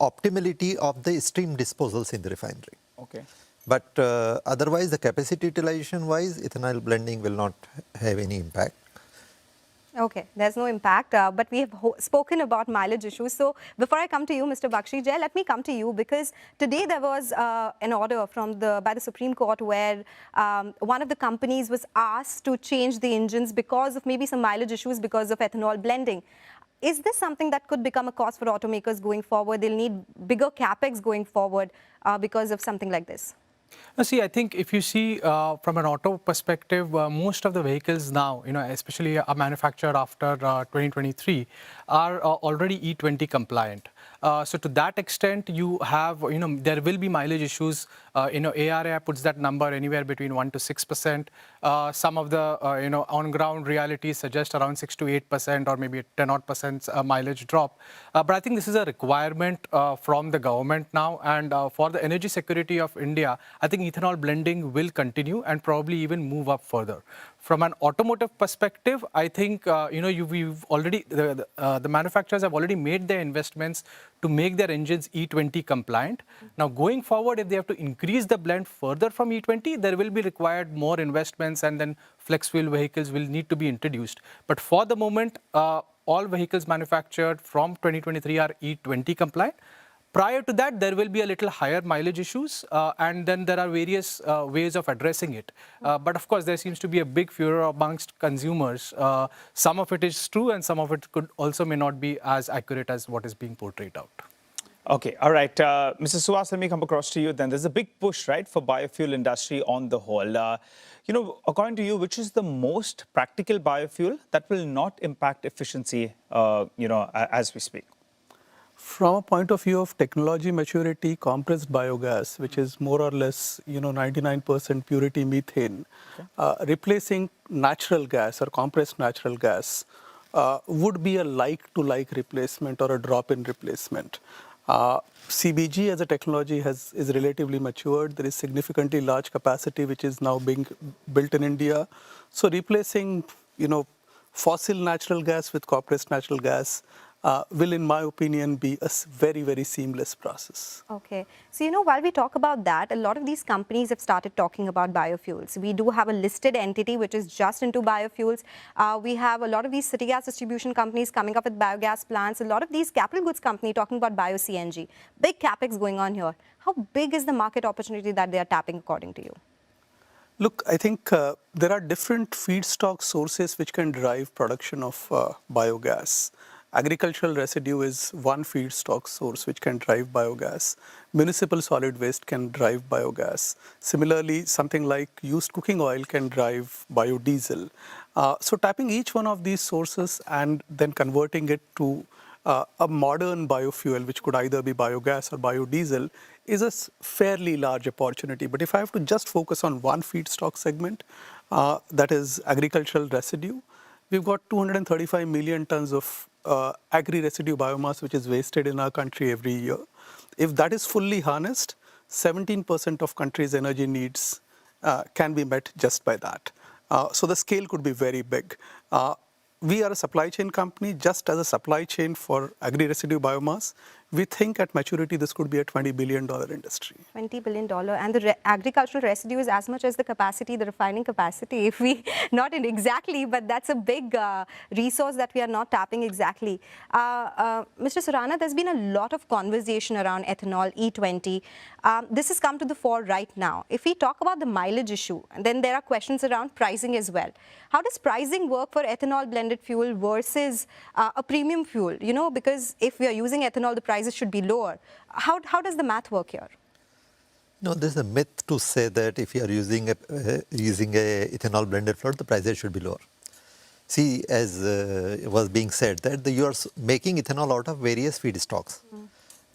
optimality of the stream disposals in the refinery. Okay. But otherwise, the capacity utilization wise, ethanol blending will not have any impact. Okay, there's no impact, but we have spoken about mileage issues. So before I come to you, Mr. Bakshi, Jay, let me come to you, because today there was an order by the Supreme Court where one of the companies was asked to change the engines because of maybe some mileage issues because of ethanol blending. Is this something that could become a cost for automakers going forward? They'll need bigger capex going forward because of something like this. See, I think if you see from an auto perspective, most of the vehicles now, especially are manufactured after 2023, are already E20 compliant. So to that extent, you have, there will be mileage issues. ARAI puts that number anywhere between 1 to 6%. Some of the, on-ground realities suggest around 6 to 8% or maybe 10% mileage drop. But I think this is a requirement from the government now. And for the energy security of India, I think ethanol blending will continue and probably even move up further. From an automotive perspective, I think we've already the manufacturers have already made their investments to make their engines E20 compliant. Now, going forward, if they have to increase the blend further from E20, there will be required more investments, and then flex fuel vehicles will need to be introduced. But for the moment, all vehicles manufactured from 2023 are E20 compliant. Prior to that, there will be a little higher mileage issues, and then there are various ways of addressing it. But of course, there seems to be a big furor amongst consumers. Some of it is true, and some of it may not be as accurate as what is being portrayed out. Okay, all right. Mr. Suhas, let me come across to you then. There's a big push, right, for biofuel industry on the whole. According to you, which is the most practical biofuel that will not impact efficiency, as we speak? From a point of view of technology maturity, compressed biogas, which is more or less, 99% purity methane, replacing natural gas or compressed natural gas would be a like-to-like replacement or a drop-in replacement. CBG as a technology is relatively matured. There is significantly large capacity which is now being built in India. So replacing, fossil natural gas with compressed natural gas will, in my opinion, be a very, very seamless process. Okay. So, while we talk about that, a lot of these companies have started talking about biofuels. We do have a listed entity which is just into biofuels. We have a lot of these city gas distribution companies coming up with biogas plants. A lot of these capital goods companies talking about bio-CNG. Big capex going on here. How big is the market opportunity that they are tapping, according to you? Look, I think there are different feedstock sources which can drive production of biogas. Agricultural residue is one feedstock source which can drive biogas. Municipal solid waste can drive biogas. Similarly, something like used cooking oil can drive biodiesel. So tapping each one of these sources and then converting it to a modern biofuel, which could either be biogas or biodiesel, is a fairly large opportunity. But if I have to just focus on one feedstock segment, that is agricultural residue, we've got 235 million tons of agri-residue biomass which is wasted in our country every year. If that is fully harnessed, 17% of country's energy needs can be met just by that. So the scale could be very big. We are a supply chain company. Just as a supply chain for agri-residue biomass, we think at maturity this could be a $20 billion industry. $20 billion. And the agricultural residue is as much as the capacity, the refining capacity, if we, not in exactly, but that's a big resource that we are not tapping exactly. Mr. Surana, there's been a lot of conversation around ethanol, E20. This has come to the fore right now. If we talk about the mileage issue, then there are questions around pricing as well. How does pricing work for ethanol blended fuel versus a premium fuel? You know, because if we are using ethanol, the prices should be lower. How does the math work here? No, there's a myth to say that if you are using a ethanol blended flour, the prices should be lower. See, as was being said, that you are making ethanol out of various feedstocks.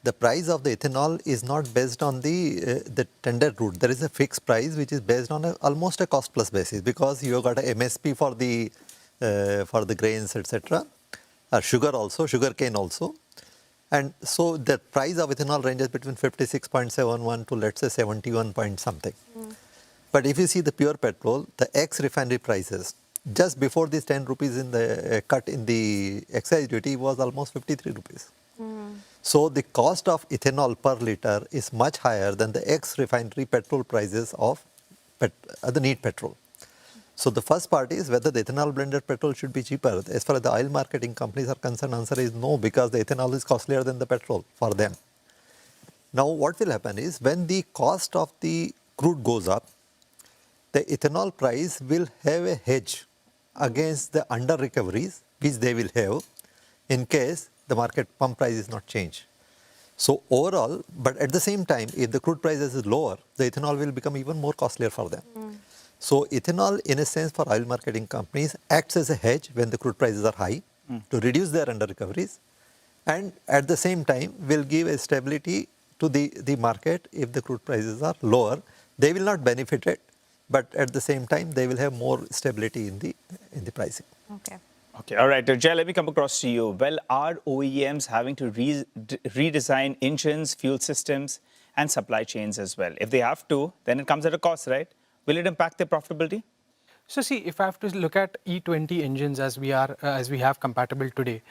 The price of the ethanol is not based on the tender route. There is a fixed price which is based on almost a cost plus basis, because you have got a MSP for the grains, etc. Sugar also, sugar cane also. And so the price of ethanol ranges between 56.71 to, let's say, 71 point something. But if you see the pure petrol, the ex-refinery prices, just before this 10 rupees in the cut in the excise duty was almost 53 rupees. So the cost of ethanol per liter is much higher than the ex-refinery petrol prices of the neat petrol. So the first part is whether the ethanol blended petrol should be cheaper. As far as the oil marketing companies are concerned, answer is no, because the ethanol is costlier than the petrol for them. Now what will happen is, when the cost of the crude goes up, the ethanol price will have a hedge against the under recoveries which they will have in case the market pump price is not changed. So overall, but at the same time, if the crude price is lower, the ethanol will become even more costlier for them. So ethanol, in a sense, for oil marketing companies, acts as a hedge when the crude prices are high to reduce their under recoveries, and at the same time will give a stability to the market if the crude prices are lower. They will not benefit it, but at the same time they will have more stability in the pricing. Okay. Okay, all right, Jay, let me come across to you. Well, are OEMs having to redesign engines, fuel systems, and supply chains as well? If they have to, then it comes at a cost, right? Will it impact their profitability? So see, if I have to look at E20 engines as we have compatible today,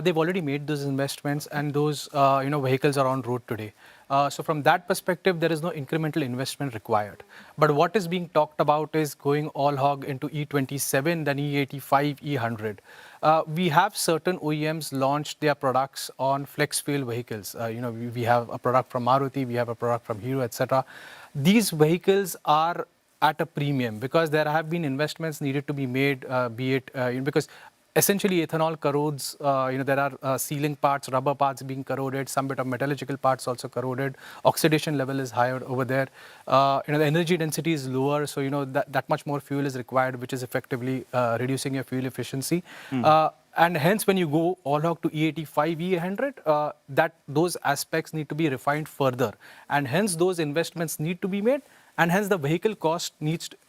they've already made those investments, and those vehicles are on road today. So from that perspective, there is no incremental investment required. But what is being talked about is going all hog into E27, then E85, E100. We have certain OEMs launched their products on flex fuel vehicles. We have a product from Maruti, we have a product from Hero, etc. These vehicles are at a premium because there have been investments needed to be made, because essentially ethanol corrodes, there are sealing parts, rubber parts being corroded, some bit of metallurgical parts also corroded, oxidation level is higher over there, the energy density is lower, so that much more fuel is required, which is effectively reducing your fuel efficiency. And hence, when you go all hog to E85, E100, those aspects need to be refined further, and hence those investments need to be made. And hence the vehicle cost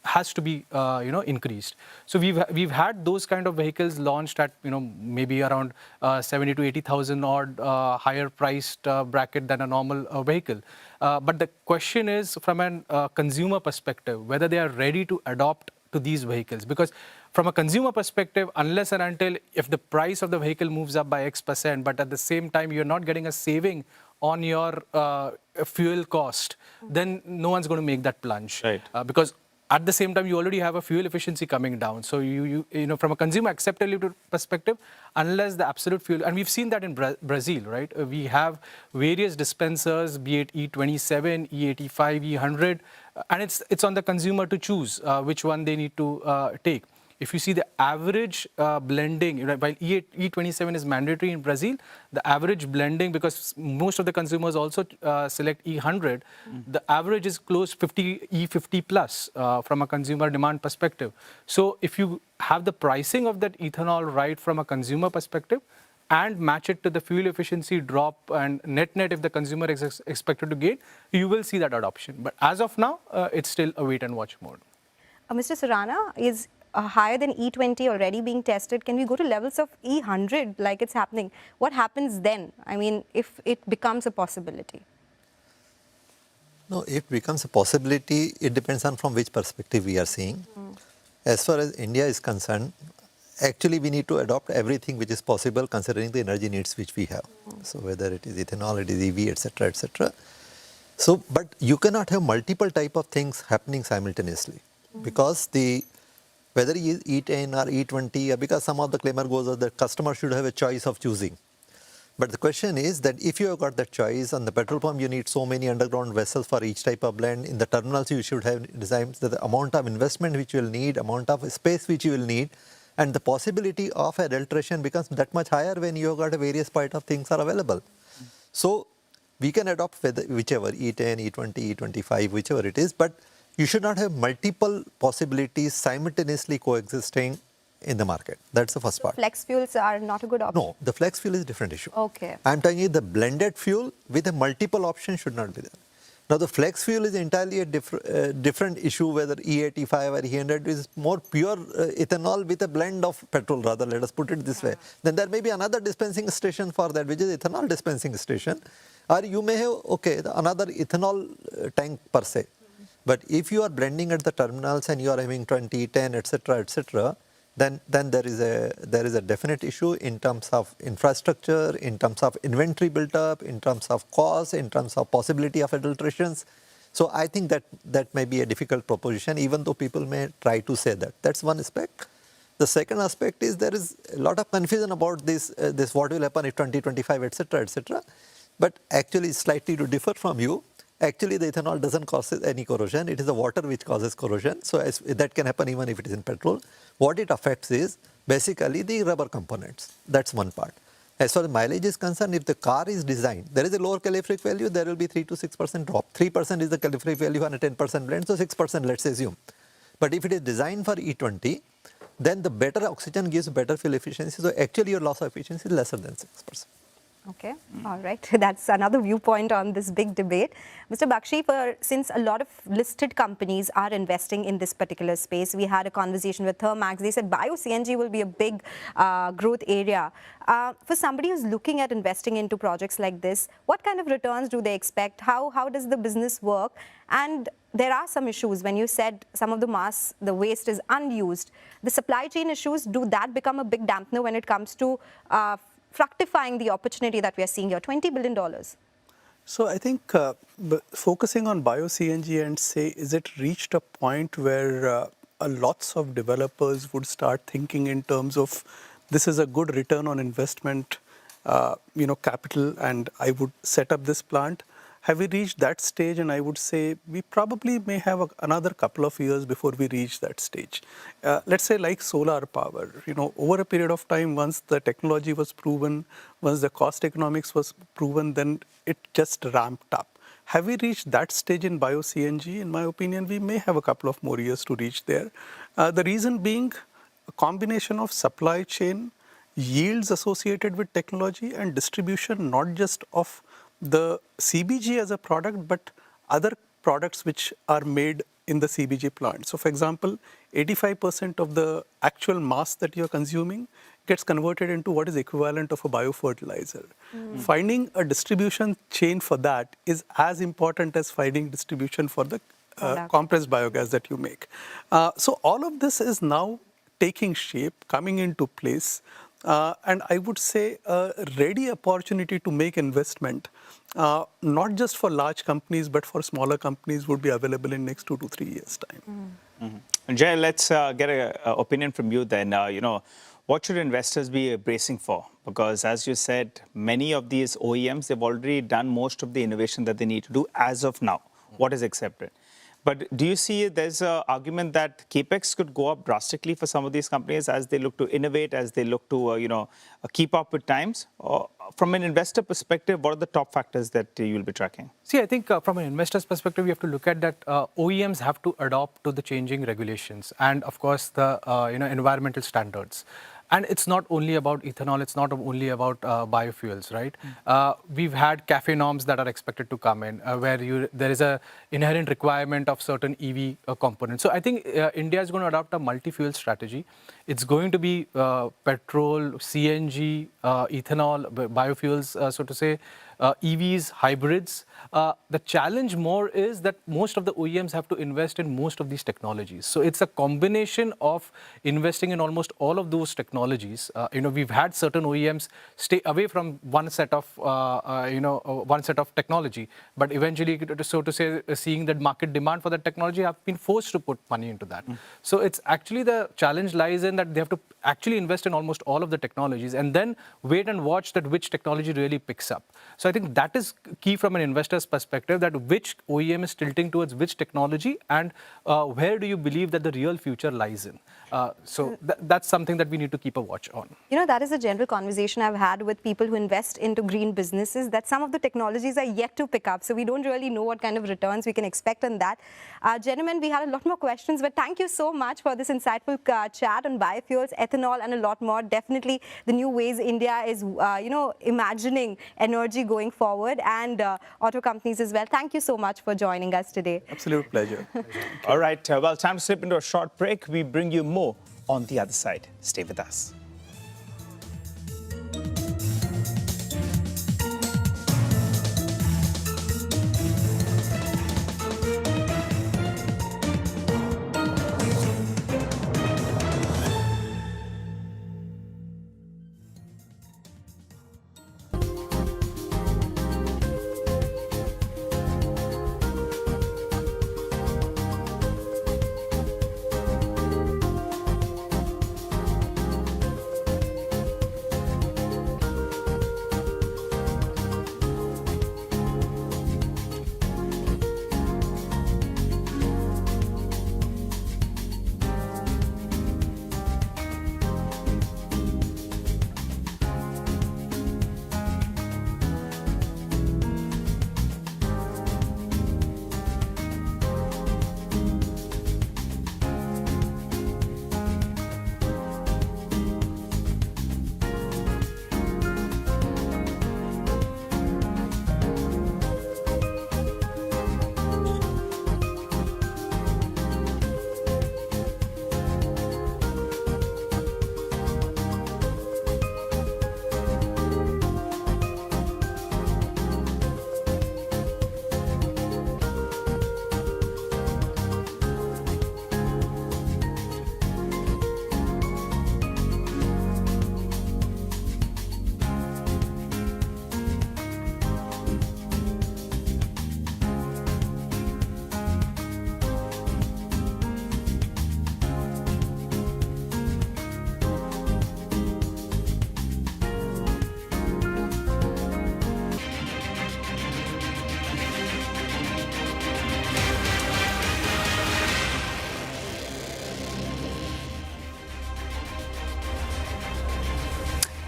has to be increased. So we've had those kind of vehicles launched at maybe around 70 to 80,000 odd higher priced bracket than a normal vehicle. But the question is, from a consumer perspective, whether they are ready to adopt to these vehicles, because from a consumer perspective, unless and until if the price of the vehicle moves up by X%, but at the same time you're not getting a saving on your fuel cost, then no one's going to make that plunge. Right. Because at the same time, you already have a fuel efficiency coming down. So you from a consumer acceptability perspective, unless the absolute fuel, and we've seen that in Brazil, right? We have various dispensers, be it E27, E85, E100, and it's on the consumer to choose which one they need to take. If you see the average blending, while E27 is mandatory in Brazil, the average blending, because most of the consumers also select E100, the average is close 50 E50 plus from a consumer demand perspective. So if you have the pricing of that ethanol right from a consumer perspective, and match it to the fuel efficiency drop and net if the consumer is expected to gain, you will see that adoption. But as of now, it's still a wait and watch mode. Mr. Surana, is higher than E20 already being tested? Can we go to levels of E100 like it's happening? What happens then? I mean, if it becomes a possibility? No, if it becomes a possibility, it depends on from which perspective we are seeing. As far as India is concerned, actually we need to adopt everything which is possible considering the energy needs which we have. So whether it is ethanol, it is EV, etc., etc. So, but you cannot have multiple type of things happening simultaneously because whether it is E10 or E20, because some of the claimer goes that the customer should have a choice of choosing. But the question is that if you have got that choice, on the petrol pump you need so many underground vessels for each type of blend. In the terminals you should have designs that the amount of investment which you will need, amount of space which you will need, and the possibility of adulteration becomes that much higher when you have got a various part of things are available. So we can adopt whichever, E10, E20, E25, whichever it is, but you should not have multiple possibilities simultaneously coexisting in the market. That's the first part. Flex fuels are not a good option? No, the flex fuel is a different issue. Okay. I'm telling you the blended fuel with a multiple option should not be there. Now the flex fuel is entirely a different issue, whether E85 or E100 is more pure ethanol with a blend of petrol rather, let us put it this way. Then there may be another dispensing station for that, which is ethanol dispensing station. Or you may have, another ethanol tank per se. But if you are blending at the terminals and you are having 20, 10, etc., then there is a definite issue in terms of infrastructure, in terms of inventory built up, in terms of cost, in terms of possibility of adulterations. So I think that may be a difficult proposition, even though people may try to say that. That's one aspect. The second aspect is there is a lot of confusion about this what will happen if 2025, etc., etc. But actually, slightly to differ from you, actually the ethanol doesn't cause any corrosion. It is the water which causes corrosion. So that can happen even if it is in petrol. What it affects is basically the rubber components. That's one part. As far as mileage is concerned, if the car is designed, there is a lower calorific value, there will be 3 to 6% drop. 3% is the calorific value on a 10% blend, so 6% let's assume. But if it is designed for E20, then the better oxygen gives better fuel efficiency. So actually your loss of efficiency is lesser than 6%. Okay, all right. That's another viewpoint on this big debate. Mr. Bakshi, since a lot of listed companies are investing in this particular space, we had a conversation with Thermax. They said bio-CNG will be a big growth area. For somebody who's looking at investing into projects like this, what kind of returns do they expect? How does the business work? And there are some issues. When you said some of the waste is unused, the supply chain issues, do that become a big dampener when it comes to fructifying the opportunity that we are seeing here, $20 billion? So I think focusing on bio-CNG and say, is it reached a point where lots of developers would start thinking in terms of this is a good return on investment, capital, and I would set up this plant? Have we reached that stage? And I would say we probably may have another couple of years before we reach that stage. Let's say like solar power, over a period of time, once the technology was proven, once the cost economics was proven, then it just ramped up. Have we reached that stage in bio-CNG? In my opinion, we may have a couple of more years to reach there. The reason being a combination of supply chain, yields associated with technology, and distribution, not just of the CBG as a product, but other products which are made in the CBG plant. So for example, 85% of the actual mass that you're consuming gets converted into what is equivalent of a biofertilizer. Finding a distribution chain for that is as important as finding distribution for the compressed biogas that you make. So all of this is now taking shape, coming into place. And I would say a ready opportunity to make investment, not just for large companies, but for smaller companies would be available in next 2 to 3 years' time. Jay, let's get an opinion from you then. What should investors be bracing for? Because as you said, many of these OEMs, they've already done most of the innovation that they need to do as of now, what is accepted. But do you see there's an argument that capex could go up drastically for some of these companies as they look to innovate, as they look to keep up with times? Or from an investor perspective, what are the top factors that you'll be tracking? See, I think from an investor's perspective, you have to look at that OEMs have to adopt to the changing regulations and, of course, the environmental standards. And it's not only about ethanol, it's not only about biofuels, right? We've had CAFE norms that are expected to come in where there is an inherent requirement of certain EV components. So I think India is going to adopt a multi-fuel strategy. It's going to be petrol, CNG, ethanol, biofuels, so to say, EVs, hybrids. The challenge more is that most of the OEMs have to invest in most of these technologies. So it's a combination of investing in almost all of those technologies. We've had certain OEMs stay away from one set of technology, but eventually, so to say, seeing that market demand for that technology, have been forced to put money into that. So it's actually the challenge lies in that they have to actually invest in almost all of the technologies and then wait and watch that which technology really picks up. So I think that is key from an investor's perspective, that which OEM is tilting towards which technology and where do you believe that the real future lies in. So that's something that we need to keep a watch on. That is a general conversation I've had with people who invest into green businesses, that some of the technologies are yet to pick up. So we don't really know what kind of returns we can expect on that. Gentlemen, we had a lot more questions, but thank you so much for this insightful chat on biofuels, ethanol, and a lot more. Definitely the new ways India is, imagining energy going forward, and auto companies as well. Thank you so much for joining us today. Absolute pleasure. All right, well, time to slip into a short break. We bring you more on the other side. Stay with us.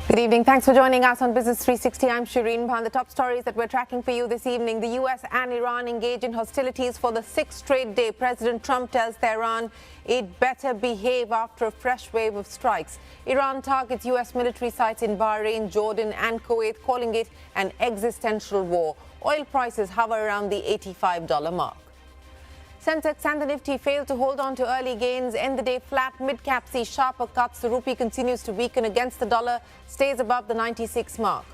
Good evening. Thanks for joining us on Business 360. I'm Shireen Bhan. The top stories that we're tracking for you this evening. The US and Iran engage in hostilities for the 6th straight day. President Trump tells Tehran it better behave after a fresh wave of strikes. Iran targets US military sites in Bahrain, Jordan and Kuwait, calling it an existential war. Oil prices hover around the $85 mark. Sensex and the Nifty failed to hold on to early gains. End the day flat. Midcap see sharper cuts. The rupee continues to weaken against the dollar, stays above the 96 mark.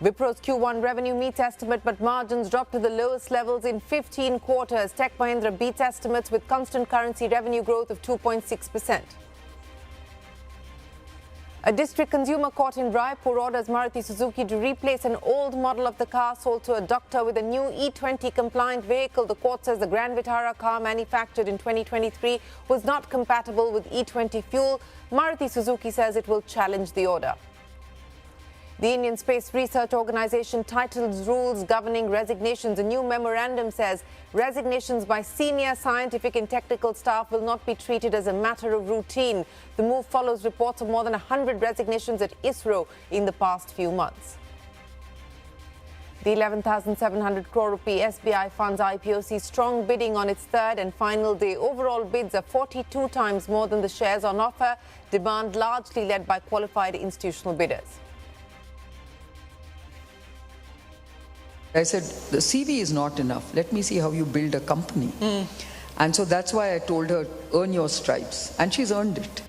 Wipro's Q1 revenue meets estimate, but margins drop to the lowest levels in 15 quarters. Tech Mahindra beats estimates with constant currency revenue growth of 2.6%. A district consumer court in Raipur orders Maruti Suzuki to replace an old model of the car sold to a doctor with a new E20 compliant vehicle. The court says the Grand Vitara car manufactured in 2023 was not compatible with E20 fuel. Maruti Suzuki says it will challenge the order. The Indian Space Research Organisation titles rules governing resignations. A new memorandum says resignations by senior scientific and technical staff will not be treated as a matter of routine. The move follows reports of more than 100 resignations at ISRO in the past few months. The 11,700 crore rupee SBI Funds IPO sees strong bidding on its third and final day. Overall bids are 42 times more than the shares on offer, demand largely led by qualified institutional bidders. I said, the CV is not enough. Let me see how you build a company. And so that's why I told her, earn your stripes. And she's earned it.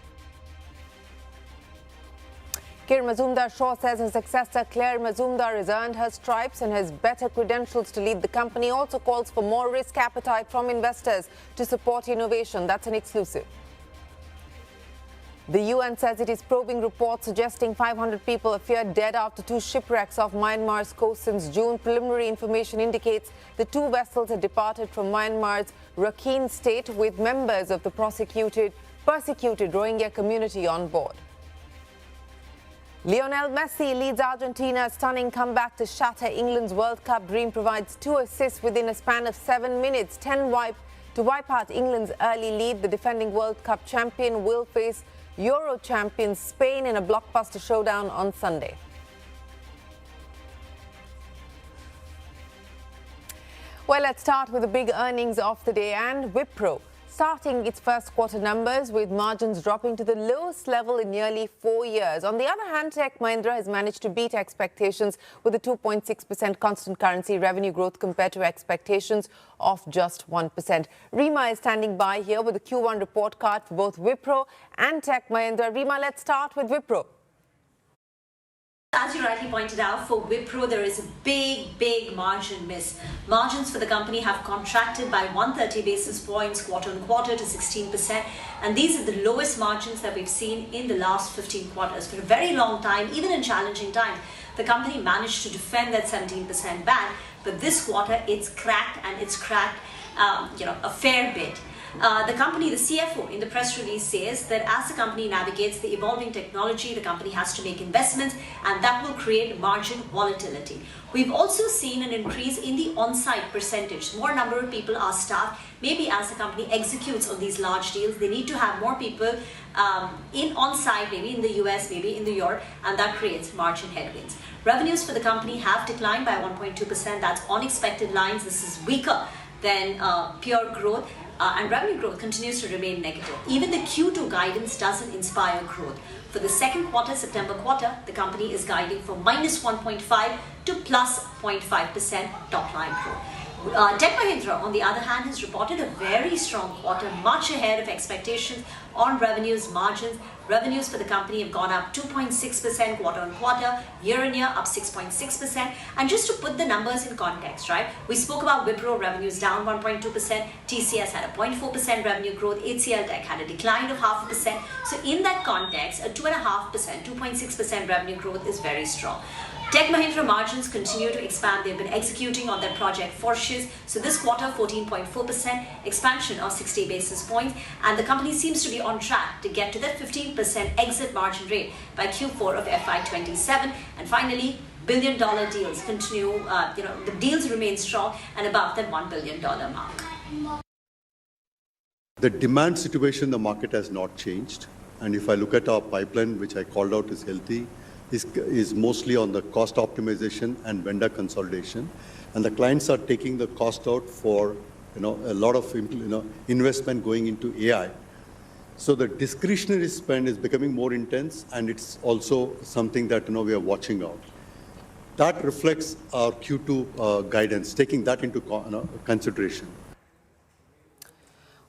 Kiran Mazumdar-Shaw says her successor Claire Mazumdar has earned her stripes and has better credentials to lead the company. Also calls for more risk appetite from investors to support innovation. That's an exclusive. The UN says it is probing reports suggesting 500 people are feared dead after two shipwrecks off Myanmar's coast since June. Preliminary information indicates the two vessels had departed from Myanmar's Rakhine state with members of the persecuted Rohingya community on board. Lionel Messi leads Argentina's stunning comeback to shatter England's World Cup dream, provides 2 assists within a span of 7 minutes, to wipe out England's early lead. The defending World Cup champion will face Euro champions Spain in a blockbuster showdown on Sunday. Well, let's start with the big earnings of the day, and Wipro starting its first quarter numbers with margins dropping to the lowest level in nearly 4 years. On the other hand, Tech Mahindra has managed to beat expectations with a 2.6% constant currency revenue growth compared to expectations of just 1%. Rima is standing by here with the Q1 report card for both Wipro and Tech Mahindra. Rima, let's start with Wipro. As you rightly pointed out, for Wipro, there is a big margin miss. Margins for the company have contracted by 130 basis points quarter on quarter to 16%. And these are the lowest margins that we've seen in the last 15 quarters. For a very long time, even in challenging times, the company managed to defend that 17% band. But this quarter, it's cracked, and it's cracked a fair bit. The company, the CFO in the press release says that as the company navigates the evolving technology, the company has to make investments, and that will create margin volatility. We've also seen an increase in the on-site percentage. More number of people are staffed. Maybe as the company executes on these large deals, they need to have more people in on-site, maybe in the US, maybe in the Europe, and that creates margin headwinds. Revenues for the company have declined by 1.2%. That's on expected lines. This is weaker than pure growth. And revenue growth continues to remain negative. Even the Q2 guidance doesn't inspire growth. For the second quarter, September quarter, the company is guiding for minus 1.5 to plus 0.5% top line growth. Tech Mahindra, on the other hand, has reported a very strong quarter, much ahead of expectations on revenues, margins. Revenues for the company have gone up 2.6% quarter on quarter, year on year up 6.6%. And just to put the numbers in context, right? We spoke about Wipro revenues down 1.2%, TCS had a 0.4% revenue growth, HCL Tech had a decline of 0.5%. So in that context, a 2.5%, 2.6% revenue growth is very strong. Tech Mahindra margins continue to expand. They've been executing on their project Fortius. So this quarter, 14.4%, expansion of 60 basis points. And the company seems to be on track to get to that 15% exit margin rate by Q4 of FY27. And finally, billion-dollar deals continue. The deals remain strong and above that $1 billion mark. The demand situation in the market has not changed. And if I look at our pipeline, which I called out is healthy, is mostly on the cost optimization and vendor consolidation, and the clients are taking the cost out for a lot of investment going into AI. So the discretionary spend is becoming more intense, and it's also something that we are watching out. That reflects our Q2 guidance, taking that into consideration.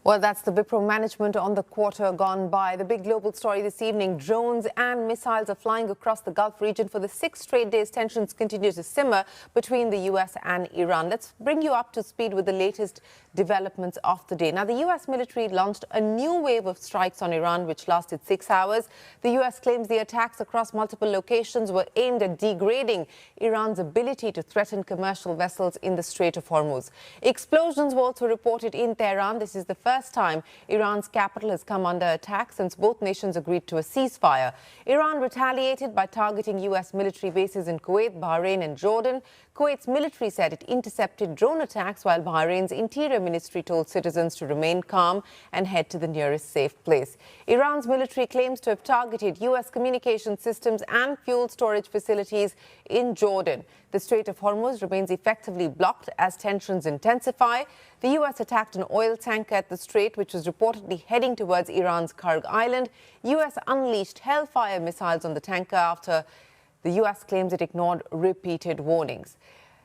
Well, that's the Wipro management on the quarter gone by. The big global story this evening, drones and missiles are flying across the Gulf region for the 6th straight days. Tensions continue to simmer between the US and Iran. Let's bring you up to speed with the latest developments of the day. Now, the US military launched a new wave of strikes on Iran, which lasted 6 hours. The US claims the attacks across multiple locations were aimed at degrading Iran's ability to threaten commercial vessels in the Strait of Hormuz. Explosions were also reported in Tehran. This is the first first time Iran's capital has come under attack since both nations agreed to a ceasefire. Iran retaliated by targeting U.S. military bases in Kuwait, Bahrain and Jordan. Kuwait's military said it intercepted drone attacks, while Bahrain's interior ministry told citizens to remain calm and head to the nearest safe place. Iran's military claims to have targeted U.S. communication systems and fuel storage facilities in Jordan. The Strait of Hormuz remains effectively blocked as tensions intensify. The U.S. attacked an oil tanker at the strait, which was reportedly heading towards Iran's Karg Island. U.S. unleashed Hellfire missiles on the tanker after the U.S. claims it ignored repeated warnings.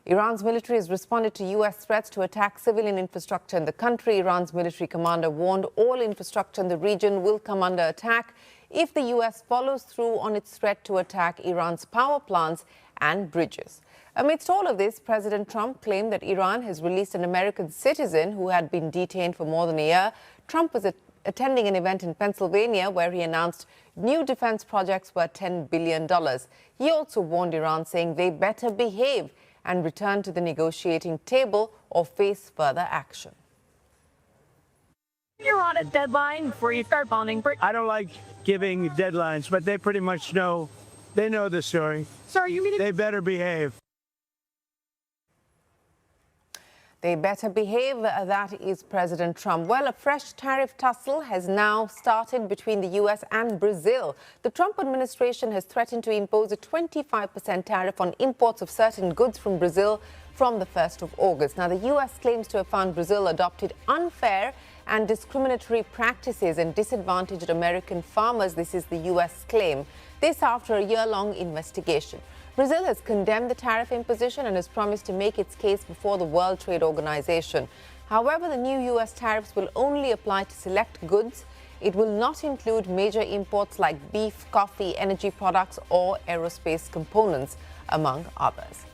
Iran's military has responded to U.S. threats to attack civilian infrastructure in the country. Iran's military commander warned all infrastructure in the region will come under attack if the U.S. follows through on its threat to attack Iran's power plants and bridges. Amidst all of this, President Trump claimed that Iran has released an American citizen who had been detained for more than a year. Trump was attending an event in Pennsylvania where he announced new defense projects worth $10 billion. He also warned Iran, saying they better behave and return to the negotiating table or face further action. You're on a deadline before you start bonding. I don't like giving deadlines, but they pretty much know. They know the story. So you mean they better behave? They better behave, that is President Trump. Well, a fresh tariff tussle has now started between the U.S. and Brazil. The Trump administration has threatened to impose a 25% tariff on imports of certain goods from Brazil from the 1st of August. Now, the U.S. claims to have found Brazil adopted unfair and discriminatory practices and disadvantaged American farmers. This is the U.S. claim. This after a year-long investigation. Brazil has condemned the tariff imposition and has promised to make its case before the World Trade Organization. However, the new U.S. tariffs will only apply to select goods. It will not include major imports like beef, coffee, energy products, or aerospace components, among others.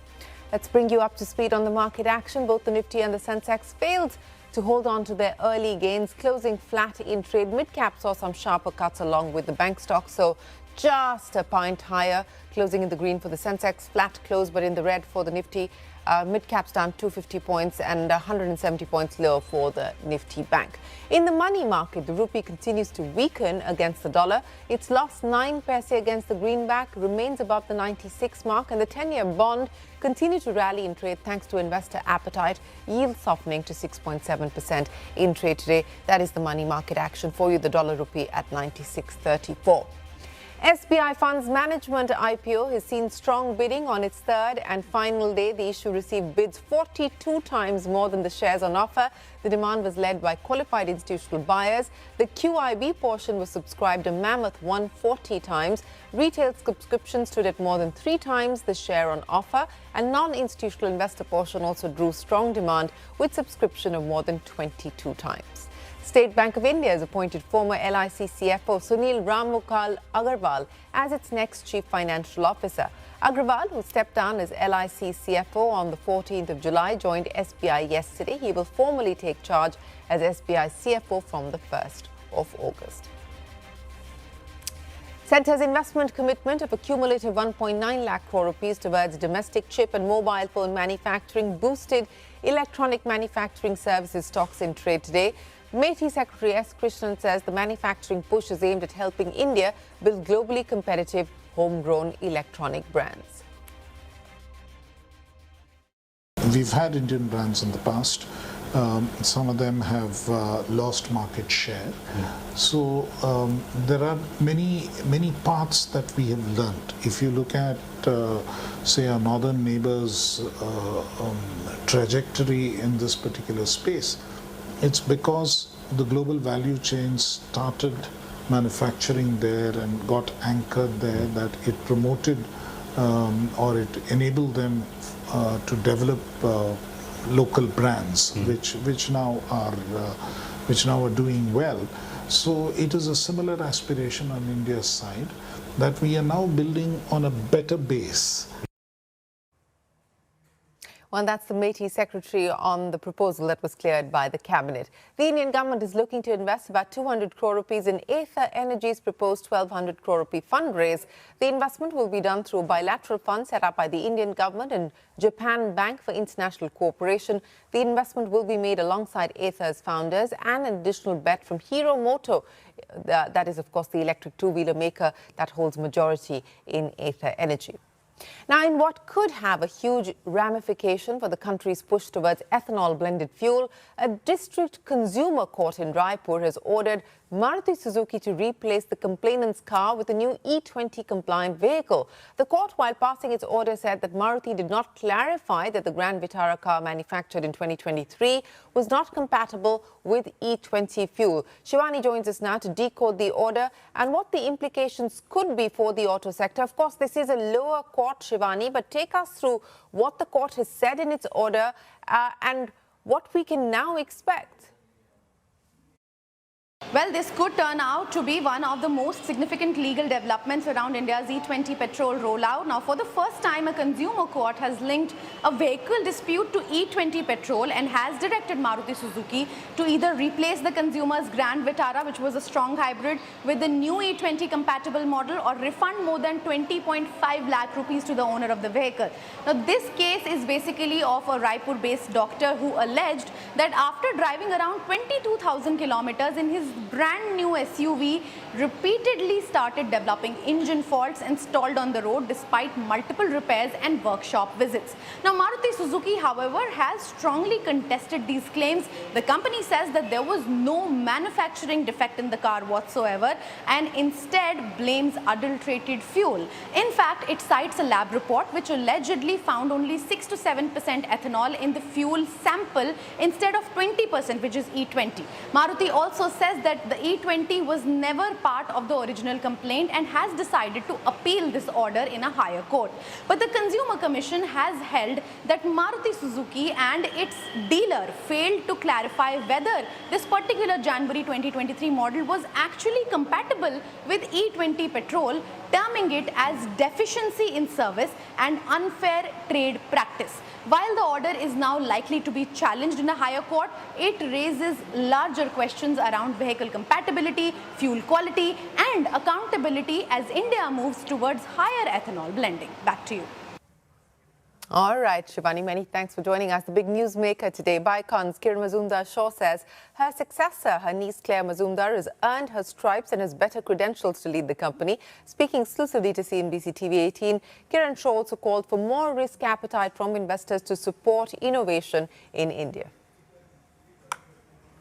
Let's bring you up to speed on the market action. Both the Nifty and the Sensex failed to hold on to their early gains, closing flat in trade. Midcap saw some sharper cuts along with the bank stocks, so just a pint higher, closing in the green for the Sensex, flat close but in the red for the Nifty. Midcaps down 250 points and 170 points lower for the Nifty Bank. In the money market, the rupee continues to weaken against the dollar. It's lost 9 paise against the greenback, remains above the 96 mark, and the 10-year bond continued to rally in trade thanks to investor appetite, yield softening to 6.7% in trade today. That is the money market action for you. The dollar rupee at 96.34. SBI Funds Management IPO has seen strong bidding on its third and final day. The issue received bids 42 times more than the shares on offer. The demand was led by qualified institutional buyers. The QIB portion was subscribed a mammoth 140 times. Retail subscriptions stood at more than 3 times the share on offer, and non-institutional investor portion also drew strong demand with subscription of more than 22 times. State Bank of India has appointed former LIC CFO Sunil Rammukal Agarwal as its next Chief Financial Officer. Agarwal, who stepped down as LIC CFO on the 14th of July, joined SBI yesterday. He will formally take charge as SBI CFO from the 1st of August. Centre's investment commitment of a cumulative 1.9 lakh crore rupees towards domestic chip and mobile phone manufacturing boosted electronic manufacturing services stocks in trade today. METI Secretary S. Krishnan says the manufacturing push is aimed at helping India build globally competitive homegrown electronic brands. We've had Indian brands in the past. Some of them have lost market share. So there are many paths that we have learned. If you look at, say, our northern neighbors' trajectory in this particular space, it's because the global value chain started manufacturing there and got anchored there that it promoted or it enabled them to develop local brands, which now are doing well. So it is a similar aspiration on India's side that we are now building on a better base. Well, that's the MeitY secretary on the proposal that was cleared by the cabinet. The Indian government is looking to invest about 200 crore rupees in Ather Energy's proposed 1,200 crore rupee fundraise. The investment will be done through a bilateral fund set up by the Indian government and Japan Bank for International Cooperation. The investment will be made alongside Ather's founders and an additional bet from Hero Moto. That is, of course, the electric two-wheeler maker that holds majority in Ather Energy. Now, in what could have a huge ramification for the country's push towards ethanol-blended fuel, a district consumer court in Raipur has ordered Maruti Suzuki to replace the complainant's car with a new E20-compliant vehicle. The court, while passing its order, said that Maruti did not clarify that the Grand Vitara car manufactured in 2023 was not compatible with E20 fuel. Shivani joins us now to decode the order and what the implications could be for the auto sector. Of course, this is a lower court, Shivani, but take us through what the court has said in its order and what we can now expect. Well, this could turn out to be one of the most significant legal developments around India's E20 petrol rollout. Now, for the first time, a consumer court has linked a vehicle dispute to E20 petrol and has directed Maruti Suzuki to either replace the consumer's Grand Vitara, which was a strong hybrid, with the new E20 compatible model or refund more than 20.5 lakh rupees to the owner of the vehicle. Now, this case is basically of a Raipur-based doctor who alleged that after driving around 22,000 kilometers in his brand new SUV, repeatedly started developing engine faults and stalled on the road despite multiple repairs and workshop visits. Now, Maruti Suzuki, however, has strongly contested these claims. The company says that there was no manufacturing defect in the car whatsoever and instead blames adulterated fuel. In fact, it cites a lab report which allegedly found only 6 to 7% ethanol in the fuel sample instead of 20%, which is E20. Maruti also says that the E20 was never part of the original complaint and has decided to appeal this order in a higher court. But the Consumer Commission has held that Maruti Suzuki and its dealer failed to clarify whether this particular January 2023 model was actually compatible with E20 petrol, terming it as deficiency in service and unfair trade practice. While the order is now likely to be challenged in a higher court, it raises larger questions around vehicle compatibility, fuel quality, and accountability as India moves towards higher ethanol blending. Back to you. All right, Shivani, many thanks for joining us. The big newsmaker today, Baikon's Kiran Mazumdar-Shaw, says her successor, her niece Claire Mazumdar, has earned her stripes and has better credentials to lead the company. Speaking exclusively to CNBC TV 18, Kiran Shaw also called for more risk appetite from investors to support innovation in India.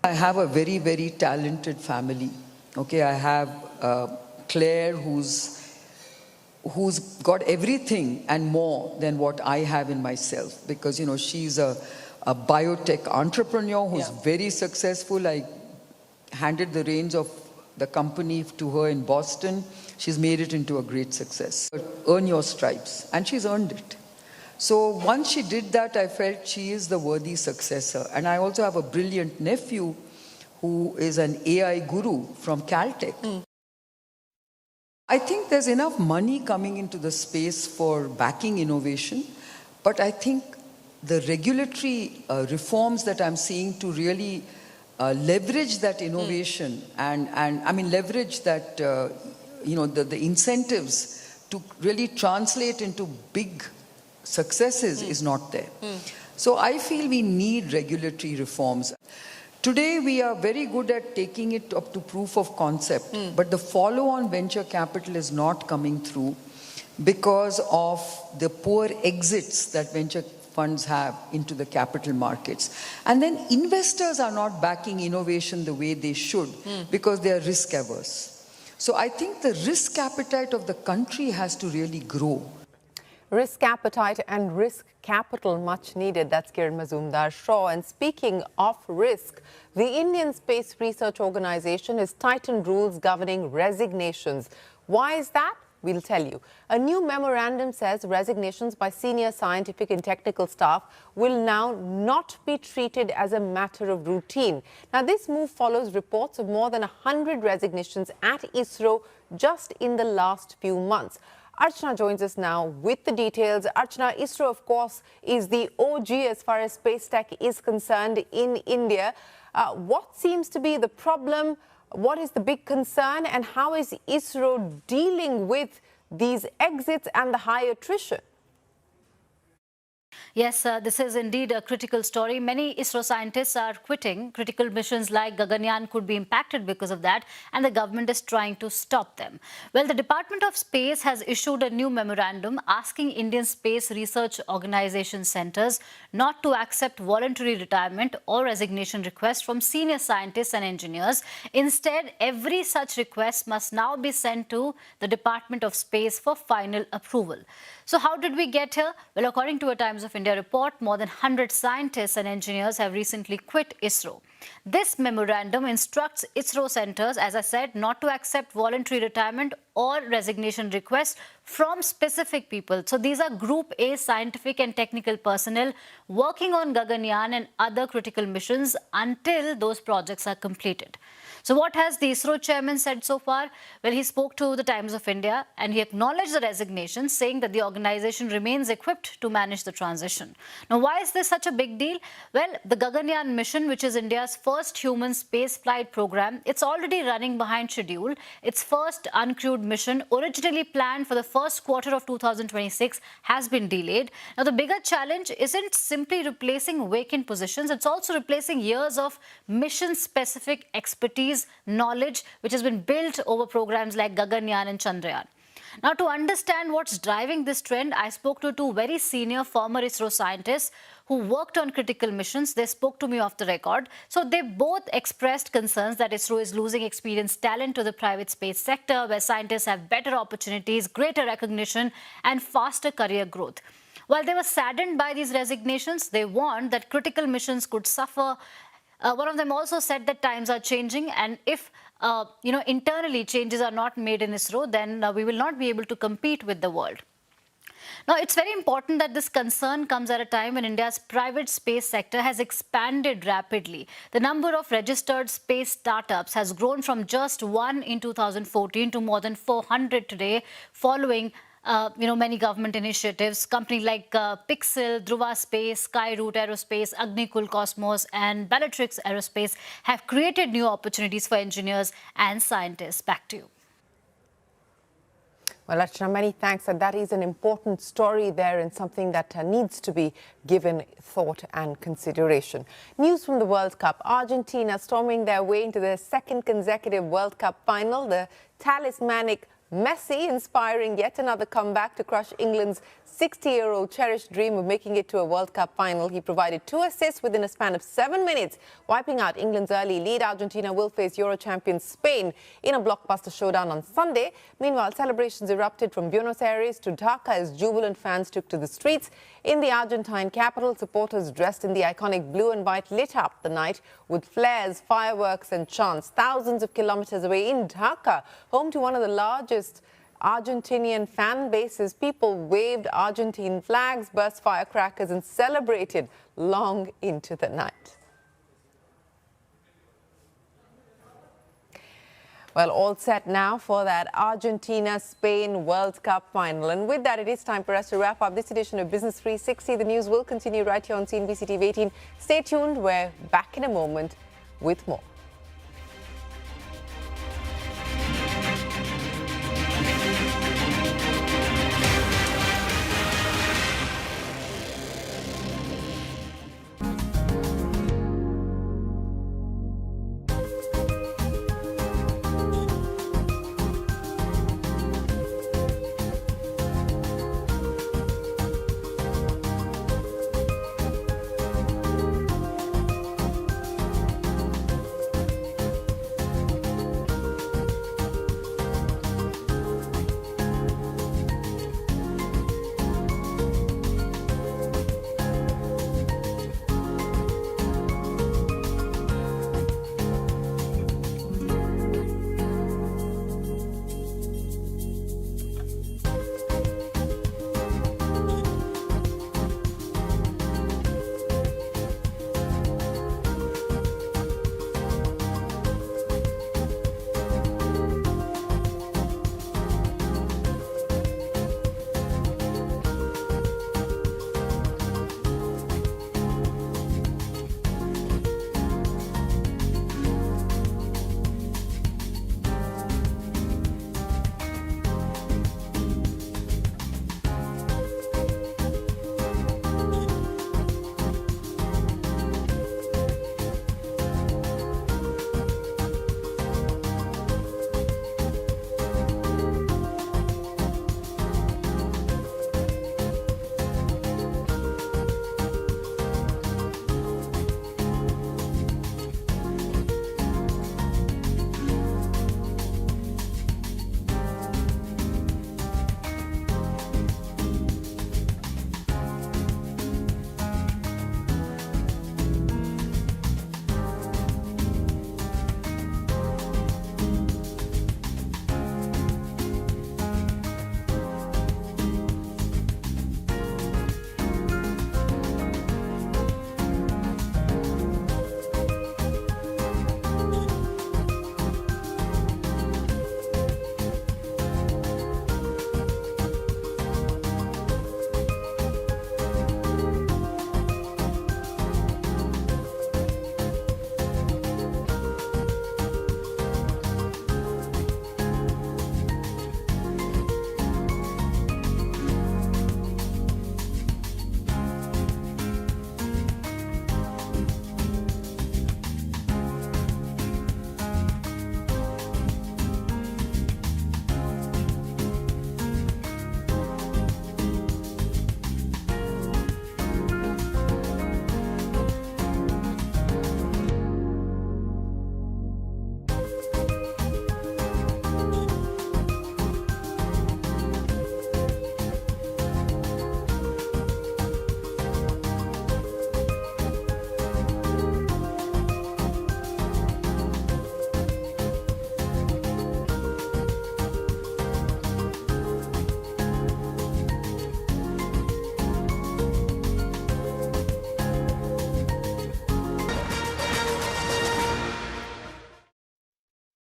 I have a very, very talented family. Okay, I have Claire, who's got everything and more than what I have in myself, because, you know, she's a biotech entrepreneur who's very successful. I handed the reins of the company to her in Boston. She's made it into a great success. Earn your stripes, and she's earned it. So once she did that, I felt she is the worthy successor. And I also have a brilliant nephew who is an AI guru from Caltech. I think there's enough money coming into the space for backing innovation, but I think the regulatory reforms that I'm seeing to really leverage that innovation and I mean leverage that, you know, the incentives to really translate into big successes is not there. So I feel we need regulatory reforms. Today, we are very good at taking it up to proof of concept, but the follow-on venture capital is not coming through because of the poor exits that venture funds have into the capital markets. And then investors are not backing innovation the way they should because they are risk averse. So I think the risk appetite of the country has to really grow. Risk appetite and risk capital much needed. That's Kiran Mazumdar-Shaw. And speaking of risk, the Indian Space Research Organization has tightened rules governing resignations. Why is that? We'll tell you. A new memorandum says resignations by senior scientific and technical staff will now not be treated as a matter of routine. Now, this move follows reports of more than 100 resignations at ISRO just in the last few months. Archana joins us now with the details. Archana, ISRO, of course, is the OG as far as space tech is concerned in India. What seems to be the problem? What is the big concern? And how is ISRO dealing with these exits and the high attrition? Yes, this is indeed a critical story. Many ISRO scientists are quitting. Critical missions like Gaganyaan could be impacted because of that, and the government is trying to stop them. Well, the Department of Space has issued a new memorandum asking Indian Space Research Organization centers not to accept voluntary retirement or resignation requests from senior scientists and engineers. Instead, every such request must now be sent to the Department of Space for final approval. So how did we get here? Well, according to a Times of India report, more than 100 scientists and engineers have recently quit ISRO. This memorandum instructs ISRO centers, as I said, not to accept voluntary retirement or resignation requests from specific people. So these are Group A scientific and technical personnel working on Gaganyaan and other critical missions until those projects are completed. So what has the ISRO chairman said so far? Well, he spoke to the Times of India and he acknowledged the resignation, saying that the organization remains equipped to manage the transition. Now, why is this such a big deal? Well, the Gaganyaan mission, which is India's first human space flight program, it's already running behind schedule. Its first uncrewed mission, originally planned for the first quarter of 2026, has been delayed. Now, the bigger challenge isn't simply replacing vacant positions, it's also replacing years of mission-specific expertise, knowledge, which has been built over programs like Gaganyaan and Chandrayaan. Now, to understand what's driving this trend, I spoke to two very senior former ISRO scientists who worked on critical missions. They spoke to me off the record. So they both expressed concerns that ISRO is losing experienced talent to the private space sector, where scientists have better opportunities, greater recognition, and faster career growth. While they were saddened by these resignations, they warned that critical missions could suffer. One of them also said that times are changing, and if internally changes are not made in ISRO, then we will not be able to compete with the world. Now, it's very important that this concern comes at a time when India's private space sector has expanded rapidly. The number of registered space startups has grown from just one in 2014 to more than 400 today, following many government initiatives. Companies like Pixel, Dhruva Space, Skyroot Aerospace, Agnikul Cosmos and Bellatrix Aerospace have created new opportunities for engineers and scientists. Back to you. Well, Archana, many thanks. And that is an important story there and something that needs to be given thought and consideration. News from the World Cup. Argentina storming their way into their second consecutive World Cup final. The talismanic Messi inspiring yet another comeback to crush England's 60-year-old cherished dream of making it to a World Cup final. He provided 2 assists within a span of 7 minutes, wiping out England's early lead. Argentina will face Euro champions Spain in a blockbuster showdown on Sunday. Meanwhile, celebrations erupted from Buenos Aires to Dhaka as jubilant fans took to the streets. In the Argentine capital, supporters dressed in the iconic blue and white lit up the night with flares, fireworks and chants. Thousands of kilometers away in Dhaka, home to one of the largest Argentinian fan bases, people waved Argentine flags, burst firecrackers and celebrated long into the night. Well, all set now for that Argentina-Spain World Cup final. And with that, it is time for us to wrap up this edition of Business 360. The news will continue right here on CNBC TV 18. Stay tuned. We're back in a moment with more.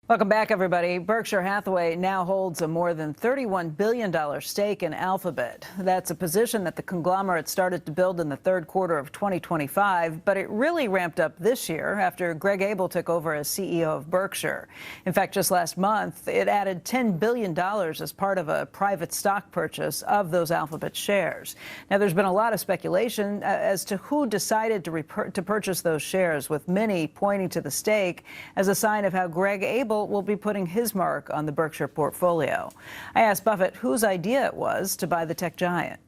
Welcome back, everybody. Berkshire Hathaway now holds a more than $31 billion stake in Alphabet. That's a position that the conglomerate started to build in the third quarter of 2025, but it really ramped up this year after Greg Abel took over as CEO of Berkshire. In fact, just last month, it added $10 billion as part of a private stock purchase of those Alphabet shares. Now, there's been a lot of speculation as to who decided to purchase those shares, with many pointing to the stake as a sign of how Greg Abel will be putting his mark on the Berkshire portfolio. I asked Buffett whose idea it was to buy the tech giant.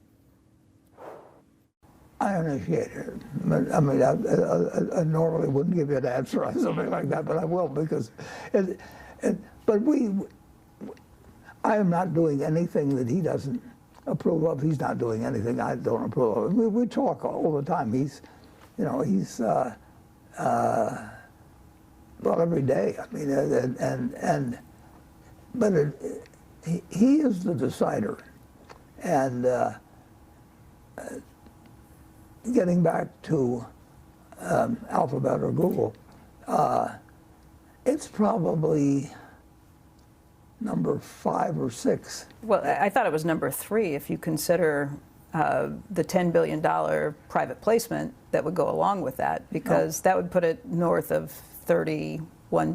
I initiated it. I mean, I normally wouldn't give you an answer on something like that, but I will, because I am not doing anything that he doesn't approve of. He's not doing anything I don't approve of. We talk all the time. Well, every day. I mean, but he is the decider. And getting back to Alphabet or Google, it's probably number 5 or 6. Well, I thought it was number 3 if you consider the $10 billion private placement that would go along with that, because that would put it north of $31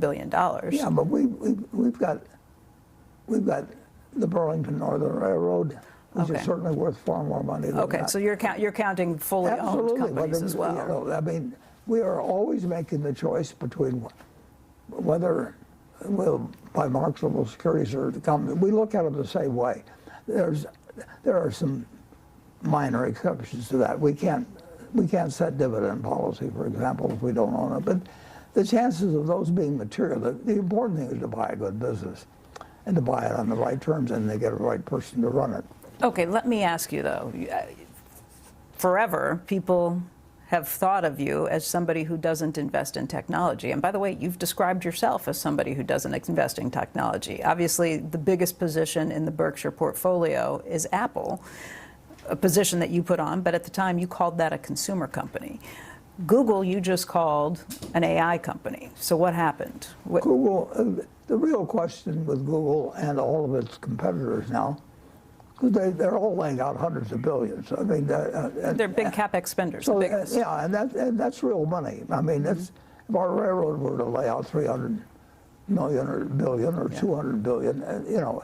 billion. Yeah, but we've got the Burlington Northern Railroad, which is certainly worth far more money than that. So you're counting fully owned companies as well. You know, I mean, we are always making the choice between whether we'll buy marketable securities or the company. We look at them the same way. There are some minor exceptions to that. We can't set dividend policy, for example, if we don't own it. But the chances of those being material, the important thing is to buy a good business and to buy it on the right terms, and to get a right person to run it. Okay, let me ask you, though. Forever, people have thought of you as somebody who doesn't invest in technology. And by the way, you've described yourself as somebody who doesn't invest in technology. Obviously, the biggest position in the Berkshire portfolio is Apple, a position that you put on, but at the time you called that a consumer company. Google, you just called an AI company. So what happened? Google, the real question with Google and all of its competitors now, because they're all laying out hundreds of billions. I mean, they're big capex spenders. So, yeah, and that's real money. I mean, if our railroad were to lay out 300 million or billion or 200 billion, you know,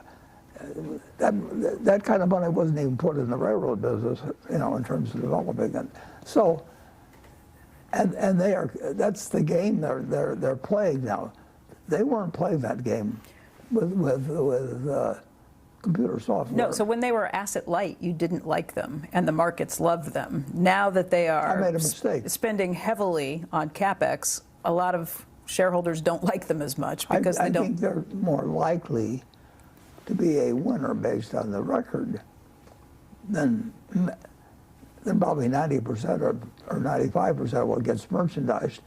that kind of money wasn't even put in the railroad business, you know, in terms of developing it. So, and that's the game they're playing now. They weren't playing that game with computer software. No, so when they were asset light, you didn't like them, and the markets loved them. Now that they are I made a mistake. Spending heavily on capex, a lot of shareholders don't like them as much because they don't. I think they're more likely to be a winner based on the record than probably 90% or 95% of what gets merchandised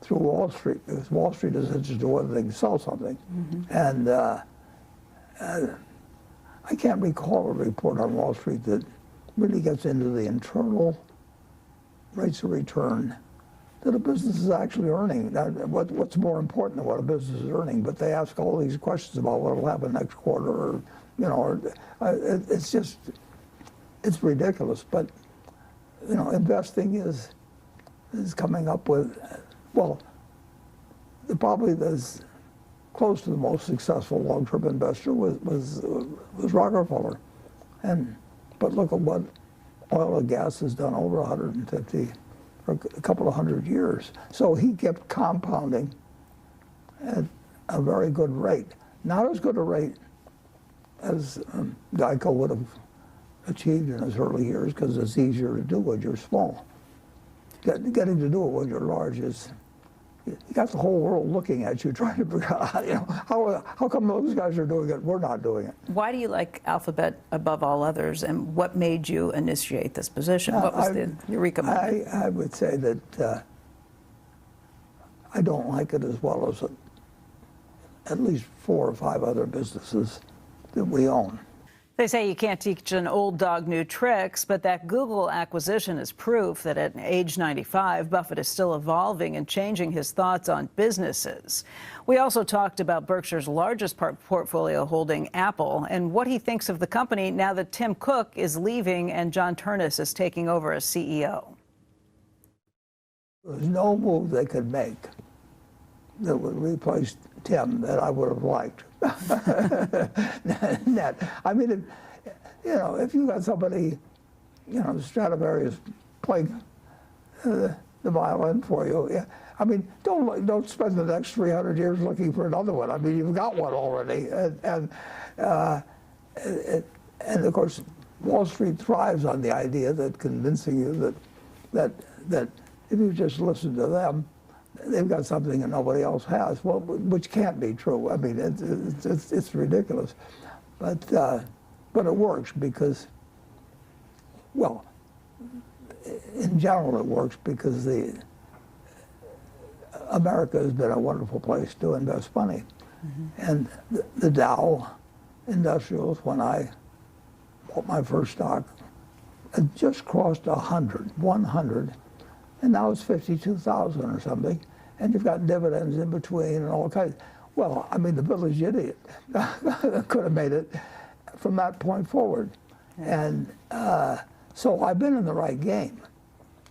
through Wall Street, because Wall Street is interested in whether they can sell something. And I can't recall a report on Wall Street that really gets into the internal rates of return that a business is actually earning. What's more important than what a business is earning? But they ask all these questions about what will happen next quarter, or, you know, it's just, it's ridiculous. But, you know, investing is coming up with, well, probably the close to the most successful long-term investor was Rockefeller, but look at what oil and gas has done over 150 or a couple of hundred years. So he kept compounding at a very good rate, not as good a rate as Geico would have achieved in his early years, because it's easier to do when you're small. Getting to do it when you're large is, you got the whole world looking at you, trying to figure out, you know, how come those guys are doing it, we're not doing it. Why do you like Alphabet above all others, and what made you initiate this position? What was the eureka moment? I would say that I don't like it as well as at least 4 or 5 other businesses that we own. They say you can't teach an old dog new tricks, but that Google acquisition is proof that at age 95, Buffett is still evolving and changing his thoughts on businesses. We also talked about Berkshire's largest portfolio holding, Apple, and what he thinks of the company now that Tim Cook is leaving and John Turnus is taking over as CEO. There's no move they could make that would replace Tim that I would have liked. Net. I mean, if you got somebody, Stradivarius playing the violin for you, I mean, don't spend the next 300 years looking for another one. I mean, you've got one already, and of course, Wall Street thrives on the idea that convincing you that if you just listen to them, they've got something that nobody else has, well, which can't be true. I mean, it's ridiculous, but it works because, well, in general it works because America has been a wonderful place to invest money, and the Dow Industrials, when I bought my first stock, had just crossed 100. And now it's 52,000 or something, and you've got dividends in between and all kinds. Well, I mean, the village idiot could have made it from that point forward. And so I've been in the right game.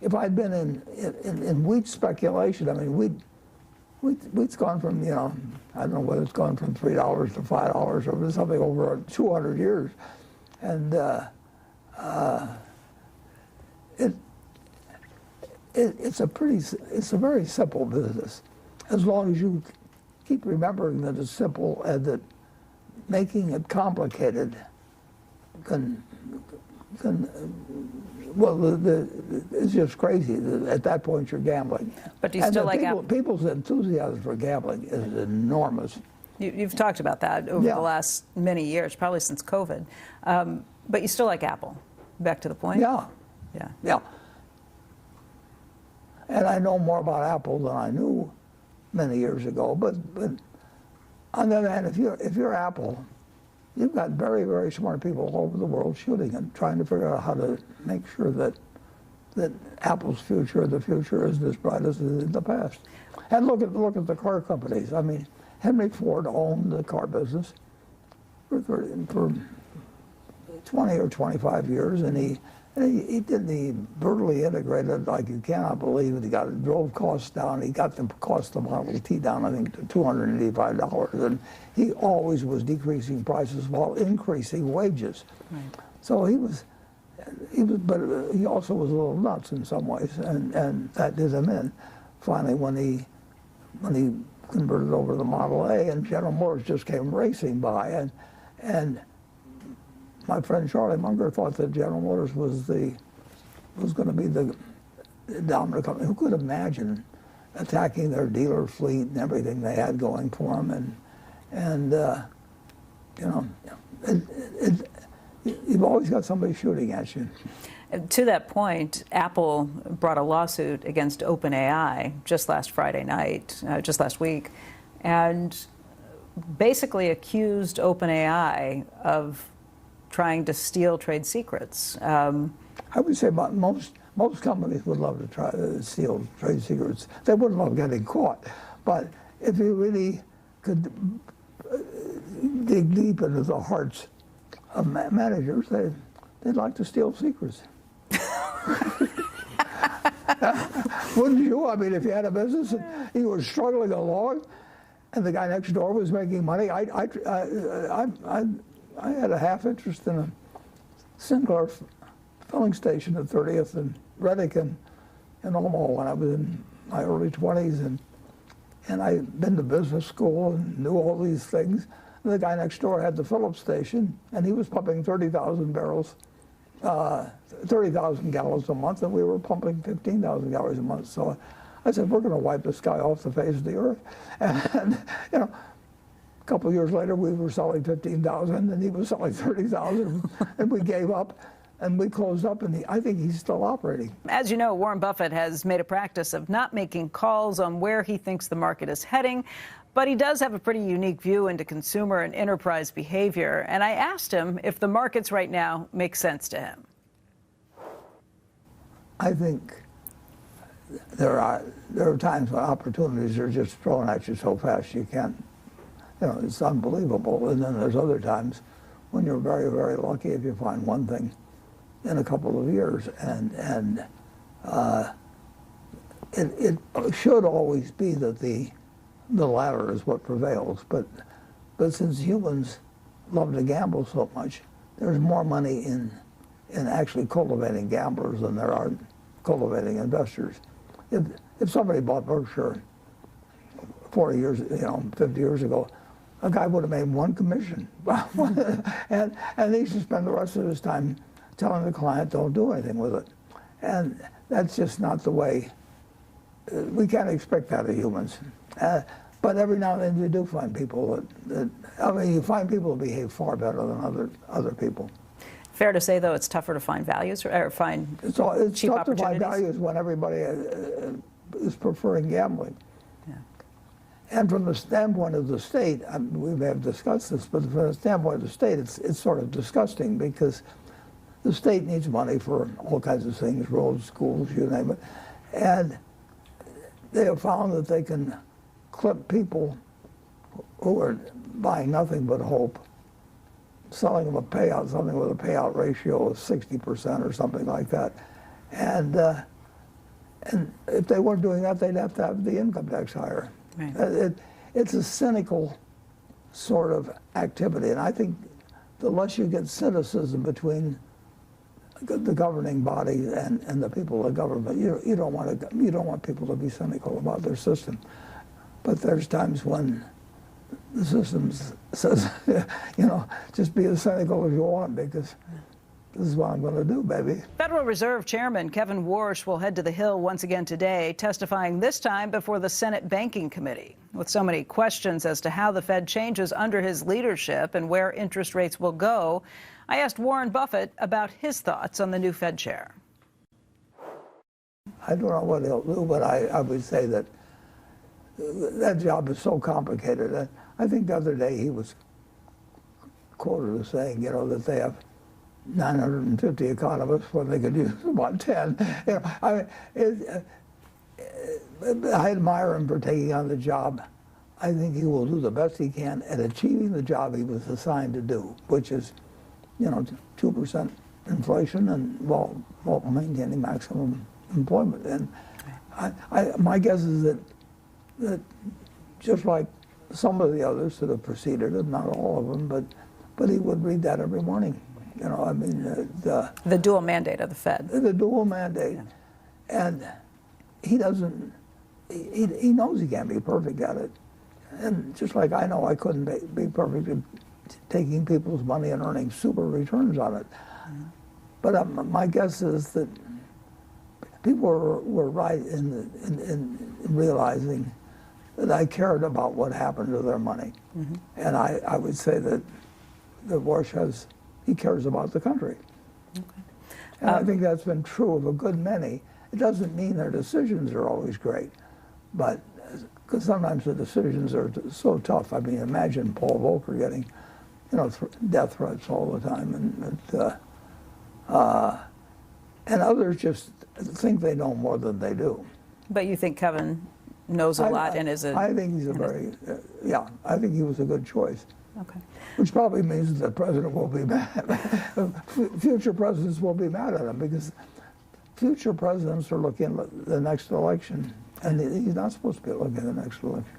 If I'd been in wheat speculation, I mean, wheat's gone from, I don't know whether it's gone from $3 to $5 or something over 200 years. And it's a very simple business, as long as you keep remembering that it's simple and that making it complicated it's just crazy. At that point, you're gambling. But do you still like Apple? People's enthusiasm for gambling is enormous. You've talked about that over the last many years, probably since COVID. But you still like Apple. Back to the point. Yeah. Yeah. Yeah. And I know more about Apple than I knew many years ago. But on the other hand, if you're Apple, you've got very, very smart people all over the world shooting and trying to figure out how to make sure that Apple's future, the future, is as bright as it is in the past. And look at the car companies. I mean, Henry Ford owned the car business for 20 or 25 years, and he brutally integrated like you cannot believe it. He drove costs down. He got the cost of Model T down, I think, to $285. And he always was decreasing prices while increasing wages. Right. So but he also was a little nuts in some ways, and that did him in. Finally, when he converted over to the Model A, and General Motors just came racing by, and my friend Charlie Munger thought that General Motors was going to be the dominant company. Who could imagine attacking their dealer fleet and everything they had going for them? You've always got somebody shooting at you. To that point, Apple brought a lawsuit against OpenAI just last week, and basically accused OpenAI of trying to steal trade secrets. I would say most companies would love to try to steal trade secrets. They wouldn't love getting caught. But if you really could dig deep into the hearts of managers, they'd like to steal secrets. Wouldn't you? I mean, if you had a business and you were struggling along and the guy next door was making money, I had a half interest in a Sinclair filling station at 30th and Reddick in Omaha when I was in my early 20s, and I'd been to business school and knew all these things. And the guy next door had the Phillips station, and he was pumping 30,000 gallons a month, and we were pumping 15,000 gallons a month. So I said, we're going to wipe this guy off the face of the earth. And a couple of years later, we were selling 15,000, and he was selling 30,000, and we gave up. and we closed up, and I think he's still operating. As you know, Warren Buffett has made a practice of not making calls on where he thinks the market is heading, but he does have a pretty unique view into consumer and enterprise behavior. And I asked him if the markets right now make sense to him. I think there are times when opportunities are just thrown at you so fast you can't, it's unbelievable. And then there's other times when you're very, very lucky if you find one thing in a couple of years. And it should always be that the latter is what prevails. But since humans love to gamble so much, there's more money in actually cultivating gamblers than there are cultivating investors. If somebody bought Berkshire 40 years, 50 years ago, a guy would have made one commission. and he should spend the rest of his time telling the client, don't do anything with it. And that's just not the way. We can't expect that of humans. But every now and then you do find people you find people who behave far better than other people. Fair to say, though, it's tougher to find values or find it's cheap tough to find opportunities? values when everybody is preferring gambling. Yeah. And from the standpoint of the state, we may have discussed this, but from the standpoint of the state, it's sort of disgusting because the state needs money for all kinds of things, roads, schools, you name it. And they have found that they can clip people who are buying nothing but hope, selling them something with a payout ratio of 60% or something like that. And if they weren't doing that, they'd have to have the income tax higher. Right. It's a cynical sort of activity, and I think the less you get cynicism between the governing body and the people of government, you don't want people to be cynical about their system. But there's times when the system says, just be as cynical as you want because this is what I'm going to do, baby. Federal Reserve Chairman Kevin Warsh will head to the Hill once again today, testifying this time before the Senate Banking Committee. With so many questions as to how the Fed changes under his leadership and where interest rates will go, I asked Warren Buffett about his thoughts on the new Fed chair. I don't know what he'll do, but I would say that that job is so complicated. I think the other day he was quoted as saying, that they have 950 economists when they could use about 10. I admire him for taking on the job. I think he will do the best he can at achieving the job he was assigned to do, which is, 2% inflation and while maintaining maximum employment. And my guess is that just like some of the others that have preceded him, not all of them, but he would read that every morning. The dual mandate of the Fed. The dual mandate. Yeah. And he doesn't, he knows he can't be perfect at it. And just like I know I couldn't be perfect at taking people's money and earning super returns on it. Mm-hmm. But my guess is that people were right in realizing that I cared about what happened to their money. Mm-hmm. And I would say that Warsh he cares about the country. Okay. And I think that's been true of a good many. It doesn't mean their decisions are always great, but because sometimes the decisions are so tough. I mean, imagine Paul Volcker getting, death threats all the time, and others just think they know more than they do. But you think Kevin knows a lot and is a... I think he's a very, I think he was a good choice. Okay. Which probably means that the president will be mad. Future presidents will be mad at him because future presidents are looking at the next election, and he's not supposed to be looking at the next election.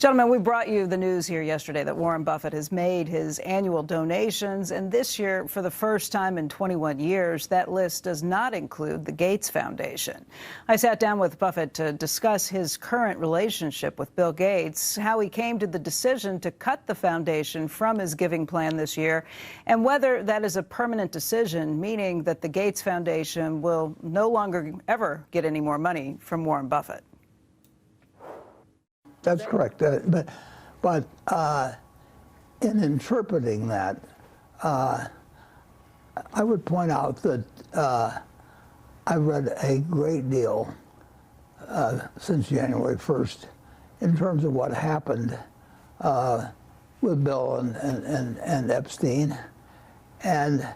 Gentlemen, we brought you the news here yesterday that Warren Buffett has made his annual donations, and this year, for the first time in 21 years, that list does not include the Gates Foundation. I sat down with Buffett to discuss his current relationship with Bill Gates, how he came to the decision to cut the foundation from his giving plan this year, and whether that is a permanent decision, meaning that the Gates Foundation will no longer ever get any more money from Warren Buffett. That's correct. But in interpreting that, I would point out that I read a great deal since January 1st in terms of what happened with Bill and Epstein. And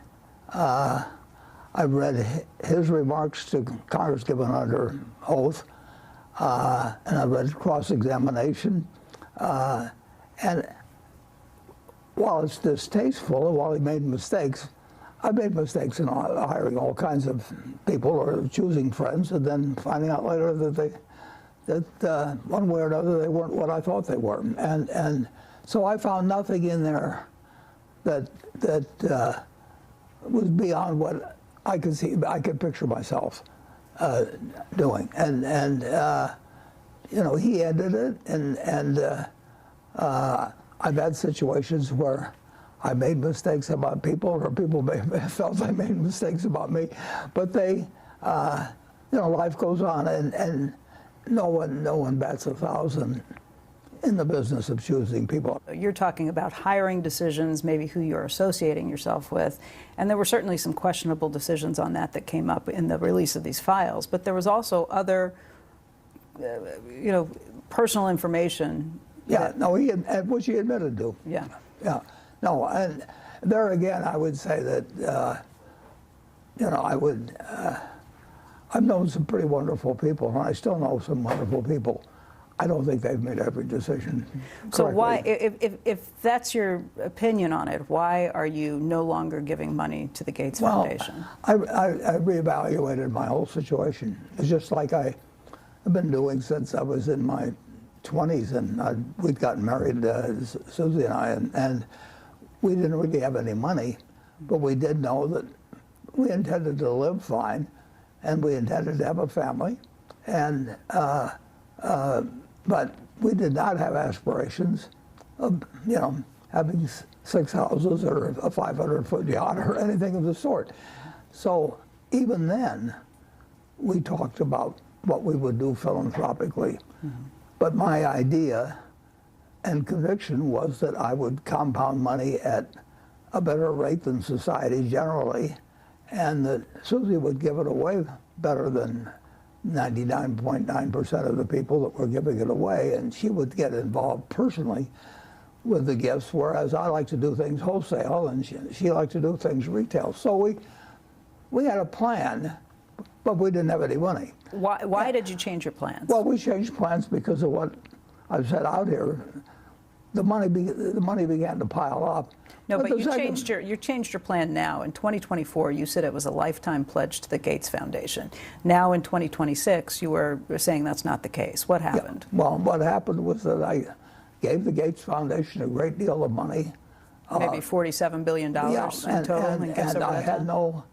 I read his remarks to Congress given under oath. And I read cross-examination. And while it's distasteful, while he made mistakes, I made mistakes in hiring all kinds of people or choosing friends and then finding out later that one way or another they weren't what I thought they were. And so I found nothing in there that was beyond what I could see, I could picture myself doing, and you know, he ended it, and I've had situations where I made mistakes about people, or people felt I made mistakes about me, but they, you know, life goes on, and no one bats 1,000 in the business of choosing people. You're talking about hiring decisions, maybe who you're associating yourself with, and there were certainly some questionable decisions on that came up in the release of these files, but there was also other, you know, personal information. Yeah, no, which he admitted to. Yeah. Yeah, no, and there again, I would say that, you know, I've known some pretty wonderful people, and I still know some wonderful people. I don't think they've made every decision correctly. So why, if that's your opinion on it, why are you no longer giving money to the Gates Foundation? I reevaluated my whole situation. It's just like I have been doing since I was in my 20s, and we'd gotten married, Susie and I, and we didn't really have any money, but we did know that we intended to live fine, and we intended to have a family, and but we did not have aspirations of, you know, having 6 houses or a 500-foot yacht or anything of the sort. So even then, we talked about what we would do philanthropically. Mm-hmm. But my idea and conviction was that I would compound money at a better rate than society generally, and that Susie would give it away better than 99.9% of the people that were giving it away, and she would get involved personally with the gifts, whereas I like to do things wholesale, and she liked to do things retail. So we had a plan, but we didn't have any money. Why did you change your plans? Well, we changed plans because of what I've said out here. The money began to pile up. No, but you changed your plan now. In 2024, you said it was a lifetime pledge to the Gates Foundation. Now in 2026, you were saying that's not the case. What happened? Yeah. Well, what happened was that I gave the Gates Foundation a great deal of money. Maybe $47 billion in total. And I had no,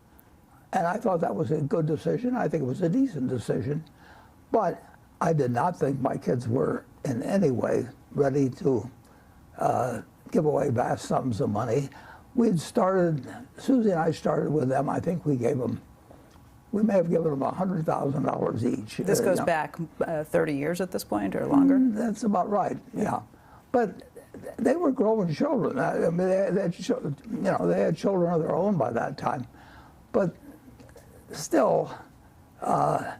and I thought that was a good decision. I think it was a decent decision. But I did not think my kids were in any way ready to give away vast sums of money. We'd started, Susie and I started with them. I think we may have given them $100,000 each. This goes back 30 years at this point, or longer? That's about right, yeah. But they were growing children. I mean, they had children of their own by that time. But still, I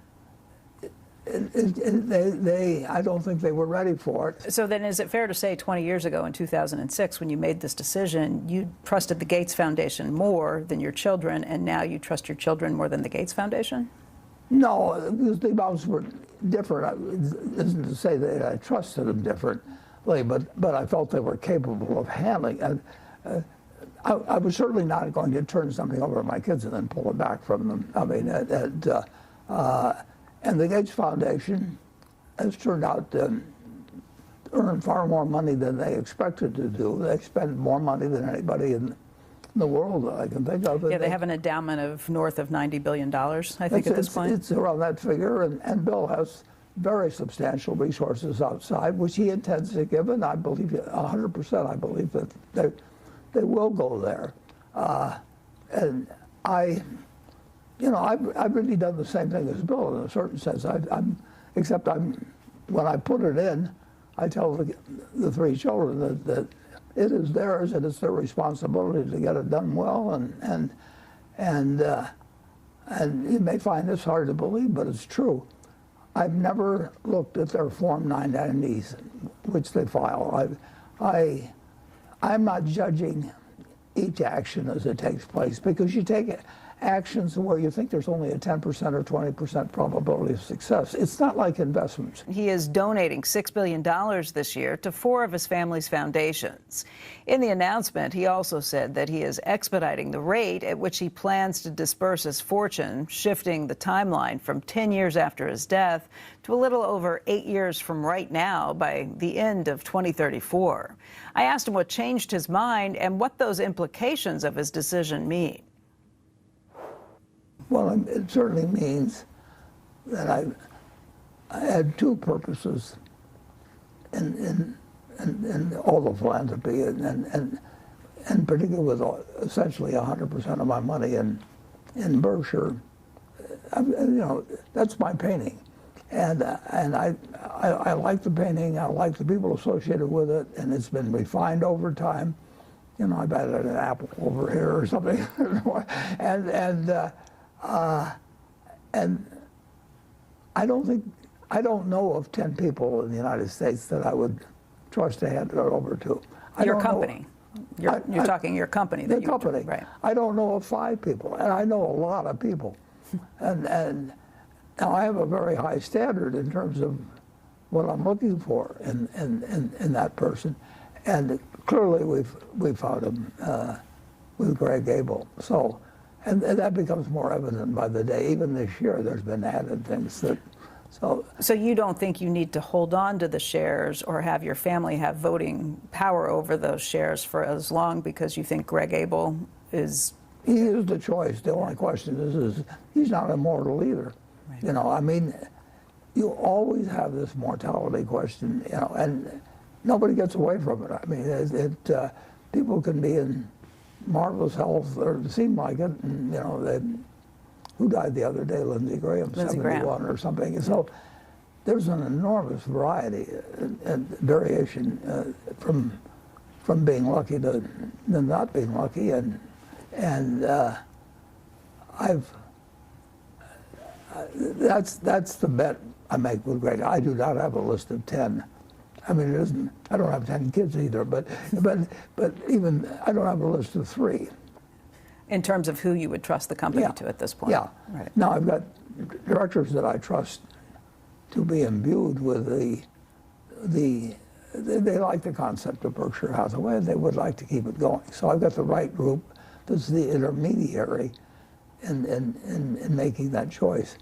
don't think they were ready for it. So then is it fair to say 20 years ago in 2006, when you made this decision, you trusted the Gates Foundation more than your children, and now you trust your children more than the Gates Foundation? No, the amounts were different. It isn't to say that I trusted them differently, but I felt they were capable of handling it. I was certainly not going to turn something over to my kids and then pull it back from them. I mean, and the Gates Foundation has turned out earn far more money than they expected to do. They spend more money than anybody in the world that I can think of. Yeah, they have an endowment of north of $90 billion, I think, at this point. It's around that figure, and Bill has very substantial resources outside, which he intends to give, and I believe 100%. I believe that they will go there, and I've really done the same thing as Bill in a certain sense. When I put it in, I tell the three children that it is theirs and it's their responsibility to get it done well, and you may find this hard to believe, but it's true. I've never looked at their Form 990s, which they file. I'm not judging each action as it takes place, because you take actions where you think there's only a 10% or 20% probability of success. It's not like investments. He is donating $6 billion this year to 4 of his family's foundations. In the announcement, he also said that he is expediting the rate at which he plans to disperse his fortune, shifting the timeline from 10 years after his death to a little over 8 years from right now, by the end of 2034. I asked him what changed his mind and what those implications of his decision mean. Well, it certainly means that I had 2 purposes in all the philanthropy, and particularly with essentially 100% of my money in Berkshire. That's my painting, and I like the painting. I like the people associated with it, and it's been refined over time. I've added an apple over here or something, and I don't know of 10 people in the United States that I would trust to hand it over to. Your company. You're talking your company. The company. Right. I don't know of 5 people, and I know a lot of people. and now I have a very high standard in terms of what I'm looking for in that person. And clearly we've found him with Greg Abel. So. And that becomes more evident by the day. Even this year, there's been added things that, So you don't think you need to hold on to the shares or have your family have voting power over those shares for as long, because you think Greg Abel is... He is the choice. The only question is he's not immortal either. Right. You always have this mortality question, and nobody gets away from it. I mean, people can be in marvelous health, or seem like it, and, who died the other day? Lindsey Graham, 71 or something. So there's an enormous variety and variation from being lucky to not being lucky, and that's the bet I make with Greg. I do not have a list of 10. I mean, I don't have 10 kids either, but even I don't have a list of 3. In terms of who you would trust the company to at this point? Yeah. Right. Now, I've got directors that I trust to be imbued with they like the concept of Berkshire Hathaway, and they would like to keep it going. So I've got the right group that's the intermediary in making that choice.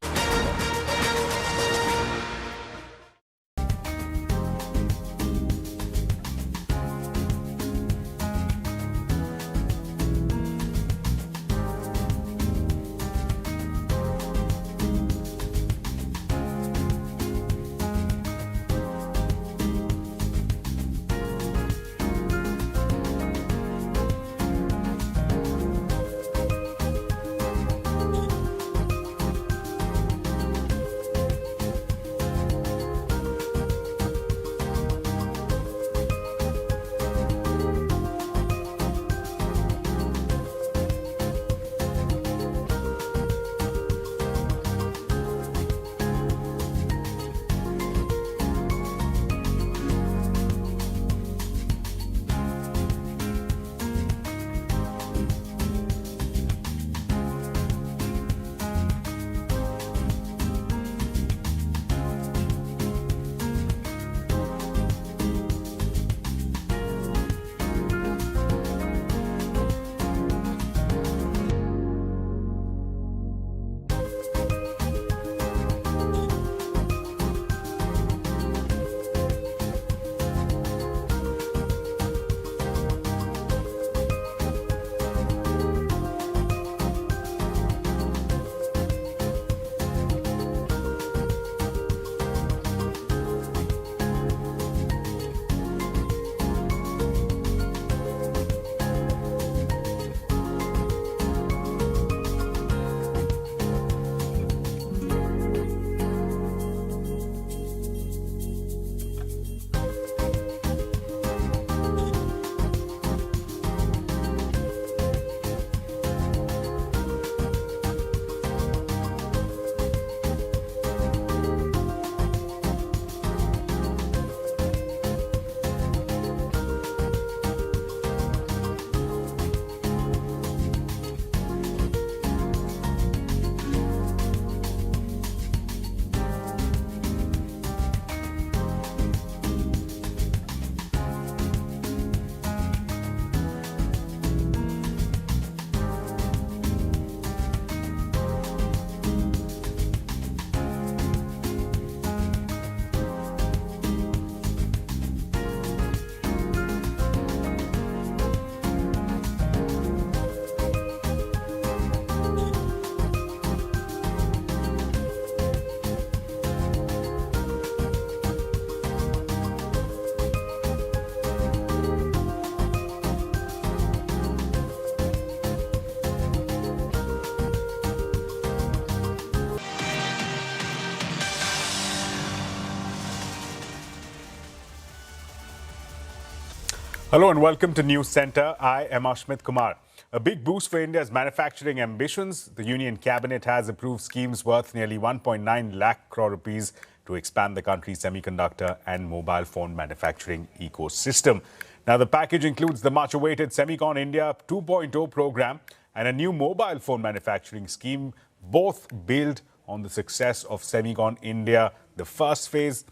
Hello and welcome to News Center. I am Ashmit Kumar. A big boost for India's manufacturing ambitions. The Union Cabinet has approved schemes worth nearly 1.9 lakh crore rupees to expand the country's semiconductor and mobile phone manufacturing ecosystem. Now, the package includes the much-awaited Semicon India 2.0 program and a new mobile phone manufacturing scheme, both build on the success of Semicon India, the first phase.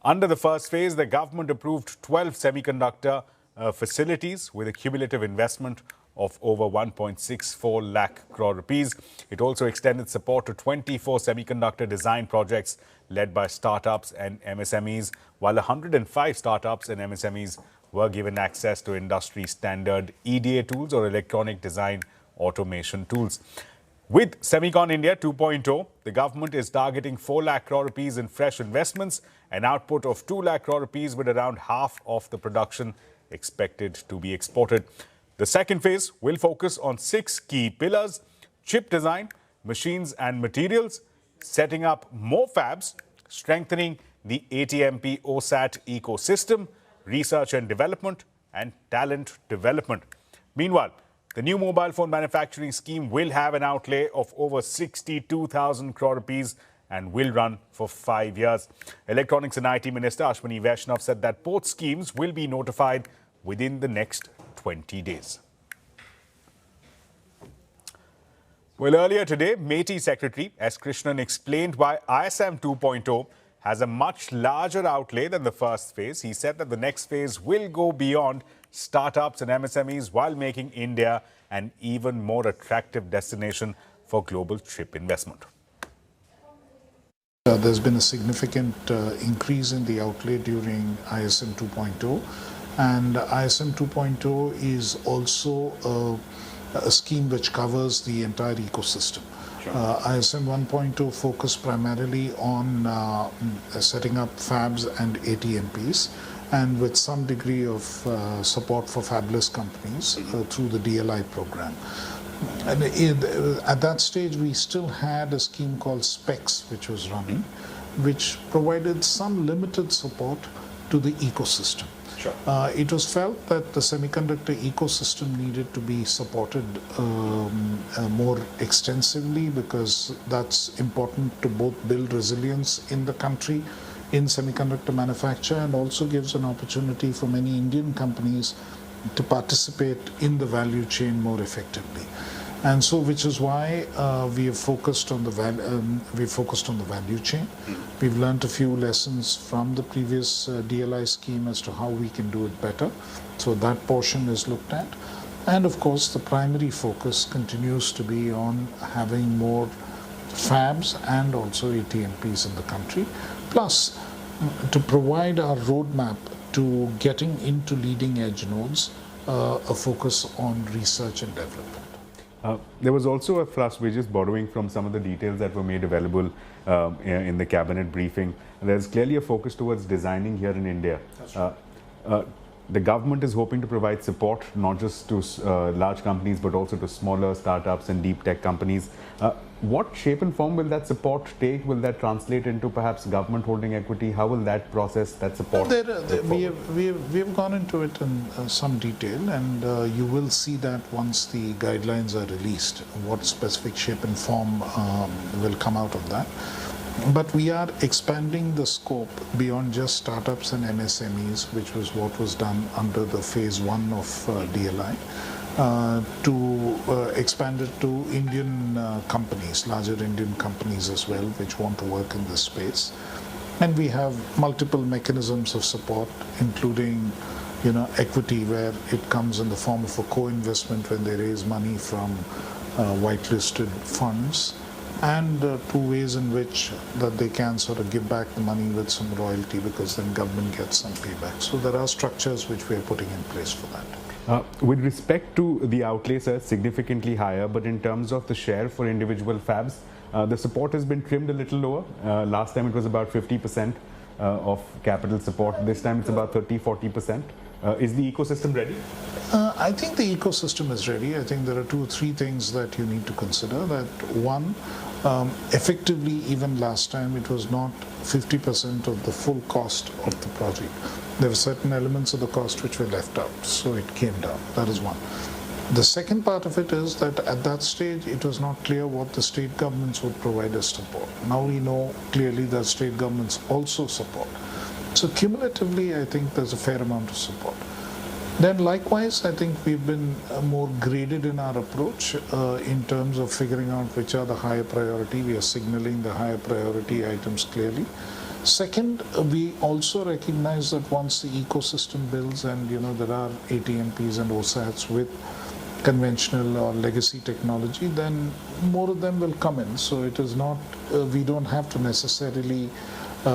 Under the first phase, the government approved 12 semiconductor facilities with a cumulative investment of over 1.64 lakh crore rupees. It also extended support to 24 semiconductor design projects led by startups and MSMEs, while 105 startups and MSMEs were given access to industry standard EDA tools or electronic design automation tools. With Semicon India 2.0, the government is targeting 4 lakh crore rupees in fresh investments, an output of 2 lakh crore rupees with around half of the production expected to be exported. The second phase will focus on 6 key pillars: chip design, machines and materials, setting up more fabs, strengthening the ATMP OSAT ecosystem, research and development, and talent development. Meanwhile, the new mobile phone manufacturing scheme will have an outlay of over 62,000 crore rupees and will run for 5 years. Electronics and IT Minister Ashwini Vaishnav said that both schemes will be notified within the next 20 days. Well, earlier today, MeitY Secretary S. Krishnan explained why ISM 2.0 has a much larger outlay than the first phase. He said that the next phase will go beyond startups and MSMEs while making India an even more attractive destination for global chip investment. There's been a significant increase in the outlay during ISM 2.0, and ISM 2.0 is also a scheme which covers the entire ecosystem. ISM 1.0 focused primarily on setting up fabs and ATMPs, and with some degree of support for fabless companies through the DLI program. And at that stage, we still had a scheme called SPECS, which was running, which provided some limited support to the ecosystem. Sure. It was felt that the semiconductor ecosystem needed to be supported more extensively, because that's important to both build resilience in the country in semiconductor manufacture, and also gives an opportunity for many Indian companies to participate in the value chain more effectively. And so, which is why we have focused on the value chain. We've learned a few lessons from the previous DLI scheme as to how we can do it better. So that portion is looked at. And of course, the primary focus continues to be on having more fabs and also ATMPs in the country, plus to provide our roadmap to getting into leading edge nodes, a focus on research and development. There was also a thrust, which is borrowing from some of the details that were made available in the cabinet briefing. There's clearly a focus towards designing here in India. The government is hoping to provide support not just to large companies, but also to smaller startups and deep tech companies. What shape and form will that support take? Will that translate into perhaps government holding equity? How will that process, that support? We have gone into it in some detail, and you will see that once the guidelines are released, what specific shape and form will come out of that. But we are expanding the scope beyond just startups and MSMEs, which was what was done under the phase 1 of DLI, to expand it to Indian companies, larger Indian companies as well, which want to work in this space. And we have multiple mechanisms of support, including equity, where it comes in the form of a co-investment when they raise money from whitelisted funds, and two ways in which that they can sort of give back the money with some royalty, because then government gets some payback. So there are structures which we are putting in place for that. With respect to the outlays, are significantly higher, but in terms of the share for individual fabs, the support has been trimmed a little lower. Last time it was about 50% of capital support. This time it's about 30-40%. Is the ecosystem ready? I think the ecosystem is ready. I think there are 2 or 3 things that you need to consider. That one, Effectively, even last time, it was not 50% of the full cost of the project. There were certain elements of the cost which were left out, so it came down. That is one. The second part of it is that at that stage, it was not clear what the state governments would provide us support. Now we know clearly that state governments also support. So cumulatively, I think there's a fair amount of support. Then likewise, I think we've been more graded in our approach in terms of figuring out which are the higher priority. We are signaling the higher priority items clearly. Second, we also recognize that once the ecosystem builds and there are ATMPs and OSATs with conventional or legacy technology, then more of them will come in. So it is not, we don't have to necessarily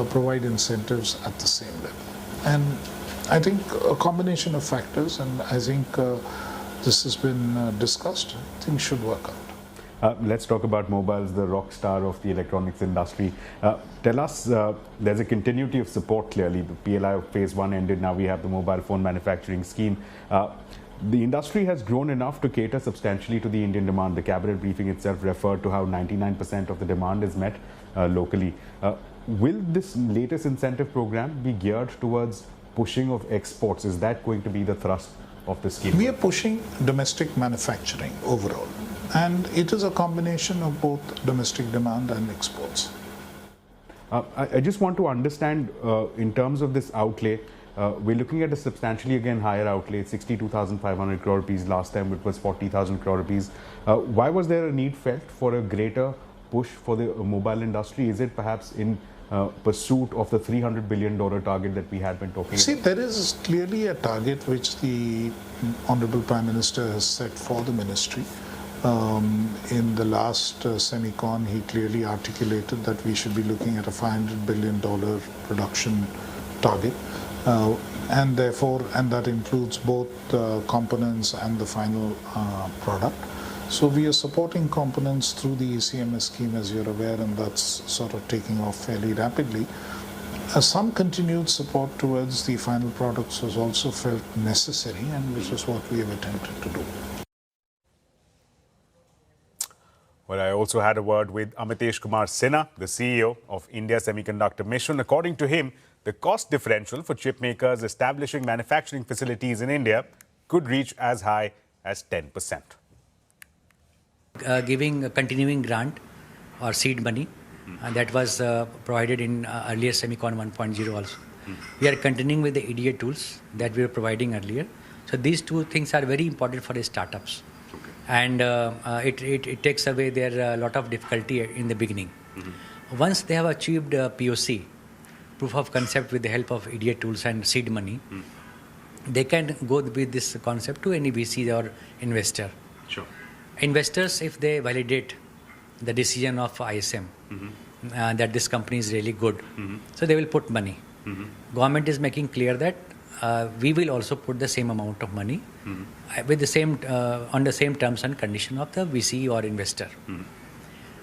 provide incentives at the same level. And I think a combination of factors, and I think this has been discussed, things should work out. Let's talk about mobiles, the rock star of the electronics industry. Tell us, there's a continuity of support clearly. The PLI phase 1 ended, now we have the mobile phone manufacturing scheme. The industry has grown enough to cater substantially to the Indian demand. The cabinet briefing itself referred to how 99% of the demand is met locally. Will this latest incentive program be geared towards pushing of exports? Is that going to be the thrust of the scheme? We are pushing domestic manufacturing overall, and it is a combination of both domestic demand and exports. I just want to understand in terms of this outlay, we're looking at a substantially again higher outlay, 62,500 crore rupees. Last time it was 40,000 crore rupees. Why was there a need felt for a greater push for the mobile industry? Is it perhaps in pursuit of the $300 billion target that we had been talking about? See, there is clearly a target which the Honorable Prime Minister has set for the ministry. In the last Semicon, he clearly articulated that we should be looking at a $500 billion production target. And therefore, and that includes both components and the final product. So we are supporting components through the ECMS scheme, as you're aware, and that's sort of taking off fairly rapidly. Some continued support towards the final products was also felt necessary, and which is what we have attempted to do. Well, I also had a word with Amitesh Kumar Sinha, the CEO of India Semiconductor Mission. According to him, the cost differential for chip makers establishing manufacturing facilities in India could reach as high as 10%. Giving a continuing grant or seed money that was provided in earlier Semicon 1.0 also. We are continuing with the EDA tools that we were providing earlier. So these two things are very important for the startups. And it takes away their lot of difficulty in the beginning. Once they have achieved POC, proof of concept, with the help of EDA tools and seed money, they can go with this concept to any VC or investor. Sure. Investors, if they validate the decision of ISM that this company is really good, so they will put money. Government is making clear that we will also put the same amount of money with the same on the same terms and condition of the VC or investor.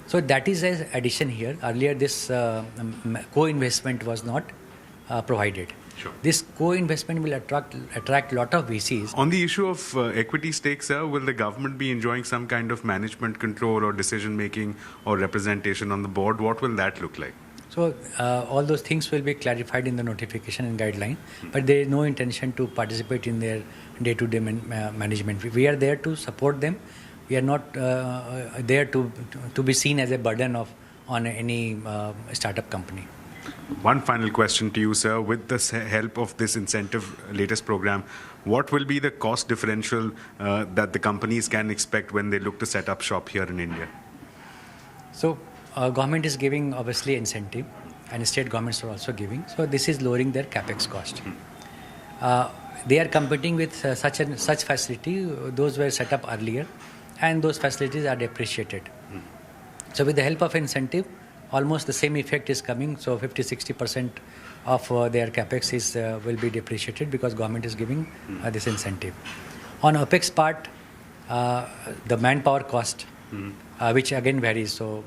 So that is an addition here. Earlier, this co-investment was not provided. Sure. This co-investment will attract a lot of VCs. On the issue of equity stakes, sir, will the government be enjoying some kind of management control or decision making or representation on the board? What will that look like? So all those things will be clarified in the notification and guideline, but there is no intention to participate in their day-to-day management. We are there to support them. We are not there to be seen as a burden on any startup company. One final question to you, sir. With the help of this incentive latest program, what will be the cost differential that the companies can expect when they look to set up shop here in India? So government is giving obviously incentive, and state governments are also giving. So this is lowering their capex cost. They are competing with such facility. Those were set up earlier, and those facilities are depreciated. So with the help of incentive, almost the same effect is coming. So 50-60% of their capex will be depreciated because government is giving this incentive. On OPEX part, the manpower cost, which again varies. So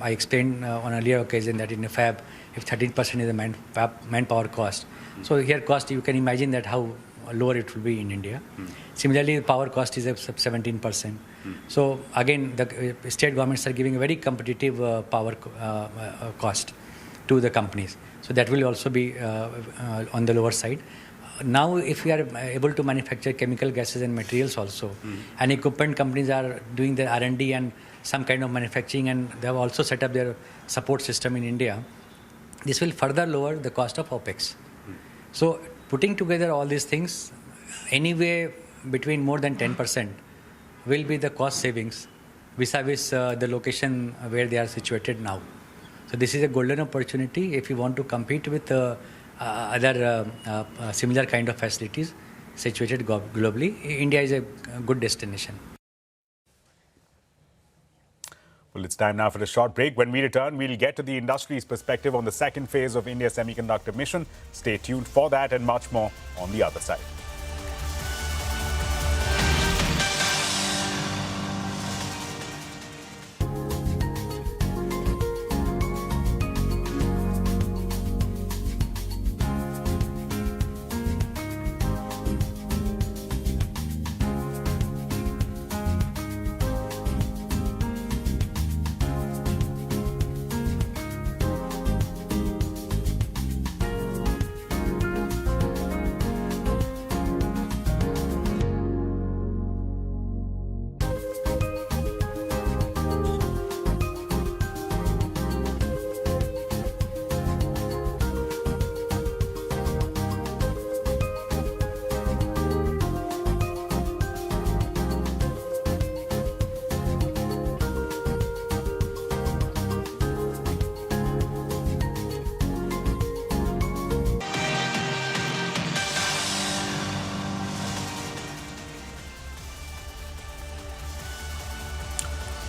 I explained on earlier occasion that in a fab, if 13% is the manpower cost, so here cost, you can imagine that how lower it will be in India. Similarly, the power cost is 17%. So again, the state governments are giving a very competitive power cost to the companies. So that will also be on the lower side. Now, if we are able to manufacture chemical gases and materials also, and equipment companies are doing their R&D and some kind of manufacturing, and they have also set up their support system in India, this will further lower the cost of OPEX. So putting together all these things, anyway between more than 10% will be the cost savings vis-a-vis the location where they are situated now. So this is a golden opportunity if you want to compete with other similar kind of facilities situated globally. India is a good destination. Well, it's time now for a short break. When we return, we'll get to the industry's perspective on the second phase of India's semiconductor mission. Stay tuned for that and much more on the other side.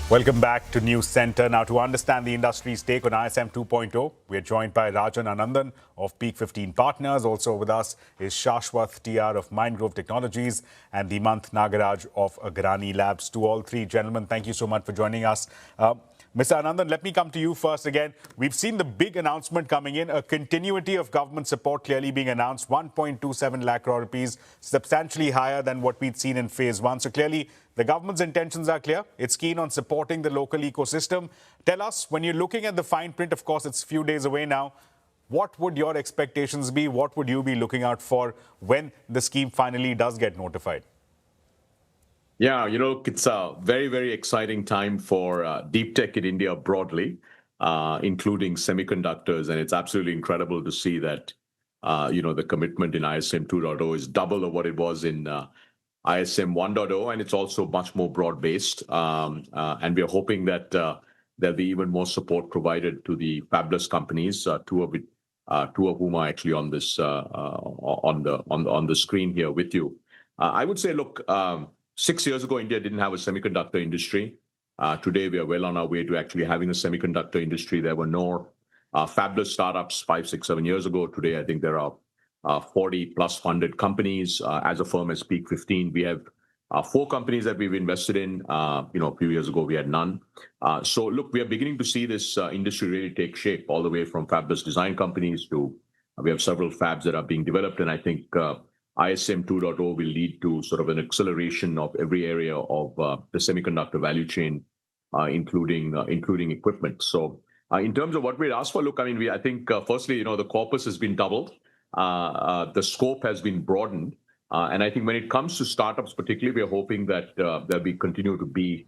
Welcome back to News Center. Now, to understand the industry's take on ISM 2.0, we are joined by Rajan Anandan of Peak 15 Partners. Also with us is Shashwath TR of Mindgrove Technologies and Dimant Nagaraj of Agrani Labs. To all three gentlemen, thank you so much for joining us. Mr. Anandan, let me come to you first again. We've seen the big announcement coming in, a continuity of government support clearly being announced, 1.27 lakh crore rupees, substantially higher than what we'd seen in phase one. So clearly, the government's intentions are clear. It's keen on supporting the local ecosystem. Tell us, when you're looking at the fine print, of course, it's a few days away now, what would your expectations be? What would you be looking out for when the scheme finally does get notified? Yeah, it's a very, very exciting time for deep tech in India broadly, including semiconductors. And it's absolutely incredible to see that, the commitment in ISM 2.0 is double of what it was in ISM 1.0. And it's also much more broad-based. And we're hoping that there'll be even more support provided to the fabless companies, two of whom are actually on this on the screen here with you. I would say, look, 6 years ago, India didn't have a semiconductor industry. Today, we are well on our way to actually having a semiconductor industry. There were no fabless startups 5, 6, 7 years ago. Today, I think there are 40 plus funded companies. As a firm as Peak 15, we have 4 companies that we've invested in. A few years ago, we had none. So look, we are beginning to see this industry really take shape, all the way from fabless design companies to we have several fabs that are being developed. And I think ISM 2.0 will lead to sort of an acceleration of every area of the semiconductor value chain, including equipment. So in terms of what we'd ask for, look, I think firstly, the corpus has been doubled. The scope has been broadened. And I think when it comes to startups particularly, we're hoping that there'll continue to be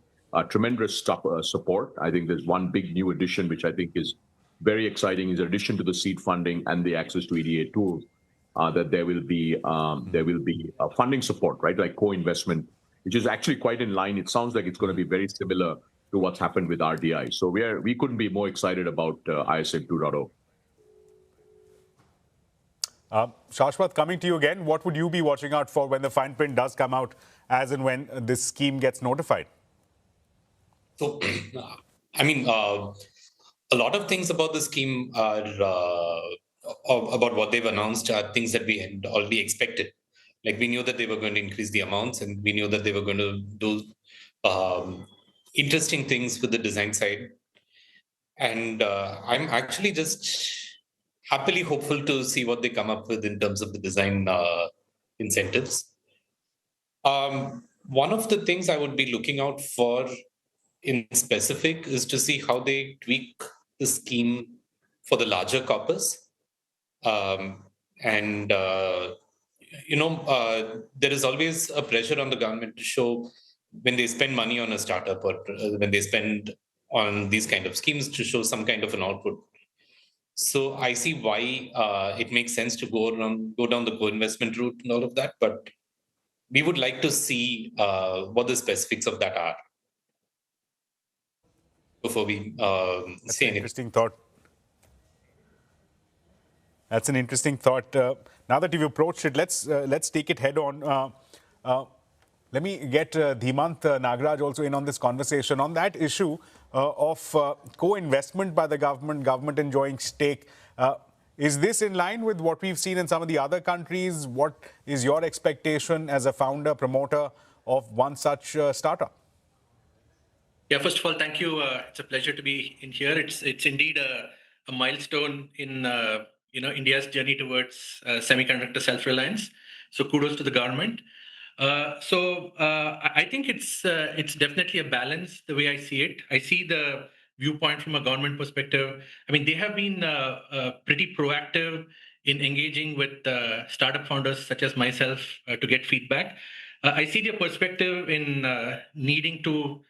tremendous support. I think there's one big new addition, which I think is very exciting, is in addition to the seed funding and the access to EDA tools, that there will be funding support, right? Like co-investment, which is actually quite in line. It sounds like it's going to be very similar to what's happened with RDI. So we couldn't be more excited about ISM 2.0. Shashwath, coming to you again, what would you be watching out for when the fine print does come out, as and when this scheme gets notified? So, a lot of things about the scheme are about what they've announced are things that we had already expected. Like, we knew that they were going to increase the amounts, and we knew that they were going to do interesting things with the design side. And I'm actually just happily hopeful to see what they come up with in terms of the design incentives. One of the things I would be looking out for in specific is to see how they tweak the scheme for the larger corpus. There is always a pressure on the government to show when they spend money on a startup or when they spend on these kind of schemes to show some kind of an output. So I see why it makes sense to go down the co-investment route and all of that, but we would like to see what the specifics of that are before we say anything. Interesting thought. That's an interesting thought. Now that you've approached it, let's take it head on. Let me get Dhimant Nagaraj also in on this conversation on that issue of co-investment by the government enjoying stake. Is this in line with what we've seen in some of the other countries? What is your expectation as a founder, promoter of one such startup? Yeah, first of all, thank you. It's a pleasure to be in here. It's indeed a milestone in India's journey towards semiconductor self-reliance. So kudos to the government. I think it's definitely a balance the way I see it. I see the viewpoint from a government perspective. I mean, they have been pretty proactive in engaging with startup founders such as myself to get feedback. I see their perspective in needing to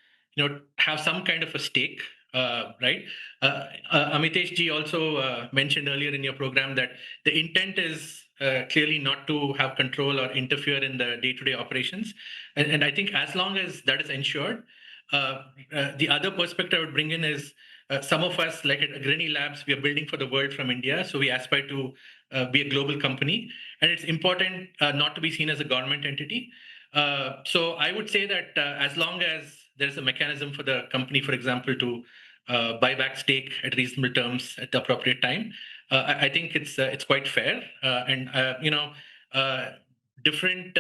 have some kind of a stake, right? Amitesh ji also mentioned earlier in your program that the intent is clearly not to have control or interfere in the day-to-day operations. And I think as long as that is ensured, the other perspective I would bring in is some of us, like at Agrini Labs, we are building for the world from India. So we aspire to be a global company. And it's important not to be seen as a government entity. So I would say that as long as there's a mechanism for the company, for example, to buy back stake at reasonable terms at the appropriate time, I think it's quite fair. Different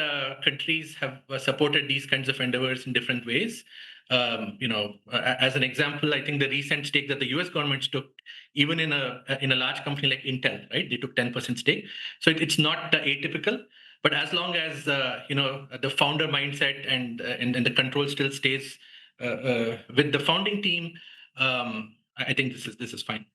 countries have supported these kinds of endeavors in different ways. As an example, I think the recent stake that the US government took, even in a large company like Intel, right? They took 10% stake. So it's not atypical. But as long as the founder mindset and the control still stays with the founding team, I think this is fine.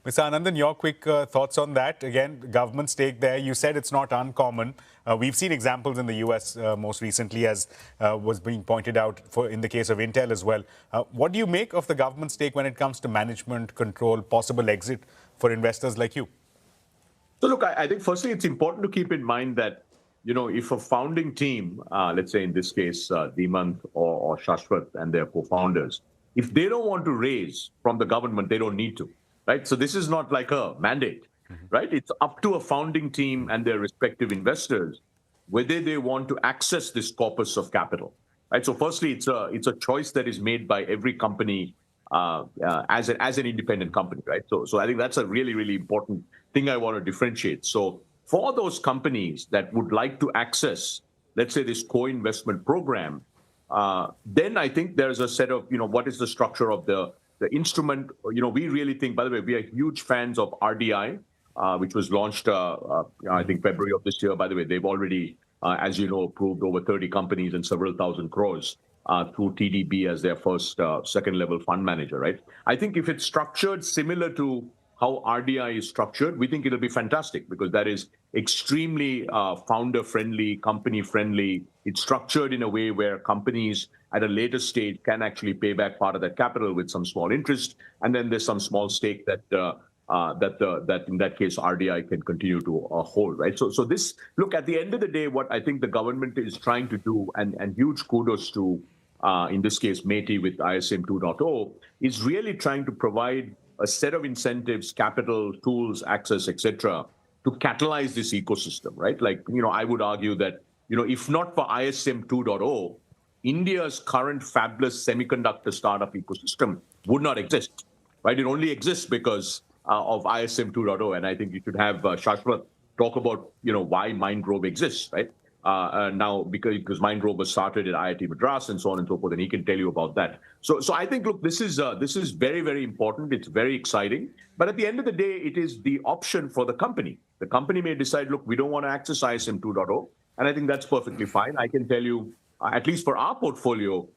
Mr. Anandan, your quick thoughts on that. Again, government stake there. You said it's not uncommon. We've seen examples in the US most recently, as was being pointed out in the case of Intel as well. What do you make of the government stake when it comes to management, control, possible exit for investors like you? So look, I think firstly, it's important to keep in mind that, if a founding team, let's say in this case, Dhimant or Shashwat and their co-founders, if they don't want to raise from the government, they don't need to, right? So this is not like a mandate, right? It's up to a founding team and their respective investors whether they want to access this corpus of capital, right? So firstly, it's a choice that is made by every company as an independent company, right? So I think that's a really, really important thing I want to differentiate. So for those companies that would like to access, let's say, this co-investment program, then I think there's a set of, what is the structure of the instrument? We really think, by the way, we are huge fans of RDI, which was launched, I think, February of this year. By the way, they've already, as you know, approved over 30 companies and several thousand crores through TDB as their first second-level fund manager, right? I think if it's structured similar to how RDI is structured, we think it'll be fantastic because that is extremely founder-friendly, company-friendly. It's structured in a way where companies at a later stage can actually pay back part of that capital with some small interest, and then there's some small stake that in that case RDI can continue to hold, right? So this, look, at the end of the day, what I think the government is trying to do, and huge kudos to, in this case, METI with ISM 2.0, is really trying to provide a set of incentives, capital, tools, access, etc., to catalyze this ecosystem, right? Like, I would argue that, if not for ISM 2.0, India's current fabulous semiconductor startup ecosystem would not exist, right? It only exists because of ISM 2.0, and I think you should have Shashwat talk about, why Mindgrove exists, right? Now, because Mindgrove was started at IIT Madras and so on and so forth, and he can tell you about that. So I think, look, this is very, very important. It's very exciting. But at the end of the day, it is the option for the company, The company may decide, look, we don't want to access ISM 2.0, and I think that's perfectly fine. I can tell you, at least for our portfolio,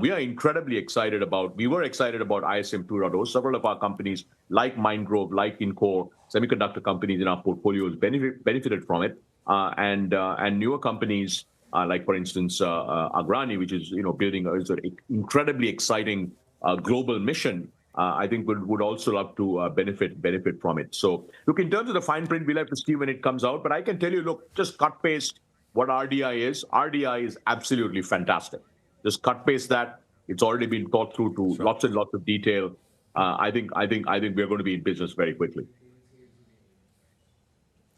we are incredibly excited about, we were excited about ISM 2.0. Several of our companies, like Mindgrove, like Incore, semiconductor companies in our portfolios benefited from it. And newer companies, like, for instance, Agrani, which is, building an incredibly exciting global mission, I think would also love to benefit from it. So, look, in terms of the fine print, we'll have to see when it comes out. But I can tell you, look, just cut paste what RDI is. RDI is absolutely fantastic. Just cut paste that. It's already been thought through to lots and lots of detail. I think we're going to be in business very quickly.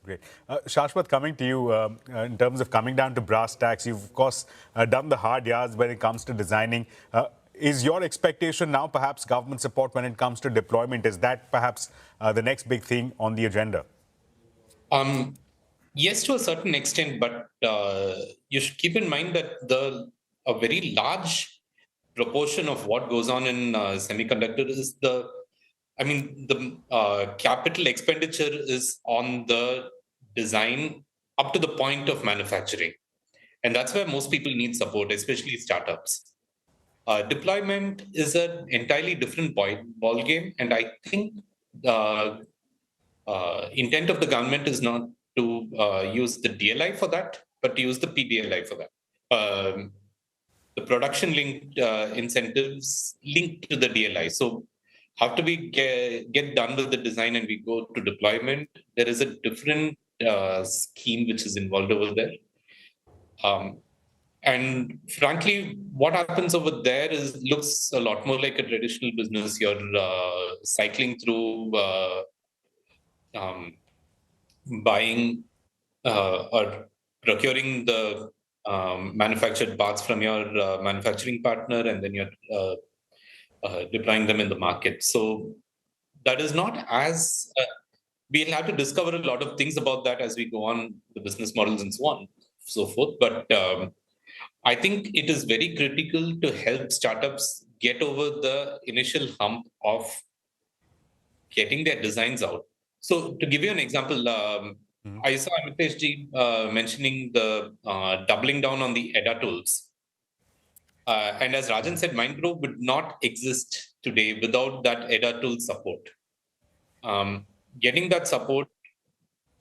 Great. Shashwat, coming to you, in terms of coming down to brass tacks, you've, of course, done the hard yards when it comes to designing. Is your expectation now perhaps government support when it comes to deployment? Is that perhaps the next big thing on the agenda? Yes, to a certain extent, but you should keep in mind that a very large proportion of what goes on in semiconductor is the capital expenditure is on the design up to the point of manufacturing. And that's where most people need support, especially startups. Deployment is an entirely different ball game, and I think the intent of the government is not to use the DLI for that, but to use the PDLI for that. The production-linked incentives linked to the DLI. So after we get done with the design and we go to deployment, there is a different scheme which is involved over there. And frankly, what happens over there looks a lot more like a traditional business. You're cycling through buying or procuring the manufactured parts from your manufacturing partner, and then you're deploying them in the market. So that is not as... we'll have to discover a lot of things about that as we go on, the business models and so on, so forth. But I think it is very critical to help startups get over the initial hump of getting their designs out. So to give you an example, I saw Amitesh ji mentioning the doubling down on the EDA tools. And as Rajan said, Mindgrove would not exist today without that EDA tool support. Getting that support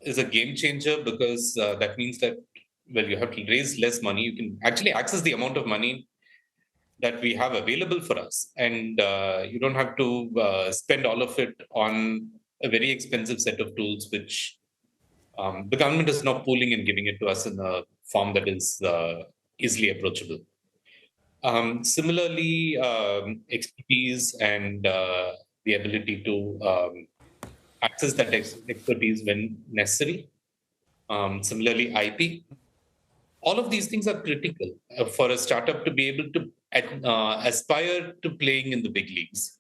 is a game changer, because that means that, well, you have to raise less money. You can actually access the amount of money that we have available for us. And you don't have to spend all of it on a very expensive set of tools, which the government is now pooling and giving it to us in a form that is easily approachable. Similarly, expertise and the ability to access that expertise when necessary. Similarly, IP. All of these things are critical for a startup to be able to aspire to playing in the big leagues.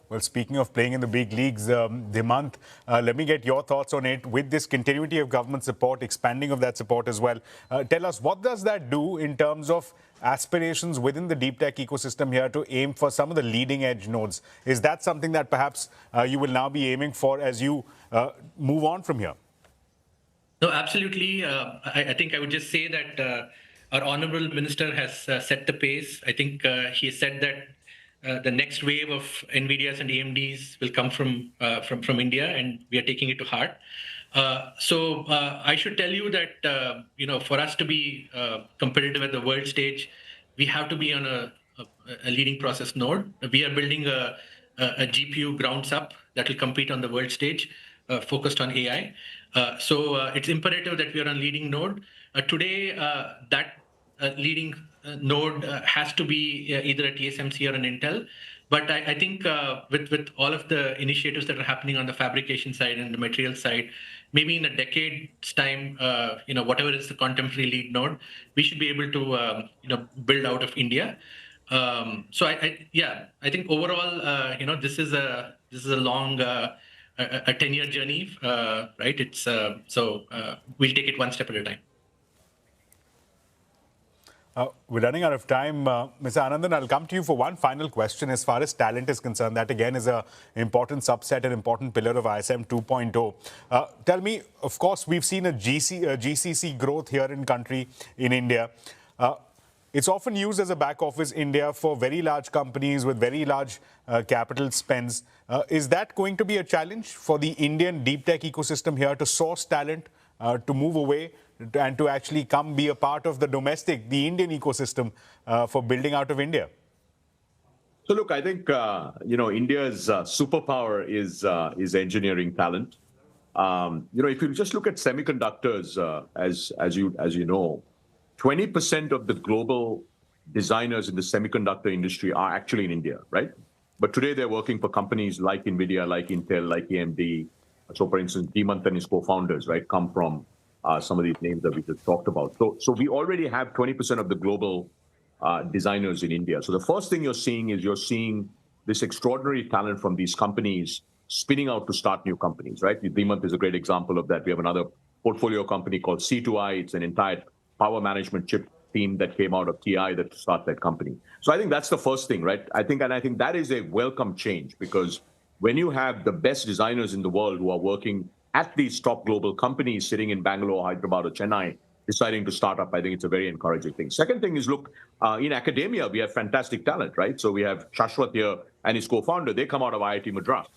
Well, speaking of playing in the big leagues, Hemant, let me get your thoughts on it. With this continuity of government support, expanding of that support as well, tell us, what does that do in terms of aspirations within the deep tech ecosystem here to aim for some of the leading edge nodes? Is that something that perhaps you will now be aiming for as you move on from here? No, absolutely. I think I would just say that our Honorable Minister has set the pace. I think he has said that the next wave of NVIDIAs and AMDs will come from India, and we are taking it to heart. So I should tell you that for us to be competitive at the world stage, we have to be on a leading process node. We are building a GPU grounds up that will compete on the world stage, focused on AI. So it's imperative that we are on leading node. Today, that leading node has to be either a TSMC or an Intel. But I think with all of the initiatives that are happening on the fabrication side and the material side, maybe in a decade's time, whatever is the contemporary lead node, we should be able to build out of India. So I think overall, this is a long a 10-year journey, right? It's so we'll take it one step at a time. We're running out of time. Mr. Anandan, I'll come to you for one final question. As far as talent is concerned, that again is an important subset, an important pillar of ISM 2.0. Tell me, of course, we've seen a GCC growth here in country, in India. It's often used as a back office India for very large companies with very large capital spends. Is that going to be a challenge for the Indian deep tech ecosystem here to source talent, to move away and to actually come be a part of the domestic, the Indian ecosystem for building out of India? So look, I think India's superpower is engineering talent. If you just look at semiconductors, as you know, 20% of the global designers in the semiconductor industry are actually in India, right? But today they're working for companies like NVIDIA, like Intel, like AMD. So, for instance, Hemant and his co-founders, right, come from some of these names that we just talked about. So we already have 20% of the global designers in India. So the first thing you're seeing this extraordinary talent from these companies spinning out to start new companies, right? Hemant is a great example of that. We have another portfolio company called C2I. It's an entire power management chip team that came out of TI that started that company. So I think that's the first thing, right? I think that is a welcome change, because when you have the best designers in the world who are working at these top global companies sitting in Bangalore, Hyderabad, or Chennai, deciding to start up, I think it's a very encouraging thing. Second thing is, look, in academia, we have fantastic talent, right? So we have Shashwat here and his co-founder. They come out of IIT Madras,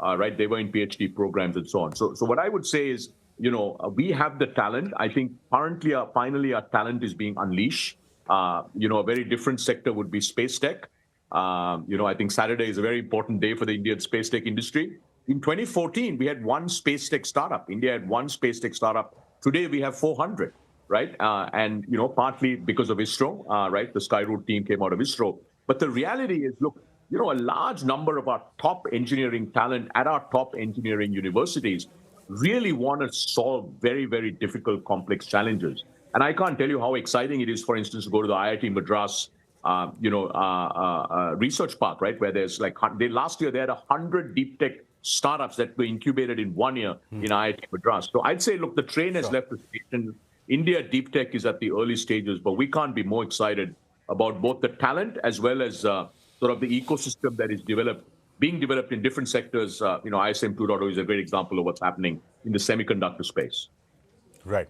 right? They were in PhD programs and so on. So what I would say is, we have the talent. I think currently, finally, our talent is being unleashed. A very different sector would be space tech. I think Saturday is a very important day for the Indian space tech industry. In 2014, we had one space tech startup. India had one space tech startup. Today, we have 400, right? And partly because of ISRO, right? The Skyroot team came out of ISRO. But the reality is, look, a large number of our top engineering talent at our top engineering universities really want to solve very, very difficult, complex challenges. And I can't tell you how exciting it is, for instance, to go to the IIT Madras, research park, right? Where there's last year they had 100 deep tech startups that were incubated in 1 year in IIT Madras. So I'd say, look, the train has left the station. India deep tech is at the early stages, but we can't be more excited about both the talent as well as sort of the ecosystem that is being developed in different sectors. ISM 2.0 is a great example of what's happening in the semiconductor space. Right.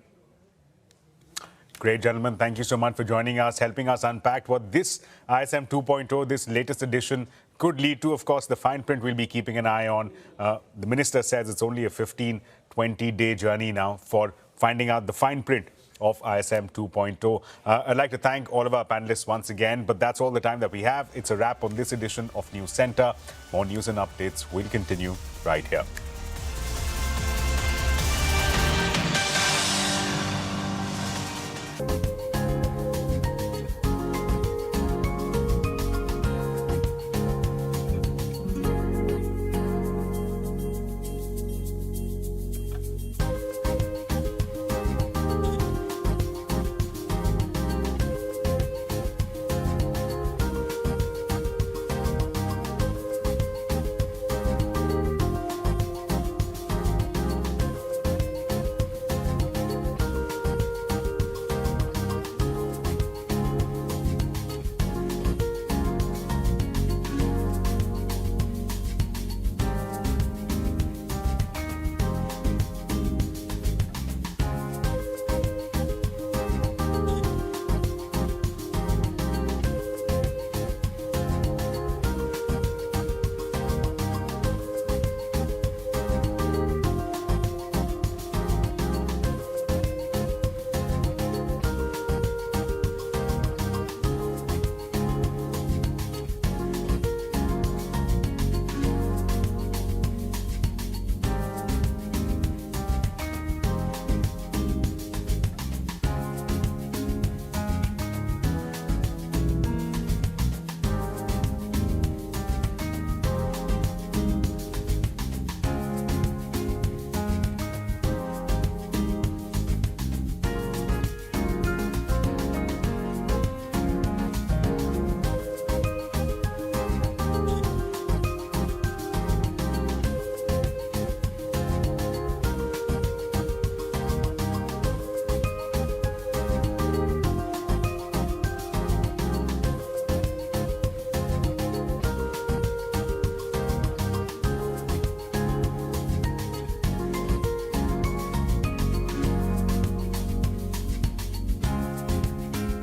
Great, gentlemen. Thank you so much for joining us, helping us unpack what this ISM 2.0, this latest edition, could lead to. Of course, the fine print we'll be keeping an eye on. The minister says it's only a 15, 20-day journey now for finding out the fine print of ISM 2.0. I'd like to thank all of our panelists once again, but that's all the time that we have. It's a wrap on this edition of News Center. More news and updates will continue right here.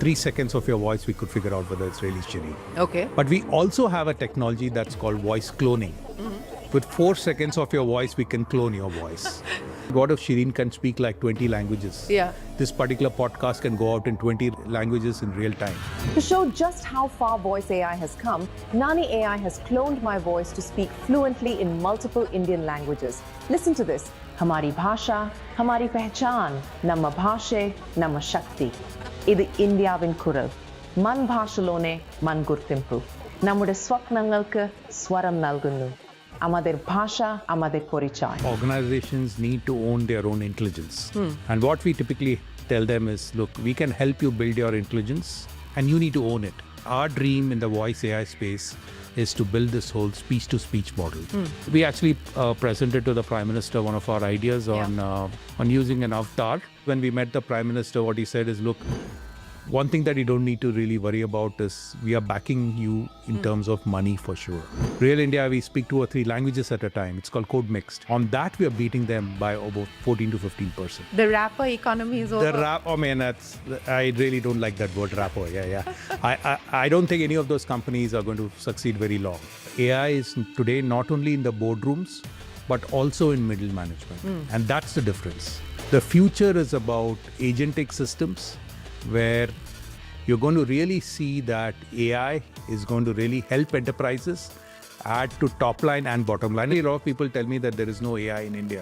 3 seconds of your voice, we could figure out whether it's really Shireen. Okay. But we also have a technology that's called voice cloning. With 4 seconds of your voice, we can clone your voice. What if Shireen can speak like 20 languages? Yeah. This particular podcast can go out in 20 languages in real time. To show just how far voice AI has come, Nani AI has cloned my voice to speak fluently in multiple Indian languages. Listen to this. Hamari bhasha, hamari pehchan, namma bhashe, namma shakti. Idu Indiavin kural. Man bhashalone, man gurtimpu. Nammude swapnangalku swaram nalgunnu. Amader bhasha, amader porichai. Organizations need to own their own intelligence. And what we typically tell them is, look, we can help you build your intelligence and you need to own it. Our dream in the voice AI space is to build this whole speech-to-speech model. We actually presented to the Prime Minister one of our ideas on using an avatar. When we met the Prime Minister, what he said is, look, one thing that you don't need to really worry about is we are backing you in terms of money for sure. Real India, we speak 2 or 3 languages at a time. It's called code mixed. On that, we are beating them by about 14 to 15%. The rapper economy is over. The rap, oh man, I really don't like that word rapper. I don't think any of those companies are going to succeed very long. AI is today not only in the boardrooms, but also in middle management. And that's the difference. The future is about agentic systems, where you're going to really see that AI is going to really help enterprises add to top line and bottom line. A lot of people tell me that there is no AI in India.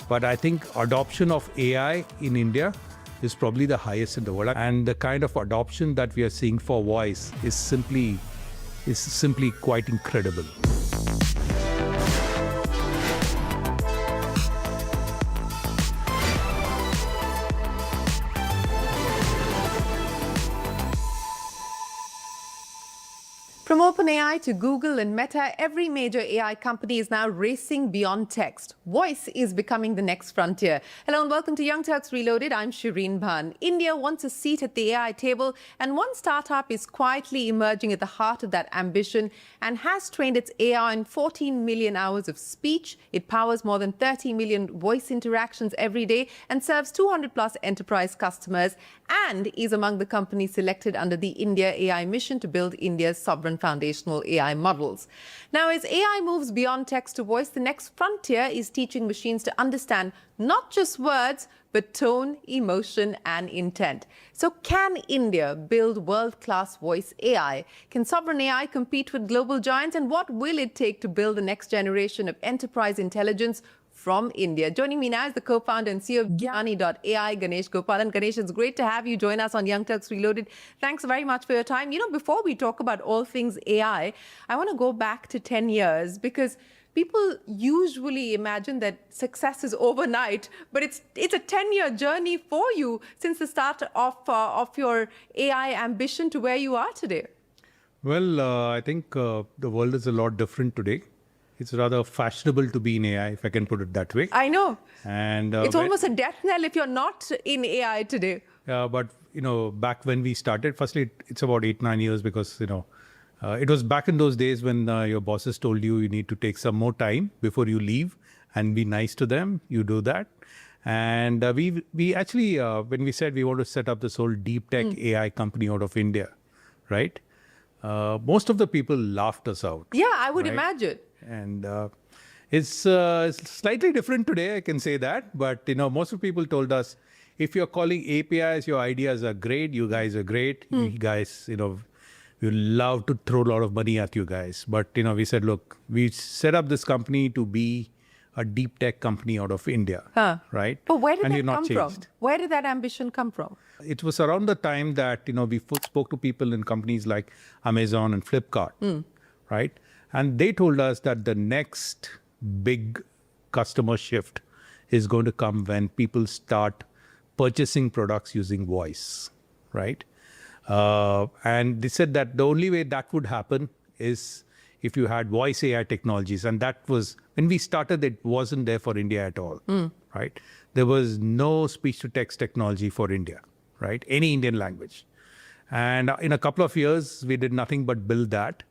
But I think adoption of AI in India is probably the highest in the world. And the kind of adoption that we are seeing for voice is simply quite incredible. From OpenAI to Google and Meta, every major AI company is now racing beyond text. Voice is becoming the next frontier. Hello and welcome to Young Turks Reloaded. I'm Shireen Bhan. India wants a seat at the AI table, and one startup is quietly emerging at the heart of that ambition and has trained its AI on 14 million hours of speech. It powers more than 30 million voice interactions every day and serves 200 plus enterprise customers, and is among the companies selected under the India AI mission to build India's sovereign foundational AI models. Now, as AI moves beyond text to voice, the next frontier is teaching machines to understand not just words, but tone, emotion, and intent. So can India build world-class voice AI? Can sovereign AI compete with global giants? And what will it take to build the next generation of enterprise intelligence from India? Joining me now is the co-founder and CEO of Gyani.ai, Ganesh Gopalan. Ganesh, it's great to have you join us on Young Turks Reloaded. Thanks very much for your time. You know, before we talk about all things AI, I want to go back to 10 years because people usually imagine that success is overnight, but it's a 10-year journey for you since the start of your AI ambition to where you are today. Well, I think the world is a lot different today. It's rather fashionable to be in AI, if I can put it that way. I know. And it's almost a death knell if you're not in AI today. But, you know, back when we started, firstly, it's about 8-9 years because, you know, it was back in those days when your bosses told you need to take some more time before you leave and be nice to them. You do that. And we actually, when we said we want to set up this whole deep tech AI company out of India, right? Most of the people laughed us out. Yeah, I would imagine. And it's slightly different today, I can say that. But, you know, most of the people told us, if you're calling APIs, your ideas are great. You guys are great. You guys, you know, we love to throw a lot of money at you guys. But, you know, we said, look, we set up this company to be a deep tech company out of India, right? But where did that come from? Where did that ambition come from? It was around the time that, you know, we spoke to people in companies like Amazon and Flipkart, right? And they told us that the next big customer shift is going to come when people start purchasing products using voice, right? And they said that the only way that would happen is if you had voice AI technologies. And that was, when we started, it wasn't there for India at all, right? There was no speech-to-text technology for India, right? Any Indian language. And in a couple of years, we did nothing but build that.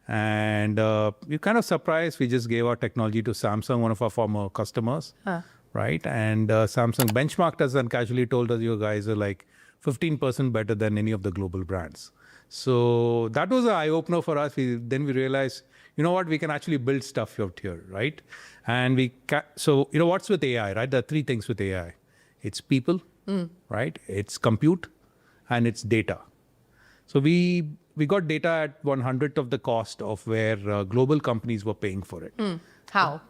And we're kind of surprised. We just gave our technology to Samsung, one of our former customers, right? And Samsung benchmarked us and casually told us, you guys are like 15% better than any of the global brands. So that was an eye-opener for us. Then we realized, you know what, we can actually build stuff out here, right? And so, you know, what's with AI, right? There are three things with AI. It's people, right? It's compute, and it's data. So we got data at 1/100th of the cost of where global companies were paying for it. How?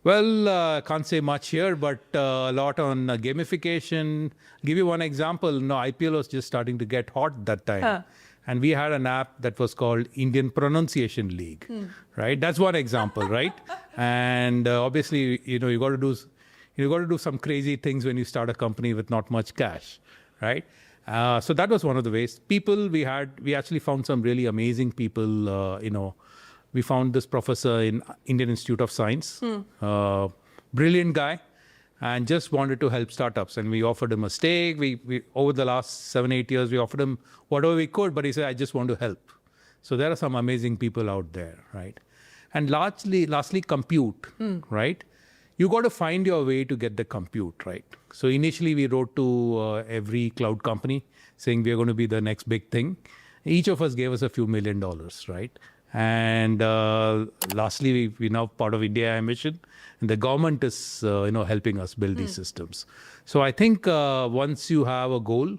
Well, can't say much here, but a lot on gamification. Give you one example. No, IPL was just starting to get hot that time. And we had an app that was called Indian Pronunciation League, right? That's one example, right? And obviously, you know, you got to do some crazy things when you start a company with not much cash, right? So that was one of the ways. People we actually found some really amazing people. You know, we found this professor in Indian Institute of Science, brilliant guy, and just wanted to help startups. And we offered him a stake. We over the last 7-8 years, we offered him whatever we could, but he said, I just want to help. So there are some amazing people out there, right? And lastly, compute, right? You got to find your way to get the compute, right? So initially we wrote to every cloud company saying we are going to be the next big thing. Each of us gave us a few $1 million, right? And lastly, we're now part of India AI mission, and the government is helping us build these systems. So I think once you have a goal,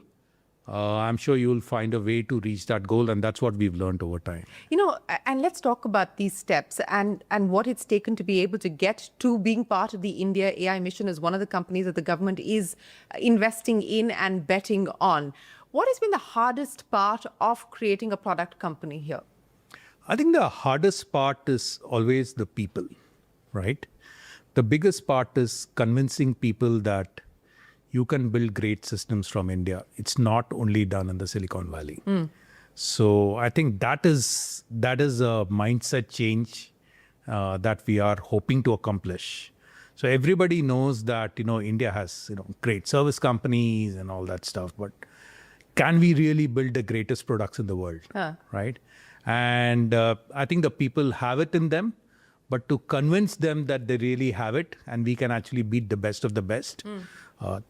I'm sure you'll find a way to reach that goal, and that's what we've learned over time. You know, and let's talk about these steps and what it's taken to be able to get to being part of the India AI mission as one of the companies that the government is investing in and betting on. What has been the hardest part of creating a product company here? I think the hardest part is always the people, right? The biggest part is convincing people that you can build great systems from India. It's not only done in the Silicon Valley. So I think that is a mindset change that we are hoping to accomplish. So everybody knows that, India has, great service companies and all that stuff, but can we really build the greatest products in the world, right? And I think the people have it in them, but to convince them that they really have it and we can actually beat the best of the best,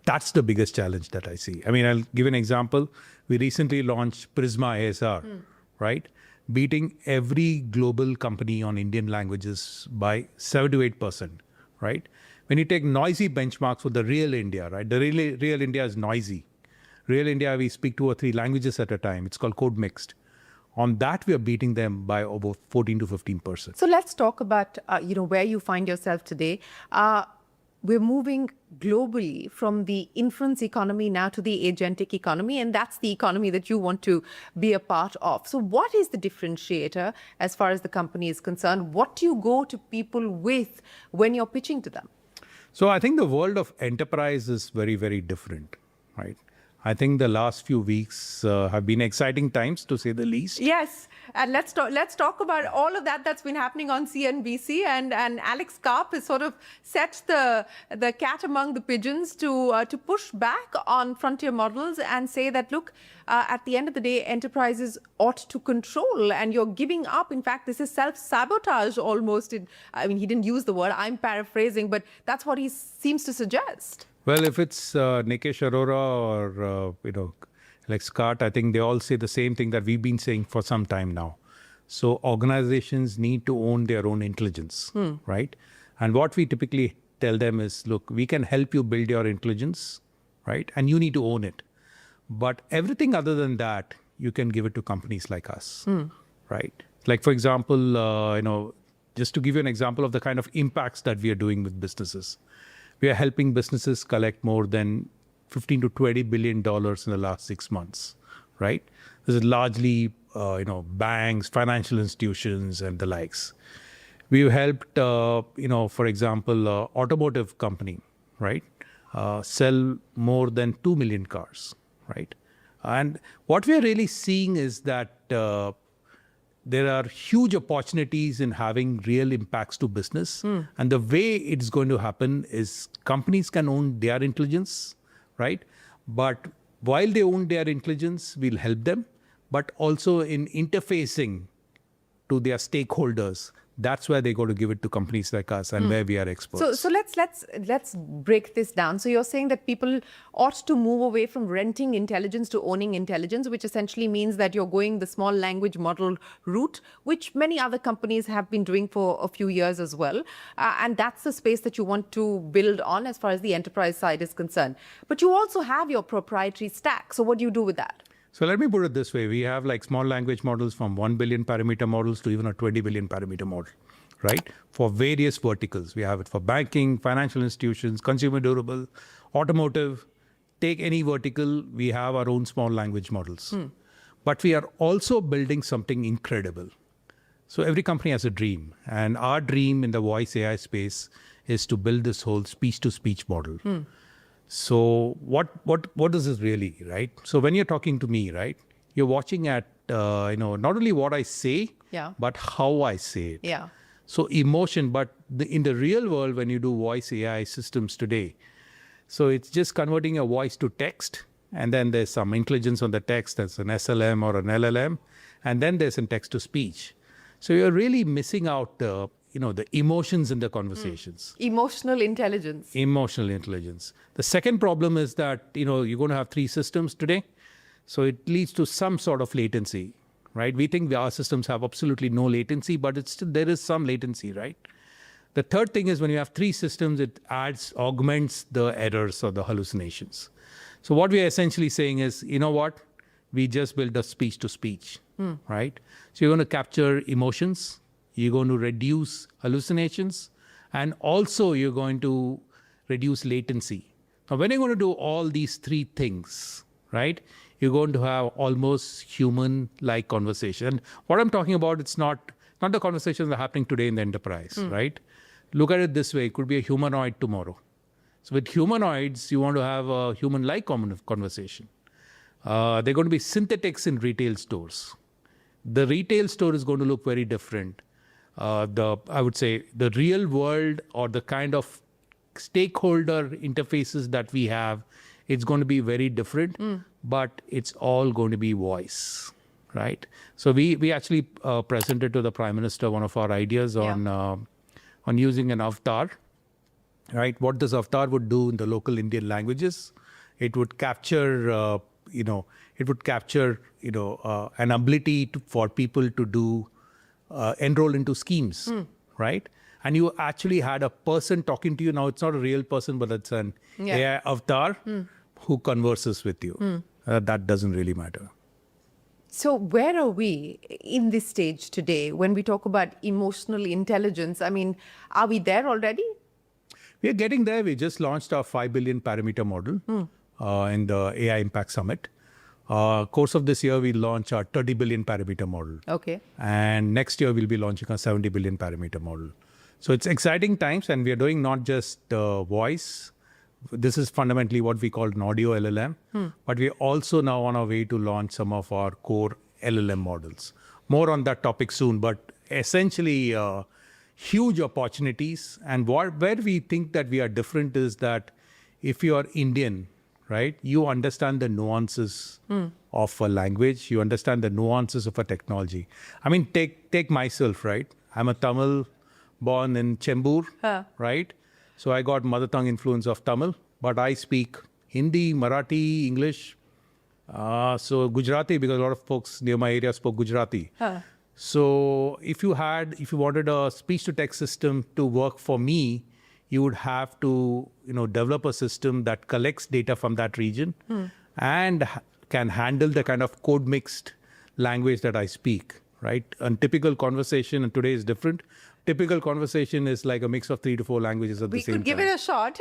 that's the biggest challenge that I see. I mean, I'll give an example. We recently launched Prisma ASR, right? Beating every global company on Indian languages by 7 to 8%, right? When you take noisy benchmarks for the real India, right? The real India is noisy. Real India, we speak 2 or 3 languages at a time. It's called code mixed. On that, we are beating them by about 14 to 15%. So let's talk about, where you find yourself today. We're moving globally from the inference economy now to the agentic economy, and that's the economy that you want to be a part of. So what is the differentiator as far as the company is concerned? What do you go to people with when you're pitching to them? So I think the world of enterprise is very, very different, right? I think the last few weeks have been exciting times, to say the least. Yes, and let's talk about all of that's been happening on CNBC, and Alex Karp has sort of set the cat among the pigeons to push back on frontier models and say that, look, at the end of the day, enterprises ought to control, and you're giving up. In fact, this is self-sabotage almost. I mean, he didn't use the word, I'm paraphrasing, but that's what he seems to suggest. Well, if it's Nikesh Arora or, Alex Karp, I think they all say the same thing that we've been saying for some time now. So organizations need to own their own intelligence, right? And what we typically tell them is, look, we can help you build your intelligence, right? And you need to own it. But everything other than that, you can give it to companies like us, right? Like, for example, just to give you an example of the kind of impacts that we are doing with businesses. We are helping businesses collect more than $15 to $20 billion in the last 6 months, right? This is largely, banks, financial institutions, and the likes. We've helped, for example, automotive company, right, sell more than 2 million cars, right? And what we are really seeing is that there are huge opportunities in having real impacts to business. And the way it's going to happen is companies can own their intelligence, right? But while they own their intelligence, we'll help them, but also in interfacing to their stakeholders, That's where they go to give it to companies like us and where we are experts. So let's break this down. So you're saying that people ought to move away from renting intelligence to owning intelligence, which essentially means that you're going the small language model route, which many other companies have been doing for a few years as well. And that's the space that you want to build on as far as the enterprise side is concerned. But you also have your proprietary stack. So what do you do with that? So let me put it this way. We have like small language models from 1 billion parameter models to even a 20 billion parameter model, right? For various verticals. We have it for banking, financial institutions, consumer durable, automotive. Take any vertical, we have our own small language models. But we are also building something incredible. So every company has a dream. And our dream in the voice AI space is to build this whole speech-to-speech model. So what is this really, right? So when you're talking to me, right, you're watching at, not only what I say, but how I say it. Yeah. So emotion, but in the real world, when you do voice AI systems today, so it's just converting a voice to text, and then there's some intelligence on the text, that's an SLM or an LLM, and then there's a text to speech. So you're really missing out the emotions in the conversations. Emotional intelligence. Emotional intelligence. The second problem is that, you're going to have 3 systems today. So it leads to some sort of latency, right? We think our systems have absolutely no latency, but there is some latency, right? The third thing is when you have 3 systems, it augments the errors or the hallucinations. So what we are essentially saying is, you know what? We just built a speech to speech, right? So you're going to capture emotions. You're going to reduce hallucinations, and also you're going to reduce latency. Now, when you're going to do all these 3 things, right, you're going to have almost human-like conversation. And what I'm talking about, it's not the conversations that are happening today in the enterprise, right? Look at it this way. It could be a humanoid tomorrow. So with humanoids, you want to have a human-like conversation. They're going to be synthetics in retail stores. The retail store is going to look very different. I would say the real world or the kind of stakeholder interfaces that we have, it's going to be very different, but it's all going to be voice, right? So we actually presented to the Prime Minister one of our ideas on using an avatar, right? What this avatar would do in the local Indian languages, it would capture, an ability for people to do enroll into schemes, right? And you actually had a person talking to you. Now, it's not a real person, but it's an AI avatar who converses with you. That doesn't really matter. So where are we in this stage today when we talk about emotional intelligence? I mean, are we there already? We are getting there. We just launched our 5 billion parameter model in the AI Impact Summit. Course of this year, we'll launch our 30 billion parameter model. Okay. And next year, we'll be launching a 70 billion parameter model. So it's exciting times, and we are doing not just voice. This is fundamentally what we call an audio LLM. But we're also now on our way to launch some of our core LLM models. More on that topic soon, but essentially huge opportunities. And where we think that we are different is that if you are Indian, right, you understand the nuances of a language. You understand the nuances of a technology. I mean, take myself, right? I'm a Tamil born in Chembur, right? So I got mother tongue influence of Tamil, but I speak Hindi, Marathi, English, so Gujarati, because a lot of folks near my area spoke Gujarati. So if you wanted a speech-to-text system to work for me, you would have to, develop a system that collects data from that region and can handle the kind of code-mixed language that I speak, right? A typical conversation, and today is different. Typical conversation is like a mix of 3 to 4 languages at the same time. We could give it a shot.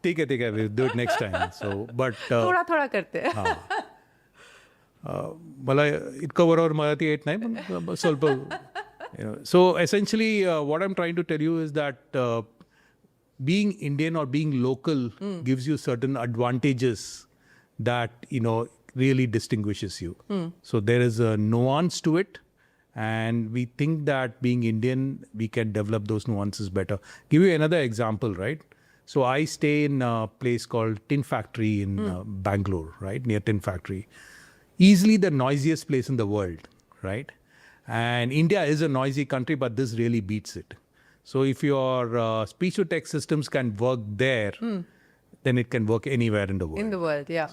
ठीक है, we'll do it next time. So, but थोड़ा करते हैं. मला इतकं बरोबर मराठी येत नाही, पण ಸ್ವಲ್ಪ. So essentially, what I'm trying to tell you is that being Indian or being local gives you certain advantages that really distinguishes you. So there is a nuance to it. And we think that being Indian, we can develop those nuances better. Give you another example, right? So I stay in a place called Tin Factory in Bangalore, right? Near Tin Factory. Easily the noisiest place in the world, right? And India is a noisy country, but this really beats it. So if your speech-to-text systems can work there, then it can work anywhere in the world. In the world, yeah.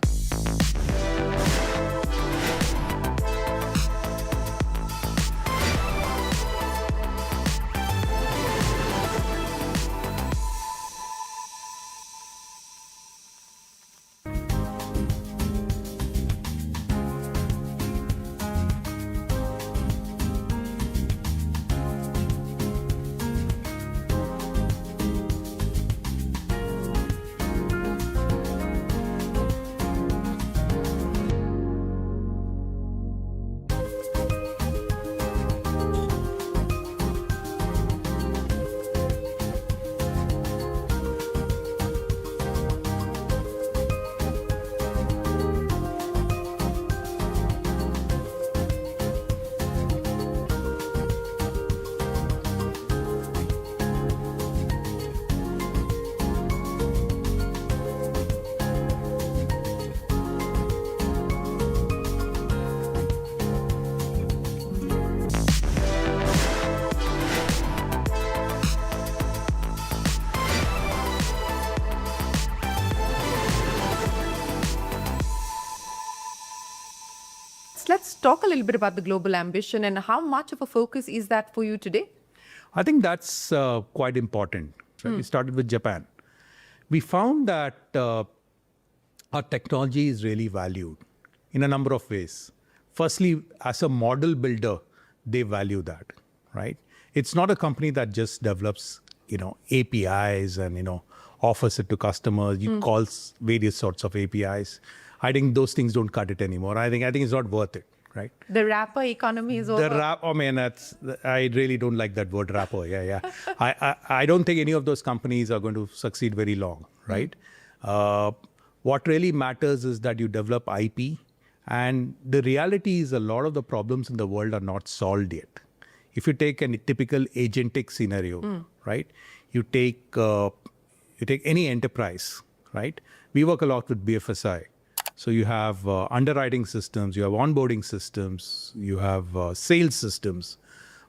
Let's talk a little bit about the global ambition and how much of a focus is that for you today? I think that's quite important. Right? We started with Japan. We found that our technology is really valued in a number of ways. Firstly, as a model builder, they value that, right? It's not a company that just develops, APIs and, offers it to customers. You calls various sorts of APIs. I think those things don't cut it anymore. I think it's not worth it, right? The wrapper economy is over. I really don't like that word wrapper. Yeah. I don't think any of those companies are going to succeed very long, right? What really matters is that you develop IP, and the reality is a lot of the problems in the world are not solved yet. If you take a typical agentic scenario, right? You take any enterprise, right? We work a lot with BFSI. So you have underwriting systems, you have onboarding systems, you have sales systems.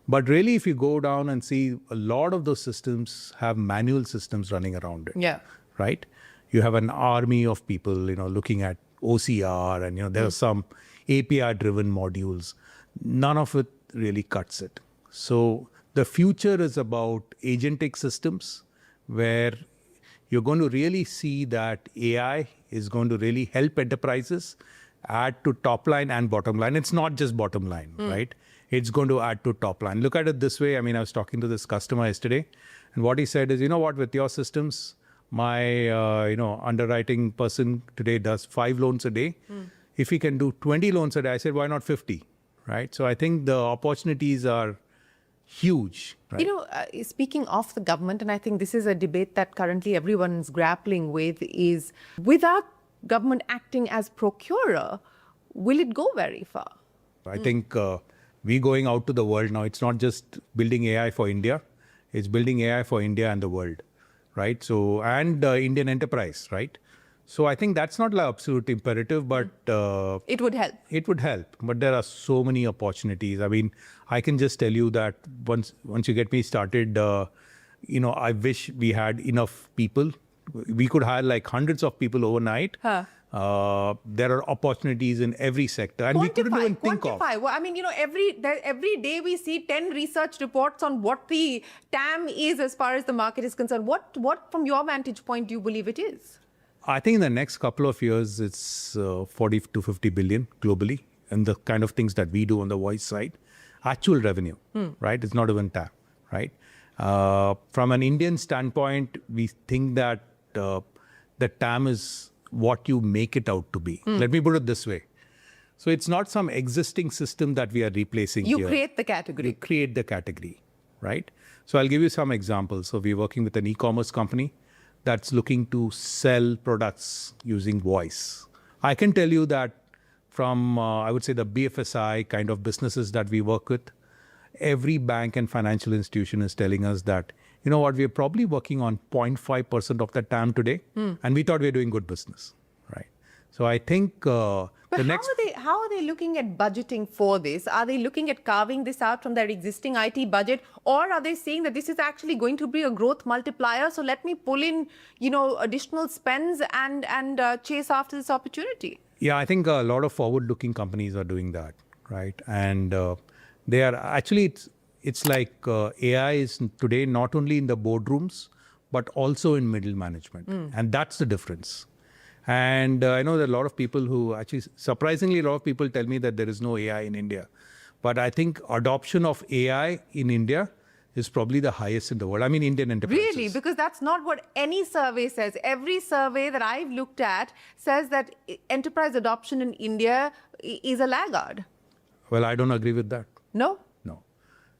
But really, if you go down and see, a lot of those systems have manual systems running around it. Yeah. Right? You have an army of people, looking at OCR, and there are some API-driven modules. None of it really cuts it. So the future is about agentic systems, where you're going to really see that AI is going to really help enterprises add to top line and bottom line. It's not just bottom line, right? It's going to add to top line. Look at it this way. I was talking to this customer yesterday, and what he said is, with your systems, my underwriting person today does 5 loans a day. If he can do 20 loans a day, I said, why not 50, right? So I think the opportunities are huge. Right? Speaking of the government, and I think this is a debate that currently everyone's grappling with, is without government acting as procurer, will it go very far? I think we going out to the world now, it's not just building AI for India, it's building AI for India and the world, right? So, and Indian enterprise, right? So I think that's not an absolute imperative, but it would help. It would help, but there are so many opportunities. I can just tell you that once you get me started, I wish we had enough people. We could hire like hundreds of people overnight. There are opportunities in every sector, and we couldn't even think of. Well, every day we see 10 research reports on what the TAM is as far as the market is concerned. What from your vantage point, do you believe it is? I think in the next couple of years, it's 40 to 50 billion globally, and the kind of things that we do on the voice side. Actual revenue, right? It's not even TAM, right? From an Indian standpoint, we think that the TAM is what you make it out to be. Let me put it this way. So it's not some existing system that we are replacing here. You create the category. You create the category, right? So I'll give you some examples. So we're working with an e-commerce company that's looking to sell products using voice. I can tell you that from, I would say, the BFSI kind of businesses that we work with, every bank and financial institution is telling us that, we're probably working on 0.5% of the TAM today, and we thought we were doing good business, right? So I think But how are they looking at budgeting for this? Are they looking at carving this out from their existing IT budget, or are they saying that this is actually going to be a growth multiplier? So let me pull in, additional spends and chase after this opportunity. Yeah, I think a lot of forward-looking companies are doing that, right? And they are actually, it's like AI is today not only in the boardrooms, but also in middle management. And that's the difference. And I know that a lot of people who actually, surprisingly, a lot of people tell me that there is no AI in India. But I think adoption of AI in India is probably the highest in the world. I mean, Indian enterprises. Really? Because that's not what any survey says. Every survey that I've looked at says that enterprise adoption in India is a laggard. Well, I don't agree with that. No? No.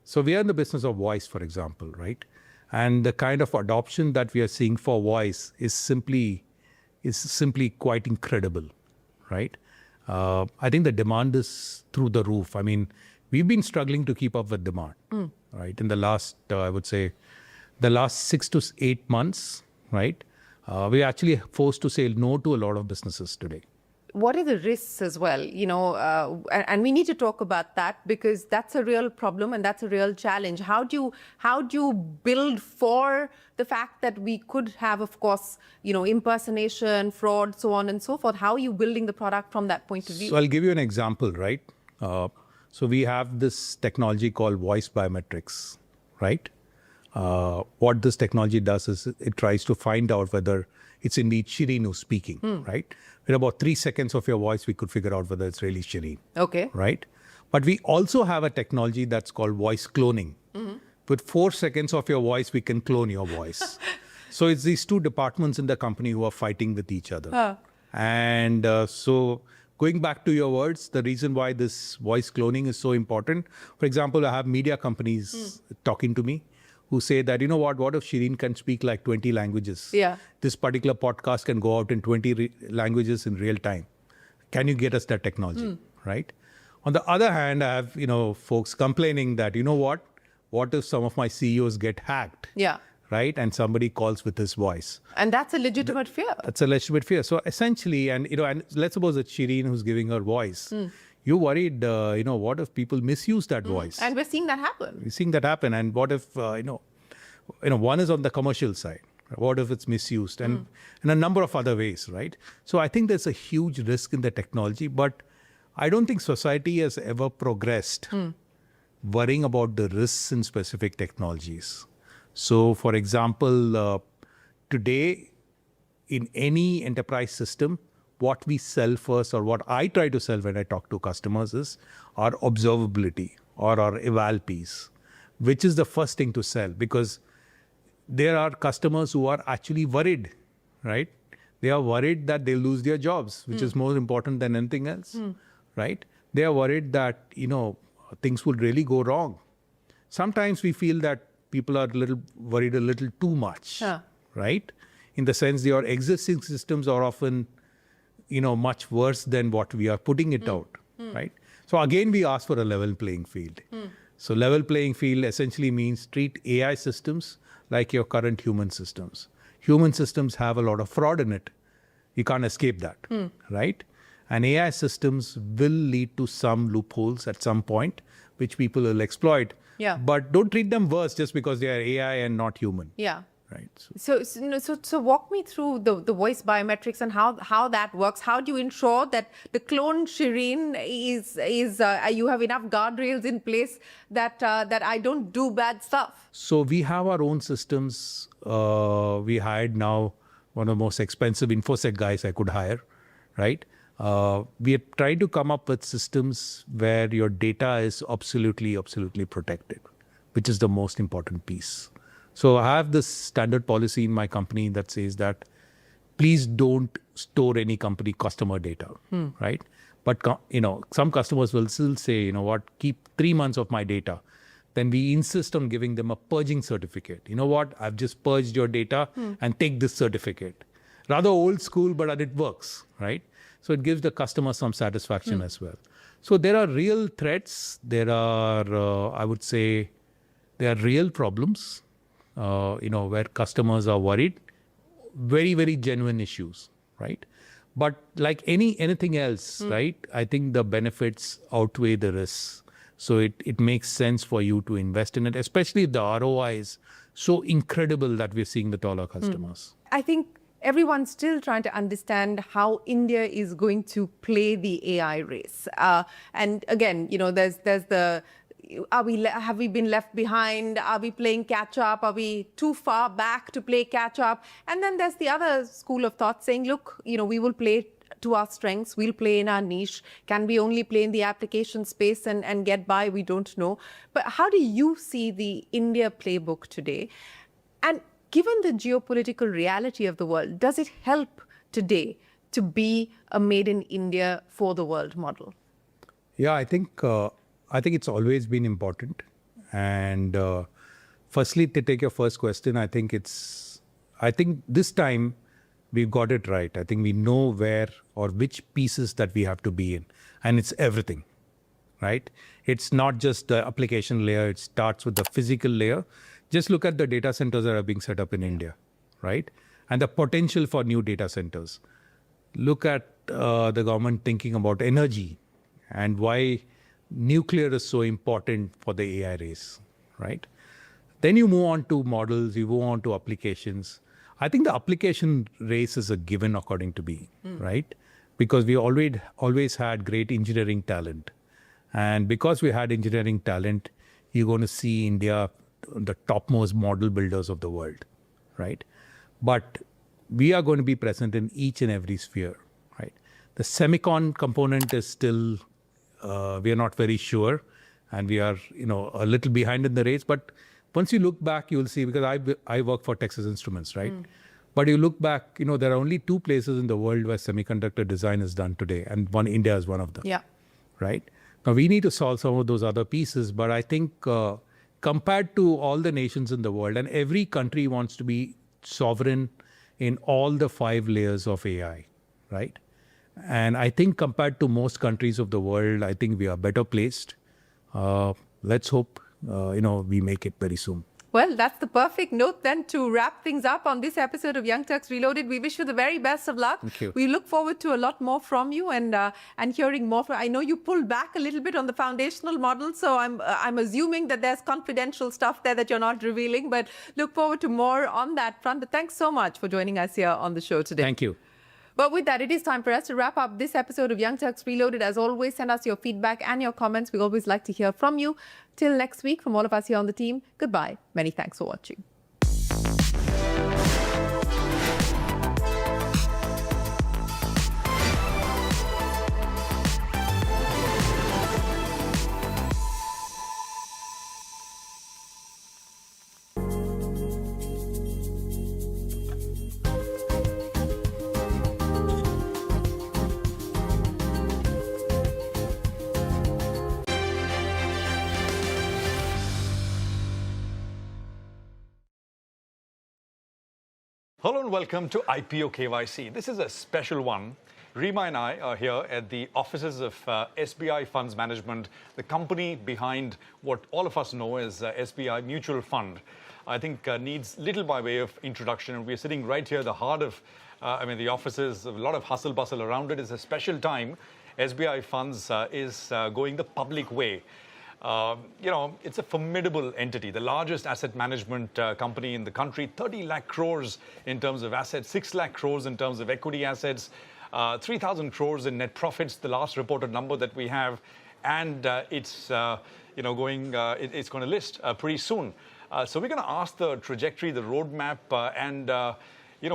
So we are in the business of voice, for example, right? And the kind of adoption that we are seeing for voice is simply quite incredible, right? I think the demand is through the roof. I mean, we've been struggling to keep up with demand, right? In the last, I would say, the last 6 to 8 months, right? We're actually forced to say no to a lot of businesses today. What are the risks as well? And we need to talk about that, because that's a real problem and that's a real challenge. How do you build for the fact that we could have, of course, impersonation, fraud, so on and so forth? How are you building the product from that point of view? So I'll give you an example, right? So we have this technology called voice biometrics, right? What this technology does is it tries to find out whether it's indeed Shireen who's speaking, right? In about 3 seconds of your voice, we could figure out whether it's really Shireen. Okay. Right? But we also have a technology that's called voice cloning. With 4 seconds of your voice, we can clone your voice. So it's these two departments in the company who are fighting with each other. And so going back to your words, the reason why this voice cloning is so important, for example, I have media companies talking to me who say that, what if Shireen can speak like 20 languages? Yeah. This particular podcast can go out in 20 languages in real time. Can you get us that technology, right? On the other hand, I have, folks complaining that, what if some of my CEOs get hacked? Yeah. Right? And somebody calls with his voice. And that's a legitimate fear. That's a legitimate fear. So essentially, and let's suppose it's Shireen who's giving her voice. You're worried, what if people misuse that voice? And we're seeing that happen. We're seeing that happen. And what if, one is on the commercial side. What if it's misused? And in a number of other ways, right? So I think there's a huge risk in the technology, but I don't think society has ever progressed worrying about the risks in specific technologies. So, for example, today, in any enterprise system, what we sell first, or what I try to sell when I talk to customers, is our observability or our eval piece, which is the first thing to sell, because there are customers who are actually worried, right? They are worried that they'll lose their jobs, which is more important than anything else, right? They are worried that, things will really go wrong. Sometimes we feel that people are worried a little too much, right? In the sense your existing systems are often, much worse than what we are putting it out, right? So again, we ask for a level playing field. So level playing field essentially means treat AI systems like your current human systems. Human systems have a lot of fraud in it. You can't escape that, right? And AI systems will lead to some loopholes at some point, which people will exploit. Yeah. But don't treat them worse just because they are AI and not human. Yeah. Right. So walk me through the voice biometrics and how that works. How do you ensure that the clone Shireen is you have enough guardrails in place that I don't do bad stuff? So we have our own systems. We hired now one of the most expensive InfoSec guys I could hire, right? We are trying to come up with systems where your data is absolutely protected, which is the most important piece. So I have this standard policy in my company that says that please don't store any company customer data, right? But some customers will still say, keep 3 months of my data. Then we insist on giving them a purging certificate. I've just purged your data and take this certificate. Rather old school, but it works, right? So it gives the customer some satisfaction as well. So there are real threats. There are, I would say, there are real problems. Where customers are worried, very, very genuine issues, right? But like anything else, right? I think the benefits outweigh the risks. So it makes sense for you to invest in it, especially if the ROI is so incredible that we're seeing the taller customers. I think everyone's still trying to understand how India is going to play the AI race. And again, there's the, have we been left behind? Are we playing catch up? Are we too far back to play catch up? And then there's the other school of thought saying, look, we will play to our strengths, we'll play in our niche. Can we only play in the application space and get by? We don't know. But how do you see the India playbook today? And given the geopolitical reality of the world, does it help today to be a made in India for the world model? Yeah, I think it's always been important. And firstly, to take your first question, I think this time we've got it right. I think we know where or which pieces that we have to be in, and it's everything, right? It's not just the application layer. It starts with the physical layer. Just look at the data centers that are being set up in India, right? And the potential for new data centers. Look at the government thinking about energy and why nuclear is so important for the AI race, right? Then you move on to models, you move on to applications. I think the application race is a given according to me, right? Because we always had great engineering talent. And because we had engineering talent, you're going to see India the topmost model builders of the world, right? But we are going to be present in each and every sphere, right? The semicon component is still, we are not very sure, and we are, a little behind in the race. But once you look back, you'll see, because I work for Texas Instruments, right? But you look back, there are only 2 places in the world where semiconductor design is done today, and India is one of them. Yeah. Right? Now, we need to solve some of those other pieces, but I think compared to all the nations in the world, and every country wants to be sovereign in all the 5 layers of AI, right? And I think compared to most countries of the world, I think we are better placed. Let's hope, we make it very soon. Well, that's the perfect note then to wrap things up on this episode of Young Turks Reloaded. We wish you the very best of luck. Thank you. We look forward to a lot more from you and hearing more. I know you pulled back a little bit on the foundational model, so I'm assuming that there's confidential stuff there that you're not revealing, but look forward to more on that front. But thanks so much for joining us here on the show today. Thank you. But with that, it is time for us to wrap up this episode of Young Turks Reloaded. As always, send us your feedback and your comments. We always like to hear from you. Till next week, from all of us here on the team, goodbye. Many thanks for watching. Hello and welcome to IPO KYC. This is a special one. Rima and I are here at the offices of SBI Funds Management, the company behind what all of us know as SBI Mutual Fund. I think needs little by way of introduction. And we're sitting right here at the heart of, the offices, a lot of hustle bustle around it. It's a special time. SBI Funds is going the public way. It's a formidable entity, the largest asset management company in the country, 30 lakh crores in terms of assets, 6 lakh crores in terms of equity assets, 3,000 crores in net profits, the last reported number that we have. And it's going to list pretty soon. So we're going to ask the trajectory, the roadmap, and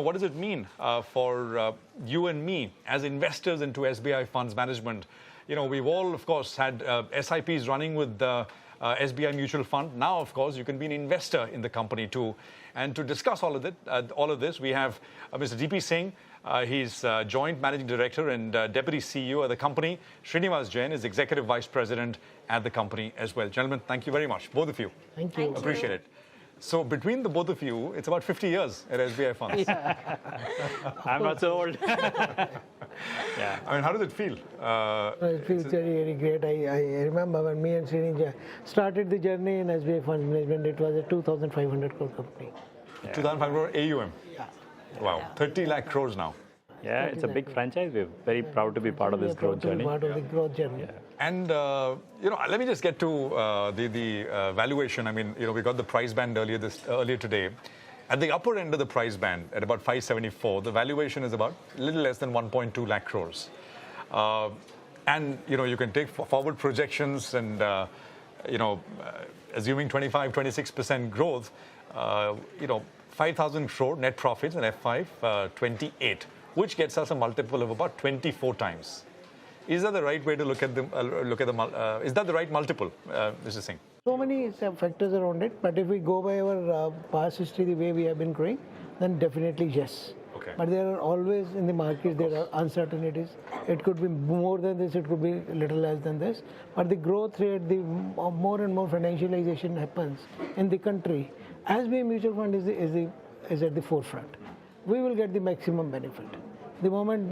what does it mean for you and me as investors into SBI Funds Management? We've all, of course, had SIPs running with SBI Mutual Fund. Now, of course, you can be an investor in the company too. And to discuss all of this, we have Mr. D.P. Singh. He's Joint Managing Director and Deputy CEO of the company. Srinivas Jain is Executive Vice President at the company as well. Gentlemen, thank you very much, both of you. Thank you. Appreciate it. So between the both of you, it's about 50 years at SBI Funds. Yeah. I'm not so old. Yeah. I mean, how does it feel? It feels very, very great. I remember when me and Srini started the journey in SBI Funds Management, it was a 2,500 crore company. Yeah. 2,500 crore AUM? Yeah. Wow. 30 lakh crores now. Yeah, it's a big franchise. We're very proud to be part of this growth journey. Part of the growth journey. Yeah. And, let me just get to the valuation. I mean, we got the price band earlier today. At the upper end of the price band, at about 574, the valuation is about a little less than 1.2 lakh crores. And, you can take forward projections and, assuming 25-26% growth, 5,000 crore net profits in F5 28, which gets us a multiple of about 24 times. Is that the right way to look at is that the right multiple, Mr. Singh? So many factors around it, but if we go by our past history, the way we have been growing, then definitely yes. Okay. But there are always in the market, there are uncertainties. It could be more than this, it could be a little less than this. But the growth rate, the more and more financialization happens in the country, SBI mutual fund is at the forefront. We will get the maximum benefit. The moment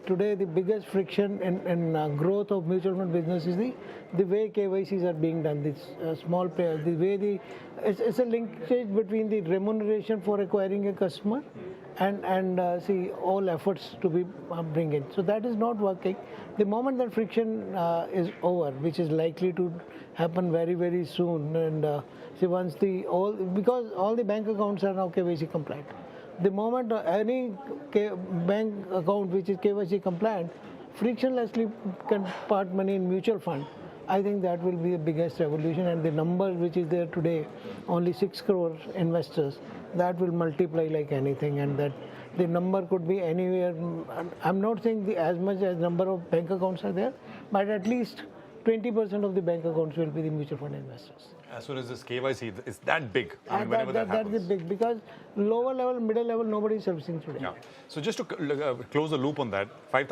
today the biggest friction in growth of mutual fund business is the way KYCs are being done. These small players, the way it's a linkage between the remuneration for acquiring a customer and all efforts to be bring in. So that is not working. The moment that friction is over, which is likely to happen very, very soon, and once because all the bank accounts are now KYC compliant. The moment any bank account which is KYC compliant, frictionlessly can part money in mutual fund, I think that will be the biggest revolution. And the number which is there today, only 6 crore investors, that will multiply like anything, and that the number could be anywhere. I'm not saying as much as number of bank accounts are there, but at least 20% of the bank accounts will be the mutual fund investors. As soon as this KYC is that big, whenever that happens. That's big, because lower level, middle level, nobody is servicing today. Yeah. So just to close the loop on that,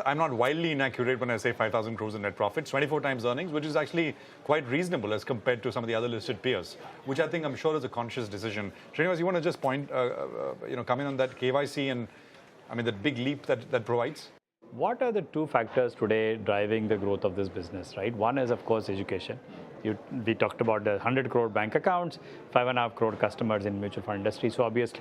I'm not wildly inaccurate when I say 5,000 crores in net profits, 24 times earnings, which is actually quite reasonable as compared to some of the other listed peers, which I'm sure is a conscious decision. Srinivas, you want to just come in on that KYC and, that big leap that provides? What are the two factors today driving the growth of this business, right? One is, of course, education. We talked about the 100 crore bank accounts, 5.5 crore customers in mutual fund industry. So obviously,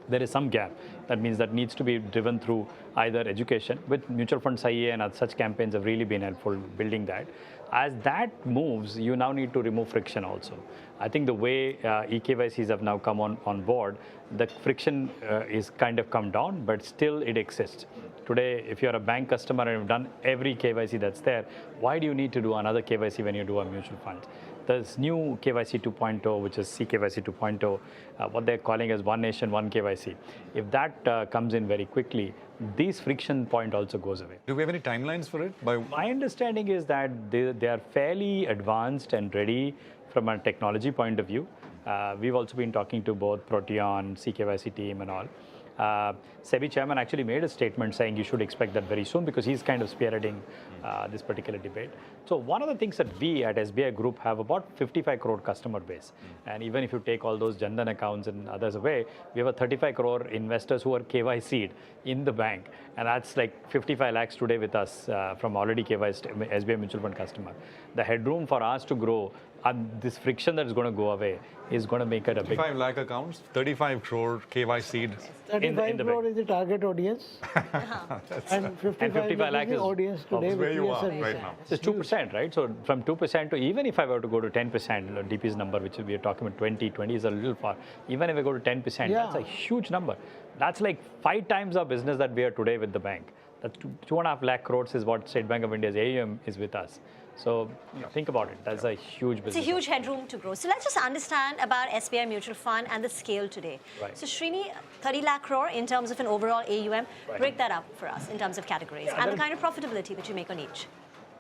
there is some gap. That means that needs to be driven through either education. With mutual fund SAIA and such campaigns have really been helpful building that. As that moves, you now need to remove friction also. I think the way eKYCs have now come on board, the friction is kind of come down, but still it exists. Today, if you're a bank customer and you've done every KYC that's there, why do you need to do another KYC when you do a mutual fund? There's new KYC 2.0, which is CKYC 2.0, what they're calling as One Nation, One KYC. If that comes in very quickly, this friction point also goes away. Do we have any timelines for it? My understanding is that they are fairly advanced and ready from a technology point of view. We've also been talking to both Protean, CKYC team and all. SEBI chairman actually made a statement saying you should expect that very soon, because he's kind of spearheading this particular debate. So one of the things that we at SBI Group have about 55 crore customer base. And even if you take all those Jan Dhan accounts and others away, we have a 35 crore investors who are KYC'd in the bank. And that's like 55 lakhs today with us from already KYC'd SBI mutual fund customer. The headroom for us to grow, this friction that is going to go away is going to make it a big... 55 lakh accounts, 35 crore KYC'd. 35 crore is the target audience. and 55 lakh is the audience today. Where you are right now. It's 2%, right? So from 2% to, even if I were to go to 10%, DP's number, which we are talking about 20 is a little far. Even if I go to 10%, that's a huge number. That's like 5 times our business that we are today with the bank. That's 2.5 lakh crores is what State Bank of India's AUM is with us. So think about it. That's a huge business. It's a huge headroom to grow. So let's just understand about SBI Mutual Fund and the scale today. Right. So Srini, 30 lakh crore in terms of an overall AUM. Right. Break that up for us in terms of categories and the kind of profitability that you make on each.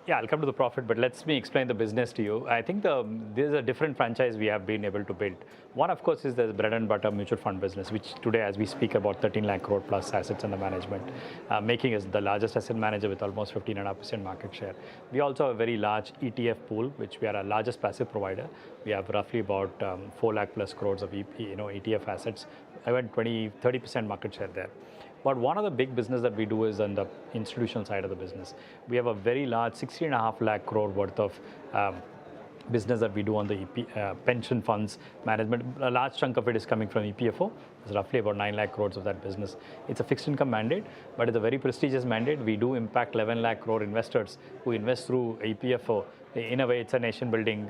Yeah, I'll come to the profit, but let me explain the business to you. I think there's a different franchise we have been able to build. One, of course, is the bread and butter mutual fund business, which today, as we speak, about 13 lakh crore plus assets under management, making us the largest asset manager with almost 15.5% market share. We also have a very large ETF pool, which we are our largest passive provider. We have roughly about 4 lakh plus crores of ETF assets. I went 30% market share there. But one of the big business that we do is on the institutional side of the business. We have a very large 16.5 lakh crore worth of business that we do on the pension funds management. A large chunk of it is coming from EPFO. It's roughly about 9 lakh crores of that business. It's a fixed income mandate, but it's a very prestigious mandate. We do impact 11 lakh crore investors who invest through EPFO. In a way, it's a nation building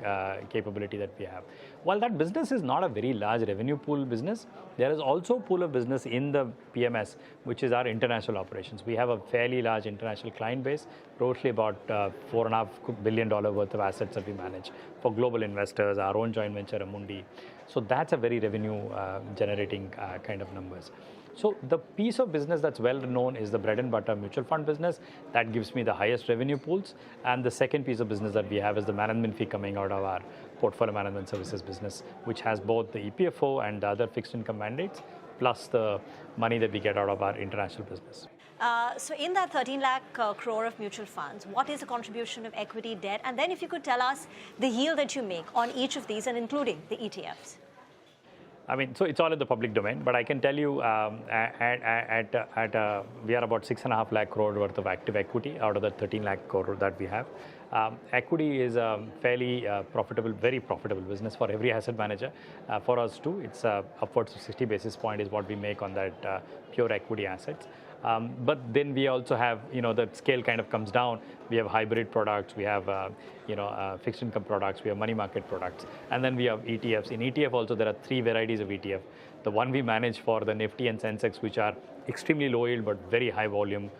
capability that we have. While that business is not a very large revenue pool business, there is also a pool of business in the PMS, which is our international operations. We have a fairly large international client base, roughly about $4.5 billion worth of assets that we manage for global investors, our own joint venture, Amundi. So that's a very revenue generating kind of numbers. So the piece of business that's well known is the bread and butter mutual fund business. That gives me the highest revenue pools. And the second piece of business that we have is the management fee coming out of our portfolio management services business, which has both the EPFO and the other fixed income mandates, plus the money that we get out of our international business. So in that 13 lakh crore of mutual funds, what is the contribution of equity, debt? And then if you could tell us the yield that you make on each of these and including the ETFs. I mean, so it's all in the public domain, but I can tell you we are about 6.5 lakh crore worth of active equity out of the 13 lakh crore that we have. Equity is a fairly profitable, very profitable business for every asset manager. For us too, it's upwards of 60 basis point is what we make on that pure equity assets. But then we also have, the scale kind of comes down. We have hybrid products, we have, fixed income products, we have money market products, and then we have ETFs. In ETF also, there are 3 varieties of ETF. The one we manage for the Nifty and Sensex, which are extremely low yield but very high volume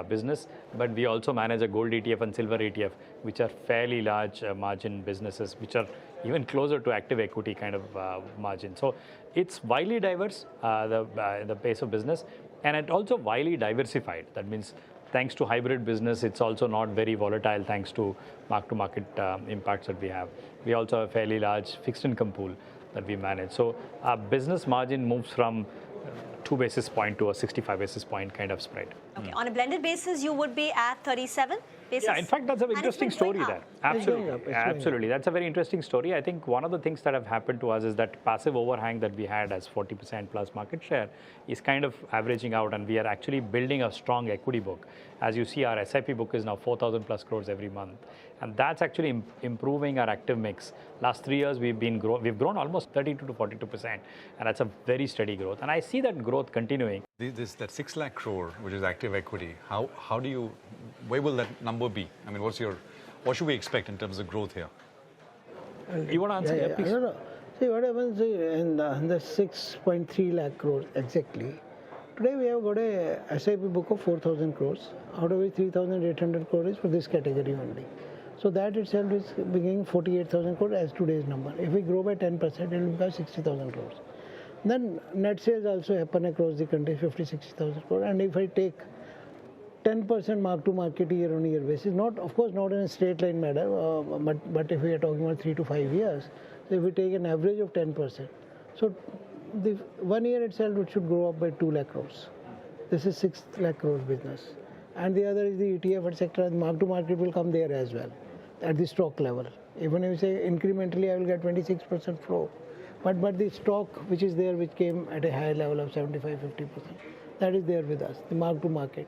business. But we also manage a gold ETF and silver ETF, which are fairly large margin businesses, which are even closer to active equity kind of margin. So it's widely diverse, the base of business, and it also widely diversified. That means thanks to hybrid business, it's also not very volatile thanks to mark-to-market impacts that we have. We also have a fairly large fixed income pool that we manage. So our business margin moves from 2 basis point to a 65 basis point kind of spread. Okay. On a blended basis, you would be at 37 basis? Yeah, in fact, that's an interesting story there. Absolutely. Absolutely. That's a very interesting story. I think one of the things that have happened to us is that passive overhang that we had as 40% plus market share is kind of averaging out, and we are actually building a strong equity book. As you see, our SIP book is now 4,000 plus crores every month. And that's actually improving our active mix. Last 3 years, we've grown almost 32 to 42%. And that's a very steady growth. And I see that growth continuing. That 6 lakh crore, which is active equity, where will that number be? I mean, what should we expect in terms of growth here? You want to answer? Yeah, please. I don't know. See, what happens in the 6.3 lakh crores exactly. Today we have got a SIP book of 4,000 crores, out of which 3,800 crores is for this category only. So that itself is beginning 48,000 crores as today's number. If we grow by 10%, it will become 60,000 crores. Then net sales also happen across the country, 50-60,000 crores. And if I take 10% mark-to-market year-on-year basis, of course not in a straight line manner, but if we are talking about 3 to 5 years, so if we take an average of 10%, so the 1 year itself it should grow up by 2 lakh crores. This is 6 lakh crores business. And the other is the ETF, etc. Mark-to-market will come there as well at the stock level. Even if you say incrementally I will get 26% flow. But the stock which is there, which came at a higher level of 75-50%, that is there with us, the mark-to-market.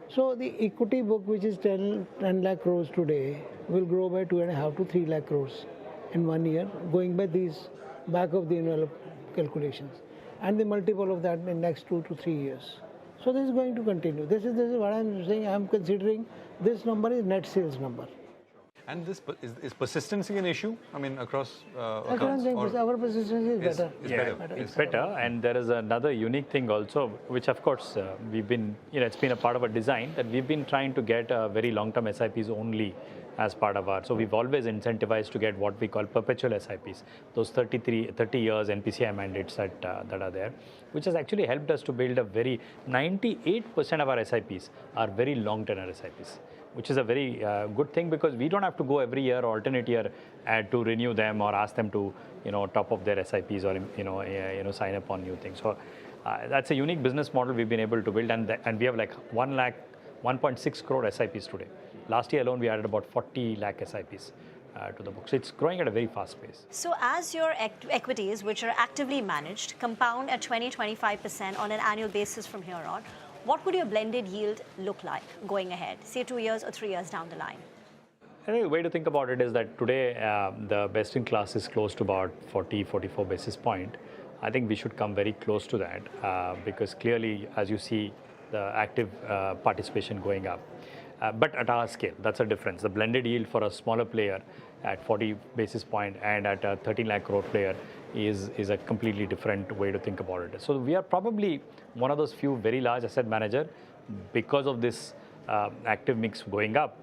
So the equity book, which is 10 lakh crores today, will grow by 2.5 to 3 lakh crores in 1 year, going by these back of the envelope calculations. And the multiple of that in the next 2 to 3 years. So this is going to continue. This is what I'm saying. I'm considering this number is net sales number. And this is persistency an issue? I mean, across accounts? Our persistency is better. It's better. And there is another unique thing also, which of course we've been, it's been a part of our design that we've been trying to get very long-term SIPs only as part of our. So we've always incentivized to get what we call perpetual SIPs, those 30 years NPCI mandates that are there, which has actually helped us to build a very 98% of our SIPs are very long-tenor SIPs, which is a very good thing because we don't have to go every year or alternate year to renew them or ask them to top up their SIPs or sign up on new things. So that's a unique business model we've been able to build, and we have like 1.6 crore SIPs today. Last year alone, we added about 40 lakh SIPs to the book. So it's growing at a very fast pace. So as your equities, which are actively managed, compound at 20-25% on an annual basis from here on, what would your blended yield look like going ahead, say 2 years or 3 years down the line? I think the way to think about it is that today the best in class is close to about 44 basis point. I think we should come very close to that because clearly, as you see, the active participation going up. But at our scale, that's a difference. The blended yield for a smaller player at 40 basis point and at a 13 lakh crore player is a completely different way to think about it. So we are probably one of those few very large asset manager because of this active mix going up.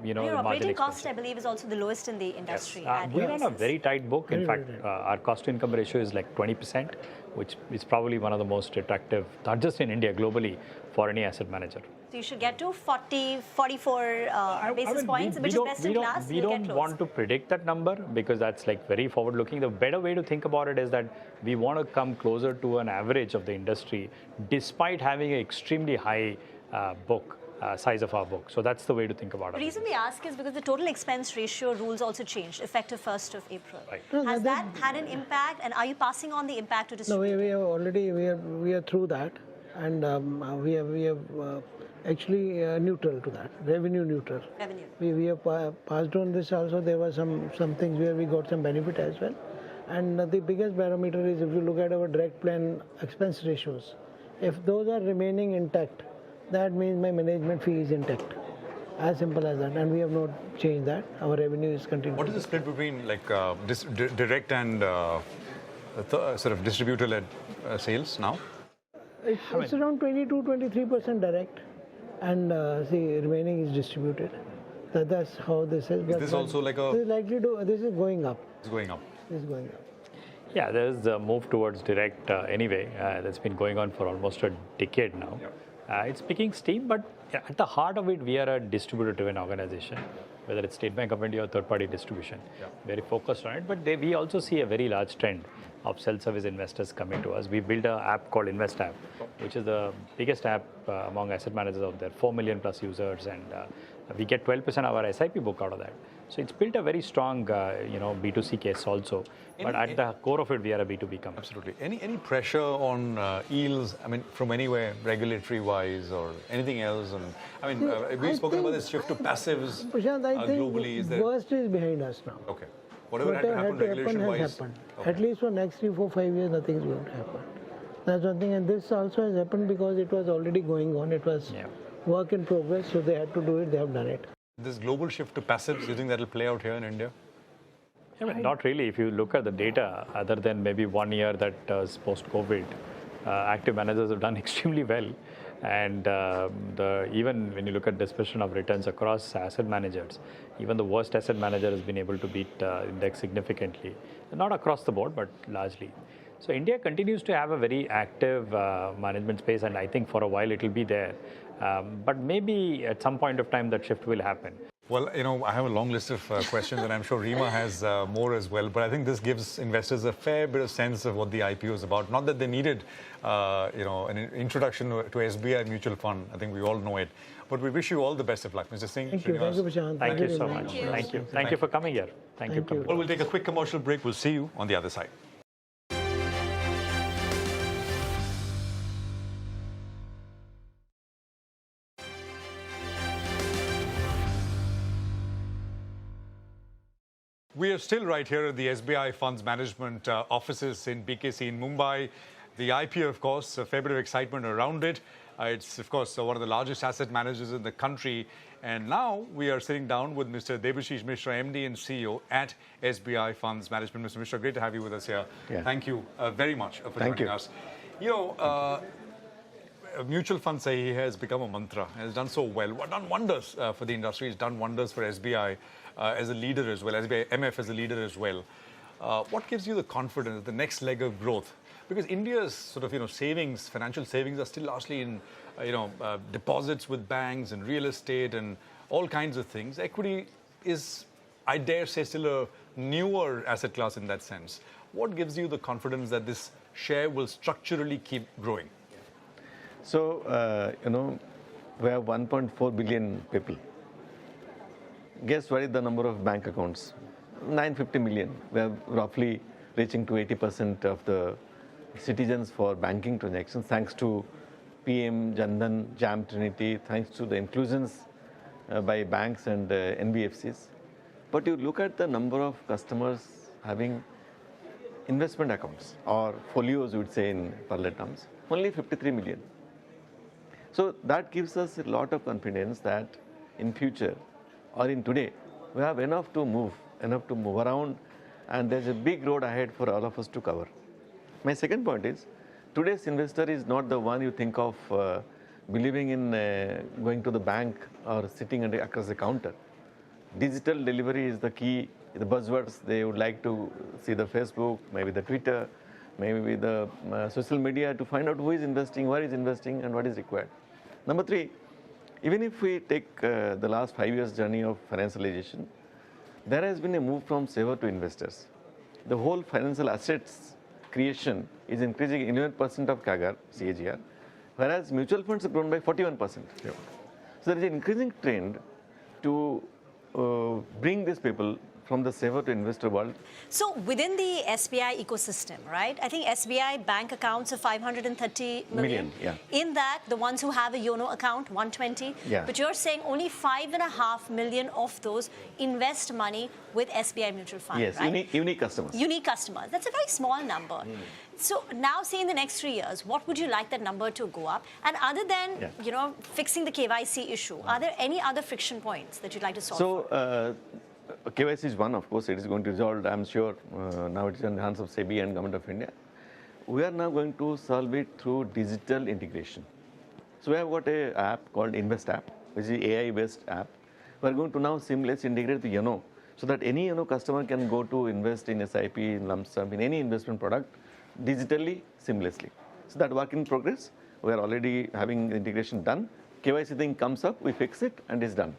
Your operating cost, I believe, is also the lowest in the industry. Yes. We run a very tight book. In fact, our cost-to-income ratio is like 20%, which is probably one of the most attractive, not just in India, globally, for any asset manager. So you should get to 44 basis points, which is best in class. We don't want to predict that number because that's like very forward-looking. The better way to think about it is that we want to come closer to an average of the industry, despite having an extremely high book. Size of our book. So that's the way to think about it. The reason we ask is because the total expense ratio rules also changed effective 1st of April. Right. Has that had an impact, and are you passing on the impact to distributors? No, we have already we are through that, and we have actually neutral to that, revenue neutral. We have passed on this also. There were some things where we got some benefit as well, and the biggest parameter is if you look at our direct plan expense ratios, if those are remaining intact, that means my management fee is intact. As simple as that, and we have not changed that. Our revenue is continuing. What is the split between like direct and sort of distributor-led sales now? It's around 22-23% direct, and the remaining is distributed. That's how this is. Is this also like a? This is likely to. This is going up. It's going up. This is going up. Yeah, there's a move towards direct anyway. That's been going on for almost a decade now. Yep. It's picking steam, but at the heart of it, we are a distributor-driven organization, whether it's State Bank of India or third-party distribution. Yep. Very focused on it, but we also see a very large trend of self-service investors coming to us. We built an app called Invest App, which is the biggest app among asset managers out there, 4 million plus users, and we get 12% of our SIP book out of that. So it's built a very strong, B2C case also. But at the core of it, we are a B2B company. Absolutely. Any pressure on yields? I mean, from anywhere, regulatory-wise or anything else? And I mean, we've spoken about this shift to passives globally. Is the worst is behind us now. Okay. Whatever had to happen regulation-wise has happened. Okay. At least for next 3, 4, 5 years, nothing is going to happen. That's one thing. And this also has happened because it was already going on. It was work in progress, so they had to do it. They have done it. This global shift to passives, do you think that will play out here in India? I mean, not really. If you look at the data, other than maybe 1 year that was post-COVID, active managers have done extremely well. And even when you look at dispersion of returns across asset managers, even the worst asset manager has been able to beat index significantly. Not across the board, but largely. So India continues to have a very active management space, and I think for a while it will be there. But maybe at some point of time that shift will happen. Well, I have a long list of questions, and I'm sure Rima has more as well. But I think this gives investors a fair bit of sense of what the IPO is about. Not that they needed, an introduction to SBI mutual fund. I think we all know it. But we wish you all the best of luck, Mr. Singh. Thank you. Thank you, Prashant. Thank you so much. Thank you. Thank you for coming here. Thank you. Well, we'll take a quick commercial break. We'll see you on the other side. We are still right here at the SBI Funds Management offices in BKC in Mumbai. The IPO, of course, a fair bit of excitement around it. It's, of course, one of the largest asset managers in the country. And now we are sitting down with Mr. Debashish Mishra, MD and CEO at SBI Funds Management. Mr. Mishra, great to have you with us here. Yeah. Thank you very much for joining us. Mutual fund say has become a mantra and has done so well. Done wonders for the industry. It's done wonders for SBI as a leader as well, SBI MF as a leader as well. What gives you the confidence, the next leg of growth? Because India's sort of savings, financial savings are still largely in deposits with banks and real estate and all kinds of things. Equity is, I dare say, still a newer asset class in that sense. What gives you the confidence that this share will structurally keep growing? So, we have 1.4 billion people. Guess what is the number of bank accounts? 950 million. We are roughly reaching to 80% of the citizens for banking transactions, thanks to PM, Jan Dhan, Jam Trinity, thanks to the inclusions by banks and NBFCs. But you look at the number of customers having investment accounts or folios, we would say in parallel terms, only 53 million. So that gives us a lot of confidence that in future or in today, we have enough to move around, and there's a big road ahead for all of us to cover. My second point is, today's investor is not the one you think of believing in going to the bank or sitting across the counter. Digital delivery is the key, the buzzwords. They would like to see the Facebook, maybe the Twitter, maybe the social media to find out who is investing, where is investing, and what is required. Number three, even if we take the last 5 years journey of financialization, there has been a move from saver to investors. The whole financial assets creation is increasing 11% of CAGR, whereas mutual funds have grown by 41%. So there is an increasing trend to bring these people from the saver to investor world. So within the SBI ecosystem, right, I think SBI bank accounts of 530 million. Yeah. In that, the ones who have a YONO account, 120. Yeah. But you're saying only 5.5 million of those invest money with SBI mutual fund, Yes, right? unique customers. Unique customers. That's a very small number. So now, say in the next 3 years, what would you like that number to go up? And other than, fixing the KYC issue, are there any other friction points that you'd like to solve? So, KYC is one, of course, it is going to resolve, I'm sure. Now it is in the hands of SEBI and Government of India. We are now going to solve it through digital integration. So we have got an app called Invest app, which is an AI-based app. We are going to now seamlessly integrate the YONO, so that any YONO customer can go to invest in SIP, in lump sum, in any investment product, digitally, seamlessly. So that work in progress. We are already having the integration done. KYC thing comes up, we fix it, and it's done.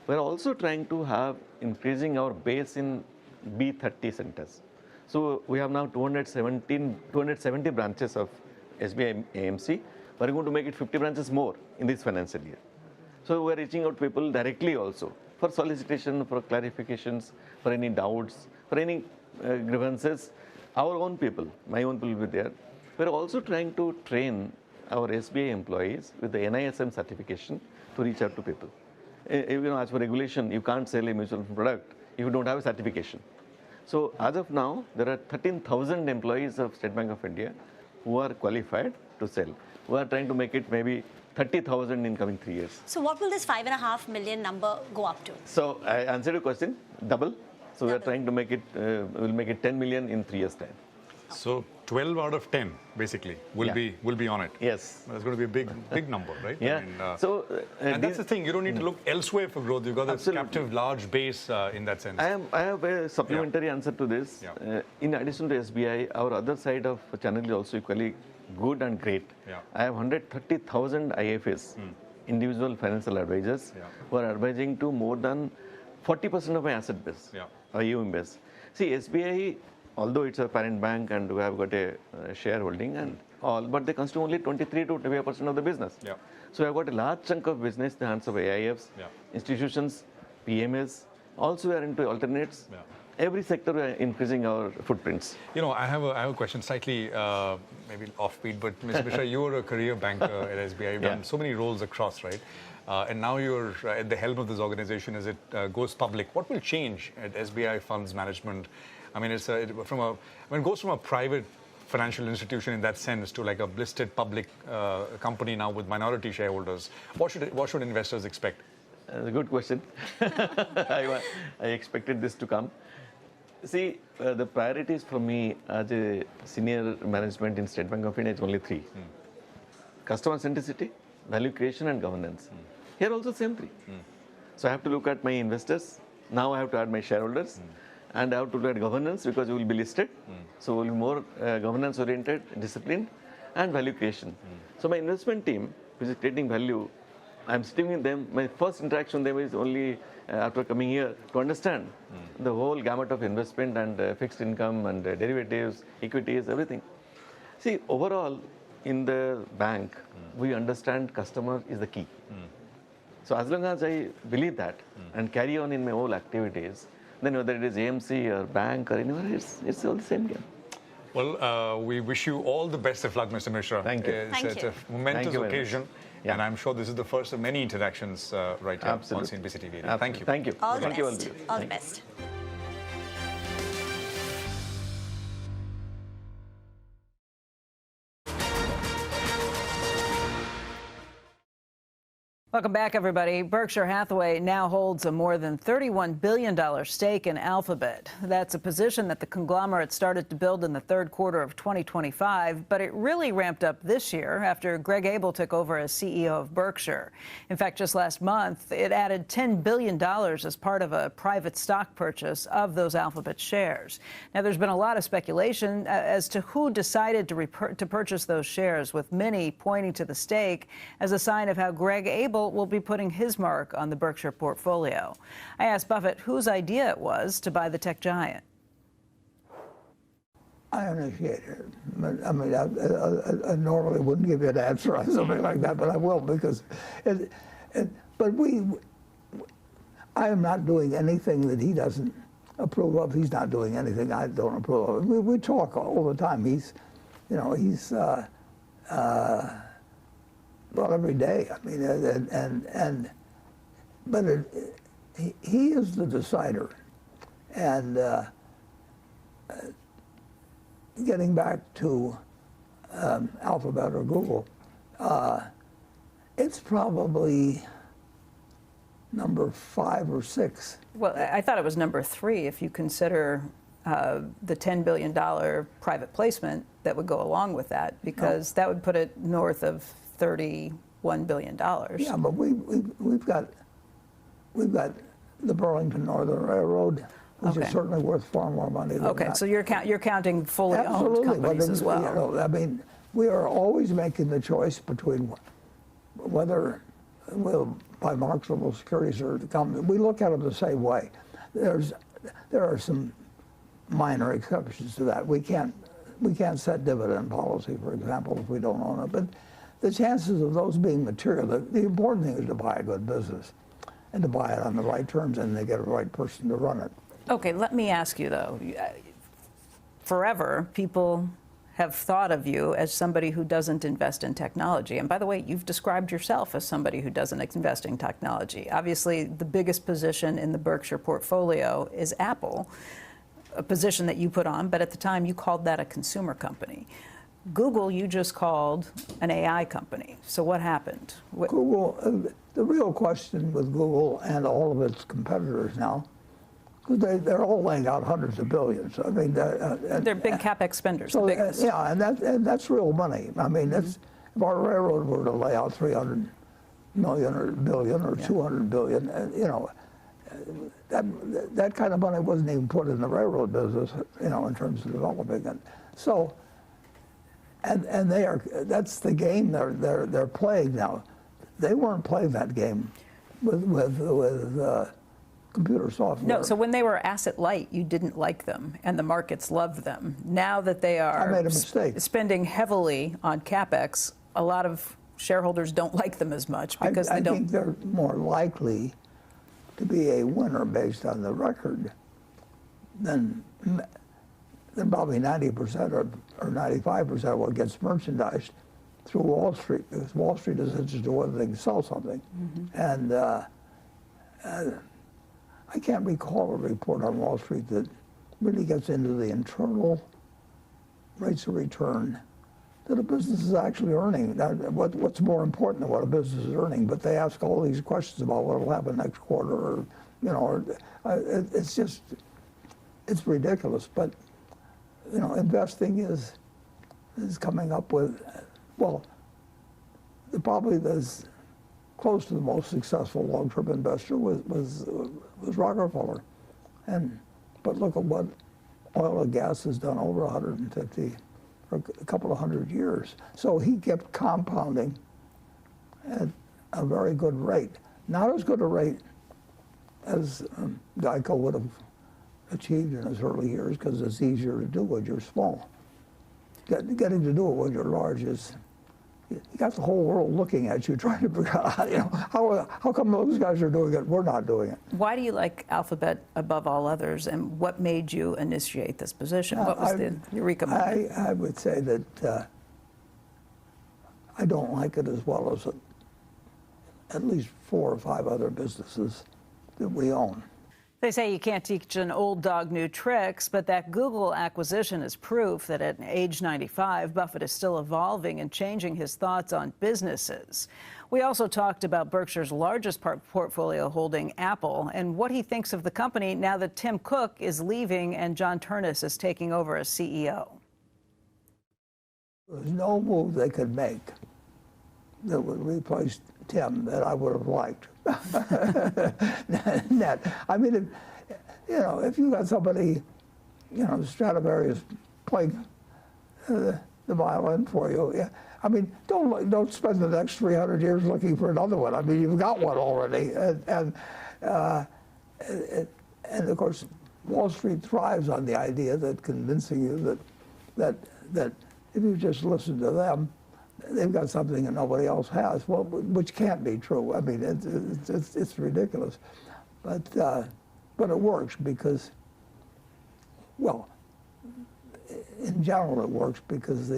We're also trying to have increasing our base in B30 centers. So we have now 270 branches of SBI AMC. We're going to make it 50 branches more in this financial year. So we're reaching out to people directly also for solicitation, for clarifications, for any doubts, for any grievances. Our own people, my own people will be there. We're also trying to train our SBI employees with the NISM certification to reach out to people. As per regulation, you can't sell a mutual fund product if you don't have a certification. So as of now, there are 13,000 employees of State Bank of India who are qualified to sell. We are trying to make it maybe 30,000 in coming 3 years. So what will this 5.5 million number go up to? So I answered your question, double. So we are trying to make it, we'll make it 10 million in 3 years' time. So 12 out of 10 basically will be on it. Yes. That's going to be a big number, right? Yeah. And that's the thing. You don't need to look elsewhere for growth. You've got this captive large base in that sense. I have a supplementary answer to this. In addition to SBI, our other side of channel is also equally good and great. I have 130,000 IFAs, individual financial advisors, who are advising to more than 40% of my asset base, AUM base. See, SBI, although it's a parent bank and we have got a shareholding and all, but they consume only 23 to 25% of the business. So we have got a large chunk of business in the hands of AIFs, institutions, PMS. Also, we are into alternates. Every sector we are increasing our footprints. I have a question, slightly maybe offbeat, but Mr. Mishra, you were a career banker at SBI. You've done so many roles across, right? And now you're at the helm of this organization as it goes public. What will change at SBI Funds Management? I mean, it goes from a private financial institution in that sense to like a listed public company now with minority shareholders. What should investors expect? A good question. I expected this to come. See, the priorities for me as a senior management in State Bank of India is only three. Customer centricity, value creation and governance. Here also same three. So I have to look at my investors. Now I have to add my shareholders. And I have to look at governance because we will be listed. So we will be more governance oriented, disciplined and value creation. So my investment team, which is creating value, I'm sitting with them. My first interaction with them is only after coming here to understand the whole gamut of investment and fixed income and derivatives, equities, everything. See, overall, in the bank, we understand customer is the key. So as long as I believe that and carry on in my whole activities, then whether it is AMC or bank or anywhere, it's all the same game. Well, we wish you all the best of luck, Mr. Mishra. Thank you. It's a momentous occasion. And I'm sure this is the first of many interactions right here on CNBC TV. Thank you. Thank you. All the Thank you, best. All the best. Welcome back, everybody. Berkshire Hathaway now holds a more than $31 billion stake in Alphabet. That's a position that the conglomerate started to build in the third quarter of 2025, but it really ramped up this year after Greg Abel took over as CEO of Berkshire. In fact, just last month, it added $10 billion as part of a private stock purchase of those Alphabet shares. Now, there's been a lot of speculation as to who decided to purchase those shares, with many pointing to the stake as a sign of how Greg Abel will be putting his mark on the Berkshire portfolio. I asked Buffett whose idea it was to buy the tech giant. I initiated it. I mean, I normally wouldn't give you an answer on something like that, but I will, because I am not doing anything that he doesn't approve of. He's not doing anything I don't approve of. We talk all the time. Well, every day. I mean, but he is the decider. And getting back to Alphabet or Google, it's probably number 5 or 6. Well, I thought it was number 3 if you consider the $10 billion private placement that would go along with that, because that would put it north of $31 billion. Yeah, but we've got the Burlington Northern Railroad, which is certainly worth far more money than that. So you're counting fully owned companies as well. You know, I mean, we are always making the choice between whether we'll buy marketable securities or the company. We look at them the same way. There are some minor exceptions to that. We can't set dividend policy, for example, if we don't own it. But the chances of those being material, the important thing is to buy a good business and to buy it on the right terms, and to get a right person to run it. Okay, let me ask you, though. Forever, people have thought of you as somebody who doesn't invest in technology. And by the way, you've described yourself as somebody who doesn't invest in technology. Obviously, the biggest position in the Berkshire portfolio is Apple, a position that you put on, but at the time you called that a consumer company. Google, you just called an AI company. So what happened? Google, the real question with Google and all of its competitors now, because they're all laying out hundreds of billions. I mean, they're big CapEx spenders. So, the biggest. Yeah, and that's real money. I mean, if our railroad were to lay out 300 million or billion or 200 billion, you know, that kind of money wasn't even put in the railroad business, you know, in terms of developing it. So, and that's the game they're playing now. They weren't playing that game with computer software. No, so when they were asset light, you didn't like them, and the markets loved them. Now that they are I made a mistake. Spending heavily on CapEx, a lot of shareholders don't like them as much because I think they're more likely to be a winner based on the record than probably 90% or 95% of what gets merchandised through Wall Street, because Wall Street is interested in whether they can sell something. And I can't recall a report on Wall Street that really gets into the internal rates of return that a business is actually earning. Now, what's more important than what a business is earning? But they ask all these questions about what will happen next quarter, or, you know, it's just, it's ridiculous. But, you know, investing is coming up with, well, probably the close to the most successful long-term investor was Rockefeller. But look at what oil and gas has done over 150 or a couple of hundred years. So he kept compounding at a very good rate. Not as good a rate as Geico would have achieved in his early years, because it's easier to do when you're small. Getting to do it when you're large is, you got the whole world looking at you, trying to figure out, you know, how come those guys are doing it, we're not doing it. Why do you like Alphabet above all others, and what made you initiate this position? What was the eureka moment? I would say that I don't like it as well as at least 4 or 5 other businesses that we own. They say you can't teach an old dog new tricks, but that Google acquisition is proof that at age 95, Buffett is still evolving and changing his thoughts on businesses. We also talked about Berkshire's largest portfolio holding, Apple, and what he thinks of the company now that Tim Cook is leaving and John Turnus is taking over as CEO. There's no move they could make that would replace Tim that I would have liked. Net. I mean, if you got somebody, Stradivarius playing the violin for you, yeah. I mean, don't spend the next 300 years looking for another one. I mean, you've got one already, and of course, Wall Street thrives on the idea that convincing you that if you just listen to them, they've got something that nobody else has. Well, which can't be true. I mean, it's ridiculous, but it works because, well, in general, it works because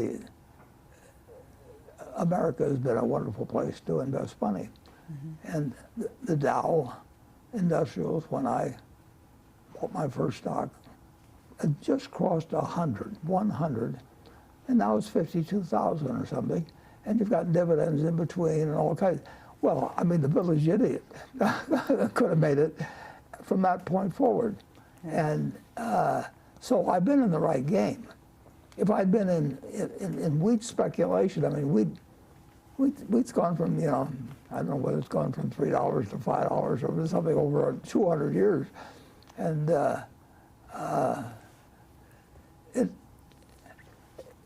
America has been a wonderful place to invest money, and the Dow Industrials, when I bought my first stock, had just crossed 100. And now it's 52,000 or something, and you've got dividends in between and all kinds. Well, I mean, the village idiot could have made it from that point forward. And so I've been in the right game. If I'd been in wheat speculation, I mean, wheat's gone from, I don't know whether it's gone from $3 to $5 or something over 200 years. And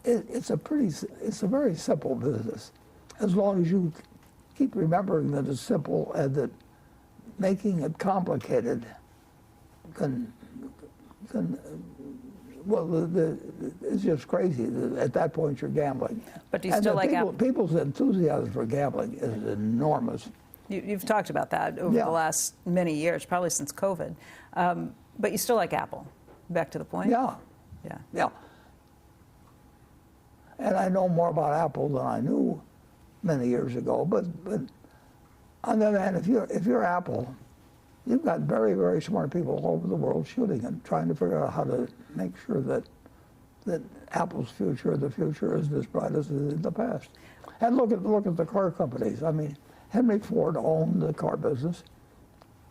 it's a very simple business, as long as you keep remembering that it's simple and that making it complicated it's just crazy. At that point, you're gambling. But do you still like Apple? People's enthusiasm for gambling is enormous. You've talked about that over the last many years, probably since COVID. But you still like Apple, back to the point? Yeah. And I know more about Apple than I knew many years ago. But on the other hand, if you're Apple, you've got very, very smart people all over the world shooting and trying to figure out how to make sure that Apple's future, the future, is as bright as it is in the past. And look at the car companies. I mean, Henry Ford owned the car business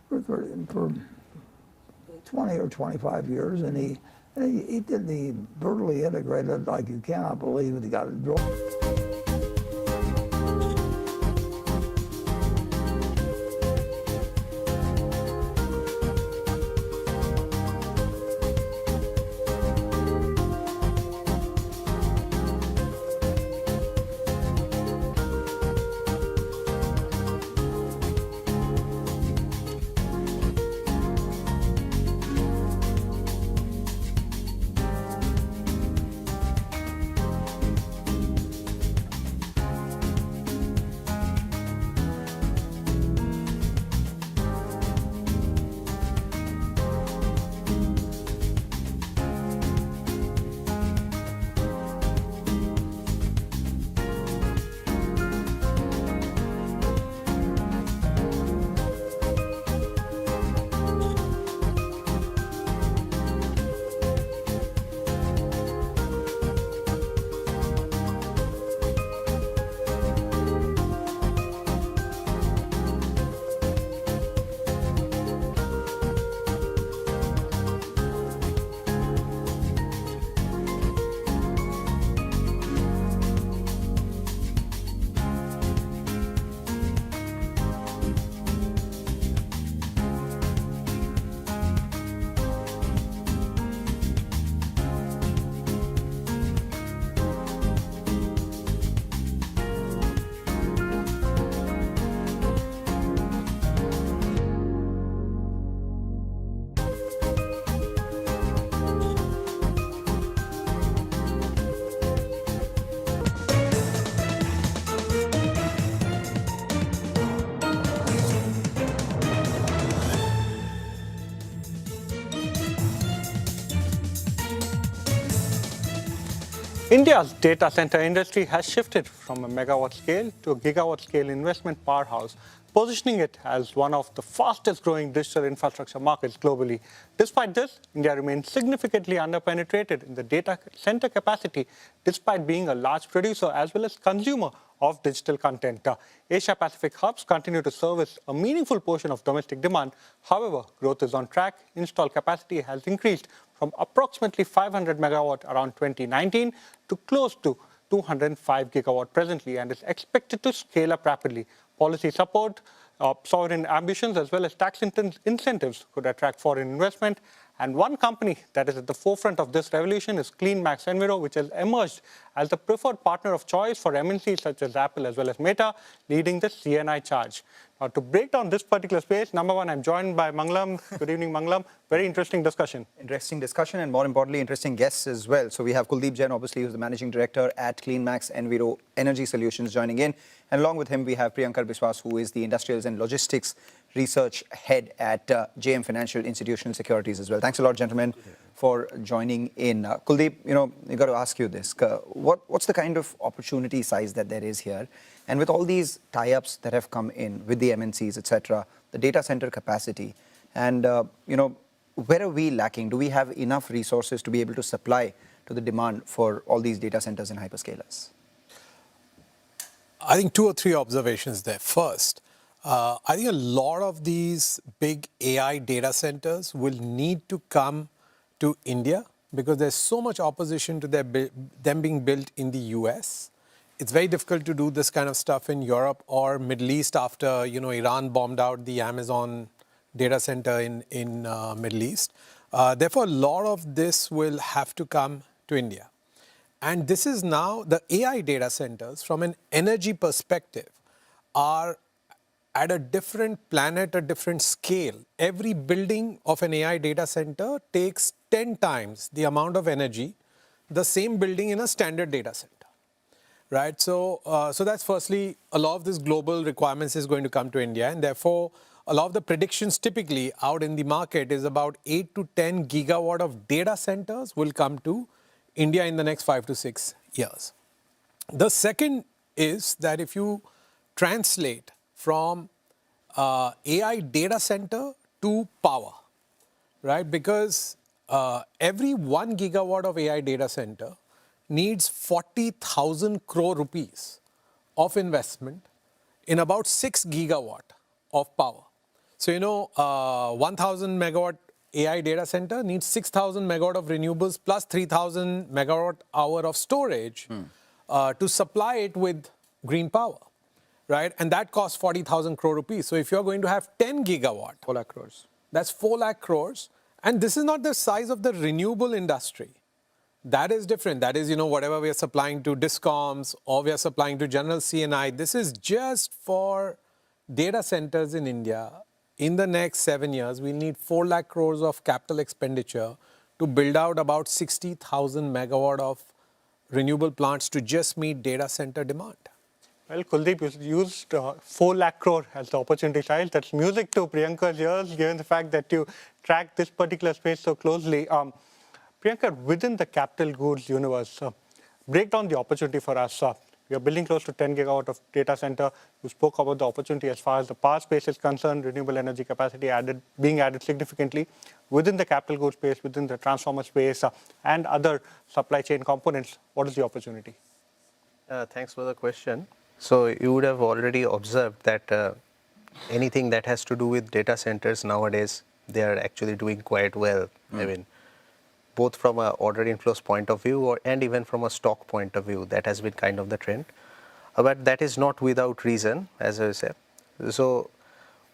for 20 or 25 years, and he brutally integrated like you cannot believe it. He got it. India's data center industry has shifted from a megawatt scale to a gigawatt scale investment powerhouse positioning it as one of the fastest growing digital infrastructure markets globally. Despite this, India remains significantly underpenetrated in the data center capacity, despite being a large producer as well as consumer of digital content. Asia-Pacific hubs continue to service a meaningful portion of domestic demand. However, growth is on track. Installed capacity has increased from approximately 500 megawatt around 2019 to close to 205 gigawatt presently and is expected to scale up rapidly. Policy support, sovereign ambitions, as well as tax incentives could attract foreign investment. And one company that is at the forefront of this revolution is CleanMax Enviro, which has emerged as the preferred partner of choice for MNCs such as Apple as well as Meta, leading the CNI charge. Now, to break down this particular space, number one, I'm joined by Mangalam. Good evening, Mangalam. Very interesting discussion. Interesting discussion and more importantly, interesting guests as well. So we have Kuldeep Jain, obviously, who's the managing director at CleanMax Enviro Energy Solutions joining in. And along with him, we have Priyankar Biswas, who is the industrials and logistics research head at JM Financial Institutional Securities as well. Thanks a lot, gentlemen, for joining in. Kuldeep, I got to ask you this. What's the kind of opportunity size that there is here? And with all these tie-ups that have come in with the MNCs, etc., the data center capacity, and, where are we lacking? Do we have enough resources to be able to supply to the demand for all these data centers and hyperscalers? I think two or three observations there. First, I think a lot of these big AI data centers will need to come to India because there's so much opposition to them being built in the US. It's very difficult to do this kind of stuff in Europe or Middle East after, Iran bombed out the Amazon data center in Middle East. Therefore, a lot of this will have to come to India. And this is now the AI data centers from an energy perspective are at a different planet, a different scale. Every building of an AI data center takes 10 times the amount of energy the same building in a standard data center. Right, so that's firstly, a lot of this global requirements is going to come to India, and therefore, a lot of the predictions typically out in the market is about 8 to 10 gigawatt of data centers will come to India in the next 5 to 6 years. The second is that if you translate from AI data center to power, right, because every 1 gigawatt of AI data center needs 40,000 crore rupees of investment in about 6 gigawatt of power. So, 1,000 megawatt AI data center needs 6,000 megawatt of renewables plus 3,000 megawatt hour of storage to supply it with green power, right? And that costs 40,000 crore rupees. So if you're going to have 10 gigawatt, 4 lakh crores. That's 4 lakh crores. And this is not the size of the renewable industry. That is different. That is, whatever we are supplying to discoms or we are supplying to general CNI. This is just for data centers in India. In the next 7 years, we'll need 4 lakh crores of capital expenditure to build out about 60,000 megawatt of renewable plants to just meet data center demand. Well, Kuldeep, you used 4 lakh crore as the opportunity size. That's music to Priyankar's ears, given the fact that you track this particular space so closely. Priyankar, within the capital goods universe, break down the opportunity for us. We are building close to 10 gigawatt of data center. You spoke about the opportunity as far as the power space is concerned, renewable energy capacity being added significantly within the capital goods space, within the transformer space, and other supply chain components. What is the opportunity? Thanks for the question. So you would have already observed that anything that has to do with data centers nowadays, they are actually doing quite well. I mean, both from an order inflows point of view and even from a stock point of view, that has been kind of the trend. But that is not without reason, as I said. So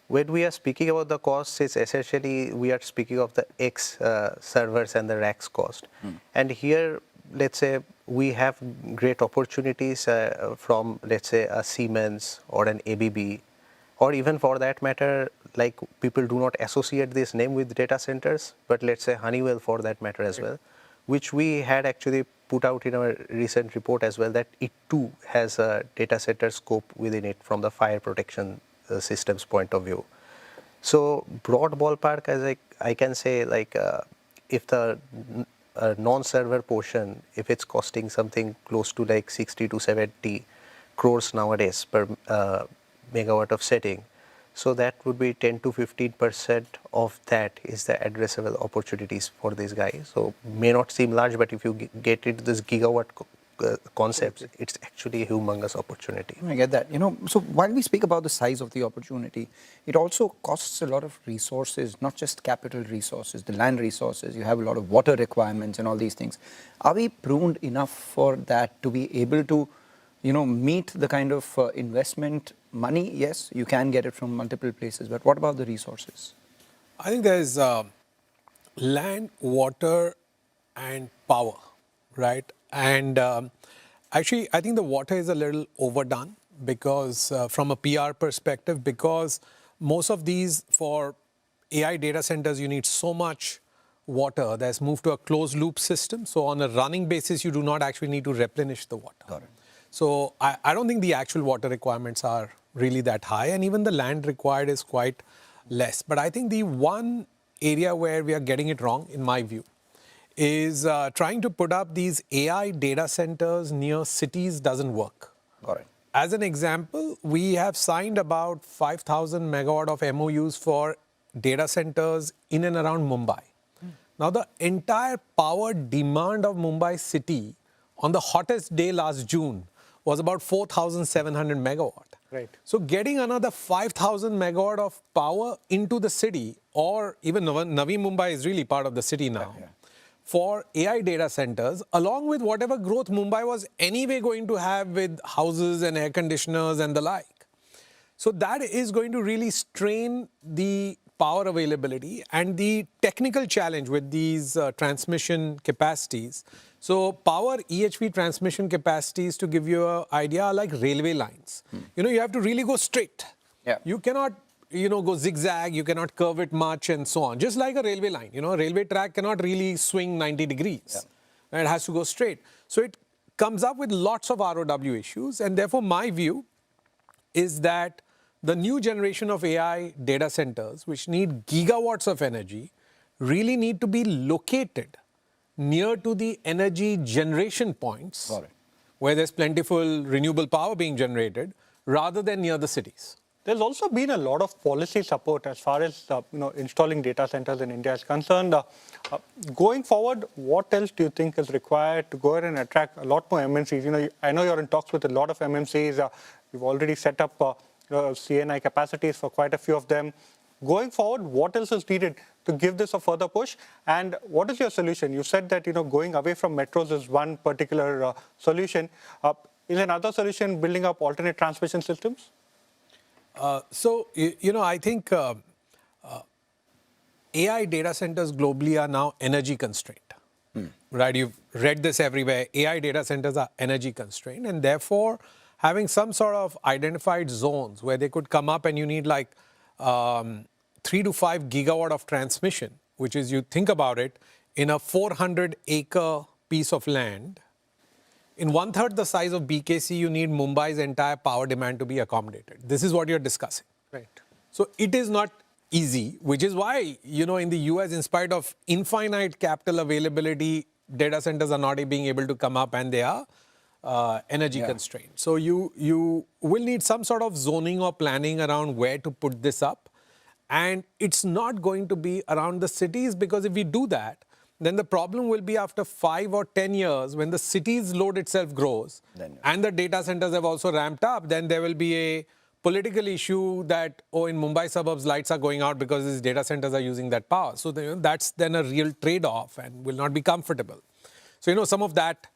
when we are speaking about the costs, it's essentially we are speaking of the X servers and the racks cost. And here, let's say, we have great opportunities from, let's say, a Siemens or an ABB, or even for that matter, like people do not associate this name with data centers, but let's say Honeywell for that matter as well, which we had actually put out in our recent report as well, that it too has a data center scope within it from the fire protection systems point of view. So broad ballpark, as I can say, like if the non-server portion, if it's costing something close to like 60 to 70 crores nowadays per megawatt of setting, So that would be 10 to 15% of that is the addressable opportunities for these guys. So may not seem large, but if you get into this gigawatt concepts, it's actually a humongous opportunity. I get that. So while we speak about the size of the opportunity, it also costs a lot of resources, not just capital resources, the land resources. You have a lot of water requirements and all these things. Are we pruned enough for that to be able to, meet the kind of investment money? Yes, you can get it from multiple places, but what about the resources? I think there's land, water, and power, right? And actually, I think the water is a little overdone because from a PR perspective, because most of these for AI data centers, you need so much water that's moved to a closed loop system. So on a running basis, you do not actually need to replenish the water. Got it. So I don't think the actual water requirements are really that high, and even the land required is quite less. But I think the one area where we are getting it wrong, in my view, is trying to put up these AI data centers near cities doesn't work. Got it. As an example, we have signed about 5,000 megawatt of MOUs for data centers in and around Mumbai. Now, the entire power demand of Mumbai city on the hottest day last June was about 4,700 megawatt. Right. So getting another 5,000 megawatt of power into the city, or even Navi Mumbai is really part of the city now, for AI data centers, along with whatever growth Mumbai was anyway going to have with houses and air conditioners and the like. So that is going to really strain the power availability and the technical challenge with these transmission capacities. So power EHV transmission capacities, to give you an idea, are like railway lines. You have to really go straight. Yeah. You cannot go zigzag, you cannot curve it much and so on. Just like a railway line, a railway track cannot really swing 90 degrees. Yeah. It has to go straight. So it comes up with lots of ROW issues, and therefore my view is that the new generation of AI data centers, which need gigawatts of energy, really need to be located near to the energy generation points where there's plentiful renewable power being generated, rather than near the cities. There's also been a lot of policy support as far as installing data centers in India is concerned. Going forward, what else do you think is required to go ahead and attract a lot more MNCs? I know you're in talks with a lot of MNCs. You've already set up CNI capacities for quite a few of them. Going forward, what else is needed to give this a further push? And what is your solution? You said that going away from metros is one particular solution. Is another solution building up alternate transmission systems? I think AI data centers globally are now energy constrained. Right? You've read this everywhere. AI data centers are energy constrained, and therefore having some sort of identified zones where they could come up and you need like 3 to 5 gigawatt of transmission, which is, you think about it, in a 400-acre piece of land, in 1/3 the size of BKC, you need Mumbai's entire power demand to be accommodated. This is what you're discussing. Right. So it is not easy, which is why, in the US, in spite of infinite capital availability, data centers are not being able to come up, and they are energy constrained. So you will need some sort of zoning or planning around where to put this up. And it's not going to be around the cities, because if we do that, then the problem will be after 5 or 10 years, when the city's load itself grows and the data centers have also ramped up, then there will be a political issue that, in Mumbai suburbs, lights are going out because these data centers are using that power. So that's then a real trade-off and will not be comfortable. So, some of that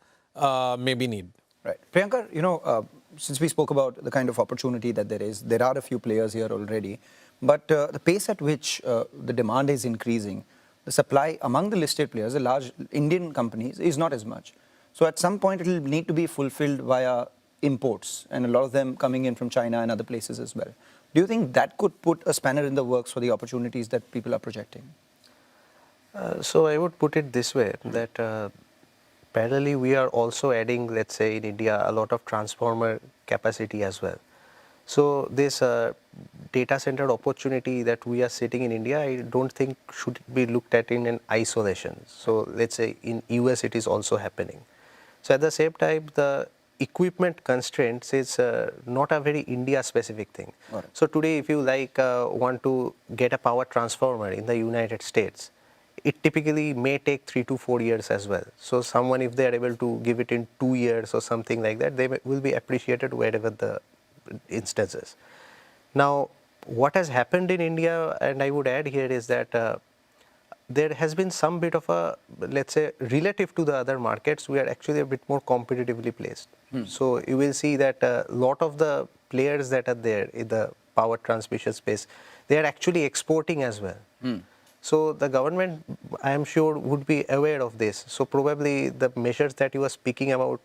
may be needed. Right. Priyankar, since we spoke about the kind of opportunity that there are a few players here already, but the pace at which the demand is increasing, the supply among the listed players, the large Indian companies, is not as much. So at some point, it will need to be fulfilled via imports, and a lot of them coming in from China and other places as well. Do you think that could put a spanner in the works for the opportunities that people are projecting? So I would put it this way, that parallelly we are also adding, let's say in India, a lot of transformer capacity as well. So this data center opportunity that we are sitting in India, I don't think should be looked at in an isolation. So let's say in US it is also happening. So at the same time, the equipment constraints is not a very India-specific thing. Right. So today, if you want to get a power transformer in the United States, it typically may take 3 to 4 years as well. So someone, if they are able to give it in 2 years or something like that, they will be appreciated wherever the instance is. Now, what has happened in India, and I would add here, is that there has been some bit of a, let's say, relative to the other markets, we are actually a bit more competitively placed. So you will see that a lot of the players that are there in the power transmission space, they are actually exporting as well. So the government, I am sure, would be aware of this. So probably the measures that you are speaking about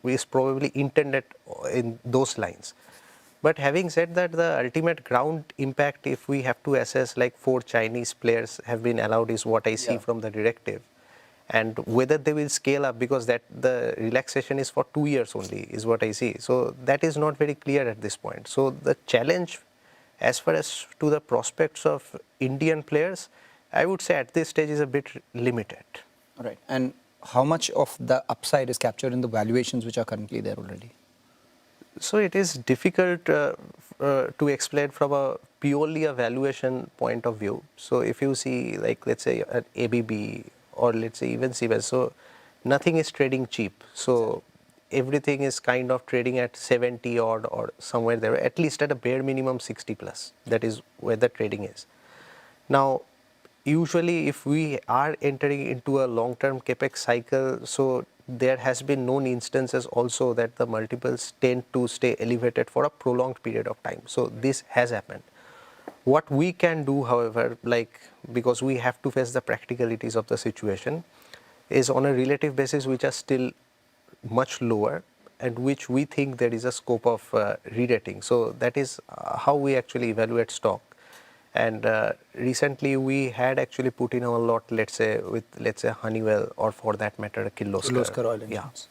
is probably intended in those lines. But having said that, the ultimate ground impact, if we have to assess, like 4 Chinese players have been allowed, is what I see from the directive. And whether they will scale up, because that the relaxation is for 2 years only, is what I see. So that is not very clear at this point. So the challenge, as far as to the prospects of Indian players, I would say at this stage is a bit limited. All right. And how much of the upside is captured in the valuations which are currently there already? So it is difficult to explain from a purely a valuation point of view. So if you see, like, let's say an ABB or let's say even Siemens, so nothing is trading cheap. So everything is kind of trading at 70 odd or somewhere there, at least at a bare minimum 60 plus. That is where the trading is. Now, usually if we are entering into a long-term capex cycle, so there has been known instances also that the multiples tend to stay elevated for a prolonged period of time. So this has happened. What we can do, however, like, because we have to face the practicalities of the situation, is on a relative basis which are still much lower and which we think there is a scope of re-rating. So that is how we actually evaluate stock. And recently we had actually put in a lot, let's say, with, let's say, Honeywell, or for that matter, Kirloskar oil yeah. engines.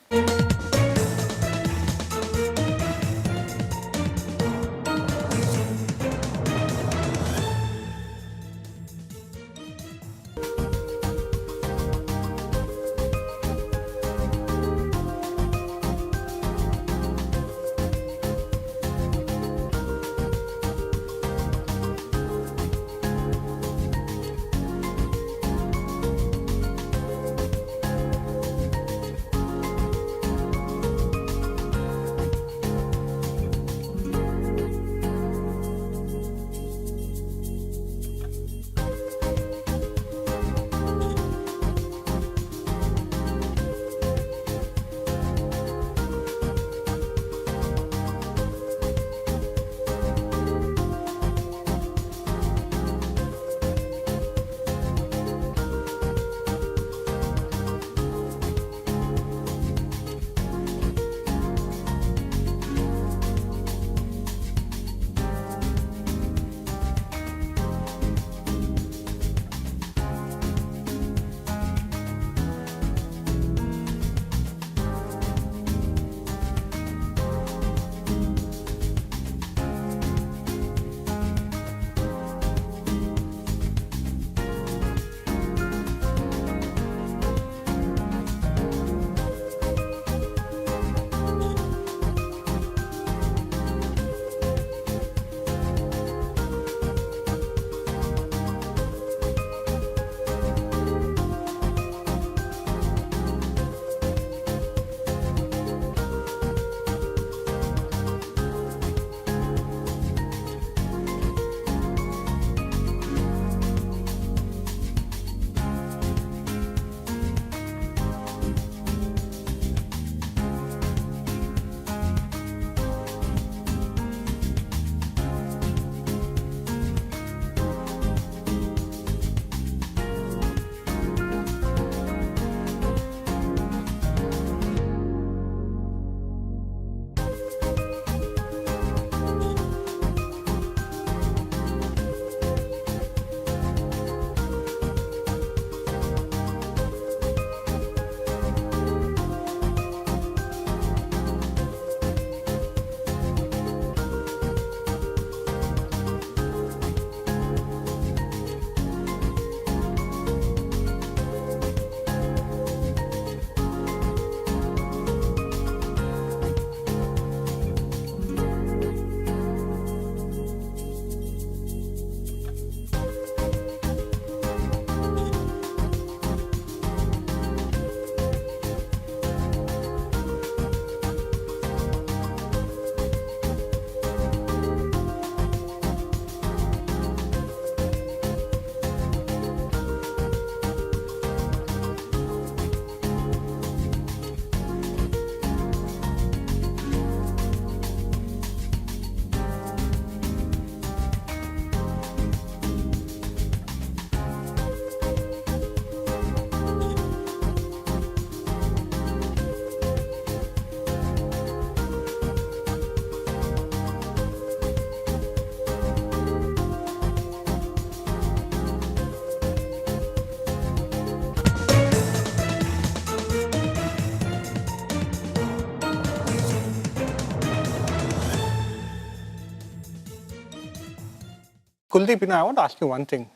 Kuldeep, I want to ask you one thing.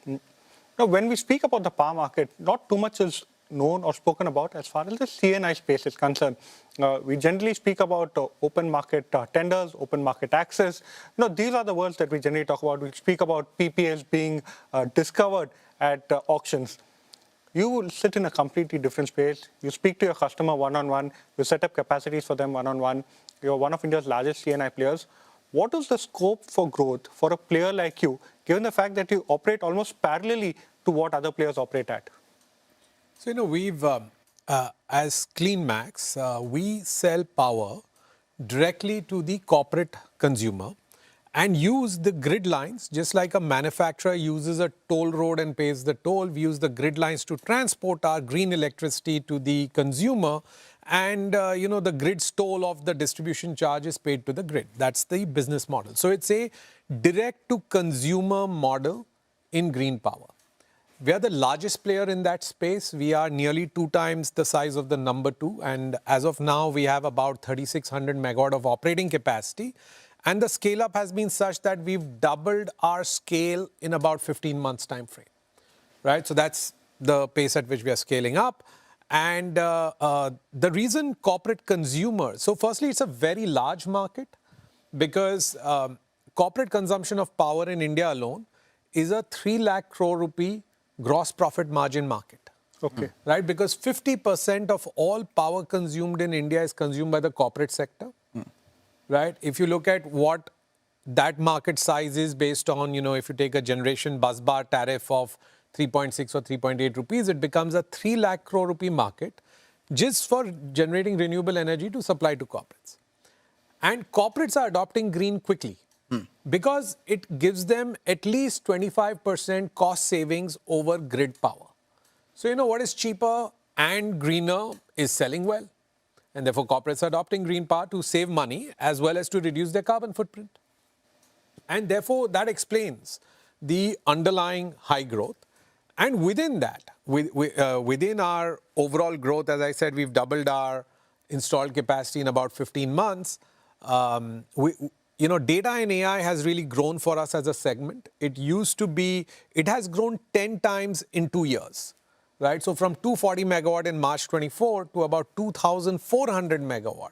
Now, when we speak about the power market, not too much is known or spoken about as far as the CNI space is concerned. We generally speak about open market tenders, open market access. These are the words that we generally talk about. We speak about PPAs being discovered at auctions. You will sit in a completely different space. You speak to your customer one-on-one. You set up capacities for them one-on-one. You're one of India's largest CNI players. What is the scope for growth for a player like you, given the fact that you operate almost parallelly to what other players operate at? So, we've, as CleanMax, we sell power directly to the corporate consumer and use the grid lines, just like a manufacturer uses a toll road and pays the toll. We use the grid lines to transport our green electricity to the consumer, and the grid's toll of the distribution charge is paid to the grid. That's the business model. So it's a direct-to-consumer model in green power. We are the largest player in that space. We are nearly 2 times the size of the number 2. And as of now, we have about 3,600 megawatt of operating capacity. And the scale up has been such that we've doubled our scale in about 15 months time frame, right? So that's the pace at which we are scaling up. And the reason corporate consumers, so firstly, it's a very large market because corporate consumption of power in India alone is a 3 lakh crore rupee gross profit margin market. Okay. Right? Because 50% of all power consumed in India is consumed by the corporate sector. Right? If you look at what that market size is based on, if you take a generation busbar tariff of 3.6 or 3.8 rupees, it becomes a 3 lakh crore rupee market just for generating renewable energy to supply to corporates. And corporates are adopting green quickly. Because it gives them at least 25% cost savings over grid power. So, what is cheaper and greener is selling well. And therefore, corporates are adopting green power to save money as well as to reduce their carbon footprint. And therefore, that explains the underlying high growth. And within that, within our overall growth, as I said, we've doubled our installed capacity in about 15 months. Data and AI has really grown for us as a segment. It has grown 10 times in 2 years, right? So from 240 megawatt in March 24 to about 2,400 megawatt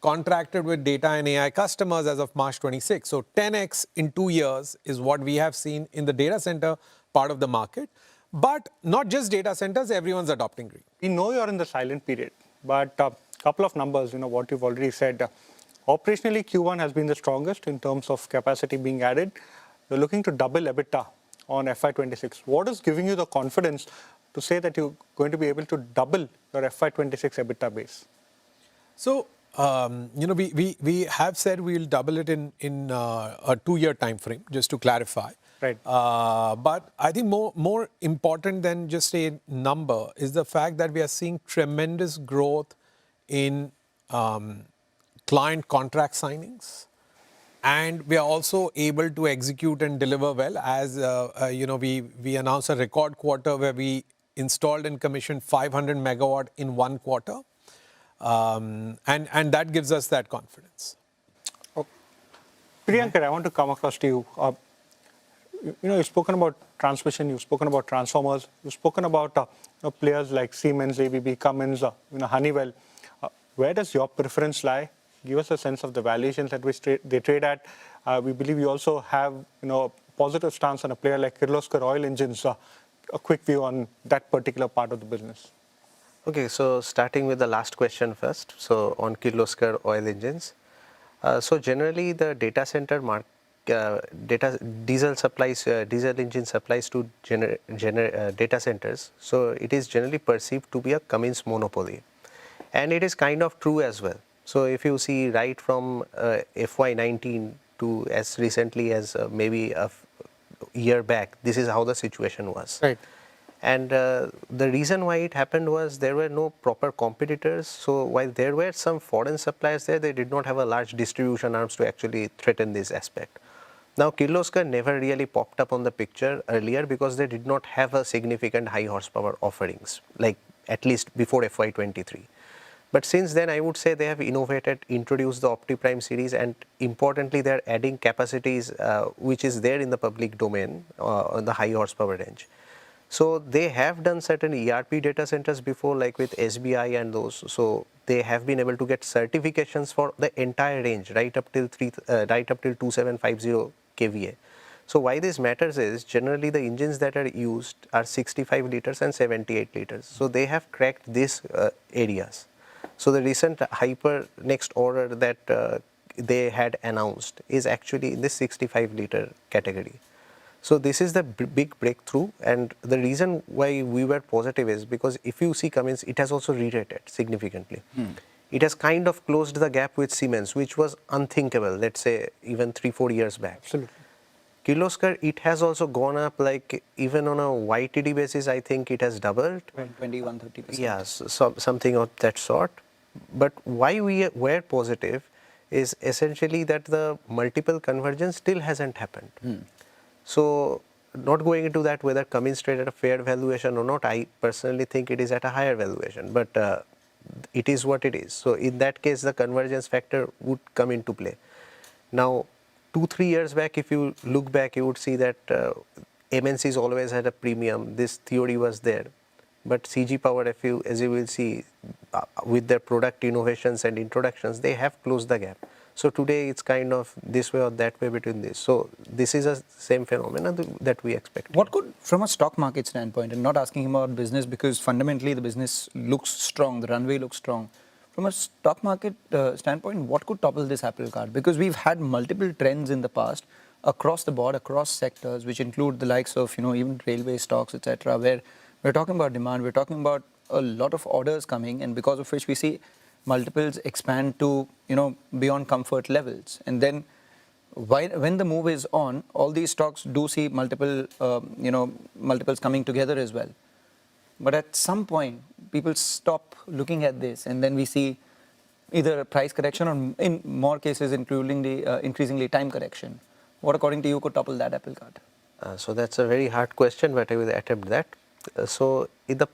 contracted with data and AI customers as of March 26. So 10x in 2 years is what we have seen in the data center part of the market. But not just data centers, everyone's adopting green. We know you're in the silent period, but a couple of numbers, what you've already said. Operationally, Q1 has been the strongest in terms of capacity being added. You're looking to double EBITDA on FY26. What is giving you the confidence to say that you're going to be able to double your FY26 EBITDA base? So, we have said we'll double it in a 2-year time frame, just to clarify. Right. But I think more important than just a number is the fact that we are seeing tremendous growth in client contract signings, and we are also able to execute and deliver well. As we announced a record quarter where we installed and commissioned 500 megawatt in 1 quarter, and that gives us that confidence. Priyankar, I want to come across to you. You've spoken about transmission, you've spoken about transformers, you've spoken about players like Siemens, ABB, Cummins, Honeywell. Where does your preference lie? Give us a sense of the valuations at which they trade at. We believe you also have a positive stance on a player like Kirloskar Oil Engines. A quick view on that particular part of the business. Okay, so starting with the last question first. So on Kirloskar Oil Engines. So generally the data center market, diesel engine supplies to data centers. So it is generally perceived to be a Cummins monopoly. And it is kind of true as well. So if you see right from FY19 to as recently as maybe a year back, this is how the situation was. Right. And the reason why it happened was there were no proper competitors. So while there were some foreign suppliers there, they did not have a large distribution arms to actually threaten this aspect. Now, Kirloskar never really popped up on the picture earlier because they did not have a significant high horsepower offerings, like at least before FY23. But since then, I would say they have innovated, introduced the OptiPrime series, and importantly, they are adding capacities which is there in the public domain on the high horsepower range. So they have done certain ERP data centers before, like with SBI and those. So they have been able to get certifications for the entire range, right up till 2750 kVA. So why this matters is generally the engines that are used are 65 liters and 78 liters. So they have cracked these areas. So the recent Hyper next order that they had announced is actually in this 65 liter category. So this is the big breakthrough, and the reason why we were positive is because if you see Cummins, it has also re-rated significantly. It has kind of closed the gap with Siemens, which was unthinkable, let's say even 3-4 years back. Absolutely. Kirloskar, it has also gone up, like even on a YTD basis, I think it has doubled. 21-30%. Yes, something of that sort. But why we were positive is essentially that the multiple convergence still hasn't happened. So not going into that whether Cummins trade at a fair valuation or not, I personally think it is at a higher valuation, but it is what it is. So in that case, the convergence factor would come into play. Now, 2-3 years back, if you look back, you would see that MNCs always had a premium. This theory was there. But CG Power, as you will see, with their product innovations and introductions, they have closed the gap. So today it's kind of this way or that way between this. So this is a same phenomenon that we expect. What could, from a stock market standpoint, and not asking him about business because fundamentally the business looks strong, the runway looks strong. From a stock market standpoint, what could topple this apple cart? Because we've had multiple trends in the past across the board, across sectors, which include the likes of, even railway stocks, etc., where we're talking about demand, we're talking about a lot of orders coming, and because of which we see multiples expand to, beyond comfort levels. And then when the move is on, all these stocks do see multiples coming together as well. But at some point, people stop looking at this, and then we see either a price correction or, in more cases, including the increasingly time correction. What, according to you, could topple that apple cart? So that's a very hard question, but I will attempt that. So in the